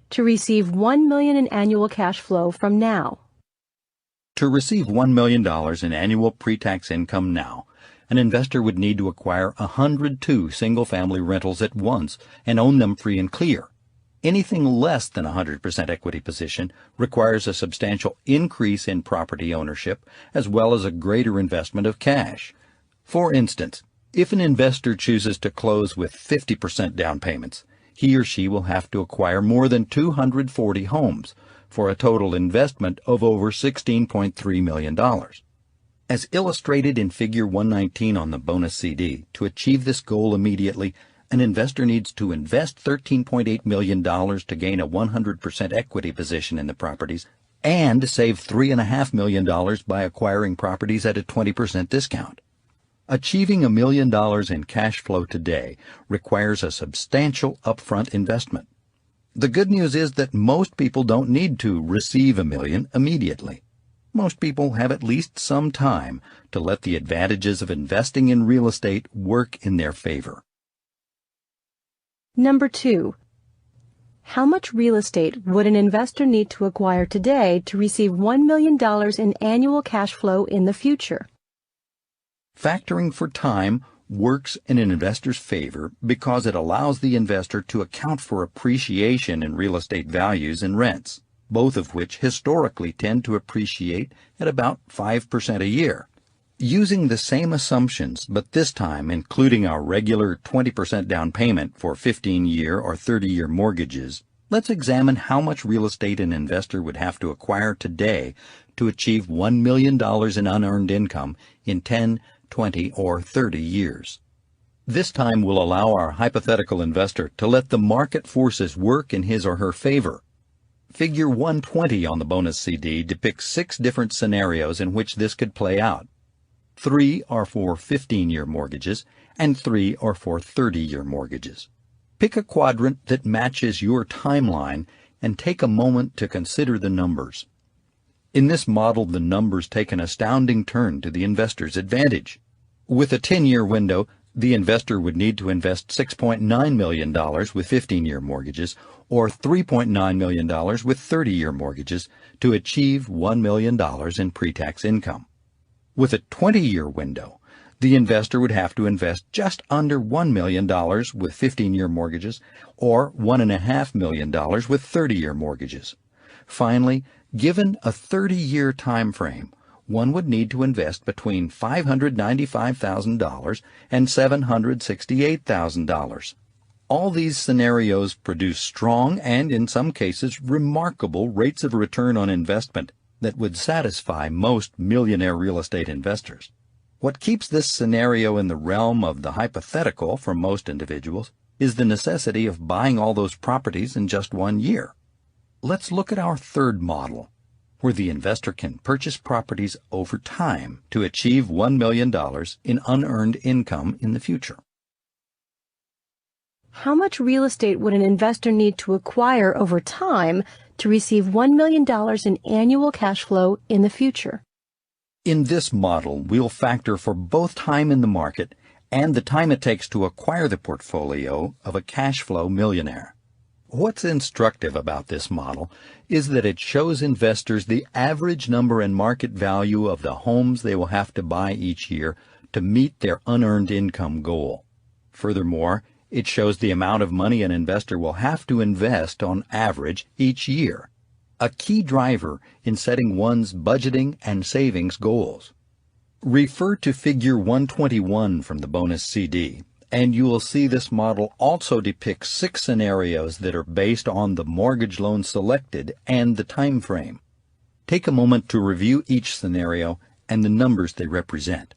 to receive $1 million in annual cash flow from now? To receive $1 million in annual pre-tax income now, an investor would need to acquire 102 single-family rentals at once and own them free and clear. Anything less than 100% equity position requires a substantial increase in property ownership as well as a greater investment of cash. For instance, if an investor chooses to close with 50% down payments, he or she will have to acquire more than 240 homes for a total investment of over $16.3 million. As illustrated in Figure 119 on the bonus CD, to achieve this goal immediately, an investor needs to invest $13.8 million to gain a 100% equity position in the properties and save $3.5 million by acquiring properties at a 20% discount. Achieving $1 million in cash flow today requires a substantial upfront investment. The good news is that most people don't need to receive $1 million immediately. Most people have at least some time to let the advantages of investing in real estate work in their favor. Number 2. How much real estate would an investor need to acquire today to receive $1 million in annual cash flow in the future? Factoring for time works in an investor's favor because it allows the investor to account for appreciation in real estate values and rents, both of which historically tend to appreciate at about 5% a year. Using the same assumptions, but this time including our regular 20% down payment for 15-year or 30-year mortgages, let's examine how much real estate an investor would have to acquire today to achieve $1 million in unearned income in 10, 20, or 30 years. This time will allow our hypothetical investor to let the market forces work in his or her favor. Figure 120 on the bonus CD depicts 6 different scenarios in which this could play out. 3 are for 15-year mortgages, and 3 are for 30-year mortgages. Pick a quadrant that matches your timeline and take a moment to consider the numbers. In this model, the numbers take an astounding turn to the investor's advantage. With a 10-year window, the investor would need to invest $6.9 million with 15-year mortgages or $3.9 million with 30-year mortgages to achieve $1 million in pre-tax income. With a 20-year window, the investor would have to invest just under $1 million with 15-year mortgages or $1.5 million with 30-year mortgages. Finally, given a 30-year time frame, one would need to invest between $595,000 and $768,000. All these scenarios produce strong and, in some cases, remarkable rates of return on investment that would satisfy most millionaire real estate investors. What keeps this scenario in the realm of the hypothetical for most individuals is the necessity of buying all those properties in just 1 year. Let's look at our third model, where the investor can purchase properties over time to achieve $1 million in unearned income in the future. How much real estate would an investor need to acquire over time to receive $1 million in annual cash flow in the future? In this model, we'll factor for both time in the market and the time it takes to acquire the portfolio of a cash flow millionaire. What's instructive about this model is that it shows investors the average number and market value of the homes they will have to buy each year to meet their unearned income goal. Furthermore, it shows the amount of money an investor will have to invest on average each year, a key driver in setting one's budgeting and savings goals. Refer to Figure 121 from the bonus CD, and you will see this model also depicts 6 scenarios that are based on the mortgage loan selected and the time frame. Take a moment to review each scenario and the numbers they represent.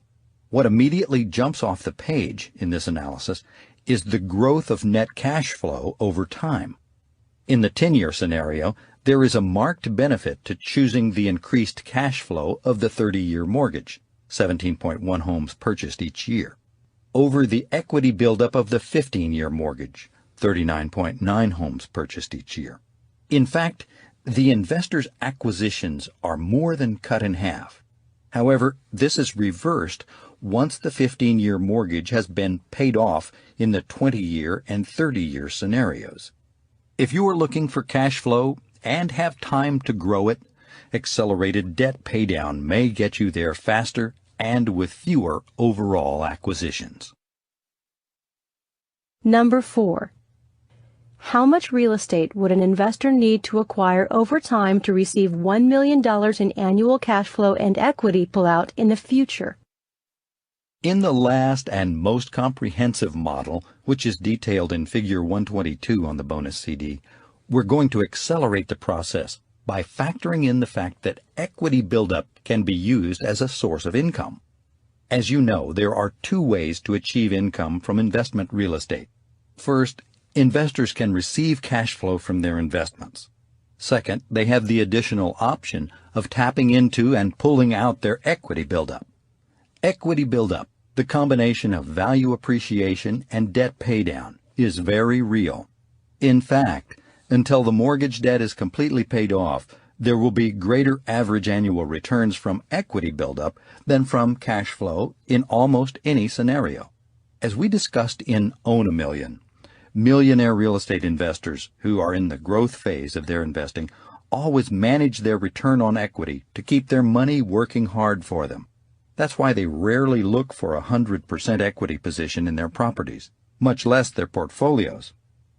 What immediately jumps off the page in this analysis is the growth of net cash flow over time. In the 10-year scenario, there is a marked benefit to choosing the increased cash flow of the 30-year mortgage, 17.1 homes purchased each year, over the equity buildup of the 15-year mortgage, 39.9 homes purchased each year. In fact, the investor's acquisitions are more than cut in half. However, this is reversed once the 15-year mortgage has been paid off in the 20-year and 30-year scenarios. If you are looking for cash flow and have time to grow it, accelerated debt paydown may get you there faster and with fewer overall acquisitions. Number 4. How much real estate would an investor need to acquire over time to receive $1 million in annual cash flow and equity pullout in the future? In the last and most comprehensive model, which is detailed in Figure 122 on the bonus CD, we're going to accelerate the process by factoring in the fact that equity buildup can be used as a source of income. As you know, there are 2 ways to achieve income from investment real estate. First, investors can receive cash flow from their investments. Second, they have the additional option of tapping into and pulling out their equity buildup. Equity buildup, the combination of value appreciation and debt paydown, is very real. In fact, until the mortgage debt is completely paid off, there will be greater average annual returns from equity buildup than from cash flow in almost any scenario. As we discussed in Own a Million, millionaire real estate investors who are in the growth phase of their investing always manage their return on equity to keep their money working hard for them. That's why they rarely look for a 100% equity position in their properties, much less their portfolios.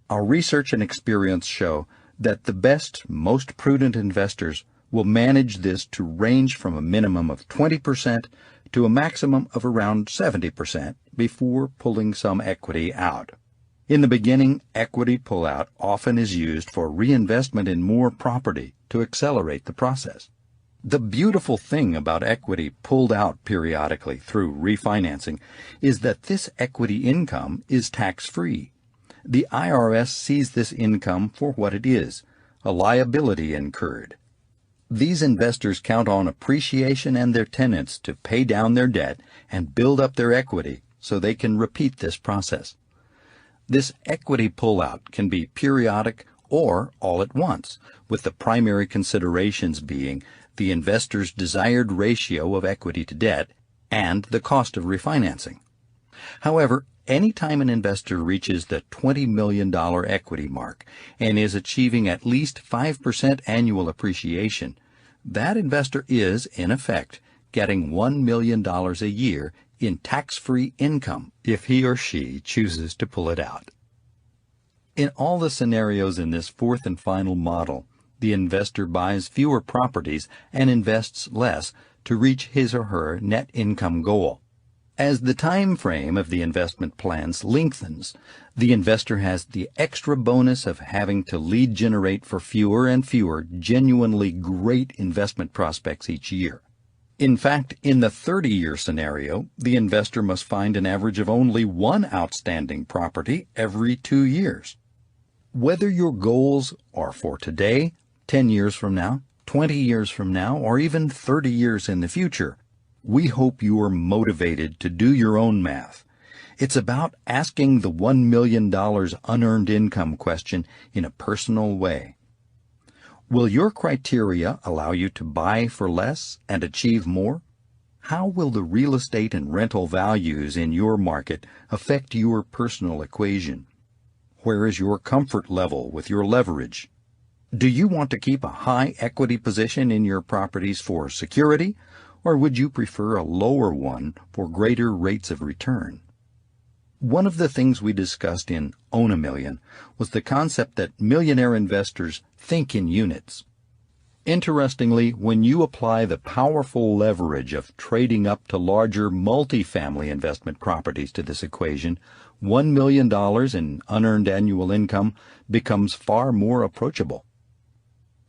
Our research and experience show that the best, most prudent investors will manage this to range from a minimum of 20% to a maximum of around 70% before pulling some equity out. In the beginning, equity pullout often is used for reinvestment in more property to accelerate the process. The beautiful thing about equity pulled out periodically through refinancing is that this equity income is tax-free. The IRS sees this income for what it is, a liability incurred. These investors count on appreciation and their tenants to pay down their debt and build up their equity so they can repeat this process. This equity pullout can be periodic or all at once, with the primary considerations being the investor's desired ratio of equity to debt and the cost of refinancing. However, anytime an investor reaches the $20 million equity mark and is achieving at least 5% annual appreciation, that investor is, in effect, getting $1 million a year in tax-free income if he or she chooses to pull it out. In all the scenarios in this 4th and final model, the investor buys fewer properties and invests less to reach his or her net income goal. As the time frame of the investment plans lengthens, the investor has the extra bonus of having to lead generate for fewer and fewer genuinely great investment prospects each year. In fact, in the 30-year scenario, the investor must find an average of only 1 outstanding property every 2 years. Whether your goals are for today, 10 years from now, 20 years from now, or even 30 years in the future, we hope you are motivated to do your own math. It's about asking the $1 million unearned income question in a personal way. Will your criteria allow you to buy for less and achieve more? How will the real estate and rental values in your market affect your personal equation? Where is your comfort level with your leverage? Do you want to keep a high equity position in your properties for security, or would you prefer a lower one for greater rates of return? One of the things we discussed in Own a Million was the concept that millionaire investors think in units. Interestingly, when you apply the powerful leverage of trading up to larger multifamily investment properties to this equation, $1 million in unearned annual income becomes far more approachable.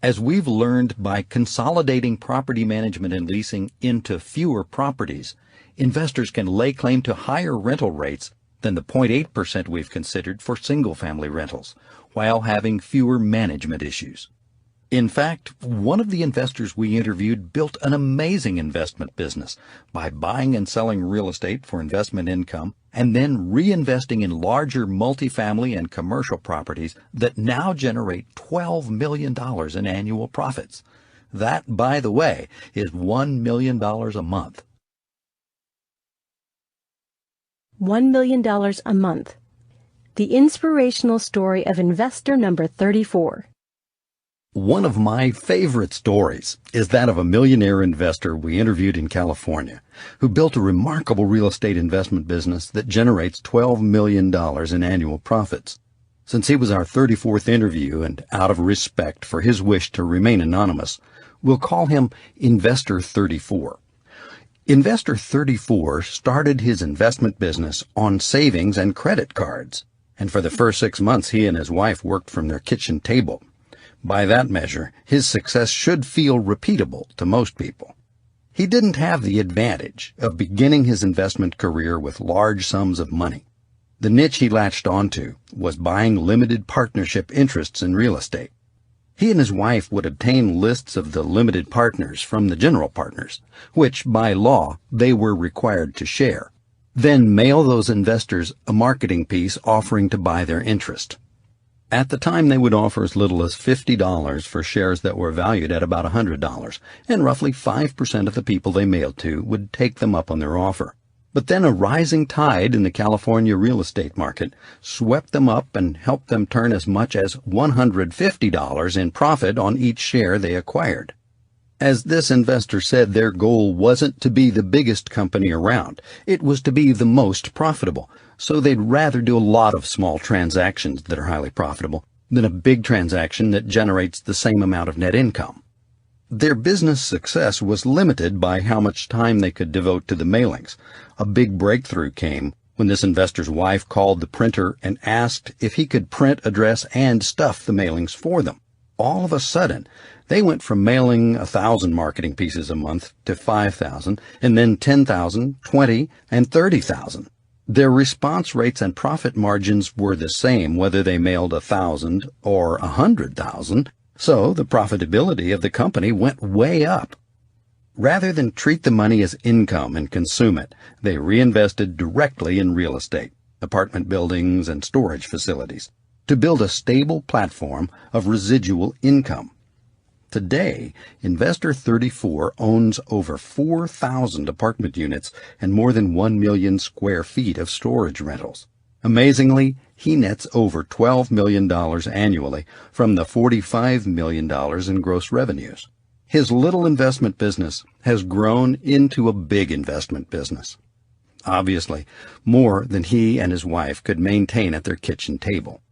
As we've learned by consolidating property management and leasing into fewer properties, investors can lay claim to higher rental rates than the 0.8% we've considered for single-family rentals, while having fewer management issues. In fact, one of the investors we interviewed built an amazing investment business by buying and selling real estate for investment income and then reinvesting in larger multifamily and commercial properties that now generate $12 million in annual profits. That, by the way, is $1 million a month. $1 million a month. The inspirational story of investor number 34. One of my favorite stories is that of a millionaire investor we interviewed in California who built a remarkable real estate investment business that generates $12 million in annual profits. Since he was our 34th interview and out of respect for his wish to remain anonymous, we'll call him Investor 34. Investor 34 started his investment business on savings and credit cards, and for the first 6 months he and his wife worked from their kitchen table. By that measure, his success should feel repeatable to most people. He didn't have the advantage of beginning his investment career with large sums of money. The niche he latched onto was buying limited partnership interests in real estate. He and his wife would obtain lists of the limited partners from the general partners, which, by law, they were required to share, then mail those investors a marketing piece offering to buy their interest. At the time, they would offer as little as $50 for shares that were valued at about $100, and roughly 5% of the people they mailed to would take them up on their offer. But then a rising tide in the California real estate market swept them up and helped them turn as much as $150 in profit on each share they acquired. As this investor said, their goal wasn't to be the biggest company around. It was to be the most profitable. So they'd rather do a lot of small transactions that are highly profitable than a big transaction that generates the same amount of net income. Their business success was limited by how much time they could devote to the mailings. A big breakthrough came when this investor's wife called the printer and asked if he could print, address, and stuff the mailings for them. All of a sudden, they went from mailing 1,000 marketing pieces a month to 5,000, and then 10,000, 20, and 30,000. Their response rates and profit margins were the same whether they mailed 1,000 or 100,000, so the profitability of the company went way up. Rather than treat the money as income and consume it, they reinvested directly in real estate, apartment buildings, and storage facilities to build a stable platform of residual income. Today, Investor 34 owns over 4,000 apartment units and more than 1 million square feet of storage rentals. Amazingly, he nets over $12 million annually from the $45 million in gross revenues. His little investment business has grown into a big investment business. Obviously, more than he and his wife could maintain at their kitchen table.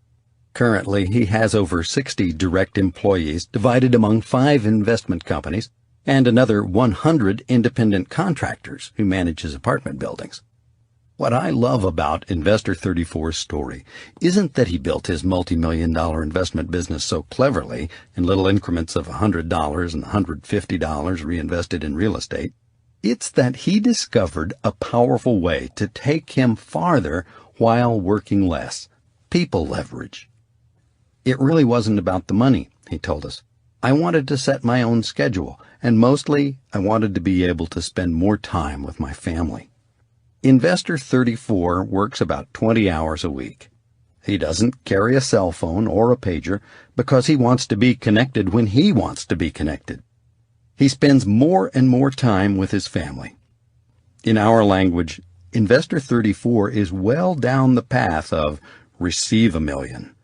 Currently, he has over 60 direct employees divided among 5 investment companies and another 100 independent contractors who manage his apartment buildings. What I love about Investor 34's story isn't that he built his multi-million-dollar investment business so cleverly in little increments of $100 and $150 reinvested in real estate. It's that he discovered a powerful way to take him farther while working less. People leverage. It really wasn't about the money, he told us. I wanted to set my own schedule, and mostly I wanted to be able to spend more time with my family. Investor 34 works about 20 hours a week. He doesn't carry a cell phone or a pager because he wants to be connected when he wants to be connected. He spends more and more time with his family. In our language, Investor 34 is well down the path of receive $1 million.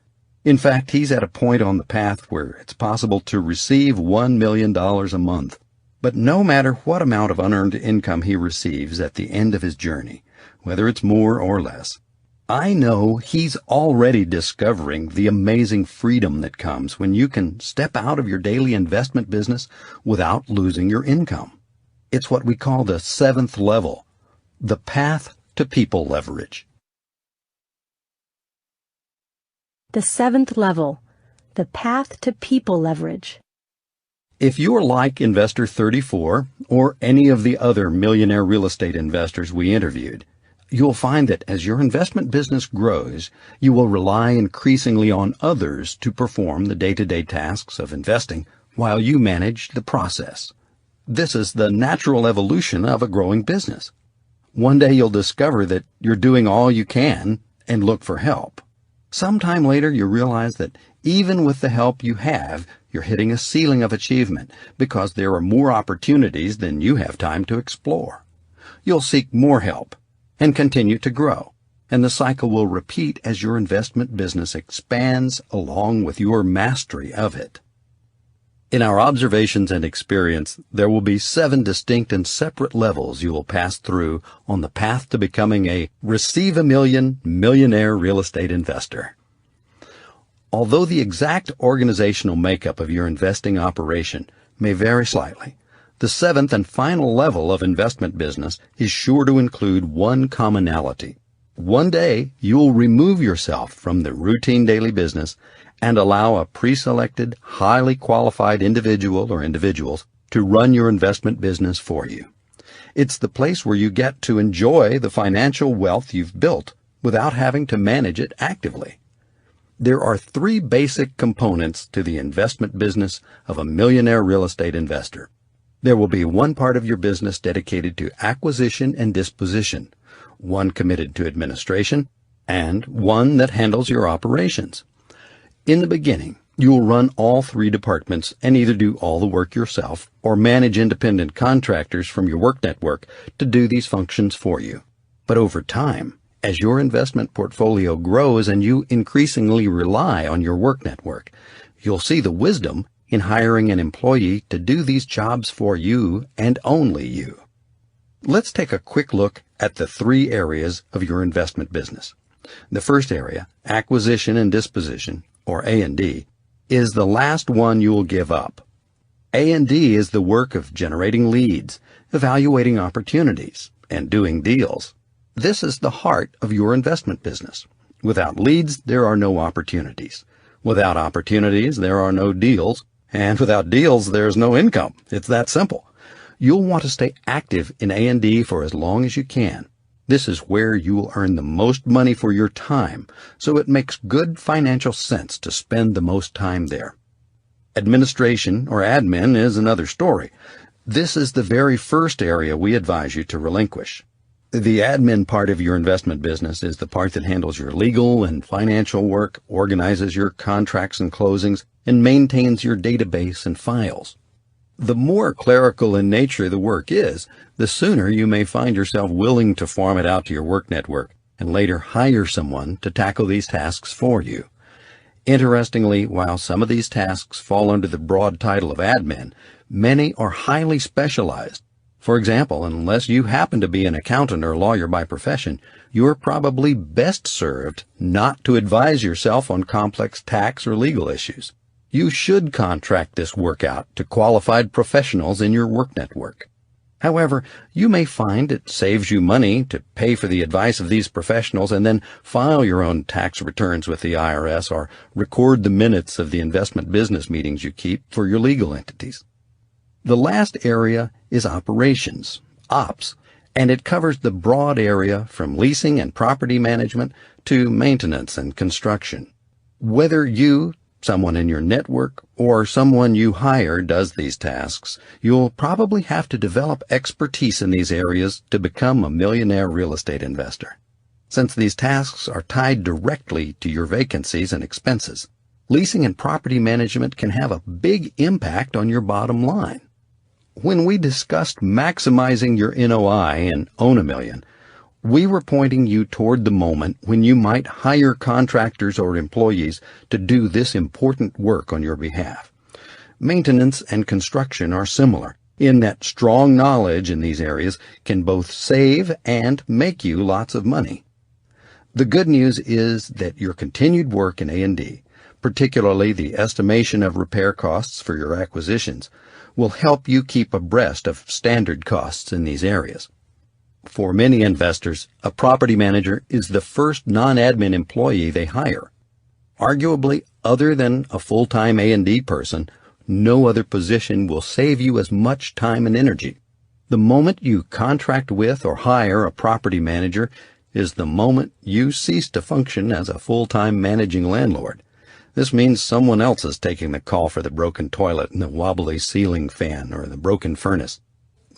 In fact, he's at a point on the path where it's possible to receive $1 million a month. But no matter what amount of unearned income he receives at the end of his journey, whether it's more or less, I know he's already discovering the amazing freedom that comes when you can step out of your daily investment business without losing your income. It's what we call the 7th level, the path to people leverage. The 7th level, the path to people leverage. If you're like Investor 34 or any of the other millionaire real estate investors we interviewed, you'll find that as your investment business grows, you will rely increasingly on others to perform the day-to-day tasks of investing while you manage the process. This is the natural evolution of a growing business. One day you'll discover that you're doing all you can and look for help. Sometime later you realize that even with the help you have, you're hitting a ceiling of achievement because there are more opportunities than you have time to explore. You'll seek more help and continue to grow, and the cycle will repeat as your investment business expands along with your mastery of it. In our observations and experience, there will be 7 distinct and separate levels you will pass through on the path to becoming a Receive a Million millionaire real estate investor. Although the exact organizational makeup of your investing operation may vary slightly, the 7th and final level of investment business is sure to include one commonality. One day, you'll remove yourself from the routine daily business and allow a pre-selected, highly qualified individual or individuals to run your investment business for you. It's the place where you get to enjoy the financial wealth you've built without having to manage it actively. There are 3 basic components to the investment business of a millionaire real estate investor. There will be one part of your business dedicated to acquisition and disposition, one committed to administration, and one that handles your operations. In the beginning, you will run all 3 departments and either do all the work yourself or manage independent contractors from your work network to do these functions for you. But over time, as your investment portfolio grows and you increasingly rely on your work network, you'll see the wisdom in hiring an employee to do these jobs for you and only you. Let's take a quick look at the 3 areas of your investment business. The first area, acquisition and disposition, or A&D, is the last one you will give up. A&D is the work of generating leads, evaluating opportunities, and doing deals. This is the heart of your investment business. Without leads, there are no opportunities. Without opportunities, there are no deals. And without deals, there's no income. It's that simple. You'll want to stay active in A&D for as long as you can. This is where you will earn the most money for your time, so it makes good financial sense to spend the most time there. Administration, or admin, is another story. This is the very first area we advise you to relinquish. The admin part of your investment business is the part that handles your legal and financial work, organizes your contracts and closings, and maintains your database and files. The more clerical in nature the work is, the sooner you may find yourself willing to farm it out to your work network and later hire someone to tackle these tasks for you. Interestingly, while some of these tasks fall under the broad title of admin, many are highly specialized. For example, unless you happen to be an accountant or lawyer by profession, you're probably best served not to advise yourself on complex tax or legal issues. You should contract this work out to qualified professionals in your work network. However, you may find it saves you money to pay for the advice of these professionals and then file your own tax returns with the IRS or record the minutes of the investment business meetings you keep for your legal entities. The last area is operations, ops, and it covers the broad area from leasing and property management to maintenance and construction. Whether you, someone in your network, or someone you hire does these tasks, you'll probably have to develop expertise in these areas to become a millionaire real estate investor. Since these tasks are tied directly to your vacancies and expenses, leasing and property management can have a big impact on your bottom line. When we discussed maximizing your NOI in Own a Million, we were pointing you toward the moment when you might hire contractors or employees to do this important work on your behalf. Maintenance and construction are similar in that strong knowledge in these areas can both save and make you lots of money. The good news is that your continued work in A&D, particularly the estimation of repair costs for your acquisitions, will help you keep abreast of standard costs in these areas. For many investors, a property manager is the first non-admin employee they hire. Arguably, other than a full-time A&D person, no other position will save you as much time and energy. The moment you contract with or hire a property manager is the moment you cease to function as a full-time managing landlord. This means someone else is taking the call for the broken toilet and the wobbly ceiling fan or the broken furnace.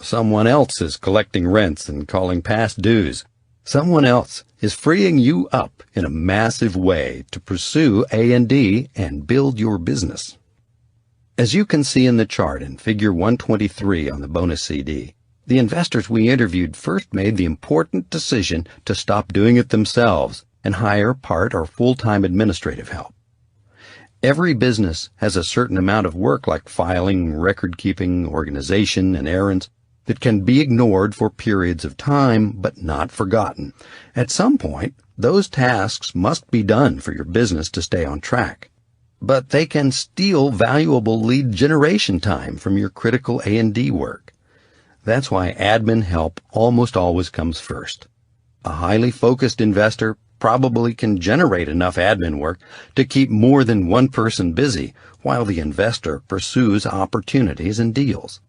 Someone else is collecting rents and calling past dues. Someone else is freeing you up in a massive way to pursue A&D and build your business. As you can see in the chart in Figure 123 on the bonus CD, the investors we interviewed first made the important decision to stop doing it themselves and hire part or full-time administrative help. Every business has a certain amount of work like filing, record-keeping, organization, and errands that can be ignored for periods of time but not forgotten. At some point, those tasks must be done for your business to stay on track. But they can steal valuable lead generation time from your critical A&D work. That's why admin help almost always comes first. A highly focused investor probably can generate enough admin work to keep more than one person busy while the investor pursues opportunities and deals.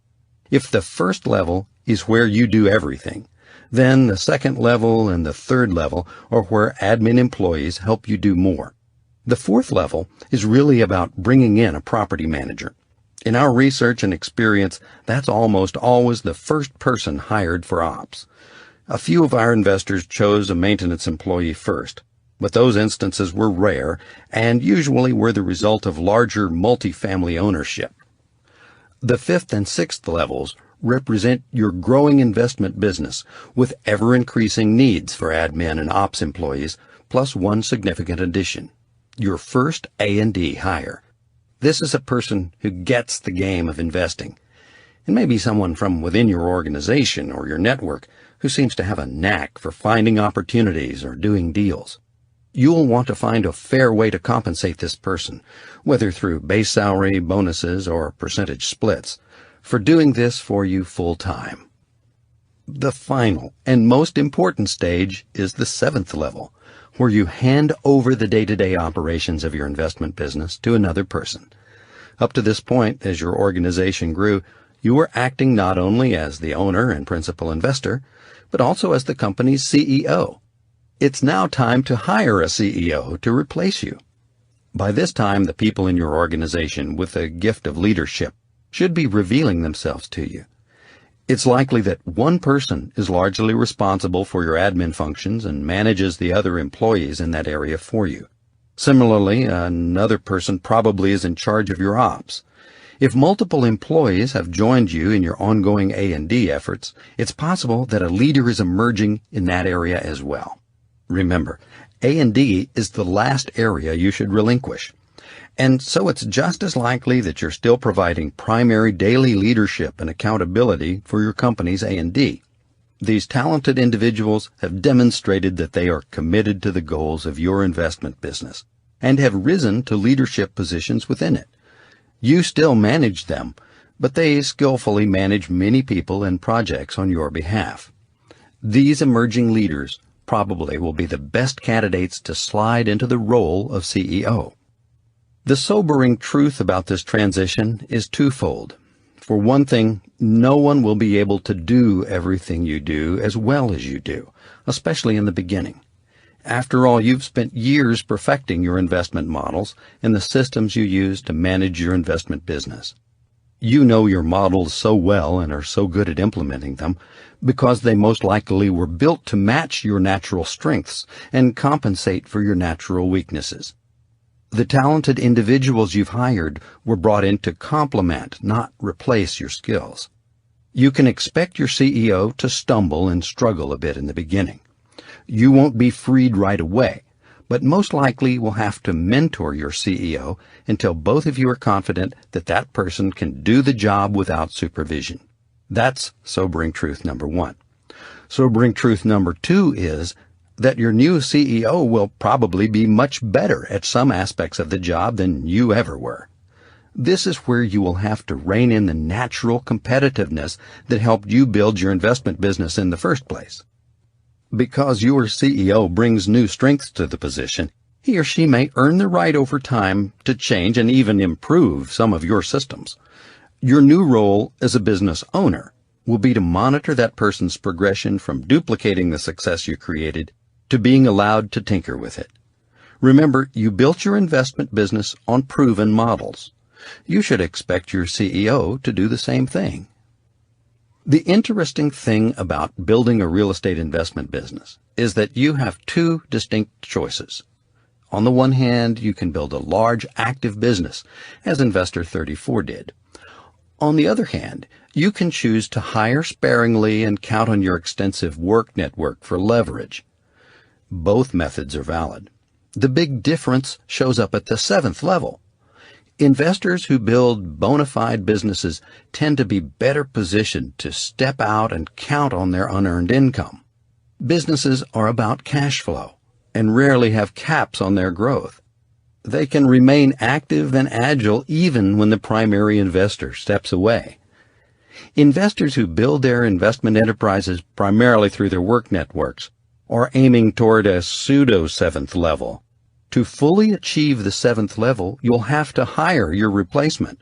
If the first level is where you do everything, then the second level and the third level are where admin employees help you do more. The fourth level is really about bringing in a property manager. In our research and experience, that's almost always the first person hired for ops. A few of our investors chose a maintenance employee first, but those instances were rare and usually were the result of larger multifamily ownership. The fifth and sixth levels represent your growing investment business with ever-increasing needs for admin and ops employees, plus one significant addition, your first A&D hire. This is a person who gets the game of investing. It may be someone from within your organization or your network who seems to have a knack for finding opportunities or doing deals. You'll want to find a fair way to compensate this person, whether through base salary, bonuses, or percentage splits, for doing this for you full-time. The final and most important stage is the seventh level, where you hand over the day-to-day operations of your investment business to another person. Up to this point, as your organization grew, you were acting not only as the owner and principal investor, but also as the company's CEO. It's now time to hire a CEO to replace you. By this time, the people in your organization with a gift of leadership should be revealing themselves to you. It's likely that one person is largely responsible for your admin functions and manages the other employees in that area for you. Similarly, another person probably is in charge of your ops. If multiple employees have joined you in your ongoing A&D efforts, it's possible that a leader is emerging in that area as well. Remember, A&D is the last area you should relinquish. And so it's just as likely that you're still providing primary daily leadership and accountability for your company's A&D. These talented individuals have demonstrated that they are committed to the goals of your investment business and have risen to leadership positions within it. You still manage them, but they skillfully manage many people and projects on your behalf. These emerging leaders probably will be the best candidates to slide into the role of CEO. The sobering truth about this transition is twofold. For one thing, no one will be able to do everything you do as well as you do, especially in the beginning. After all, you've spent years perfecting your investment models and the systems you use to manage your investment business. You know your models so well and are so good at implementing them because they most likely were built to match your natural strengths and compensate for your natural weaknesses. The talented individuals you've hired were brought in to complement, not replace your skills. You can expect your CEO to stumble and struggle a bit in the beginning. You won't be freed right away, but most likely will have to mentor your CEO until both of you are confident that that person can do the job without supervision. That's sobering truth number one. Sobering truth number two is that your new CEO will probably be much better at some aspects of the job than you ever were. This is where you will have to rein in the natural competitiveness that helped you build your investment business in the first place. Because your CEO brings new strengths to the position, he or she may earn the right over time to change and even improve some of your systems. Your new role as a business owner will be to monitor that person's progression from duplicating the success you created to being allowed to tinker with it. Remember, you built your investment business on proven models. You should expect your CEO to do the same thing. The interesting thing about building a real estate investment business is that you have two distinct choices. On the one hand, you can build a large, active business, as Investor 34 did. On the other hand, you can choose to hire sparingly and count on your extensive work network for leverage. Both methods are valid. The big difference shows up at the seventh level. Investors who build bona fide businesses tend to be better positioned to step out and count on their unearned income. Businesses are about cash flow and rarely have caps on their growth. They can remain active and agile even when the primary investor steps away. Investors who build their investment enterprises primarily through their work networks are aiming toward a pseudo-seventh level. To fully achieve the seventh level, you'll have to hire your replacement.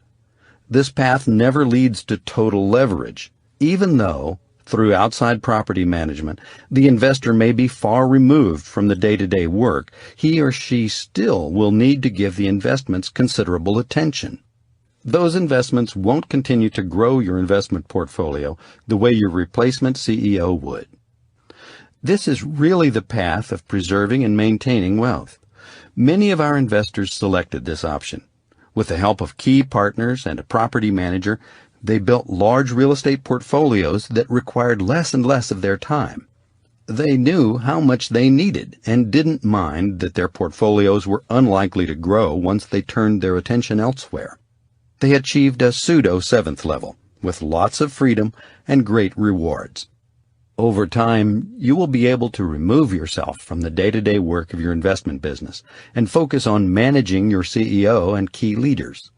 This path never leads to total leverage, even though, through outside property management, the investor may be far removed from the day-to-day work. He or she still will need to give the investments considerable attention. Those investments won't continue to grow your investment portfolio the way your replacement CEO would. This is really the path of preserving and maintaining wealth. Many of our investors selected this option. With the help of key partners and a property manager, they built large real estate portfolios that required less and less of their time. They knew how much they needed and didn't mind that their portfolios were unlikely to grow once they turned their attention elsewhere. They achieved a pseudo-seventh level with lots of freedom and great rewards. Over time, you will be able to remove yourself from the day-to-day work of your investment business and focus on managing your CEO and key leaders.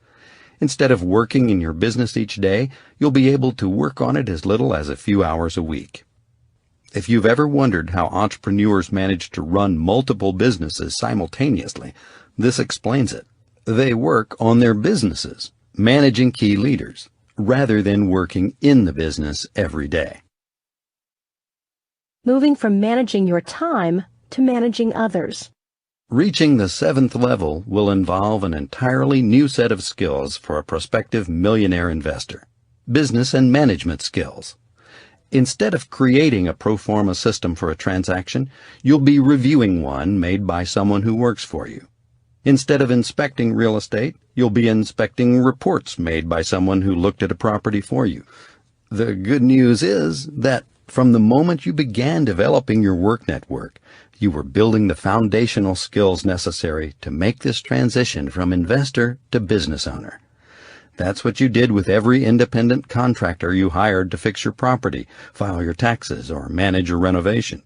Instead of working in your business each day, you'll be able to work on it as little as a few hours a week. If you've ever wondered how entrepreneurs manage to run multiple businesses simultaneously, this explains it. They work on their businesses, managing key leaders, rather than working in the business every day. Moving from managing your time to managing others. Reaching the seventh level will involve an entirely new set of skills for a prospective millionaire investor: business and management skills. Instead of creating a pro forma system for a transaction, you'll be reviewing one made by someone who works for you. Instead of inspecting real estate, you'll be inspecting reports made by someone who looked at a property for you. The good news is that from the moment you began developing your work network, you were building the foundational skills necessary to make this transition from investor to business owner. That's what you did with every independent contractor you hired to fix your property, file your taxes, or manage your renovation.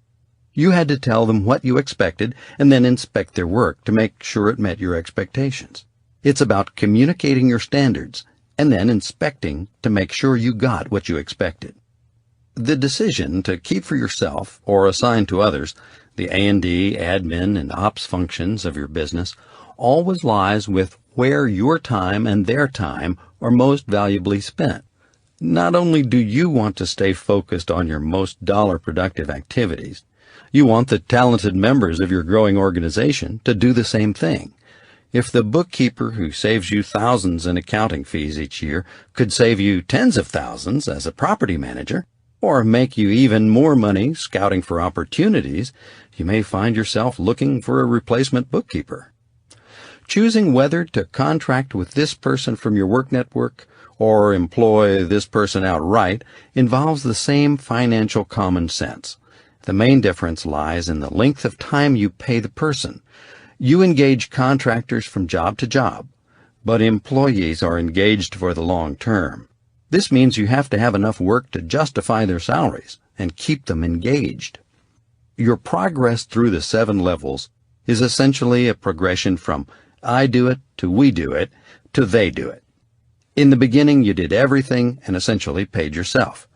You had to tell them what you expected and then inspect their work to make sure it met your expectations. It's about communicating your standards and then inspecting to make sure you got what you expected. The decision to keep for yourself or assign to others the A&D, admin, and ops functions of your business always lies with where your time and their time are most valuably spent. Not only do you want to stay focused on your most dollar-productive activities, you want the talented members of your growing organization to do the same thing. If the bookkeeper who saves you thousands in accounting fees each year could save you tens of thousands as a property manager, or make you even more money scouting for opportunities, you may find yourself looking for a replacement bookkeeper. Choosing whether to contract with this person from your work network or employ this person outright involves the same financial common sense. The main difference lies in the length of time you pay the person. You engage contractors from job to job, but employees are engaged for the long term. This means you have to have enough work to justify their salaries and keep them engaged. Your progress through the 7 levels is essentially a progression from I do it to we do it to they do it. In the beginning, you did everything and essentially paid yourself.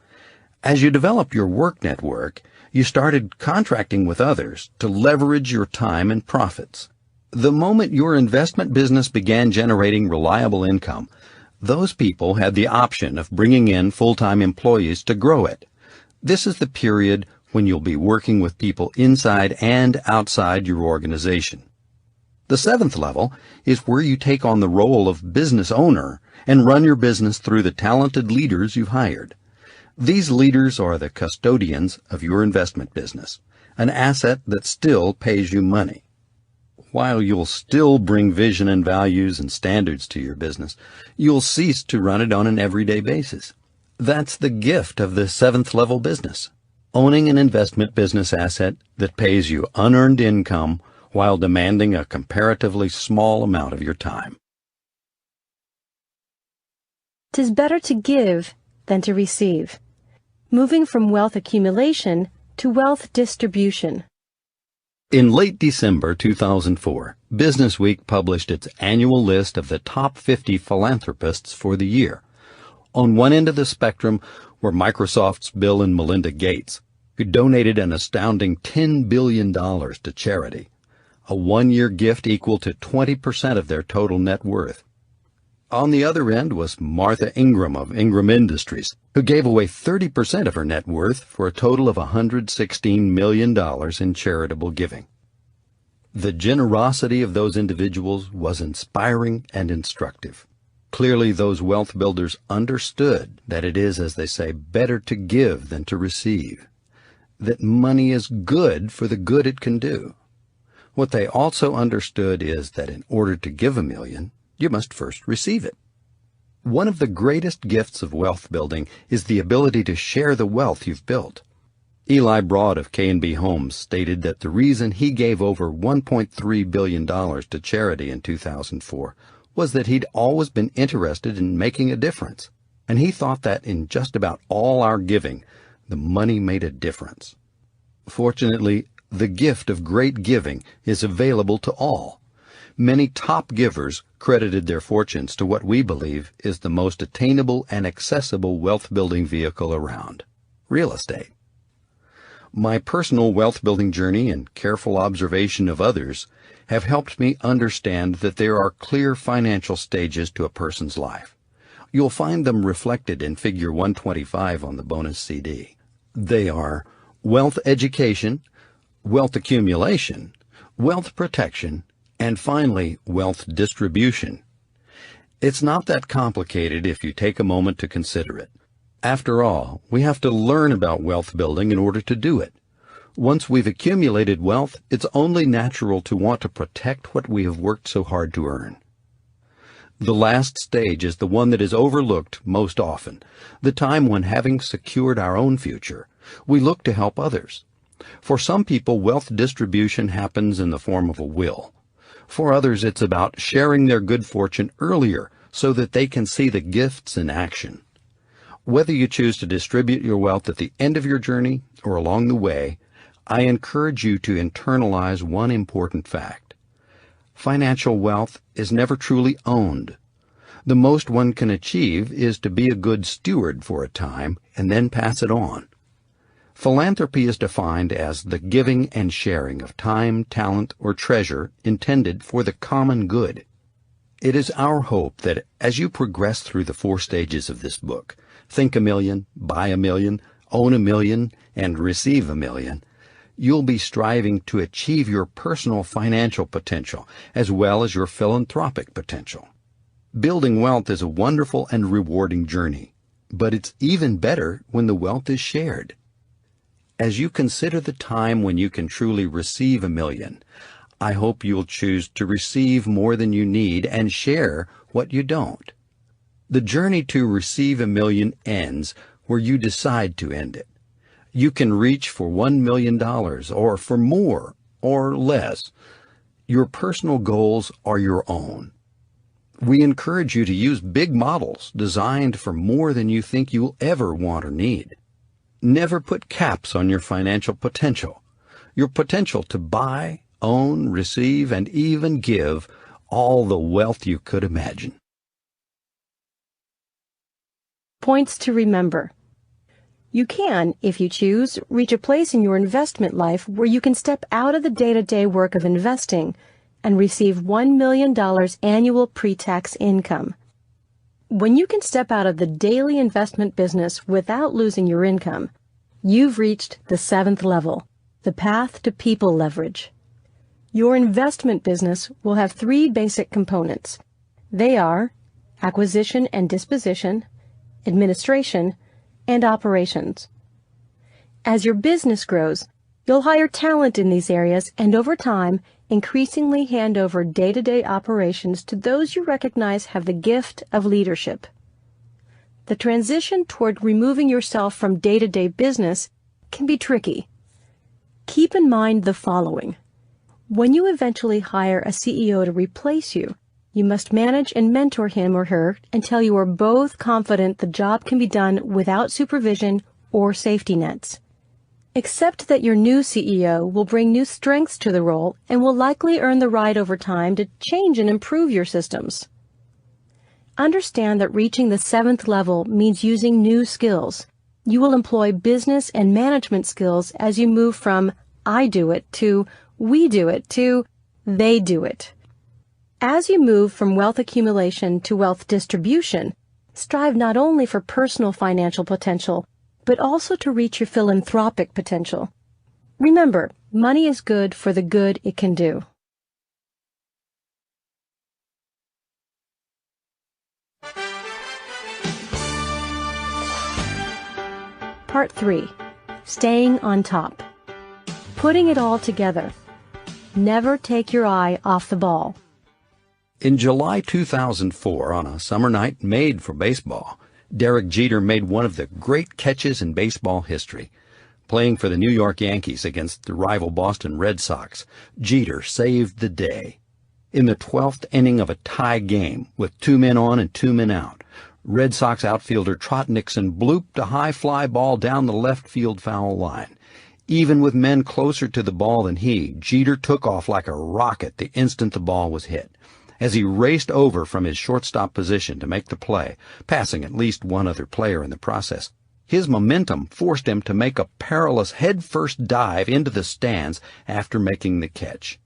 As you developed your work network, you started contracting with others to leverage your time and profits. The moment your investment business began generating reliable income, those people had the option of bringing in full-time employees to grow it. This is the period when you'll be working with people inside and outside your organization. The 7th level is where you take on the role of business owner and run your business through the talented leaders you've hired. These leaders are the custodians of your investment business, an asset that still pays you money. While you'll still bring vision and values and standards to your business, you'll cease to run it on an everyday basis. That's the gift of the 7th level business, owning an investment business asset that pays you unearned income while demanding a comparatively small amount of your time. 'Tis better to give than to receive. Moving from wealth accumulation to wealth distribution. In late December 2004, Businessweek published its annual list of the top 50 philanthropists for the year. On one end of the spectrum were Microsoft's Bill and Melinda Gates, who donated an astounding $10 billion to charity, a one-year gift equal to 20% of their total net worth. On the other end was Martha Ingram of Ingram Industries, who gave away 30% of her net worth for a total of $116 million in charitable giving. The generosity of those individuals was inspiring and instructive. Clearly, those wealth builders understood that it is, as they say, better to give than to receive, that money is good for the good it can do. What they also understood is that in order to give $1 million, you must first receive it. One of the greatest gifts of wealth building is the ability to share the wealth you've built. Eli Broad of K&B Homes stated that the reason he gave over $1.3 billion to charity in 2004 was that he'd always been interested in making a difference, and he thought that in just about all our giving, the money made a difference. Fortunately, the gift of great giving is available to all. Many top givers credited their fortunes to what we believe is the most attainable and accessible wealth-building vehicle around: real estate. My personal wealth-building journey and careful observation of others have helped me understand that there are clear financial stages to a person's life. You'll find them reflected in Figure 125 on the bonus CD. They are wealth education, wealth accumulation, wealth protection, and finally, wealth distribution. It's not that complicated if you take a moment to consider it. After all, we have to learn about wealth building in order to do it. Once we've accumulated wealth, it's only natural to want to protect what we have worked so hard to earn. The last stage is the one that is overlooked most often, the time when, having secured our own future, we look to help others. For some people, wealth distribution happens in the form of a will. For others, it's about sharing their good fortune earlier so that they can see the gifts in action. Whether you choose to distribute your wealth at the end of your journey or along the way, I encourage you to internalize one important fact. Financial wealth is never truly owned. The most one can achieve is to be a good steward for a time and then pass it on. Philanthropy is defined as the giving and sharing of time, talent, or treasure intended for the common good. It is our hope that as you progress through the 4 stages of this book, think $1 million, buy $1 million, own $1 million, and receive $1 million, you'll be striving to achieve your personal financial potential as well as your philanthropic potential. Building wealth is a wonderful and rewarding journey, but it's even better when the wealth is shared. As you consider the time when you can truly receive $1 million, I hope you'll choose to receive more than you need and share what you don't. The journey to receive $1 million ends where you decide to end it. You can reach for $1 million or for more or less. Your personal goals are your own. We encourage you to use big models designed for more than you think you'll ever want or need. Never put caps on your financial potential. your potential to buy, own, receive, and even give all the wealth you could imagine. Points to remember. You can, if you choose, reach a place in your investment life where you can step out of the day-to-day work of investing and receive $1 million annual pre-tax income. When you can step out of the daily investment business without losing your income, you've reached the 7th level, the path to people leverage. Your investment business will have 3 basic components. They are acquisition and disposition, administration, and operations. As your business grows, you'll hire talent in these areas and over time increasingly hand over day-to-day operations to those you recognize have the gift of leadership. The transition toward removing yourself from day-to-day business can be tricky. Keep in mind the following. When you eventually hire a CEO to replace you, you must manage and mentor him or her until you are both confident the job can be done without supervision or safety nets. Accept that your new CEO will bring new strengths to the role and will likely earn the right over time to change and improve your systems. Understand that reaching the 7th level means using new skills. You will employ business and management skills as you move from I do it to we do it to they do it. As you move from wealth accumulation to wealth distribution, strive not only for personal financial potential, but also to reach your philanthropic potential. Remember, money is good for the good it can do. Part 3. Staying on top. Putting it all together. Never take your eye off the ball. In July 2004, on a summer night made for baseball, Derek Jeter made one of the great catches in baseball history. Playing for the New York Yankees against the rival Boston Red Sox, Jeter saved the day. In the 12th inning of a tie game, with 2 men on and 2 men out, Red Sox outfielder Trot Nixon blooped a high fly ball down the left field foul line. Even with men closer to the ball than he, Jeter took off like a rocket the instant the ball was hit. As he raced over from his shortstop position to make the play, passing at least one other player in the process, his momentum forced him to make a perilous head-first dive into the stands after making the catch.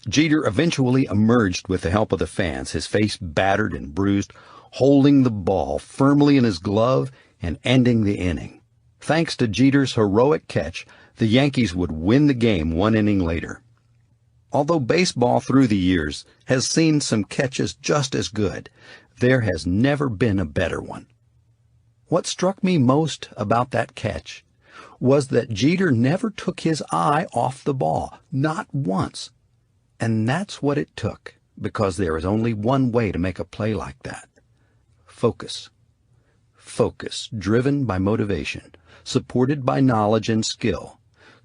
Jeter eventually emerged with the help of the fans, his face battered and bruised, holding the ball firmly in his glove and ending the inning. Thanks to Jeter's heroic catch, the Yankees would win the game 1 inning later. Although baseball through the years has seen some catches just as good, there has never been a better one. What struck me most about that catch was that Jeter never took his eye off the ball, not once. And that's what it took, because there is only one way to make a play like that. Focus. Focus, driven by motivation, supported by knowledge and skill,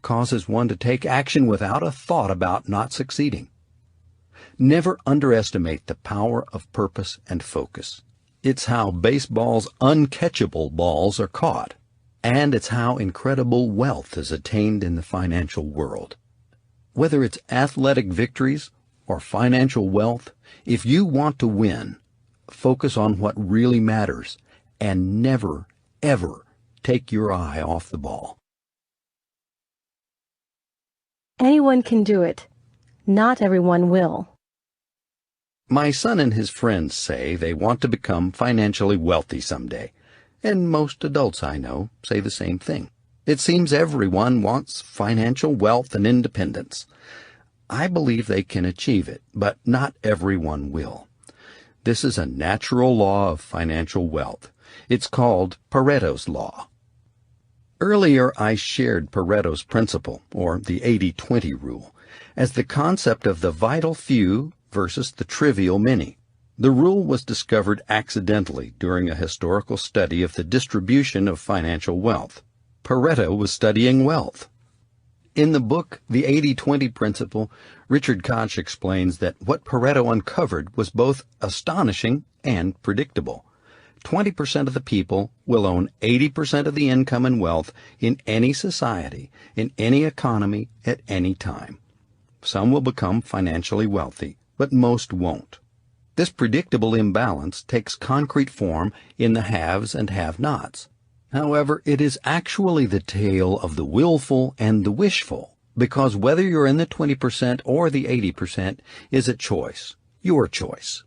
causes one to take action without a thought about not succeeding. Never underestimate the power of purpose and focus. It's how baseball's uncatchable balls are caught, and it's how incredible wealth is attained in the financial world. Whether it's athletic victories or financial wealth, if you want to win, focus on what really matters and never, ever take your eye off the ball. Anyone can do it. Not everyone will. My son and his friends say they want to become financially wealthy someday, and most adults I know say the same thing. It seems everyone wants financial wealth and independence. I believe they can achieve it, but not everyone will. This is a natural law of financial wealth. It's called Pareto's Law. Earlier, I shared Pareto's principle, or the 80-20 rule, as the concept of the vital few versus the trivial many. The rule was discovered accidentally during a historical study of the distribution of financial wealth. Pareto was studying wealth. In the book, The 80-20 Principle, Richard Koch explains that what Pareto uncovered was both astonishing and predictable. 20% of the people will own 80% of the income and wealth in any society, in any economy, at any time. Some will become financially wealthy, but most won't. This predictable imbalance takes concrete form in the haves and have-nots. However, it is actually the tale of the willful and the wishful, because whether you're in the 20% or the 80% is a choice, your choice.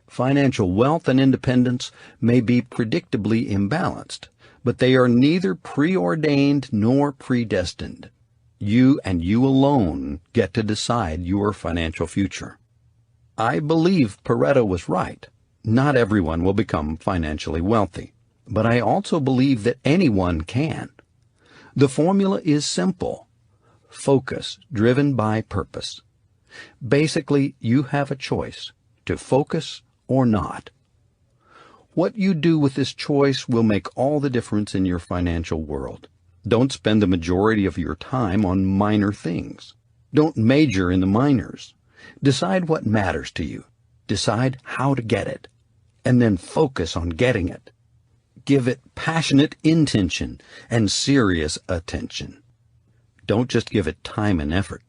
Financial wealth and independence may be predictably imbalanced, but they are neither preordained nor predestined. You and you alone get to decide your financial future. I believe Pareto was right. Not everyone will become financially wealthy, but I also believe that anyone can. The formula is simple. Focus driven by purpose. Basically, you have a choice to focus or not. What you do with this choice will make all the difference in your financial world. Don't spend the majority of your time on minor things. Don't major in the minors. Decide what matters to you. Decide how to get it, and then focus on getting it. Give it passionate intention and serious attention. Don't just give it time and effort.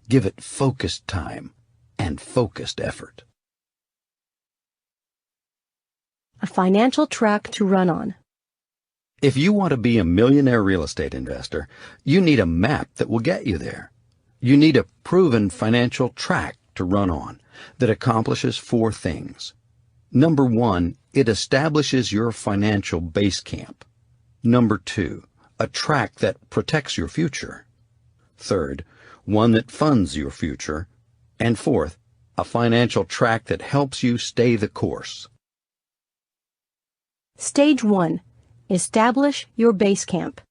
Give it focused time and focused effort. A financial track to run on. If you want to be a millionaire real estate investor, you need a map that will get you there. You need a proven financial track to run on that accomplishes 4 things. Number 1, it establishes your financial base camp. Number 2, a track that protects your future. Third, one that funds your future. And 4th, a financial track that helps you stay the course. Stage 1. Establish your base camp.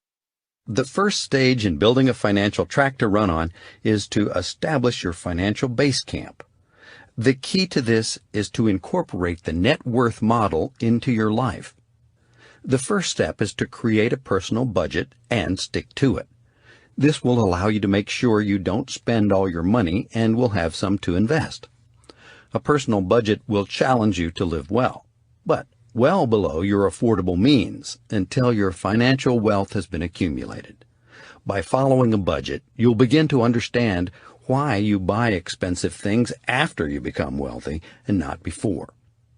The first stage in building a financial track to run on is to establish your financial base camp. The key to this is to incorporate the net worth model into your life. The first step is to create a personal budget and stick to it. This will allow you to make sure you don't spend all your money and will have some to invest. A personal budget will challenge you to live well, but well below your affordable means until your financial wealth has been accumulated. By following a budget, you'll begin to understand why you buy expensive things after you become wealthy and not before.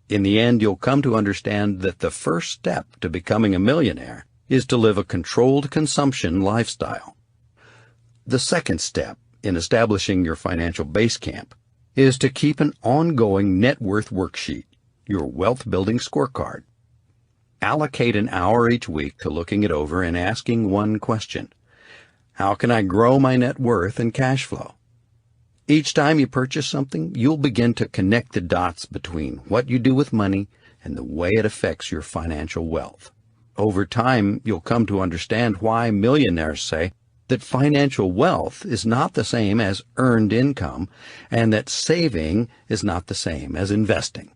In the end, you'll come to understand that the first step to becoming a millionaire is to live a controlled consumption lifestyle. The second step in establishing your financial base camp is to keep an ongoing net worth worksheet, your wealth-building scorecard. Allocate an hour each week to looking it over and asking one question: how can I grow my net worth and cash flow? Each time you purchase something, you'll begin to connect the dots between what you do with money and the way it affects your financial wealth. Over time, you'll come to understand why millionaires say that financial wealth is not the same as earned income and that saving is not the same as investing.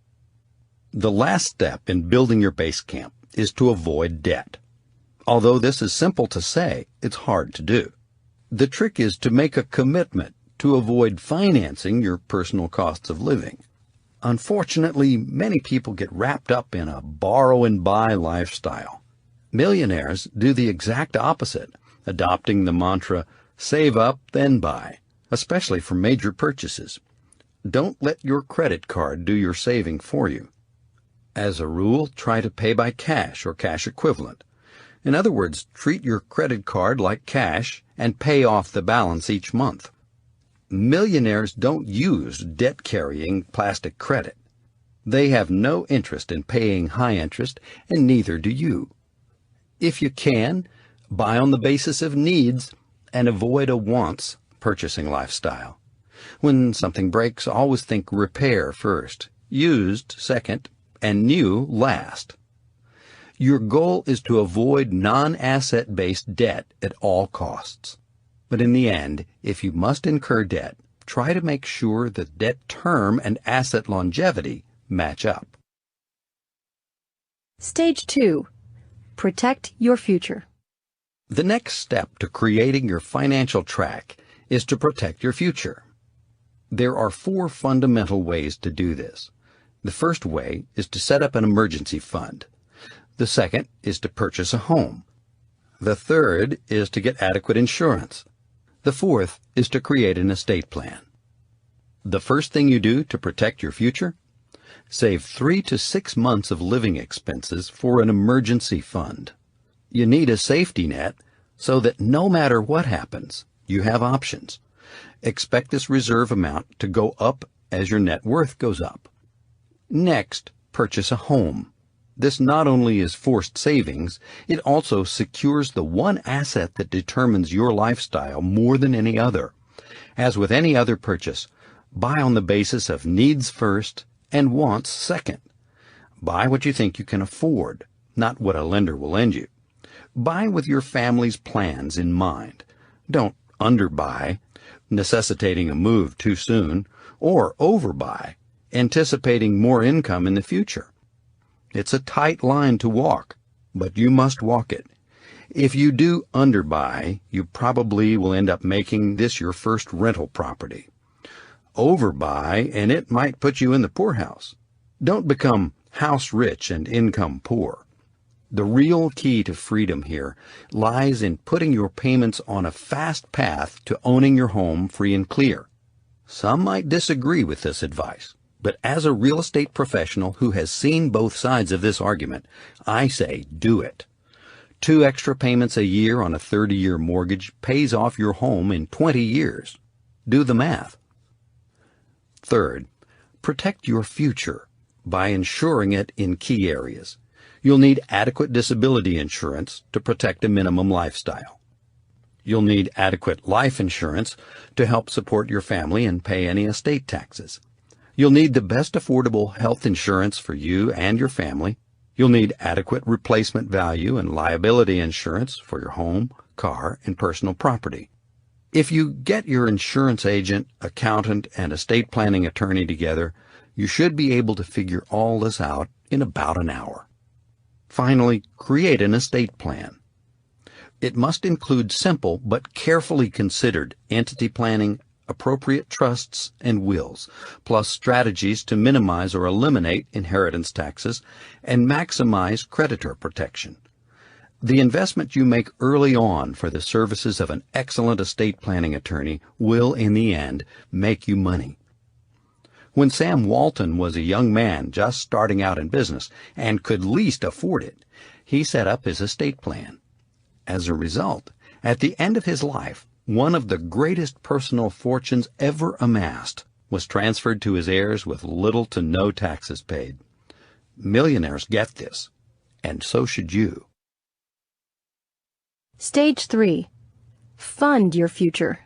The last step in building your base camp is to avoid debt. Although this is simple to say, it's hard to do. The trick is to make a commitment to avoid financing your personal costs of living. Unfortunately, many people get wrapped up in a borrow and buy lifestyle. Millionaires do the exact opposite, adopting the mantra, save up, then buy, especially for major purchases. Don't let your credit card do your saving for you. As a rule, try to pay by cash or cash equivalent. In other words, treat your credit card like cash and pay off the balance each month. Millionaires don't use debt-carrying plastic credit. They have no interest in paying high interest, and neither do you. If you can, buy on the basis of needs and avoid a wants purchasing lifestyle. When something breaks, always think repair first, used second, and new last. Your goal is to avoid non-asset-based debt at all costs. But in the end, if you must incur debt, try to make sure that debt term and asset longevity match up. Stage 2. Protect your future. The next step to creating your financial track is to protect your future. There are 4 fundamental ways to do this. The first way is to set up an emergency fund. The second is to purchase a home. The third is to get adequate insurance. The fourth is to create an estate plan. The first thing you do to protect your future? Save 3 to 6 months of living expenses for an emergency fund. You need a safety net so that no matter what happens, you have options. Expect this reserve amount to go up as your net worth goes up. Next, purchase a home. This not only is forced savings, it also secures the one asset that determines your lifestyle more than any other. As with any other purchase, buy on the basis of needs first and wants second. Buy what you think you can afford, not what a lender will lend you. Buy with your family's plans in mind. Don't underbuy, necessitating a move too soon, or overbuy, anticipating more income in the future. It's a tight line to walk, but you must walk it. If you do underbuy, you probably will end up making this your first rental property. Overbuy, and it might put you in the poorhouse. Don't become house rich and income poor. The real key to freedom here lies in putting your payments on a fast path to owning your home free and clear. Some might disagree with this advice, but as a real estate professional who has seen both sides of this argument, I say do it. 2 extra payments a year on a 30-year mortgage pays off your home in 20 years. Do the math. Third, protect your future by insuring it in key areas. You'll need adequate disability insurance to protect a minimum lifestyle. You'll need adequate life insurance to help support your family and pay any estate taxes. You'll need the best affordable health insurance for you and your family. You'll need adequate replacement value and liability insurance for your home, car, and personal property. If you get your insurance agent, accountant, and estate planning attorney together, you should be able to figure all this out in about an hour. Finally, create an estate plan. It must include simple but carefully considered entity planning, appropriate trusts, and wills, plus strategies to minimize or eliminate inheritance taxes and maximize creditor protection. The investment you make early on for the services of an excellent estate planning attorney will, in the end, make you money. When Sam Walton was a young man just starting out in business and could least afford it, he set up his estate plan. As a result, at the end of his life, one of the greatest personal fortunes ever amassed was transferred to his heirs with little to no taxes paid. Millionaires get this, and so should you. Stage 3. Fund your future.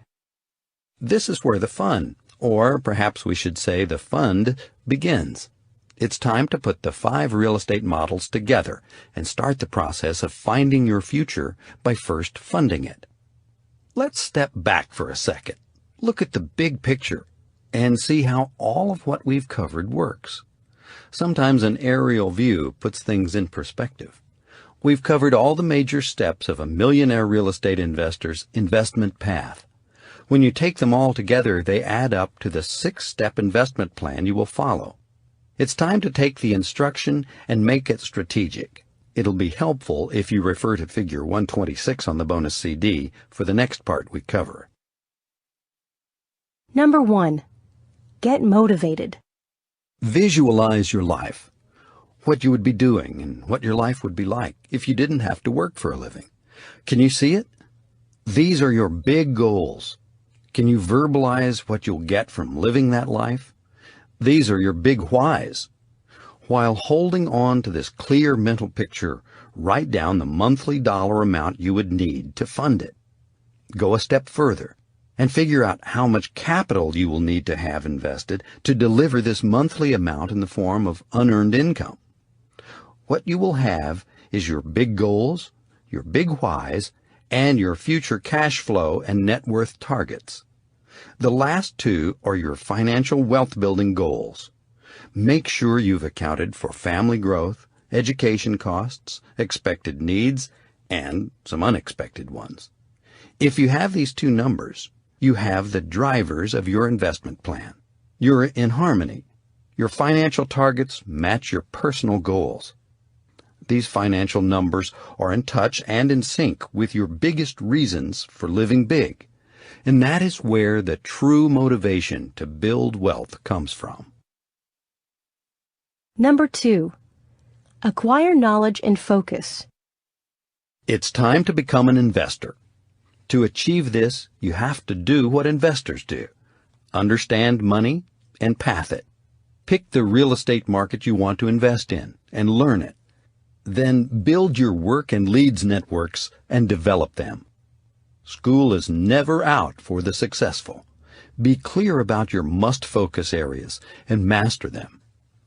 This is where the fun, or perhaps we should say the fund, begins. It's time to put the 5 real estate models together and start the process of finding your future by first funding it. Let's step back for a second, look at the big picture, and see how all of what we've covered works. Sometimes an aerial view puts things in perspective. We've covered all the major steps of a millionaire real estate investor's investment path. When you take them all together, they add up to the 6-step investment plan you will follow. It's time to take the instruction and make it strategic. It'll be helpful if you refer to figure 126 on the bonus CD for the next part we cover. Number 1. Get motivated. Visualize your life, what you would be doing and what your life would be like if you didn't have to work for a living. Can you see it? These are your big goals. Can you verbalize what you'll get from living that life? These are your big whys. While holding on to this clear mental picture, write down the monthly dollar amount you would need to fund it. Go a step further and figure out how much capital you will need to have invested to deliver this monthly amount in the form of unearned income. What you will have is your big goals, your big whys, and your future cash flow and net worth targets. The last 2 are your financial wealth building goals. Make sure you've accounted for family growth, education costs, expected needs, and some unexpected ones. If you have these 2 numbers, you have the drivers of your investment plan. You're in harmony. Your financial targets match your personal goals. These financial numbers are in touch and in sync with your biggest reasons for living big. And that is where the true motivation to build wealth comes from. Number 2. Acquire knowledge and focus. It's time to become an investor. To achieve this, you have to do what investors do. Understand money and path it. Pick the real estate market you want to invest in and learn it. Then build your work and leads networks and develop them. School is never out for the successful. Be clear about your must-focus areas and master them.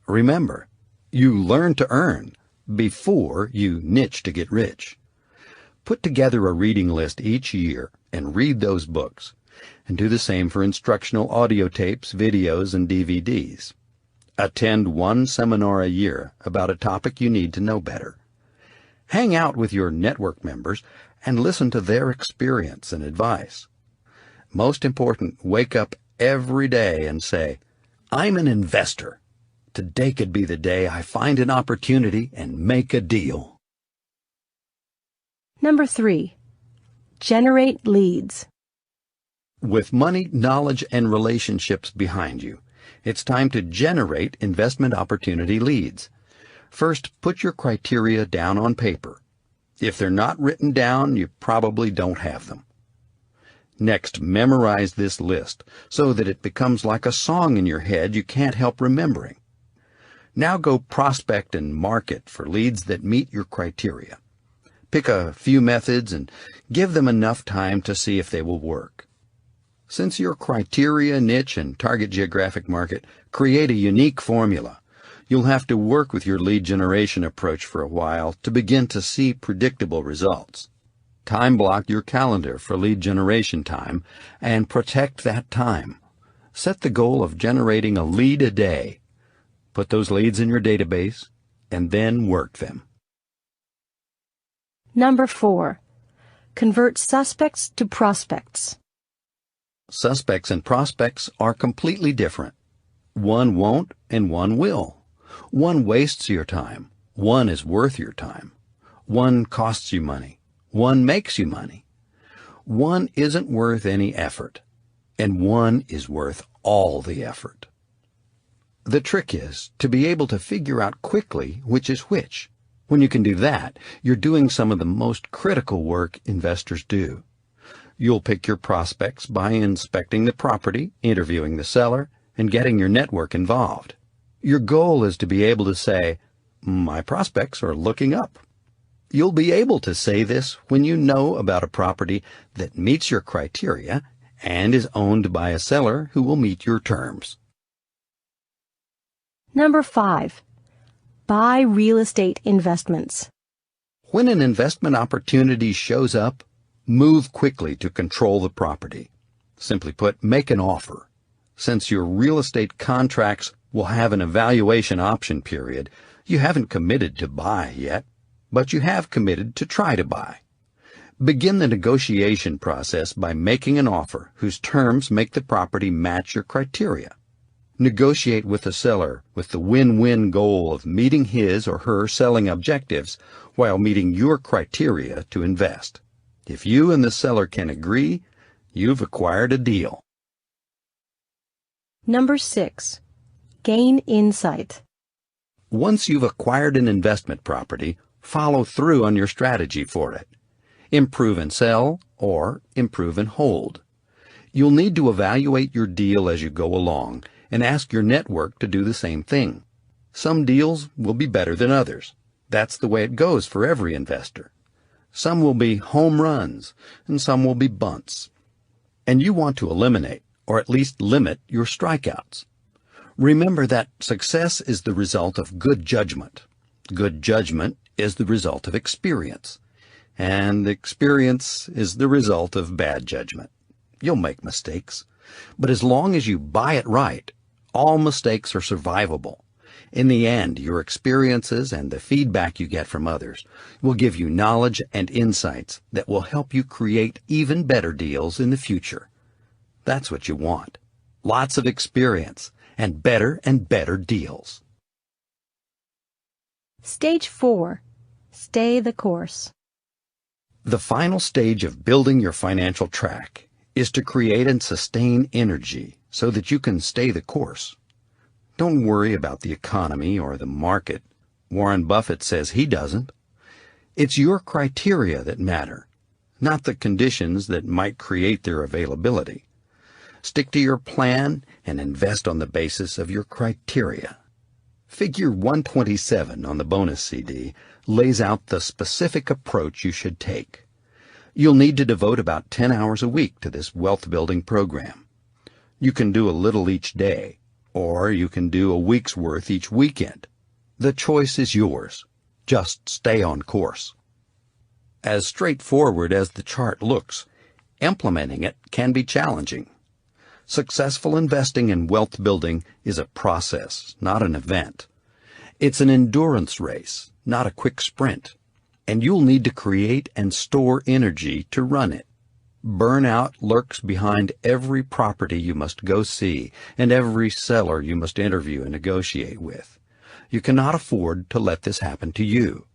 Remember, you learn to earn before you niche to get rich. Put together a reading list each year and read those books, and do the same for instructional audio tapes, videos, and DVDs. Attend one seminar a year about a topic you need to know better. Hang out with your network members and listen to their experience and advice. Most important, wake up every day and say, "I'm an investor. Today could be the day I find an opportunity and make a deal." Number 3. Generate leads. With money, knowledge, and relationships behind you, it's time to generate investment opportunity leads. First, put your criteria down on paper. If they're not written down, you probably don't have them. Next, memorize this list so that it becomes like a song in your head you can't help remembering. Now go prospect and market for leads that meet your criteria. Pick a few methods and give them enough time to see if they will work. Since your criteria, niche, and target geographic market create a unique formula, you'll have to work with your lead generation approach for a while to begin to see predictable results. Time block your calendar for lead generation time and protect that time. Set the goal of generating a lead a day. Put those leads in your database and then work them. Number 4. Convert suspects to prospects. Suspects and prospects are completely different. One won't and one will. One wastes your time. One is worth your time. One costs you money. One makes you money. One isn't worth any effort. And one is worth all the effort. The trick is to be able to figure out quickly which is which. When you can do that, you're doing some of the most critical work investors do. You'll pick your prospects by inspecting the property, interviewing the seller, and getting your network involved. Your goal is to be able to say, "My prospects are looking up." You'll be able to say this when you know about a property that meets your criteria and is owned by a seller who will meet your terms. Number 5. Buy real estate investments. When an investment opportunity shows up, move quickly to control the property. Simply put, make an offer. Since your real estate contracts will have an evaluation option period, you haven't committed to buy yet, but you have committed to try to buy. Begin the negotiation process by making an offer whose terms make the property match your criteria. Negotiate with the seller with the win-win goal of meeting his or her selling objectives while meeting your criteria to invest. If you and the seller can agree, you've acquired a deal. Number 6. Gain insight. Once you've acquired an investment property, follow through on your strategy for it. Improve and sell or improve and hold. You'll need to evaluate your deal as you go along and ask your network to do the same thing. Some deals will be better than others. That's the way it goes for every investor. Some will be home runs and some will be bunts. And you want to eliminate, or at least limit, your strikeouts. Remember that success is the result of good judgment. Good judgment is the result of experience. And experience is the result of bad judgment. You'll make mistakes. But as long as you buy it right, all mistakes are survivable. In the end, your experiences and the feedback you get from others will give you knowledge and insights that will help you create even better deals in the future. That's what you want. Lots of experience and better deals. Stage 4. Stay the course. The final stage of building your financial track is to create and sustain energy so that you can stay the course. Don't worry about the economy or the market. Warren Buffett says he doesn't. It's your criteria that matter, not the conditions that might create their availability. Stick to your plan and invest on the basis of your criteria. Figure 127 on the bonus CD lays out the specific approach you should take. You'll need to devote about 10 hours a week to this wealth-building program. You can do a little each day, or you can do a week's worth each weekend. The choice is yours. Just stay on course. As straightforward as the chart looks, implementing it can be challenging. Successful investing in wealth building is a process, not an event. It's an endurance race, not a quick sprint, and you'll need to create and store energy to run it. Burnout lurks behind every property you must go see and every seller you must interview and negotiate with. You cannot afford to let this happen to you.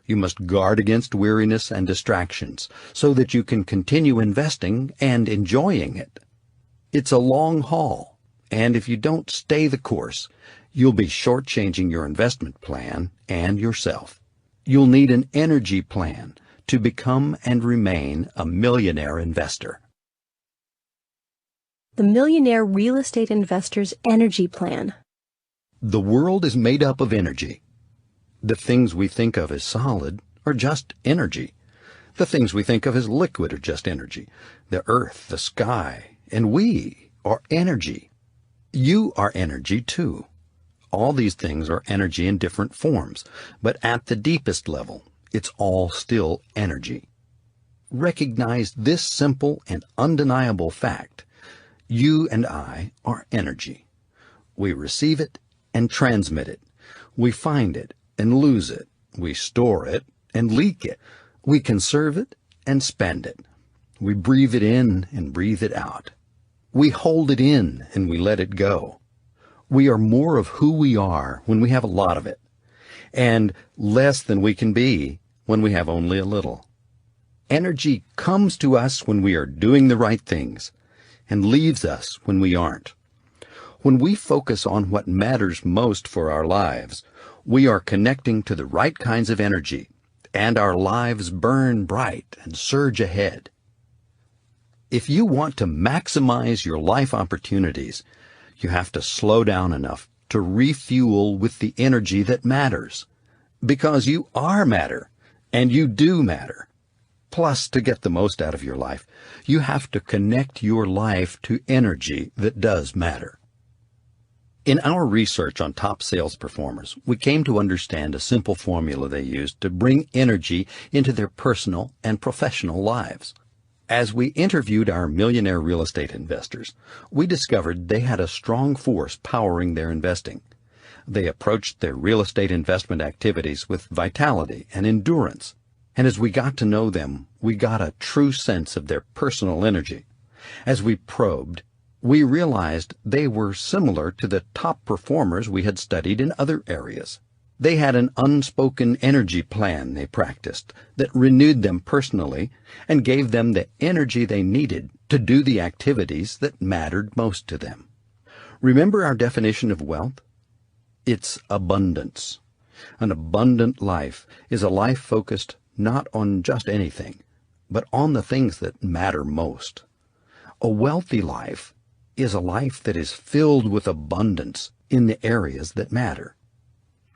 You must guard against weariness and distractions so that you can continue investing and enjoying it. It's a long haul, and if you don't stay the course, you'll be shortchanging your investment plan and yourself. You'll need an energy plan to become and remain a millionaire investor. The Millionaire Real Estate Investor's Energy Plan. The world is made up of energy. The things we think of as solid are just energy. The things we think of as liquid are just energy. The earth, the sky, and we are energy. You are energy too. All these things are energy in different forms, but at the deepest level, it's all still energy. Recognize this simple and undeniable fact. You and I are energy. We receive it and transmit it. We find it and lose it. We store it and leak it. We conserve it and spend it. We breathe it in and breathe it out. We hold it in and we let it go. We are more of who we are when we have a lot of it, and less than we can be when we have only a little. Energy comes to us when we are doing the right things, and leaves us when we aren't. When we focus on what matters most for our lives, we are connecting to the right kinds of energy, and our lives burn bright and surge ahead. If you want to maximize your life opportunities, you have to slow down enough to refuel with the energy that matters. Because you are matter, and you do matter. Plus, to get the most out of your life, you have to connect your life to energy that does matter. In our research on top sales performers, we came to understand a simple formula they used to bring energy into their personal and professional lives. As we interviewed our millionaire real estate investors, we discovered they had a strong force powering their investing. They approached their real estate investment activities with vitality and endurance, and as we got to know them, we got a true sense of their personal energy. As we probed, we realized they were similar to the top performers we had studied in other areas. They had an unspoken energy plan they practiced that renewed them personally and gave them the energy they needed to do the activities that mattered most to them. Remember our definition of wealth? It's abundance. An abundant life is a life focused not on just anything, but on the things that matter most. A wealthy life is a life that is filled with abundance in the areas that matter.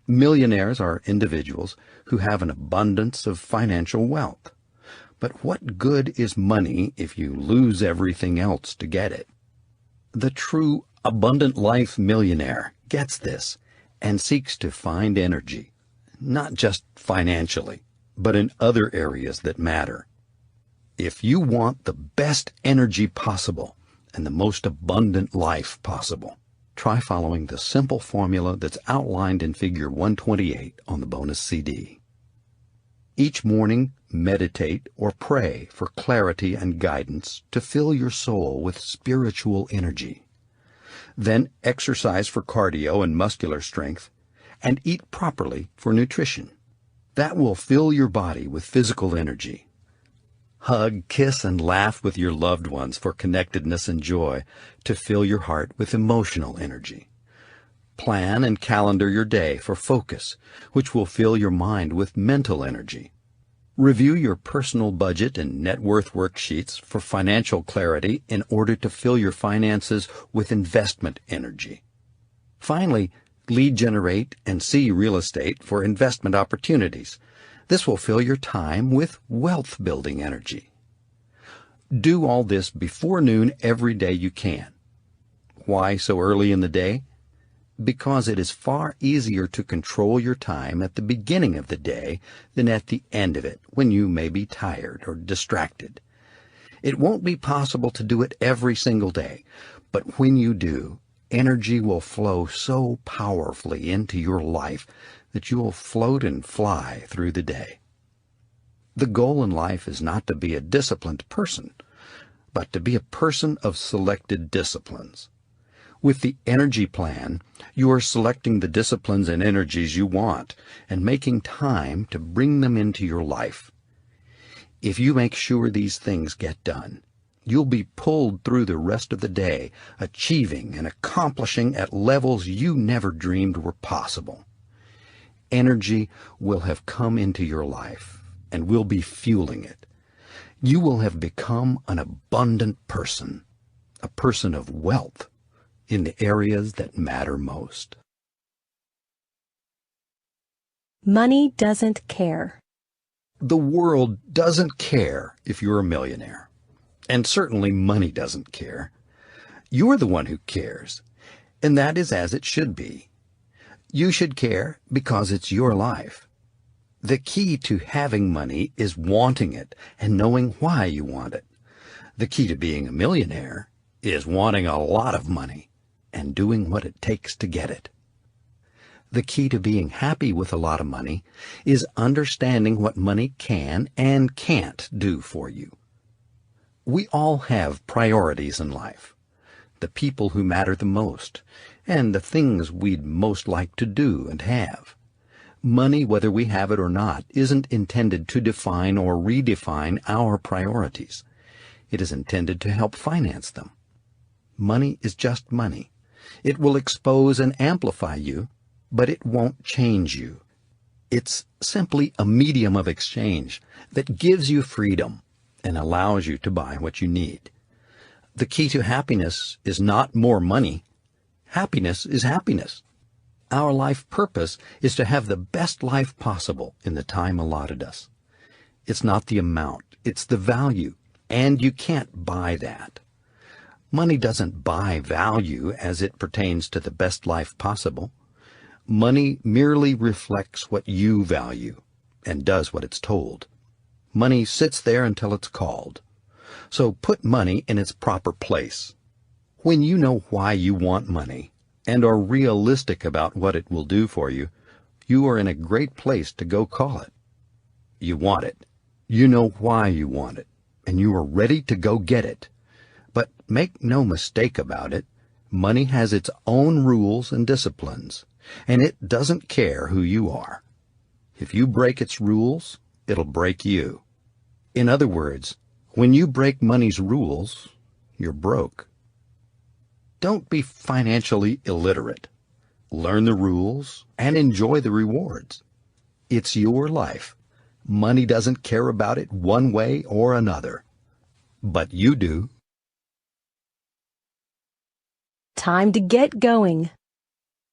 Millionaires are individuals who have an abundance of financial wealth. But what good is money if you lose everything else to get it? The true abundant life millionaire gets this and seeks to find energy, not just financially, but in other areas that matter. If you want the best energy possible and the most abundant life possible, try following the simple formula that's outlined in Figure 128 on the bonus CD. Each morning, meditate or pray for clarity and guidance to fill your soul with spiritual energy. Then exercise for cardio and muscular strength, and eat properly for nutrition. That will fill your body with physical energy. Hug, kiss, and laugh with your loved ones for connectedness and joy to fill your heart with emotional energy. Plan and calendar your day for focus, which will fill your mind with mental energy. Review your personal budget and net worth worksheets for financial clarity in order to fill your finances with investment energy. Finally, lead generate and see real estate for investment opportunities. This will fill your time with wealth-building energy. Do all this before noon every day you can. Why so early in the day? Because it is far easier to control your time at the beginning of the day than at the end of it, when you may be tired or distracted. It won't be possible to do it every single day, but when you do, energy will flow so powerfully into your life that you will float and fly through the day. The goal in life is not to be a disciplined person, but to be a person of selected disciplines. With the energy plan, you are selecting the disciplines and energies you want and making time to bring them into your life. If you make sure these things get done, you'll be pulled through the rest of the day, achieving and accomplishing at levels you never dreamed were possible. Energy will have come into your life and will be fueling it. You will have become an abundant person, a person of wealth in the areas that matter most. Money doesn't care. The world doesn't care if you're a millionaire. And certainly money doesn't care. You're the one who cares, and that is as it should be. You should care because it's your life. The key to having money is wanting it and knowing why you want it. The key to being a millionaire is wanting a lot of money and doing what it takes to get it. The key to being happy with a lot of money is understanding what money can and can't do for you. We all have priorities in life, the people who matter the most, and the things we'd most like to do and have. Money, whether we have it or not, isn't intended to define or redefine our priorities. It is intended to help finance them. Money is just money. It will expose and amplify you, but it won't change you. It's simply a medium of exchange that gives you freedom and allows you to buy what you need. The key to happiness is not more money. Happiness is happiness. Our life purpose is to have the best life possible in the time allotted us. It's not the amount, it's the value, and you can't buy that. Money doesn't buy value as it pertains to the best life possible. Money merely reflects what you value and does what it's told. Money sits there until it's called. So put money in its proper place. When you know why you want money and are realistic about what it will do for you, you are in a great place to go call it. You want it. You know why you want it, and you are ready to go get it. But make no mistake about it, money has its own rules and disciplines, and it doesn't care who you are. If you break its rules, it'll break you. In other words, when you break money's rules, you're broke. Don't be financially illiterate. Learn the rules and enjoy the rewards. It's your life. Money doesn't care about it one way or another. But you do. Time to get going.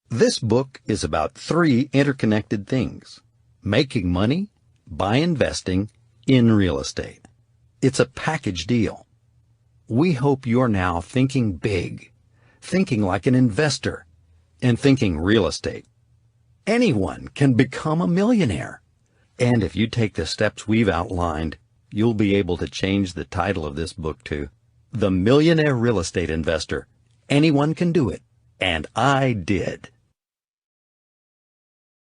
This book is about 3 interconnected things: making money by investing in real estate. It's a package deal. We hope you're now thinking big, thinking like an investor, and thinking real estate. Anyone can become a millionaire. And if you take the steps we've outlined, you'll be able to change the title of this book to The Millionaire Real Estate Investor. Anyone can do it, and I did.